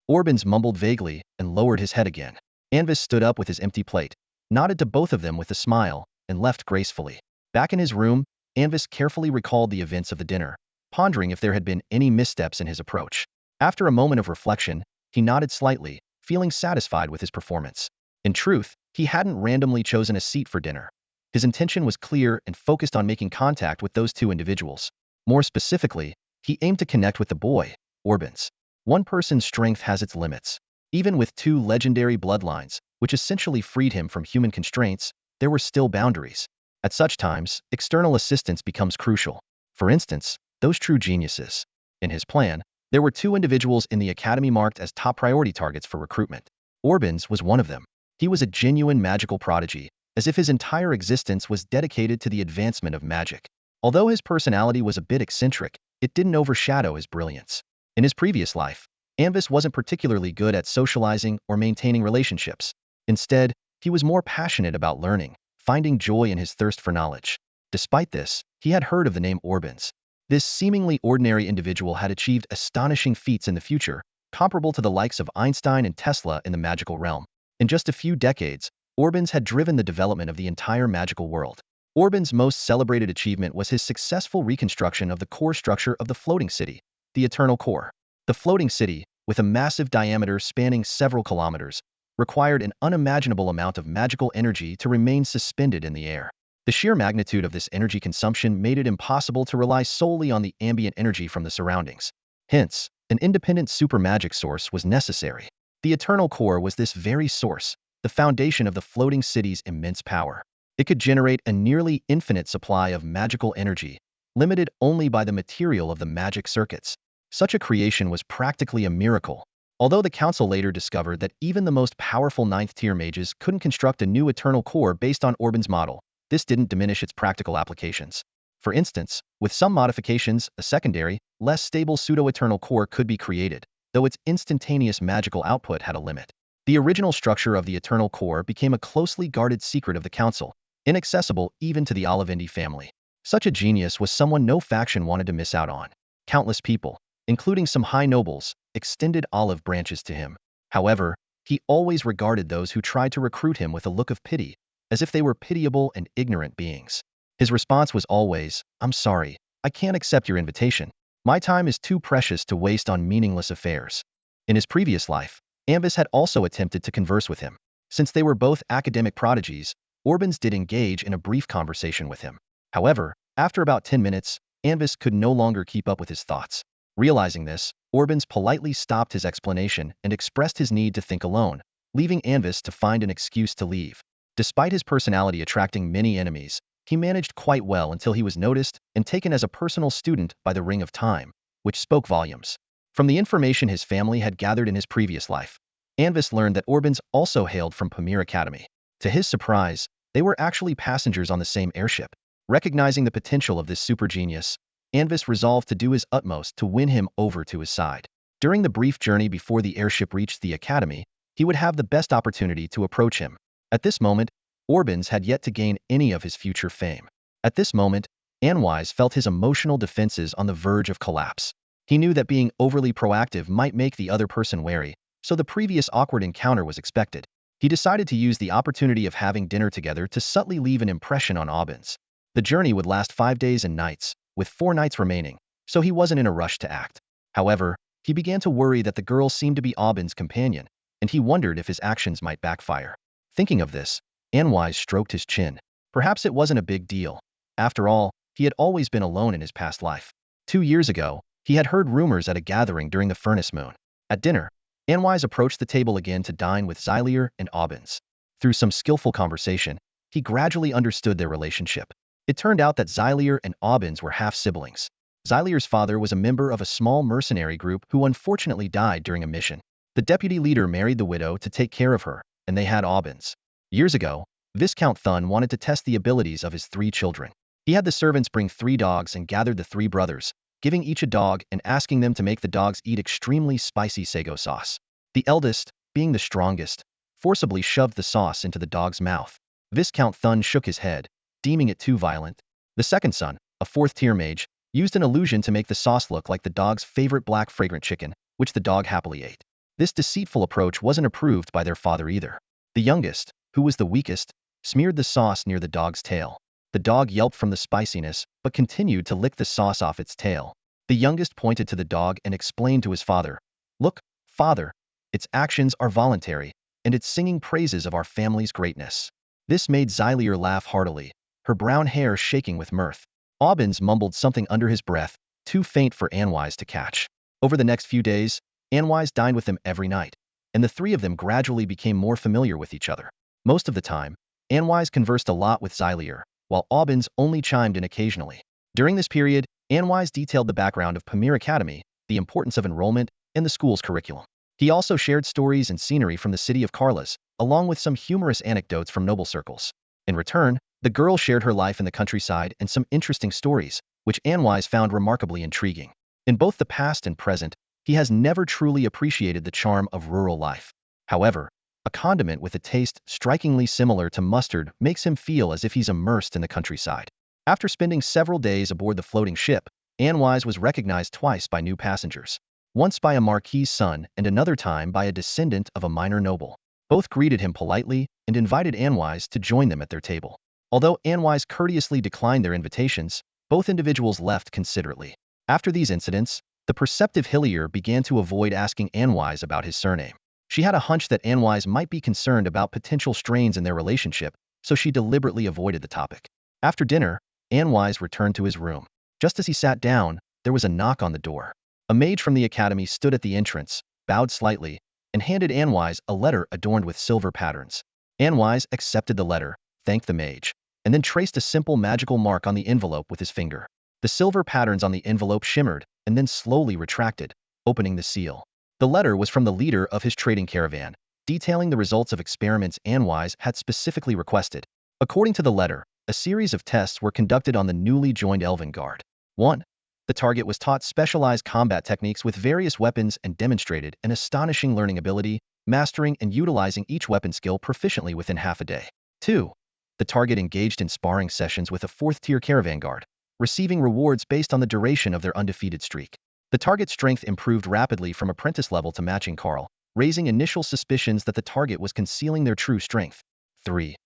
Orbin's mumbled vaguely and lowered his head again. Anvis stood up with his empty plate, nodded to both of them with a smile, and left gracefully. Back in his room, Anvis carefully recalled the events of the dinner, pondering if there had been any missteps in his approach. After a moment of reflection, he nodded slightly, feeling satisfied with his performance. In truth, he hadn't randomly chosen a seat for dinner. His intention was clear and focused on making contact with those two individuals. More specifically, he aimed to connect with the boy, Orbin's. One person's strength has its limits. Even with two legendary bloodlines, which essentially freed him from human constraints, there were still boundaries. At such times, external assistance becomes crucial. For instance, those true geniuses. In his plan, there were two individuals in the academy marked as top priority targets for recruitment. Orbin's was one of them. He was a genuine magical prodigy, as if his entire existence was dedicated to the advancement of magic. Although his personality was a bit eccentric, it didn't overshadow his brilliance. In his previous life, Anvis wasn't particularly good at socializing or maintaining relationships. Instead, he was more passionate about learning, finding joy in his thirst for knowledge. Despite this, he had heard of the name Orbin's. This seemingly ordinary individual had achieved astonishing feats in the future, comparable to the likes of Einstein and Tesla in the magical realm. In just a few decades, Orbin's had driven the development of the entire magical world. Orbin's most celebrated achievement was his successful reconstruction of the core structure of the floating city, the Eternal Core. The floating city, with a massive diameter spanning several kilometers, required an unimaginable amount of magical energy to remain suspended in the air. The sheer magnitude of this energy consumption made it impossible to rely solely on the ambient energy from the surroundings. Hence, an independent super magic source was necessary. The Eternal Core was this very source, the foundation of the floating city's immense power. It could generate a nearly infinite supply of magical energy, limited only by the material of the magic circuits. Such a creation was practically a miracle. Although the council later discovered that even the most powerful 9th-tier mages couldn't construct a new Eternal Core based on Orbin's model, this didn't diminish its practical applications. For instance, with some modifications, a secondary, less stable pseudo-eternal core could be created, though its instantaneous magical output had a limit. The original structure of the eternal core became a closely guarded secret of the council, inaccessible even to the Olivindi family. Such a genius was someone no faction wanted to miss out on. Countless people, including some high nobles, extended olive branches to him. However, he always regarded those who tried to recruit him with a look of pity, as if they were pitiable and ignorant beings. His response was always, "I'm sorry, I can't accept your invitation. My time is too precious to waste on meaningless affairs." In his previous life, Anvis had also attempted to converse with him. Since they were both academic prodigies, Orbins did engage in a brief conversation with him. However, after about 10 minutes, Anvis could no longer keep up with his thoughts. Realizing this, Orbins politely stopped his explanation and expressed his need to think alone, leaving Anvis to find an excuse to leave. Despite his personality attracting many enemies, he managed quite well until he was noticed and taken as a personal student by the Ring of Time, which spoke volumes. From the information his family had gathered in his previous life, Anvis learned that Orbins also hailed from Pamir Academy. To his surprise, they were actually passengers on the same airship. Recognizing the potential of this super genius, Anvis resolved to do his utmost to win him over to his side. During the brief journey before the airship reached the academy, he would have the best opportunity to approach him. At this moment, Orbins had yet to gain any of his future fame. At this moment, Anwise felt his emotional defenses on the verge of collapse. He knew that being overly proactive might make the other person wary, so the previous awkward encounter was expected. He decided to use the opportunity of having dinner together to subtly leave an impression on Orbins. The journey would last 5 days and nights, with 4 nights remaining, so he wasn't in a rush to act. However, he began to worry that the girl seemed to be Orbins' companion, and he wondered if his actions might backfire. Thinking of this, Anwise stroked his chin. Perhaps it wasn't a big deal. After all, he had always been alone in his past life. 2 years ago, he had heard rumors at a gathering during the furnace moon. At dinner, Anwise approached the table again to dine with Xylier and Orbins. Through some skillful conversation, he gradually understood their relationship. It turned out that Xylier and Orbins were half-siblings. Xylier's father was a member of a small mercenary group who unfortunately died during a mission. The deputy leader married the widow to take care of her, and they had Orbins. Years ago, Viscount Thun wanted to test the abilities of his 3 children. He had the servants bring 3 dogs and gathered the 3 brothers, giving each a dog and asking them to make the dogs eat extremely spicy sago sauce. The eldest, being the strongest, forcibly shoved the sauce into the dog's mouth. Viscount Thun shook his head, deeming it too violent. The second son, a 4th-tier mage, used an illusion to make the sauce look like the dog's favorite black fragrant chicken, which the dog happily ate. This deceitful approach wasn't approved by their father either. The youngest, who was the weakest, smeared the sauce near the dog's tail. The dog yelped from the spiciness, but continued to lick the sauce off its tail. The youngest pointed to the dog and explained to his father, "Look, father, its actions are voluntary, and it's singing praises of our family's greatness." This made Xylier laugh heartily, her brown hair shaking with mirth. Orbins mumbled something under his breath, too faint for Anwise to catch. Over the next few days, Anwise dined with them every night, and the 3 of them gradually became more familiar with each other. Most of the time, Anwise conversed a lot with Xylier, while Orbins only chimed in occasionally. During this period, Anwise detailed the background of Pamir Academy, the importance of enrollment, and the school's curriculum. He also shared stories and scenery from the city of Carlas, along with some humorous anecdotes from noble circles. In return, the girl shared her life in the countryside and some interesting stories, which Anwise found remarkably intriguing. In both the past and present, he has never truly appreciated the charm of rural life. However, a condiment with a taste strikingly similar to mustard makes him feel as if he's immersed in the countryside. After spending several days aboard the floating ship, Anwise was recognized twice by new passengers. Once by a marquis's son and another time by a descendant of a minor noble. Both greeted him politely and invited Anwise to join them at their table. Although Anwise courteously declined their invitations, both individuals left considerately. After these incidents, the perceptive Hillier began to avoid asking Anwise about his surname. She had a hunch that Anwise might be concerned about potential strains in their relationship, so she deliberately avoided the topic. After dinner, Anwise returned to his room. Just as he sat down, there was a knock on the door. A mage from the academy stood at the entrance, bowed slightly, and handed Anwise a letter adorned with silver patterns. Anwise accepted the letter, thanked the mage, and then traced a simple magical mark on the envelope with his finger. The silver patterns on the envelope shimmered and then slowly retracted, opening the seal. The letter was from the leader of his trading caravan, detailing the results of experiments Anwise had specifically requested. According to the letter, A series of tests were conducted on the newly joined Elven Guard. 1. The target was taught specialized combat techniques with various weapons and demonstrated an astonishing learning ability, mastering and utilizing each weapon skill proficiently within half a day. 2. The target engaged in sparring sessions with a 4th-tier caravan guard, receiving rewards based on the duration of their undefeated streak. The target's strength improved rapidly from apprentice level to matching Carl, raising initial suspicions that the target was concealing their true strength. 3.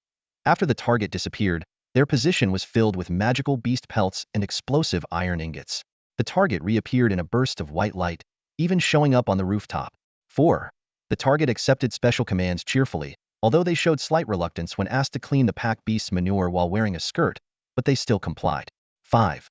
After the target disappeared, their position was filled with magical beast pelts and explosive iron ingots. The target reappeared in a burst of white light, even showing up on the rooftop. 4. The target accepted special commands cheerfully, although they showed slight reluctance when asked to clean the pack beast's manure while wearing a skirt, but they still complied. 5.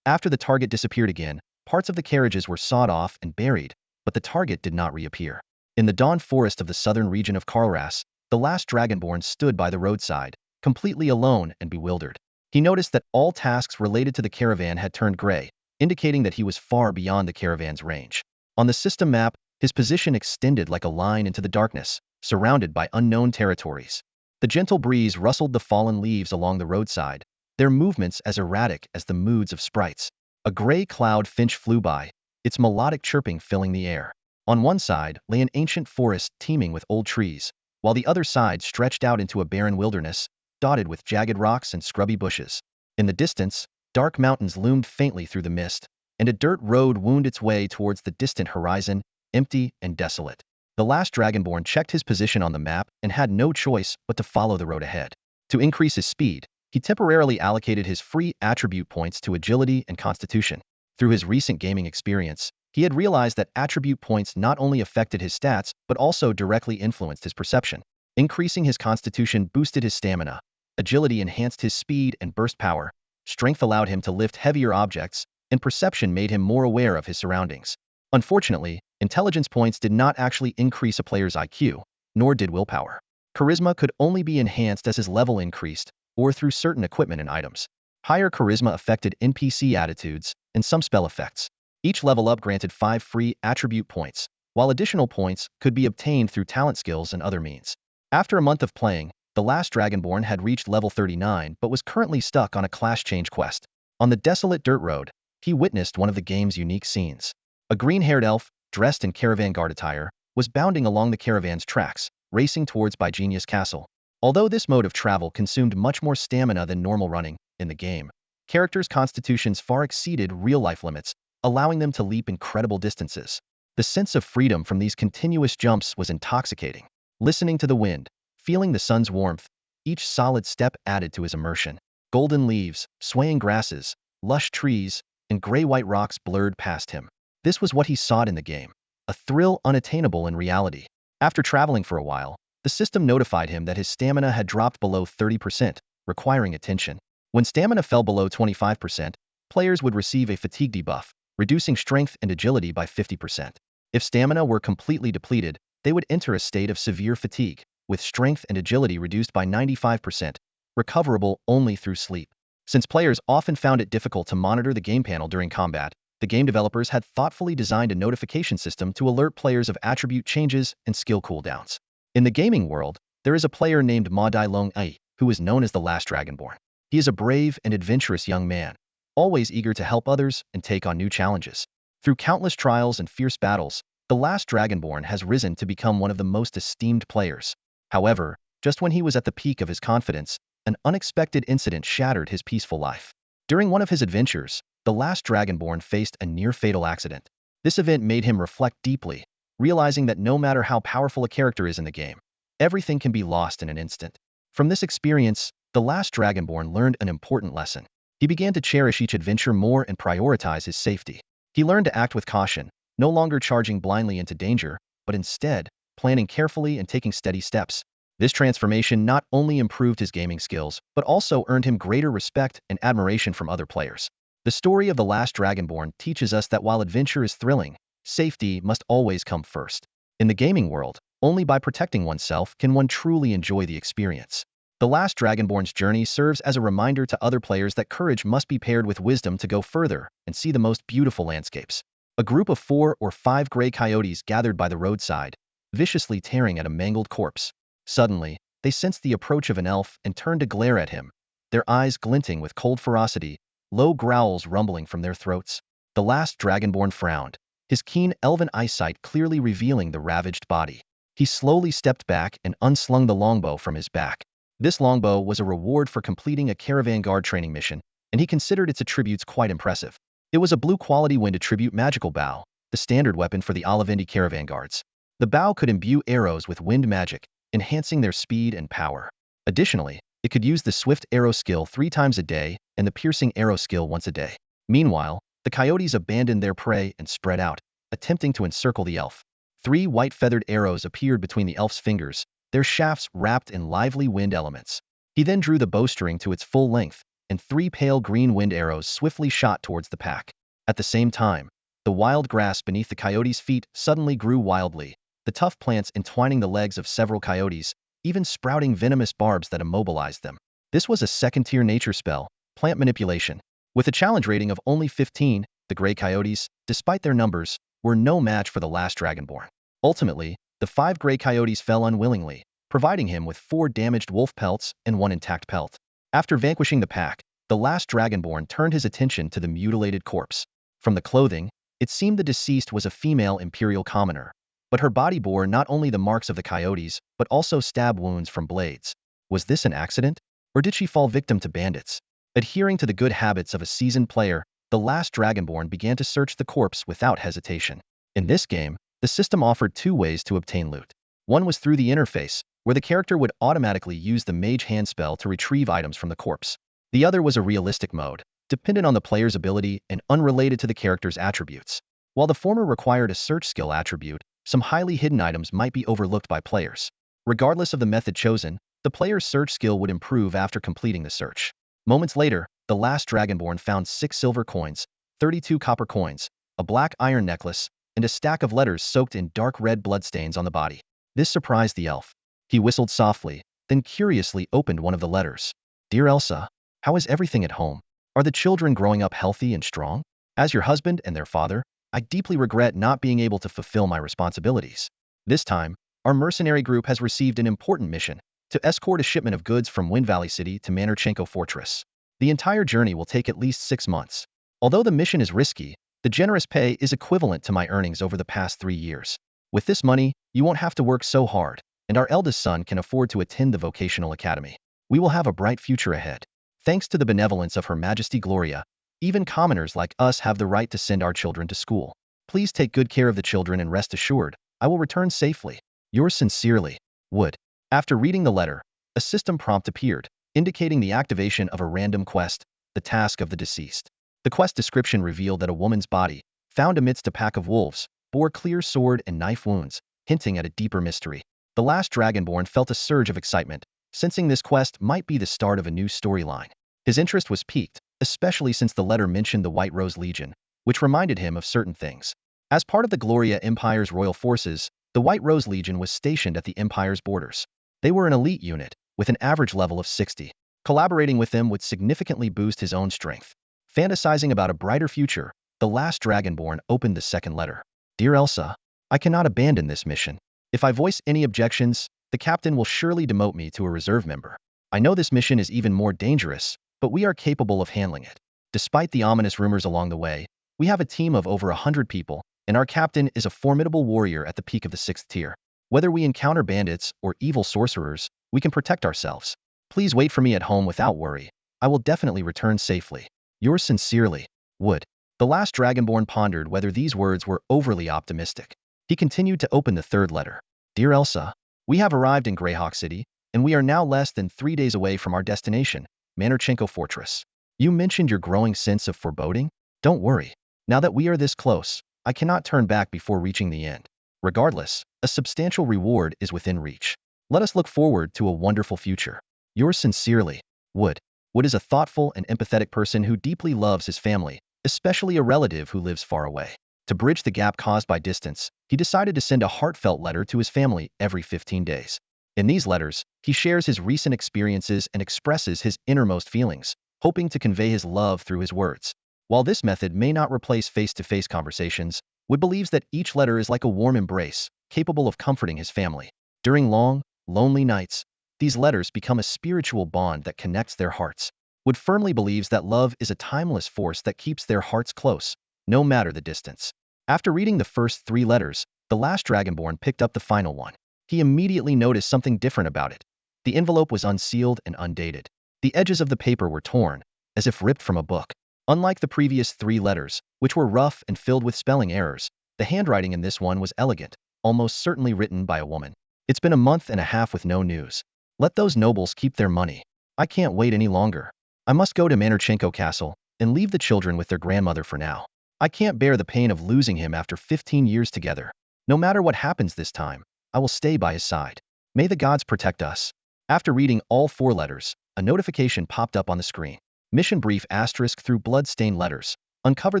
After the target disappeared again, parts of the carriages were sawed off and buried, but the target did not reappear. In the dawn forest of the southern region of Karlras, the last Dragonborn stood by the roadside, completely alone and bewildered. He noticed that all tasks related to the caravan had turned gray, indicating that he was far beyond the caravan's range. On the system map, his position extended like a line into the darkness, surrounded by unknown territories. The gentle breeze rustled the fallen leaves along the roadside, their movements as erratic as the moods of sprites. A gray cloud finch flew by, its melodic chirping filling the air. On one side lay an ancient forest teeming with old trees, while the other side stretched out into a barren wilderness, dotted with jagged rocks and scrubby bushes. In the distance, dark mountains loomed faintly through the mist, and a dirt road wound its way towards the distant horizon, empty and desolate. The last Dragonborn checked his position on the map and had no choice but to follow the road ahead. To increase his speed, he temporarily allocated his free attribute points to agility and constitution. Through his recent gaming experience, he had realized that attribute points not only affected his stats but also directly influenced his perception. Increasing his constitution boosted his stamina, agility enhanced his speed and burst power, strength allowed him to lift heavier objects, and perception made him more aware of his surroundings. Unfortunately, intelligence points did not actually increase a player's IQ, nor did willpower. Charisma could only be enhanced as his level increased, or through certain equipment and items. Higher charisma affected NPC attitudes and some spell effects. Each level up granted 5 free attribute points, while additional points could be obtained through talent skills and other means. After a month of playing, the last Dragonborn had reached level 39 but was currently stuck on a class change quest. On the desolate dirt road, he witnessed one of the game's unique scenes. A green-haired elf, dressed in caravan guard attire, was bounding along the caravan's tracks, racing towards Bygenius Castle. Although this mode of travel consumed much more stamina than normal running, in the game, characters' constitutions far exceeded real-life limits, allowing them to leap incredible distances. The sense of freedom from these continuous jumps was intoxicating. Listening to the wind, feeling the sun's warmth, each solid step added to his immersion. Golden leaves, swaying grasses, lush trees, and gray-white rocks blurred past him. This was what he sought in the game, a thrill unattainable in reality. After traveling for a while, the system notified him that his stamina had dropped below 30%, requiring attention. When stamina fell below 25%, players would receive a fatigue debuff, reducing strength and agility by 50%. If stamina were completely depleted, they would enter a state of severe fatigue, with strength and agility reduced by 95%, recoverable only through sleep. Since players often found it difficult to monitor the game panel during combat, the game developers had thoughtfully designed a notification system to alert players of attribute changes and skill cooldowns. In the gaming world, there is a player named Ma Dai Long Ai, who is known as the Last Dragonborn. He is a brave and adventurous young man, always eager to help others and take on new challenges. Through countless trials and fierce battles, the Last Dragonborn has risen to become one of the most esteemed players. However, just when he was at the peak of his confidence, an unexpected incident shattered his peaceful life. During one of his adventures, the Last Dragonborn faced a near-fatal accident. This event made him reflect deeply, realizing that no matter how powerful a character is in the game, everything can be lost in an instant. From this experience, the Last Dragonborn learned an important lesson. He began to cherish each adventure more and prioritize his safety. He learned to act with caution, no longer charging blindly into danger, but instead, planning carefully and taking steady steps. This transformation not only improved his gaming skills, but also earned him greater respect and admiration from other players. The story of the Last Dragonborn teaches us that while adventure is thrilling, safety must always come first. In the gaming world, only by protecting oneself can one truly enjoy the experience. The Last Dragonborn's journey serves as a reminder to other players that courage must be paired with wisdom to go further and see the most beautiful landscapes. A group of 4 or 5 gray coyotes gathered by the roadside, viciously tearing at a mangled corpse. Suddenly, they sensed the approach of an elf and turned to glare at him, their eyes glinting with cold ferocity, low growls rumbling from their throats. The last dragonborn frowned, his keen elven eyesight clearly revealing the ravaged body. He slowly stepped back and unslung the longbow from his back. This longbow was a reward for completing a caravan guard training mission, and he considered its attributes quite impressive. It was a blue-quality wind attribute magical bow, the standard weapon for the Olivindi caravan guards. The bow could imbue arrows with wind magic, enhancing their speed and power. Additionally, it could use the swift arrow skill 3 times a day and the piercing arrow skill once a day. Meanwhile, the coyotes abandoned their prey and spread out, attempting to encircle the elf. 3 white feathered arrows appeared between the elf's fingers, their shafts wrapped in lively wind elements. He then drew the bowstring to its full length, and 3 pale green wind arrows swiftly shot towards the pack. At the same time, the wild grass beneath the coyotes' feet suddenly grew wildly, the tough plants entwining the legs of several coyotes, even sprouting venomous barbs that immobilized them. This was a second-tier nature spell, plant manipulation. With a challenge rating of only 15, the gray coyotes, despite their numbers, were no match for the last dragonborn. Ultimately, the 5 gray coyotes fell unwillingly, providing him with 4 damaged wolf pelts and 1 intact pelt. After vanquishing the pack, the last dragonborn turned his attention to the mutilated corpse. From the clothing, it seemed the deceased was a female imperial commoner, but her body bore not only the marks of the coyotes, but also stab wounds from blades. Was this an accident? Or did she fall victim to bandits? Adhering to the good habits of a seasoned player, the last dragonborn began to search the corpse without hesitation. In this game, the system offered 2 ways to obtain loot. One was through the interface, where the character would automatically use the mage hand spell to retrieve items from the corpse. The other was a realistic mode, dependent on the player's ability and unrelated to the character's attributes. While the former required a search skill attribute, some highly hidden items might be overlooked by players. Regardless of the method chosen, the player's search skill would improve after completing the search. Moments later, the last dragonborn found 6 silver coins, 32 copper coins, a black iron necklace, and a stack of letters soaked in dark red bloodstains on the body. This surprised the elf. He whistled softly, then curiously opened one of the letters. Dear Elsa, how is everything at home? Are the children growing up healthy and strong? As your husband and their father, I deeply regret not being able to fulfill my responsibilities. This time, our mercenary group has received an important mission to escort a shipment of goods from Wind Valley City to Manorchenko Fortress. The entire journey will take at least 6 months. Although the mission is risky, the generous pay is equivalent to my earnings over the past 3 years. With this money, you won't have to work so hard, and our eldest son can afford to attend the vocational academy. We will have a bright future ahead. Thanks to the benevolence of Her Majesty Gloria, even commoners like us have the right to send our children to school. Please take good care of the children and rest assured, I will return safely. Yours sincerely, Wood. After reading the letter, a system prompt appeared, indicating the activation of a random quest, the task of the deceased. The quest description revealed that a woman's body, found amidst a pack of wolves, bore clear sword and knife wounds, hinting at a deeper mystery. The last dragonborn felt a surge of excitement, sensing this quest might be the start of a new storyline. His interest was piqued, especially since the letter mentioned the White Rose Legion, which reminded him of certain things. As part of the Gloria Empire's royal forces, the White Rose Legion was stationed at the Empire's borders. They were an elite unit, with an average level of 60. Collaborating with them would significantly boost his own strength. Fantasizing about a brighter future, the last dragonborn opened the second letter. Dear Elsa, I cannot abandon this mission. If I voice any objections, the captain will surely demote me to a reserve member. I know this mission is even more dangerous, but we are capable of handling it. Despite the ominous rumors along the way, we have a team of over 100 people, and our captain is a formidable warrior at the peak of the 6th tier. Whether we encounter bandits or evil sorcerers, we can protect ourselves. Please wait for me at home without worry. I will definitely return safely. Yours sincerely, Wood. The last dragonborn pondered whether these words were overly optimistic. He continued to open the third letter. Dear Elsa, we have arrived in Greyhawk City, and we are now less than 3 days away from our destination, Manorchenko Fortress. You mentioned your growing sense of foreboding? Don't worry. Now that we are this close, I cannot turn back before reaching the end. Regardless, a substantial reward is within reach. Let us look forward to a wonderful future. Yours sincerely, Wood. Wood is a thoughtful and empathetic person who deeply loves his family, especially a relative who lives far away. To bridge the gap caused by distance, he decided to send a heartfelt letter to his family every 15 days. In these letters, he shares his recent experiences and expresses his innermost feelings, hoping to convey his love through his words. While this method may not replace face-to-face conversations, Wood believes that each letter is like a warm embrace, capable of comforting his family. During long, lonely nights, these letters become a spiritual bond that connects their hearts. Wood firmly believes that love is a timeless force that keeps their hearts close, no matter the distance. After reading the first 3 letters, the last Dragonborn picked up the final one. He immediately noticed something different about it. The envelope was unsealed and undated. The edges of the paper were torn, as if ripped from a book. Unlike the previous 3 letters, which were rough and filled with spelling errors, the handwriting in this one was elegant, almost certainly written by a woman. It's been a month and a half with no news. Let those nobles keep their money. I can't wait any longer. I must go to Manorchenko Castle and leave the children with their grandmother for now. I can't bear the pain of losing him after 15 years together. No matter what happens this time, I will stay by his side. May the gods protect us. After reading all 4 letters, a notification popped up on the screen. Mission brief asterisk through blood-stained letters. Uncover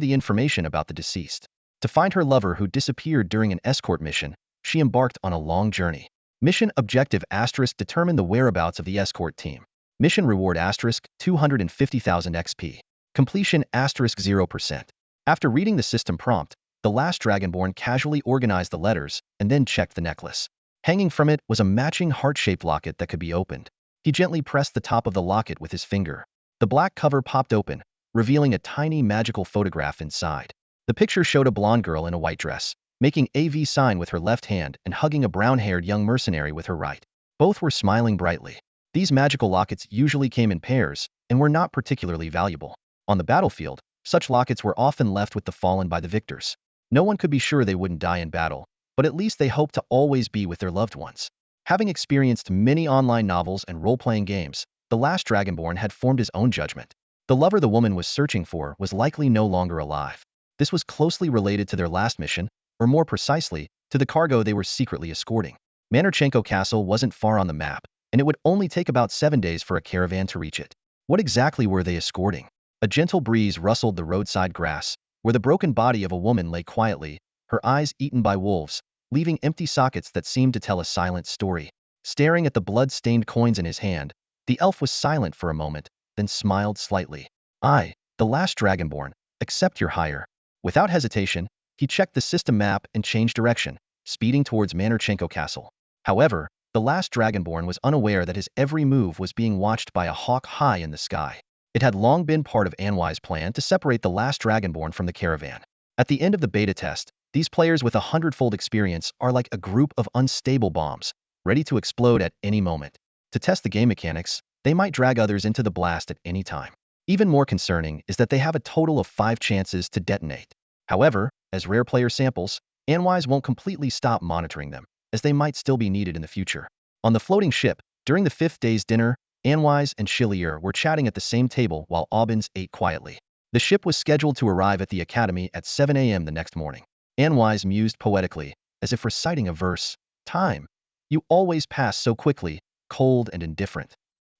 the information about the deceased. To find her lover who disappeared during an escort mission, she embarked on a long journey. Mission objective asterisk determine the whereabouts of the escort team. Mission reward asterisk 250,000 XP. Completion asterisk 0%. After reading the system prompt, the last Dragonborn casually organized the letters and then checked the necklace. Hanging from it was a matching heart-shaped locket that could be opened. He gently pressed the top of the locket with his finger. The black cover popped open, revealing a tiny magical photograph inside. The picture showed a blonde girl in a white dress, making a V sign with her left hand and hugging a brown-haired young mercenary with her right. Both were smiling brightly. These magical lockets usually came in pairs and were not particularly valuable. On the battlefield, such lockets were often left with the fallen by the victors. No one could be sure they wouldn't die in battle, but at least they hoped to always be with their loved ones. Having experienced many online novels and role-playing games, the last Dragonborn had formed his own judgment. The lover the woman was searching for was likely no longer alive. This was closely related to their last mission, or more precisely, to the cargo they were secretly escorting. Manorchenko Castle wasn't far on the map, and it would only take about 7 days for a caravan to reach it. What exactly were they escorting? A gentle breeze rustled the roadside grass, where the broken body of a woman lay quietly, her eyes eaten by wolves, leaving empty sockets that seemed to tell a silent story. Staring at the blood-stained coins in his hand, the elf was silent for a moment, then smiled slightly. I, the last Dragonborn, accept your hire. Without hesitation, he checked the system map and changed direction, speeding towards Manorchenko Castle. However, the last Dragonborn was unaware that his every move was being watched by a hawk high in the sky. It had long been part of Anwai's plan to separate the last Dragonborn from the caravan. At the end of the beta test, these players with 100-fold experience are like a group of unstable bombs, ready to explode at any moment. To test the game mechanics, they might drag others into the blast at any time. Even more concerning is that they have a total of 5 chances to detonate. However, as rare player samples, Anwais won't completely stop monitoring them, as they might still be needed in the future. On the floating ship, during the 5th day's dinner, Anwais and Xia Yuan were chatting at the same table while Orbin ate quietly. The ship was scheduled to arrive at the academy at 7 a.m. the next morning. Anwais mused poetically, as if reciting a verse. Time. You always pass so quickly, cold and indifferent.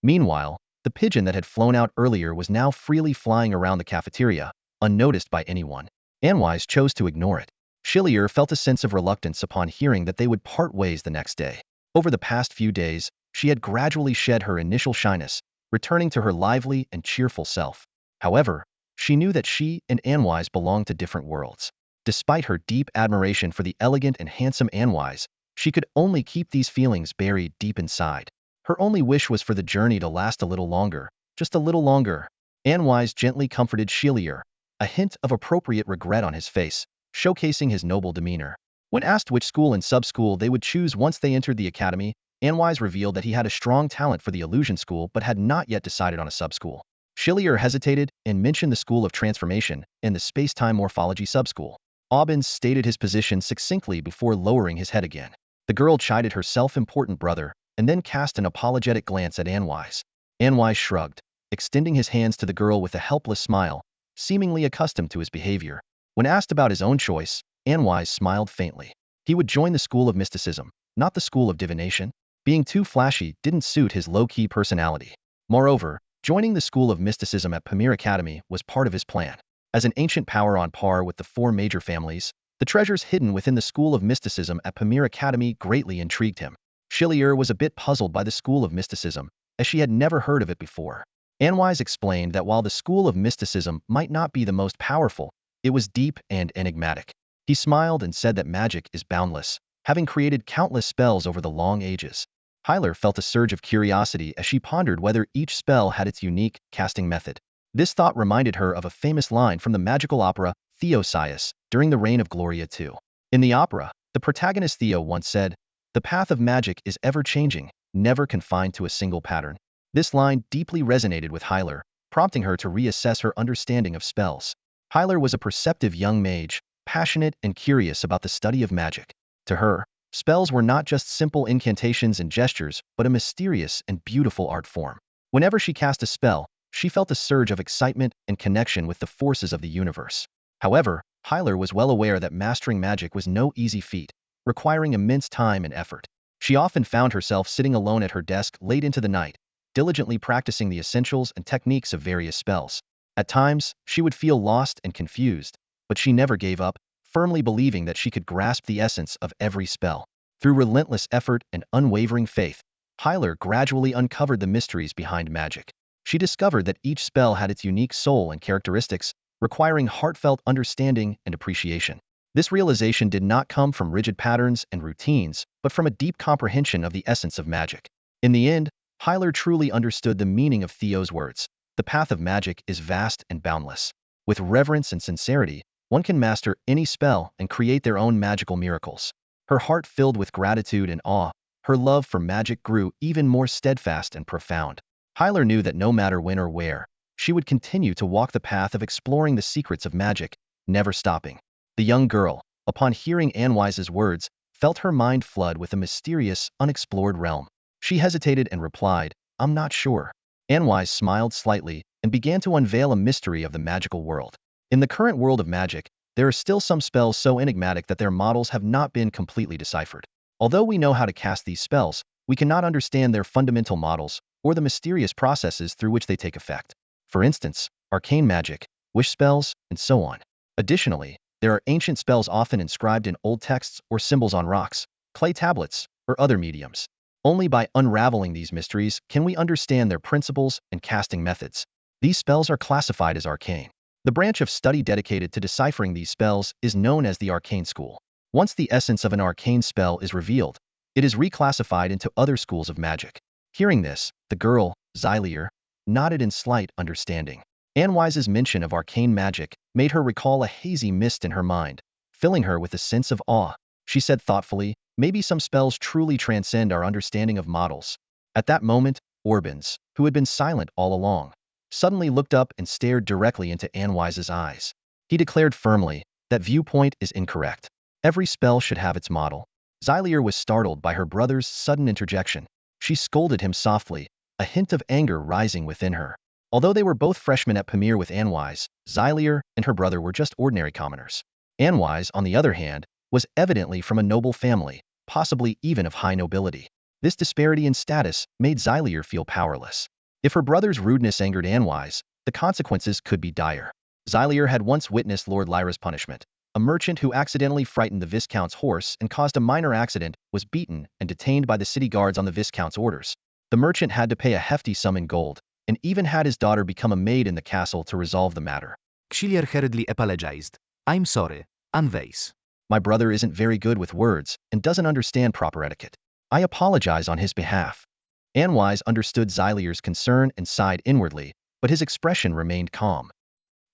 Meanwhile, the pigeon that had flown out earlier was now freely flying around the cafeteria, unnoticed by anyone. Anwais chose to ignore it. Xia Yuan felt a sense of reluctance upon hearing that they would part ways the next day. Over the past few days, she had gradually shed her initial shyness, returning to her lively and cheerful self. However, she knew that she and Anwais belonged to different worlds. Despite her deep admiration for the elegant and handsome Anwais, she could only keep these feelings buried deep inside. Her only wish was for the journey to last a little longer, just a little longer. Anwais gently comforted Xia Yuan, a hint of appropriate regret on his face, showcasing his noble demeanor. When asked which school and sub-school they would choose once they entered the academy, Anwais revealed that he had a strong talent for the illusion school but had not yet decided on a sub-school. Xia Yuan hesitated and mentioned the School of Transformation and the Space-Time Morphology sub-school. Orbin stated his position succinctly before lowering his head again. The girl chided her self-important brother and then cast an apologetic glance at Anwais. Anwais shrugged, extending his hands to the girl with a helpless smile, seemingly accustomed to his behavior. When asked about his own choice, Anwais smiled faintly. He would join the School of Mysticism, not the School of Divination. Being too flashy didn't suit his low-key personality. Moreover, joining the School of Mysticism at Pamir Academy was part of his plan. As an ancient power on par with the 4 major families, the treasures hidden within the School of Mysticism at Pamir Academy greatly intrigued him. Xia Yuan was a bit puzzled by the School of Mysticism, as she had never heard of it before. Anwais explained that while the School of Mysticism might not be the most powerful, it was deep and enigmatic. He smiled and said that magic is boundless, having created countless spells over the long ages. Hyler felt a surge of curiosity as she pondered whether each spell had its unique casting method. This thought reminded her of a famous line from the magical opera Theosias during the reign of Gloria II. In the opera, the protagonist Theo once said, "The path of magic is ever-changing, never confined to a single pattern." This line deeply resonated with Hyler, prompting her to reassess her understanding of spells. Hyler was a perceptive young mage, passionate and curious about the study of magic. To her, spells were not just simple incantations and gestures, but a mysterious and beautiful art form. Whenever she cast a spell, she felt a surge of excitement and connection with the forces of the universe. However, Hyler was well aware that mastering magic was no easy feat, requiring immense time and effort. She often found herself sitting alone at her desk late into the night, diligently practicing the essentials and techniques of various spells. At times, she would feel lost and confused, but she never gave up, firmly believing that she could grasp the essence of every spell. Through relentless effort and unwavering faith, Hyler gradually uncovered the mysteries behind magic. She discovered that each spell had its unique soul and characteristics, requiring heartfelt understanding and appreciation. This realization did not come from rigid patterns and routines, but from a deep comprehension of the essence of magic. In the end, Hyler truly understood the meaning of Theo's words. The path of magic is vast and boundless. With reverence and sincerity, one can master any spell and create their own magical miracles. Her heart filled with gratitude and awe, her love for magic grew even more steadfast and profound. Hyler knew that no matter when or where, she would continue to walk the path of exploring the secrets of magic, never stopping. The young girl, upon hearing Anwise's words, felt her mind flood with a mysterious, unexplored realm. She hesitated and replied, "I'm not sure." Anwise smiled slightly and began to unveil a mystery of the magical world. In the current world of magic, there are still some spells so enigmatic that their models have not been completely deciphered. Although we know how to cast these spells, we cannot understand their fundamental models or the mysterious processes through which they take effect. For instance, arcane magic, wish spells, and so on. Additionally, there are ancient spells often inscribed in old texts or symbols on rocks, clay tablets, or other mediums. Only by unraveling these mysteries can we understand their principles and casting methods. These spells are classified as arcane. The branch of study dedicated to deciphering these spells is known as the arcane school. Once the essence of an arcane spell is revealed, it is reclassified into other schools of magic. Hearing this, the girl, Xylier, nodded in slight understanding. Anwise's mention of arcane magic made her recall a hazy mist in her mind, filling her with a sense of awe. She said thoughtfully, "Maybe some spells truly transcend our understanding of models." At that moment, Orbin, who had been silent all along, suddenly looked up and stared directly into Anwise's eyes. He declared firmly, "That viewpoint is incorrect. Every spell should have its model." Xylier was startled by her brother's sudden interjection. She scolded him softly, a hint of anger rising within her. Although they were both freshmen at Pamir with Anwise, Xylier and her brother were just ordinary commoners. Anwise, on the other hand, was evidently from a noble family, possibly even of high nobility. This disparity in status made Xylier feel powerless. If her brother's rudeness angered Anwise, the consequences could be dire. Xylier had once witnessed Lord Lyra's punishment. A merchant who accidentally frightened the Viscount's horse and caused a minor accident was beaten and detained by the city guards on the Viscount's orders. The merchant had to pay a hefty sum in gold, and even had his daughter become a maid in the castle to resolve the matter. Xia hurriedly apologized. "I'm sorry, Anwise." "My brother isn't very good with words and doesn't understand proper etiquette. I apologize on his behalf." Anwise understood Xylier's concern and sighed inwardly, but his expression remained calm.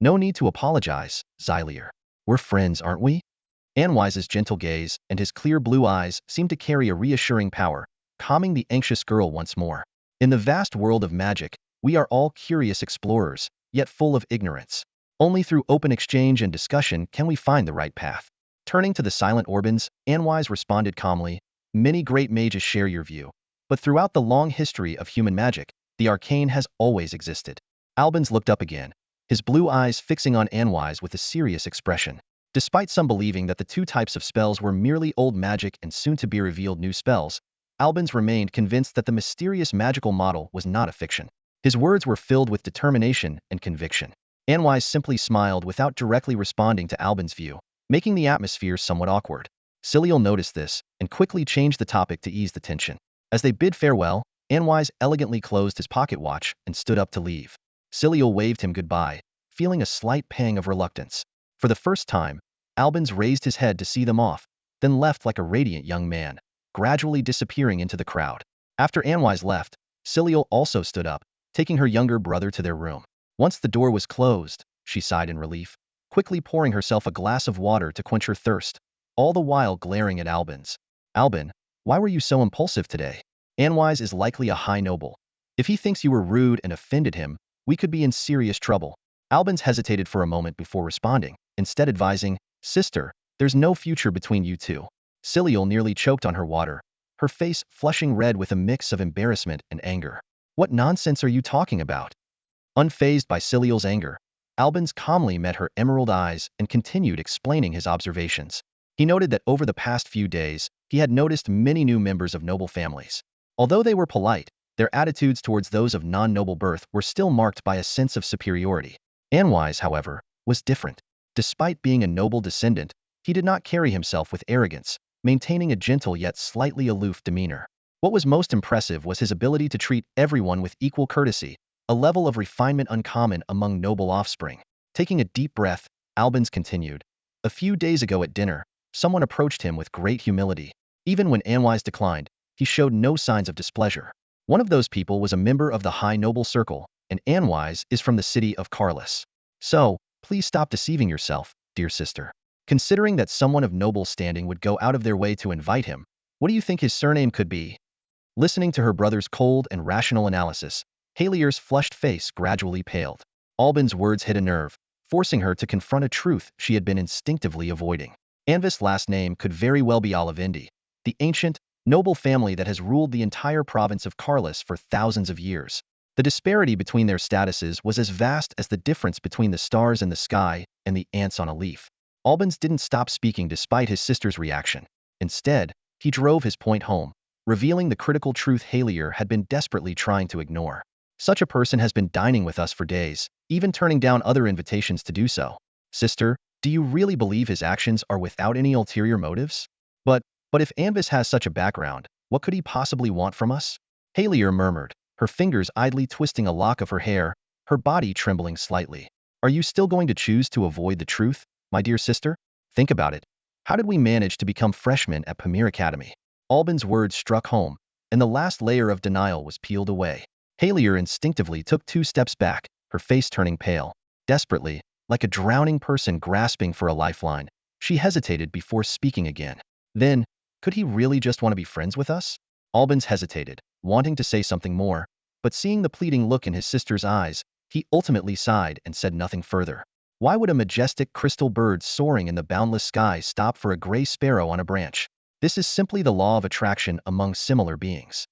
"No need to apologize, Xylier. We're friends, aren't we?" Anwise's gentle gaze and his clear blue eyes seemed to carry a reassuring power, calming the anxious girl once more. In the vast world of magic, we are all curious explorers, yet full of ignorance. Only through open exchange and discussion can we find the right path. Turning to the silent Orbins, Anwise responded calmly, "Many great mages share your view, but throughout the long history of human magic, the arcane has always existed." Albans looked up again, his blue eyes fixing on Anwise with a serious expression. Despite some believing that the two types of spells were merely old magic and soon-to-be-revealed new spells, Albans remained convinced that the mysterious magical model was not a fiction. His words were filled with determination and conviction. Anwise simply smiled without directly responding to Albans' view, making the atmosphere somewhat awkward. Ciliel noticed this and quickly changed the topic to ease the tension. As they bid farewell, Anwise elegantly closed his pocket watch and stood up to leave. Ciliel waved him goodbye, feeling a slight pang of reluctance. For the first time, Albans raised his head to see them off, then left like a radiant young man, gradually disappearing into the crowd. After Anwise left, Ciliel also stood up, taking her younger brother to their room. Once the door was closed, she sighed in relief, quickly pouring herself a glass of water to quench her thirst, all the while glaring at Albin, why were you so impulsive today? Anwise is likely a high noble. If he thinks you were rude and offended him, we could be in serious trouble. Albins hesitated for a moment before responding, instead advising, Sister, there's no future between you two. Ciliel nearly choked on her water, her face flushing red with a mix of embarrassment and anger. What nonsense are you talking about? Unfazed by Ciliel's anger, Albins calmly met her emerald eyes and continued explaining his observations. He noted that over the past few days, he had noticed many new members of noble families. Although they were polite, their attitudes towards those of non-noble birth were still marked by a sense of superiority. Anwise, however, was different. Despite being a noble descendant, he did not carry himself with arrogance, maintaining a gentle yet slightly aloof demeanor. What was most impressive was his ability to treat everyone with equal courtesy, a level of refinement uncommon among noble offspring. Taking a deep breath, Albins continued. A few days ago at dinner, someone approached him with great humility. Even when Anwise declined, he showed no signs of displeasure. One of those people was a member of the high noble circle, and Anwise is from the city of Carlos. So, please stop deceiving yourself, dear sister. Considering that someone of noble standing would go out of their way to invite him, what do you think his surname could be? Listening to her brother's cold and rational analysis, Halier's flushed face gradually paled. Albin's words hit a nerve, forcing her to confront a truth she had been instinctively avoiding. Anvis' last name could very well be Olivendi, the ancient, noble family that has ruled the entire province of Carlos for thousands of years. The disparity between their statuses was as vast as the difference between the stars in the sky and the ants on a leaf. Albins didn't stop speaking despite his sister's reaction. Instead, he drove his point home, revealing the critical truth Halier had been desperately trying to ignore. Such a person has been dining with us for days, even turning down other invitations to do so. Sister, do you really believe his actions are without any ulterior motives? But if Anvis has such a background, what could he possibly want from us? Halier murmured, her fingers idly twisting a lock of her hair, her body trembling slightly. Are you still going to choose to avoid the truth, my dear sister? Think about it. How did we manage to become freshmen at Pamir Academy? Albin's words struck home, and the last layer of denial was peeled away. Halier instinctively took 2 steps back, her face turning pale. Desperately, like a drowning person grasping for a lifeline, she hesitated before speaking again. Then, could he really just want to be friends with us? Albins hesitated, wanting to say something more, but seeing the pleading look in his sister's eyes, he ultimately sighed and said nothing further. Why would a majestic crystal bird soaring in the boundless sky stop for a gray sparrow on a branch? This is simply the law of attraction among similar beings.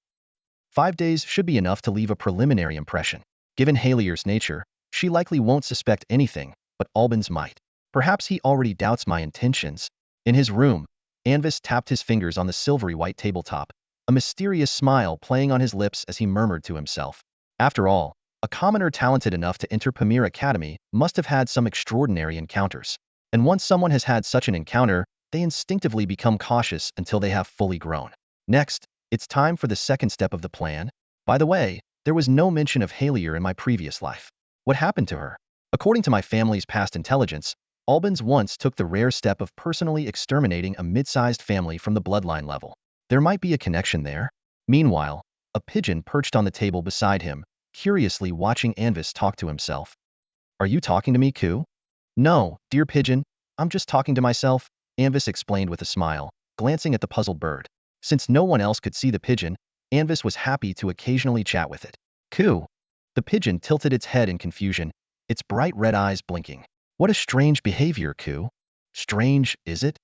5 days should be enough to leave a preliminary impression. Given Halier's nature, she likely won't suspect anything, but Albins might. Perhaps he already doubts my intentions. In his room, Anvis tapped his fingers on the silvery white tabletop, a mysterious smile playing on his lips as he murmured to himself. After all, a commoner talented enough to enter Pamir Academy must have had some extraordinary encounters. And once someone has had such an encounter, they instinctively become cautious until they have fully grown. Next, it's time for the second step of the plan. By the way, there was no mention of Halier in my previous life. What happened to her? According to my family's past intelligence, Albins once took the rare step of personally exterminating a mid-sized family from the bloodline level. There might be a connection there. Meanwhile, a pigeon perched on the table beside him, curiously watching Anvis talk to himself. Are you talking to me, Ku? No, dear pigeon, I'm just talking to myself, Anvis explained with a smile, glancing at the puzzled bird. Since no one else could see the pigeon, Anvis was happy to occasionally chat with it. Ku. The pigeon tilted its head in confusion, its bright red eyes blinking. What a strange behavior, Ku. Strange, is it?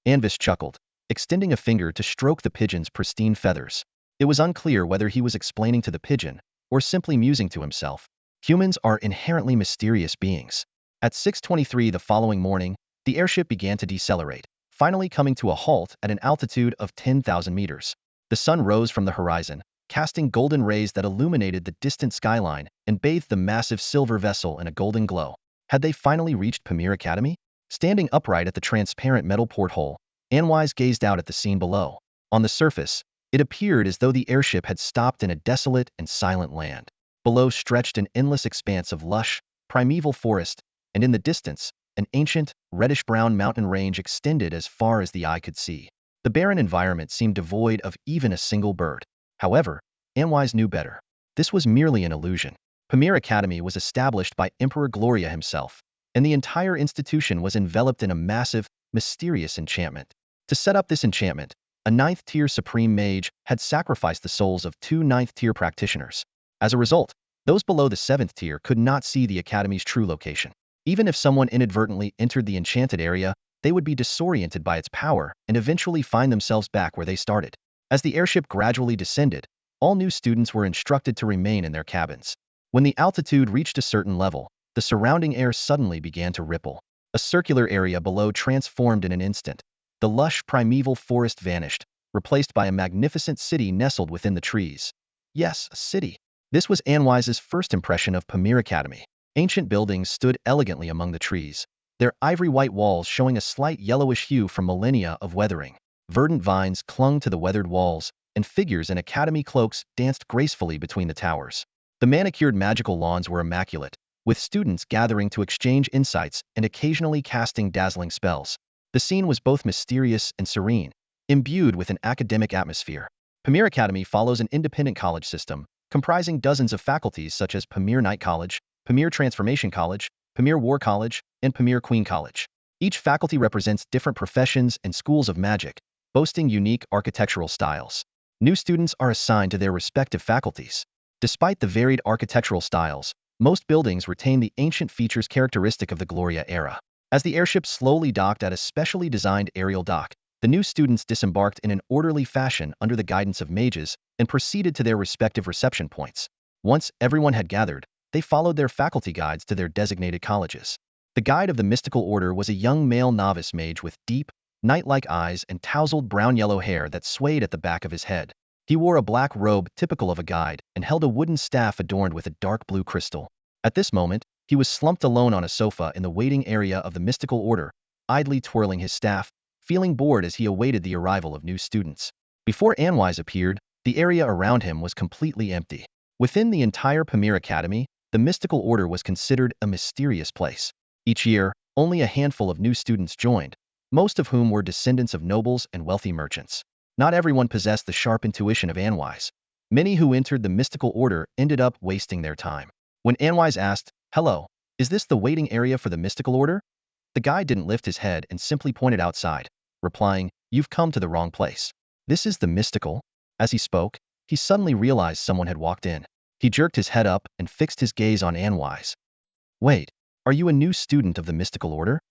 Anvis chuckled, extending a finger to stroke the pigeon's pristine feathers. It was unclear whether he was explaining to the pigeon, or simply musing to himself. Humans are inherently mysterious beings. At 6:23 the following morning, the airship began to decelerate, finally coming to a halt at an altitude of 10,000 meters. The sun rose from the horizon, casting golden rays that illuminated the distant skyline and bathed the massive silver vessel in a golden glow. Had they finally reached Pamir Academy? Standing upright at the transparent metal porthole, Anwise gazed out at the scene below. On the surface, it appeared as though the airship had stopped in a desolate and silent land. Below stretched an endless expanse of lush, primeval forest, and in the distance, an ancient, reddish-brown mountain range extended as far as the eye could see. The barren environment seemed devoid of even a single bird. However, Anwise knew better. This was merely an illusion. Pamir Academy was established by Emperor Gloria himself, and the entire institution was enveloped in a massive, mysterious enchantment. To set up this enchantment, a ninth-tier supreme mage had sacrificed the souls of two ninth-tier practitioners. As a result, those below the seventh tier could not see the academy's true location. Even if someone inadvertently entered the enchanted area, they would be disoriented by its power and eventually find themselves back where they started. As the airship gradually descended, all new students were instructed to remain in their cabins. When the altitude reached a certain level, the surrounding air suddenly began to ripple. A circular area below transformed in an instant. The lush primeval forest vanished, replaced by a magnificent city nestled within the trees. Yes, a city. This was Anwise's first impression of Pamir Academy. Ancient buildings stood elegantly among the trees, their ivory-white walls showing a slight yellowish hue from millennia of weathering. Verdant vines clung to the weathered walls, and figures in academy cloaks danced gracefully between the towers. The manicured magical lawns were immaculate, with students gathering to exchange insights and occasionally casting dazzling spells. The scene was both mysterious and serene, imbued with an academic atmosphere. Pamir Academy follows an independent college system, comprising dozens of faculties such as Pamir Knight College, Pamir Transformation College, Pamir War College, and Pamir Queen College. Each faculty represents different professions and schools of magic, boasting unique architectural styles. New students are assigned to their respective faculties. Despite the varied architectural styles, most buildings retain the ancient features characteristic of the Gloria era. As the airship slowly docked at a specially designed aerial dock, the new students disembarked in an orderly fashion under the guidance of mages and proceeded to their respective reception points. Once everyone had gathered, they followed their faculty guides to their designated colleges. The guide of the mystical order was a young male novice mage with deep, knight-like eyes and tousled brown-yellow hair that swayed at the back of his head. He wore a black robe typical of a guide and held a wooden staff adorned with a dark blue crystal. At this moment, he was slumped alone on a sofa in the waiting area of the mystical order, idly twirling his staff, feeling bored as he awaited the arrival of new students. Before Anwise appeared, the area around him was completely empty. Within the entire Pamir Academy, the mystical order was considered a mysterious place. Each year, only a handful of new students joined, most of whom were descendants of nobles and wealthy merchants. Not everyone possessed the sharp intuition of Anwise. Many who entered the mystical order ended up wasting their time. When Anwise asked, "Hello, is this the waiting area for the mystical order?" the guide didn't lift his head and simply pointed outside, replying, "You've come to the wrong place. This is the mystical." As he spoke, he suddenly realized someone had walked in. He jerked his head up and fixed his gaze on Anwise. "Wait, are you a new student of the mystical order?"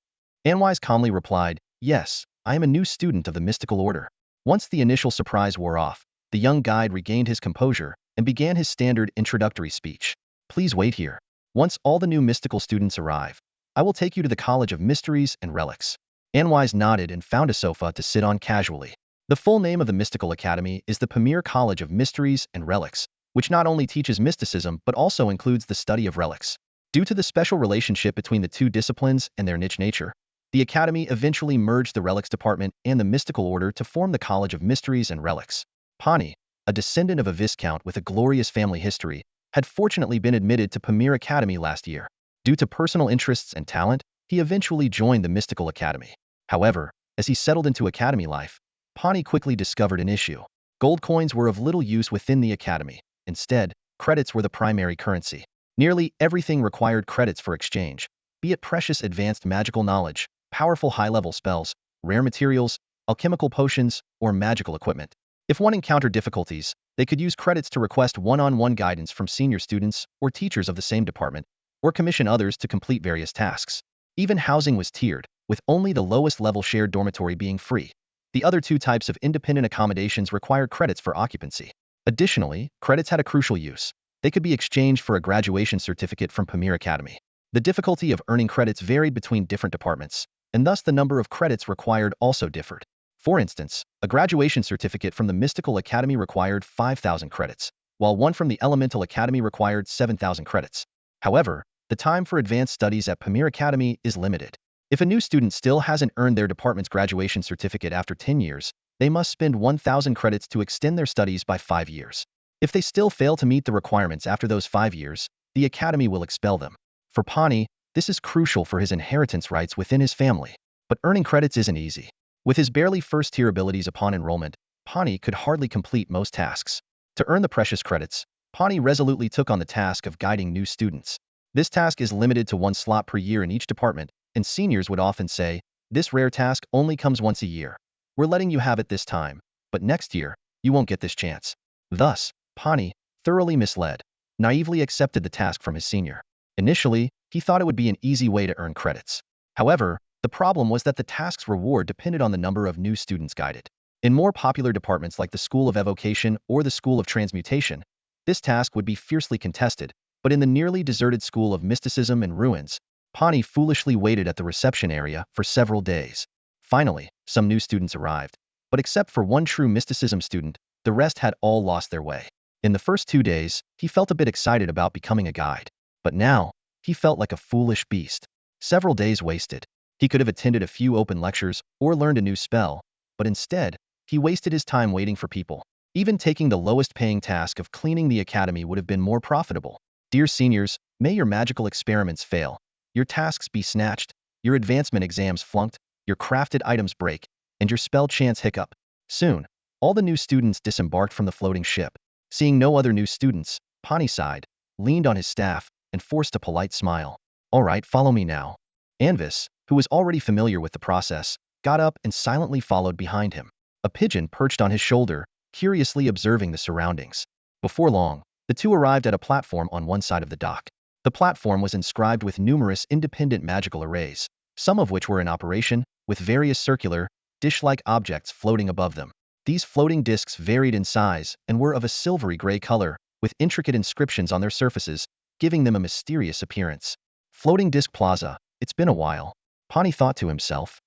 Anwise calmly replied, "Yes, I am a new student of the mystical order." Once the initial surprise wore off, the young guide regained his composure and began his standard introductory speech. "Please wait here. Once all the new mystical students arrive, I will take you to the College of Mysteries and Relics." Anwise nodded and found a sofa to sit on casually. The full name of the Mystical Academy is the Pamir College of Mysteries and Relics, which not only teaches mysticism but also includes the study of relics. Due to the special relationship between the two disciplines and their niche nature, the Academy eventually merged the Relics Department and the Mystical Order to form the College of Mysteries and Relics. Pani, a descendant of a viscount with a glorious family history, had fortunately been admitted to Pamir Academy last year. Due to personal interests and talent, he eventually joined the Mystical Academy. However, as he settled into academy life, Pani quickly discovered an issue. Gold coins were of little use within the academy. Instead, credits were the primary currency. Nearly everything required credits for exchange, be it precious advanced magical knowledge, powerful high-level spells, rare materials, alchemical potions, or magical equipment. If one encountered difficulties, they could use credits to request one-on-one guidance from senior students or teachers of the same department, or commission others to complete various tasks. Even housing was tiered, with only the lowest level shared dormitory being free. The other two types of independent accommodations required credits for occupancy. Additionally, credits had a crucial use. They could be exchanged for a graduation certificate from Pamir Academy. The difficulty of earning credits varied between different departments, and thus the number of credits required also differed. For instance, a graduation certificate from the Mystical Academy required 5,000 credits, while one from the Elemental Academy required 7,000 credits. However, the time for advanced studies at Pamir Academy is limited. If a new student still hasn't earned their department's graduation certificate after 10 years, they must spend 1,000 credits to extend their studies by 5 years. If they still fail to meet the requirements after those 5 years, the academy will expel them. For Pani, this is crucial for his inheritance rights within his family. But earning credits isn't easy. With his barely first-tier abilities upon enrollment, Pani could hardly complete most tasks. To earn the precious credits, Pawnee resolutely took on the task of guiding new students. This task is limited to one slot per year in each department, and seniors would often say, "This rare task only comes once a year. We're letting you have it this time, but next year, you won't get this chance." Thus, Pawnee, thoroughly misled, naively accepted the task from his senior. Initially, he thought it would be an easy way to earn credits. However, the problem was that the task's reward depended on the number of new students guided. In more popular departments like the School of Evocation or the School of Transmutation, this task would be fiercely contested, but in the nearly deserted School of Mysticism and Ruins, Pawnee foolishly waited at the reception area for several days. Finally, some new students arrived, but except for one true mysticism student, the rest had all lost their way. In the first 2 days, he felt a bit excited about becoming a guide, but now, he felt like a foolish beast. Several days wasted. He could have attended a few open lectures or learned a new spell, but instead, he wasted his time waiting for people. Even taking the lowest paying task of cleaning the academy would have been more profitable. Dear seniors, may your magical experiments fail, your tasks be snatched, your advancement exams flunked, your crafted items break, and your spell chance hiccup. Soon, all the new students disembarked from the floating ship. Seeing no other new students, Pawnee sighed, leaned on his staff, and forced a polite smile. "All right, follow me now." Anvis, who was already familiar with the process, got up and silently followed behind him. A pigeon perched on his shoulder, curiously observing the surroundings. Before long, the two arrived at a platform on one side of the dock. The platform was inscribed with numerous independent magical arrays, some of which were in operation, with various circular, dish-like objects floating above them. These floating discs varied in size and were of a silvery gray color, with intricate inscriptions on their surfaces, giving them a mysterious appearance. Floating Disc Plaza, it's been a while, Pawnee thought to himself.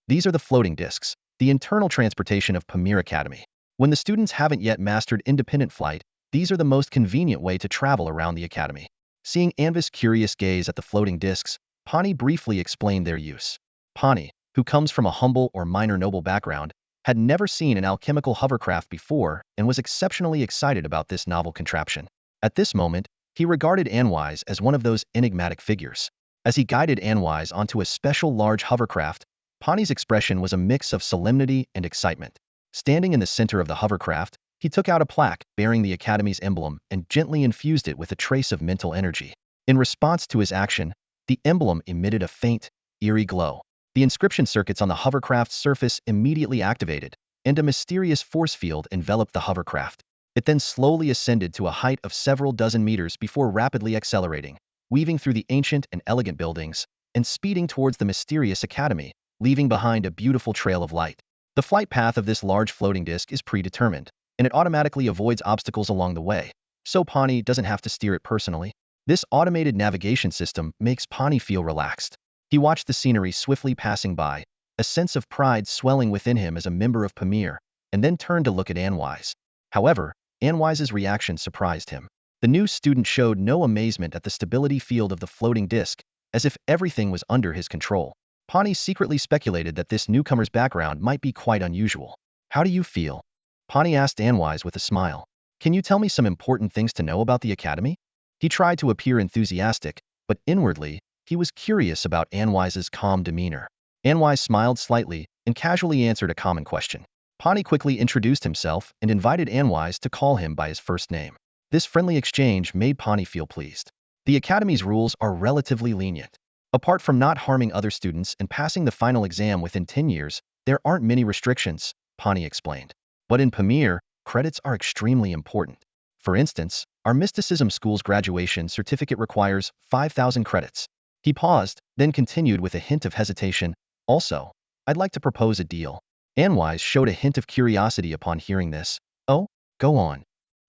These are the floating discs, the internal transportation of Pamir Academy. When the students haven't yet mastered independent flight, these are the most convenient way to travel around the academy. Seeing Anvis' curious gaze at the floating discs, Pawnee briefly explained their use. Pawnee, who comes from a humble or minor noble background, had never seen an alchemical hovercraft before and was exceptionally excited about this novel contraption. At this moment, he regarded Anwise as one of those enigmatic figures. As he guided Anwise onto a special large hovercraft, Pawnee's expression was a mix of solemnity and excitement. Standing in the center of the hovercraft, he took out a plaque bearing the Academy's emblem and gently infused it with a trace of mental energy. In response to his action, the emblem emitted a faint, eerie glow. The inscription circuits on the hovercraft's surface immediately activated, and a mysterious force field enveloped the hovercraft. It then slowly ascended to a height of several dozen meters before rapidly accelerating, weaving through the ancient and elegant buildings, and speeding towards the mysterious academy, leaving behind a beautiful trail of light. The flight path of this large floating disc is predetermined, and it automatically avoids obstacles along the way, so Pawnee doesn't have to steer it personally. This automated navigation system makes Pawnee feel relaxed. He watched the scenery swiftly passing by, a sense of pride swelling within him as a member of Pamir, and then turned to look at Anwise. However, Anwise's reaction surprised him. The new student showed no amazement at the stability field of the floating disc, as if everything was under his control. Pawnee secretly speculated that this newcomer's background might be quite unusual. "How do you feel?" Pawnee asked Anwise with a smile. "Can you tell me some important things to know about the academy?" He tried to appear enthusiastic, but inwardly, he was curious about Anwise's calm demeanor. Anwise smiled slightly and casually answered a common question. Pawnee quickly introduced himself and invited Anwise to call him by his first name. This friendly exchange made Pawnee feel pleased. The academy's rules are relatively lenient. Apart from not harming other students and passing the final exam within 10 years, there aren't many restrictions, Pawnee explained. But in Pamir, credits are extremely important. For instance, our mysticism school's graduation certificate requires 5,000 credits. He paused, then continued with a hint of hesitation. "Also, I'd like to propose a deal." Anwise showed a hint of curiosity upon hearing this. "Oh, go on."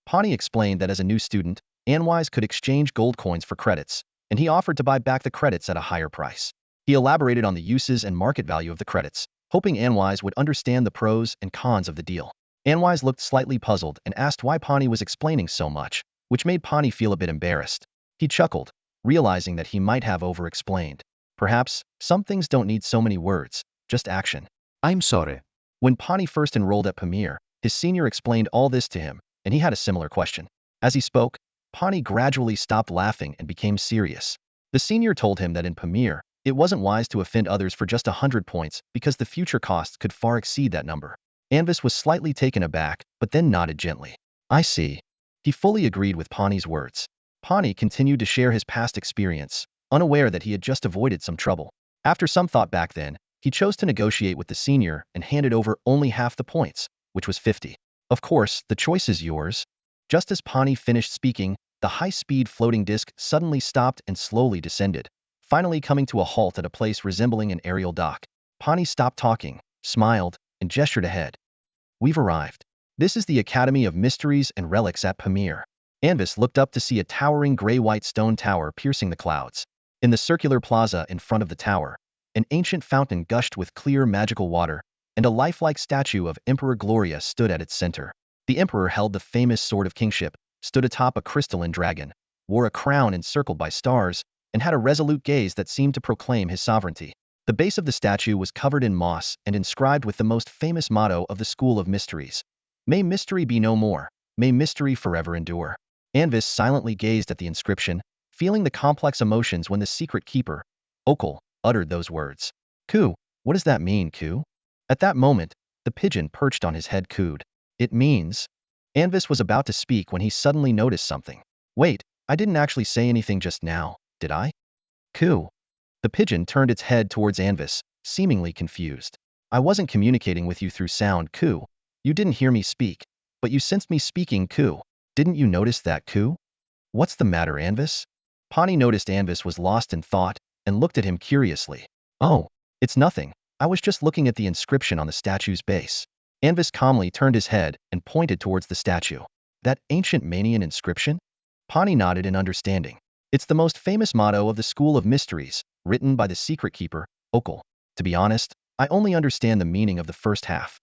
Pawnee explained that as a new student, Anwise could exchange gold coins for credits, and he offered to buy back the credits at a higher price. He elaborated on the uses and market value of the credits, hoping Anwise would understand the pros and cons of the deal. Anwise looked slightly puzzled and asked why Pawnee was explaining so much, which made Pawnee feel a bit embarrassed. He chuckled, realizing that he might have over-explained. Perhaps, some things don't need so many words, just action. I'm sorry. When Pawnee first enrolled at Pamir, his senior explained all this to him, and he had a similar question. As he spoke, Pawnee gradually stopped laughing and became serious. The senior told him that in Pamir, it wasn't wise to offend others for just 100 points because the future costs could far exceed that number. Anvis was slightly taken aback, but then nodded gently. I see. He fully agreed with Pawnee's words. Pawnee continued to share his past experience, unaware that he had just avoided some trouble. After some thought back then, he chose to negotiate with the senior and handed over only half the points, which was 50. Of course, the choice is yours. Just as Pawnee finished speaking, the high-speed floating disc suddenly stopped and slowly descended, finally coming to a halt at a place resembling an aerial dock. Pawnee stopped talking, smiled, and gestured ahead. We've arrived. This is the Academy of Mysteries and Relics at Pamir. Anvis looked up to see a towering gray-white stone tower piercing the clouds. In the circular plaza in front of the tower, an ancient fountain gushed with clear magical water, and a lifelike statue of Emperor Gloria stood at its center. The emperor held the famous Sword of Kingship, stood atop a crystalline dragon, wore a crown encircled by stars, and had a resolute gaze that seemed to proclaim his sovereignty. The base of the statue was covered in moss and inscribed with the most famous motto of the School of Mysteries. May mystery be no more, may mystery forever endure. Anvis silently gazed at the inscription, feeling the complex emotions when the secret keeper, Okul, uttered those words. Coo, what does that mean, Coo? At that moment, the pigeon perched on his head cooed. It means... Anvis was about to speak when he suddenly noticed something. Wait, I didn't actually say anything just now, did I? Coo. The pigeon turned its head towards Anvis, seemingly confused. I wasn't communicating with you through sound, Coo. You didn't hear me speak, but you sensed me speaking, Coo. Didn't you notice that, Coo? What's the matter, Anvis? Pawnee noticed Anvis was lost in thought and looked at him curiously. Oh, it's nothing. I was just looking at the inscription on the statue's base. Anvis calmly turned his head and pointed towards the statue. That ancient Manian inscription? Pawnee nodded in understanding. It's the most famous motto of the School of Mysteries, written by the secret keeper, Okul. To be honest, I only understand the meaning of the first half.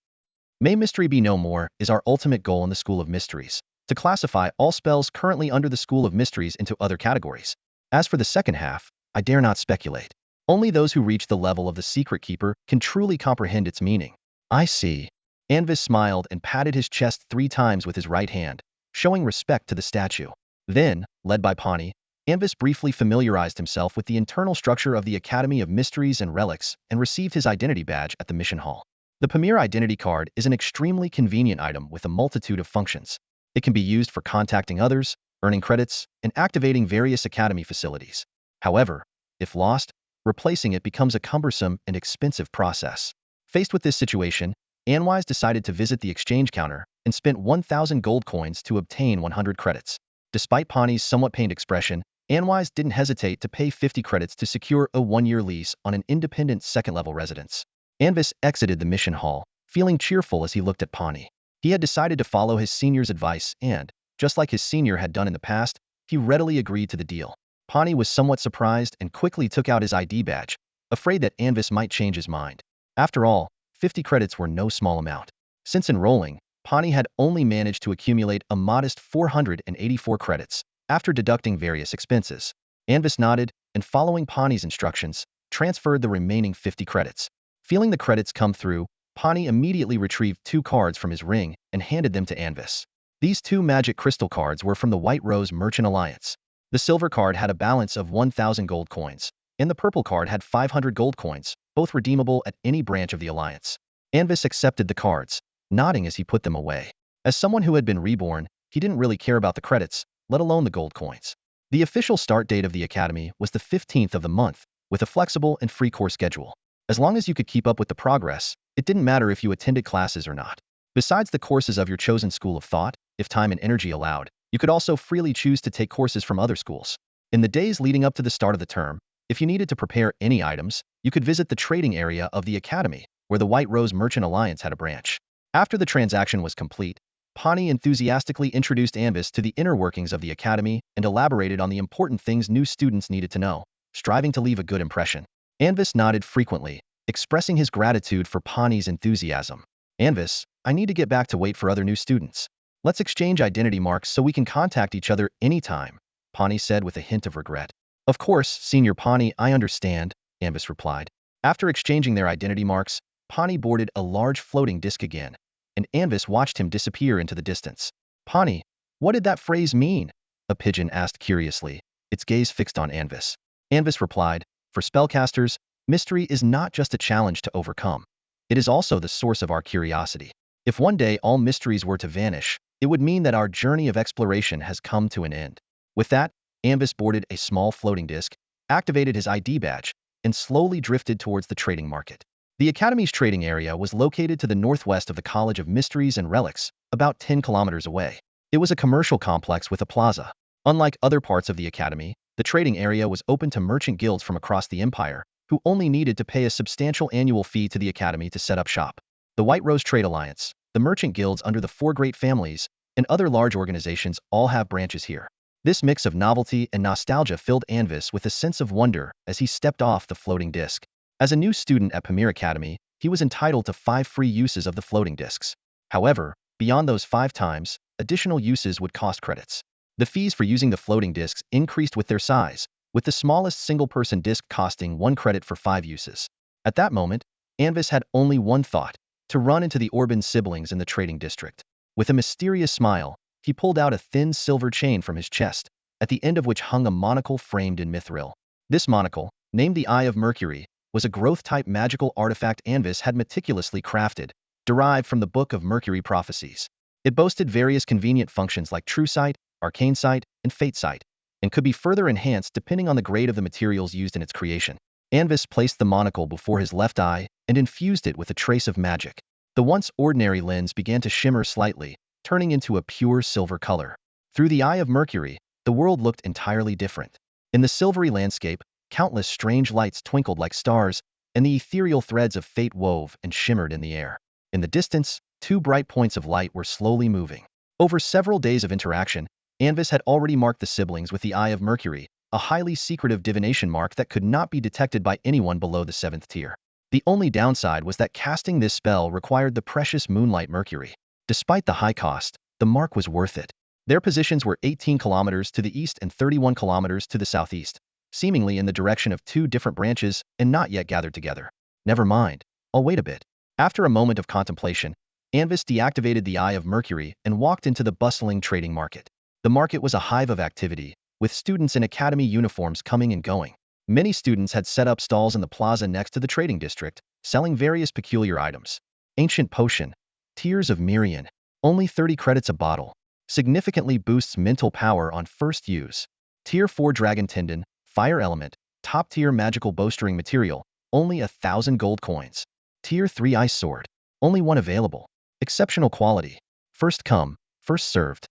May mystery be no more is our ultimate goal in the School of Mysteries, to classify all spells currently under the School of Mysteries into other categories. As for the second half, I dare not speculate. Only those who reach the level of the secret keeper can truly comprehend its meaning. I see. Anvis smiled and patted his chest 3 times with his right hand, showing respect to the statue. Then, led by Pawnee, Anvis briefly familiarized himself with the internal structure of the Academy of Mysteries and Relics and received his identity badge at the mission hall. The Pamir identity card is an extremely convenient item with a multitude of functions. It can be used for contacting others, earning credits, and activating various academy facilities. However, if lost, replacing it becomes a cumbersome and expensive process. Faced with this situation, Anwise decided to visit the exchange counter and spent 1,000 gold coins to obtain 100 credits. Despite Pawnee's somewhat pained expression, Anwise didn't hesitate to pay 50 credits to secure a 1-year lease on an independent second-level residence. Anvis exited the mission hall, feeling cheerful as he looked at Pawnee. He had decided to follow his senior's advice and, just like his senior had done in the past, he readily agreed to the deal. Pawnee was somewhat surprised and quickly took out his ID badge, afraid that Anvis might change his mind. After all, 50 credits were no small amount. Since enrolling, Pawnee had only managed to accumulate a modest 484 credits, after deducting various expenses. Anvis nodded, and following Pawnee's instructions, transferred the remaining 50 credits. Feeling the credits come through, Pawnee immediately retrieved 2 cards from his ring and handed them to Anvis. These 2 magic crystal cards were from the White Rose Merchant Alliance. The silver card had a balance of 1,000 gold coins, and the purple card had 500 gold coins, both redeemable at any branch of the alliance. Anvis accepted the cards, nodding as he put them away. As someone who had been reborn, he didn't really care about the credits, let alone the gold coins. The official start date of the academy was the 15th of the month, with a flexible and free course schedule. As long as you could keep up with the progress, it didn't matter if you attended classes or not. Besides the courses of your chosen school of thought, if time and energy allowed, you could also freely choose to take courses from other schools. In the days leading up to the start of the term, if you needed to prepare any items, you could visit the trading area of the academy, where the White Rose Merchant Alliance had a branch. After the transaction was complete, Pawnee enthusiastically introduced Anvis to the inner workings of the academy and elaborated on the important things new students needed to know, striving to leave a good impression. Anvis nodded frequently, expressing his gratitude for Pawnee's enthusiasm. Anvis, I need to get back to wait for other new students. Let's exchange identity marks so we can contact each other anytime, Pawnee said with a hint of regret. Of course, Senior Pawnee, I understand, Anvis replied. After exchanging their identity marks, Pawnee boarded a large floating disc again, and Anvis watched him disappear into the distance. Pawnee, what did that phrase mean? A pigeon asked curiously, its gaze fixed on Anvis. Anvis replied, for spellcasters, mystery is not just a challenge to overcome. It is also the source of our curiosity. If one day all mysteries were to vanish, it would mean that our journey of exploration has come to an end. With that, Anvis boarded a small floating disc, activated his ID badge, and slowly drifted towards the trading market. The Academy's trading area was located to the northwest of the College of Mysteries and Relics, about 10 kilometers away. It was a commercial complex with a plaza. Unlike other parts of the Academy, the trading area was open to merchant guilds from across the Empire, who only needed to pay a substantial annual fee to the Academy to set up shop. The White Rose Trade Alliance, the merchant guilds under the four great families, and other large organizations all have branches here. This mix of novelty and nostalgia filled Anvis with a sense of wonder as he stepped off the floating disc. As a new student at Pamir Academy, he was entitled to 5 free uses of the floating discs. However, beyond those 5 times, additional uses would cost credits. The fees for using the floating discs increased with their size, with the smallest single-person disc costing 1 credit for 5 uses. At that moment, Anvis had only one thought: to run into the Orbin siblings in the trading district. With a mysterious smile, he pulled out a thin silver chain from his chest, at the end of which hung a monocle framed in mithril. This monocle, named the Eye of Mercury, was a growth-type magical artifact Anvis had meticulously crafted, derived from the Book of Mercury Prophecies. It boasted various convenient functions like True Sight, Arcane Sight, and Fate Sight, and could be further enhanced depending on the grade of the materials used in its creation. Anvis placed the monocle before his left eye and infused it with a trace of magic. The once ordinary lens began to shimmer slightly, turning into a pure silver color. Through the Eye of Mercury, the world looked entirely different. In the silvery landscape, countless strange lights twinkled like stars, and the ethereal threads of fate wove and shimmered in the air. In the distance, 2 bright points of light were slowly moving. Over several days of interaction, Anvis had already marked the siblings with the Eye of Mercury, a highly secretive divination mark that could not be detected by anyone below the 7th tier. The only downside was that casting this spell required the precious moonlight mercury. Despite the high cost, the mark was worth it. Their positions were 18 kilometers to the east and 31 kilometers to the southeast, seemingly in the direction of 2 different branches and not yet gathered together. Never mind, I'll wait a bit. After a moment of contemplation, Anvis deactivated the Eye of Mercury and walked into the bustling trading market. The market was a hive of activity, with students in academy uniforms coming and going. Many students had set up stalls in the plaza next to the trading district, selling various peculiar items. Ancient potion, Tears of Mirian, only 30 credits a bottle, significantly boosts mental power on first use. Tier 4 Dragon Tendon, Fire Element, top-tier magical bowstring material, only 1,000 gold coins. Tier 3 Ice Sword, only 1 available. Exceptional quality, first come, first served.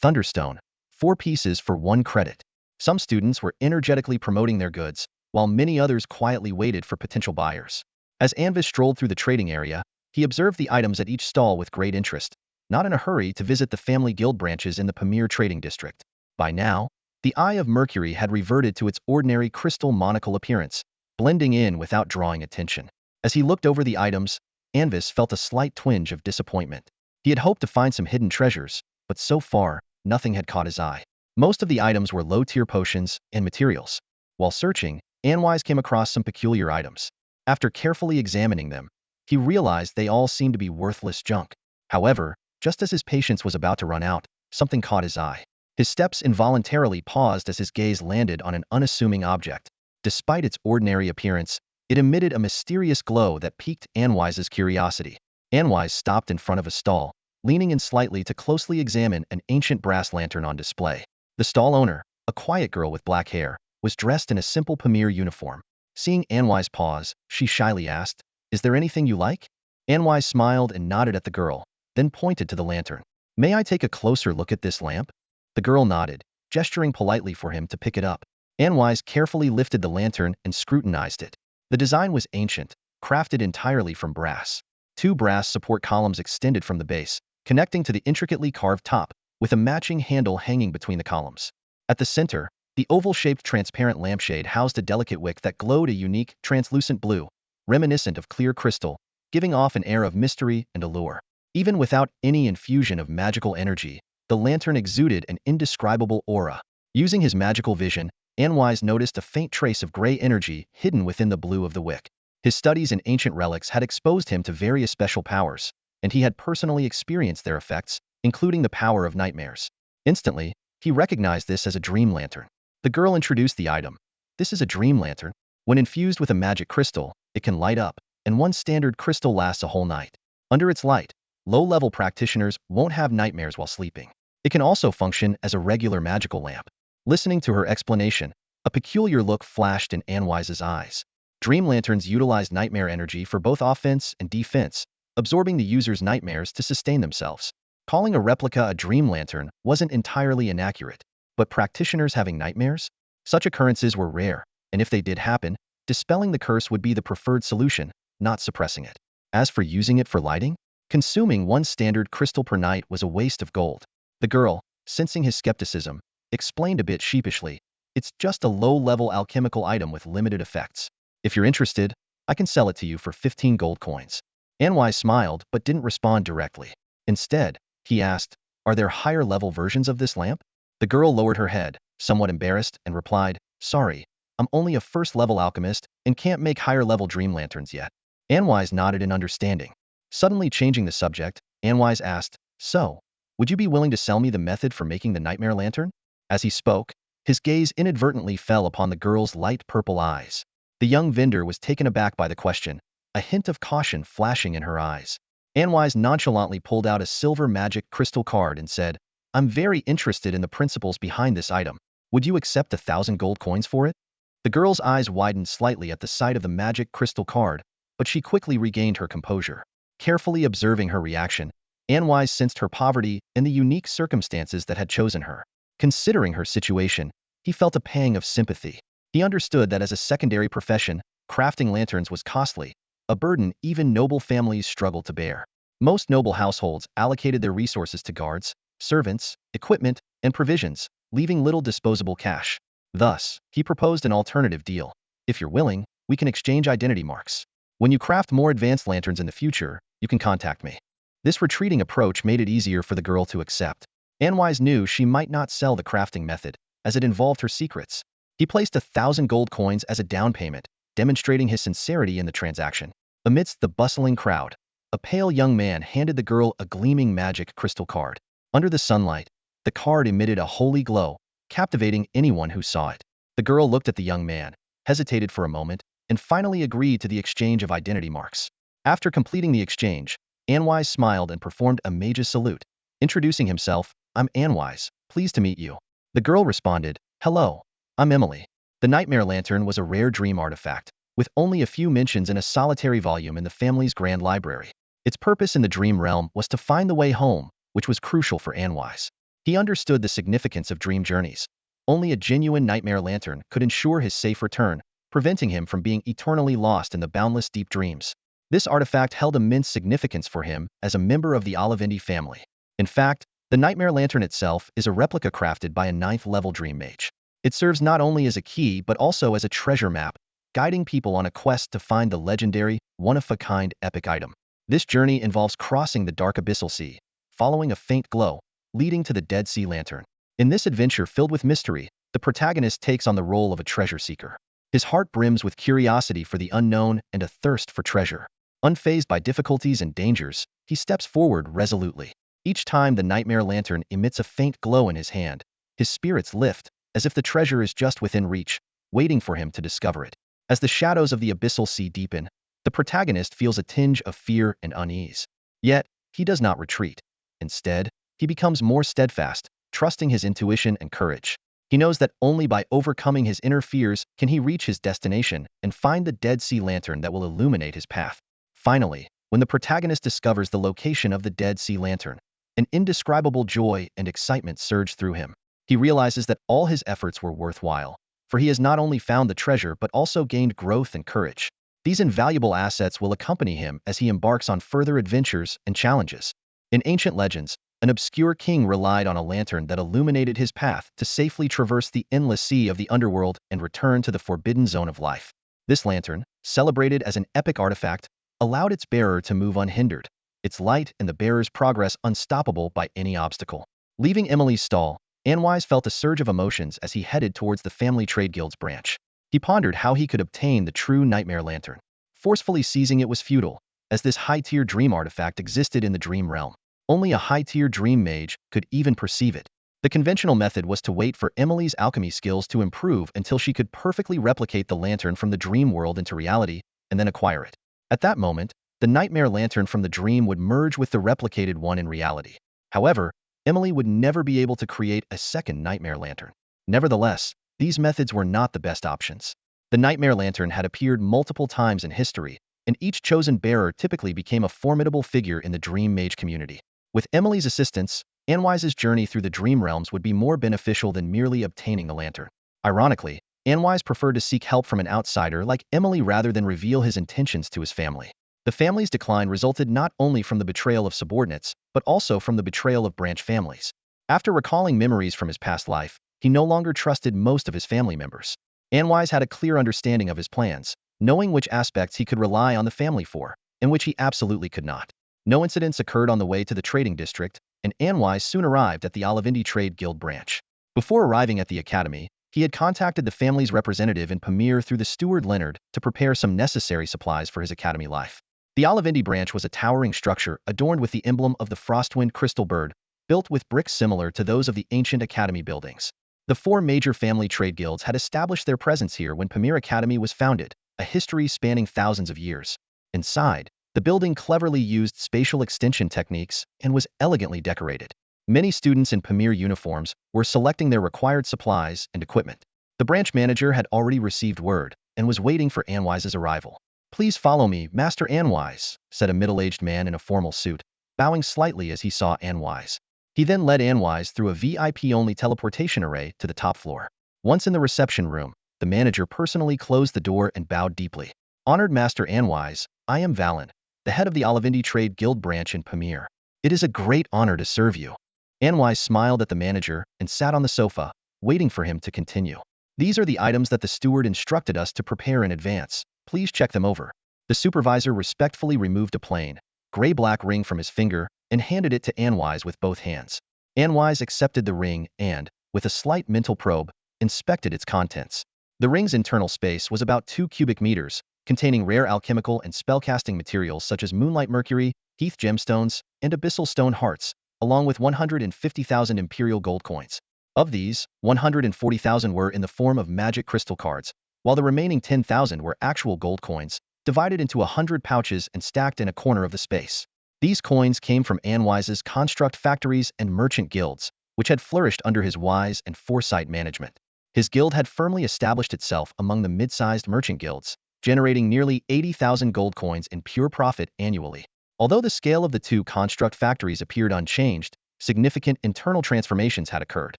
Thunderstone, 4 pieces for 1 credit. Some students were energetically promoting their goods, while many others quietly waited for potential buyers. As Anvis strolled through the trading area, he observed the items at each stall with great interest, not in a hurry to visit the family guild branches in the Pamir trading district. By now, the Eye of Mercury had reverted to its ordinary crystal monocle appearance, blending in without drawing attention. As he looked over the items, Anvis felt a slight twinge of disappointment. He had hoped to find some hidden treasures, but so far, nothing had caught his eye. Most of the items were low-tier potions and materials. While searching, Anwise came across some peculiar items. After carefully examining them, he realized they all seemed to be worthless junk. However, just as his patience was about to run out, something caught his eye. His steps involuntarily paused as his gaze landed on an unassuming object. Despite its ordinary appearance, it emitted a mysterious glow that piqued Anwise's curiosity. Anwise stopped in front of a stall, leaning in slightly to closely examine an ancient brass lantern on display. The stall owner, a quiet girl with black hair, was dressed in a simple Pamir uniform. Seeing Anwise pause, she shyly asked, "Is there anything you like?" Anwise smiled and nodded at the girl, then pointed to the lantern. "May I take a closer look at this lamp?" The girl nodded, gesturing politely for him to pick it up. Anwise carefully lifted the lantern and scrutinized it. The design was ancient, crafted entirely from brass. 2 brass support columns extended from the base, connecting to the intricately carved top, with a matching handle hanging between the columns. At the center, the oval-shaped transparent lampshade housed a delicate wick that glowed a unique, translucent blue, reminiscent of clear crystal, giving off an air of mystery and allure. Even without any infusion of magical energy, the lantern exuded an indescribable aura. Using his magical vision, Anwise noticed a faint trace of gray energy hidden within the blue of the wick. His studies in ancient relics had exposed him to various special powers, and he had personally experienced their effects, including the power of nightmares. Instantly, he recognized this as a dream lantern. The girl introduced the item. "This is a dream lantern. When infused with a magic crystal, it can light up, and 1 standard crystal lasts a whole night. Under its light, Low-level practitioners won't have nightmares while sleeping. It can also function as a regular magical lamp. Listening to her explanation, a peculiar look flashed in Anwise's eyes. Dream lanterns utilize nightmare energy for both offense and defense, absorbing the user's nightmares to sustain themselves. Calling a replica a dream lantern wasn't entirely inaccurate, but practitioners having nightmares? Such occurrences were rare, and if they did happen, dispelling the curse would be the preferred solution, not suppressing it. As for using it for lighting, consuming one standard crystal per night was a waste of gold. The girl, sensing his skepticism, explained a bit sheepishly, "It's just a low-level alchemical item with limited effects. If you're interested, I can sell it to you for 15 gold coins." Anwise smiled but didn't respond directly. Instead, he asked, "Are there higher-level versions of this lamp?" The girl lowered her head, somewhat embarrassed, and replied, "Sorry, I'm only a first-level alchemist and can't make higher-level dream lanterns yet." Anwise nodded in understanding. Suddenly changing the subject, Anwise asked, "So, would you be willing to sell me the method for making the nightmare lantern?" As he spoke, his gaze inadvertently fell upon the girl's light purple eyes. The young vendor was taken aback by the question, a hint of caution flashing in her eyes. Anwise nonchalantly pulled out a silver magic crystal card and said, "I'm very interested in the principles behind this item. Would you accept 1,000 gold coins for it?" The girl's eyes widened slightly at the sight of the magic crystal card, but she quickly regained her composure. Carefully observing her reaction, Anwise sensed her poverty and the unique circumstances that had chosen her. Considering her situation, he felt a pang of sympathy. He understood that as a secondary profession, crafting lanterns was costly, a burden even noble families struggled to bear. Most noble households allocated their resources to guards, servants, equipment, and provisions, leaving little disposable cash. Thus, he proposed an alternative deal. "If you're willing, we can exchange identity marks. When you craft more advanced lanterns in the future, you can contact me." This retreating approach made it easier for the girl to accept. Anwise knew she might not sell the crafting method, as it involved her secrets. He placed 1,000 gold coins as a down payment, demonstrating his sincerity in the transaction. Amidst the bustling crowd, a pale young man handed the girl a gleaming magic crystal card. Under the sunlight, the card emitted a holy glow, captivating anyone who saw it. The girl looked at the young man, hesitated for a moment, and finally agreed to the exchange of identity marks. After completing the exchange, Anwise smiled and performed a mage's salute. Introducing himself, "I'm Anwise, pleased to meet you." The girl responded, "Hello, I'm Emily." The nightmare lantern was a rare dream artifact, with only a few mentions in a solitary volume in the family's grand library. Its purpose in the dream realm was to find the way home, which was crucial for Anwise. He understood the significance of dream journeys. Only a genuine nightmare lantern could ensure his safe return, preventing him from being eternally lost in the boundless deep dreams. This artifact held immense significance for him as a member of the Olivendi family. In fact, the nightmare lantern itself is a replica crafted by a 9th-level dream mage. It serves not only as a key but also as a treasure map, guiding people on a quest to find the legendary, one-of-a-kind epic item. This journey involves crossing the dark abyssal sea, following a faint glow, leading to the Dead Sea Lantern. In this adventure filled with mystery, the protagonist takes on the role of a treasure seeker. His heart brims with curiosity for the unknown and a thirst for treasure. Unfazed by difficulties and dangers, he steps forward resolutely. Each time the nightmare lantern emits a faint glow in his hand, his spirits lift, as if the treasure is just within reach, waiting for him to discover it. As the shadows of the abyssal sea deepen, the protagonist feels a tinge of fear and unease. Yet, he does not retreat. Instead, he becomes more steadfast, trusting his intuition and courage. He knows that only by overcoming his inner fears can he reach his destination and find the Dead Sea Lantern that will illuminate his path. Finally, when the protagonist discovers the location of the Dead Sea Lantern, an indescribable joy and excitement surge through him. He realizes that all his efforts were worthwhile, for he has not only found the treasure but also gained growth and courage. These invaluable assets will accompany him as he embarks on further adventures and challenges. In ancient legends, an obscure king relied on a lantern that illuminated his path to safely traverse the endless sea of the underworld and return to the forbidden zone of life. This lantern, celebrated as an epic artifact, allowed its bearer to move unhindered, its light and the bearer's progress unstoppable by any obstacle. Leaving Emily's stall, Anwise felt a surge of emotions as he headed towards the family trade guild's branch. He pondered how he could obtain the true nightmare lantern. Forcefully seizing it was futile, as this high-tier dream artifact existed in the dream realm. Only a high-tier dream mage could even perceive it. The conventional method was to wait for Emily's alchemy skills to improve until she could perfectly replicate the lantern from the dream world into reality, and then acquire it. At that moment, The nightmare lantern from the dream would merge with the replicated one in reality. However, Emily would never be able to create a second nightmare lantern. Nevertheless, these methods were not the best options. The nightmare lantern had appeared multiple times in history, and each chosen bearer typically became a formidable figure in the dream mage community. With Emily's assistance, Anwise's journey through the dream realms would be more beneficial than merely obtaining the lantern. Ironically, Anwise preferred to seek help from an outsider like Emily rather than reveal his intentions to his family. The family's decline resulted not only from the betrayal of subordinates, but also from the betrayal of branch families. After recalling memories from his past life, he no longer trusted most of his family members. Anwise had a clear understanding of his plans, knowing which aspects he could rely on the family for, and which he absolutely could not. No incidents occurred on the way to the trading district, and Anwise soon arrived at the Olivindi Trade Guild branch. Before arriving at the academy, he had contacted the family's representative in Pamir through the steward Leonard to prepare some necessary supplies for his academy life. The Olivindi branch was a towering structure adorned with the emblem of the Frostwind crystal bird, built with bricks similar to those of the ancient academy buildings. The four major family trade guilds had established their presence here when Pamir Academy was founded, a history spanning thousands of years. Inside, the building cleverly used spatial extension techniques and was elegantly decorated. Many students in Pamir uniforms were selecting their required supplies and equipment. The branch manager had already received word and was waiting for Anwise's arrival. "Please follow me, Master Anwise," said a middle-aged man in a formal suit, bowing slightly as he saw Anwise. He then led Anwise through a VIP-only teleportation array to the top floor. Once in the reception room, the manager personally closed the door and bowed deeply. "Honored Master Anwise, I am Valen, the head of the Olivindi Trade Guild branch in Pamir. It is a great honor to serve you." Anwise smiled at the manager and sat on the sofa, waiting for him to continue. "These are the items that the steward instructed us to prepare in advance. Please check them over." The supervisor respectfully removed a plain, gray-black ring from his finger and handed it to Anwise with both hands. Anwise accepted the ring and, with a slight mental probe, inspected its contents. The ring's internal space was about 2 cubic meters, containing rare alchemical and spellcasting materials such as moonlight mercury, heath gemstones, and abyssal stone hearts, along with 150,000 imperial gold coins. Of these, 140,000 were in the form of magic crystal cards, while the remaining 10,000 were actual gold coins, divided into 100 pouches and stacked in a corner of the space. These coins came from Anwise's construct factories and merchant guilds, which had flourished under his wise and foresight management. His guild had firmly established itself among the mid-sized merchant guilds, generating nearly 80,000 gold coins in pure profit annually. Although the scale of the two construct factories appeared unchanged, significant internal transformations had occurred.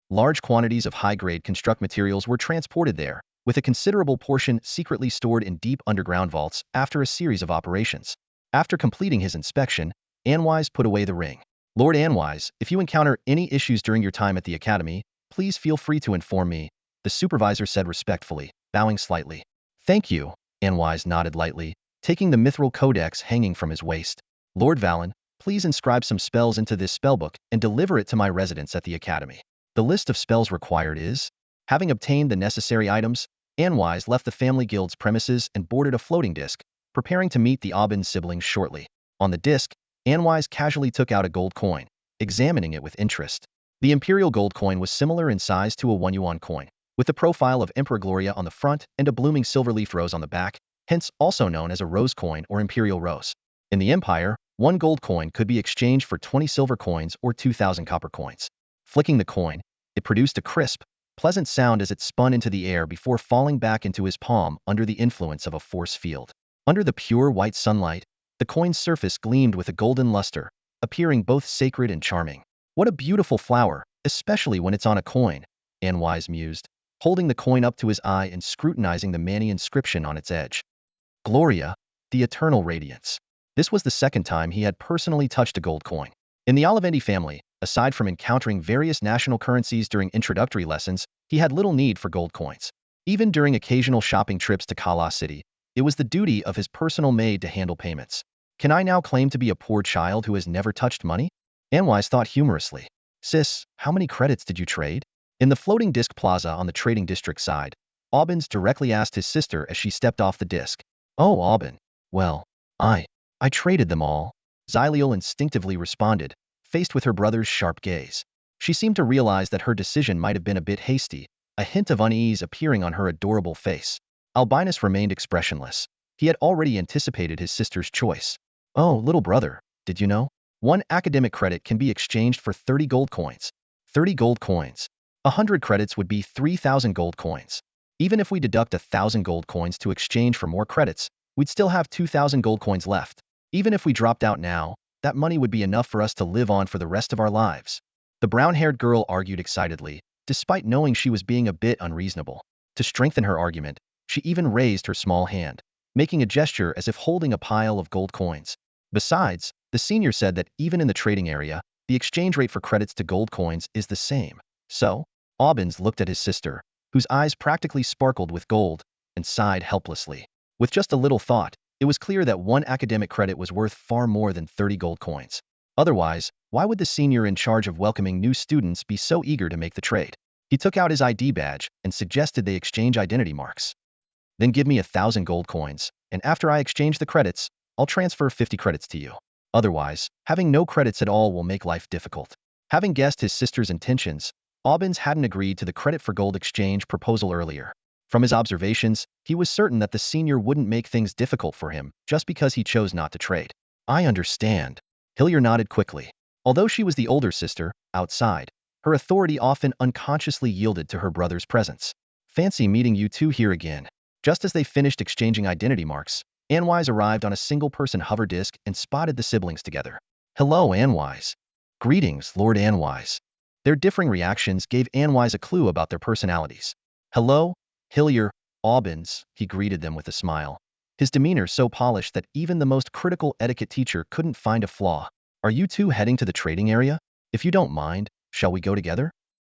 Large quantities of high-grade construct materials were transported there, with a considerable portion secretly stored in deep underground vaults after a series of operations. After completing his inspection, Anwise put away the ring. "Lord Anwise, if you encounter any issues during your time at the academy, please feel free to inform me," the supervisor said respectfully, bowing slightly. "Thank you," Anwise nodded lightly, taking the mithril codex hanging from his waist. "Lord Valen, please inscribe some spells into this spellbook and deliver it to my residence at the academy." The list of spells required is... Having obtained the necessary items, Anwise left the family guild's premises and boarded a floating disc, preparing to meet the Orbin siblings shortly. On the disc, Anwise casually took out a gold coin, examining it with interest. The imperial gold coin was similar in size to a 1 yuan coin, with the profile of Emperor Gloria on the front and a blooming silver-leaf rose on the back, hence also known as a rose coin or imperial rose. In the Empire, 1 gold coin could be exchanged for 20 silver coins or 2,000 copper coins. Flicking the coin, it produced a crisp, pleasant sound as it spun into the air before falling back into his palm under the influence of a force field. Under the pure white sunlight, the coin's surface gleamed with a golden luster, appearing both sacred and charming. "What a beautiful flower, especially when it's on a coin," Anwise mused, holding the coin up to his eye and scrutinizing the Mani inscription on its edge. "Gloria, the eternal radiance." This was the second time he had personally touched a gold coin. In the Olivindi family, aside from encountering various national currencies during introductory lessons, he had little need for gold coins. Even during occasional shopping trips to Kala City, it was the duty of his personal maid to handle payments. "Can I now claim to be a poor child who has never touched money?" Anwise thought humorously. "Sis, how many credits did you trade?" In the floating disc plaza on the trading district side, Orbin directly asked his sister as she stepped off the disc. "Oh, Orbin. Well, I traded them all," Xyliel instinctively responded, faced with her brother's sharp gaze. She seemed to realize that her decision might have been a bit hasty, a hint of unease appearing on her adorable face. Albinus remained expressionless. He had already anticipated his sister's choice. Oh, little brother, did you know? One academic credit can be exchanged for 30 gold coins. 30 gold coins. 100 credits would be 3,000 gold coins. Even if we deduct 1,000 gold coins to exchange for more credits, we'd still have 2,000 gold coins left. Even if we dropped out now, that money would be enough for us to live on for the rest of our lives. The brown-haired girl argued excitedly, despite knowing she was being a bit unreasonable. To strengthen her argument, she even raised her small hand, making a gesture as if holding a pile of gold coins. Besides, the senior said that even in the trading area, the exchange rate for credits to gold coins is the same. So, Obbins looked at his sister, whose eyes practically sparkled with gold, and sighed helplessly. With just a little thought, it was clear that one academic credit was worth far more than 30 gold coins. Otherwise, why would the senior in charge of welcoming new students be so eager to make the trade? He took out his ID badge and suggested they exchange identity marks. Then give me 1,000 gold coins, and after I exchange the credits, I'll transfer 50 credits to you. Otherwise, having no credits at all will make life difficult. Having guessed his sister's intentions, Obbins hadn't agreed to the credit for gold exchange proposal earlier. From his observations, he was certain that the senior wouldn't make things difficult for him just because he chose not to trade. I understand. Hillier nodded quickly. Although she was the older sister, outside, her authority often unconsciously yielded to her brother's presence. Fancy meeting you two here again. Just as they finished exchanging identity marks, Anwise arrived on a single-person hover disk and spotted the siblings together. Hello, Anwise. Greetings, Lord Anwise. Their differing reactions gave Anwise a clue about their personalities. Hello, Hillier, Obbins, he greeted them with a smile. His demeanor so polished that even the most critical etiquette teacher couldn't find a flaw. Are you two heading to the trading area? If you don't mind, shall we go together?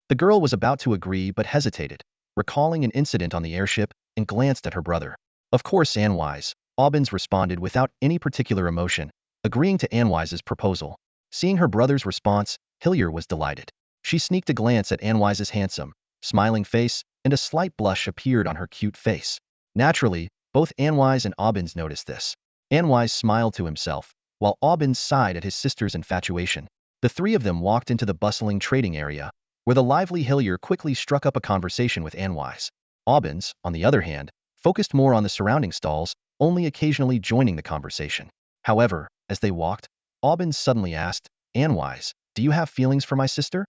The girl was about to agree but hesitated, recalling an incident on the airship, and glanced at her brother. Of course, Anwise, Obbins responded without any particular emotion, agreeing to Anwise's proposal. Seeing her brother's response, Hillier was delighted. She sneaked a glance at Anwise's handsome, smiling face, and a slight blush appeared on her cute face. Naturally, both Anwise and Obbins noticed this. Anwise smiled to himself, while Obbins sighed at his sister's infatuation. The three of them walked into the bustling trading area, where the lively Hillier quickly struck up a conversation with Anwise. Obbins, on the other hand, focused more on the surrounding stalls, only occasionally joining the conversation. However, as they walked, Obbins suddenly asked, Anwise, do you have feelings for my sister?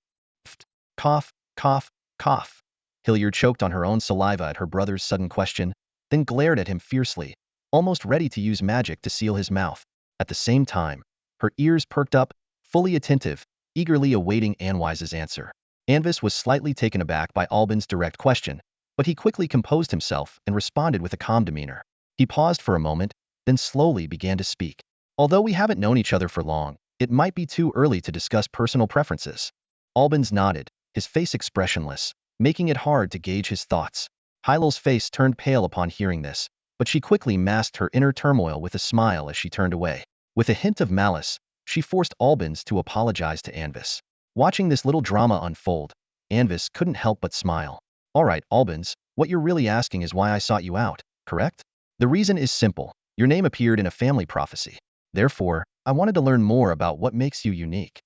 Pft, cough, cough, cough. Hillier choked on her own saliva at her brother's sudden question, then glared at him fiercely, almost ready to use magic to seal his mouth. At the same time, her ears perked up, fully attentive, eagerly awaiting Anwise's answer. Anvis was slightly taken aback by Albin's direct question, but he quickly composed himself and responded with a calm demeanor. He paused for a moment, then slowly began to speak. Although we haven't known each other for long, it might be too early to discuss personal preferences. Albins nodded, his face expressionless, making it hard to gauge his thoughts. Hylal's face turned pale upon hearing this, but she quickly masked her inner turmoil with a smile as she turned away. With a hint of malice, she forced Albins to apologize to Anvis. Watching this little drama unfold, Anvis couldn't help but smile. All right, Albins, what you're really asking is why I sought you out, correct? The reason is simple. Your name appeared in a family prophecy. Therefore, I wanted to learn more about what makes you unique.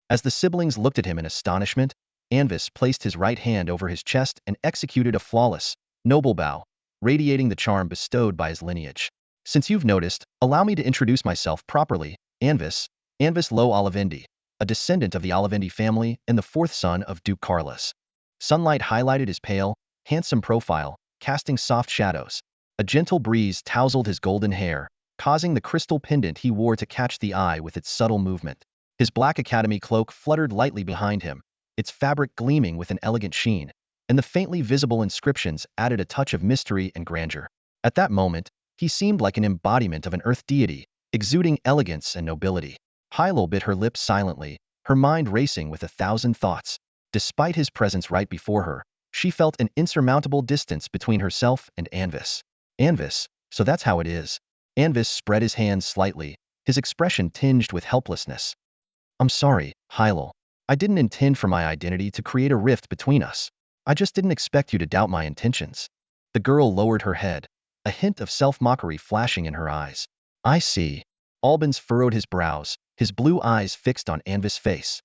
As the siblings looked at him in astonishment, Anvis placed his right hand over his chest and executed a flawless, noble bow, radiating the charm bestowed by his lineage. Since you've noticed, allow me to introduce myself properly, Anvis Lo Olivendi, a descendant of the Olivendi family and the fourth son of Duke Carlos. Sunlight highlighted his pale, handsome profile, casting soft shadows. A gentle breeze tousled his golden hair, causing the crystal pendant he wore to catch the eye with its subtle movement. His black academy cloak fluttered lightly behind him, its fabric gleaming with an elegant sheen, and the faintly visible inscriptions added a touch of mystery and grandeur. At that moment, he seemed like an embodiment of an earth deity, exuding elegance and nobility. Hylal bit her lips silently, her mind racing with 1,000 thoughts. Despite his presence right before her, she felt an insurmountable distance between herself and Anvis. Anvis, so that's how it is. Anvis spread his hands slightly, his expression tinged with helplessness. I'm sorry, Hylal. I didn't intend for my identity to create a rift between us. I just didn't expect you to doubt my intentions. The girl lowered her head, a hint of self-mockery flashing in her eyes. I see. Albins furrowed his brows, his blue eyes fixed on Anvis' face.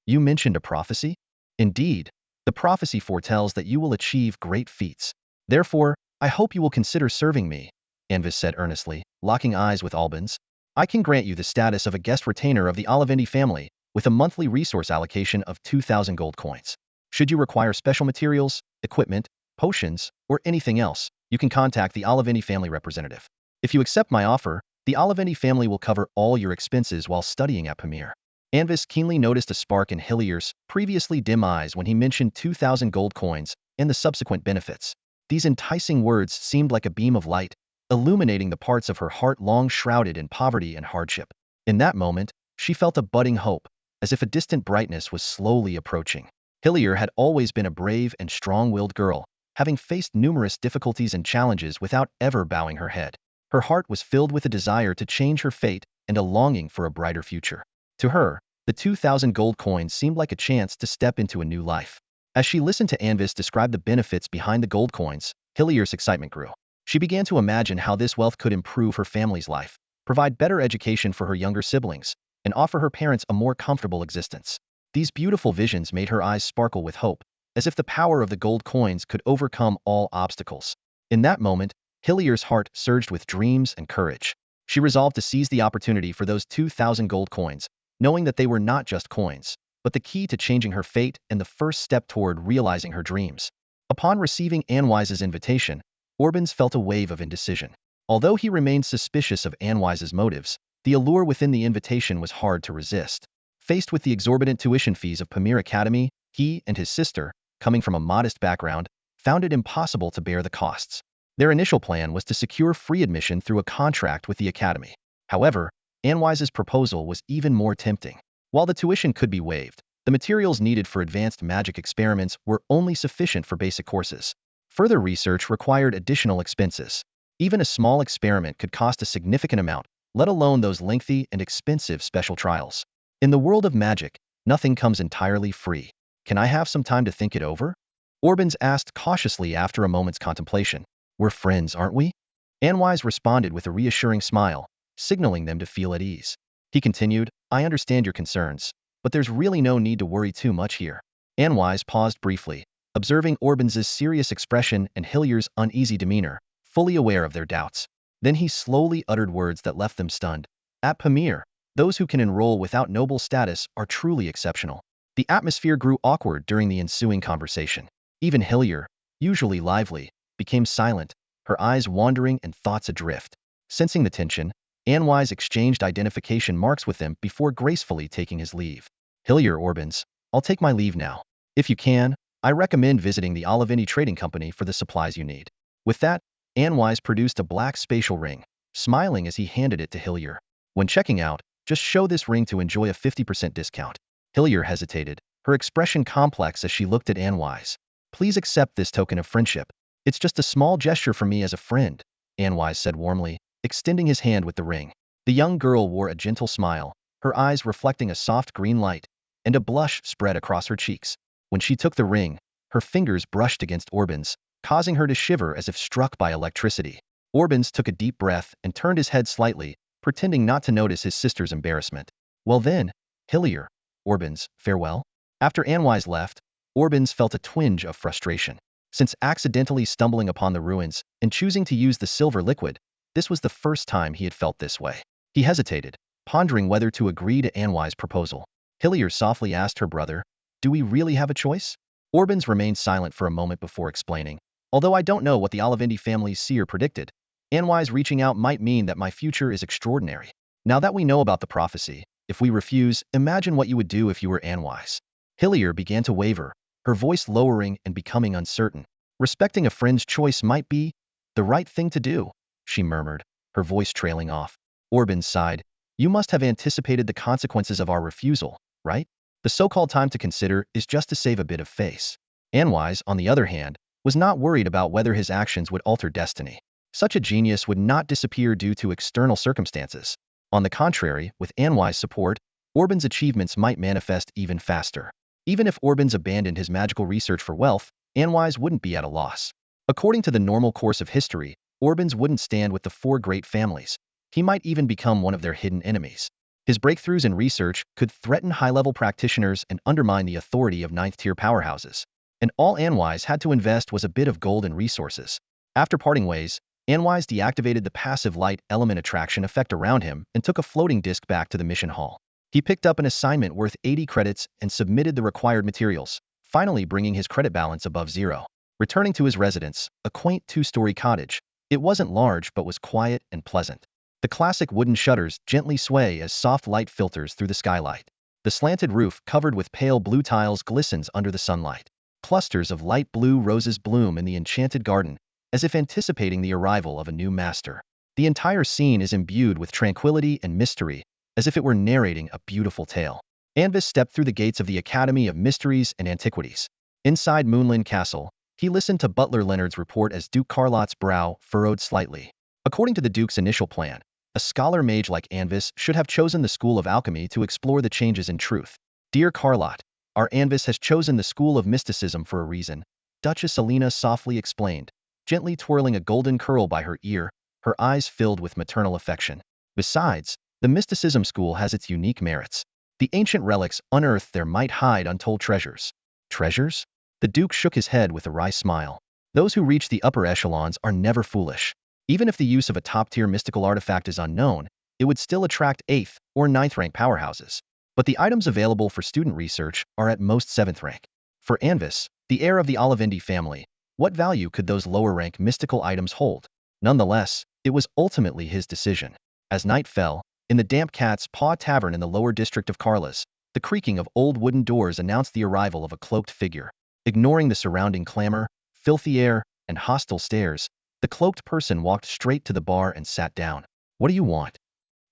You mentioned a prophecy? Indeed, the prophecy foretells that you will achieve great feats. Therefore, I hope you will consider serving me, Anvis said earnestly, locking eyes with Albins. I can grant you the status of a guest retainer of the Olivendi family with a monthly resource allocation of 2,000 gold coins. Should you require special materials, equipment, potions, or anything else, you can contact the Olivendi family representative. If you accept my offer, the Olivendi family will cover all your expenses while studying at Pamir. Anvis keenly noticed a spark in Hillier's previously dim eyes when he mentioned 2,000 gold coins and the subsequent benefits. These enticing words seemed like a beam of light, illuminating the parts of her heart long shrouded in poverty and hardship. In that moment, she felt a budding hope, as if a distant brightness was slowly approaching. Hillier had always been a brave and strong-willed girl, having faced numerous difficulties and challenges without ever bowing her head. Her heart was filled with a desire to change her fate and a longing for a brighter future. To her, the 2,000 gold coins seemed like a chance to step into a new life. As she listened to Anvis describe the benefits behind the gold coins, Hillier's excitement grew. She began to imagine how this wealth could improve her family's life, provide better education for her younger siblings, and offer her parents a more comfortable existence. These beautiful visions made her eyes sparkle with hope, as if the power of the gold coins could overcome all obstacles. In that moment, Hillier's heart surged with dreams and courage. She resolved to seize the opportunity for those 2,000 gold coins, knowing that they were not just coins, but the key to changing her fate and the first step toward realizing her dreams. Upon receiving Anwise's invitation, Orbin felt a wave of indecision. Although he remained suspicious of Anwise's motives, the allure within the invitation was hard to resist. Faced with the exorbitant tuition fees of Pamir Academy, he and his sister, coming from a modest background, found it impossible to bear the costs. Their initial plan was to secure free admission through a contract with the academy. However, Anwise's proposal was even more tempting. While the tuition could be waived, the materials needed for advanced magic experiments were only sufficient for basic courses. Further research required additional expenses. Even a small experiment could cost a significant amount, let alone those lengthy and expensive special trials. In the world of magic, nothing comes entirely free. Can I have some time to think it over? Orbins asked cautiously after a moment's contemplation. We're friends, aren't we? Anwise responded with a reassuring smile, signaling them to feel at ease. He continued, I understand your concerns, but there's really no need to worry too much here. Anwise paused briefly, observing Orbins's serious expression and Hillier's uneasy demeanor, fully aware of their doubts. Then he slowly uttered words that left them stunned. At Pamir, those who can enroll without noble status are truly exceptional. The atmosphere grew awkward during the ensuing conversation. Even Hillier, usually lively, became silent, her eyes wandering and thoughts adrift. Sensing the tension, Anwise exchanged identification marks with them before gracefully taking his leave. Hillier Orbins, I'll take my leave now. If you can, I recommend visiting the Olivendi Trading Company for the supplies you need. With that, Anwise produced a black spatial ring, smiling as he handed it to Hillier. When checking out, just show this ring to enjoy a 50% discount. Hillier hesitated, her expression complex as she looked at Anwise. Please accept this token of friendship. It's just a small gesture from me as a friend, Anwise said warmly, extending his hand with the ring. The young girl wore a gentle smile, her eyes reflecting a soft green light, and a blush spread across her cheeks. When she took the ring, her fingers brushed against Orbin's, causing her to shiver as if struck by electricity. Orbins took a deep breath and turned his head slightly, pretending not to notice his sister's embarrassment. Well then, Hillier, Orbins, farewell? After Anwise left, Orbins felt a twinge of frustration. Since accidentally stumbling upon the ruins and choosing to use the silver liquid, this was the first time he had felt this way. He hesitated, pondering whether to agree to Anwise's proposal. Hillier softly asked her brother, do we really have a choice? Orbins remained silent for a moment before explaining. Although I don't know what the Olivendi family's seer predicted, Anwise reaching out might mean that my future is extraordinary. Now that we know about the prophecy, if we refuse, imagine what you would do if you were Anwise. Hillier began to waver, her voice lowering and becoming uncertain. Respecting a friend's choice might be the right thing to do, she murmured, her voice trailing off. Orbin sighed. You must have anticipated the consequences of our refusal, right? The so-called time to consider is just to save a bit of face. Anwise, on the other hand, was not worried about whether his actions would alter destiny. Such a genius would not disappear due to external circumstances. On the contrary, with Anwise's support, Orbin's achievements might manifest even faster. Even if Orbins abandoned his magical research for wealth, Anwise wouldn't be at a loss. According to the normal course of history, Orbins wouldn't stand with the four great families. He might even become one of their hidden enemies. His breakthroughs in research could threaten high-level practitioners and undermine the authority of ninth-tier powerhouses. And all Anwise had to invest was a bit of gold and resources. After parting ways, Anwise deactivated the passive light element attraction effect around him and took a floating disc back to the mission hall. He picked up an assignment worth 80 credits and submitted the required materials, finally bringing his credit balance above zero. Returning to his residence, a quaint two-story cottage, it wasn't large but was quiet and pleasant. The classic wooden shutters gently sway as soft light filters through the skylight. The slanted roof, covered with pale blue tiles, glistens under the sunlight. Clusters of light blue roses bloom in the enchanted garden, as if anticipating the arrival of a new master. The entire scene is imbued with tranquility and mystery, as if it were narrating a beautiful tale. Anvis stepped through the gates of the Academy of Mysteries and Antiquities. Inside Moonland Castle, he listened to Butler Leonard's report as Duke Carlot's brow furrowed slightly. According to the Duke's initial plan, a scholar mage like Anvis should have chosen the School of Alchemy to explore the changes in truth. Dear Carlot, our Anvis has chosen the School of Mysticism for a reason, Duchess Alina softly explained, gently twirling a golden curl by her ear, her eyes filled with maternal affection. Besides, the Mysticism School has its unique merits. The ancient relics unearthed there might hide untold treasures. Treasures? The Duke shook his head with a wry smile. Those who reach the upper echelons are never foolish. Even if the use of a top-tier mystical artifact is unknown, it would still attract 8th or 9th rank powerhouses. But the items available for student research are at most 7th rank. For Anvis, the heir of the Olivendi family, what value could those lower-rank mystical items hold? Nonetheless, it was ultimately his decision. As night fell, in the Damp Cat's Paw Tavern in the lower district of Carlas, the creaking of old wooden doors announced the arrival of a cloaked figure. Ignoring the surrounding clamor, filthy air, and hostile stares, the cloaked person walked straight to the bar and sat down. What do you want?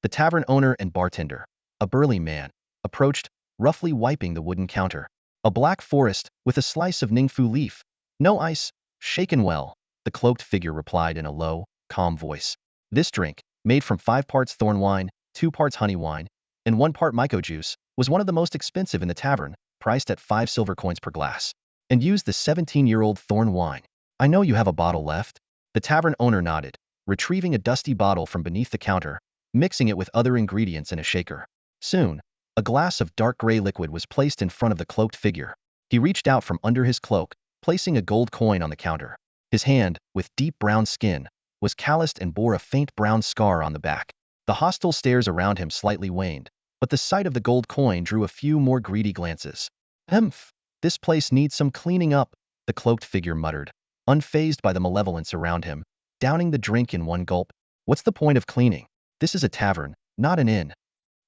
The tavern owner and bartender, a burly man, approached, roughly wiping the wooden counter. A black forest, with a slice of ningfu leaf. No ice, shaken well, the cloaked figure replied in a low, calm voice. This drink, made from 5 parts thorn wine, 2 parts honey wine, and 1 part myco juice, was one of the most expensive in the tavern, priced at 5 silver coins per glass. And used the 17-year-old thorn wine. I know you have a bottle left. The tavern owner nodded, retrieving a dusty bottle from beneath the counter, mixing it with other ingredients in a shaker. Soon, a glass of dark gray liquid was placed in front of the cloaked figure. He reached out from under his cloak, placing a gold coin on the counter. His hand, with deep brown skin, was calloused and bore a faint brown scar on the back. The hostile stares around him slightly waned, but the sight of the gold coin drew a few more greedy glances. Humph! This place needs some cleaning up, the cloaked figure muttered, unfazed by the malevolence around him, downing the drink in one gulp. What's the point of cleaning? This is a tavern, not an inn.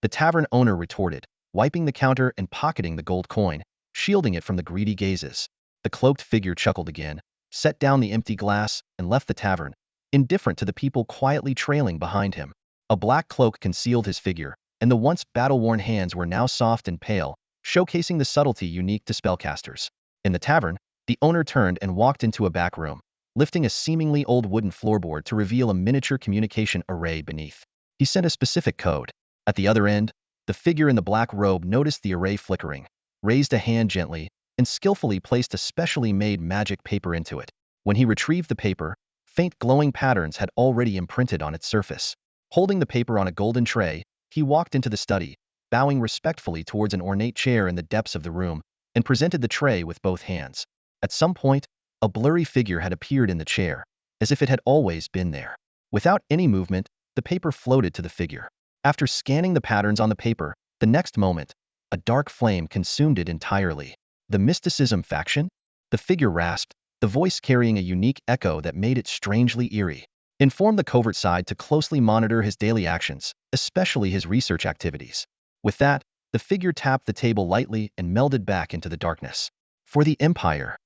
The tavern owner retorted, wiping the counter and pocketing the gold coin, shielding it from the greedy gazes. The cloaked figure chuckled again, set down the empty glass, and left the tavern, indifferent to the people quietly trailing behind him. A black cloak concealed his figure, and the once battle-worn hands were now soft and pale, showcasing the subtlety unique to spellcasters. In the tavern, the owner turned and walked into a back room, lifting a seemingly old wooden floorboard to reveal a miniature communication array beneath. He sent a specific code. At the other end, the figure in the black robe noticed the array flickering, raised a hand gently, and skillfully placed a specially made magic paper into it. When he retrieved the paper, faint glowing patterns had already imprinted on its surface. Holding the paper on a golden tray, he walked into the study, bowing respectfully towards an ornate chair in the depths of the room, and presented the tray with both hands. At some point, a blurry figure had appeared in the chair, as if it had always been there. Without any movement, the paper floated to the figure. After scanning the patterns on the paper, the next moment, a dark flame consumed it entirely. The mysticism faction? The figure rasped, the voice carrying a unique echo that made it strangely eerie. Inform the covert side to closely monitor his daily actions, especially his research activities. With that, the figure tapped the table lightly and melded back into the darkness. For the Empire.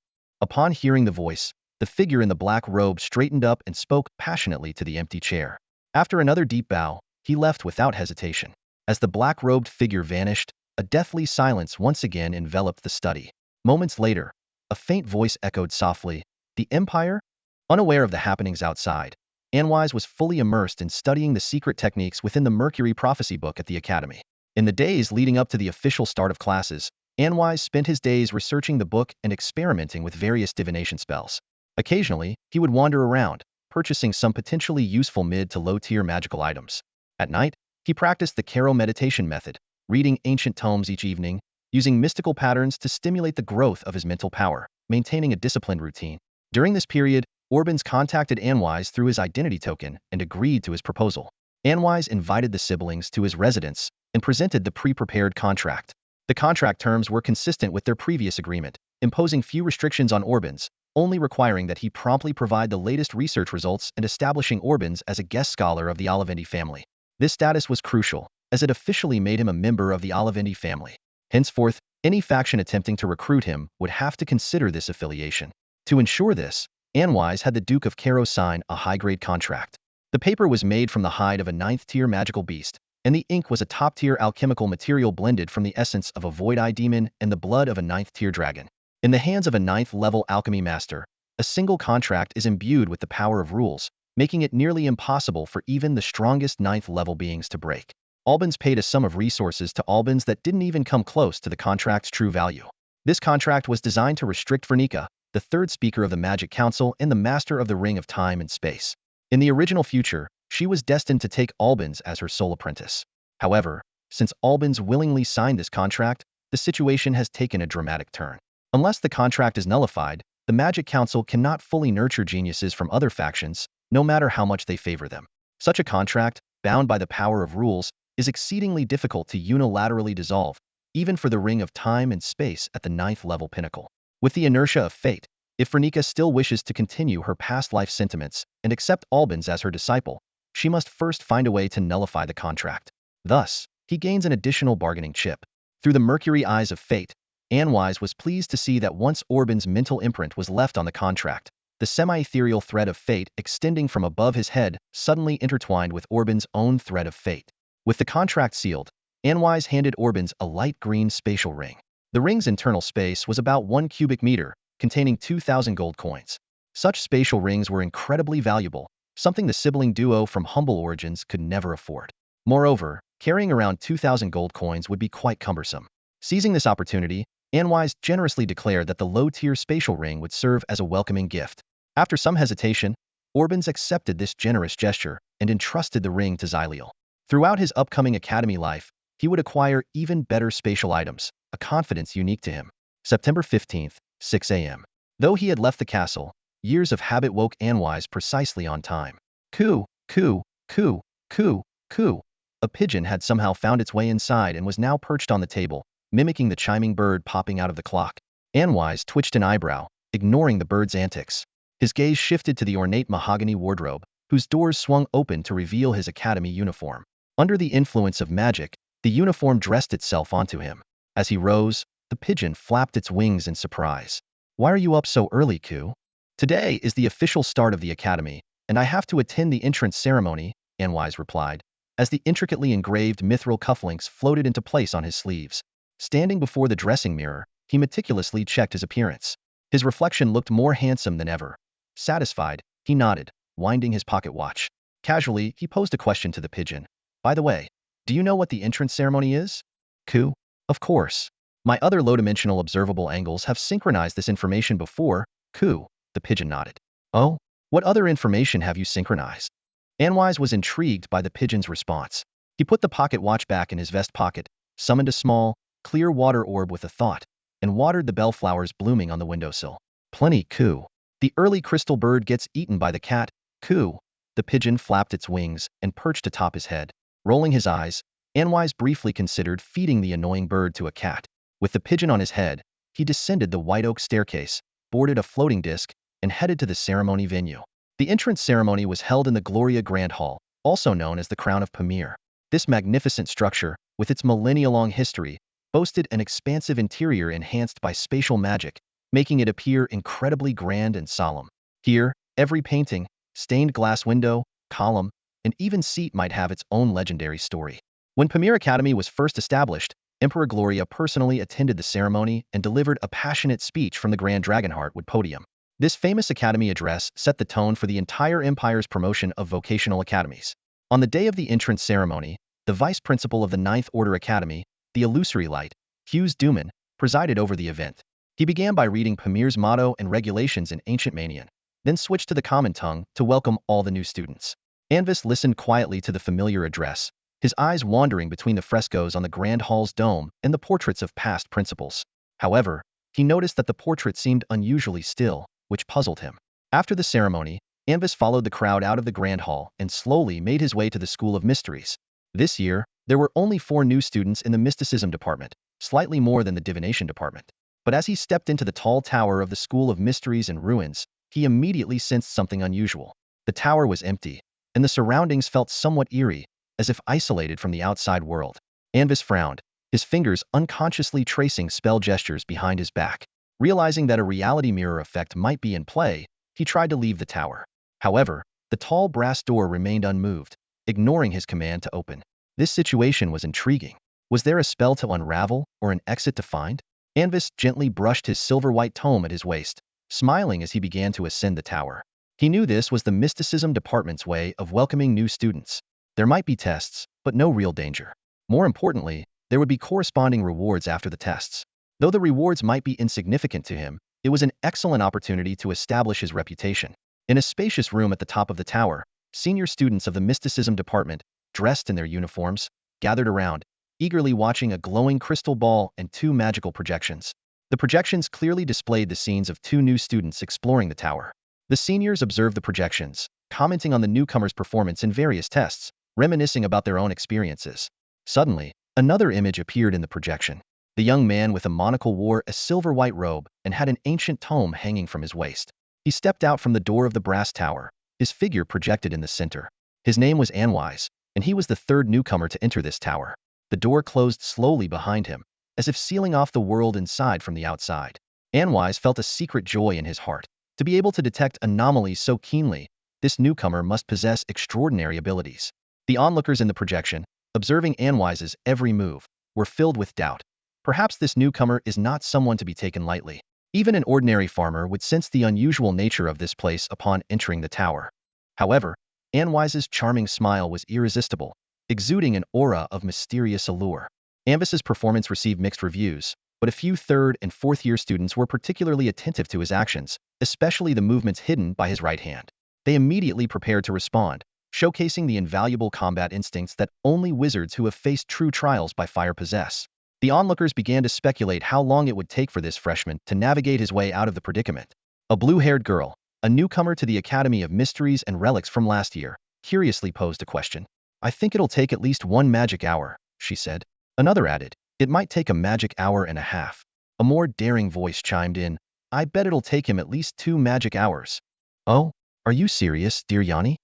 Upon hearing the voice, the figure in the black robe straightened up and spoke passionately to the empty chair. After another deep bow, he left without hesitation. As the black-robed figure vanished, a deathly silence once again enveloped the study. Moments later, a faint voice echoed softly, "The Empire?" Unaware of the happenings outside, Anwise was fully immersed in studying the secret techniques within the Mercury Prophecy book at the Academy. In the days leading up to the official start of classes, Anwise spent his days researching the book and experimenting with various divination spells. Occasionally, he would wander around, purchasing some potentially useful mid to low-tier magical items. At night, he practiced the Karo meditation method, reading ancient tomes each evening, using mystical patterns to stimulate the growth of his mental power, maintaining a disciplined routine. During this period, Orbins contacted Anwise through his identity token and agreed to his proposal. Anwise invited the siblings to his residence and presented the pre-prepared contract. The contract terms were consistent with their previous agreement, imposing few restrictions on Orbins, only requiring that he promptly provide the latest research results and establishing Orbins as a guest scholar of the Olivendi family. This status was crucial, as it officially made him a member of the Olivendi family. Henceforth, any faction attempting to recruit him would have to consider this affiliation. To ensure this, Anwise had the Duke of Caro sign a high-grade contract. The paper was made from the hide of a 9th-tier magical beast, and the ink was a top-tier alchemical material blended from the essence of a void-eye demon and the blood of a 9th-tier dragon. In the hands of a 9th-level alchemy master, a single contract is imbued with the power of rules, making it nearly impossible for even the strongest 9th-level beings to break. Albans paid a sum of resources to Albans that didn't even come close to the contract's true value. This contract was designed to restrict Vernica, the third speaker of the Magic Council and the master of the Ring of Time and Space. In the original future, she was destined to take Albans as her sole apprentice. However, since Albans willingly signed this contract, the situation has taken a dramatic turn. Unless the contract is nullified, the Magic Council cannot fully nurture geniuses from other factions, no matter how much they favor them. Such a contract, bound by the power of rules, is exceedingly difficult to unilaterally dissolve, even for the Ring of Time and Space at the 9th-level pinnacle. With the inertia of fate, if Vernica still wishes to continue her past life sentiments and accept Albans as her disciple, she must first find a way to nullify the contract. Thus, he gains an additional bargaining chip. Through the mercury eyes of fate, Anwise was pleased to see that once Orbin's mental imprint was left on the contract, the semi-ethereal thread of fate extending from above his head suddenly intertwined with Orbin's own thread of fate. With the contract sealed, Anwise handed Orbins a light green spatial ring. The ring's internal space was about 1 cubic meter, containing 2,000 gold coins. Such spatial rings were incredibly valuable, something the sibling duo from humble origins could never afford. Moreover, carrying around 2,000 gold coins would be quite cumbersome. Seizing this opportunity, Anwise generously declared that the low-tier spatial ring would serve as a welcoming gift. After some hesitation, Orbins accepted this generous gesture and entrusted the ring to Xyliel. Throughout his upcoming academy life, he would acquire even better spatial items, a confidence unique to him. September 15th, 6 a.m. Though he had left the castle, years of habit woke Anwise precisely on time. Coo, coo, coo, coo, coo. A pigeon had somehow found its way inside and was now perched on the table, mimicking the chiming bird popping out of the clock. Anwise twitched an eyebrow, ignoring the bird's antics. His gaze shifted to the ornate mahogany wardrobe, whose doors swung open to reveal his academy uniform. Under the influence of magic, the uniform dressed itself onto him. As he rose, the pigeon flapped its wings in surprise. "Why are you up so early, Ku?" "Today is the official start of the academy, and I have to attend the entrance ceremony," Anwise replied, as the intricately engraved mithril cufflinks floated into place on his sleeves. Standing before the dressing mirror, he meticulously checked his appearance. His reflection looked more handsome than ever. Satisfied, he nodded, winding his pocket watch. Casually, he posed a question to the pigeon. "By the way, do you know what the entrance ceremony is?" "Ku?" "Of course. My other low-dimensional observable angles have synchronized this information before." "Ku?" The pigeon nodded. "Oh? What other information have you synchronized?" Anwise was intrigued by the pigeon's response. He put the pocket watch back in his vest pocket, summoned a small, clear water orb with a thought, and watered the bellflowers blooming on the windowsill. "Plenty, Ku." "The early crystal bird gets eaten by the cat." "Ku." The pigeon flapped its wings and perched atop his head. Rolling his eyes, Anwise briefly considered feeding the annoying bird to a cat. With the pigeon on his head, he descended the white oak staircase, boarded a floating disc, and headed to the ceremony venue. The entrance ceremony was held in the Gloria Grand Hall, also known as the Crown of Pamir. This magnificent structure, with its millennia-long history, boasted an expansive interior enhanced by spatial magic, making it appear incredibly grand and solemn. Here, every painting, stained glass window, column, and even seat might have its own legendary story. When Pamir Academy was first established, Emperor Gloria personally attended the ceremony and delivered a passionate speech from the Grand Dragonheart wood podium. This famous academy address set the tone for the entire empire's promotion of vocational academies. On the day of the entrance ceremony, the vice principal of the Ninth Order Academy, the illusory light, Hughes Duman, presided over the event. He began by reading Pamir's motto and regulations in Ancient Manian, then switched to the common tongue to welcome all the new students. Anvis listened quietly to the familiar address, his eyes wandering between the frescoes on the Grand Hall's dome and the portraits of past principals. However, he noticed that the portrait seemed unusually still, which puzzled him. After the ceremony, Anvis followed the crowd out of the grand hall and slowly made his way to the School of Mysteries. This year, there were only 4 new students in the mysticism department, slightly more than the divination department. But as he stepped into the tall tower of the School of Mysteries and Ruins, he immediately sensed something unusual. The tower was empty, and the surroundings felt somewhat eerie, as if isolated from the outside world. Anvis frowned, his fingers unconsciously tracing spell gestures behind his back. Realizing that a reality mirror effect might be in play, he tried to leave the tower. However, the tall brass door remained unmoved, ignoring his command to open. This situation was intriguing. Was there a spell to unravel or an exit to find? Anvis gently brushed his silver-white tome at his waist, smiling as he began to ascend the tower. He knew this was the mysticism department's way of welcoming new students. There might be tests, but no real danger. More importantly, there would be corresponding rewards after the tests. Though the rewards might be insignificant to him, it was an excellent opportunity to establish his reputation. In a spacious room at the top of the tower, senior students of the mysticism department, dressed in their uniforms, gathered around, eagerly watching a glowing crystal ball and 2 magical projections. The projections clearly displayed the scenes of 2 new students exploring the tower. The seniors observed the projections, commenting on the newcomers' performance in various tests, reminiscing about their own experiences. Suddenly, another image appeared in the projection. The young man with a monocle wore a silver-white robe and had an ancient tome hanging from his waist. He stepped out from the door of the brass tower, his figure projected in the center. His name was Anwise, and he was the 3rd newcomer to enter this tower. The door closed slowly behind him, as if sealing off the world inside from the outside. Anwise felt a secret joy in his heart. To be able to detect anomalies so keenly, this newcomer must possess extraordinary abilities. The onlookers in the projection, observing Anwise's every move, were filled with doubt. Perhaps this newcomer is not someone to be taken lightly. Even an ordinary farmer would sense the unusual nature of this place upon entering the tower. However, Anwise's charming smile was irresistible, exuding an aura of mysterious allure. Anvis's performance received mixed reviews, but a few 3rd and 4th year students were particularly attentive to his actions, especially the movements hidden by his right hand. They immediately prepared to respond, showcasing the invaluable combat instincts that only wizards who have faced true trials by fire possess. The onlookers began to speculate how long it would take for this freshman to navigate his way out of the predicament. A blue-haired girl, a newcomer to the Academy of Mysteries and Relics from last year, curiously posed a question. "I think it'll take at least 1 magic hour," she said. Another added, "It might take a magic hour and a half." A more daring voice chimed in, "I bet it'll take him at least 2 magic hours." "Oh, are you serious, dear Yanni?"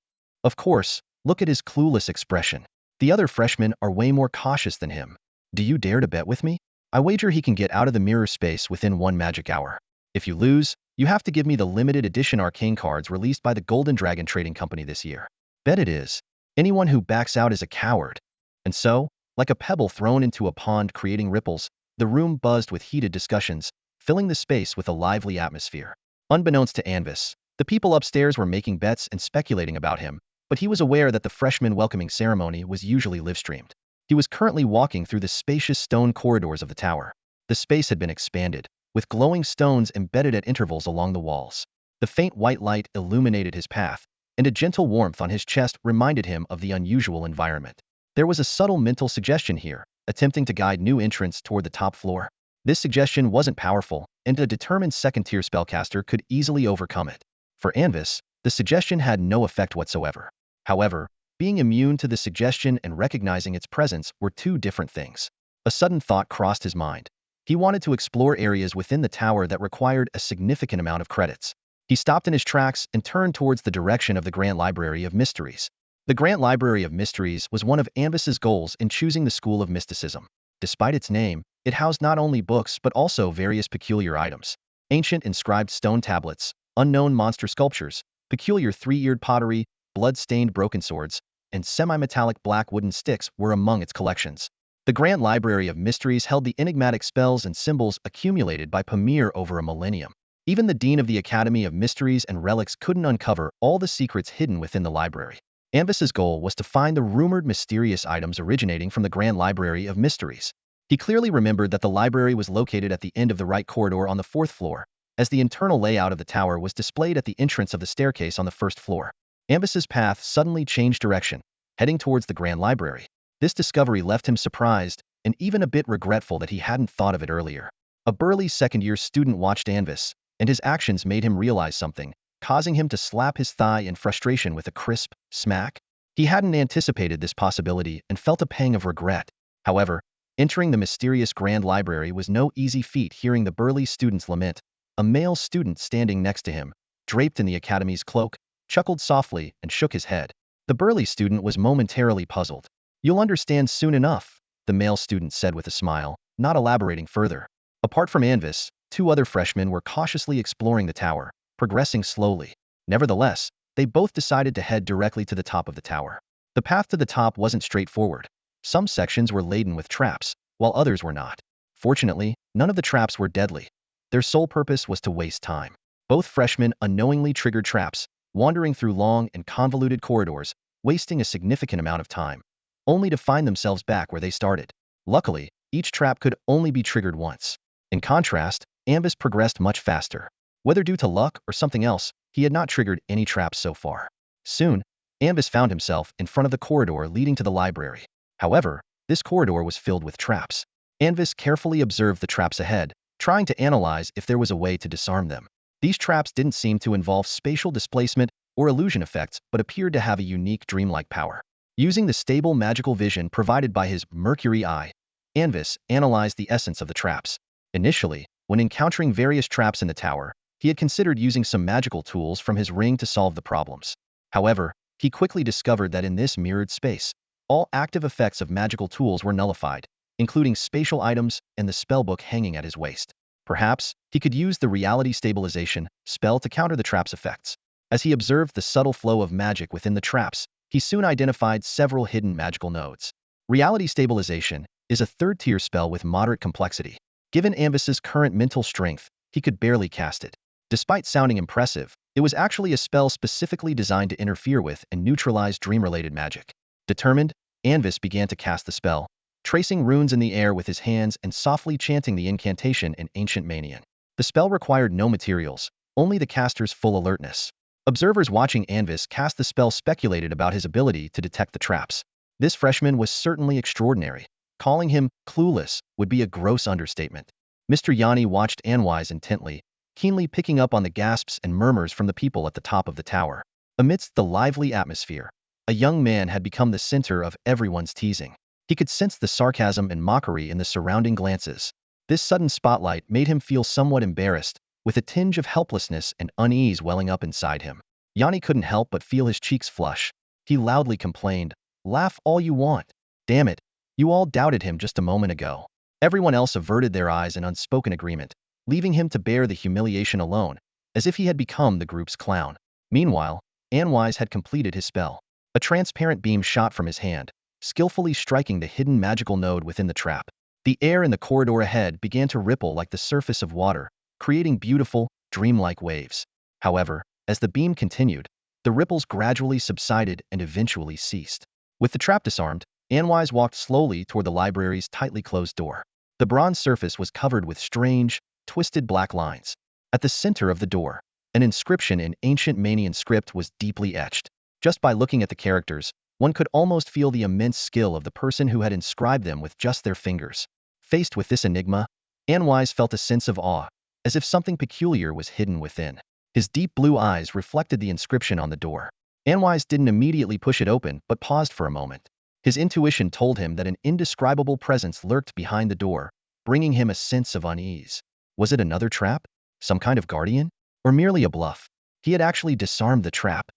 "Of course, look at his clueless expression. The other freshmen are way more cautious than him. Do you dare to bet with me? I wager he can get out of the mirror space within 1 magic hour. If you lose, you have to give me the limited edition arcane cards released by the Golden Dragon Trading Company this year." "Bet it is. Anyone who backs out is a coward." And so, like a pebble thrown into a pond creating ripples, the room buzzed with heated discussions, filling the space with a lively atmosphere. Unbeknownst to Anvis, the people upstairs were making bets and speculating about him, but he was aware that the freshman welcoming ceremony was usually live-streamed. He was currently walking through the spacious stone corridors of the tower. The space had been expanded, with glowing stones embedded at intervals along the walls. The faint white light illuminated his path, and a gentle warmth on his chest reminded him of the unusual environment. There was a subtle mental suggestion here, attempting to guide new entrants toward the top floor. This suggestion wasn't powerful, and a determined 2nd-tier spellcaster could easily overcome it. For Anvis, the suggestion had no effect whatsoever. However, being immune to the suggestion and recognizing its presence were 2 different things. A sudden thought crossed his mind. He wanted to explore areas within the tower that required a significant amount of credits. He stopped in his tracks and turned towards the direction of the Grand Library of Mysteries. The Grand Library of Mysteries was one of Anvis's goals in choosing the School of Mysticism. Despite its name, it housed not only books but also various peculiar items. Ancient inscribed stone tablets, unknown monster sculptures, peculiar 3-eared pottery, blood-stained broken swords, and semi-metallic black wooden sticks were among its collections. The Grand Library of Mysteries held the enigmatic spells and symbols accumulated by Pamir over a millennium. Even the Dean of the Academy of Mysteries and Relics couldn't uncover all the secrets hidden within the library. Anvis's goal was to find the rumored mysterious items originating from the Grand Library of Mysteries. He clearly remembered that the library was located at the end of the right corridor on the 4th floor, as the internal layout of the tower was displayed at the entrance of the staircase on the 1st floor. Anvis's path suddenly changed direction, heading towards the Grand Library. This discovery left him surprised and even a bit regretful that he hadn't thought of it earlier. A burly 2nd-year student watched Anvis, and his actions made him realize something. causing him to slap his thigh in frustration with a crisp smack. He hadn't anticipated this possibility and felt a pang of regret. However, entering the mysterious Grand Library was no easy feat. Hearing the burly student's lament, a male student standing next to him, draped in the academy's cloak, chuckled softly and shook his head. The burly student was momentarily puzzled. "You'll understand soon enough," the male student said with a smile, not elaborating further. Apart from Anvis, 2 other freshmen were cautiously exploring the tower, progressing slowly. Nevertheless, they both decided to head directly to the top of the tower. The path to the top wasn't straightforward. Some sections were laden with traps, while others were not. Fortunately, none of the traps were deadly. Their sole purpose was to waste time. Both freshmen unknowingly triggered traps, wandering through long and convoluted corridors, wasting a significant amount of time, only to find themselves back where they started. Luckily, each trap could only be triggered once. In contrast, Anvis progressed much faster. Whether due to luck or something else, he had not triggered any traps so far. Soon, Anvis found himself in front of the corridor leading to the library. However, this corridor was filled with traps. Anvis carefully observed the traps ahead, trying to analyze if there was a way to disarm them. These traps didn't seem to involve spatial displacement or illusion effects, but appeared to have a unique dreamlike power. Using the stable magical vision provided by his Mercury eye, Anvis analyzed the essence of the traps. Initially, when encountering various traps in the tower, he had considered using some magical tools from his ring to solve the problems. However, he quickly discovered that in this mirrored space, all active effects of magical tools were nullified, including spatial items and the spellbook hanging at his waist. Perhaps he could use the reality stabilization spell to counter the trap's effects. As he observed the subtle flow of magic within the traps, he soon identified several hidden magical nodes. Reality stabilization is a third-tier spell with moderate complexity. Given Anvis's current mental strength, he could barely cast it. Despite sounding impressive, it was actually a spell specifically designed to interfere with and neutralize dream-related magic. Determined, Anvis began to cast the spell, tracing runes in the air with his hands and softly chanting the incantation in Ancient Manian. The spell required no materials, only the caster's full alertness. Observers watching Anvis cast the spell speculated about his ability to detect the traps. This freshman was certainly extraordinary. Calling him clueless would be a gross understatement. Mr. Yanni watched Anwise intently, keenly picking up on the gasps and murmurs from the people at the top of the tower. Amidst the lively atmosphere, a young man had become the center of everyone's teasing. He could sense the sarcasm and mockery in the surrounding glances. This sudden spotlight made him feel somewhat embarrassed, with a tinge of helplessness and unease welling up inside him. Yanni couldn't help but feel his cheeks flush. He loudly complained, "Laugh all you want. Damn it, you all doubted him just a moment ago." Everyone else averted their eyes in unspoken agreement, leaving him to bear the humiliation alone, as if he had become the group's clown. Meanwhile, Anwise had completed his spell. A transparent beam shot from his hand, skillfully striking the hidden magical node within the trap. The air in the corridor ahead began to ripple like the surface of water, creating beautiful, dreamlike waves. However, as the beam continued, the ripples gradually subsided and eventually ceased. With the trap disarmed, Anwise walked slowly toward the library's tightly closed door. The bronze surface was covered with strange, twisted black lines. At the center of the door, an inscription in ancient Manian script was deeply etched. Just by looking at the characters, one could almost feel the immense skill of the person who had inscribed them with just their fingers. Faced with this enigma, Anwise felt a sense of awe, as if something peculiar was hidden within. His deep blue eyes reflected the inscription on the door. Anwise didn't immediately push it open, but paused for a moment. His intuition told him that an indescribable presence lurked behind the door, bringing him a sense of unease. Was it another trap? Some kind of guardian? Or merely a bluff? He had actually disarmed the trap.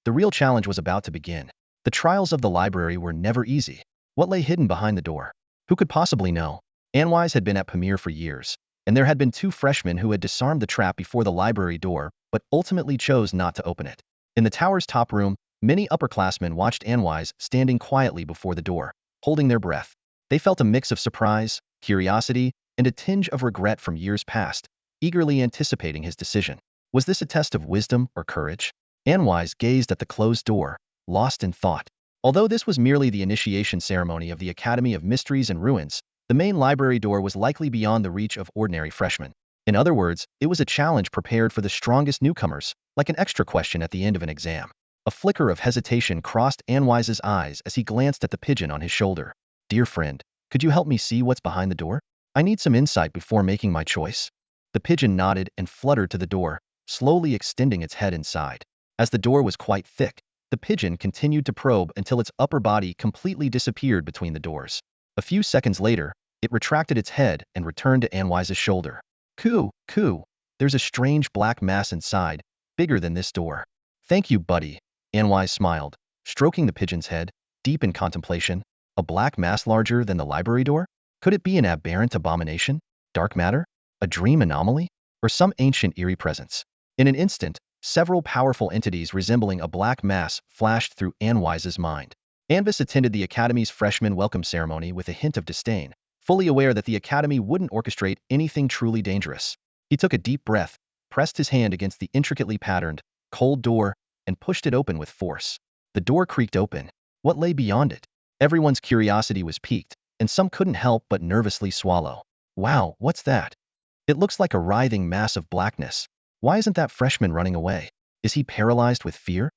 The real challenge was about to begin. The trials of the library were never easy. What lay hidden behind the door? Who could possibly know? Anwise had been at Pamir for years, and there had been 2 freshmen who had disarmed the trap before the library door, but ultimately chose not to open it. In the tower's top room, many upperclassmen watched Anwise standing quietly before the door, holding their breath. They felt a mix of surprise, curiosity, and a tinge of regret from years past, eagerly anticipating his decision. Was this a test of wisdom or courage? Anwise gazed at the closed door, lost in thought. Although this was merely the initiation ceremony of the Academy of Mysteries and Ruins, the main library door was likely beyond the reach of ordinary freshmen. In other words, it was a challenge prepared for the strongest newcomers, like an extra question at the end of an exam. A flicker of hesitation crossed Anwise's eyes as he glanced at the pigeon on his shoulder. "Dear friend, could you help me see what's behind the door? I need some insight before making my choice." The pigeon nodded and fluttered to the door, slowly extending its head inside. As the door was quite thick, the pigeon continued to probe until its upper body completely disappeared between the doors. A few seconds later, it retracted its head and returned to Anwise's shoulder. Coo, coo. There's a strange black mass inside, bigger than this door. Thank you, buddy. Anwise smiled, stroking the pigeon's head, deep in contemplation. A black mass larger than the library door? Could it be an aberrant abomination? Dark matter? A dream anomaly? Or some ancient eerie presence? In an instant, several powerful entities resembling a black mass flashed through Anwise's mind. Anvis attended the Academy's freshman welcome ceremony with a hint of disdain, fully aware that the Academy wouldn't orchestrate anything truly dangerous. He took a deep breath, pressed his hand against the intricately patterned, cold door, and pushed it open with force. The door creaked open. What lay beyond it? Everyone's curiosity was piqued, and some couldn't help but nervously swallow. Wow, what's that? It looks like a writhing mass of blackness. Why isn't that freshman running away? Is he paralyzed with fear?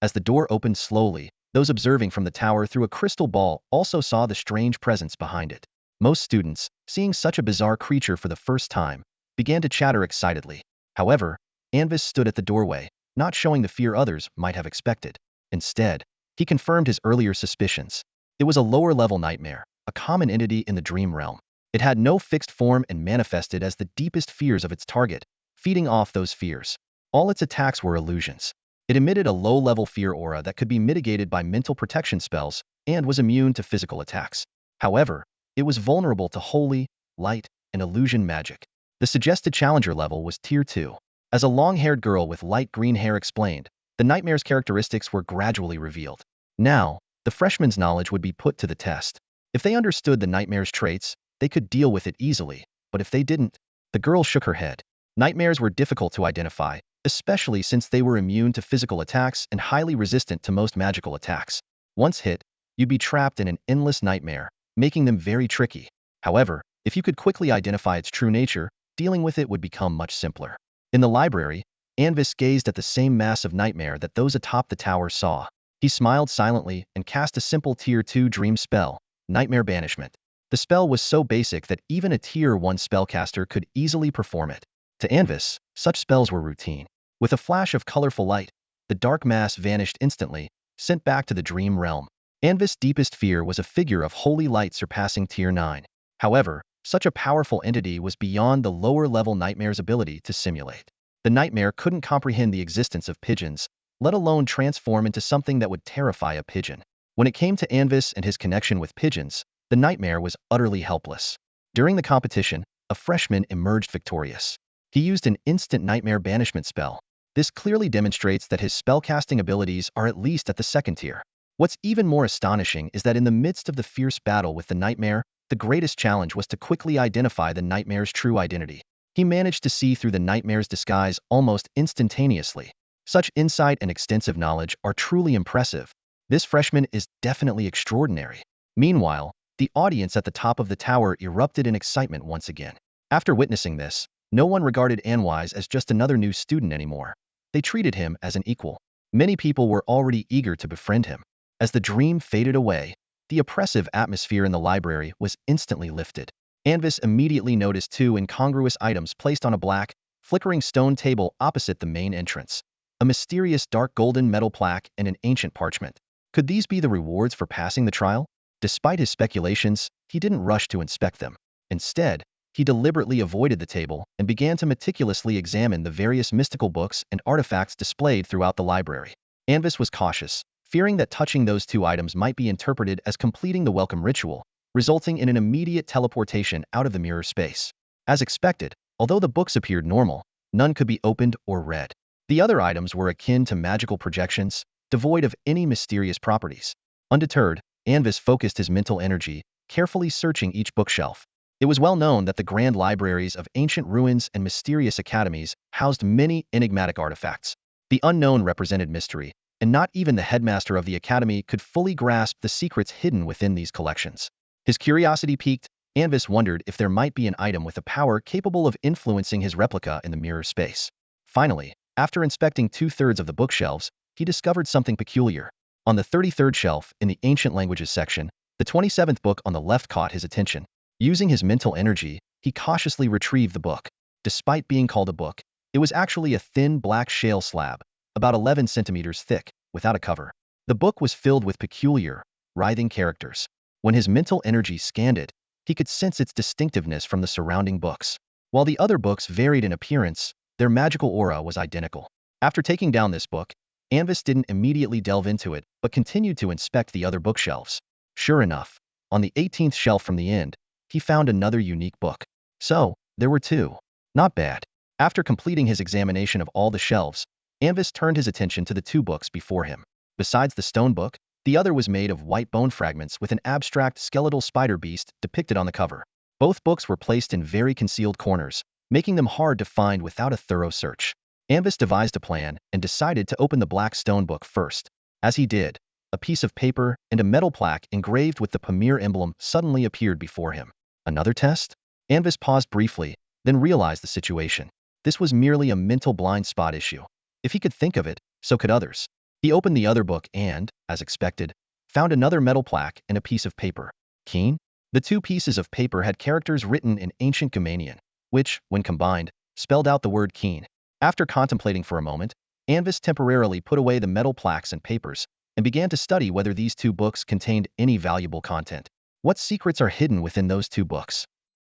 As the door opened slowly, those observing from the tower through a crystal ball also saw the strange presence behind it. Most students, seeing such a bizarre creature for the first time, began to chatter excitedly. However, Anvis stood at the doorway, not showing the fear others might have expected. Instead, he confirmed his earlier suspicions. It was a lower-level nightmare, a common entity in the dream realm. It had no fixed form and manifested as the deepest fears of its target, feeding off those fears. All its attacks were illusions. It emitted a low-level fear aura that could be mitigated by mental protection spells and was immune to physical attacks. However, it was vulnerable to holy, light, and illusion magic. The suggested challenger level was Tier 2. As a long-haired girl with light green hair explained, the nightmare's characteristics were gradually revealed. Now, the freshman's knowledge would be put to the test. If they understood the nightmare's traits, they could deal with it easily, but if they didn't, the girl shook her head. Nightmares were difficult to identify, especially since they were immune to physical attacks and highly resistant to most magical attacks. Once hit, you'd be trapped in an endless nightmare, making them very tricky. However, if you could quickly identify its true nature, dealing with it would become much simpler. In the library, Anvis gazed at the same mass of nightmare that those atop the tower saw. He smiled silently and cast a simple Tier 2 dream spell, Nightmare Banishment. The spell was so basic that even a Tier 1 spellcaster could easily perform it. To Anvis, such spells were routine. With a flash of colorful light, the dark mass vanished instantly, sent back to the dream realm. Anvis' deepest fear was a figure of holy light surpassing Tier 9. However, such a powerful entity was beyond the lower-level nightmare's ability to simulate. The nightmare couldn't comprehend the existence of pigeons, let alone transform into something that would terrify a pigeon. When it came to Anvis and his connection with pigeons, the nightmare was utterly helpless. During the competition, a freshman emerged victorious. He used an instant nightmare banishment spell. This clearly demonstrates that his spellcasting abilities are at least at the second tier. What's even more astonishing is that in the midst of the fierce battle with the nightmare, the greatest challenge was to quickly identify the nightmare's true identity. He managed to see through the nightmare's disguise almost instantaneously. Such insight and extensive knowledge are truly impressive. This freshman is definitely extraordinary. Meanwhile, the audience at the top of the tower erupted in excitement once again. After witnessing this, no one regarded Anwise as just another new student anymore. They treated him as an equal. Many people were already eager to befriend him. As the dream faded away, the oppressive atmosphere in the library was instantly lifted. Anvis immediately noticed two incongruous items placed on a black, flickering stone table opposite the main entrance. A mysterious dark golden metal plaque and an ancient parchment. Could these be the rewards for passing the trial? Despite his speculations, he didn't rush to inspect them. Instead, he deliberately avoided the table and began to meticulously examine the various mystical books and artifacts displayed throughout the library. Anvis was cautious, fearing that touching those two items might be interpreted as completing the welcome ritual, resulting in an immediate teleportation out of the mirror space. As expected, although the books appeared normal, none could be opened or read. The other items were akin to magical projections, devoid of any mysterious properties. Undeterred, Anvis focused his mental energy, carefully searching each bookshelf. It was well known that the grand libraries of ancient ruins and mysterious academies housed many enigmatic artifacts. The unknown represented mystery, and not even the headmaster of the academy could fully grasp the secrets hidden within these collections. His curiosity piqued, Anvis wondered if there might be an item with a power capable of influencing his replica in the mirror space. Finally, after inspecting 2/3 of the bookshelves, he discovered something peculiar. On the 33rd shelf, in the Ancient Languages section, the 27th book on the left caught his attention. Using his mental energy, he cautiously retrieved the book. Despite being called a book, It was actually a thin black shale slab, about 11 centimeters thick, without a cover. The book was filled with peculiar, writhing characters. When his mental energy scanned it, he could sense its distinctiveness from the surrounding books. While the other books varied in appearance, their magical aura was identical. After taking down this book, Anvis didn't immediately delve into it, but continued to inspect the other bookshelves. Sure enough, on the 18th shelf from the end, he found another unique book. So, there were two. Not bad. After completing his examination of all the shelves, Anvis turned his attention to the two books before him. Besides the stone book, the other was made of white bone fragments with an abstract skeletal spider beast depicted on the cover. Both books were placed in very concealed corners, making them hard to find without a thorough search. Anvis devised a plan and decided to open the black stone book first. As he did, a piece of paper and a metal plaque engraved with the pamir emblem suddenly appeared before him. Another test? Anvis paused briefly, then realized the situation. This was merely a mental blind spot issue. If he could think of it, so could others. He opened the other book and, as expected, found another metal plaque and a piece of paper. Keen? The two pieces of paper had characters written in ancient Gumanian, which, when combined, spelled out the word keen. After contemplating for a moment, Anvis temporarily put away the metal plaques and papers, and began to study whether these two books contained any valuable content. What secrets are hidden within those two books?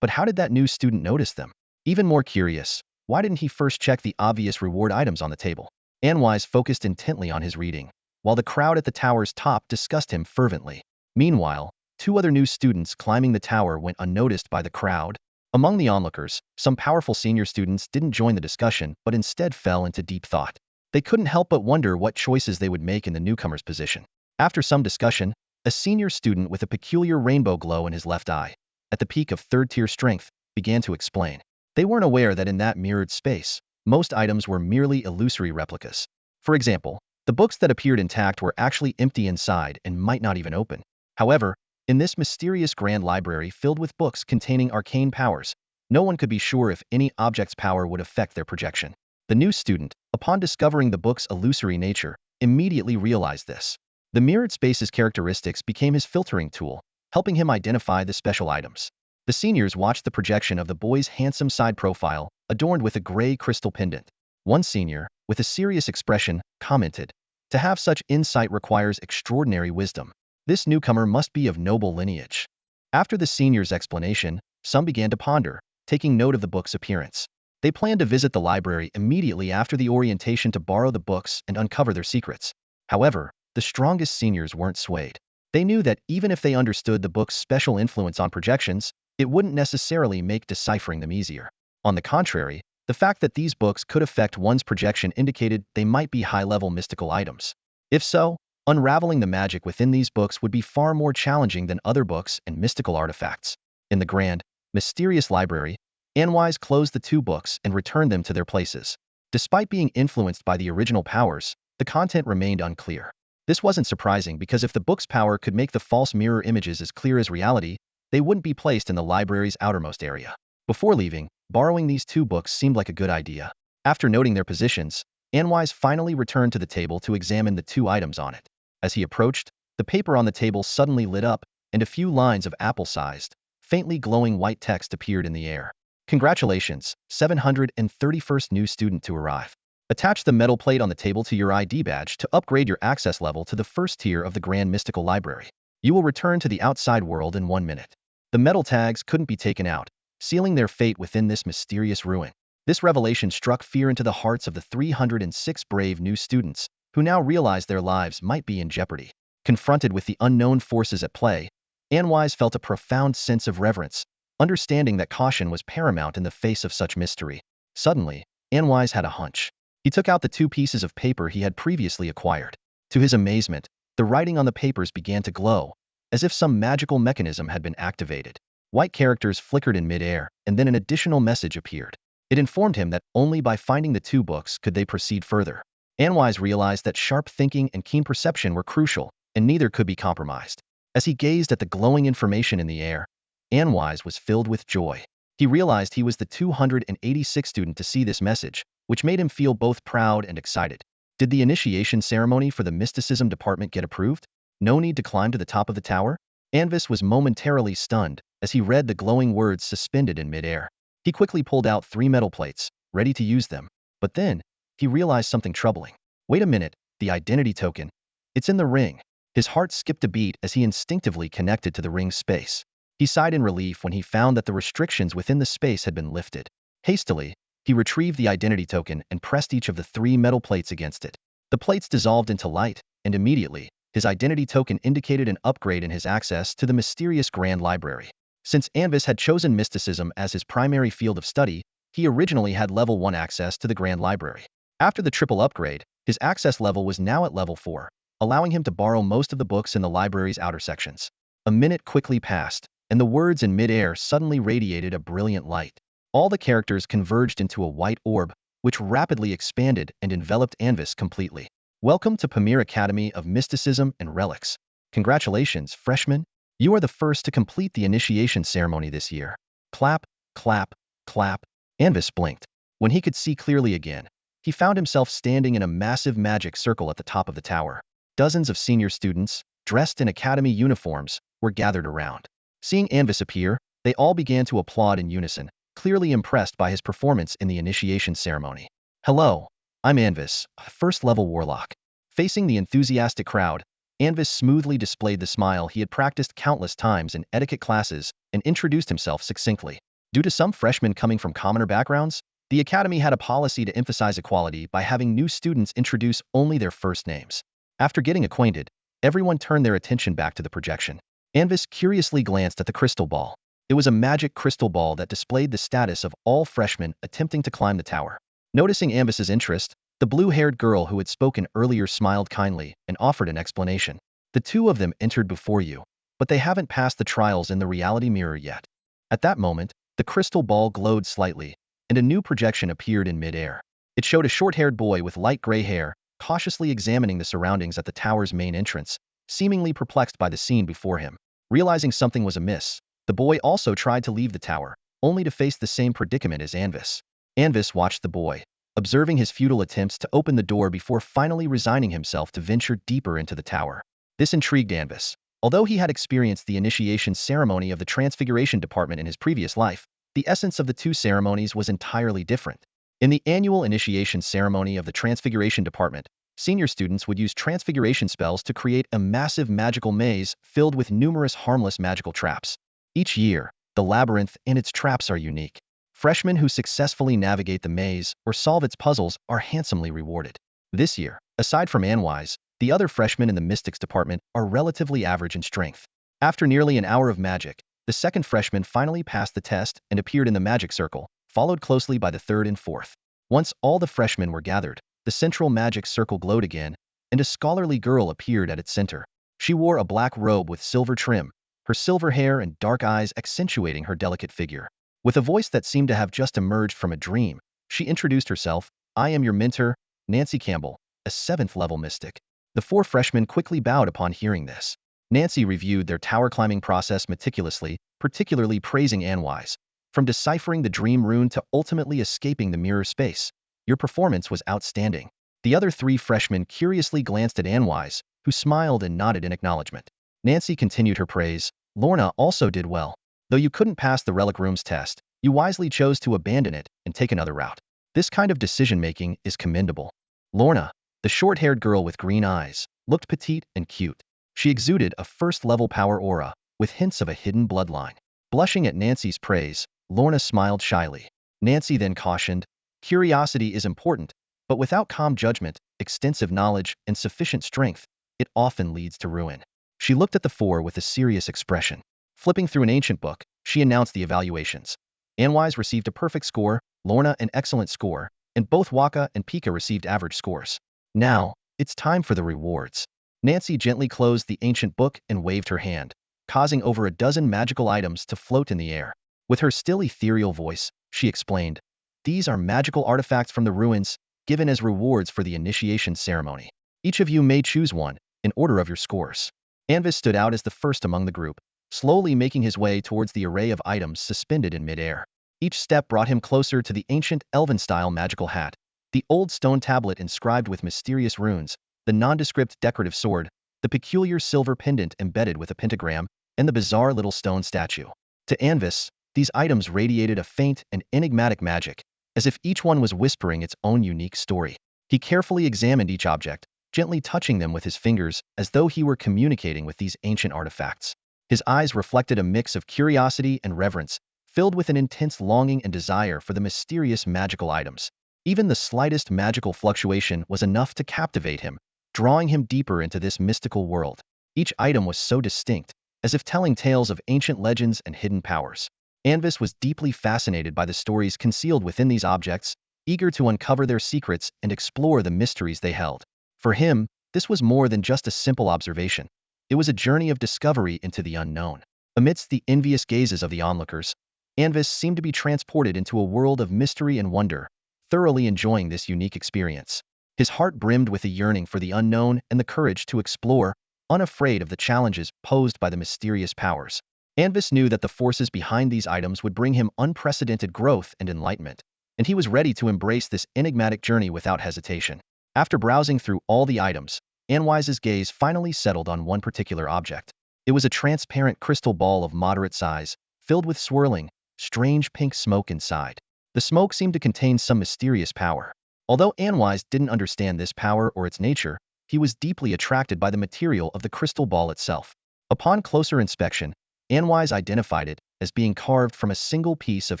But how did that new student notice them? Even more curious, why didn't he first check the obvious reward items on the table? Anwise focused intently on his reading, while the crowd at the tower's top discussed him fervently. Meanwhile, two other new students climbing the tower went unnoticed by the crowd. Among the onlookers, some powerful senior students didn't join the discussion but instead fell into deep thought. They couldn't help but wonder what choices they would make in the newcomer's position. After some discussion, a senior student with a peculiar rainbow glow in his left eye, at the peak of third-tier strength, began to explain. They weren't aware that in that mirrored space, most items were merely illusory replicas. For example, the books that appeared intact were actually empty inside and might not even open. However, in this mysterious grand library filled with books containing arcane powers, no one could be sure if any object's power would affect their projection. The new student, upon discovering the book's illusory nature, immediately realized this. The mirrored space's characteristics became his filtering tool, helping him identify the special items. The seniors watched the projection of the boy's handsome side profile, adorned with a gray crystal pendant. One senior, with a serious expression, commented, "To have such insight requires extraordinary wisdom. This newcomer must be of noble lineage." After the senior's explanation, some began to ponder, taking note of the book's appearance. They planned to visit the library immediately after the orientation to borrow the books and uncover their secrets. However, the strongest seniors weren't swayed. They knew that even if they understood the book's special influence on projections, it wouldn't necessarily make deciphering them easier. On the contrary, the fact that these books could affect one's projection indicated they might be high-level mystical items. If so, unraveling the magic within these books would be far more challenging than other books and mystical artifacts. In the grand, mysterious library, Anwise closed the two books and returned them to their places. Despite being influenced by the original powers, the content remained unclear. This wasn't surprising because if the book's power could make the false mirror images as clear as reality, they wouldn't be placed in the library's outermost area. Before leaving, borrowing these two books seemed like a good idea. After noting their positions, Anwise finally returned to the table to examine the two items on it. As he approached, the paper on the table suddenly lit up, and a few lines of apple-sized, faintly glowing white text appeared in the air. Congratulations, 731st new student to arrive. Attach the metal plate on the table to your ID badge to upgrade your access level to the first tier of the Grand Mystical Library. You will return to the outside world in 1 minute. The metal tags couldn't be taken out, sealing their fate within this mysterious ruin. This revelation struck fear into the hearts of the 306 brave new students, who now realized their lives might be in jeopardy. Confronted with the unknown forces at play, Anwise felt a profound sense of reverence, understanding that caution was paramount in the face of such mystery. Suddenly, Anwise had a hunch. He took out the two pieces of paper he had previously acquired. To his amazement, the writing on the papers began to glow, as if some magical mechanism had been activated. White characters flickered in midair, and then an additional message appeared. It informed him that only by finding the two books could they proceed further. Anwise realized that sharp thinking and keen perception were crucial, and neither could be compromised. As he gazed at the glowing information in the air, Anwise was filled with joy. He realized he was the 286th student to see this message, which made him feel both proud and excited. Did the initiation ceremony for the mysticism department get approved? No need to climb to the top of the tower? Anvis was momentarily stunned as he read the glowing words suspended in midair. He quickly pulled out 3 metal plates, ready to use them. But then, he realized something troubling. Wait a minute, the identity token. It's in the ring. His heart skipped a beat as he instinctively connected to the ring's space. He sighed in relief when he found that the restrictions within the space had been lifted. Hastily, he retrieved the identity token and pressed each of the 3 metal plates against it. The plates dissolved into light, and immediately, his identity token indicated an upgrade in his access to the mysterious Grand Library. Since Anvis had chosen mysticism as his primary field of study, he originally had level 1 access to the Grand Library. After the triple upgrade, his access level was now at level 4, allowing him to borrow most of the books in the library's outer sections. A minute quickly passed, and the words in mid-air suddenly radiated a brilliant light. All the characters converged into a white orb, which rapidly expanded and enveloped Anvis completely. Welcome to Pamir Academy of Mysticism and Relics. Congratulations, freshman. You are the first to complete the initiation ceremony this year. Clap, clap, clap. Anvis blinked. When he could see clearly again, he found himself standing in a massive magic circle at the top of the tower. Dozens of senior students, dressed in academy uniforms, were gathered around. Seeing Anvis appear, they all began to applaud in unison, clearly impressed by his performance in the initiation ceremony. Hello, I'm Anvis, a first-level warlock. Facing the enthusiastic crowd, Anvis smoothly displayed the smile he had practiced countless times in etiquette classes and introduced himself succinctly. Due to some freshmen coming from commoner backgrounds, the academy had a policy to emphasize equality by having new students introduce only their first names. After getting acquainted, everyone turned their attention back to the projection. Anvis curiously glanced at the crystal ball. It was a magic crystal ball that displayed the status of all freshmen attempting to climb the tower. Noticing Anvis's interest, the blue-haired girl who had spoken earlier smiled kindly and offered an explanation. The 2 of them entered before you, but they haven't passed the trials in the reality mirror yet. At that moment, the crystal ball glowed slightly, and a new projection appeared in mid-air. It showed a short-haired boy with light gray hair, cautiously examining the surroundings at the tower's main entrance, seemingly perplexed by the scene before him. Realizing something was amiss, the boy also tried to leave the tower, only to face the same predicament as Anvis. Anvis watched the boy, observing his futile attempts to open the door before finally resigning himself to venture deeper into the tower. This intrigued Anvis. Although he had experienced the initiation ceremony of the Transfiguration Department in his previous life, the essence of the 2 ceremonies was entirely different. In the annual initiation ceremony of the Transfiguration Department, senior students would use transfiguration spells to create a massive magical maze filled with numerous harmless magical traps. Each year, the labyrinth and its traps are unique. Freshmen who successfully navigate the maze or solve its puzzles are handsomely rewarded. This year, aside from Anwise, the other freshmen in the Mystics department are relatively average in strength. After nearly an hour of magic, the second freshman finally passed the test and appeared in the magic circle, followed closely by the 3rd and 4th. Once all the freshmen were gathered, the central magic circle glowed again, and a scholarly girl appeared at its center. She wore a black robe with silver trim, her silver hair and dark eyes accentuating her delicate figure. With a voice that seemed to have just emerged from a dream, she introduced herself. I am your mentor, Nancy Campbell, a 7th-level mystic. The 4 freshmen quickly bowed upon hearing this. Nancy reviewed their tower climbing process meticulously, particularly praising Anwise. From deciphering the dream rune to ultimately escaping the mirror space, your performance was outstanding. The other 3 freshmen curiously glanced at Anwise, who smiled and nodded in acknowledgement. Nancy continued her praise. Lorna also did well. Though you couldn't pass the relic room's test, you wisely chose to abandon it and take another route. This kind of decision-making is commendable. Lorna, the short-haired girl with green eyes, looked petite and cute. She exuded a first-level power aura, with hints of a hidden bloodline. Blushing at Nancy's praise, Lorna smiled shyly. Nancy then cautioned, curiosity is important, but without calm judgment, extensive knowledge, and sufficient strength, it often leads to ruin. She looked at the 4 with a serious expression. Flipping through an ancient book, she announced the evaluations. Anwise received a perfect score, Lorna an excellent score, and both Waka and Pika received average scores. Now, it's time for the rewards. Nancy gently closed the ancient book and waved her hand, causing over a dozen magical items to float in the air. With her still ethereal voice, she explained, these are magical artifacts from the ruins, given as rewards for the initiation ceremony. Each of you may choose one, in order of your scores. Anvis stood out as the first among the group, slowly making his way towards the array of items suspended in midair. Each step brought him closer to the ancient elven-style magical hat, the old stone tablet inscribed with mysterious runes, the nondescript decorative sword, the peculiar silver pendant embedded with a pentagram, and the bizarre little stone statue. To Anvis, these items radiated a faint and enigmatic magic, as if each one was whispering its own unique story. He carefully examined each object, gently touching them with his fingers as though he were communicating with these ancient artifacts. His eyes reflected a mix of curiosity and reverence, filled with an intense longing and desire for the mysterious magical items. Even the slightest magical fluctuation was enough to captivate him, drawing him deeper into this mystical world. Each item was so distinct, as if telling tales of ancient legends and hidden powers. Anvis was deeply fascinated by the stories concealed within these objects, eager to uncover their secrets and explore the mysteries they held. For him, this was more than just a simple observation. It was a journey of discovery into the unknown. Amidst the envious gazes of the onlookers, Anvis seemed to be transported into a world of mystery and wonder, thoroughly enjoying this unique experience. His heart brimmed with a yearning for the unknown and the courage to explore, unafraid of the challenges posed by the mysterious powers. Anvis knew that the forces behind these items would bring him unprecedented growth and enlightenment, and he was ready to embrace this enigmatic journey without hesitation. After browsing through all the items, Anwise's gaze finally settled on one particular object. It was a transparent crystal ball of moderate size, filled with swirling, strange pink smoke inside. The smoke seemed to contain some mysterious power. Although Anwise didn't understand this power or its nature, he was deeply attracted by the material of the crystal ball itself. Upon closer inspection, Anwise identified it as being carved from a single piece of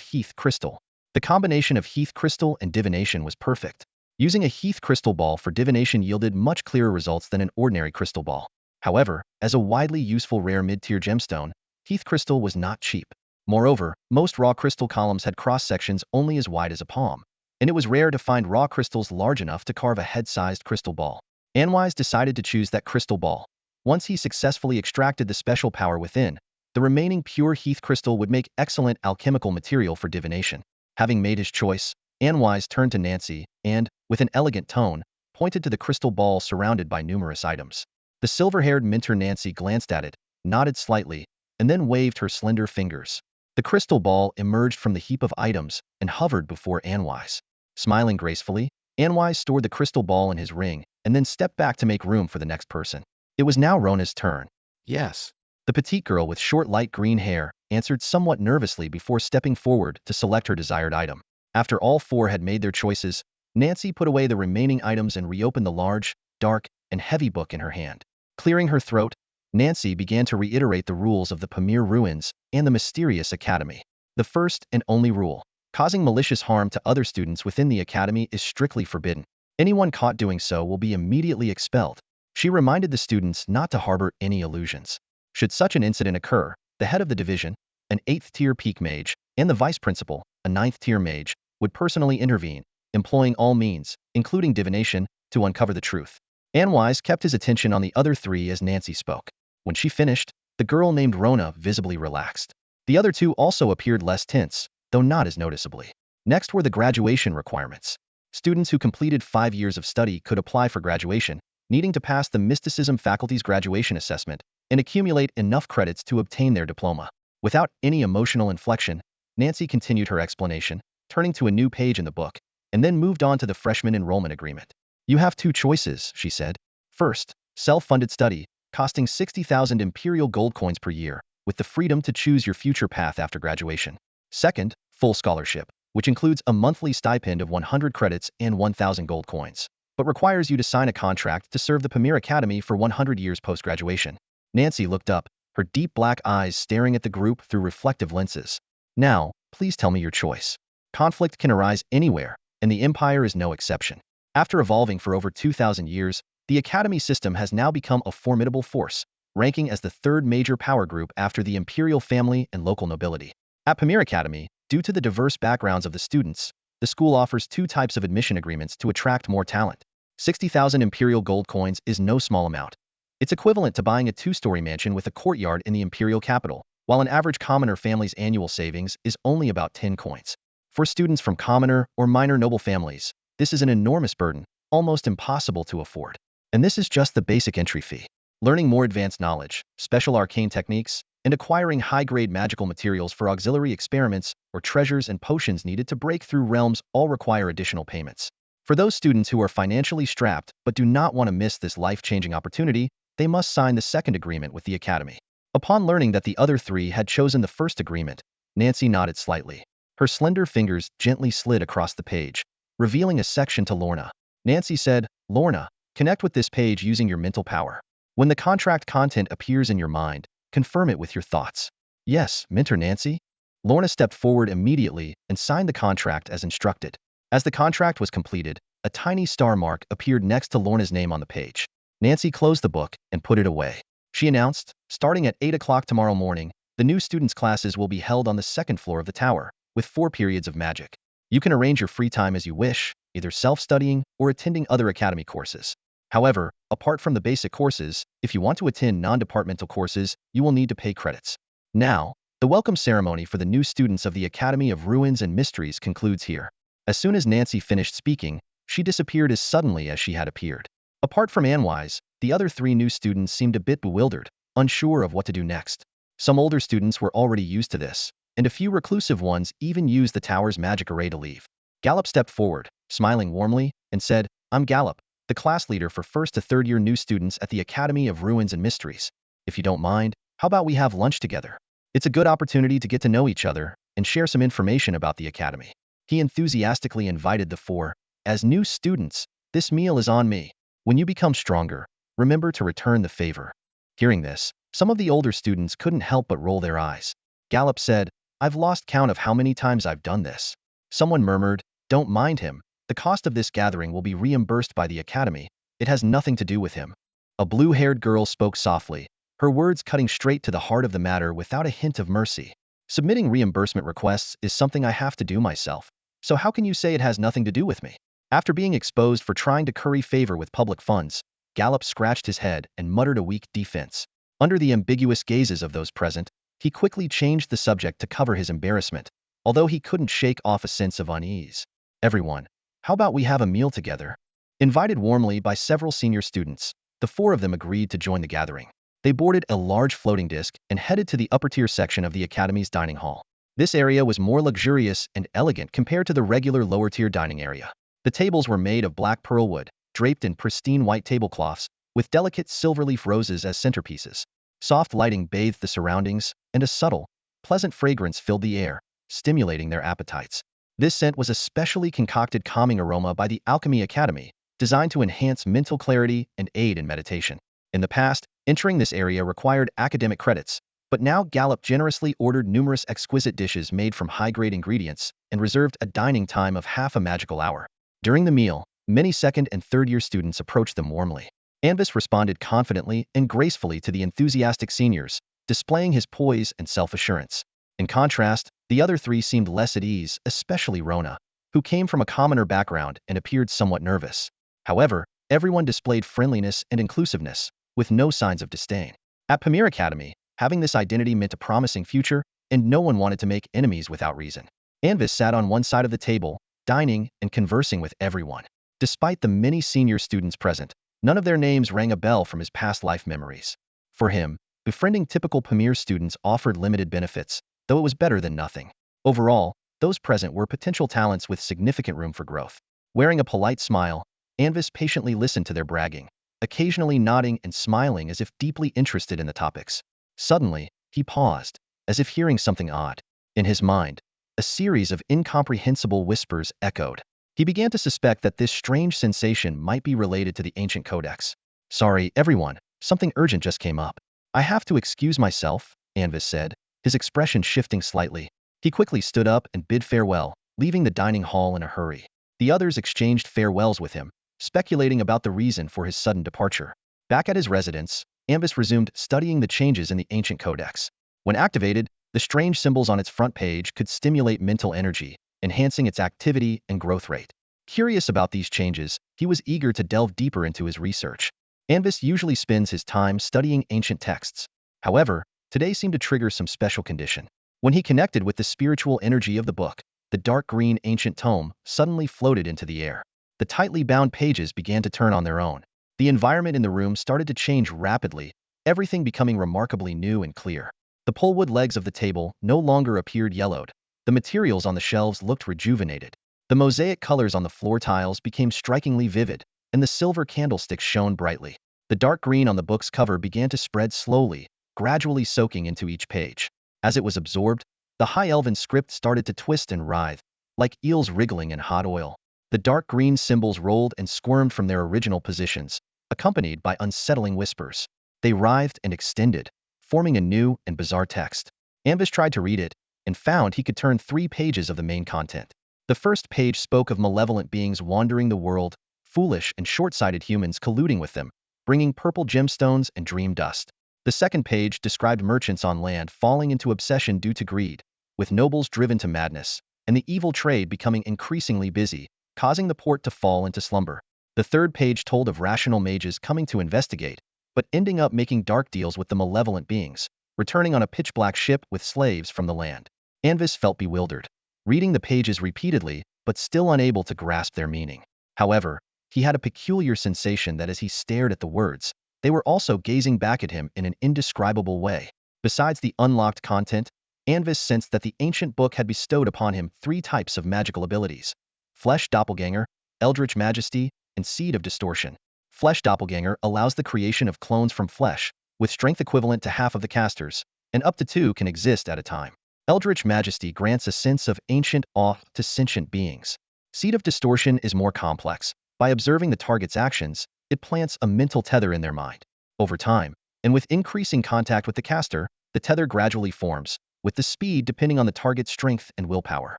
heath crystal. The combination of heath crystal and divination was perfect. Using a heath crystal ball for divination yielded much clearer results than an ordinary crystal ball. However, as a widely useful rare mid-tier gemstone, heath crystal was not cheap. Moreover, most raw crystal columns had cross-sections only as wide as a palm, and it was rare to find raw crystals large enough to carve a head-sized crystal ball. Anwise decided to choose that crystal ball. Once he successfully extracted the special power within, the remaining pure heath crystal would make excellent alchemical material for divination. Having made his choice, Anwise turned to Nancy and, with an elegant tone, pointed to the crystal ball surrounded by numerous items. The silver-haired minter Nancy glanced at it, nodded slightly, and then waved her slender fingers. The crystal ball emerged from the heap of items and hovered before Anwise. Smiling gracefully, Anwise stored the crystal ball in his ring and then stepped back to make room for the next person. It was now Rona's turn. Yes. The petite girl with short light green hair answered somewhat nervously before stepping forward to select her desired item. After all four had made their choices, Nancy put away the remaining items and reopened the large, dark, and heavy book in her hand. Clearing her throat, Nancy began to reiterate the rules of the Pamir ruins and the mysterious academy. The first and only rule: causing malicious harm to other students within the academy is strictly forbidden. Anyone caught doing so will be immediately expelled. She reminded the students not to harbor any illusions. Should such an incident occur, the head of the division, an 8th-tier peak mage, and the vice principal, a 9th-tier mage, would personally intervene, employing all means, including divination, to uncover the truth. Anwise kept his attention on the other three as Nancy spoke. When she finished, the girl named Rona visibly relaxed. The other two also appeared less tense, though not as noticeably. Next were the graduation requirements. Students who completed 5 years of study could apply for graduation, needing to pass the Mysticism faculty's graduation assessment and accumulate enough credits to obtain their diploma. Without any emotional inflection, Nancy continued her explanation, turning to a new page in the book, and then moved on to the freshman enrollment agreement. You have 2 choices, she said. First, self-funded study, costing 60,000 imperial gold coins per year, with the freedom to choose your future path after graduation. Second, full scholarship, which includes a monthly stipend of 100 credits and 1,000 gold coins, but requires you to sign a contract to serve the Pamir Academy for 100 years post-graduation. Nancy looked up, her deep black eyes staring at the group through reflective lenses. Now, please tell me your choice. Conflict can arise anywhere, and the Empire is no exception. After evolving for over 2,000 years, the Academy system has now become a formidable force, ranking as the 3rd major power group after the imperial family and local nobility. At Pamir Academy, due to the diverse backgrounds of the students, the school offers 2 types of admission agreements to attract more talent. 60,000 imperial gold coins is no small amount. It's equivalent to buying a 2-story mansion with a courtyard in the imperial capital, while an average commoner family's annual savings is only about 10 coins. For students from commoner or minor noble families, this is an enormous burden, almost impossible to afford. And this is just the basic entry fee. Learning more advanced knowledge, special arcane techniques, and acquiring high-grade magical materials for auxiliary experiments or treasures and potions needed to break through realms all require additional payments. For those students who are financially strapped but do not want to miss this life-changing opportunity, they must sign the 2nd agreement with the Academy. Upon learning that the other 3 had chosen the 1st agreement, Nancy nodded slightly. Her slender fingers gently slid across the page, revealing a section to Lorna. Nancy said, "Lorna, connect with this page using your mental power. When the contract content appears in your mind, confirm it with your thoughts." "Yes, Mentor Nancy." Lorna stepped forward immediately and signed the contract as instructed. As the contract was completed, a tiny star mark appeared next to Lorna's name on the page. Nancy closed the book and put it away. She announced, "Starting at 8 o'clock tomorrow morning, the new students' classes will be held on the second floor of the tower, with 4 periods of magic. You can arrange your free time as you wish, either self-studying or attending other academy courses. However, apart from the basic courses, if you want to attend non-departmental courses, you will need to pay credits." Now, the welcome ceremony for the new students of the Academy of Ruins and Mysteries concludes here. As soon as Nancy finished speaking, she disappeared as suddenly as she had appeared. Apart from Anwise, the other 3 new students seemed a bit bewildered, unsure of what to do next. Some older students were already used to this, and a few reclusive ones even used the tower's magic array to leave. Gallop stepped forward, smiling warmly, and said, "I'm Gallop, the class leader for first to third year new students at the Academy of Ruins and Mysteries. If you don't mind, how about we have lunch together? It's a good opportunity to get to know each other and share some information about the Academy." He enthusiastically invited the 4. "As new students, this meal is on me. When you become stronger, remember to return the favor." Hearing this, some of the older students couldn't help but roll their eyes. Gallop said, "I've lost count of how many times I've done this." Someone murmured, "Don't mind him. The cost of this gathering will be reimbursed by the Academy. It has nothing to do with him." A blue-haired girl spoke softly, her words cutting straight to the heart of the matter without a hint of mercy. "Submitting reimbursement requests is something I have to do myself. So how can you say it has nothing to do with me?" After being exposed for trying to curry favor with public funds, Gallop scratched his head and muttered a weak defense. Under the ambiguous gazes of those present, he quickly changed the subject to cover his embarrassment, although he couldn't shake off a sense of unease. "Everyone, how about we have a meal together?" Invited warmly by several senior students, the 4 of them agreed to join the gathering. They boarded a large floating disc and headed to the upper-tier section of the Academy's dining hall. This area was more luxurious and elegant compared to the regular lower-tier dining area. The tables were made of black pearl wood, draped in pristine white tablecloths, with delicate silver-leaf roses as centerpieces. Soft lighting bathed the surroundings, and a subtle, pleasant fragrance filled the air, stimulating their appetites. This scent was a specially concocted calming aroma by the Alchemy Academy, designed to enhance mental clarity and aid in meditation. In the past, entering this area required academic credits, but now Gallop generously ordered numerous exquisite dishes made from high-grade ingredients and reserved a dining time of half a magical hour. During the meal, many second and third-year students approached them warmly. Anvis responded confidently and gracefully to the enthusiastic seniors, displaying his poise and self-assurance. In contrast, the other 3 seemed less at ease, especially Rona, who came from a commoner background and appeared somewhat nervous. However, everyone displayed friendliness and inclusiveness, with no signs of disdain. At Pamir Academy, having this identity meant a promising future, and no one wanted to make enemies without reason. Anvis sat on one side of the table, dining and conversing with everyone. Despite the many senior students present, none of their names rang a bell from his past life memories. For him, befriending typical Pamir students offered limited benefits, though it was better than nothing. Overall, those present were potential talents with significant room for growth. Wearing a polite smile, Anvis patiently listened to their bragging, occasionally nodding and smiling as if deeply interested in the topics. Suddenly, he paused, as if hearing something odd. In his mind, a series of incomprehensible whispers echoed. He began to suspect that this strange sensation might be related to the ancient codex. "Sorry, everyone, something urgent just came up. I have to excuse myself," Anvis said, his expression shifting slightly. He quickly stood up and bid farewell, leaving the dining hall in a hurry. The others exchanged farewells with him, speculating about the reason for his sudden departure. Back at his residence, Anvis resumed studying the changes in the ancient codex. When activated, the strange symbols on its front page could stimulate mental energy, enhancing its activity and growth rate. Curious about these changes, he was eager to delve deeper into his research. Anvis usually spends his time studying ancient texts. However, today seemed to trigger some special condition. When he connected with the spiritual energy of the book, the dark green ancient tome suddenly floated into the air. The tightly bound pages began to turn on their own. The environment in the room started to change rapidly, everything becoming remarkably new and clear. The polewood legs of the table no longer appeared yellowed. The materials on the shelves looked rejuvenated. The mosaic colors on the floor tiles became strikingly vivid, and the silver candlesticks shone brightly. The dark green on the book's cover began to spread slowly, gradually soaking into each page. As it was absorbed, The high elven script started to twist and writhe, like eels wriggling in hot oil. The dark green symbols rolled and squirmed from their original positions, accompanied by unsettling whispers. They writhed and extended, forming a new and bizarre text. Anvis tried to read it, and found he could turn 3 pages of the main content. The first page spoke of malevolent beings wandering the world, foolish and short-sighted humans colluding with them, bringing purple gemstones and dream dust. The second page described merchants on land falling into obsession due to greed, with nobles driven to madness, and the evil trade becoming increasingly busy, causing the port to fall into slumber. The third page told of rational mages coming to investigate, but ending up making dark deals with the malevolent beings, returning on a pitch-black ship with slaves from the land. Anvis felt bewildered, reading the pages repeatedly, but still unable to grasp their meaning. However, he had a peculiar sensation that as he stared at the words, they were also gazing back at him in an indescribable way. Besides the unlocked content, Anvis sensed that the ancient book had bestowed upon him 3 types of magical abilities: Flesh Doppelganger, Eldritch Majesty, and Seed of Distortion. Flesh Doppelganger allows the creation of clones from flesh, with strength equivalent to half of the caster's, and up to 2 can exist at a time. Eldritch Majesty grants a sense of ancient awe to sentient beings. Seed of Distortion is more complex. By observing the target's actions, it plants a mental tether in their mind. Over time, and with increasing contact with the caster, the tether gradually forms, with the speed depending on the target's strength and willpower.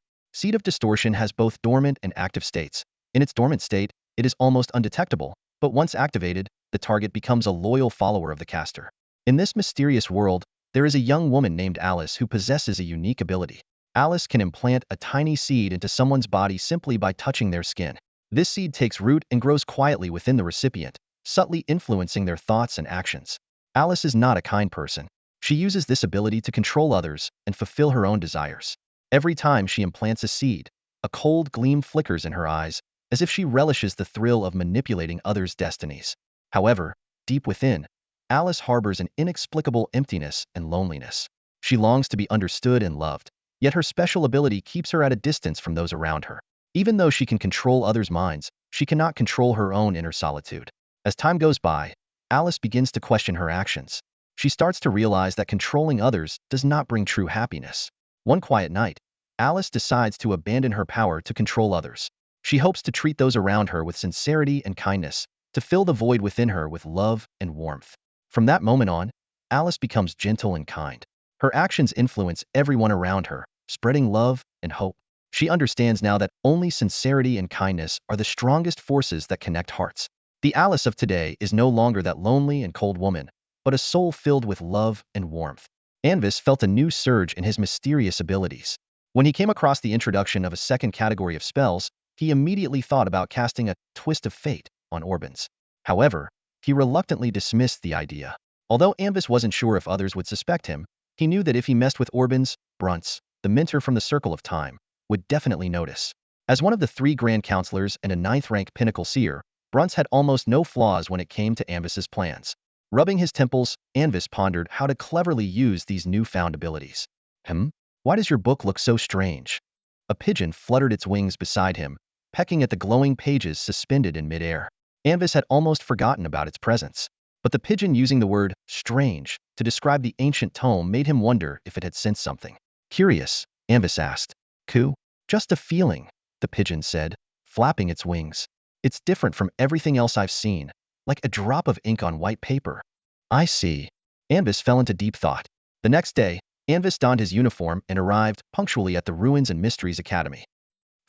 Seed of Distortion has both dormant and active states. In its dormant state, it is almost undetectable, but once activated, the target becomes a loyal follower of the caster. In this mysterious world, there is a young woman named Alice who possesses a unique ability. Alice can implant a tiny seed into someone's body simply by touching their skin. This seed takes root and grows quietly within the recipient, subtly influencing their thoughts and actions. Alice is not a kind person. She uses this ability to control others and fulfill her own desires. Every time she implants a seed, a cold gleam flickers in her eyes, as if she relishes the thrill of manipulating others' destinies. However, deep within, Alice harbors an inexplicable emptiness and loneliness. She longs to be understood and loved, yet her special ability keeps her at a distance from those around her. Even though she can control others' minds, she cannot control her own inner solitude. As time goes by, Alice begins to question her actions. She starts to realize that controlling others does not bring true happiness. One quiet night, Alice decides to abandon her power to control others. She hopes to treat those around her with sincerity and kindness, to fill the void within her with love and warmth. From that moment on, Alice becomes gentle and kind. Her actions influence everyone around her, spreading love and hope. She understands now that only sincerity and kindness are the strongest forces that connect hearts. The Alice of today is no longer that lonely and cold woman, but a soul filled with love and warmth. Anvis felt a new surge in his mysterious abilities. When he came across the introduction of a second category of spells, he immediately thought about casting a twist of fate on Orbins. However, he reluctantly dismissed the idea. Although Anvis wasn't sure if others would suspect him, he knew that if he messed with Orbins, Brunts, the mentor from the Circle of Time, would definitely notice. As one of the 3 Grand Counselors and a 9th-rank Pinnacle Seer, Brunts had almost no flaws when it came to Anvis's plans. Rubbing his temples, Anvis pondered how to cleverly use these newfound abilities. Why does your book look so strange? A pigeon fluttered its wings beside him, pecking at the glowing pages suspended in midair. Anvis had almost forgotten about its presence. But the pigeon using the word strange to describe the ancient tome made him wonder if it had sensed something. Curious, Anvis asked. Just a feeling, the pigeon said, flapping its wings. It's different from everything else I've seen, like a drop of ink on white paper. I see. Anvis fell into deep thought. The next day, Anvis donned his uniform and arrived punctually at the Ruins and Mysteries Academy.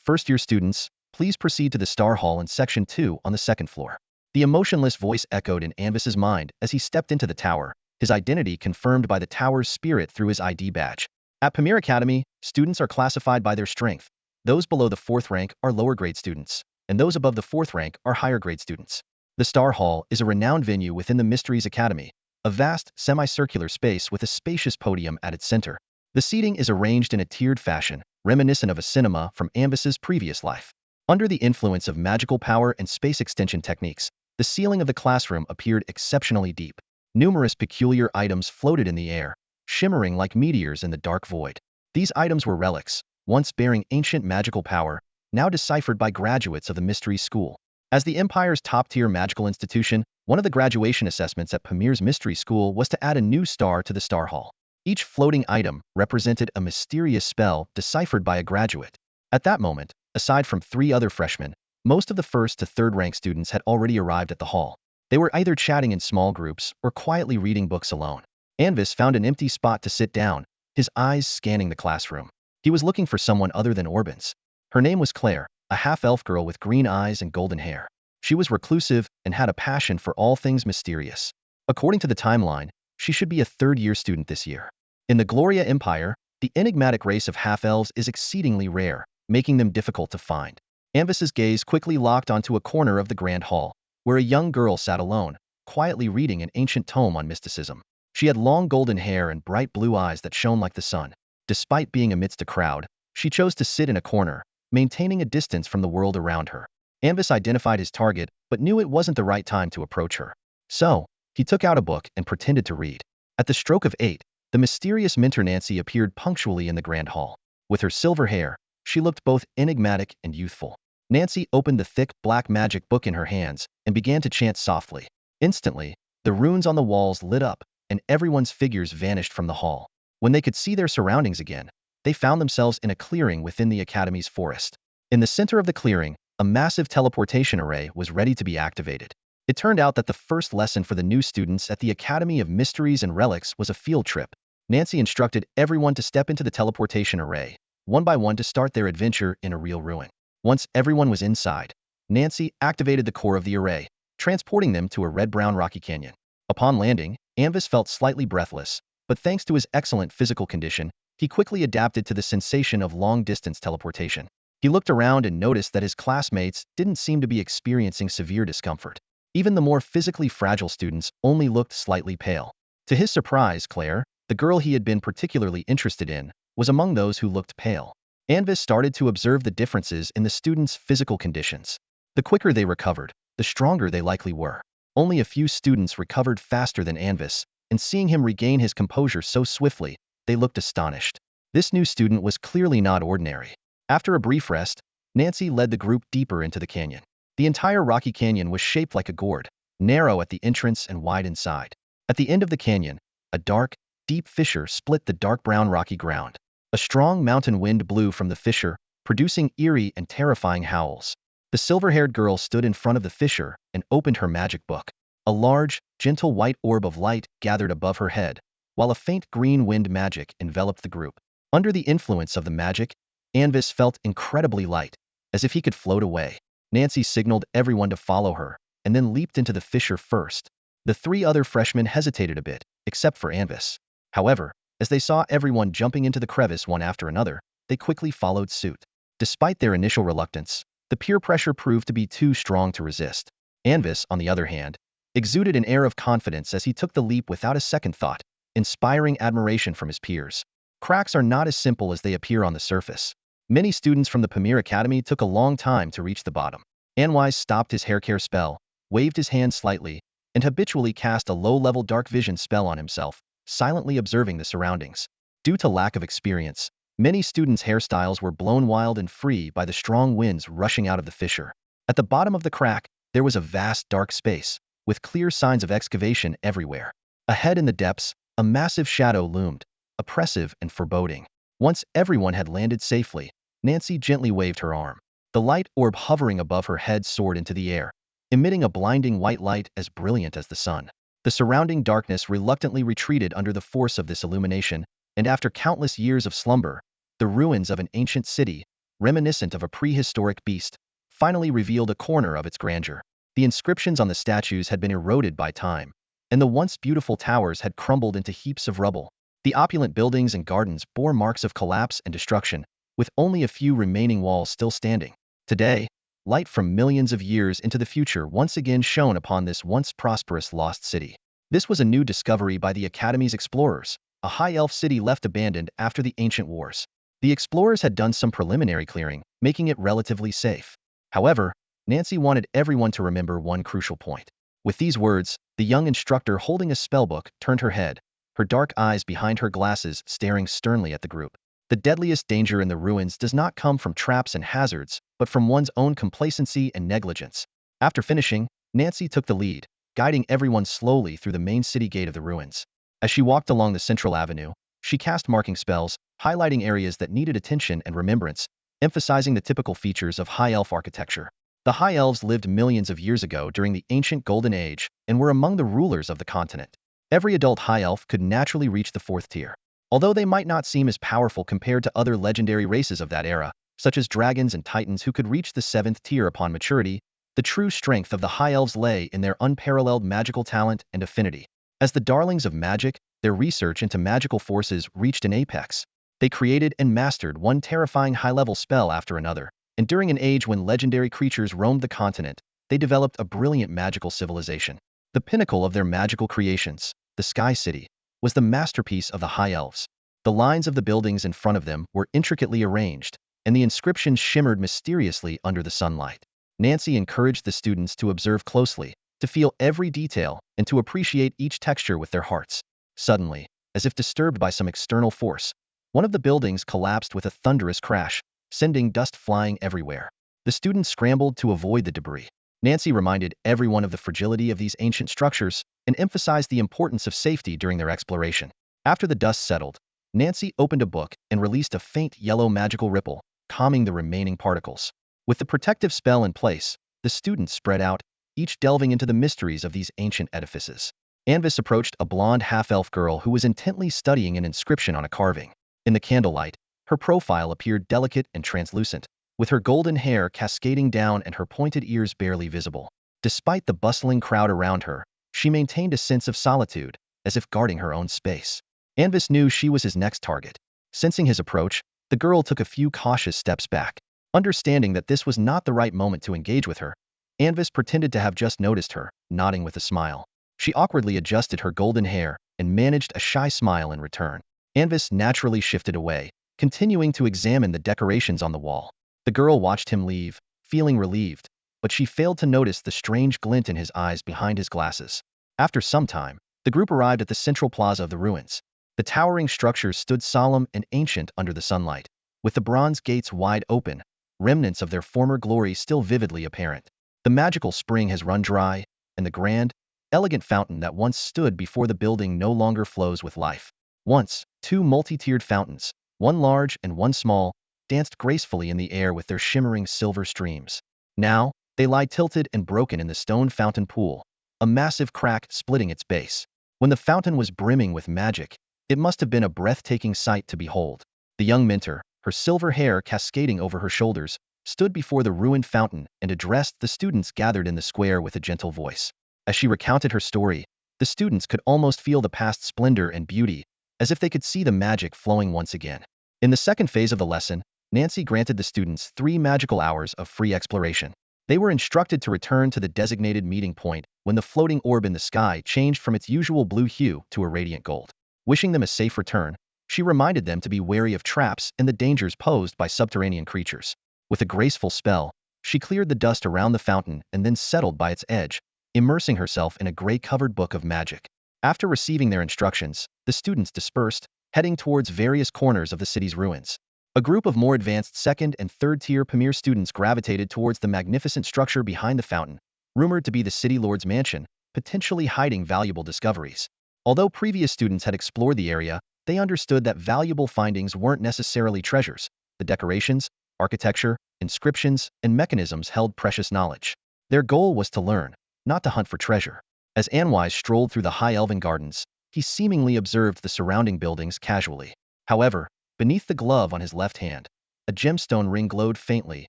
First-year students, please proceed to the Star Hall in Section 2 on the 2nd floor. The emotionless voice echoed in Anvis's mind as he stepped into the tower, his identity confirmed by the tower's spirit through his ID badge. At Pamir Academy, students are classified by their strength. Those below the 4th rank are lower-grade students, and those above the 4th rank are higher-grade students. The Star Hall is a renowned venue within the Mysteries Academy, a vast, semicircular space with a spacious podium at its center. The seating is arranged in a tiered fashion, reminiscent of a cinema from Anvis's previous life. Under the influence of magical power and space extension techniques, the ceiling of the classroom appeared exceptionally deep. Numerous peculiar items floated in the air, shimmering like meteors in the dark void. These items were relics, once bearing ancient magical power, now deciphered by graduates of the Mystery School. As the Empire's top-tier magical institution, one of the graduation assessments at Pamir's Mystery School was to add a new star to the Star Hall. Each floating item represented a mysterious spell deciphered by a graduate. At that moment, aside from 3 other freshmen, most of the first to third rank students had already arrived at the hall. They were either chatting in small groups or quietly reading books alone. Anvis found an empty spot to sit down, his eyes scanning the classroom. He was looking for someone other than Orbin's. Her name was Claire, a half-elf girl with green eyes and golden hair. She was reclusive and had a passion for all things mysterious. According to the timeline, she should be a third-year student this year. In the Gloria Empire, the enigmatic race of half-elves is exceedingly rare, making them difficult to find. Anvis's gaze quickly locked onto a corner of the grand hall, where a young girl sat alone, quietly reading an ancient tome on mysticism. She had long golden hair and bright blue eyes that shone like the sun. Despite being amidst a crowd, she chose to sit in a corner, maintaining a distance from the world around her. Anvis identified his target, but knew it wasn't the right time to approach her. So, he took out a book and pretended to read. At the stroke of 8, the mysterious mentor Nancy appeared punctually in the grand hall. With her silver hair, she looked both enigmatic and youthful. Nancy opened the thick black magic book in her hands and began to chant softly. Instantly, the runes on the walls lit up, and everyone's figures vanished from the hall. When they could see their surroundings again, they found themselves in a clearing within the academy's forest. In the center of the clearing, a massive teleportation array was ready to be activated. It turned out that the first lesson for the new students at the Academy of Mysteries and Relics was a field trip. Nancy instructed everyone to step into the teleportation array, one by one to start their adventure in a real ruin. Once everyone was inside, Nancy activated the core of the array, transporting them to a red-brown rocky canyon. Upon landing, Anvis felt slightly breathless, but thanks to his excellent physical condition, he quickly adapted to the sensation of long-distance teleportation. He looked around and noticed that his classmates didn't seem to be experiencing severe discomfort. Even the more physically fragile students only looked slightly pale. To his surprise, Claire, the girl he had been particularly interested in, was among those who looked pale. Anvis started to observe the differences in the students' physical conditions. The quicker they recovered, the stronger they likely were. Only a few students recovered faster than Anvis, and seeing him regain his composure so swiftly, they looked astonished. This new student was clearly not ordinary. After a brief rest, Nancy led the group deeper into the canyon. The entire rocky canyon was shaped like a gourd, narrow at the entrance and wide inside. At the end of the canyon, a dark, deep fissure split the dark brown rocky ground. A strong mountain wind blew from the fissure, producing eerie and terrifying howls. The silver-haired girl stood in front of the fissure and opened her magic book. A large, gentle white orb of light gathered above her head, while a faint green wind magic enveloped the group. Under the influence of the magic, Anvis felt incredibly light, as if he could float away. Nancy signaled everyone to follow her, and then leaped into the fissure first. The 3 other freshmen hesitated a bit, except for Anvis. However, as they saw everyone jumping into the crevice one after another, they quickly followed suit. Despite their initial reluctance, the peer pressure proved to be too strong to resist. Anvis, on the other hand, exuded an air of confidence as he took the leap without a second thought, inspiring admiration from his peers. Cracks are not as simple as they appear on the surface. Many students from the Pamir Academy took a long time to reach the bottom. Anwise stopped his haircare spell, waved his hand slightly, and habitually cast a low-level dark vision spell on himself, silently observing the surroundings. Due to lack of experience, many students' hairstyles were blown wild and free by the strong winds rushing out of the fissure. At the bottom of the crack, there was a vast dark space, with clear signs of excavation everywhere. Ahead in the depths, a massive shadow loomed, oppressive and foreboding. Once everyone had landed safely, Nancy gently waved her arm. The light orb hovering above her head soared into the air, emitting a blinding white light as brilliant as the sun. The surrounding darkness reluctantly retreated under the force of this illumination, and after countless years of slumber, the ruins of an ancient city, reminiscent of a prehistoric beast, finally revealed a corner of its grandeur. The inscriptions on the statues had been eroded by time, and the once beautiful towers had crumbled into heaps of rubble. The opulent buildings and gardens bore marks of collapse and destruction, with only a few remaining walls still standing. Today, light from millions of years into the future once again shone upon this once prosperous lost city. This was a new discovery by the Academy's explorers, a high-elf city left abandoned after the ancient wars. The explorers had done some preliminary clearing, making it relatively safe. However, Nancy wanted everyone to remember one crucial point. With these words, the young instructor holding a spellbook turned her head, her dark eyes behind her glasses staring sternly at the group. The deadliest danger in the ruins does not come from traps and hazards, but from one's own complacency and negligence. After finishing, Nancy took the lead, guiding everyone slowly through the main city gate of the ruins. As she walked along the central avenue, She cast marking spells, highlighting areas that needed attention and remembrance, emphasizing the typical features of High Elf architecture. The High Elves lived millions of years ago during the ancient Golden Age and were among the rulers of the continent. Every adult High Elf could naturally reach the 4th tier. Although they might not seem as powerful compared to other legendary races of that era, such as dragons and titans who could reach the 7th tier upon maturity, the true strength of the High Elves lay in their unparalleled magical talent and affinity. As the darlings of magic, their research into magical forces reached an apex. They created and mastered one terrifying high-level spell after another, and during an age when legendary creatures roamed the continent, they developed a brilliant magical civilization. The pinnacle of their magical creations, the Sky City, was the masterpiece of the High Elves. The lines of the buildings in front of them were intricately arranged, and the inscriptions shimmered mysteriously under the sunlight. Nancy encouraged the students to observe closely, to feel every detail, and to appreciate each texture with their hearts. Suddenly, as if disturbed by some external force, one of the buildings collapsed with a thunderous crash, sending dust flying everywhere. The students scrambled to avoid the debris. Nancy reminded everyone of the fragility of these ancient structures and emphasized the importance of safety during their exploration. After the dust settled, Nancy opened a book and released a faint yellow magical ripple, calming the remaining particles. With the protective spell in place, the students spread out, each delving into the mysteries of these ancient edifices. Anvis approached a blonde half-elf girl who was intently studying an inscription on a carving. In the candlelight, her profile appeared delicate and translucent, with her golden hair cascading down and her pointed ears barely visible. Despite the bustling crowd around her, she maintained a sense of solitude, as if guarding her own space. Anvis knew she was his next target. Sensing his approach, the girl took a few cautious steps back. Understanding that this was not the right moment to engage with her, Anvis pretended to have just noticed her, nodding with a smile. She awkwardly adjusted her golden hair and managed a shy smile in return. Anvis naturally shifted away, continuing to examine the decorations on the wall. The girl watched him leave, feeling relieved, but she failed to notice the strange glint in his eyes behind his glasses. After some time, the group arrived at the central plaza of the ruins. The towering structure stood solemn and ancient under the sunlight, with the bronze gates wide open, remnants of their former glory still vividly apparent. The magical spring has run dry, and the grand, elegant fountain that once stood before the building no longer flows with life. Once, 2 multi-tiered fountains, one large and one small, danced gracefully in the air with their shimmering silver streams. Now, they lie tilted and broken in the stone fountain pool, a massive crack splitting its base. When the fountain was brimming with magic, it must have been a breathtaking sight to behold. The young mentor, her silver hair cascading over her shoulders, stood before the ruined fountain and addressed the students gathered in the square with a gentle voice. As she recounted her story, the students could almost feel the past splendor and beauty, as if they could see the magic flowing once again. In the second phase of the lesson, Nancy granted the students 3 magical hours of free exploration. They were instructed to return to the designated meeting point when the floating orb in the sky changed from its usual blue hue to a radiant gold. Wishing them a safe return, she reminded them to be wary of traps and the dangers posed by subterranean creatures. With a graceful spell, she cleared the dust around the fountain and then settled by its edge, immersing herself in a gray-covered book of magic. After receiving their instructions, the students dispersed, heading towards various corners of the city's ruins. A group of more advanced 2nd and 3rd tier Pamir students gravitated towards the magnificent structure behind the fountain, rumored to be the city lord's mansion, potentially hiding valuable discoveries. Although previous students had explored the area, they understood that valuable findings weren't necessarily treasures. The decorations, architecture, inscriptions, and mechanisms held precious knowledge. Their goal was to learn, not to hunt for treasure. As Anwise strolled through the high elven gardens, he seemingly observed the surrounding buildings casually. However, beneath the glove on his left hand, a gemstone ring glowed faintly,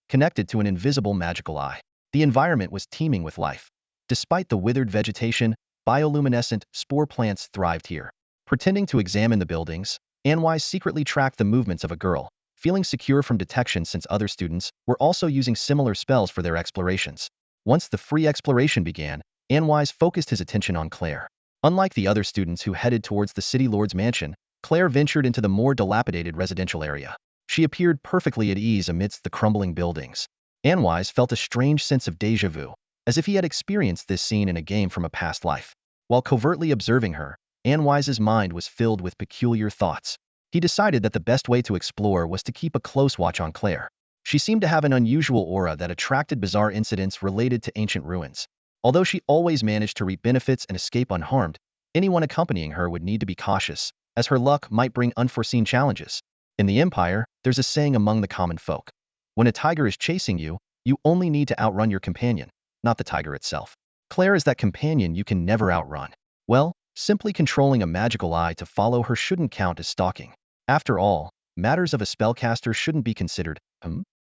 connected to an invisible magical eye. The environment was teeming with life. Despite the withered vegetation, bioluminescent spore plants thrived here. Pretending to examine the buildings, Anwise secretly tracked the movements of a girl, feeling secure from detection since other students were also using similar spells for their explorations. Once the free exploration began, Anwise focused his attention on Claire. Unlike the other students who headed towards the city lord's mansion, Claire ventured into the more dilapidated residential area. She appeared perfectly at ease amidst the crumbling buildings. Anwise felt a strange sense of déjà vu, as if he had experienced this scene in a game from a past life. While covertly observing her, Anwise's mind was filled with peculiar thoughts. He decided that the best way to explore was to keep a close watch on Claire. She seemed to have an unusual aura that attracted bizarre incidents related to ancient ruins. Although she always managed to reap benefits and escape unharmed, anyone accompanying her would need to be cautious, as her luck might bring unforeseen challenges. In the Empire, there's a saying among the common folk. When a tiger is chasing you, you only need to outrun your companion, not the tiger itself. Claire is that companion you can never outrun. Well, simply controlling a magical eye to follow her shouldn't count as stalking. After all, matters of a spellcaster shouldn't be considered.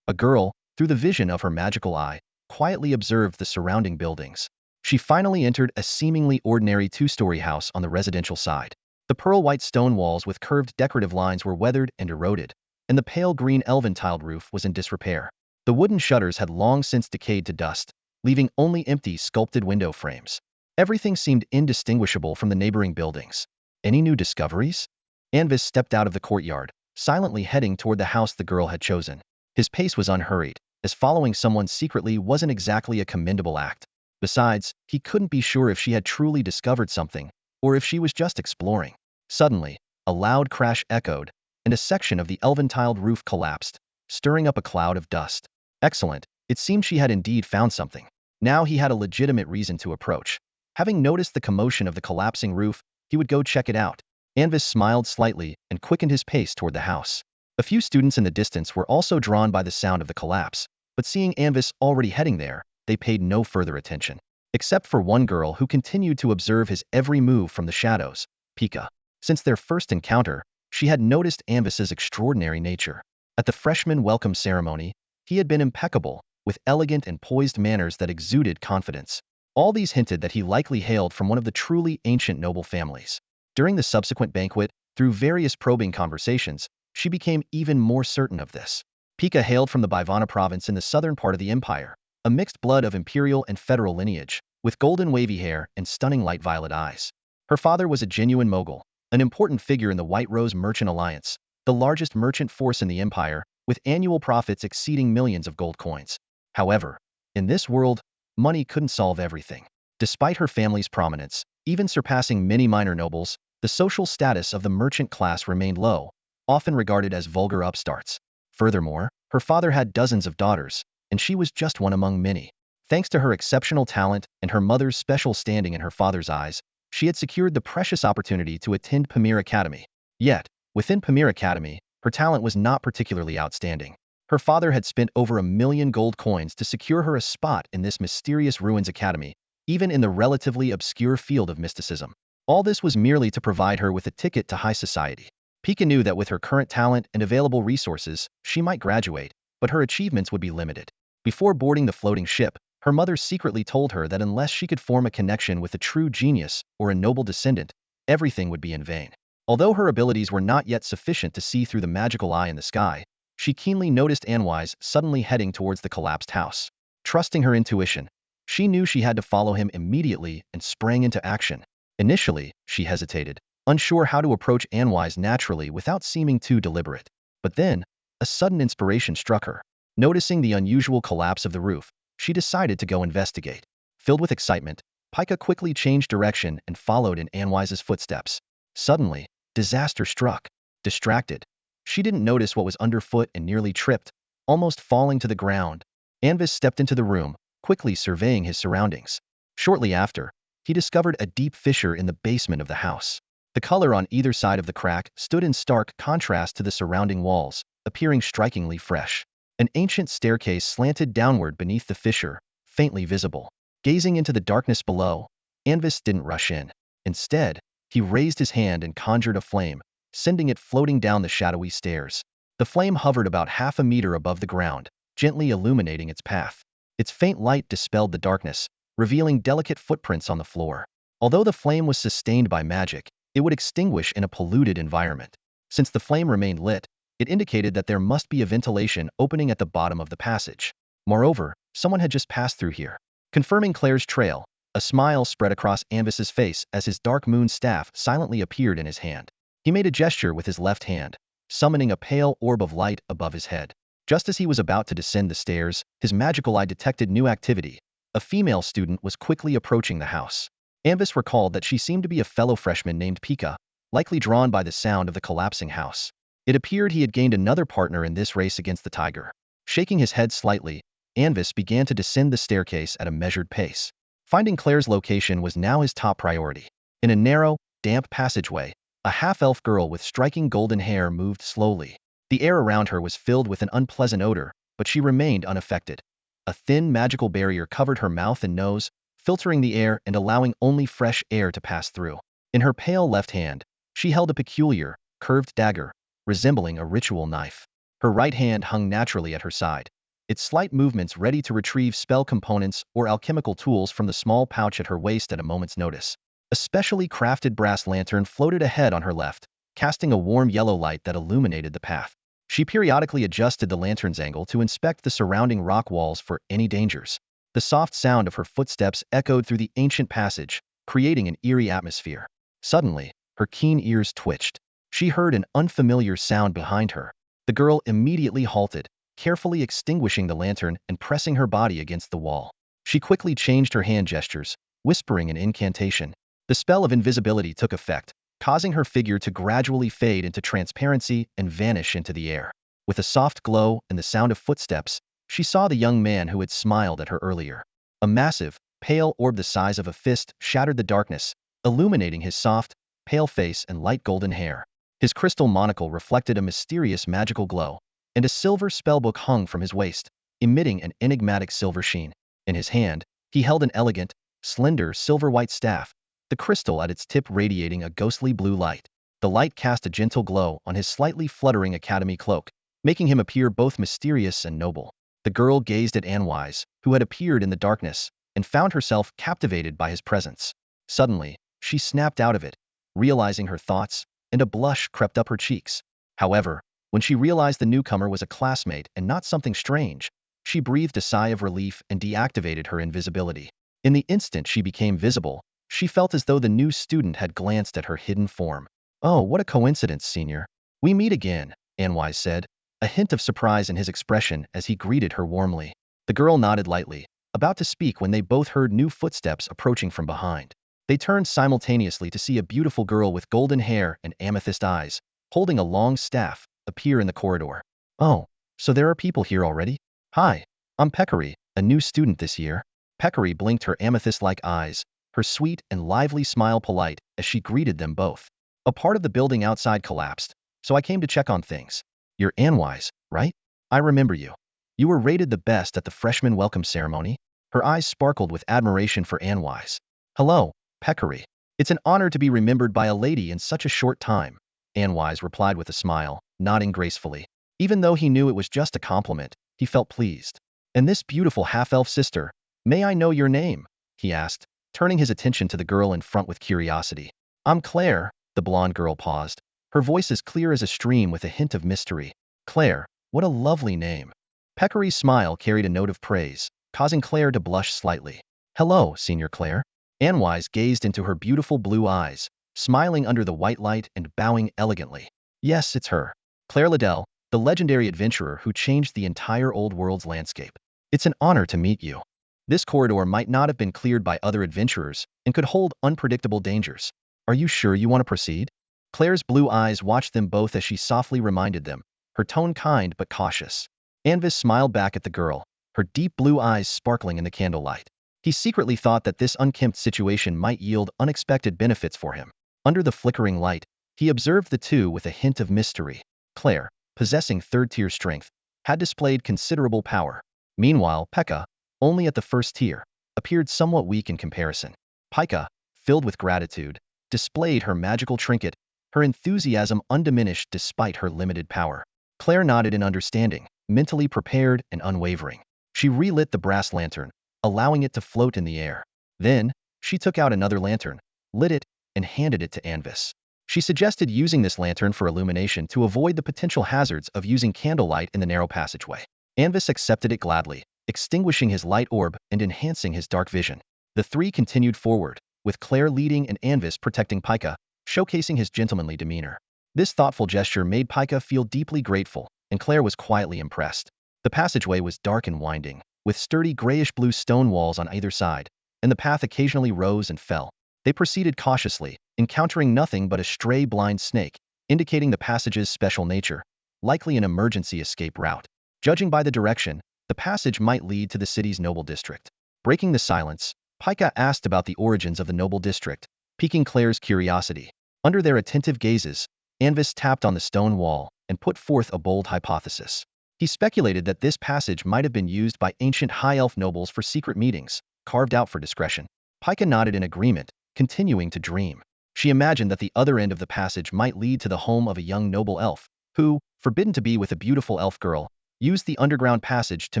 A girl, through the vision of her magical eye, quietly observed the surrounding buildings. She finally entered a seemingly ordinary two-story house on the residential side. The pearl-white stone walls with curved decorative lines were weathered and eroded, and the pale green elven-tiled roof was in disrepair. The wooden shutters had long since decayed to dust, leaving only empty sculpted window frames. Everything seemed indistinguishable from the neighboring buildings. Any new discoveries? Anvis stepped out of the courtyard, silently heading toward the house the girl had chosen. His pace was unhurried, as following someone secretly wasn't exactly a commendable act. Besides, he couldn't be sure if she had truly discovered something, or if she was just exploring. Suddenly, a loud crash echoed, and a section of the elven-tiled roof collapsed, stirring up a cloud of dust. Excellent, it seemed she had indeed found something. Now he had a legitimate reason to approach. Having noticed the commotion of the collapsing roof, he would go check it out. Anvis smiled slightly and quickened his pace toward the house. A few students in the distance were also drawn by the sound of the collapse, but seeing Anvis already heading there, they paid no further attention. Except for one girl who continued to observe his every move from the shadows, Pika. Since their first encounter, she had noticed Anvis's extraordinary nature. At the freshman welcome ceremony, he had been impeccable, with elegant and poised manners that exuded confidence. All these hinted that he likely hailed from one of the truly ancient noble families. During the subsequent banquet, through various probing conversations, she became even more certain of this. Pika hailed from the Bivana province in the southern part of the empire, a mixed blood of imperial and federal lineage, with golden wavy hair and stunning light violet eyes. Her father was a genuine mogul, an important figure in the White Rose Merchant Alliance, the largest merchant force in the empire, with annual profits exceeding millions of gold coins. However, in this world, money couldn't solve everything. Despite her family's prominence, even surpassing many minor nobles, the social status of the merchant class remained low, often regarded as vulgar upstarts. Furthermore, her father had dozens of daughters, and she was just one among many. Thanks to her exceptional talent and her mother's special standing in her father's eyes, she had secured the precious opportunity to attend Pamir Academy. Yet, within Pamir Academy, her talent was not particularly outstanding. Her father had spent over 1,000,000 gold coins to secure her a spot in this mysterious ruins academy, even in the relatively obscure field of mysticism. All this was merely to provide her with a ticket to high society. Pika knew that with her current talent and available resources, she might graduate, but her achievements would be limited. Before boarding the floating ship, her mother secretly told her that unless she could form a connection with a true genius or a noble descendant, everything would be in vain. Although her abilities were not yet sufficient to see through the magical eye in the sky, she keenly noticed Anwise suddenly heading towards the collapsed house. Trusting her intuition, she knew she had to follow him immediately and sprang into action. Initially, she hesitated, unsure how to approach Anwise naturally without seeming too deliberate. But then, a sudden inspiration struck her. Noticing the unusual collapse of the roof, she decided to go investigate. Filled with excitement, Pika quickly changed direction and followed in Anwise's footsteps. Suddenly, disaster struck. Distracted, she didn't notice what was underfoot and nearly tripped, almost falling to the ground. Anvis stepped into the room, quickly surveying his surroundings. Shortly after, he discovered a deep fissure in the basement of the house. The color on either side of the crack stood in stark contrast to the surrounding walls, appearing strikingly fresh. An ancient staircase slanted downward beneath the fissure, faintly visible. Gazing into the darkness below, Anvis didn't rush in. Instead, he raised his hand and conjured a flame, sending it floating down the shadowy stairs. The flame hovered about half a meter above the ground, gently illuminating its path. Its faint light dispelled the darkness, revealing delicate footprints on the floor. Although the flame was sustained by magic, it would extinguish in a polluted environment. Since the flame remained lit, it indicated that there must be a ventilation opening at the bottom of the passage. Moreover, someone had just passed through here. Confirming Claire's trail, a smile spread across Anvis's face as his dark moon staff silently appeared in his hand. He made a gesture with his left hand, summoning a pale orb of light above his head. Just as he was about to descend the stairs, his magical eye detected new activity. A female student was quickly approaching the house. Anvis recalled that she seemed to be a fellow freshman named Pika, likely drawn by the sound of the collapsing house. It appeared he had gained another partner in this race against the tiger. Shaking his head slightly, Anvis began to descend the staircase at a measured pace. Finding Claire's location was now his top priority. In a narrow, damp passageway, A half-elf girl with striking golden hair moved slowly. The air around her was filled with an unpleasant odor, but she remained unaffected. A thin magical barrier covered her mouth and nose, filtering the air and allowing only fresh air to pass through. In her pale left hand, she held a peculiar, curved dagger, resembling a ritual knife. Her right hand hung naturally at her side, its slight movements ready to retrieve spell components or alchemical tools from the small pouch at her waist at a moment's notice. A specially crafted brass lantern floated ahead on her left, casting a warm yellow light that illuminated the path. She periodically adjusted the lantern's angle to inspect the surrounding rock walls for any dangers. The soft sound of her footsteps echoed through the ancient passage, creating an eerie atmosphere. Suddenly, her keen ears twitched. She heard an unfamiliar sound behind her. The girl immediately halted, carefully extinguishing the lantern and pressing her body against the wall. She quickly changed her hand gestures, whispering an incantation. The spell of invisibility took effect, causing her figure to gradually fade into transparency and vanish into the air. With a soft glow and the sound of footsteps, she saw the young man who had smiled at her earlier. A massive, pale orb the size of a fist shattered the darkness, illuminating his soft, pale face and light golden hair. His crystal monocle reflected a mysterious magical glow, and a silver spellbook hung from his waist, emitting an enigmatic silver sheen. In his hand, he held an elegant, slender silver-white staff, the crystal at its tip radiating a ghostly blue light. The light cast a gentle glow on his slightly fluttering academy cloak, making him appear both mysterious and noble. The girl gazed at Anwise, who had appeared in the darkness, and found herself captivated by his presence. Suddenly, she snapped out of it, realizing her thoughts, and a blush crept up her cheeks. However, when she realized the newcomer was a classmate and not something strange, she breathed a sigh of relief and deactivated her invisibility. In the instant she became visible, she felt as though the new student had glanced at her hidden form. "Oh, what a coincidence, senior. We meet again," Anwise said, a hint of surprise in his expression as he greeted her warmly. The girl nodded lightly, about to speak when they both heard new footsteps approaching from behind. They turned simultaneously to see a beautiful girl with golden hair and amethyst eyes, holding a long staff, appear in the corridor. "Oh, so there are people here already? Hi, I'm Peccary, a new student this year." Peccary blinked her amethyst-like eyes, her sweet and lively smile polite as she greeted them both. "A part of the building outside collapsed, so I came to check on things. You're Anwise, right? I remember you. You were rated the best at the freshman welcome ceremony." Her eyes sparkled with admiration for Anwise. "Hello, Peccary. It's an honor to be remembered by a lady in such a short time," Anwise replied with a smile, nodding gracefully. Even though he knew it was just a compliment, he felt pleased. "And this beautiful half-elf sister, may I know your name?" he asked, turning his attention to the girl in front with curiosity. "I'm Claire." The blonde girl paused, her voice as clear as a stream with a hint of mystery. "Claire, what a lovely name." Peccary's smile carried a note of praise, causing Claire to blush slightly. "Hello, Senior Claire." Anwise gazed into her beautiful blue eyes, smiling under the white light and bowing elegantly. "Yes, it's her. Claire Liddell, the legendary adventurer who changed the entire old world's landscape. It's an honor to meet you." This corridor might not have been cleared by other adventurers and could hold unpredictable dangers. "Are you sure you want to proceed?" Claire's blue eyes watched them both as she softly reminded them, her tone kind but cautious. Anvis smiled back at the girl, her deep blue eyes sparkling in the candlelight. He secretly thought that this unkempt situation might yield unexpected benefits for him. Under the flickering light, he observed the two with a hint of mystery. Claire, possessing third-tier strength, had displayed considerable power. Meanwhile, Pekka, only at the first tier, appeared somewhat weak in comparison. Pika, filled with gratitude, displayed her magical trinket, her enthusiasm undiminished despite her limited power. Claire nodded in understanding, mentally prepared and unwavering. She relit the brass lantern, allowing it to float in the air. Then, she took out another lantern, lit it, and handed it to Anvis. She suggested using this lantern for illumination to avoid the potential hazards of using candlelight in the narrow passageway. Anvis accepted it gladly, extinguishing his light orb and enhancing his dark vision. The three continued forward, with Claire leading and Anvis protecting Pika, showcasing his gentlemanly demeanor. This thoughtful gesture made Pika feel deeply grateful, and Claire was quietly impressed. The passageway was dark and winding, with sturdy grayish-blue stone walls on either side, and the path occasionally rose and fell. They proceeded cautiously, encountering nothing but a stray blind snake, indicating the passage's special nature, likely an emergency escape route. Judging by the direction, the passage might lead to the city's noble district. Breaking the silence, Pika asked about the origins of the noble district, piquing Claire's curiosity. Under their attentive gazes, Anvis tapped on the stone wall and put forth a bold hypothesis. He speculated that this passage might have been used by ancient high elf nobles for secret meetings, carved out for discretion. Pika nodded in agreement, continuing to dream. She imagined that the other end of the passage might lead to the home of a young noble elf, who, forbidden to be with a beautiful elf girl, used the underground passage to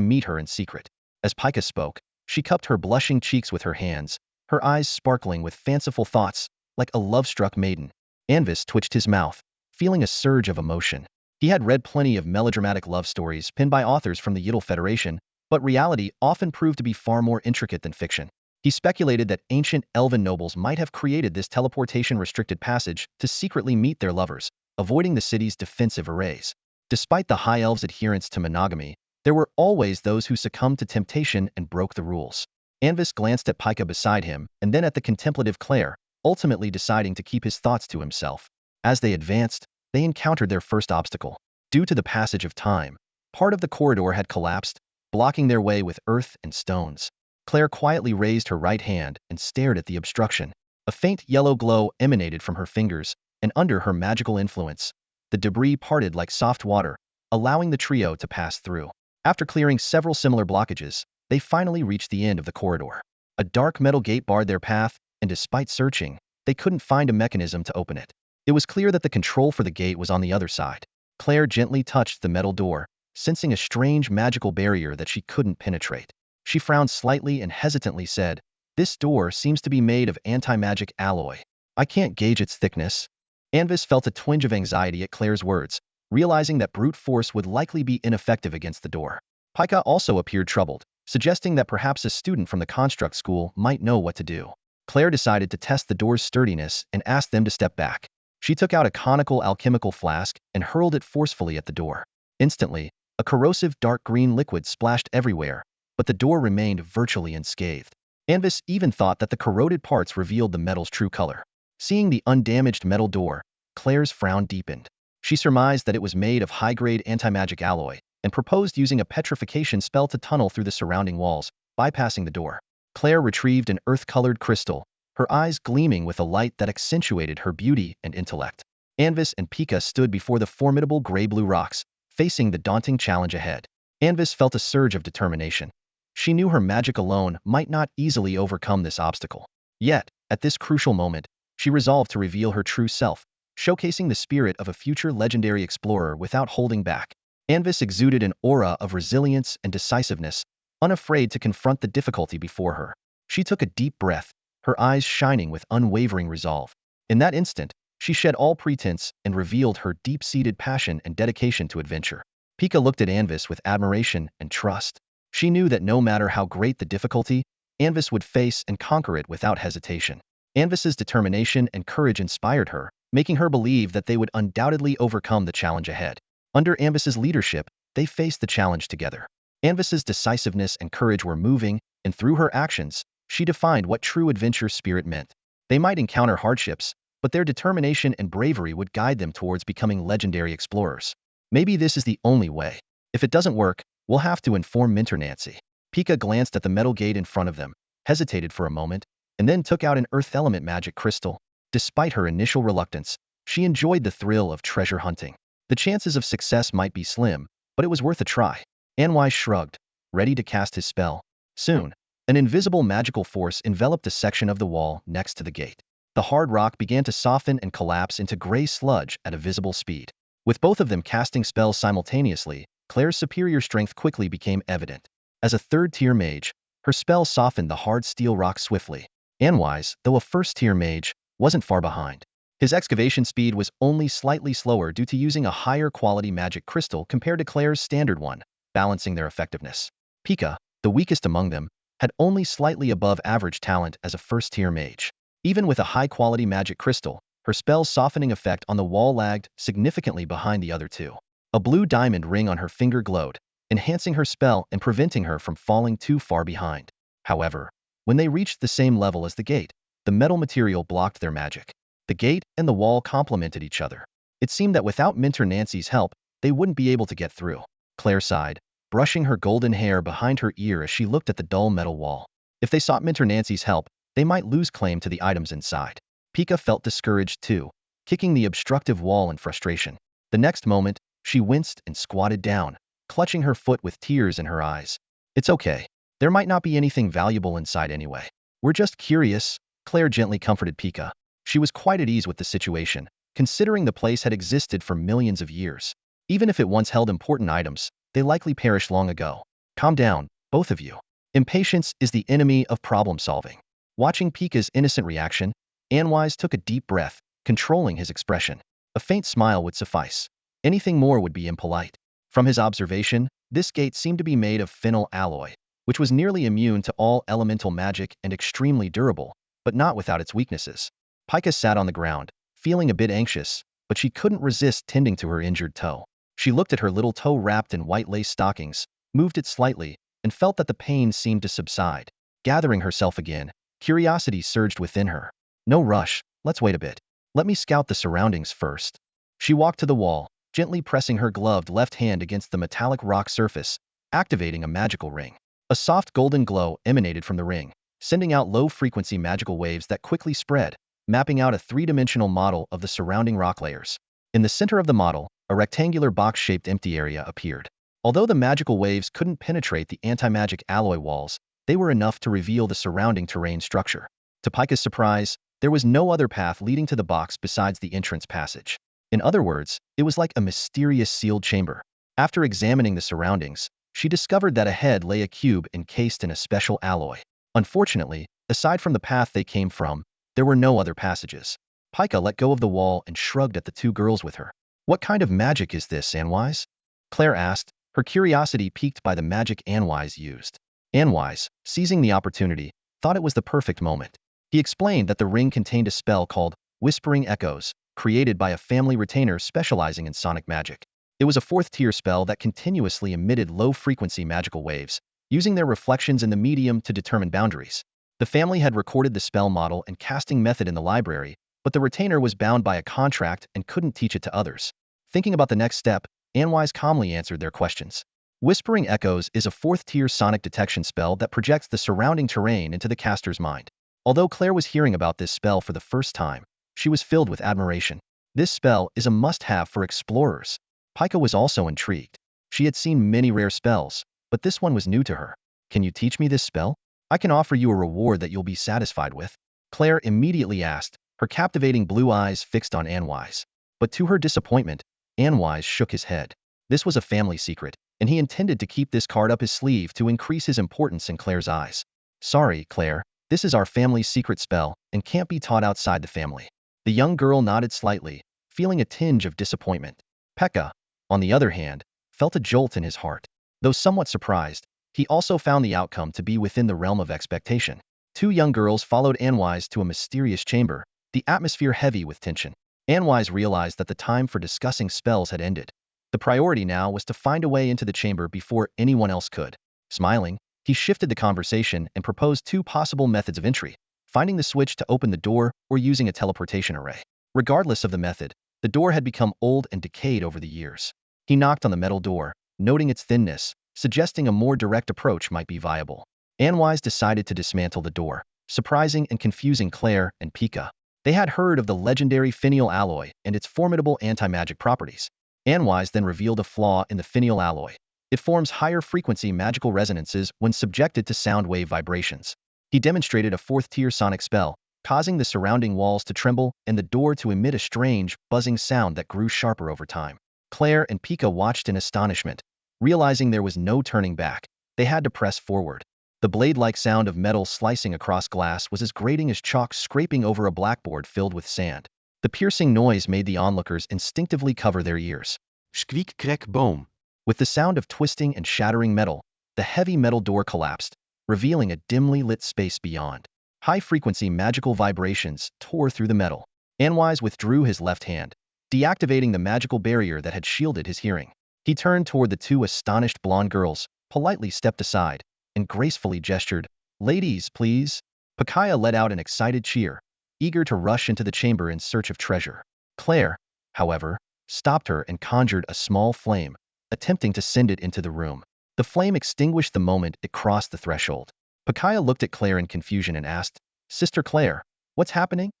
meet her in secret. As Pika spoke, she cupped her blushing cheeks with her hands, her eyes sparkling with fanciful thoughts, like a love-struck maiden. Anvis twitched his mouth, feeling a surge of emotion. He had read plenty of melodramatic love stories penned by authors from the Yiddle Federation, but reality often proved to be far more intricate than fiction. He speculated that ancient elven nobles might have created this teleportation-restricted passage to secretly meet their lovers, avoiding the city's defensive arrays. Despite the High Elves' adherence to monogamy, there were always those who succumbed to temptation and broke the rules. Anvis glanced at Pika beside him and then at the contemplative Claire, ultimately deciding to keep his thoughts to himself. As they advanced, they encountered their first obstacle. Due to the passage of time, part of the corridor had collapsed, blocking their way with earth and stones. Claire quietly raised her right hand and stared at the obstruction. A faint yellow glow emanated from her fingers, and under her magical influence, the debris parted like soft water, allowing the trio to pass through. After clearing several similar blockages, they finally reached the end of the corridor. A dark metal gate barred their path, and despite searching, they couldn't find a mechanism to open it. It was clear that the control for the gate was on the other side. Claire gently touched the metal door, sensing a strange magical barrier that she couldn't penetrate. She frowned slightly and hesitantly said, "This door seems to be made of anti-magic alloy. I can't gauge its thickness." Anvis felt a twinge of anxiety at Claire's words, realizing that brute force would likely be ineffective against the door. Pika also appeared troubled, suggesting that perhaps a student from the construct school might know what to do. Claire decided to test the door's sturdiness and asked them to step back. She took out a conical alchemical flask and hurled it forcefully at the door. Instantly, a corrosive dark green liquid splashed everywhere, but the door remained virtually unscathed. Anvis even thought that the corroded parts revealed the metal's true color. Seeing the undamaged metal door, Claire's frown deepened. She surmised that it was made of high-grade anti-magic alloy, and proposed using a petrification spell to tunnel through the surrounding walls, bypassing the door. Claire retrieved an earth-colored crystal, her eyes gleaming with a light that accentuated her beauty and intellect. Anvis and Pika stood before the formidable gray-blue rocks, facing the daunting challenge ahead. Anvis felt a surge of determination. She knew her magic alone might not easily overcome this obstacle. Yet, at this crucial moment, she resolved to reveal her true self, showcasing the spirit of a future legendary explorer without holding back. Anvis exuded an aura of resilience and decisiveness, unafraid to confront the difficulty before her. She took a deep breath, her eyes shining with unwavering resolve. In that instant, she shed all pretense and revealed her deep-seated passion and dedication to adventure. Pika looked at Anvis with admiration and trust. She knew that no matter how great the difficulty, Anvis would face and conquer it without hesitation. Anvis's determination and courage inspired her, making her believe that they would undoubtedly overcome the challenge ahead. Under Anvis's leadership, they faced the challenge together. Anvis's decisiveness and courage were moving, and through her actions, she defined what true adventure spirit meant. They might encounter hardships, but their determination and bravery would guide them towards becoming legendary explorers. Maybe this is the only way. If it doesn't work, we'll have to inform Mentor Nancy. Pika glanced at the metal gate in front of them, hesitated for a moment, and then took out an earth element magic crystal. Despite her initial reluctance, she enjoyed the thrill of treasure hunting. The chances of success might be slim, but it was worth a try. Anwise shrugged, ready to cast his spell. Soon, an invisible magical force enveloped a section of the wall next to the gate. The hard rock began to soften and collapse into gray sludge at a visible speed. With both of them casting spells simultaneously, Claire's superior strength quickly became evident. As a third-tier mage, her spell softened the hard steel rock swiftly. Anwise, though a first-tier mage, wasn't far behind. His excavation speed was only slightly slower due to using a higher quality magic crystal compared to Claire's standard one, balancing their effectiveness. Pika, the weakest among them, had only slightly above average talent as a first-tier mage. Even with a high-quality magic crystal, her spell's softening effect on the wall lagged significantly behind the other two. A blue diamond ring on her finger glowed, enhancing her spell and preventing her from falling too far behind. However, when they reached the same level as the gate, the metal material blocked their magic. The gate and the wall complemented each other. It seemed that without Mentor Nancy's help, they wouldn't be able to get through. Claire sighed, brushing her golden hair behind her ear as she looked at the dull metal wall. If they sought Mentor Nancy's help, they might lose claim to the items inside. Pika felt discouraged too. kicking the obstructive wall in frustration. The next moment, she winced and squatted down, clutching her foot with tears in her eyes. It's okay. There might not be anything valuable inside anyway. We're just curious, Claire gently comforted Pika. She was quite at ease with the situation, considering the place had existed for millions of years. Even if it once held important items, they likely perished long ago. Calm down, both of you. Impatience is the enemy of problem solving. Watching Pika's innocent reaction, Anwise took a deep breath, controlling his expression. A faint smile would suffice. Anything more would be impolite. From his observation, this gate seemed to be made of phenyl alloy, which was nearly immune to all elemental magic and extremely durable, but not without its weaknesses. Pika sat on the ground, feeling a bit anxious, but she couldn't resist tending to her injured toe. She looked at her little toe wrapped in white lace stockings, moved it slightly, and felt that the pain seemed to subside. Gathering herself again, curiosity surged within her. No rush, let's wait a bit. Let me scout the surroundings first. She walked to the wall, gently pressing her gloved left hand against the metallic rock surface, activating a magical ring. A soft golden glow emanated from the ring, sending out low-frequency magical waves that quickly spread, mapping out a three-dimensional model of the surrounding rock layers. In the center of the model, a rectangular box-shaped empty area appeared. Although the magical waves couldn't penetrate the anti-magic alloy walls, they were enough to reveal the surrounding terrain structure. To Pika's surprise, there was no other path leading to the box besides the entrance passage. In other words, it was like a mysterious sealed chamber. After examining the surroundings, she discovered that ahead lay a cube encased in a special alloy. Unfortunately, aside from the path they came from, there were no other passages. Pika let go of the wall and shrugged at the two girls with her. What kind of magic is this, Anwise? Claire asked, her curiosity piqued by the magic Anwise used. Anwise, seizing the opportunity, thought it was the perfect moment. He explained that the ring contained a spell called Whispering Echoes, created by a family retainer specializing in sonic magic. It was a fourth-tier spell that continuously emitted low-frequency magical waves, using their reflections in the medium to determine boundaries. The family had recorded the spell model and casting method in the library, but the retainer was bound by a contract and couldn't teach it to others. Thinking about the next step, Anwise calmly answered their questions. Whispering Echoes is a fourth-tier sonic detection spell that projects the surrounding terrain into the caster's mind. Although Claire was hearing about this spell for the first time, she was filled with admiration. This spell is a must-have for explorers. Pika was also intrigued. She had seen many rare spells, but this one was new to her. Can you teach me this spell? I can offer you a reward that you'll be satisfied with. Claire immediately asked, her captivating blue eyes fixed on Anwise. But to her disappointment, Anwise shook his head. This was a family secret, and he intended to keep this card up his sleeve to increase his importance in Claire's eyes. Sorry, Claire, this is our family's secret spell and can't be taught outside the family. The young girl nodded slightly, feeling a tinge of disappointment. Pekka, on the other hand, felt a jolt in his heart. Though somewhat surprised, he also found the outcome to be within the realm of expectation. Two young girls followed Anwise to a mysterious chamber, the atmosphere heavy with tension. Anwise realized that the time for discussing spells had ended. The priority now was to find a way into the chamber before anyone else could. Smiling, he shifted the conversation and proposed two possible methods of entry: finding the switch to open the door or using a teleportation array. Regardless of the method, the door had become old and decayed over the years. He knocked on the metal door, noting its thinness, suggesting a more direct approach might be viable. Anwise decided to dismantle the door, surprising and confusing Claire and Pika. They had heard of the legendary phenyl alloy and its formidable anti-magic properties. Anwise then revealed a flaw in the phenyl alloy. It forms higher frequency magical resonances when subjected to sound wave vibrations. He demonstrated a fourth-tier sonic spell, causing the surrounding walls to tremble and the door to emit a strange, buzzing sound that grew sharper over time. Claire and Pika watched in astonishment. Realizing there was no turning back, they had to press forward. The blade-like sound of metal slicing across glass was as grating as chalk scraping over a blackboard filled with sand. The piercing noise made the onlookers instinctively cover their ears. Squeak crack boom. With the sound of twisting and shattering metal, the heavy metal door collapsed, revealing a dimly lit space beyond. High-frequency magical vibrations tore through the metal. Anwise withdrew his left hand, deactivating the magical barrier that had shielded his hearing. He turned toward the two astonished blonde girls, politely stepped aside, and gracefully gestured, "Ladies, please." Pakaya let out an excited cheer, eager to rush into the chamber in search of treasure. Claire, however, stopped her and conjured a small flame, attempting to send it into the room. The flame extinguished the moment it crossed the threshold. Pakaya looked at Claire in confusion and asked, "Sister Claire, what's happening?"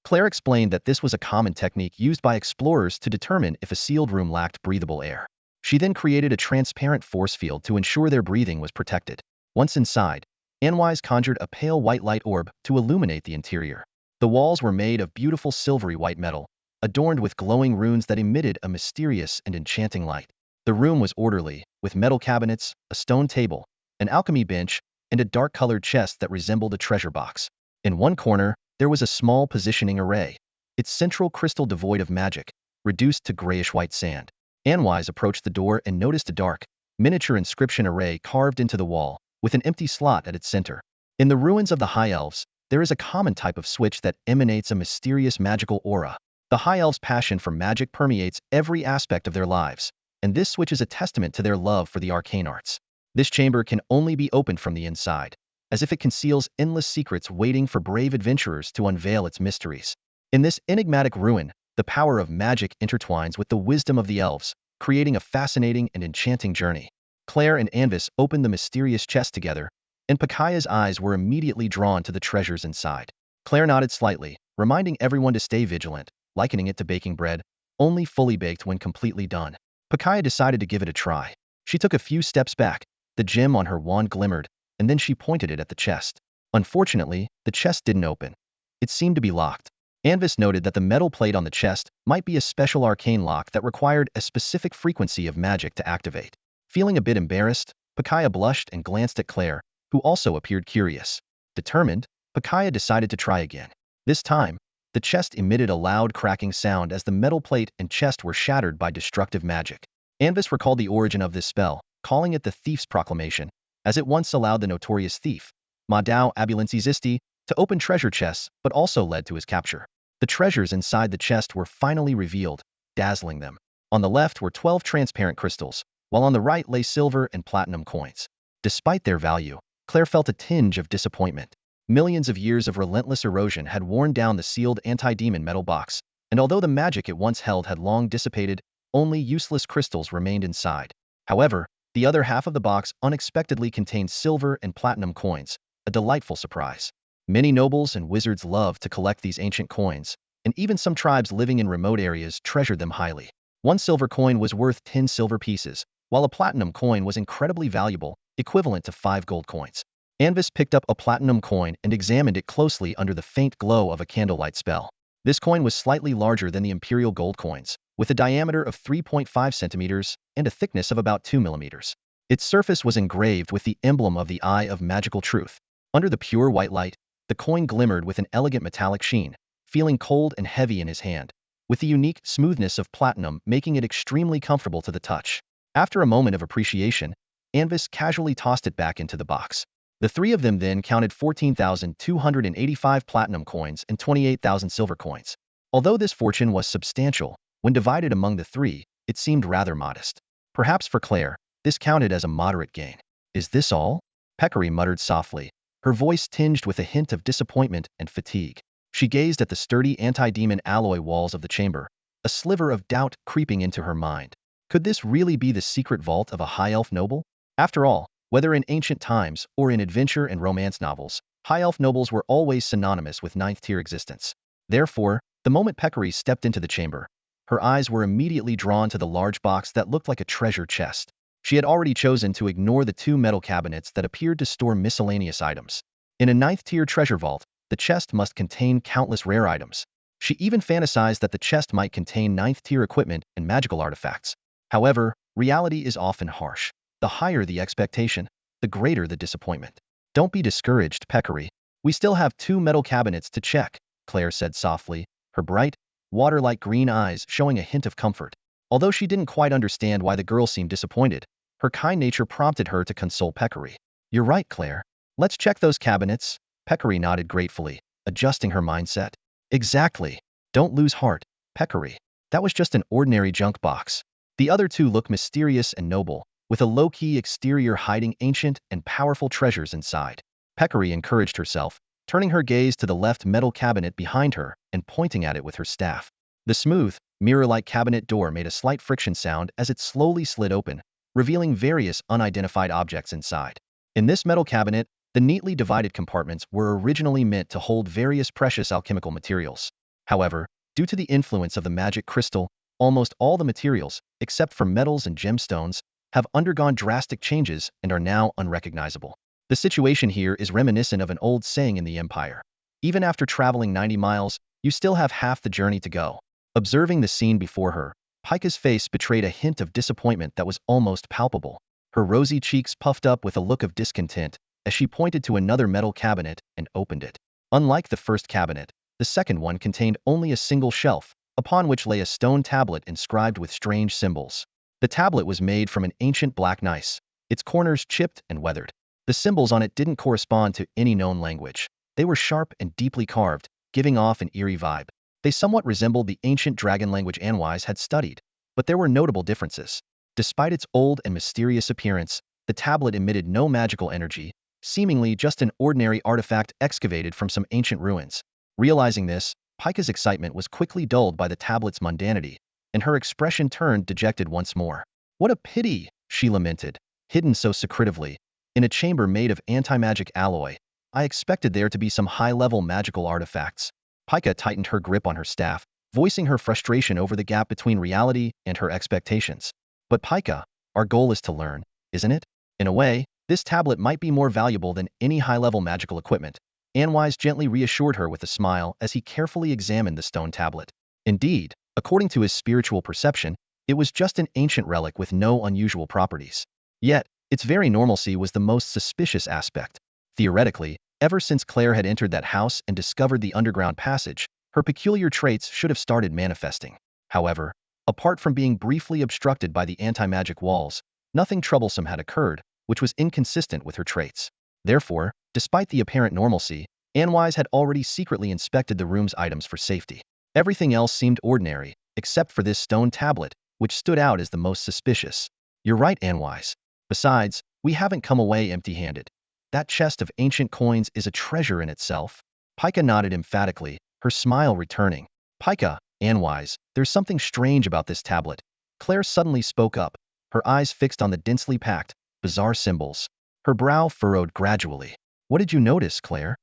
Claire explained that this was a common technique used by explorers to determine if a sealed room lacked breathable air. She then created a transparent force field to ensure their breathing was protected. Once inside, Anwise conjured a pale white light orb to illuminate the interior. The walls were made of beautiful silvery white metal, adorned with glowing runes that emitted a mysterious and enchanting light. The room was orderly, with metal cabinets, a stone table, an alchemy bench, and a dark-colored chest that resembled a treasure box. In one corner, there was a small positioning array, its central crystal devoid of magic, reduced to grayish-white sand. Anwise approached the door and noticed a dark, miniature inscription array carved into the wall, with an empty slot at its center. In the ruins of the High Elves, there is a common type of switch that emanates a mysterious magical aura. The High Elves' passion for magic permeates every aspect of their lives, and this switch is a testament to their love for the arcane arts. This chamber can only be opened from the inside, as if it conceals endless secrets waiting for brave adventurers to unveil its mysteries. In this enigmatic ruin, the power of magic intertwines with the wisdom of the elves, creating a fascinating and enchanting journey. Claire and Anvis opened the mysterious chest together, and Pakaya's eyes were immediately drawn to the treasures inside. Claire nodded slightly, reminding everyone to stay vigilant, likening it to baking bread, only fully baked when completely done. Pakaya decided to give it a try. She took a few steps back, the gem on her wand glimmered, and then she pointed it at the chest. Unfortunately, the chest didn't open. It seemed to be locked. Anvis noted that the metal plate on the chest might be a special arcane lock that required a specific frequency of magic to activate. Feeling a bit embarrassed, Pakaya blushed and glanced at Claire, who also appeared curious. Determined, Pakaya decided to try again. This time, the chest emitted a loud cracking sound as the metal plate and chest were shattered by destructive magic. Anvis recalled the origin of this spell, calling it the Thief's Proclamation, as it once allowed the notorious thief, Madao Abulensizisti, to open treasure chests, but also led to his capture. The treasures inside the chest were finally revealed, dazzling them. On the left were 12 transparent crystals, while on the right lay silver and platinum coins. Despite their value, Claire felt a tinge of disappointment. Millions of years of relentless erosion had worn down the sealed anti-demon metal box, and although the magic it once held had long dissipated, only useless crystals remained inside. However, the other half of the box unexpectedly contained silver and platinum coins, a delightful surprise. Many nobles and wizards loved to collect these ancient coins, and even some tribes living in remote areas treasured them highly. One silver coin was worth 10 silver pieces, while a platinum coin was incredibly valuable, equivalent to 5 gold coins. Anvis picked up a platinum coin and examined it closely under the faint glow of a candlelight spell. This coin was slightly larger than the imperial gold coins, with a diameter of 3.5 centimeters and a thickness of about 2 millimeters. Its surface was engraved with the emblem of the Eye of Magical Truth. Under the pure white light, the coin glimmered with an elegant metallic sheen, feeling cold and heavy in his hand, with the unique smoothness of platinum making it extremely comfortable to the touch. After a moment of appreciation, Anvis casually tossed it back into the box. The three of them then counted 14,285 platinum coins and 28,000 silver coins. Although this fortune was substantial, when divided among the three, it seemed rather modest. Perhaps for Claire, this counted as a moderate gain. Is this all? Peccary muttered softly, her voice tinged with a hint of disappointment and fatigue. She gazed at the sturdy anti-demon alloy walls of the chamber, a sliver of doubt creeping into her mind. Could this really be the secret vault of a high elf noble? After all, whether in ancient times or in adventure and romance novels, high elf nobles were always synonymous with ninth-tier existence. Therefore, the moment Peccary stepped into the chamber, her eyes were immediately drawn to the large box that looked like a treasure chest. She had already chosen to ignore the two metal cabinets that appeared to store miscellaneous items. In a ninth-tier treasure vault, the chest must contain countless rare items. She even fantasized that the chest might contain ninth-tier equipment and magical artifacts. However, reality is often harsh. The higher the expectation, the greater the disappointment. Don't be discouraged, Peccary. We still have 2 metal cabinets to check, Claire said softly, her bright, water-like green eyes showing a hint of comfort. Although she didn't quite understand why the girl seemed disappointed, her kind nature prompted her to console Peccary. You're right, Claire. Let's check those cabinets. Peccary nodded gratefully, adjusting her mindset. Exactly. Don't lose heart, Peccary. That was just an ordinary junk box. The other 2 look mysterious and noble, with a low-key exterior hiding ancient and powerful treasures inside. Peccary encouraged herself, turning her gaze to the left metal cabinet behind her and pointing at it with her staff. The smooth, mirror-like cabinet door made a slight friction sound as it slowly slid open, revealing various unidentified objects inside. In this metal cabinet, the neatly divided compartments were originally meant to hold various precious alchemical materials. However, due to the influence of the magic crystal, almost all the materials, except for metals and gemstones, have undergone drastic changes and are now unrecognizable. The situation here is reminiscent of an old saying in the Empire. Even after traveling 90 miles, you still have half the journey to go. Observing the scene before her, Pika's face betrayed a hint of disappointment that was almost palpable. Her rosy cheeks puffed up with a look of discontent as she pointed to another metal cabinet and opened it. Unlike the first cabinet, the second one contained only a single shelf, upon which lay a stone tablet inscribed with strange symbols. The tablet was made from an ancient black gneiss, its corners chipped and weathered. The symbols on it didn't correspond to any known language. They were sharp and deeply carved, giving off an eerie vibe. They somewhat resembled the ancient dragon language Anwise had studied, but there were notable differences. Despite its old and mysterious appearance, the tablet emitted no magical energy, seemingly just an ordinary artifact excavated from some ancient ruins. Realizing this, Pika's excitement was quickly dulled by the tablet's mundanity, and her expression turned dejected once more. What a pity, she lamented, hidden so secretively. In a chamber made of anti-magic alloy, I expected there to be some high-level magical artifacts. Pika tightened her grip on her staff, voicing her frustration over the gap between reality and her expectations. But Pika, our goal is to learn, isn't it? In a way, this tablet might be more valuable than any high-level magical equipment. Anwise gently reassured her with a smile as he carefully examined the stone tablet. Indeed, according to his spiritual perception, it was just an ancient relic with no unusual properties. Yet, its very normalcy was the most suspicious aspect. Theoretically, ever since Claire had entered that house and discovered the underground passage, her peculiar traits should have started manifesting. However, apart from being briefly obstructed by the anti-magic walls, nothing troublesome had occurred, which was inconsistent with her traits. Therefore, despite the apparent normalcy, Anwise had already secretly inspected the room's items for safety. Everything else seemed ordinary, except for this stone tablet, which stood out as the most suspicious. You're right, Anwise. Besides, we haven't come away empty-handed. That chest of ancient coins is a treasure in itself. Pika nodded emphatically, her smile returning. Pika, Anwise, there's something strange about this tablet. Claire suddenly spoke up, her eyes fixed on the densely packed, bizarre symbols. Her brow furrowed gradually. What did you notice, Claire?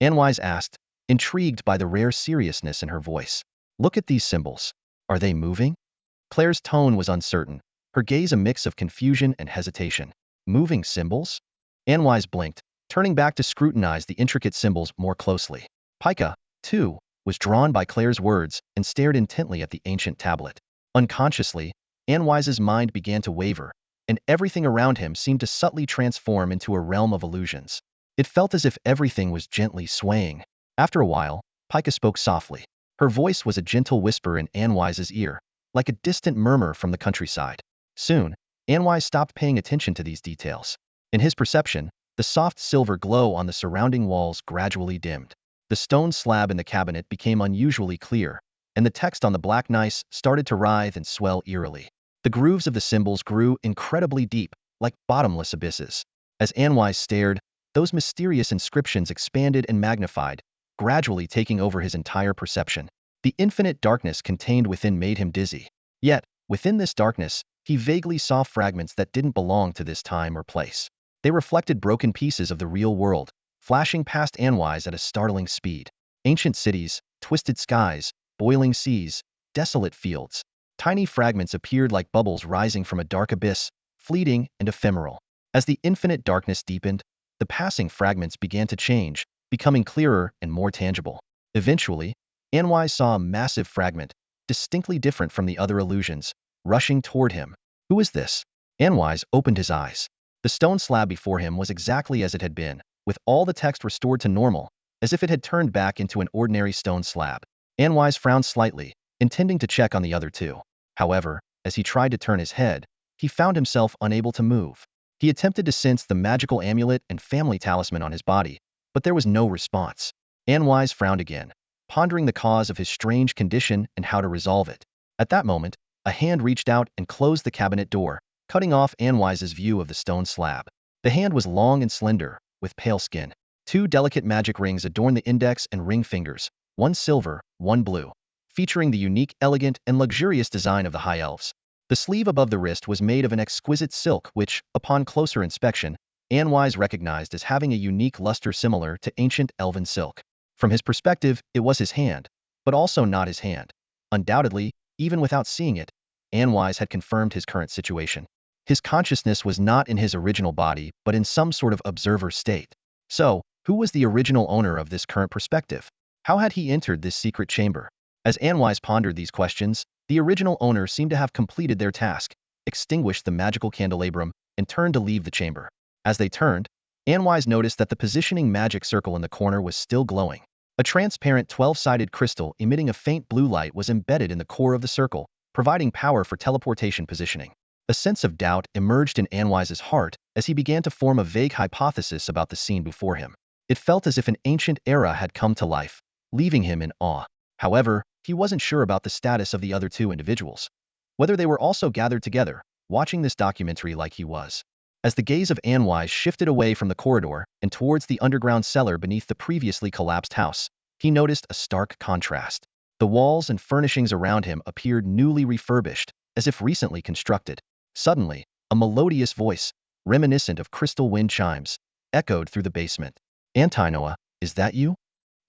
Anwise asked, intrigued by the rare seriousness in her voice. Look at these symbols. Are they moving? Claire's tone was uncertain, her gaze a mix of confusion and hesitation. Moving symbols? Anwise blinked, turning back to scrutinize the intricate symbols more closely. Pika, too, was drawn by Claire's words and stared intently at the ancient tablet. Unconsciously, Anwise's mind began to waver, and everything around him seemed to subtly transform into a realm of illusions. It felt as if everything was gently swaying. After a while, Pika spoke softly. Her voice was a gentle whisper in Anwise's ear, like a distant murmur from the countryside. Soon, Anwise stopped paying attention to these details. In his perception, the soft silver glow on the surrounding walls gradually dimmed. The stone slab in the cabinet became unusually clear, and the text on the black gneiss started to writhe and swell eerily. The grooves of the symbols grew incredibly deep, like bottomless abysses. As Anwise stared, those mysterious inscriptions expanded and magnified, gradually taking over his entire perception. The infinite darkness contained within made him dizzy. Yet, within this darkness, he vaguely saw fragments that didn't belong to this time or place. They reflected broken pieces of the real world, flashing past Anwise at a startling speed. Ancient cities, twisted skies, boiling seas, desolate fields. Tiny fragments appeared like bubbles rising from a dark abyss, fleeting and ephemeral. As the infinite darkness deepened, the passing fragments began to change, becoming clearer and more tangible. Eventually, Anwise saw a massive fragment, distinctly different from the other illusions, rushing toward him. Who is this? Anwise opened his eyes. The stone slab before him was exactly as it had been, with all the text restored to normal, as if it had turned back into an ordinary stone slab. Anwise frowned slightly, intending to check on the other two. However, as he tried to turn his head, he found himself unable to move. He attempted to sense the magical amulet and family talisman on his body, but there was no response. Anwise frowned again, pondering the cause of his strange condition and how to resolve it. At that moment, a hand reached out and closed the cabinet door, cutting off Anwise's view of the stone slab. The hand was long and slender, with pale skin. Two delicate magic rings adorned the index and ring fingers, one silver, one blue, featuring the unique, elegant, and luxurious design of the High Elves. The sleeve above the wrist was made of an exquisite silk which, upon closer inspection, Anwise recognized as having a unique luster similar to ancient elven silk. From his perspective, it was his hand, but also not his hand. Undoubtedly, even without seeing it, Anwise had confirmed his current situation. His consciousness was not in his original body, but in some sort of observer state. So, who was the original owner of this current perspective? How had he entered this secret chamber? As Anwise pondered these questions, the original owner seemed to have completed their task, extinguished the magical candelabrum, and turned to leave the chamber. As they turned, Anwise noticed that the positioning magic circle in the corner was still glowing. A transparent 12-sided crystal emitting a faint blue light was embedded in the core of the circle, providing power for teleportation positioning. A sense of doubt emerged in Anwise's heart as he began to form a vague hypothesis about the scene before him. It felt as if an ancient era had come to life, leaving him in awe. However, he wasn't sure about the status of the other two individuals. Whether they were also gathered together, watching this documentary like he was. As the gaze of Anwise shifted away from the corridor and towards the underground cellar beneath the previously collapsed house, he noticed a stark contrast. The walls and furnishings around him appeared newly refurbished, as if recently constructed. Suddenly, a melodious voice, reminiscent of crystal wind chimes, echoed through the basement. "Antinoa, is that you?"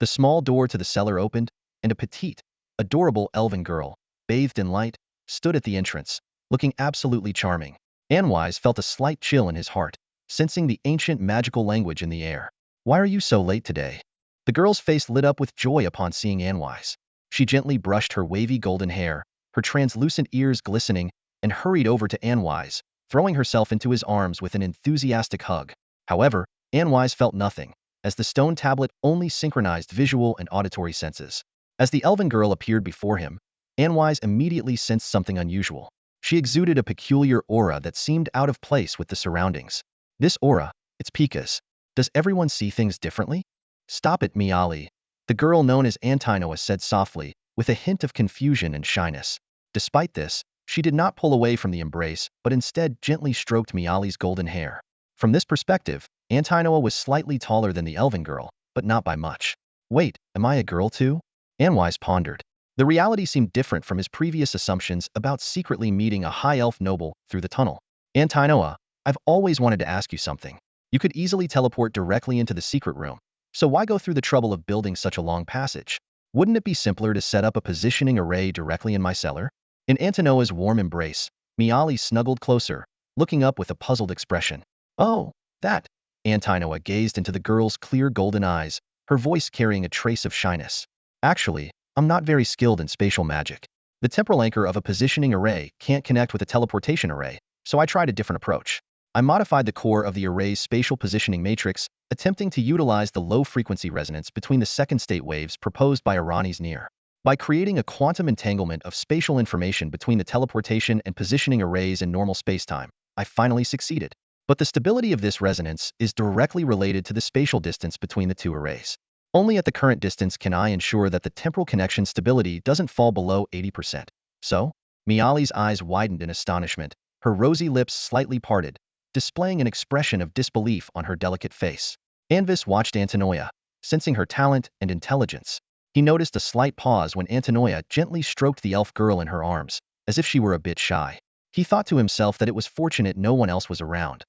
The small door to the cellar opened, and a petite, adorable elven girl, bathed in light, stood at the entrance, looking absolutely charming. Anwise felt a slight chill in his heart, sensing the ancient magical language in the air. "Why are you so late today?" The girl's face lit up with joy upon seeing Anwise. She gently brushed her wavy golden hair, her translucent ears glistening, and hurried over to Anwise, throwing herself into his arms with an enthusiastic hug. However, Anwise felt nothing, as the stone tablet only synchronized visual and auditory senses. As the elven girl appeared before him, Anwise immediately sensed something unusual. She exuded a peculiar aura that seemed out of place with the surroundings. This aura, it's Pika's. Does everyone see things differently? "Stop it, Miali," the girl known as Antinoa said softly, with a hint of confusion and shyness. Despite this, she did not pull away from the embrace, but instead gently stroked Miali's golden hair. From this perspective, Antinoa was slightly taller than the elven girl, but not by much. "Wait, am I a girl too?" Anwise pondered. The reality seemed different from his previous assumptions about secretly meeting a high elf noble through the tunnel. "Antinoa, I've always wanted to ask you something. You could easily teleport directly into the secret room, so why go through the trouble of building such a long passage? Wouldn't it be simpler to set up a positioning array directly in my cellar?" In Antinoa's warm embrace, Miali snuggled closer, looking up with a puzzled expression. "Oh, that." Antinoa gazed into the girl's clear golden eyes, her voice carrying a trace of shyness. "Actually, I'm not very skilled in spatial magic. The temporal anchor of a positioning array can't connect with a teleportation array, so I tried a different approach. I modified the core of the array's spatial positioning matrix, attempting to utilize the low-frequency resonance between the second-state waves proposed by Irani's near. By creating a quantum entanglement of spatial information between the teleportation and positioning arrays in normal spacetime, I finally succeeded. But the stability of this resonance is directly related to the spatial distance between the two arrays. Only at the current distance can I ensure that the temporal connection stability doesn't fall below 80%. So? Miali's eyes widened in astonishment, her rosy lips slightly parted, displaying an expression of disbelief on her delicate face. Anvis watched Antinoia, sensing her talent and intelligence. He noticed a slight pause when Antinoia gently stroked the elf girl in her arms, as if she were a bit shy. He thought to himself that it was fortunate no one else was around.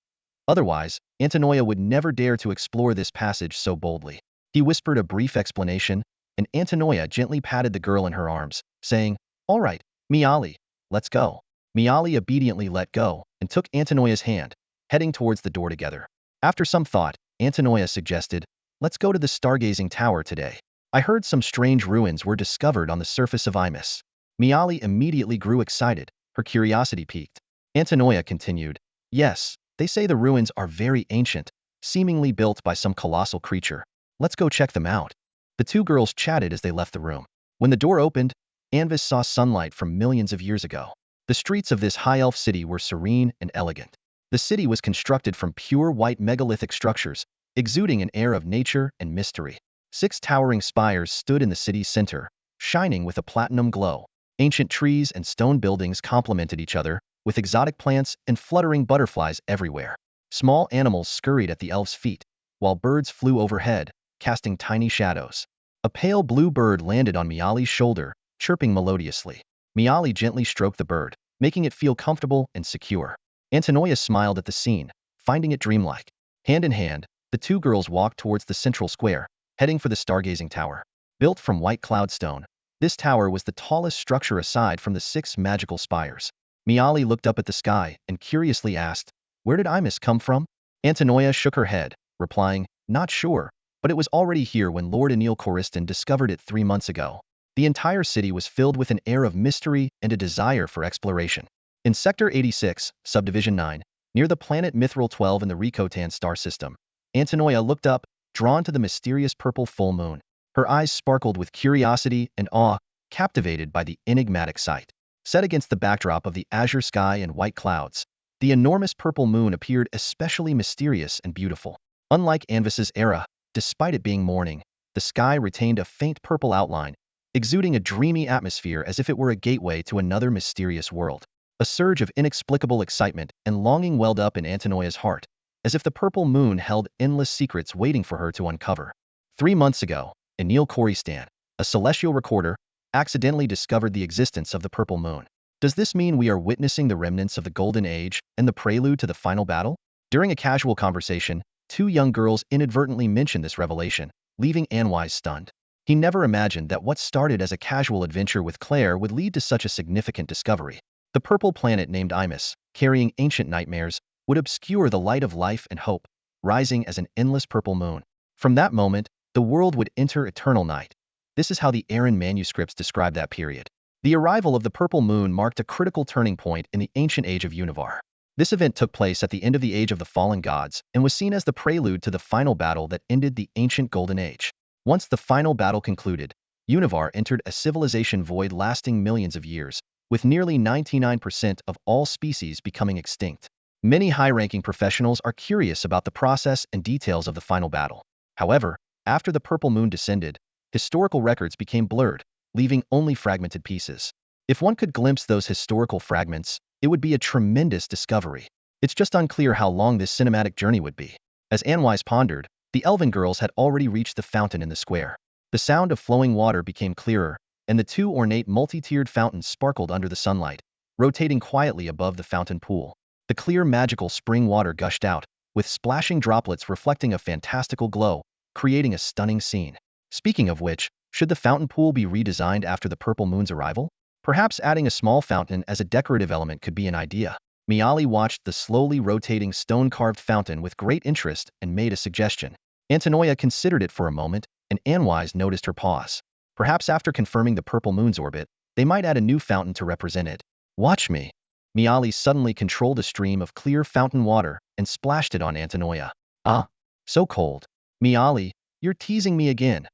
Otherwise, Antinoia would never dare to explore this passage so boldly. He whispered a brief explanation, and Antinoia gently patted the girl in her arms, saying, "All right, Miali, let's go." Miali obediently let go and took Antinoia's hand, heading towards the door together. After some thought, Antinoia suggested, "Let's go to the stargazing tower today. I heard some strange ruins were discovered on the surface of Imus." Miali immediately grew excited, her curiosity piqued. Antinoia continued, "Yes, they say the ruins are very ancient, seemingly built by some colossal creature. Let's go check them out." The two girls chatted as they left the room. When the door opened, Anvis saw sunlight from millions of years ago. The streets of this high elf city were serene and elegant. The city was constructed from pure white megalithic structures, exuding an air of nature and mystery. 6 towering spires stood in the city's center, shining with a platinum glow. Ancient trees and stone buildings complemented each other, with exotic plants and fluttering butterflies everywhere. Small animals scurried at the elves' feet, while birds flew overhead, casting tiny shadows. A pale blue bird landed on Miali's shoulder, chirping melodiously. Miali gently stroked the bird, making it feel comfortable and secure. Antinoia smiled at the scene, finding it dreamlike. Hand in hand, the two girls walked towards the central square, heading for the stargazing tower. Built from white cloudstone, This tower was the tallest structure aside from the 6 magical spires. Miali looked up at the sky and curiously asked, "Where did Imus come from?" Antonoia shook her head, replying, "Not sure, but it was already here when Lord Anil Choriston discovered it 3 months ago." The entire city was filled with an air of mystery and a desire for exploration. In Sector 86, Subdivision 9, near the planet Mithril 12 in the Rikotan star system, Antonoia looked up, drawn to the mysterious purple full moon. Her eyes sparkled with curiosity and awe, captivated by the enigmatic sight. Set against the backdrop of the azure sky and white clouds, the enormous purple moon appeared especially mysterious and beautiful. Unlike Anvis's era, despite it being morning, the sky retained a faint purple outline, exuding a dreamy atmosphere as if it were a gateway to another mysterious world. A surge of inexplicable excitement and longing welled up in Antonoia's heart, as if the purple moon held endless secrets waiting for her to uncover. 3 months ago, Anil Choriston, a celestial recorder, accidentally discovered the existence of the purple moon. Does this mean we are witnessing the remnants of the Golden Age and the prelude to the final battle? During a casual conversation, 2 young girls inadvertently mentioned this revelation, leaving Anwise stunned. He never imagined that what started as a casual adventure with Claire would lead to such a significant discovery. The purple planet named Imus, carrying ancient nightmares, would obscure the light of life and hope, rising as an endless purple moon. From that moment, the world would enter eternal night. This is how the Aaron manuscripts describe that period. The arrival of the purple moon marked a critical turning point in the ancient age of Univar. This event took place at the end of the Age of the Fallen Gods and was seen as the prelude to the final battle that ended the ancient Golden Age. Once the final battle concluded, Univar entered a civilization void lasting millions of years, with nearly 99% of all species becoming extinct. Many high-ranking professionals are curious about the process and details of the final battle. However, after the purple moon descended, historical records became blurred, leaving only fragmented pieces. If one could glimpse those historical fragments, it would be a tremendous discovery. It's just unclear how long this cinematic journey would be. As Anwise pondered, the elven girls had already reached the fountain in the square. The sound of flowing water became clearer, and the 2 ornate multi-tiered fountains sparkled under the sunlight, rotating quietly above the fountain pool. The clear magical spring water gushed out, with splashing droplets reflecting a fantastical glow, creating a stunning scene. Speaking of which, should the fountain pool be redesigned after the purple moon's arrival? Perhaps adding a small fountain as a decorative element could be an idea. Miali watched the slowly rotating stone-carved fountain with great interest and made a suggestion. Antonoia considered it for a moment, and Anwise noticed her pause. Perhaps after confirming the purple moon's orbit, they might add a new fountain to represent it. "Watch me." Miali suddenly controlled a stream of clear fountain water and splashed it on Antonoia. "Ah, so cold." "Miali, you're teasing me again,"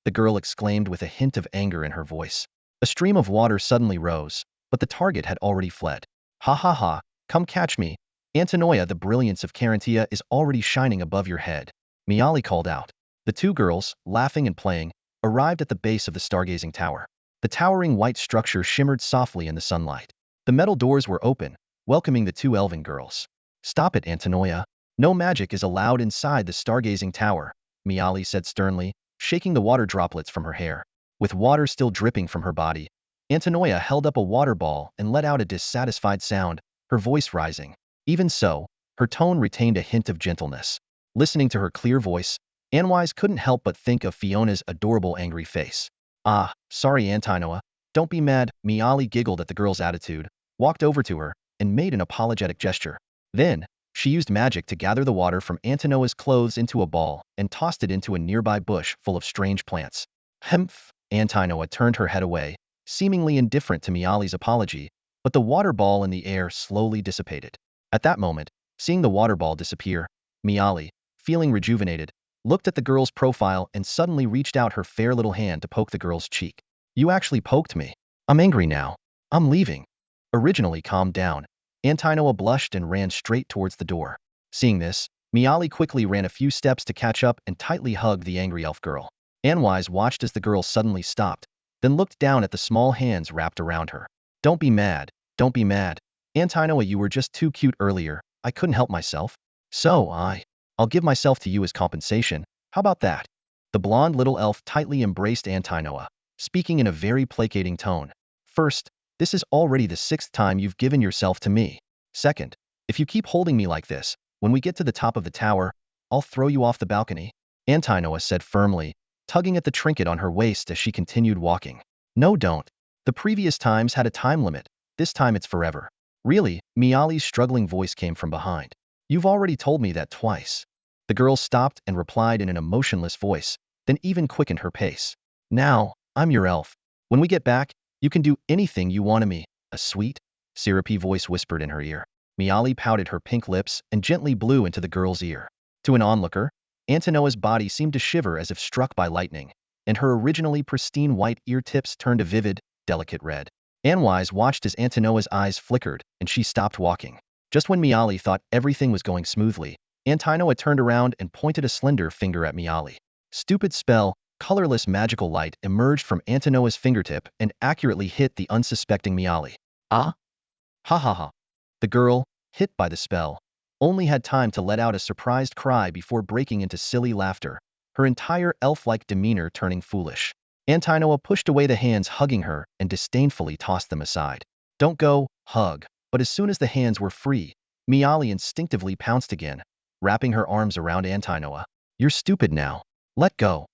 the girl exclaimed with a hint of anger in her voice. A stream of water suddenly rose, but the target had already fled. "Ha ha ha, come catch me. Antonoia, the brilliance of Carantia is already shining above your head," Miali called out. The 2 girls, laughing and playing, arrived at the base of the stargazing tower. The towering white structure shimmered softly in the sunlight. The metal doors were open, welcoming the 2 elven girls. "Stop it, Antonoia. No magic is allowed inside the stargazing tower," Miali said sternly, shaking the water droplets from her hair. With water still dripping from her body, Antonoia held up a water ball and let out a dissatisfied sound, her voice rising. Even so, her tone retained a hint of gentleness. Listening to her clear voice, Anwise couldn't help but think of Fiona's adorable angry face. "Ah, sorry Antonoia. Don't be mad." Miali giggled at the girl's attitude, walked over to her, and made an apologetic gesture. Then, she used magic to gather the water from Antonoia's clothes into a ball and tossed it into a nearby bush full of strange plants. "Humph." Antonoia turned her head away, seemingly indifferent to Miali's apology, but the water ball in the air slowly dissipated. At that moment, seeing the water ball disappear, Miali, feeling rejuvenated, looked at the girl's profile and suddenly reached out her fair little hand to poke the girl's cheek. "You actually poked me. I'm angry now. I'm leaving." Originally calmed down, Antonoia blushed and ran straight towards the door. Seeing this, Miali quickly ran a few steps to catch up and tightly hugged the angry elf girl. Anwise watched as the girl suddenly stopped, then looked down at the small hands wrapped around her. "Don't be mad. Don't be mad. Antonoia, you were just too cute earlier. I couldn't help myself. So I'll give myself to you as compensation. How about that?" The blonde little elf tightly embraced Antonoia, speaking in a very placating tone. "First, this is already the 6th time you've given yourself to me. Second, if you keep holding me like this, when we get to the top of the tower, I'll throw you off the balcony," Antonoia said firmly, tugging at the trinket on her waist as she continued walking. No, don't. The previous times had a time limit. This time it's forever. Really? Miali's struggling voice came from behind. You've already told me that twice. The girl stopped and replied in an emotionless voice, then even quickened her pace. Now, I'm your elf. When we get back, you can do anything you want of me. A sweet, syrupy voice whispered in her ear. Miali pouted her pink lips and gently blew into the girl's ear. To an onlooker, Antonoa's body seemed to shiver as if struck by lightning, and her originally pristine white ear tips turned a vivid, delicate red. Anwise watched as Antonoa's eyes flickered, and she stopped walking. Just when Miali thought everything was going smoothly, Antinoa turned around and pointed a slender finger at Miali. Stupid spell, colorless magical light emerged from Antonoa's fingertip and accurately hit the unsuspecting Miali. Ah? Ha ha ha. The girl, hit by the spell, only had time to let out a surprised cry before breaking into silly laughter, her entire elf-like demeanor turning foolish. Antinoa pushed away the hands hugging her and disdainfully tossed them aside. Don't go, hug. But as soon as the hands were free, Miali instinctively pounced again, wrapping her arms around Antinoa. You're stupid now. Let go.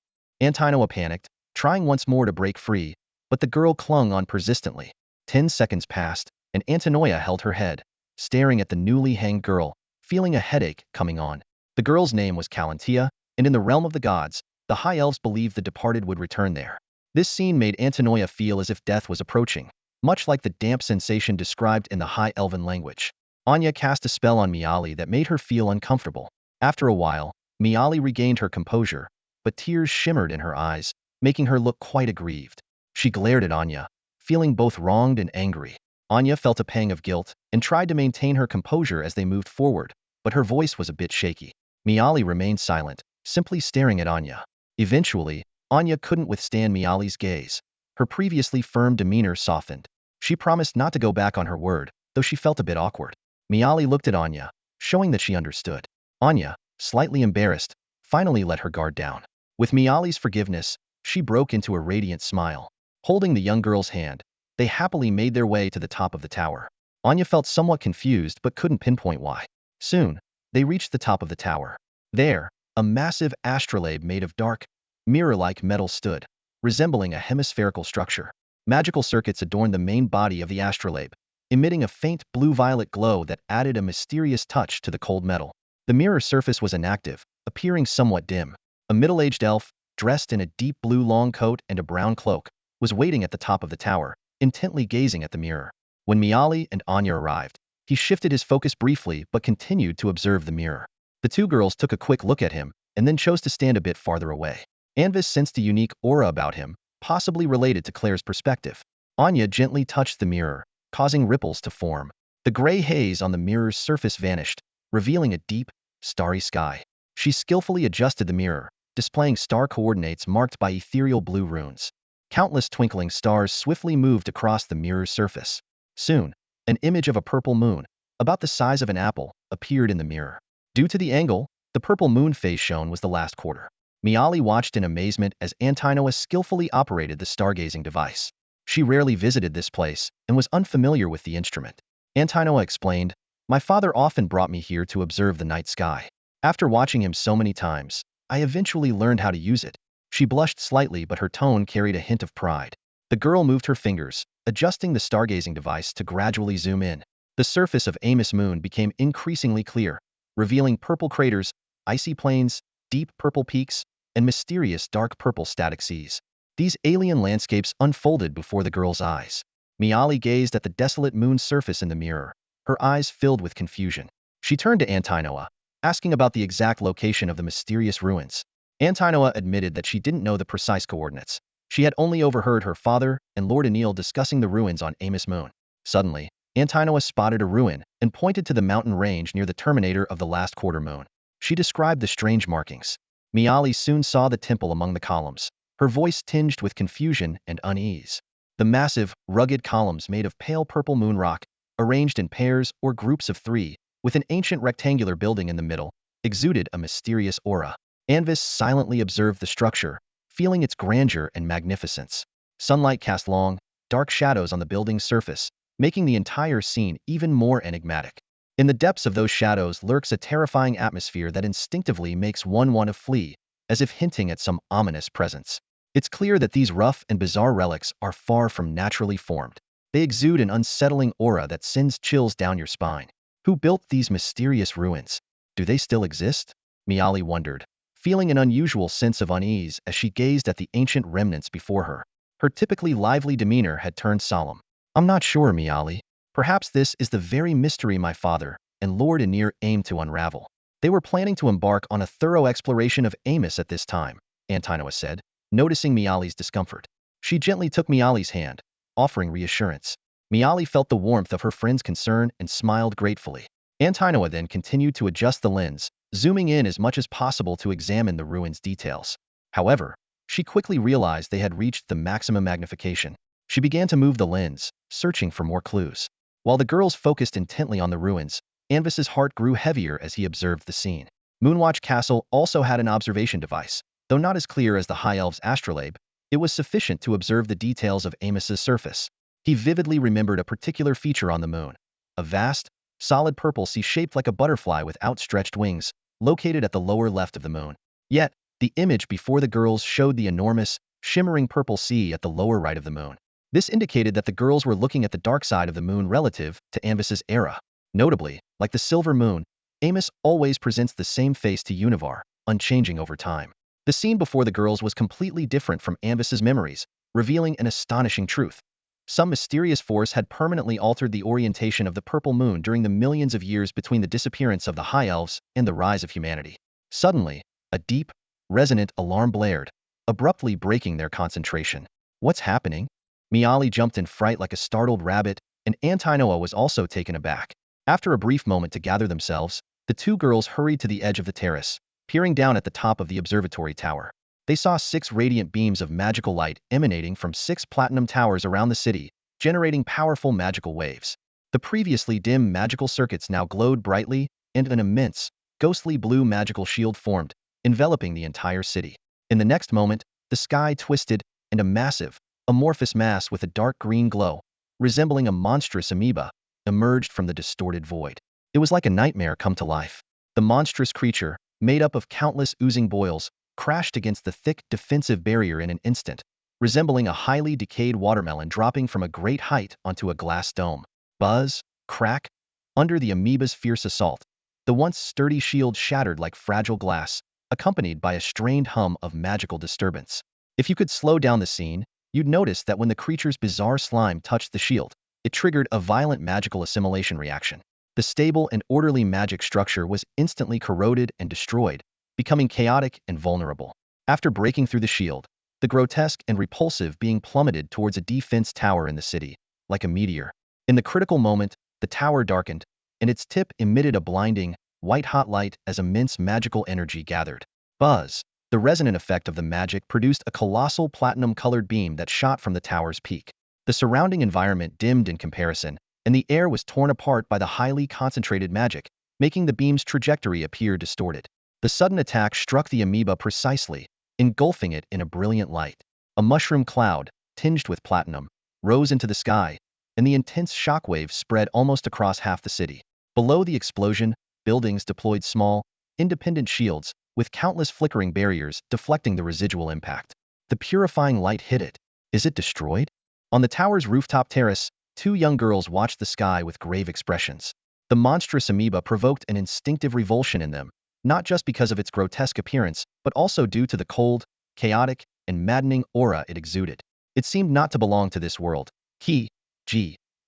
Antinoa panicked, trying once more to break free, but the girl clung on persistently. 10 seconds passed, and Antinoa held her head, staring at the newly hanged girl, feeling a headache coming on. The girl's name was Calantia, and in the realm of the gods, the high elves believed the departed would return there. This scene made Antinoa feel as if death was approaching, much like the damp sensation described in the high elven language. Anya cast a spell on Miali that made her feel uncomfortable. After a while, Miali regained her composure, but tears shimmered in her eyes, making her look quite aggrieved. She glared at Anya, feeling both wronged and angry. Anya felt a pang of guilt and tried to maintain her composure as they moved forward, but her voice was a bit shaky. Miali remained silent, simply staring at Anya. Eventually, Anya couldn't withstand Miali's gaze. Her previously firm demeanor softened. She promised not to go back on her word, though she felt a bit awkward. Miali looked at Anya, showing that she understood. Anya, slightly embarrassed, finally let her guard down. With Miali's forgiveness, she broke into a radiant smile. Holding the young girl's hand, they happily made their way to the top of the tower. Anya felt somewhat confused but couldn't pinpoint why. Soon, they reached the top of the tower. There, a massive astrolabe made of dark, mirror-like metal stood, resembling a hemispherical structure. Magical circuits adorned the main body of the astrolabe, emitting a faint blue-violet glow that added a mysterious touch to the cold metal. The mirror surface was inactive, appearing somewhat dim. A middle-aged elf, dressed in a deep blue long coat and a brown cloak, was waiting at the top of the tower, intently gazing at the mirror. When Miali and Anya arrived, he shifted his focus briefly but continued to observe the mirror. The two girls took a quick look at him and then chose to stand a bit farther away. Anvis sensed a unique aura about him, possibly related to Claire's perspective. Anya gently touched the mirror, causing ripples to form. The gray haze on the mirror's surface vanished, revealing a deep, starry sky. She skillfully adjusted the mirror, displaying star coordinates marked by ethereal blue runes. Countless twinkling stars swiftly moved across the mirror's surface. Soon, an image of a purple moon, about the size of an apple, appeared in the mirror. Due to the angle, the purple moon phase shown was the last quarter. Miali watched in amazement as Antinoa skillfully operated the stargazing device. She rarely visited this place and was unfamiliar with the instrument. Antinoa explained, "My father often brought me here to observe the night sky. After watching him so many times, I eventually learned how to use it." She blushed slightly, but her tone carried a hint of pride. The girl moved her fingers, adjusting the stargazing device to gradually zoom in. The surface of Amos Moon became increasingly clear, revealing purple craters, icy plains, deep purple peaks, and mysterious dark purple static seas. These alien landscapes unfolded before the girl's eyes. Miali gazed at the desolate moon's surface in the mirror, her eyes filled with confusion. She turned to Antinoa, asking about the exact location of the mysterious ruins. Antinoa admitted that she didn't know the precise coordinates. She had only overheard her father and Lord Anil discussing the ruins on Amos Moon. Suddenly, Antinoa spotted a ruin and pointed to the mountain range near the terminator of the last quarter moon. She described the strange markings. Miali soon saw the temple among the columns, her voice tinged with confusion and unease. The massive, rugged columns made of pale purple moon rock, arranged in pairs or groups of three, with an ancient rectangular building in the middle, exuded a mysterious aura. Anvis silently observed the structure, feeling its grandeur and magnificence. Sunlight cast long, dark shadows on the building's surface, making the entire scene even more enigmatic. In the depths of those shadows lurks a terrifying atmosphere that instinctively makes one want to flee, as if hinting at some ominous presence. It's clear that these rough and bizarre relics are far from naturally formed. They exude an unsettling aura that sends chills down your spine. Who built these mysterious ruins? Do they still exist? Miali wondered, feeling an unusual sense of unease as she gazed at the ancient remnants before her. Her typically lively demeanor had turned solemn. I'm not sure, Miali. Perhaps this is the very mystery my father and Lord Anir aimed to unravel. They were planning to embark on a thorough exploration of Amos at this time, Antinoa said, noticing Miali's discomfort. She gently took Miali's hand, offering reassurance. Miali felt the warmth of her friend's concern and smiled gratefully. Antinoa then continued to adjust the lens, zooming in as much as possible to examine the ruins' details. However, she quickly realized they had reached the maximum magnification. She began to move the lens, searching for more clues. While the girls focused intently on the ruins, Anvis's heart grew heavier as he observed the scene. Moonwatch Castle also had an observation device. Though not as clear as the High Elf's astrolabe, it was sufficient to observe the details of Amos's surface. He vividly remembered a particular feature on the moon, a vast, solid purple sea shaped like a butterfly with outstretched wings, located at the lower left of the moon. Yet, the image before the girls showed the enormous, shimmering purple sea at the lower right of the moon. This indicated that the girls were looking at the dark side of the moon relative to Anvis's era. Notably, like the silver moon, Amos always presents the same face to Univar, unchanging over time. The scene before the girls was completely different from Anvis's memories, revealing an astonishing truth. Some mysterious force had permanently altered the orientation of the purple moon during the millions of years between the disappearance of the High Elves and the rise of humanity. Suddenly, a deep, resonant alarm blared, abruptly breaking their concentration. What's happening? Miali jumped in fright like a startled rabbit, and Antinoa was also taken aback. After a brief moment to gather themselves, the two girls hurried to the edge of the terrace, peering down at the top of the observatory tower. They saw 6 radiant beams of magical light emanating from 6 platinum towers around the city, generating powerful magical waves. The previously dim magical circuits now glowed brightly, and an immense, ghostly blue magical shield formed, enveloping the entire city. In the next moment, the sky twisted, and a massive, amorphous mass with a dark green glow, resembling a monstrous amoeba, emerged from the distorted void. It was like a nightmare come to life. The monstrous creature, made up of countless oozing boils, crashed against the thick, defensive barrier in an instant, resembling a highly decayed watermelon dropping from a great height onto a glass dome. Buzz, crack, under the amoeba's fierce assault, the once sturdy shield shattered like fragile glass, accompanied by a strained hum of magical disturbance. If you could slow down the scene, you'd notice that when the creature's bizarre slime touched the shield, it triggered a violent magical assimilation reaction. The stable and orderly magic structure was instantly corroded and destroyed, becoming chaotic and vulnerable. After breaking through the shield, the grotesque and repulsive being plummeted towards a defense tower in the city, like a meteor. In the critical moment, the tower darkened, and its tip emitted a blinding, white-hot light as immense magical energy gathered. Buzz, the resonant effect of the magic produced a colossal platinum-colored beam that shot from the tower's peak. The surrounding environment dimmed in comparison, and the air was torn apart by the highly concentrated magic, making the beam's trajectory appear distorted. The sudden attack struck the amoeba precisely, engulfing it in a brilliant light. A mushroom cloud, tinged with platinum, rose into the sky, and the intense shockwave spread almost across half the city. Below the explosion, buildings deployed small, independent shields, with countless flickering barriers deflecting the residual impact. The purifying light hit it. Is it destroyed? On the tower's rooftop terrace, 2 young girls watched the sky with grave expressions. The monstrous amoeba provoked an instinctive revulsion in them, not just because of its grotesque appearance, but also due to the cold, chaotic, and maddening aura it exuded. It seemed not to belong to this world.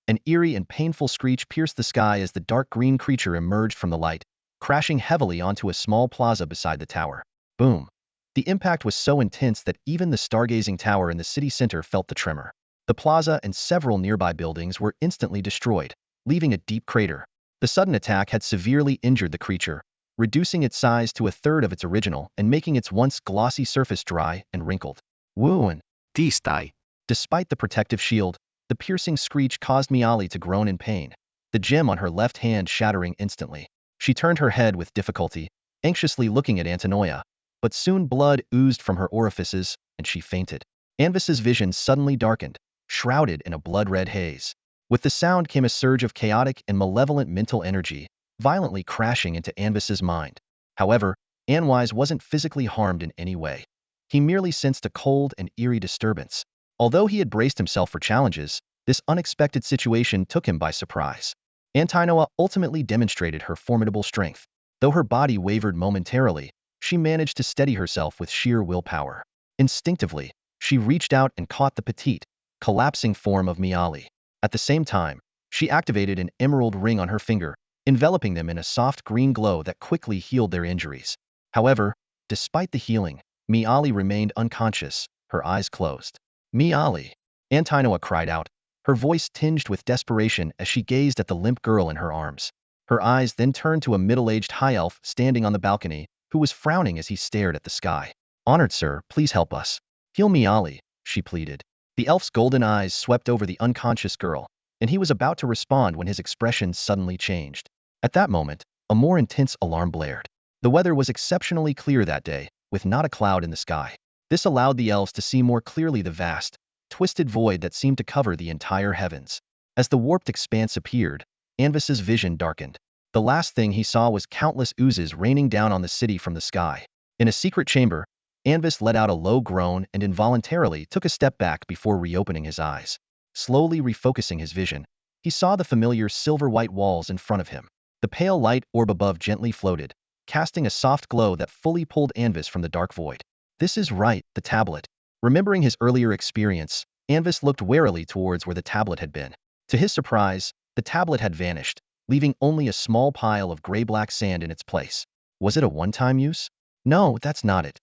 An eerie and painful screech pierced the sky as the dark green creature emerged from the light, crashing heavily onto a small plaza beside the tower. Boom. The impact was so intense that even the stargazing tower in the city center felt the tremor. The plaza and several nearby buildings were instantly destroyed, leaving a deep crater. The sudden attack had severely injured the creature, reducing its size to a third of its original and making its once glossy surface dry and wrinkled. Woo! Tistai. Despite the protective shield, the piercing screech caused Miali to groan in pain, the gem on her left hand shattering instantly. She turned her head with difficulty, anxiously looking at Antinoa, but soon blood oozed from her orifices, and she fainted. Anvis's vision suddenly darkened, shrouded in a blood-red haze. With the sound came a surge of chaotic and malevolent mental energy, violently crashing into Anvis's mind. However, Anwise wasn't physically harmed in any way. He merely sensed a cold and eerie disturbance. Although he had braced himself for challenges, this unexpected situation took him by surprise. Antinoa ultimately demonstrated her formidable strength. Though her body wavered momentarily, she managed to steady herself with sheer willpower. Instinctively, she reached out and caught the petite, collapsing form of Miali. At the same time, she activated an emerald ring on her finger, enveloping them in a soft green glow that quickly healed their injuries. However, despite the healing, Miali remained unconscious, her eyes closed. Miali! Antinoa cried out, her voice tinged with desperation as she gazed at the limp girl in her arms. Her eyes then turned to a middle-aged high elf standing on the balcony, who was frowning as he stared at the sky. "Honored sir, please help us. Heal Miali," she pleaded. The elf's golden eyes swept over the unconscious girl, and he was about to respond when his expression suddenly changed. At that moment, a more intense alarm blared. The weather was exceptionally clear that day, with not a cloud in the sky. This allowed the elves to see more clearly the vast, twisted void that seemed to cover the entire heavens. As the warped expanse appeared, Anvis's vision darkened. The last thing he saw was countless oozes raining down on the city from the sky. In a secret chamber, Anvis let out a low groan and involuntarily took a step back before reopening his eyes. Slowly refocusing his vision, he saw the familiar silver-white walls in front of him. The pale light orb above gently floated, casting a soft glow that fully pulled Anvis from the dark void. This is right, the tablet. Remembering his earlier experience, Anvis looked warily towards where the tablet had been. To his surprise, the tablet had vanished, leaving only a small pile of gray-black sand in its place. Was it a one-time use? No, that's not it.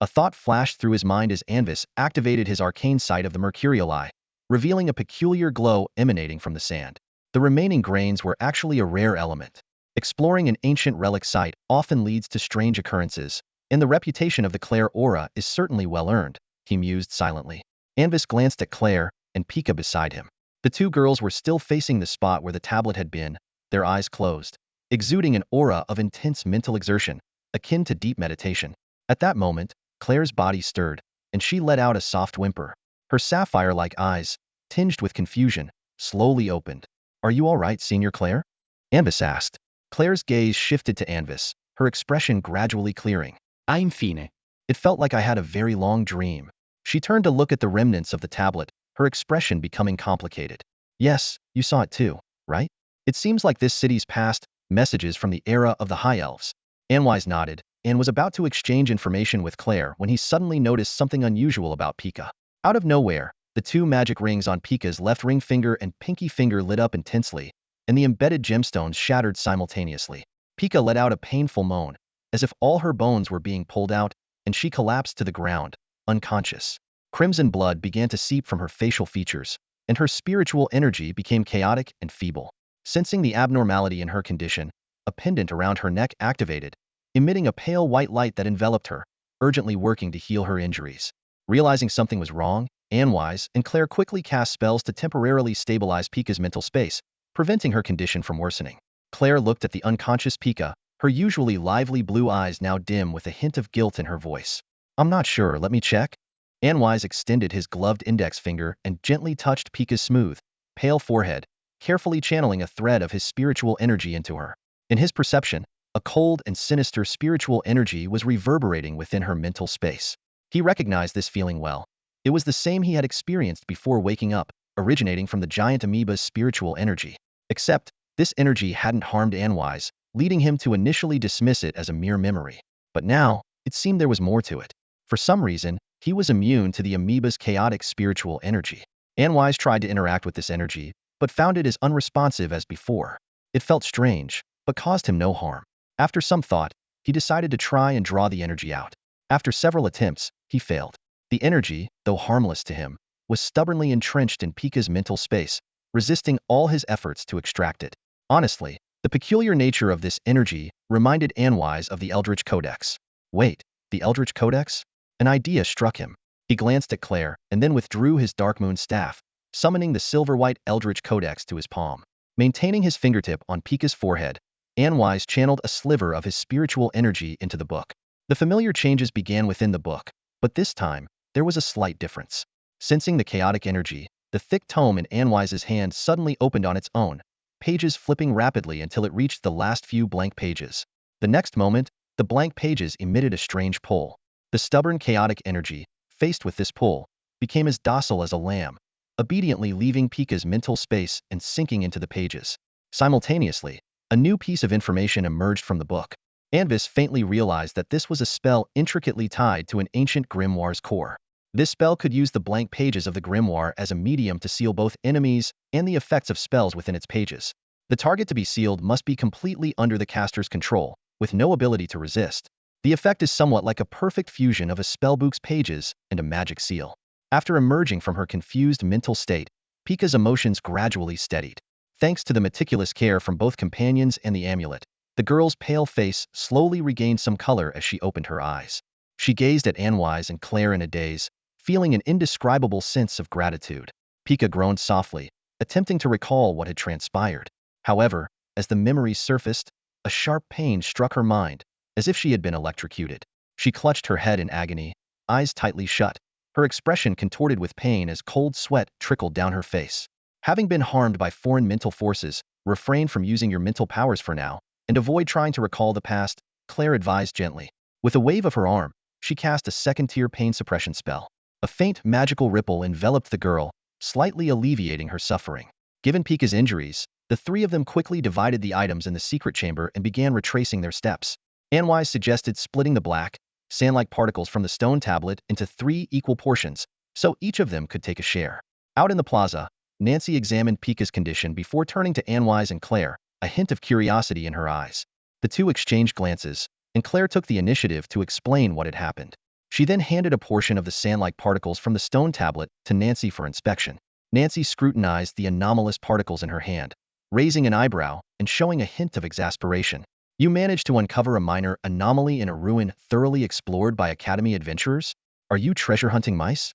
A thought flashed through his mind as Anvis activated his arcane sight of the mercurial eye, revealing a peculiar glow emanating from the sand. The remaining grains were actually a rare element. Exploring an ancient relic site often leads to strange occurrences, and the reputation of the Claire aura is certainly well earned, he mused silently. Anvis glanced at Claire and Pika beside him. The two girls were still facing the spot where the tablet had been, their eyes closed, exuding an aura of intense mental exertion, akin to deep meditation. At that moment, Claire's body stirred, and she let out a soft whimper. Her sapphire-like eyes, tinged with confusion, slowly opened. "Are you all right, Senior Claire?" Anvis asked. Claire's gaze shifted to Anvis, her expression gradually clearing. I'm fine. It felt like I had a very long dream. She turned to look at the remnants of the tablet, her expression becoming complicated. "Yes, you saw it too, right? It seems like this city's past messages from the era of the High Elves." Anwise nodded, and was about to exchange information with Claire when he suddenly noticed something unusual about Pika. Out of nowhere, the two magic rings on Pika's left ring finger and pinky finger lit up intensely, and the embedded gemstones shattered simultaneously. Pika let out a painful moan, as if all her bones were being pulled out, and she collapsed to the ground, unconscious. Crimson blood began to seep from her facial features, and her spiritual energy became chaotic and feeble. Sensing the abnormality in her condition, a pendant around her neck activated, emitting a pale white light that enveloped her, urgently working to heal her injuries. Realizing something was wrong, Anwise and Claire quickly cast spells to temporarily stabilize Pika's mental space, preventing her condition from worsening. Claire looked at the unconscious Pika, her usually lively blue eyes now dim with a hint of guilt in her voice. "I'm not sure, let me check." Anwise extended his gloved index finger and gently touched Pika's smooth, pale forehead, carefully channeling a thread of his spiritual energy into her. In his perception, a cold and sinister spiritual energy was reverberating within her mental space. He recognized this feeling well. It was the same he had experienced before waking up, originating from the giant amoeba's spiritual energy. Except, this energy hadn't harmed Anwise, leading him to initially dismiss it as a mere memory. But now, it seemed there was more to it. For some reason, he was immune to the amoeba's chaotic spiritual energy. Anwise tried to interact with this energy, but found it as unresponsive as before. It felt strange, but caused him no harm. After some thought, he decided to try and draw the energy out. After several attempts, he failed. The energy, though harmless to him, was stubbornly entrenched in Pika's mental space, resisting all his efforts to extract it. Honestly, the peculiar nature of this energy reminded Anwise of the Eldritch Codex. Wait, the Eldritch Codex? An idea struck him. He glanced at Claire and then withdrew his Darkmoon staff, summoning the silver-white Eldritch Codex to his palm. Maintaining his fingertip on Pika's forehead, Anwise channeled a sliver of his spiritual energy into the book. The familiar changes began within the book, but this time, there was a slight difference. Sensing the chaotic energy, the thick tome in Anwise's hand suddenly opened on its own, pages flipping rapidly until it reached the last few blank pages. The next moment, the blank pages emitted a strange pull. The stubborn chaotic energy, faced with this pull, became as docile as a lamb, obediently leaving Pika's mental space and sinking into the pages. Simultaneously, a new piece of information emerged from the book. Anvis faintly realized that this was a spell intricately tied to an ancient grimoire's core. This spell could use the blank pages of the grimoire as a medium to seal both enemies and the effects of spells within its pages. The target to be sealed must be completely under the caster's control, with no ability to resist. The effect is somewhat like a perfect fusion of a spellbook's pages and a magic seal. After emerging from her confused mental state, Pika's emotions gradually steadied. Thanks to the meticulous care from both companions and the amulet, the girl's pale face slowly regained some color as she opened her eyes. She gazed at Anwise and Claire in a daze, feeling an indescribable sense of gratitude. Pika groaned softly, attempting to recall what had transpired. However, as the memories surfaced, a sharp pain struck her mind, as if she had been electrocuted. She clutched her head in agony, eyes tightly shut, her expression contorted with pain as cold sweat trickled down her face. Having been harmed by foreign mental forces, refrain from using your mental powers for now, and avoid trying to recall the past, Claire advised gently. With a wave of her arm, she cast a second-tier pain suppression spell. A faint magical ripple enveloped the girl, slightly alleviating her suffering. Given Pika's injuries, the three of them quickly divided the items in the secret chamber and began retracing their steps. Anwise suggested splitting the black, sand-like particles from the stone tablet into 3 equal portions, so each of them could take a share. Out in the plaza, Nancy examined Pika's condition before turning to Anwise and Claire, a hint of curiosity in her eyes. The two exchanged glances, and Claire took the initiative to explain what had happened. She then handed a portion of the sand-like particles from the stone tablet to Nancy for inspection. Nancy scrutinized the anomalous particles in her hand, raising an eyebrow and showing a hint of exasperation. You managed to uncover a minor anomaly in a ruin thoroughly explored by Academy adventurers? Are you treasure-hunting mice?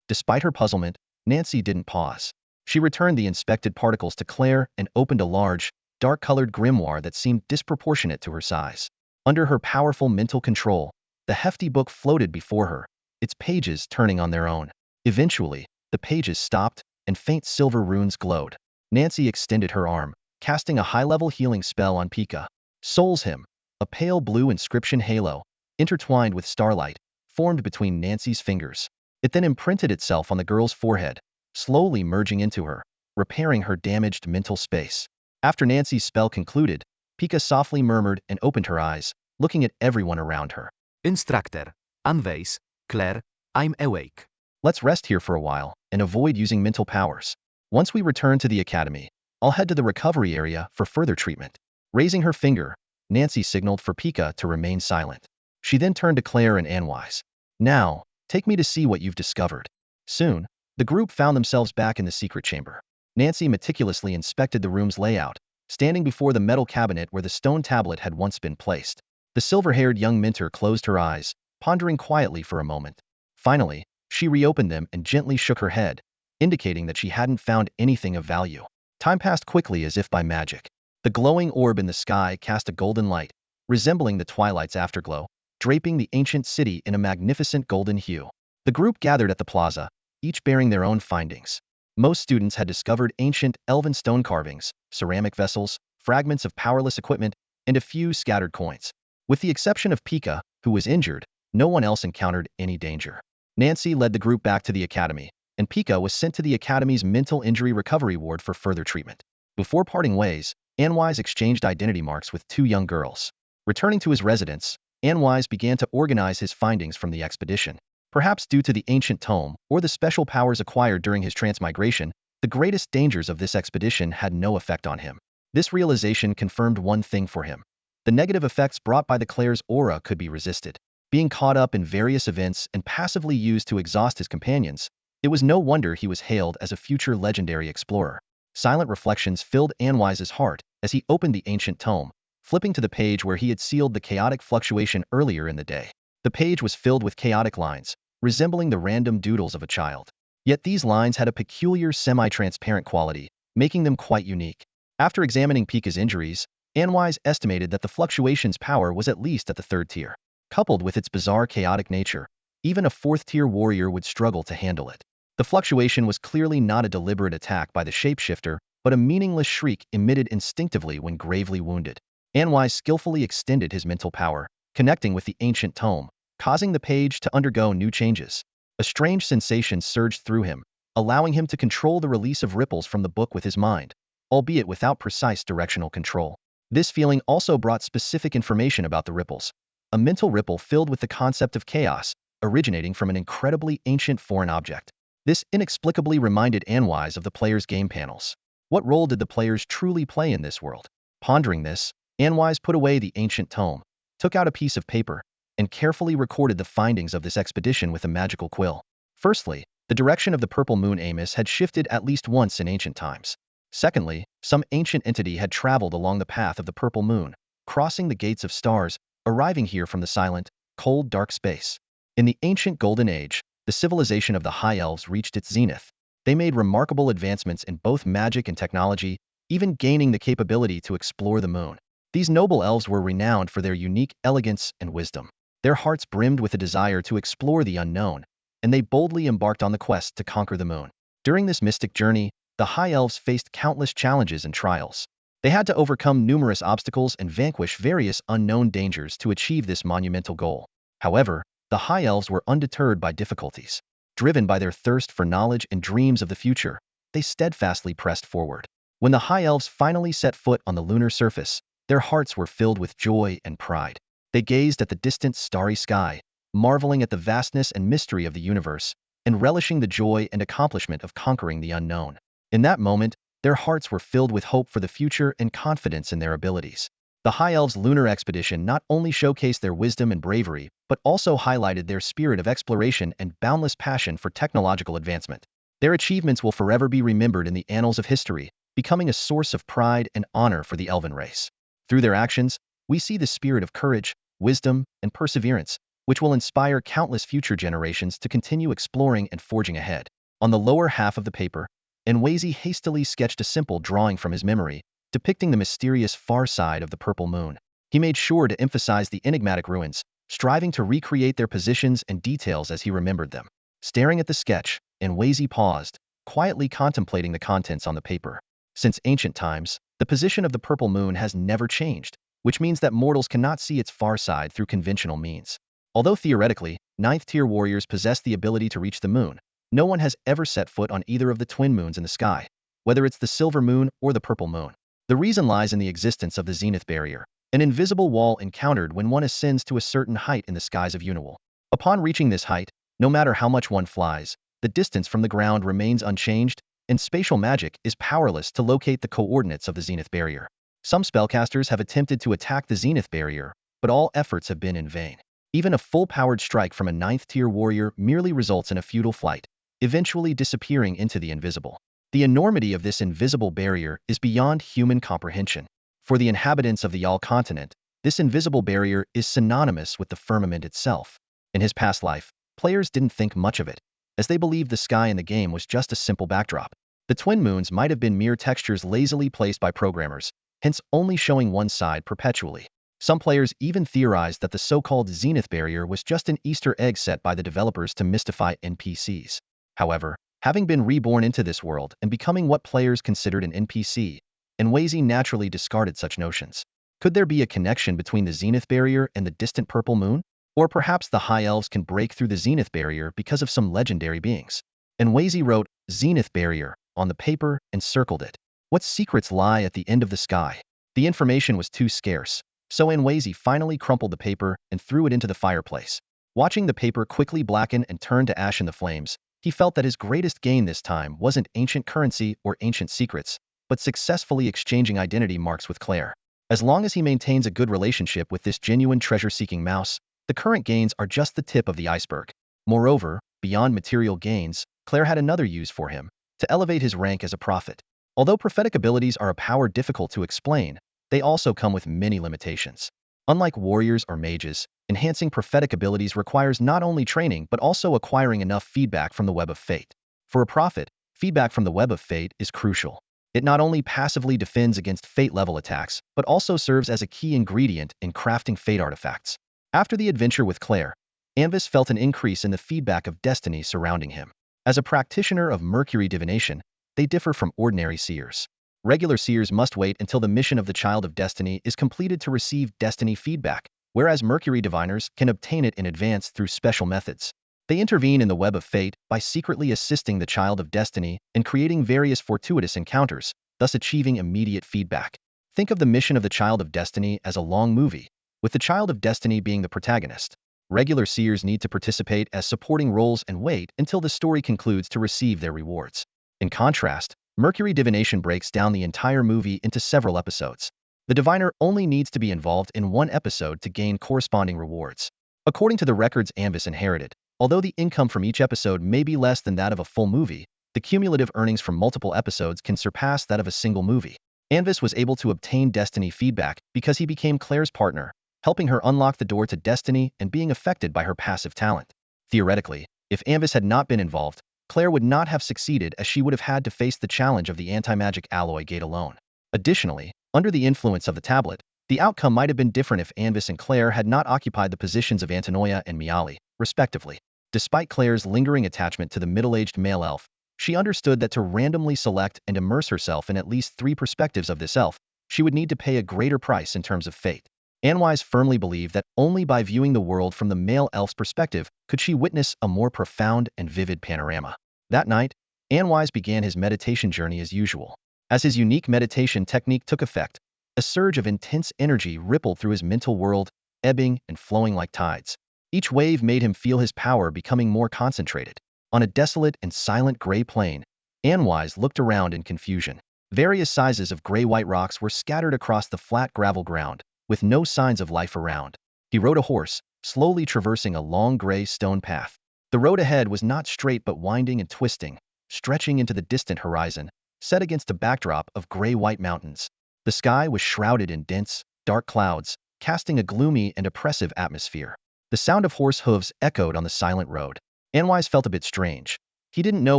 Despite her puzzlement, Nancy didn't pause. She returned the inspected particles to Claire and opened a large, dark-colored grimoire that seemed disproportionate to her size. Under her powerful mental control, the hefty book floated before her, its pages turning on their own. Eventually, the pages stopped, and faint silver runes glowed. Nancy extended her arm, casting a high-level healing spell on Pika. Soul's Hymn, a pale blue inscription halo, intertwined with starlight, formed between Nancy's fingers. It then imprinted itself on the girl's forehead, slowly merging into her, repairing her damaged mental space. After Nancy's spell concluded, Pika softly murmured and opened her eyes, looking at everyone around her. Instructor, Anvais, Claire, I'm awake. Let's rest here for a while and avoid using mental powers. Once we return to the academy, I'll head to the recovery area for further treatment. Raising her finger, Nancy signaled for Pika to remain silent. She then turned to Claire and Anwise. Now, take me to see what you've discovered. Soon, the group found themselves back in the secret chamber. Nancy meticulously inspected the room's layout, standing before the metal cabinet where the stone tablet had once been placed. The silver-haired young mentor closed her eyes, pondering quietly for a moment. Finally, she reopened them and gently shook her head, indicating that she hadn't found anything of value. Time passed quickly as if by magic. The glowing orb in the sky cast a golden light, resembling the twilight's afterglow, draping the ancient city in a magnificent golden hue. The group gathered at the plaza, each bearing their own findings. Most students had discovered ancient elven stone carvings, ceramic vessels, fragments of powerless equipment, and a few scattered coins. With the exception of Pika, who was injured, no one else encountered any danger. Nancy led the group back to the academy, and Pika was sent to the academy's mental injury recovery ward for further treatment. Before parting ways, Anwise exchanged identity marks with 2 young girls. Returning to his residence, Anwise began to organize his findings from the expedition. Perhaps due to the ancient tome or the special powers acquired during his transmigration, the greatest dangers of this expedition had no effect on him. This realization confirmed one thing for him. The negative effects brought by the Claire's aura could be resisted. Being caught up in various events and passively used to exhaust his companions, it was no wonder he was hailed as a future legendary explorer. Silent reflections filled Anwise's heart as he opened the ancient tome, flipping to the page where he had sealed the chaotic fluctuation earlier in the day. The page was filled with chaotic lines, resembling the random doodles of a child. Yet these lines had a peculiar semi-transparent quality, making them quite unique. After examining Pika's injuries, Anwise estimated that the fluctuation's power was at least at the 3rd tier. Coupled with its bizarre chaotic nature, even a 4th-tier warrior would struggle to handle it. The fluctuation was clearly not a deliberate attack by the shapeshifter, but a meaningless shriek emitted instinctively when gravely wounded. Anwise skillfully extended his mental power, connecting with the ancient tome, causing the page to undergo new changes. A strange sensation surged through him, allowing him to control the release of ripples from the book with his mind, albeit without precise directional control. This feeling also brought specific information about the ripples. A mental ripple filled with the concept of chaos, originating from an incredibly ancient foreign object. This inexplicably reminded Anwise of the player's game panels. What role did the players truly play in this world? Pondering this, Anwise put away the ancient tome, took out a piece of paper, and carefully recorded the findings of this expedition with a magical quill. Firstly, the direction of the purple moon Amos had shifted at least once in ancient times. Secondly, some ancient entity had traveled along the path of the purple moon, crossing the gates of stars, arriving here from the silent, cold, dark space. In the ancient Golden Age, the civilization of the High Elves reached its zenith. They made remarkable advancements in both magic and technology, even gaining the capability to explore the moon. These noble elves were renowned for their unique elegance and wisdom. Their hearts brimmed with a desire to explore the unknown, and they boldly embarked on the quest to conquer the moon. During this mystic journey, the High Elves faced countless challenges and trials. They had to overcome numerous obstacles and vanquish various unknown dangers to achieve this monumental goal. However, the High Elves were undeterred by difficulties. Driven by their thirst for knowledge and dreams of the future, they steadfastly pressed forward. When the High Elves finally set foot on the lunar surface, their hearts were filled with joy and pride. They gazed at the distant starry sky, marveling at the vastness and mystery of the universe, and relishing the joy and accomplishment of conquering the unknown. In that moment, their hearts were filled with hope for the future and confidence in their abilities. The High Elves' lunar expedition not only showcased their wisdom and bravery, but also highlighted their spirit of exploration and boundless passion for technological advancement. Their achievements will forever be remembered in the annals of history, becoming a source of pride and honor for the elven race. Through their actions, we see the spirit of courage, wisdom, and perseverance, which will inspire countless future generations to continue exploring and forging ahead. On the lower half of the paper, Enwazy hastily sketched a simple drawing from his memory, depicting the mysterious far side of the purple moon. He made sure to emphasize the enigmatic ruins, striving to recreate their positions and details as he remembered them. Staring at the sketch, Enwazy paused, quietly contemplating the contents on the paper. Since ancient times, the position of the purple moon has never changed, which means that mortals cannot see its far side through conventional means. Although theoretically, ninth-tier warriors possess the ability to reach the moon, no one has ever set foot on either of the twin moons in the sky, whether it's the silver moon or the purple moon. The reason lies in the existence of the zenith barrier, an invisible wall encountered when one ascends to a certain height in the skies of Unraveling. Upon reaching this height, no matter how much one flies, the distance from the ground remains unchanged, and spatial magic is powerless to locate the coordinates of the zenith barrier. Some spellcasters have attempted to attack the zenith barrier, but all efforts have been in vain. Even a full-powered strike from a ninth-tier warrior merely results in a futile flight, eventually disappearing into the invisible. The enormity of this invisible barrier is beyond human comprehension. For the inhabitants of the Yal continent, this invisible barrier is synonymous with the firmament itself. In his past life, players didn't think much of it, as they believed the sky in the game was just a simple backdrop. The twin moons might have been mere textures lazily placed by programmers, hence only showing one side perpetually. Some players even theorized that the so-called zenith barrier was just an Easter egg set by the developers to mystify NPCs. However, having been reborn into this world and becoming what players considered an NPC, Enwazy naturally discarded such notions. Could there be a connection between the zenith barrier and the distant purple moon? Or perhaps the High Elves can break through the zenith barrier because of some legendary beings. Enwazy wrote "Zenith Barrier" on the paper and circled it. What secrets lie at the end of the sky? The information was too scarce, so Enwazy finally crumpled the paper and threw it into the fireplace. Watching the paper quickly blacken and turn to ash in the flames, he felt that his greatest gain this time wasn't ancient currency or ancient secrets, but successfully exchanging identity marks with Claire. As long as he maintains a good relationship with this genuine treasure-seeking mouse, the current gains are just the tip of the iceberg. Moreover, beyond material gains, Claire had another use for him, to elevate his rank as a prophet. Although prophetic abilities are a power difficult to explain, they also come with many limitations. Unlike warriors or mages, enhancing prophetic abilities requires not only training but also acquiring enough feedback from the Web of Fate. For a prophet, feedback from the Web of Fate is crucial. It not only passively defends against Fate-level attacks, but also serves as a key ingredient in crafting Fate artifacts. After the adventure with Claire, Anvis felt an increase in the feedback of destiny surrounding him. As a practitioner of Mercury divination, they differ from ordinary seers. Regular seers must wait until the mission of the Child of Destiny is completed to receive destiny feedback, whereas Mercury diviners can obtain it in advance through special methods. They intervene in the web of fate by secretly assisting the child of destiny in creating various fortuitous encounters, thus achieving immediate feedback. Think of the mission of the child of destiny as a long movie, with the child of destiny being the protagonist. Regular seers need to participate as supporting roles and wait until the story concludes to receive their rewards. In contrast, Mercury divination breaks down the entire movie into several episodes. The diviner only needs to be involved in one episode to gain corresponding rewards. According to the records Anvis inherited, although the income from each episode may be less than that of a full movie, the cumulative earnings from multiple episodes can surpass that of a single movie. Anvis was able to obtain destiny feedback because he became Claire's partner, helping her unlock the door to destiny and being affected by her passive talent. Theoretically, if Anvis had not been involved, Claire would not have succeeded as she would have had to face the challenge of the anti-magic alloy gate alone. Additionally, under the influence of the tablet, the outcome might have been different if Anvis and Claire had not occupied the positions of Antinoia and Miali, respectively. Despite Claire's lingering attachment to the middle-aged male elf, she understood that to randomly select and immerse herself in at least 3 perspectives of this elf, she would need to pay a greater price in terms of fate. Anwise firmly believed that only by viewing the world from the male elf's perspective could she witness a more profound and vivid panorama. That night, Anwise began his meditation journey as usual. As his unique meditation technique took effect, a surge of intense energy rippled through his mental world, ebbing and flowing like tides. Each wave made him feel his power becoming more concentrated. On a desolate and silent gray plain, Anwise looked around in confusion. Various sizes of gray-white rocks were scattered across the flat gravel ground, with no signs of life around. He rode a horse, slowly traversing a long gray stone path. The road ahead was not straight but winding and twisting, stretching into the distant horizon, set against a backdrop of gray-white mountains. The sky was shrouded in dense, dark clouds, casting a gloomy and oppressive atmosphere. The sound of horse hooves echoed on the silent road. Anwise felt a bit strange. He didn't know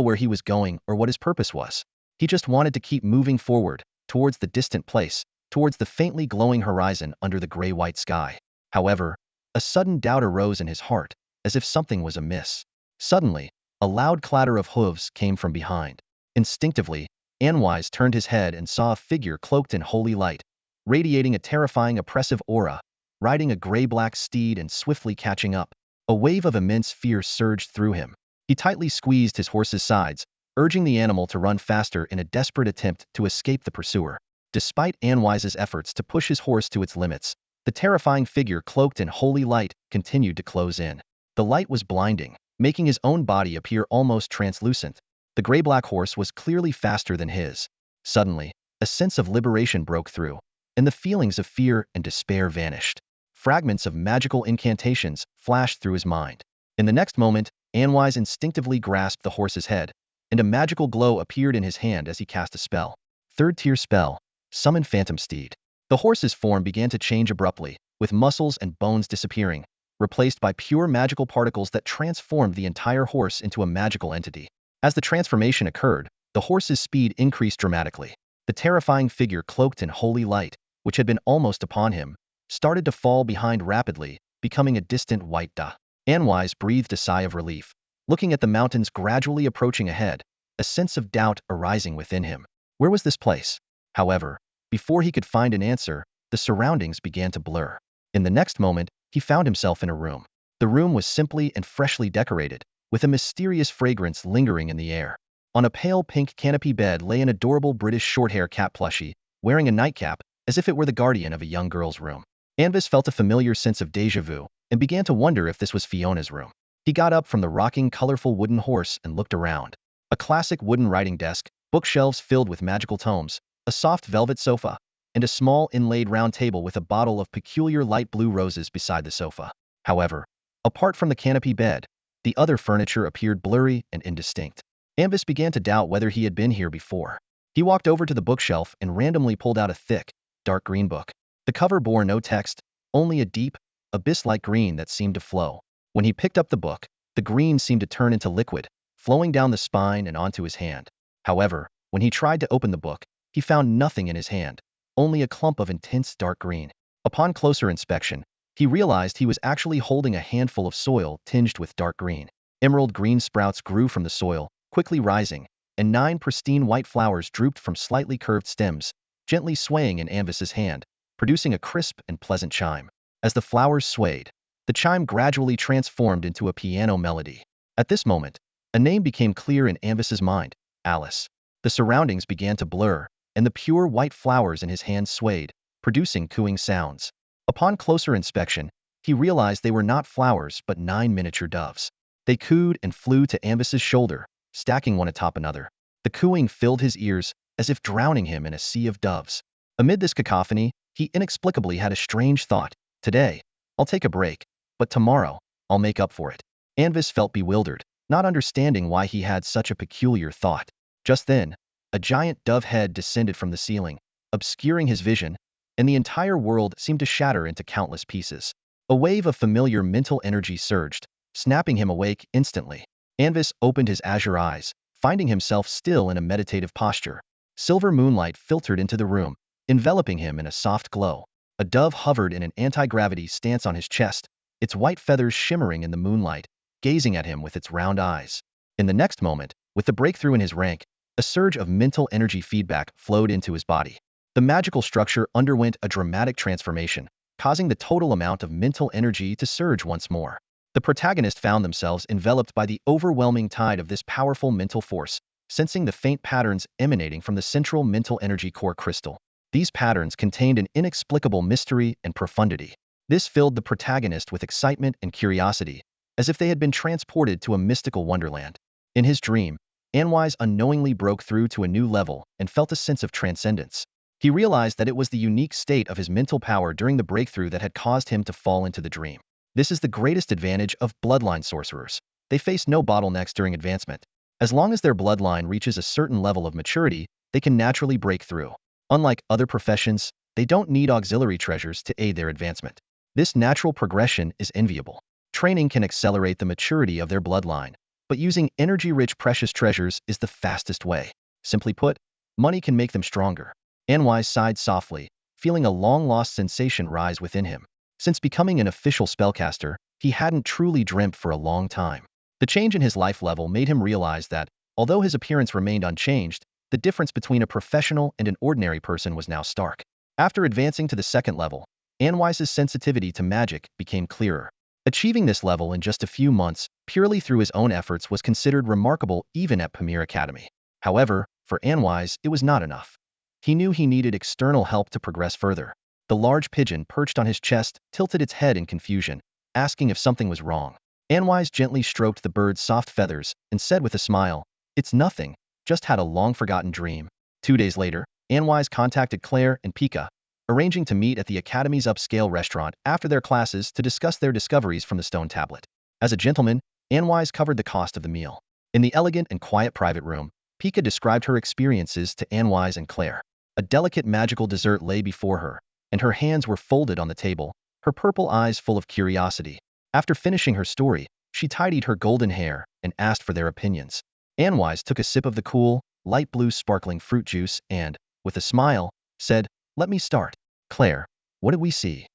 where he was going or what his purpose was. He just wanted to keep moving forward, towards the distant place, towards the faintly glowing horizon under the gray-white sky. However, a sudden doubt arose in his heart, as if something was amiss. Suddenly, a loud clatter of hooves came from behind. Instinctively, Anwise turned his head and saw a figure cloaked in holy light, radiating a terrifying oppressive aura, riding a gray-black steed and swiftly catching up. A wave of immense fear surged through him. He tightly squeezed his horse's sides, urging the animal to run faster in a desperate attempt to escape the pursuer. Despite Anwise's efforts to push his horse to its limits, the terrifying figure cloaked in holy light continued to close in. The light was blinding, making his own body appear almost translucent. The gray-black horse was clearly faster than his. Suddenly, a sense of liberation broke through, and the feelings of fear and despair vanished. Fragments of magical incantations flashed through his mind. In the next moment, Anwise instinctively grasped the horse's head, and a magical glow appeared in his hand as he cast a spell. Third-tier spell, Summon Phantom Steed. The horse's form began to change abruptly, with muscles and bones disappearing, replaced by pure magical particles that transformed the entire horse into a magical entity. As the transformation occurred, the horse's speed increased dramatically. The terrifying figure cloaked in holy light, which had been almost upon him, started to fall behind rapidly, becoming a distant white dot. Anwise breathed a sigh of relief, looking at the mountains gradually approaching ahead, a sense of doubt arising within him. Where was this place? However, before he could find an answer, the surroundings began to blur. In the next moment, he found himself in a room. The room was simply and freshly decorated, with a mysterious fragrance lingering in the air. On a pale pink canopy bed lay an adorable British short-hair cat plushie, wearing a nightcap, as if it were the guardian of a young girl's room. Anvis felt a familiar sense of déjà vu, and began to wonder if this was Fiona's room. He got up from the rocking, colorful wooden horse and looked around. A classic wooden writing desk, bookshelves filled with magical tomes, a soft velvet sofa, and a small inlaid round table with a bottle of peculiar light blue roses beside the sofa. However, apart from the canopy bed, the other furniture appeared blurry and indistinct. Anvis began to doubt whether he had been here before. He walked over to the bookshelf and randomly pulled out a thick, dark green book. The cover bore no text, only a deep, abyss-like green that seemed to flow. When he picked up the book, the green seemed to turn into liquid, flowing down the spine and onto his hand. However, when he tried to open the book, he found nothing in his hand, only a clump of intense dark green. Upon closer inspection, he realized he was actually holding a handful of soil tinged with dark green. Emerald green sprouts grew from the soil, quickly rising, and 9 pristine white flowers drooped from slightly curved stems, gently swaying in Anvis's hand, producing a crisp and pleasant chime. As the flowers swayed, the chime gradually transformed into a piano melody. At this moment, a name became clear in Anvis's mind: Alice. The surroundings began to blur, and the pure white flowers in his hands swayed, producing cooing sounds. Upon closer inspection, he realized they were not flowers but 9 miniature doves. They cooed and flew to Anvis's shoulder, stacking one atop another. The cooing filled his ears, as if drowning him in a sea of doves. Amid this cacophony, he inexplicably had a strange thought. Today, I'll take a break, but tomorrow, I'll make up for it. Anvis felt bewildered, not understanding why he had such a peculiar thought. Just then, a giant dove head descended from the ceiling, obscuring his vision, and the entire world seemed to shatter into countless pieces. A wave of familiar mental energy surged, snapping him awake instantly. Anvis opened his azure eyes, finding himself still in a meditative posture. Silver moonlight filtered into the room, enveloping him in a soft glow. A dove hovered in an anti-gravity stance on his chest, its white feathers shimmering in the moonlight, gazing at him with its round eyes. In the next moment, with the breakthrough in his rank, a surge of mental energy feedback flowed into his body. The magical structure underwent a dramatic transformation, causing the total amount of mental energy to surge once more. The protagonist found themselves enveloped by the overwhelming tide of this powerful mental force, sensing the faint patterns emanating from the central mental energy core crystal. These patterns contained an inexplicable mystery and profundity. This filled the protagonist with excitement and curiosity, as if they had been transported to a mystical wonderland. In his dream, Anwise unknowingly broke through to a new level and felt a sense of transcendence. He realized that it was the unique state of his mental power during the breakthrough that had caused him to fall into the dream. This is the greatest advantage of bloodline sorcerers. They face no bottlenecks during advancement. As long as their bloodline reaches a certain level of maturity, they can naturally break through. Unlike other professions, they don't need auxiliary treasures to aid their advancement. This natural progression is enviable. Training can accelerate the maturity of their bloodline, but using energy-rich precious treasures is the fastest way. Simply put, money can make them stronger. Anwise sighed softly, feeling a long-lost sensation rise within him. Since becoming an official spellcaster, he hadn't truly dreamt for a long time. The change in his life level made him realize that, although his appearance remained unchanged, the difference between a professional and an ordinary person was now stark. After advancing to the second level, Anwise's sensitivity to magic became clearer. Achieving this level in just a few months, purely through his own efforts, was considered remarkable even at Pamir Academy. However, for Anwise, it was not enough. He knew he needed external help to progress further. The large pigeon perched on his chest tilted its head in confusion, asking if something was wrong. Anwise gently stroked the bird's soft feathers and said with a smile, "It's nothing, just had a long-forgotten dream." 2 days later, Anwise contacted Claire and Pika, arranging to meet at the Academy's upscale restaurant after their classes to discuss their discoveries from the stone tablet. As a gentleman, Anwise covered the cost of the meal. In the elegant and quiet private room, Pika described her experiences to Anwise and Claire. A delicate magical dessert lay before her, and her hands were folded on the table, her purple eyes full of curiosity. After finishing her story, she tidied her golden hair and asked for their opinions. Anwise took a sip of the cool, light blue sparkling fruit juice and, with a smile, said, "Let me start. Claire, what did we see?"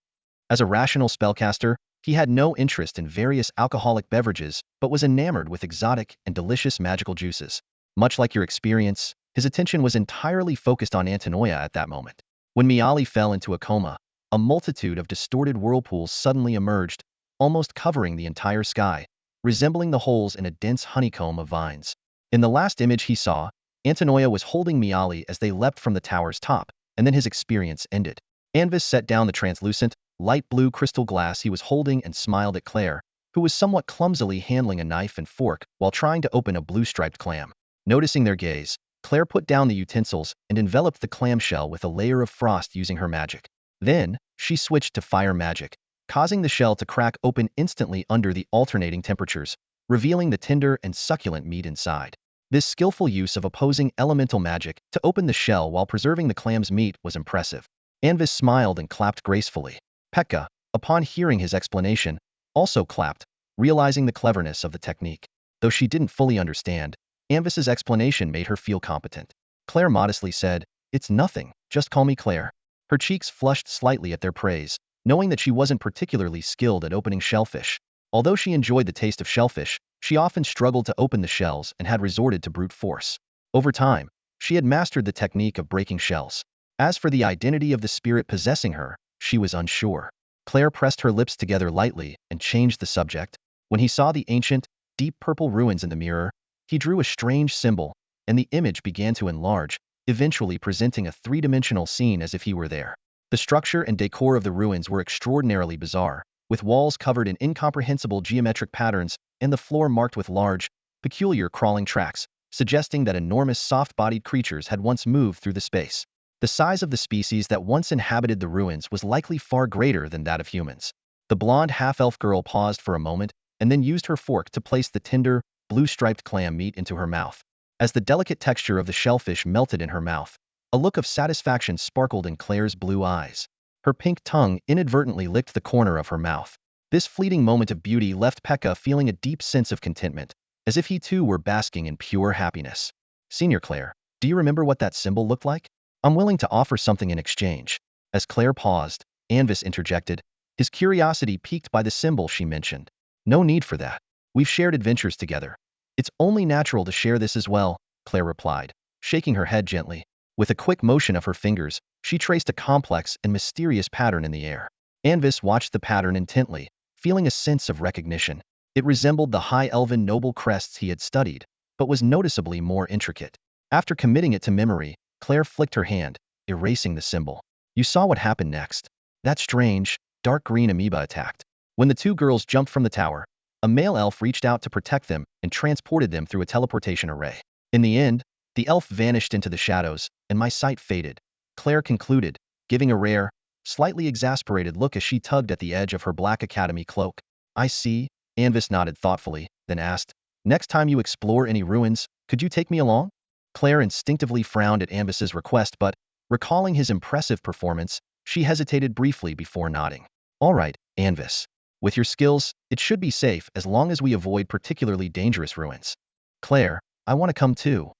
As a rational spellcaster, he had no interest in various alcoholic beverages, but was enamored with exotic and delicious magical juices. Much like your experience, his attention was entirely focused on Antinoia at that moment. When Miali fell into a coma, a multitude of distorted whirlpools suddenly emerged, almost covering the entire sky, resembling the holes in a dense honeycomb of vines. In the last image he saw, Antinoia was holding Miali as they leapt from the tower's top, and then his experience ended. Anvis set down the translucent, light blue crystal glass he was holding and smiled at Claire, who was somewhat clumsily handling a knife and fork while trying to open a blue-striped clam. Noticing their gaze, Claire put down the utensils and enveloped the clamshell with a layer of frost using her magic. Then, she switched to fire magic, causing the shell to crack open instantly under the alternating temperatures, revealing the tender and succulent meat inside. This skillful use of opposing elemental magic to open the shell while preserving the clam's meat was impressive. Anvis smiled and clapped gracefully. Pekka, upon hearing his explanation, also clapped, realizing the cleverness of the technique. Though she didn't fully understand, Anvis's explanation made her feel competent. Claire modestly said, "It's nothing, just call me Claire." Her cheeks flushed slightly at their praise, knowing that she wasn't particularly skilled at opening shellfish. Although she enjoyed the taste of shellfish, she often struggled to open the shells and had resorted to brute force. Over time, she had mastered the technique of breaking shells. As for the identity of the spirit possessing her, she was unsure. Claire pressed her lips together lightly and changed the subject. When he saw the ancient, deep purple ruins in the mirror, he drew a strange symbol, and the image began to enlarge, eventually presenting a three-dimensional scene as if he were there. The structure and decor of the ruins were extraordinarily bizarre, with walls covered in incomprehensible geometric patterns and the floor marked with large, peculiar crawling tracks, suggesting that enormous soft-bodied creatures had once moved through the space. The size of the species that once inhabited the ruins was likely far greater than that of humans. The blonde half-elf girl paused for a moment and then used her fork to place the tender, blue-striped clam meat into her mouth. As the delicate texture of the shellfish melted in her mouth, a look of satisfaction sparkled in Claire's blue eyes. Her pink tongue inadvertently licked the corner of her mouth. This fleeting moment of beauty left Pekka feeling a deep sense of contentment, as if he too were basking in pure happiness. Senior Claire, do you remember what that symbol looked like? I'm willing to offer something in exchange. As Claire paused, Anvis interjected, his curiosity piqued by the symbol she mentioned. No need for that. We've shared adventures together. It's only natural to share this as well, Claire replied, shaking her head gently. With a quick motion of her fingers, she traced a complex and mysterious pattern in the air. Anvis watched the pattern intently, feeling a sense of recognition. It resembled the high elven noble crests he had studied, but was noticeably more intricate. After committing it to memory, Claire flicked her hand, erasing the symbol. You saw what happened next. That strange, dark green amoeba attacked. When the two girls jumped from the tower, a male elf reached out to protect them and transported them through a teleportation array. In the end, the elf vanished into the shadows, and my sight faded, Claire concluded, giving a rare, slightly exasperated look as she tugged at the edge of her Black Academy cloak. I see, Anvis nodded thoughtfully, then asked, next time you explore any ruins, could you take me along? Claire instinctively frowned at Anvis's request, but, recalling his impressive performance, she hesitated briefly before nodding. All right, Anvis. With your skills, it should be safe as long as we avoid particularly dangerous ruins. Claire, I want to come too.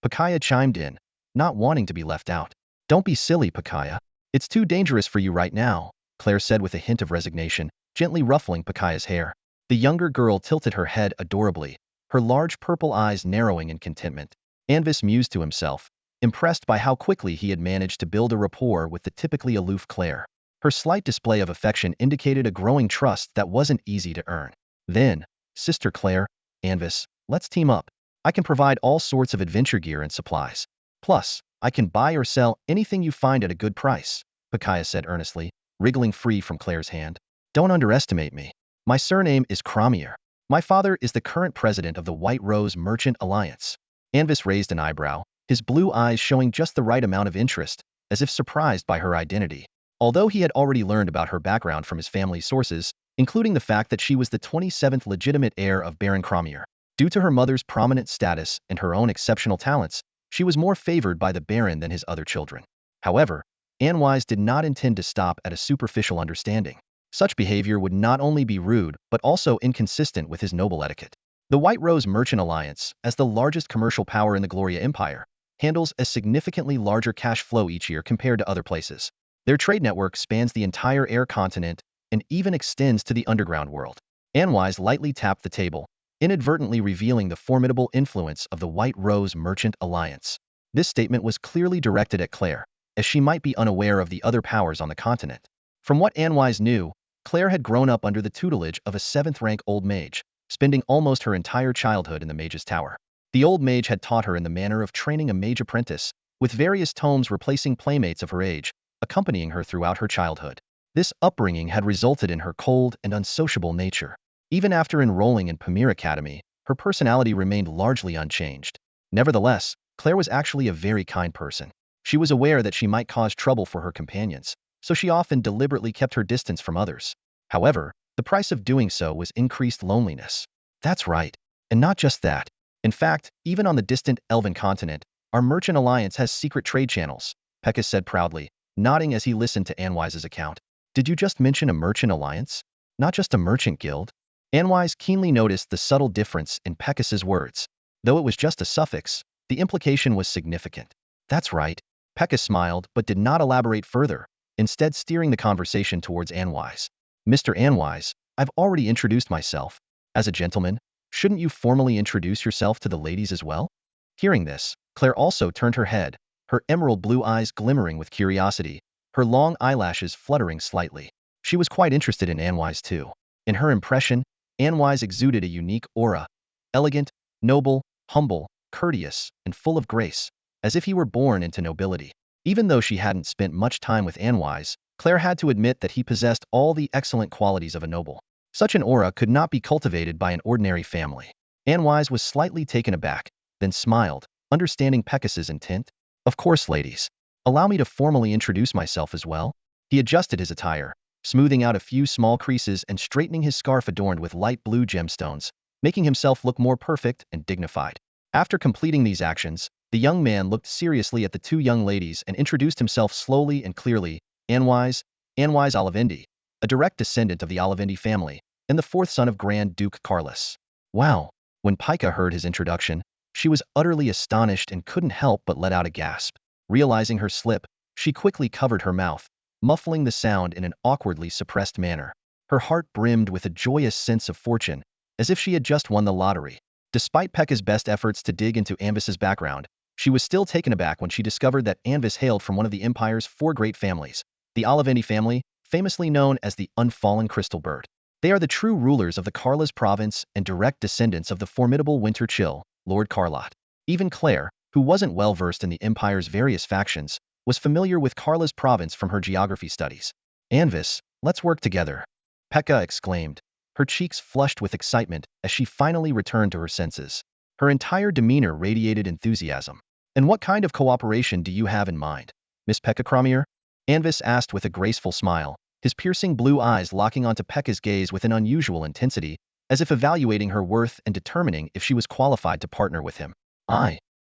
Pakaya chimed in, not wanting to be left out. Don't be silly, Pakaya. It's too dangerous for you right now, Claire said with a hint of resignation, gently ruffling Pakaya's hair. The younger girl tilted her head adorably, her large purple eyes narrowing in contentment. Anvis mused to himself, impressed by how quickly he had managed to build a rapport with the typically aloof Claire. Her slight display of affection indicated a growing trust that wasn't easy to earn. Then, Sister Claire, Anvis, let's team up. I can provide all sorts of adventure gear and supplies. Plus, I can buy or sell anything you find at a good price, Pakaya said earnestly, wriggling free from Claire's hand. Don't underestimate me. My surname is Cramier. My father is the current president of the White Rose Merchant Alliance. Anvis raised an eyebrow, his blue eyes showing just the right amount of interest, as if surprised by her identity. Although he had already learned about her background from his family's sources, including the fact that she was the 27th legitimate heir of Baron Cramier. Due to her mother's prominent status and her own exceptional talents, she was more favored by the Baron than his other children. However, Anwise did not intend to stop at a superficial understanding. Such behavior would not only be rude but also inconsistent with his noble etiquette. The White Rose Merchant Alliance, as the largest commercial power in the Gloria Empire, handles a significantly larger cash flow each year compared to other places. Their trade network spans the entire air continent and even extends to the underground world. Anwise lightly tapped the table, inadvertently revealing the formidable influence of the White Rose Merchant Alliance. This statement was clearly directed at Claire, as she might be unaware of the other powers on the continent. From what Anwise knew, Claire had grown up under the tutelage of a 7th-rank old mage, spending almost her entire childhood in the mage's tower. The old mage had taught her in the manner of training a mage apprentice, with various tomes replacing playmates of her age, accompanying her throughout her childhood. This upbringing had resulted in her cold and unsociable nature. Even after enrolling in Pamir Academy, her personality remained largely unchanged. Nevertheless, Claire was actually a very kind person. She was aware that she might cause trouble for her companions, so she often deliberately kept her distance from others. However, the price of doing so was increased loneliness. That's right. And not just that. In fact, even on the distant Elven continent, our merchant alliance has secret trade channels, Pekka said proudly, nodding as he listened to Anwise's account. Did you just mention a merchant alliance? Not just a merchant guild? Anwise keenly noticed the subtle difference in Pekka's words. Though it was just a suffix, the implication was significant. That's right. Pekka smiled but did not elaborate further, instead steering the conversation towards Anwise. Mr. Anwise, I've already introduced myself. As a gentleman, shouldn't you formally introduce yourself to the ladies as well? Hearing this, Claire also turned her head, her emerald blue eyes glimmering with curiosity, her long eyelashes fluttering slightly. She was quite interested in Anwise too. In her impression, Anwise exuded a unique aura, elegant, noble, humble, courteous, and full of grace, as if he were born into nobility. Even though she hadn't spent much time with Anwise, Claire had to admit that he possessed all the excellent qualities of a noble. Such an aura could not be cultivated by an ordinary family. Anwise was slightly taken aback, then smiled, understanding Pekka's intent. Of course, ladies. Allow me to formally introduce myself as well. He adjusted his attire, smoothing out a few small creases and straightening his scarf adorned with light blue gemstones, making himself look more perfect and dignified. After completing these actions, the young man looked seriously at the two young ladies and introduced himself slowly and clearly. Anwise Olivendi, a direct descendant of the Olivendi family, and the fourth son of Grand Duke Carlos. Wow! When Pika heard his introduction, she was utterly astonished and couldn't help but let out a gasp. Realizing her slip, she quickly covered her mouth, muffling the sound in an awkwardly suppressed manner. Her heart brimmed with a joyous sense of fortune, as if she had just won the lottery. Despite Pekka's best efforts to dig into Anvis's background, she was still taken aback when she discovered that Anvis hailed from one of the Empire's four great families, the Olivendi family, famously known as the Unfallen Crystal Bird. They are the true rulers of the Carlas province and direct descendants of the formidable Winter Chill, Lord Carlot. Even Claire, who wasn't well versed in the Empire's various factions, was familiar with Carla's province from her geography studies. Anvis, let's work together, Pekka exclaimed, her cheeks flushed with excitement as she finally returned to her senses. Her entire demeanor radiated enthusiasm. And what kind of cooperation do you have in mind, Miss Pekka Kramir? Anvis asked with a graceful smile, his piercing blue eyes locking onto Pekka's gaze with an unusual intensity, as if evaluating her worth and determining if she was qualified to partner with him.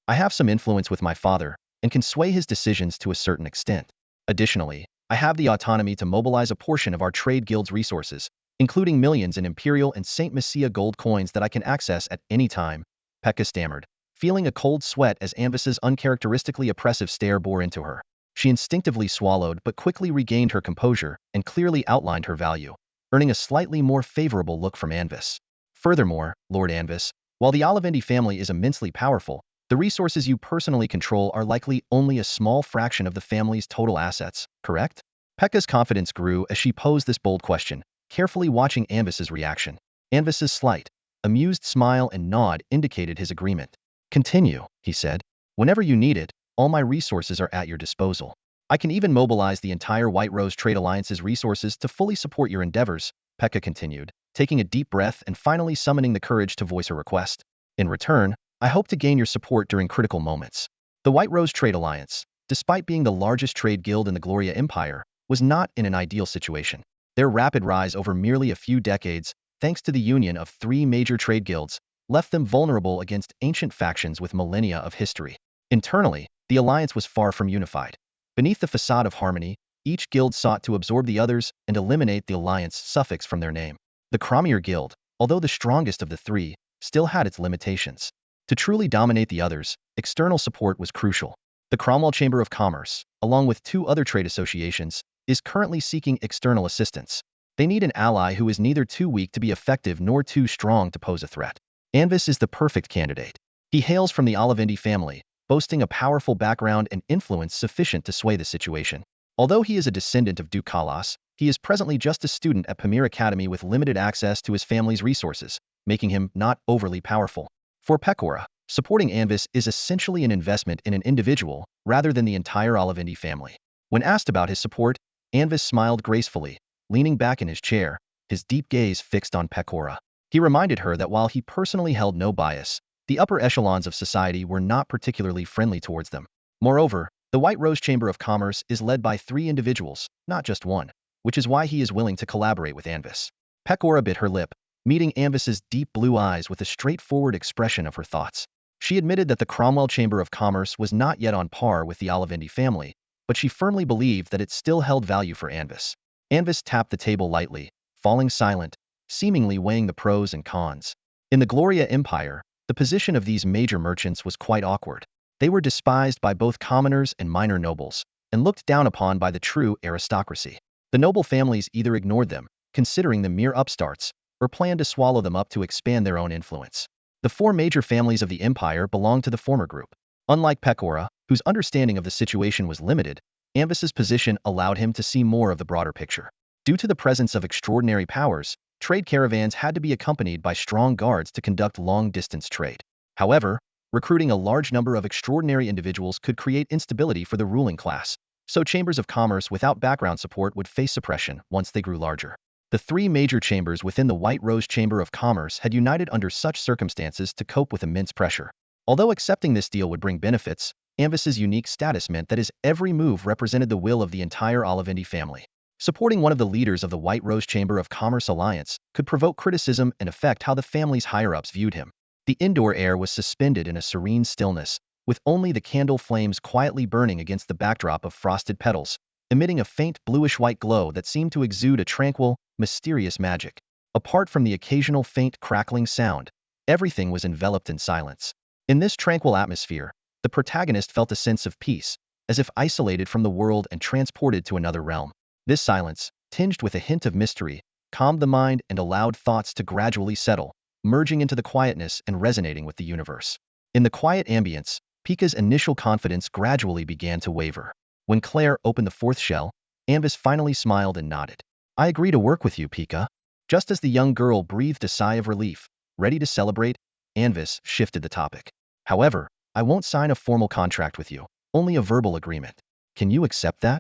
I have some influence with my father, and can sway his decisions to a certain extent. Additionally, I have the autonomy to mobilize a portion of our trade guild's resources, including millions in Imperial and St. Messia gold coins that I can access at any time, Pekka stammered, feeling a cold sweat as Anvis's uncharacteristically oppressive stare bore into her. She instinctively swallowed but quickly regained her composure and clearly outlined her value, earning a slightly more favorable look from Anvis. Furthermore, Lord Anvis, while the Olivendi family is immensely powerful, the resources you personally control are likely only a small fraction of the family's total assets, correct? Pekka's confidence grew as she posed this bold question, carefully watching Anvis's reaction. Anvis's slight, amused smile and nod indicated his agreement. Continue, he said. Whenever you need it, all my resources are at your disposal. I can even mobilize the entire White Rose Trade Alliance's resources to fully support your endeavors, Pekka continued, taking a deep breath and finally summoning the courage to voice her request. In return, I hope to gain your support during critical moments. The White Rose Trade Alliance, despite being the largest trade guild in the Gloria Empire, was not in an ideal situation. Their rapid rise over merely a few decades, thanks to the union of three major trade guilds, left them vulnerable against ancient factions with millennia of history. Internally, the alliance was far from unified. Beneath the facade of harmony, each guild sought to absorb the others and eliminate the alliance suffix from their name. The Kramir Guild, although the strongest of the three, still had its limitations. To truly dominate the others, external support was crucial. The Cromwell Chamber of Commerce, along with two other trade associations, is currently seeking external assistance. They need an ally who is neither too weak to be effective nor too strong to pose a threat. Anvis is the perfect candidate. He hails from the Olivendi family, boasting a powerful background and influence sufficient to sway the situation. Although he is a descendant of Duke Kalas, he is presently just a student at Pamir Academy with limited access to his family's resources, making him not overly powerful. For Pekora, supporting Anvis is essentially an investment in an individual rather than the entire Olivendi family. When asked about his support, Anvis smiled gracefully, leaning back in his chair, his deep gaze fixed on Pekora. He reminded her that while he personally held no bias, the upper echelons of society were not particularly friendly towards them. Moreover, the White Rose Chamber of Commerce is led by three individuals, not just one, which is why he is willing to collaborate with Anvis. Pekora bit her lip, meeting Anvis's deep blue eyes with a straightforward expression of her thoughts. She admitted that the Cromwell Chamber of Commerce was not yet on par with the Olivendi family, but she firmly believed that it still held value for Anvis. Anvis tapped the table lightly, falling silent, seemingly weighing the pros and cons. In the Gloria Empire, the position of these major merchants was quite awkward. They were despised by both commoners and minor nobles, and looked down upon by the true aristocracy. The noble families either ignored them, considering them mere upstarts, or planned to swallow them up to expand their own influence. The four major families of the empire belonged to the former group. Unlike Pekora, whose understanding of the situation was limited, Anvis's position allowed him to see more of the broader picture. Due to the presence of extraordinary powers, trade caravans had to be accompanied by strong guards to conduct long-distance trade. However, recruiting a large number of extraordinary individuals could create instability for the ruling class, so chambers of commerce without background support would face suppression once they grew larger. The three major chambers within the White Rose Chamber of Commerce had united under such circumstances to cope with immense pressure. Although accepting this deal would bring benefits, Anvis's unique status meant that his every move represented the will of the entire Olivendi family. Supporting one of the leaders of the White Rose Chamber of Commerce alliance could provoke criticism and affect how the family's higher-ups viewed him. The indoor air was suspended in a serene stillness, with only the candle flames quietly burning against the backdrop of frosted petals, emitting a faint bluish-white glow that seemed to exude a tranquil, mysterious magic. Apart from the occasional faint crackling sound, everything was enveloped in silence. In this tranquil atmosphere, the protagonist felt a sense of peace, as if isolated from the world and transported to another realm. This silence, tinged with a hint of mystery, calmed the mind and allowed thoughts to gradually settle, merging into the quietness and resonating with the universe. In the quiet ambience, Pika's initial confidence gradually began to waver. When Claire opened the fourth shell, Anvis finally smiled and nodded. "I agree to work with you, Pika." Just as the young girl breathed a sigh of relief, ready to celebrate, Anvis shifted the topic. "However, I won't sign a formal contract with you, only a verbal agreement. Can you accept that?"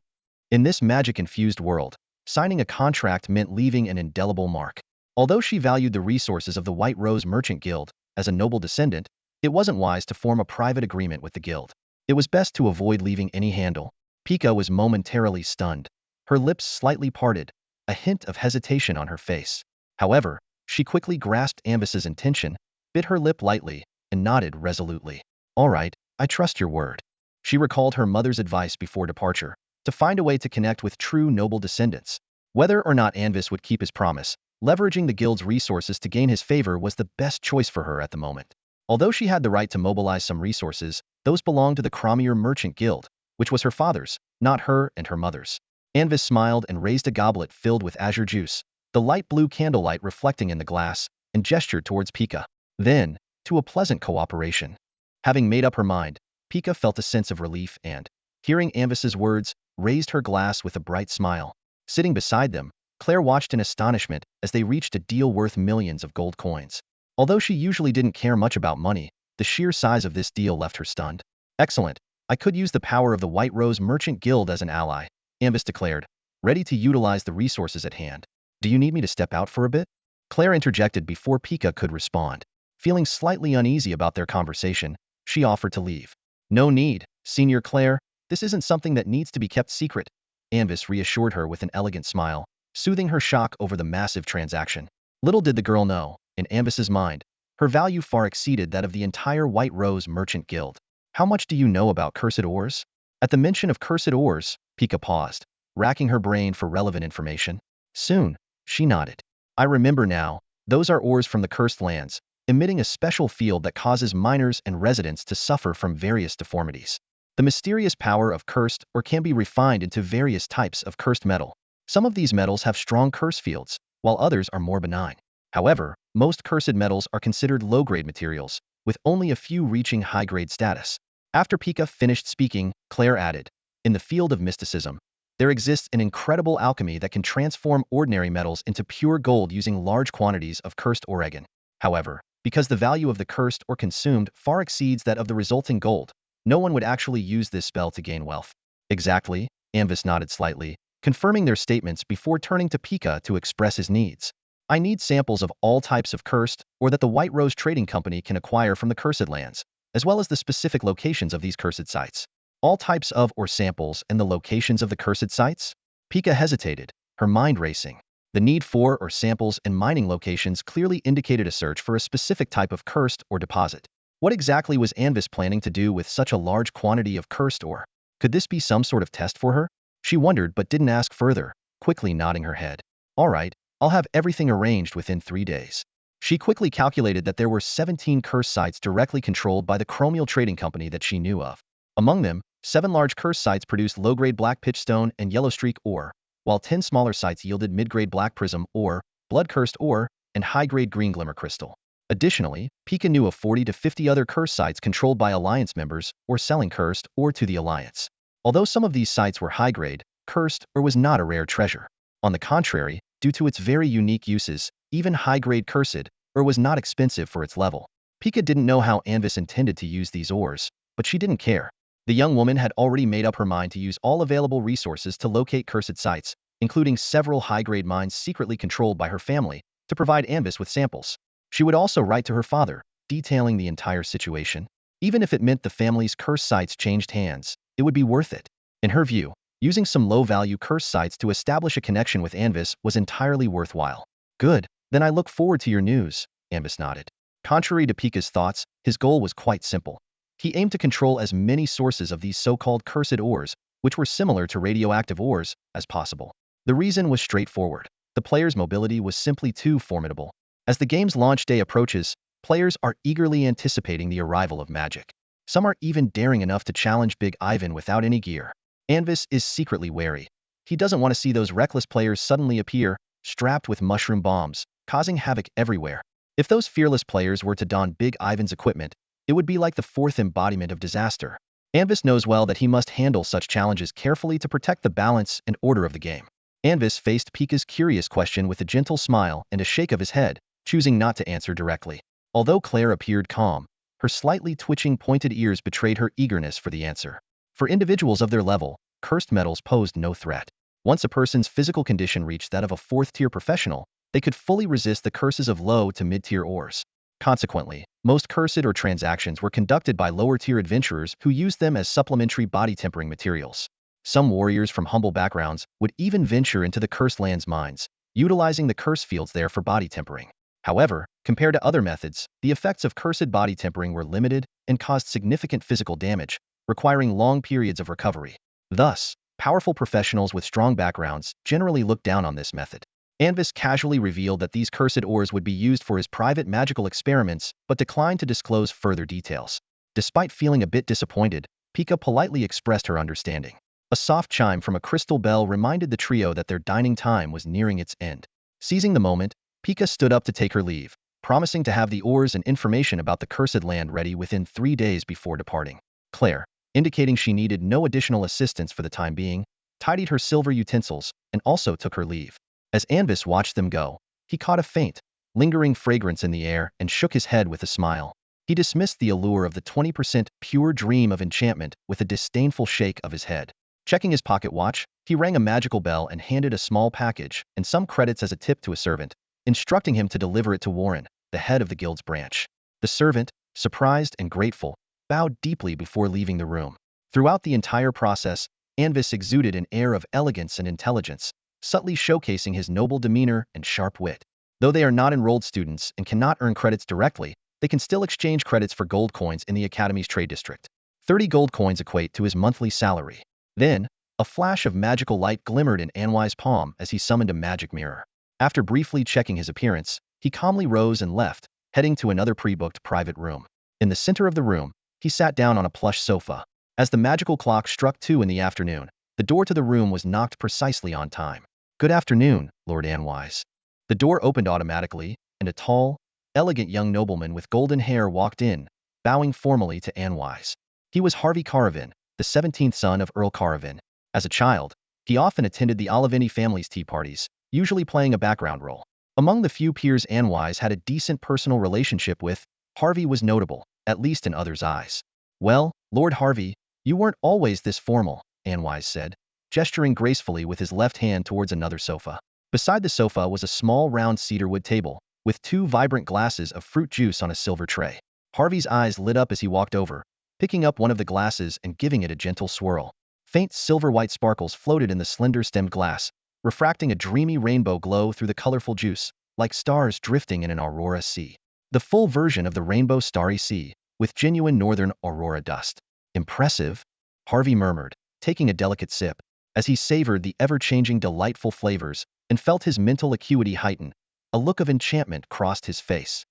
In this magic-infused world, signing a contract meant leaving an indelible mark. Although she valued the resources of the White Rose Merchant Guild, as a noble descendant, it wasn't wise to form a private agreement with the guild. It was best to avoid leaving any handle. Pika was momentarily stunned, her lips slightly parted, a hint of hesitation on her face. However, she quickly grasped Anvis's intention, bit her lip lightly, and nodded resolutely. "All right, I trust your word." She recalled her mother's advice before departure, to find a way to connect with true noble descendants. Whether or not Anvis would keep his promise, leveraging the guild's resources to gain his favor was the best choice for her at the moment. Although she had the right to mobilize some resources, those belonged to the Cromir Merchant Guild, which was her father's, not her and her mother's. Anvis smiled and raised a goblet filled with azure juice, the light blue candlelight reflecting in the glass, and gestured towards Pika. Then, to a pleasant cooperation. Having made up her mind, Pika felt a sense of relief and, hearing Anvis's words, raised her glass with a bright smile. Sitting beside them, Claire watched in astonishment as they reached a deal worth millions of gold coins. Although she usually didn't care much about money, the sheer size of this deal left her stunned. "Excellent. I could use the power of the White Rose Merchant Guild as an ally," Anvis declared, ready to utilize the resources at hand. "Do you need me to step out for a bit?" Claire interjected before Pika could respond. Feeling slightly uneasy about their conversation, she offered to leave. "No need, Senior Claire. This isn't something that needs to be kept secret," Anvis reassured her with an elegant smile, soothing her shock over the massive transaction. Little did the girl know, in Anvis's mind, her value far exceeded that of the entire White Rose Merchant Guild. "How much do you know about cursed ores?" At the mention of cursed ores, Pika paused, racking her brain for relevant information. Soon, she nodded. "I remember now, those are ores from the cursed lands, emitting a special field that causes miners and residents to suffer from various deformities. The mysterious power of cursed ore can be refined into various types of cursed metal. Some of these metals have strong curse fields, while others are more benign. However, most cursed metals are considered low-grade materials, with only a few reaching high-grade status." After Pika finished speaking, Claire added, "In the field of mysticism, there exists an incredible alchemy that can transform ordinary metals into pure gold using large quantities of cursed oregon. However, because the value of the cursed or consumed far exceeds that of the resulting gold, no one would actually use this spell to gain wealth." "Exactly," Anvis nodded slightly, confirming their statements before turning to Pika to express his needs. "I need samples of all types of cursed or that the White Rose Trading Company can acquire from the cursed lands, as well as the specific locations of these cursed sites." "All types of or samples and the locations of the cursed sites?" Pika hesitated, her mind racing. The need for or samples and mining locations clearly indicated a search for a specific type of cursed or deposit. What exactly was Anvis planning to do with such a large quantity of cursed ore? Could this be some sort of test for her? She wondered but didn't ask further, quickly nodding her head. "All right, I'll have everything arranged within 3 days." She quickly calculated that there were 17 cursed sites directly controlled by the Chromial Trading Company that she knew of. Among them, 7 large cursed sites produced low-grade black pitchstone and yellow streak ore, while 10 smaller sites yielded mid-grade black prism ore, blood-cursed ore, and high-grade green glimmer crystal. Additionally, Pika knew of 40 to 50 other cursed sites controlled by Alliance members or selling cursed ore to the Alliance. Although some of these sites were high-grade, cursed ore was not a rare treasure. On the contrary, due to its very unique uses, even high-grade cursed ore was not expensive for its level. Pika didn't know how Anvis intended to use these ores, but she didn't care. The young woman had already made up her mind to use all available resources to locate cursed sites, including several high-grade mines secretly controlled by her family, to provide Anvis with samples. She would also write to her father, detailing the entire situation. Even if it meant the family's cursed sites changed hands, it would be worth it. In her view, using some low-value cursed sites to establish a connection with Anvis was entirely worthwhile. Good, then I look forward to your news, Anvis nodded. Contrary to Pika's thoughts, his goal was quite simple. He aimed to control as many sources of these so-called cursed ores, which were similar to radioactive ores, as possible. The reason was straightforward. The player's mobility was simply too formidable. As the game's launch day approaches, players are eagerly anticipating the arrival of magic. Some are even daring enough to challenge Big Ivan without any gear. Anvis is secretly wary. He doesn't want to see those reckless players suddenly appear, strapped with mushroom bombs, causing havoc everywhere. If those fearless players were to don Big Ivan's equipment, it would be like the fourth embodiment of disaster. Anvis knows well that he must handle such challenges carefully to protect the balance and order of the game. Anvis faced Pika's curious question with a gentle smile and a shake of his head, choosing not to answer directly. Although Claire appeared calm, her slightly twitching pointed ears betrayed her eagerness for the answer. For individuals of their level, cursed metals posed no threat. Once a person's physical condition reached that of a fourth-tier professional, they could fully resist the curses of low to mid-tier ores. Consequently, most cursed or transactions were conducted by lower-tier adventurers who used them as supplementary body-tempering materials. Some warriors from humble backgrounds would even venture into the cursed land's mines, utilizing the curse fields there for body tempering. However, compared to other methods, the effects of cursed body tempering were limited and caused significant physical damage, requiring long periods of recovery. Thus, powerful professionals with strong backgrounds generally looked down on this method. Anvis casually revealed that these cursed ores would be used for his private magical experiments, but declined to disclose further details. Despite feeling a bit disappointed, Pika politely expressed her understanding. A soft chime from a crystal bell reminded the trio that their dining time was nearing its end. Seizing the moment, Pika stood up to take her leave, promising to have the ores and information about the cursed land ready within 3 days before departing. Claire, indicating she needed no additional assistance for the time being, tidied her silver utensils and also took her leave. As Anvis watched them go, he caught a faint, lingering fragrance in the air and shook his head with a smile. He dismissed the allure of the 20% pure dream of enchantment with a disdainful shake of his head. Checking his pocket watch, he rang a magical bell and handed a small package and some credits as a tip to a servant, instructing him to deliver it to Warren, the head of the guild's branch. The servant, surprised and grateful, bowed deeply before leaving the room. Throughout the entire process, Anvis exuded an air of elegance and intelligence, subtly showcasing his noble demeanor and sharp wit. Though they are not enrolled students and cannot earn credits directly, they can still exchange credits for gold coins in the Academy's trade district. 30 gold coins equate to his monthly salary. Then, a flash of magical light glimmered in Anwai's palm as he summoned a magic mirror. After briefly checking his appearance, he calmly rose and left, heading to another pre-booked private room. In the center of the room, he sat down on a plush sofa. As the magical clock struck 2 in the afternoon, the door to the room was knocked precisely on time. "Good afternoon, Lord Anwise." The door opened automatically, and a tall, elegant young nobleman with golden hair walked in, bowing formally to Anwise. He was Harvey Caravan, the 17th son of Earl Caravan. As a child, he often attended the Olivini family's tea parties, usually playing a background role. Among the few peers Anwise had a decent personal relationship with, Harvey was notable, at least in others' eyes. "Well, Lord Harvey, you weren't always this formal," Anwise said, gesturing gracefully with his left hand towards another sofa. Beside the sofa was a small round cedarwood table, with 2 vibrant glasses of fruit juice on a silver tray. Harvey's eyes lit up as he walked over, picking up one of the glasses and giving it a gentle swirl. Faint silver-white sparkles floated in the slender-stemmed glass, refracting a dreamy rainbow glow through the colorful juice, like stars drifting in an aurora sea. The full version of the rainbow starry sea, with genuine northern aurora dust. "Impressive," Harvey murmured, taking a delicate sip, as he savored the ever-changing delightful flavors and felt his mental acuity heighten. A look of enchantment crossed his face.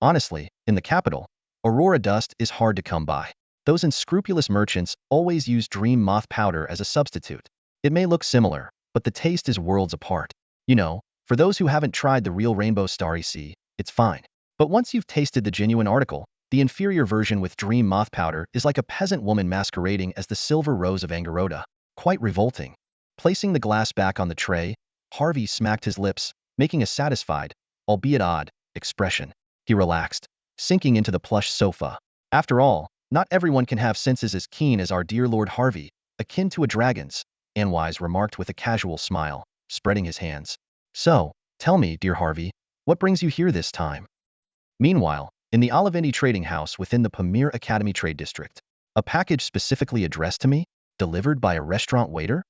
Honestly, in the capital, aurora dust is hard to come by. Those unscrupulous merchants always use dream moth powder as a substitute. It may look similar, but the taste is worlds apart. You know, for those who haven't tried the real rainbow starry sea, it's fine. But once you've tasted the genuine article, the inferior version with dream moth powder is like a peasant woman masquerading as the silver rose of Angaroda. Quite revolting. Placing the glass back on the tray, Harvey smacked his lips, making a satisfied, albeit odd, expression. He relaxed, sinking into the plush sofa. After all, not everyone can have senses as keen as our dear Lord Harvey, akin to a dragon's, Anwise remarked with a casual smile, spreading his hands. So, tell me, dear Harvey, what brings you here this time? Meanwhile, in the Olivendi trading house within the Pamir Academy Trade District, a package specifically addressed to me, delivered by a restaurant waiter?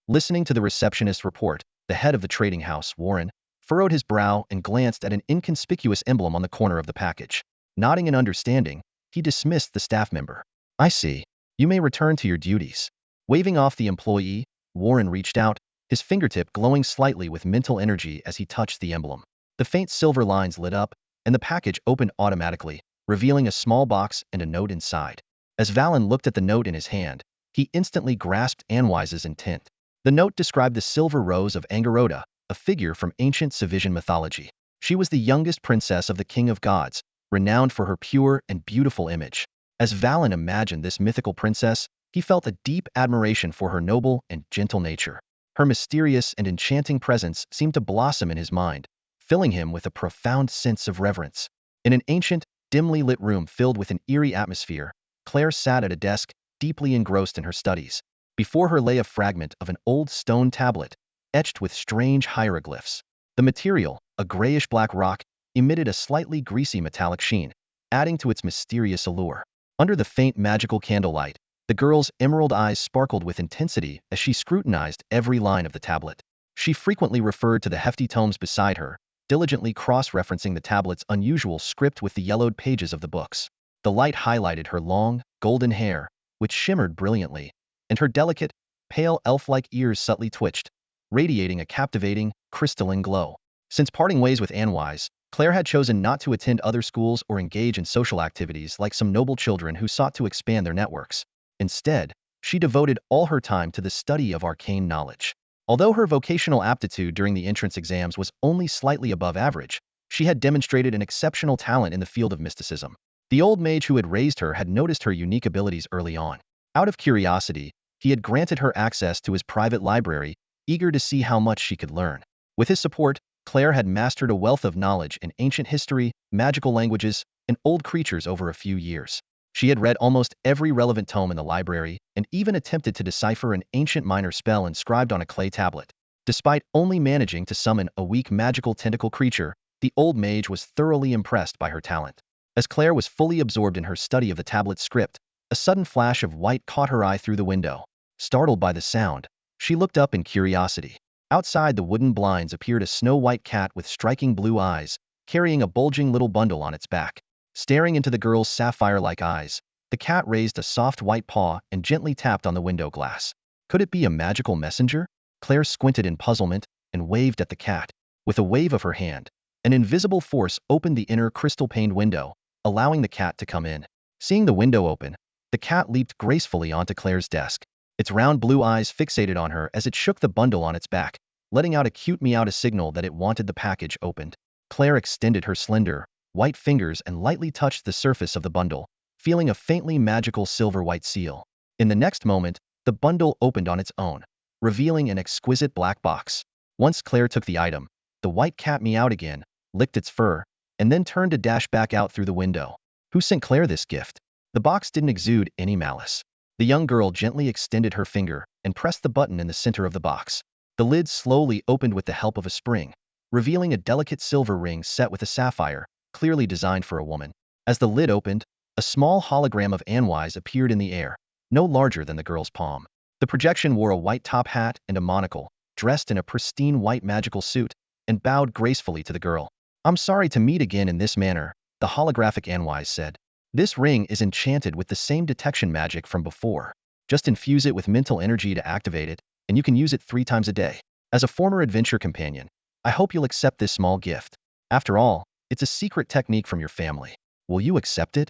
Listening to the receptionist's report, the head of the trading house, Warren, furrowed his brow and glanced at an inconspicuous emblem on the corner of the package. Nodding in understanding, he dismissed the staff member. I see. You may return to your duties. Waving off the employee, Warren reached out, his fingertip glowing slightly with mental energy as he touched the emblem. The faint silver lines lit up, and the package opened automatically, revealing a small box and a note inside. As Valen looked at the note in his hand, he instantly grasped Anwise's intent. The note described the Silver Rose of Angaroda, a figure from ancient Savision mythology. She was the youngest princess of the King of Gods, renowned for her pure and beautiful image. As Valen imagined this mythical princess, he felt a deep admiration for her noble and gentle nature. Her mysterious and enchanting presence seemed to blossom in his mind, filling him with a profound sense of reverence. In an ancient, dimly lit room filled with an eerie atmosphere, Claire sat at a desk, deeply engrossed in her studies. Before her lay a fragment of an old stone tablet, etched with strange hieroglyphs. The material, a grayish-black rock, emitted a slightly greasy metallic sheen, adding to its mysterious allure. Under the faint magical candlelight, the girl's emerald eyes sparkled with intensity as she scrutinized every line of the tablet. She frequently referred to the hefty tomes beside her, diligently cross-referencing the tablet's unusual script with the yellowed pages of the books. The light highlighted her long, golden hair, which shimmered brilliantly, and her delicate, pale elf-like ears subtly twitched, radiating a captivating, crystalline glow. Since parting ways with Anwise, Claire had chosen not to attend other schools or engage in social activities like some noble children who sought to expand their networks. Instead, she devoted all her time to the study of arcane knowledge. Although her vocational aptitude during the entrance exams was only slightly above average, she had demonstrated an exceptional talent in the field of mysticism. The old mage who had raised her had noticed her unique abilities early on. Out of curiosity, he had granted her access to his private library, eager to see how much she could learn. With his support, Claire had mastered a wealth of knowledge in ancient history, magical languages, and old creatures over a few years. She had read almost every relevant tome in the library and even attempted to decipher an ancient minor spell inscribed on a clay tablet. Despite only managing to summon a weak magical tentacle creature, the old mage was thoroughly impressed by her talent. As Claire was fully absorbed in her study of the tablet's script, a sudden flash of white caught her eye through the window. Startled by the sound, she looked up in curiosity. Outside the wooden blinds appeared a snow-white cat with striking blue eyes, carrying a bulging little bundle on its back. Staring into the girl's sapphire-like eyes, the cat raised a soft white paw and gently tapped on the window glass. Could it be a magical messenger? Claire squinted in puzzlement and waved at the cat. With a wave of her hand, an invisible force opened the inner crystal-paned window, allowing the cat to come in. Seeing the window open, the cat leaped gracefully onto Claire's desk. Its round blue eyes fixated on her as it shook the bundle on its back, letting out a cute meow to signal that it wanted the package opened. Claire extended her slender, white fingers and lightly touched the surface of the bundle, feeling a faintly magical silver-white seal. In the next moment, the bundle opened on its own, revealing an exquisite black box. Once Claire took the item, the white cat meowed again, licked its fur, and then turned to dash back out through the window. Who sent Claire this gift? The box didn't exude any malice. The young girl gently extended her finger and pressed the button in the center of the box. The lid slowly opened with the help of a spring, revealing a delicate silver ring set with a sapphire, clearly designed for a woman. As the lid opened, a small hologram of Anwise appeared in the air, no larger than the girl's palm. The projection wore a white top hat and a monocle, dressed in a pristine white magical suit, and bowed gracefully to the girl. I'm sorry to meet again in this manner, the holographic Anwise said. This ring is enchanted with the same detection magic from before. Just infuse it with mental energy to activate it, and you can use it 3 times a day. As a former adventure companion, I hope you'll accept this small gift. After all, it's a secret technique from your family. Will you accept it?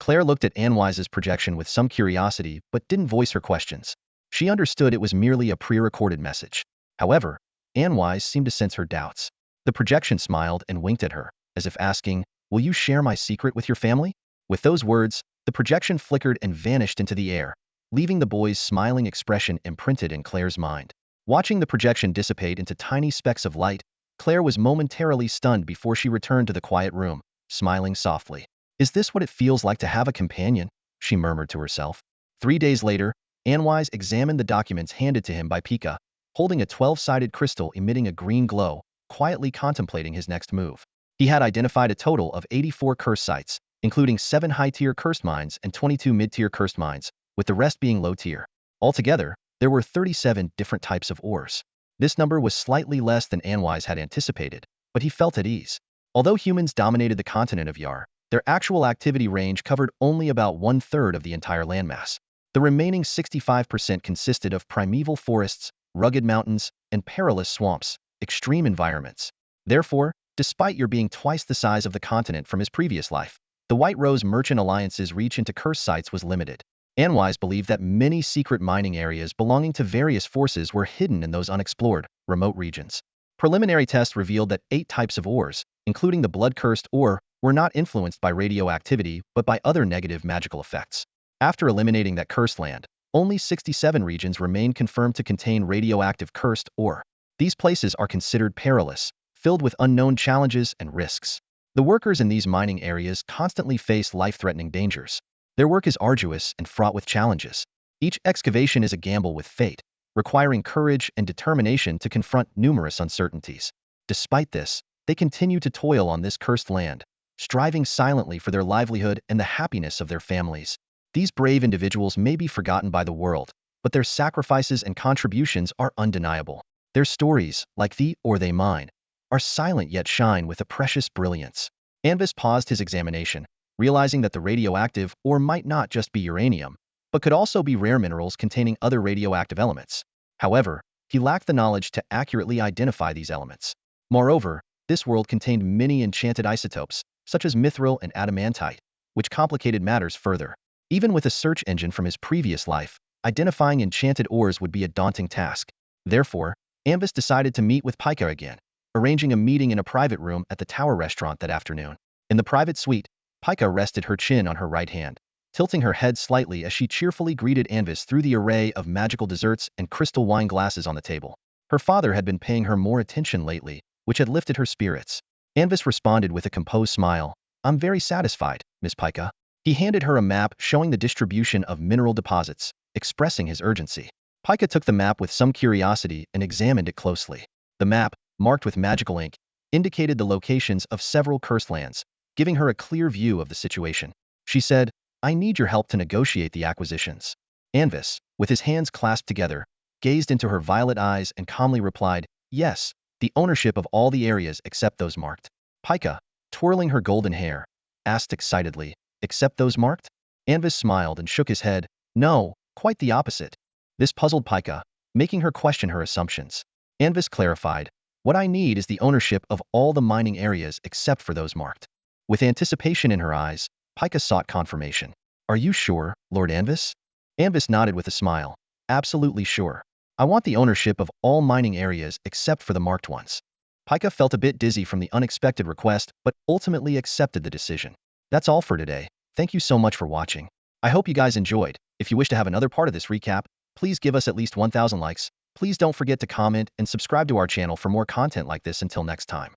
Claire looked at Anwise's projection with some curiosity but didn't voice her questions. She understood it was merely a pre-recorded message. However, Anwise seemed to sense her doubts. The projection smiled and winked at her, as if asking, will you share my secret with your family? With those words, the projection flickered and vanished into the air, leaving the boy's smiling expression imprinted in Claire's mind. Watching the projection dissipate into tiny specks of light, Claire was momentarily stunned before she returned to the quiet room, smiling softly. Is this what it feels like to have a companion? She murmured to herself. 3 days later, Anwise examined the documents handed to him by Pika, holding a 12-sided crystal emitting a green glow, quietly contemplating his next move. He had identified a total of 84 curse sites, including 7 high-tier cursed mines and 22 mid-tier cursed mines, with the rest being low-tier. Altogether, there were 37 different types of ores. This number was slightly less than Anwise had anticipated, but he felt at ease. Although humans dominated the continent of Yar, their actual activity range covered only about 1/3 of the entire landmass. The remaining 65% consisted of primeval forests, rugged mountains, and perilous swamps, extreme environments. Therefore, despite Yar being twice the size of the continent from his previous life, the White Rose Merchant Alliance's reach into cursed sites was limited. Anwise believed that many secret mining areas belonging to various forces were hidden in those unexplored, remote regions. Preliminary tests revealed that 8 types of ores, including the blood-cursed ore, were not influenced by radioactivity but by other negative magical effects. After eliminating that cursed land, only 67 regions remained confirmed to contain radioactive cursed ore. These places are considered perilous, filled with unknown challenges and risks. The workers in these mining areas constantly face life-threatening dangers. Their work is arduous and fraught with challenges. Each excavation is a gamble with fate, requiring courage and determination to confront numerous uncertainties. Despite this, they continue to toil on this cursed land, striving silently for their livelihood and the happiness of their families. These brave individuals may be forgotten by the world, but their sacrifices and contributions are undeniable. Their stories, like thee or they mine, are silent yet shine with a precious brilliance. Anvis paused his examination, realizing that the radioactive ore might not just be uranium, but could also be rare minerals containing other radioactive elements. However, he lacked the knowledge to accurately identify these elements. Moreover, this world contained many enchanted isotopes, such as mithril and adamantite, which complicated matters further. Even with a search engine from his previous life, identifying enchanted ores would be a daunting task. Therefore, Anvis decided to meet with Pika again, arranging a meeting in a private room at the Tower restaurant that afternoon. In the private suite, Pika rested her chin on her right hand, tilting her head slightly as she cheerfully greeted Anvis through the array of magical desserts and crystal wine glasses on the table. Her father had been paying her more attention lately, which had lifted her spirits. Anvis responded with a composed smile. I'm very satisfied, Miss Pika. He handed her a map showing the distribution of mineral deposits, expressing his urgency. Pika took the map with some curiosity and examined it closely. The map, marked with magical ink, indicated the locations of several cursed lands, giving her a clear view of the situation. She said, I need your help to negotiate the acquisitions. Anvis, with his hands clasped together, gazed into her violet eyes and calmly replied, yes, the ownership of all the areas except those marked. Pika, twirling her golden hair, asked excitedly, except those marked? Anvis smiled and shook his head, no, quite the opposite. This puzzled Pika, making her question her assumptions. Anvis clarified, what I need is the ownership of all the mining areas except for those marked. With anticipation in her eyes, Pika sought confirmation. Are you sure, Lord Anvis? Anvis nodded with a smile. Absolutely sure. I want the ownership of all mining areas except for the marked ones. Pika felt a bit dizzy from the unexpected request, but ultimately accepted the decision. That's all for today. Thank you so much for watching. I hope you guys enjoyed. If you wish to have another part of this recap, please give us at least 1,000 likes. Please don't forget to comment and subscribe to our channel for more content like this until next time.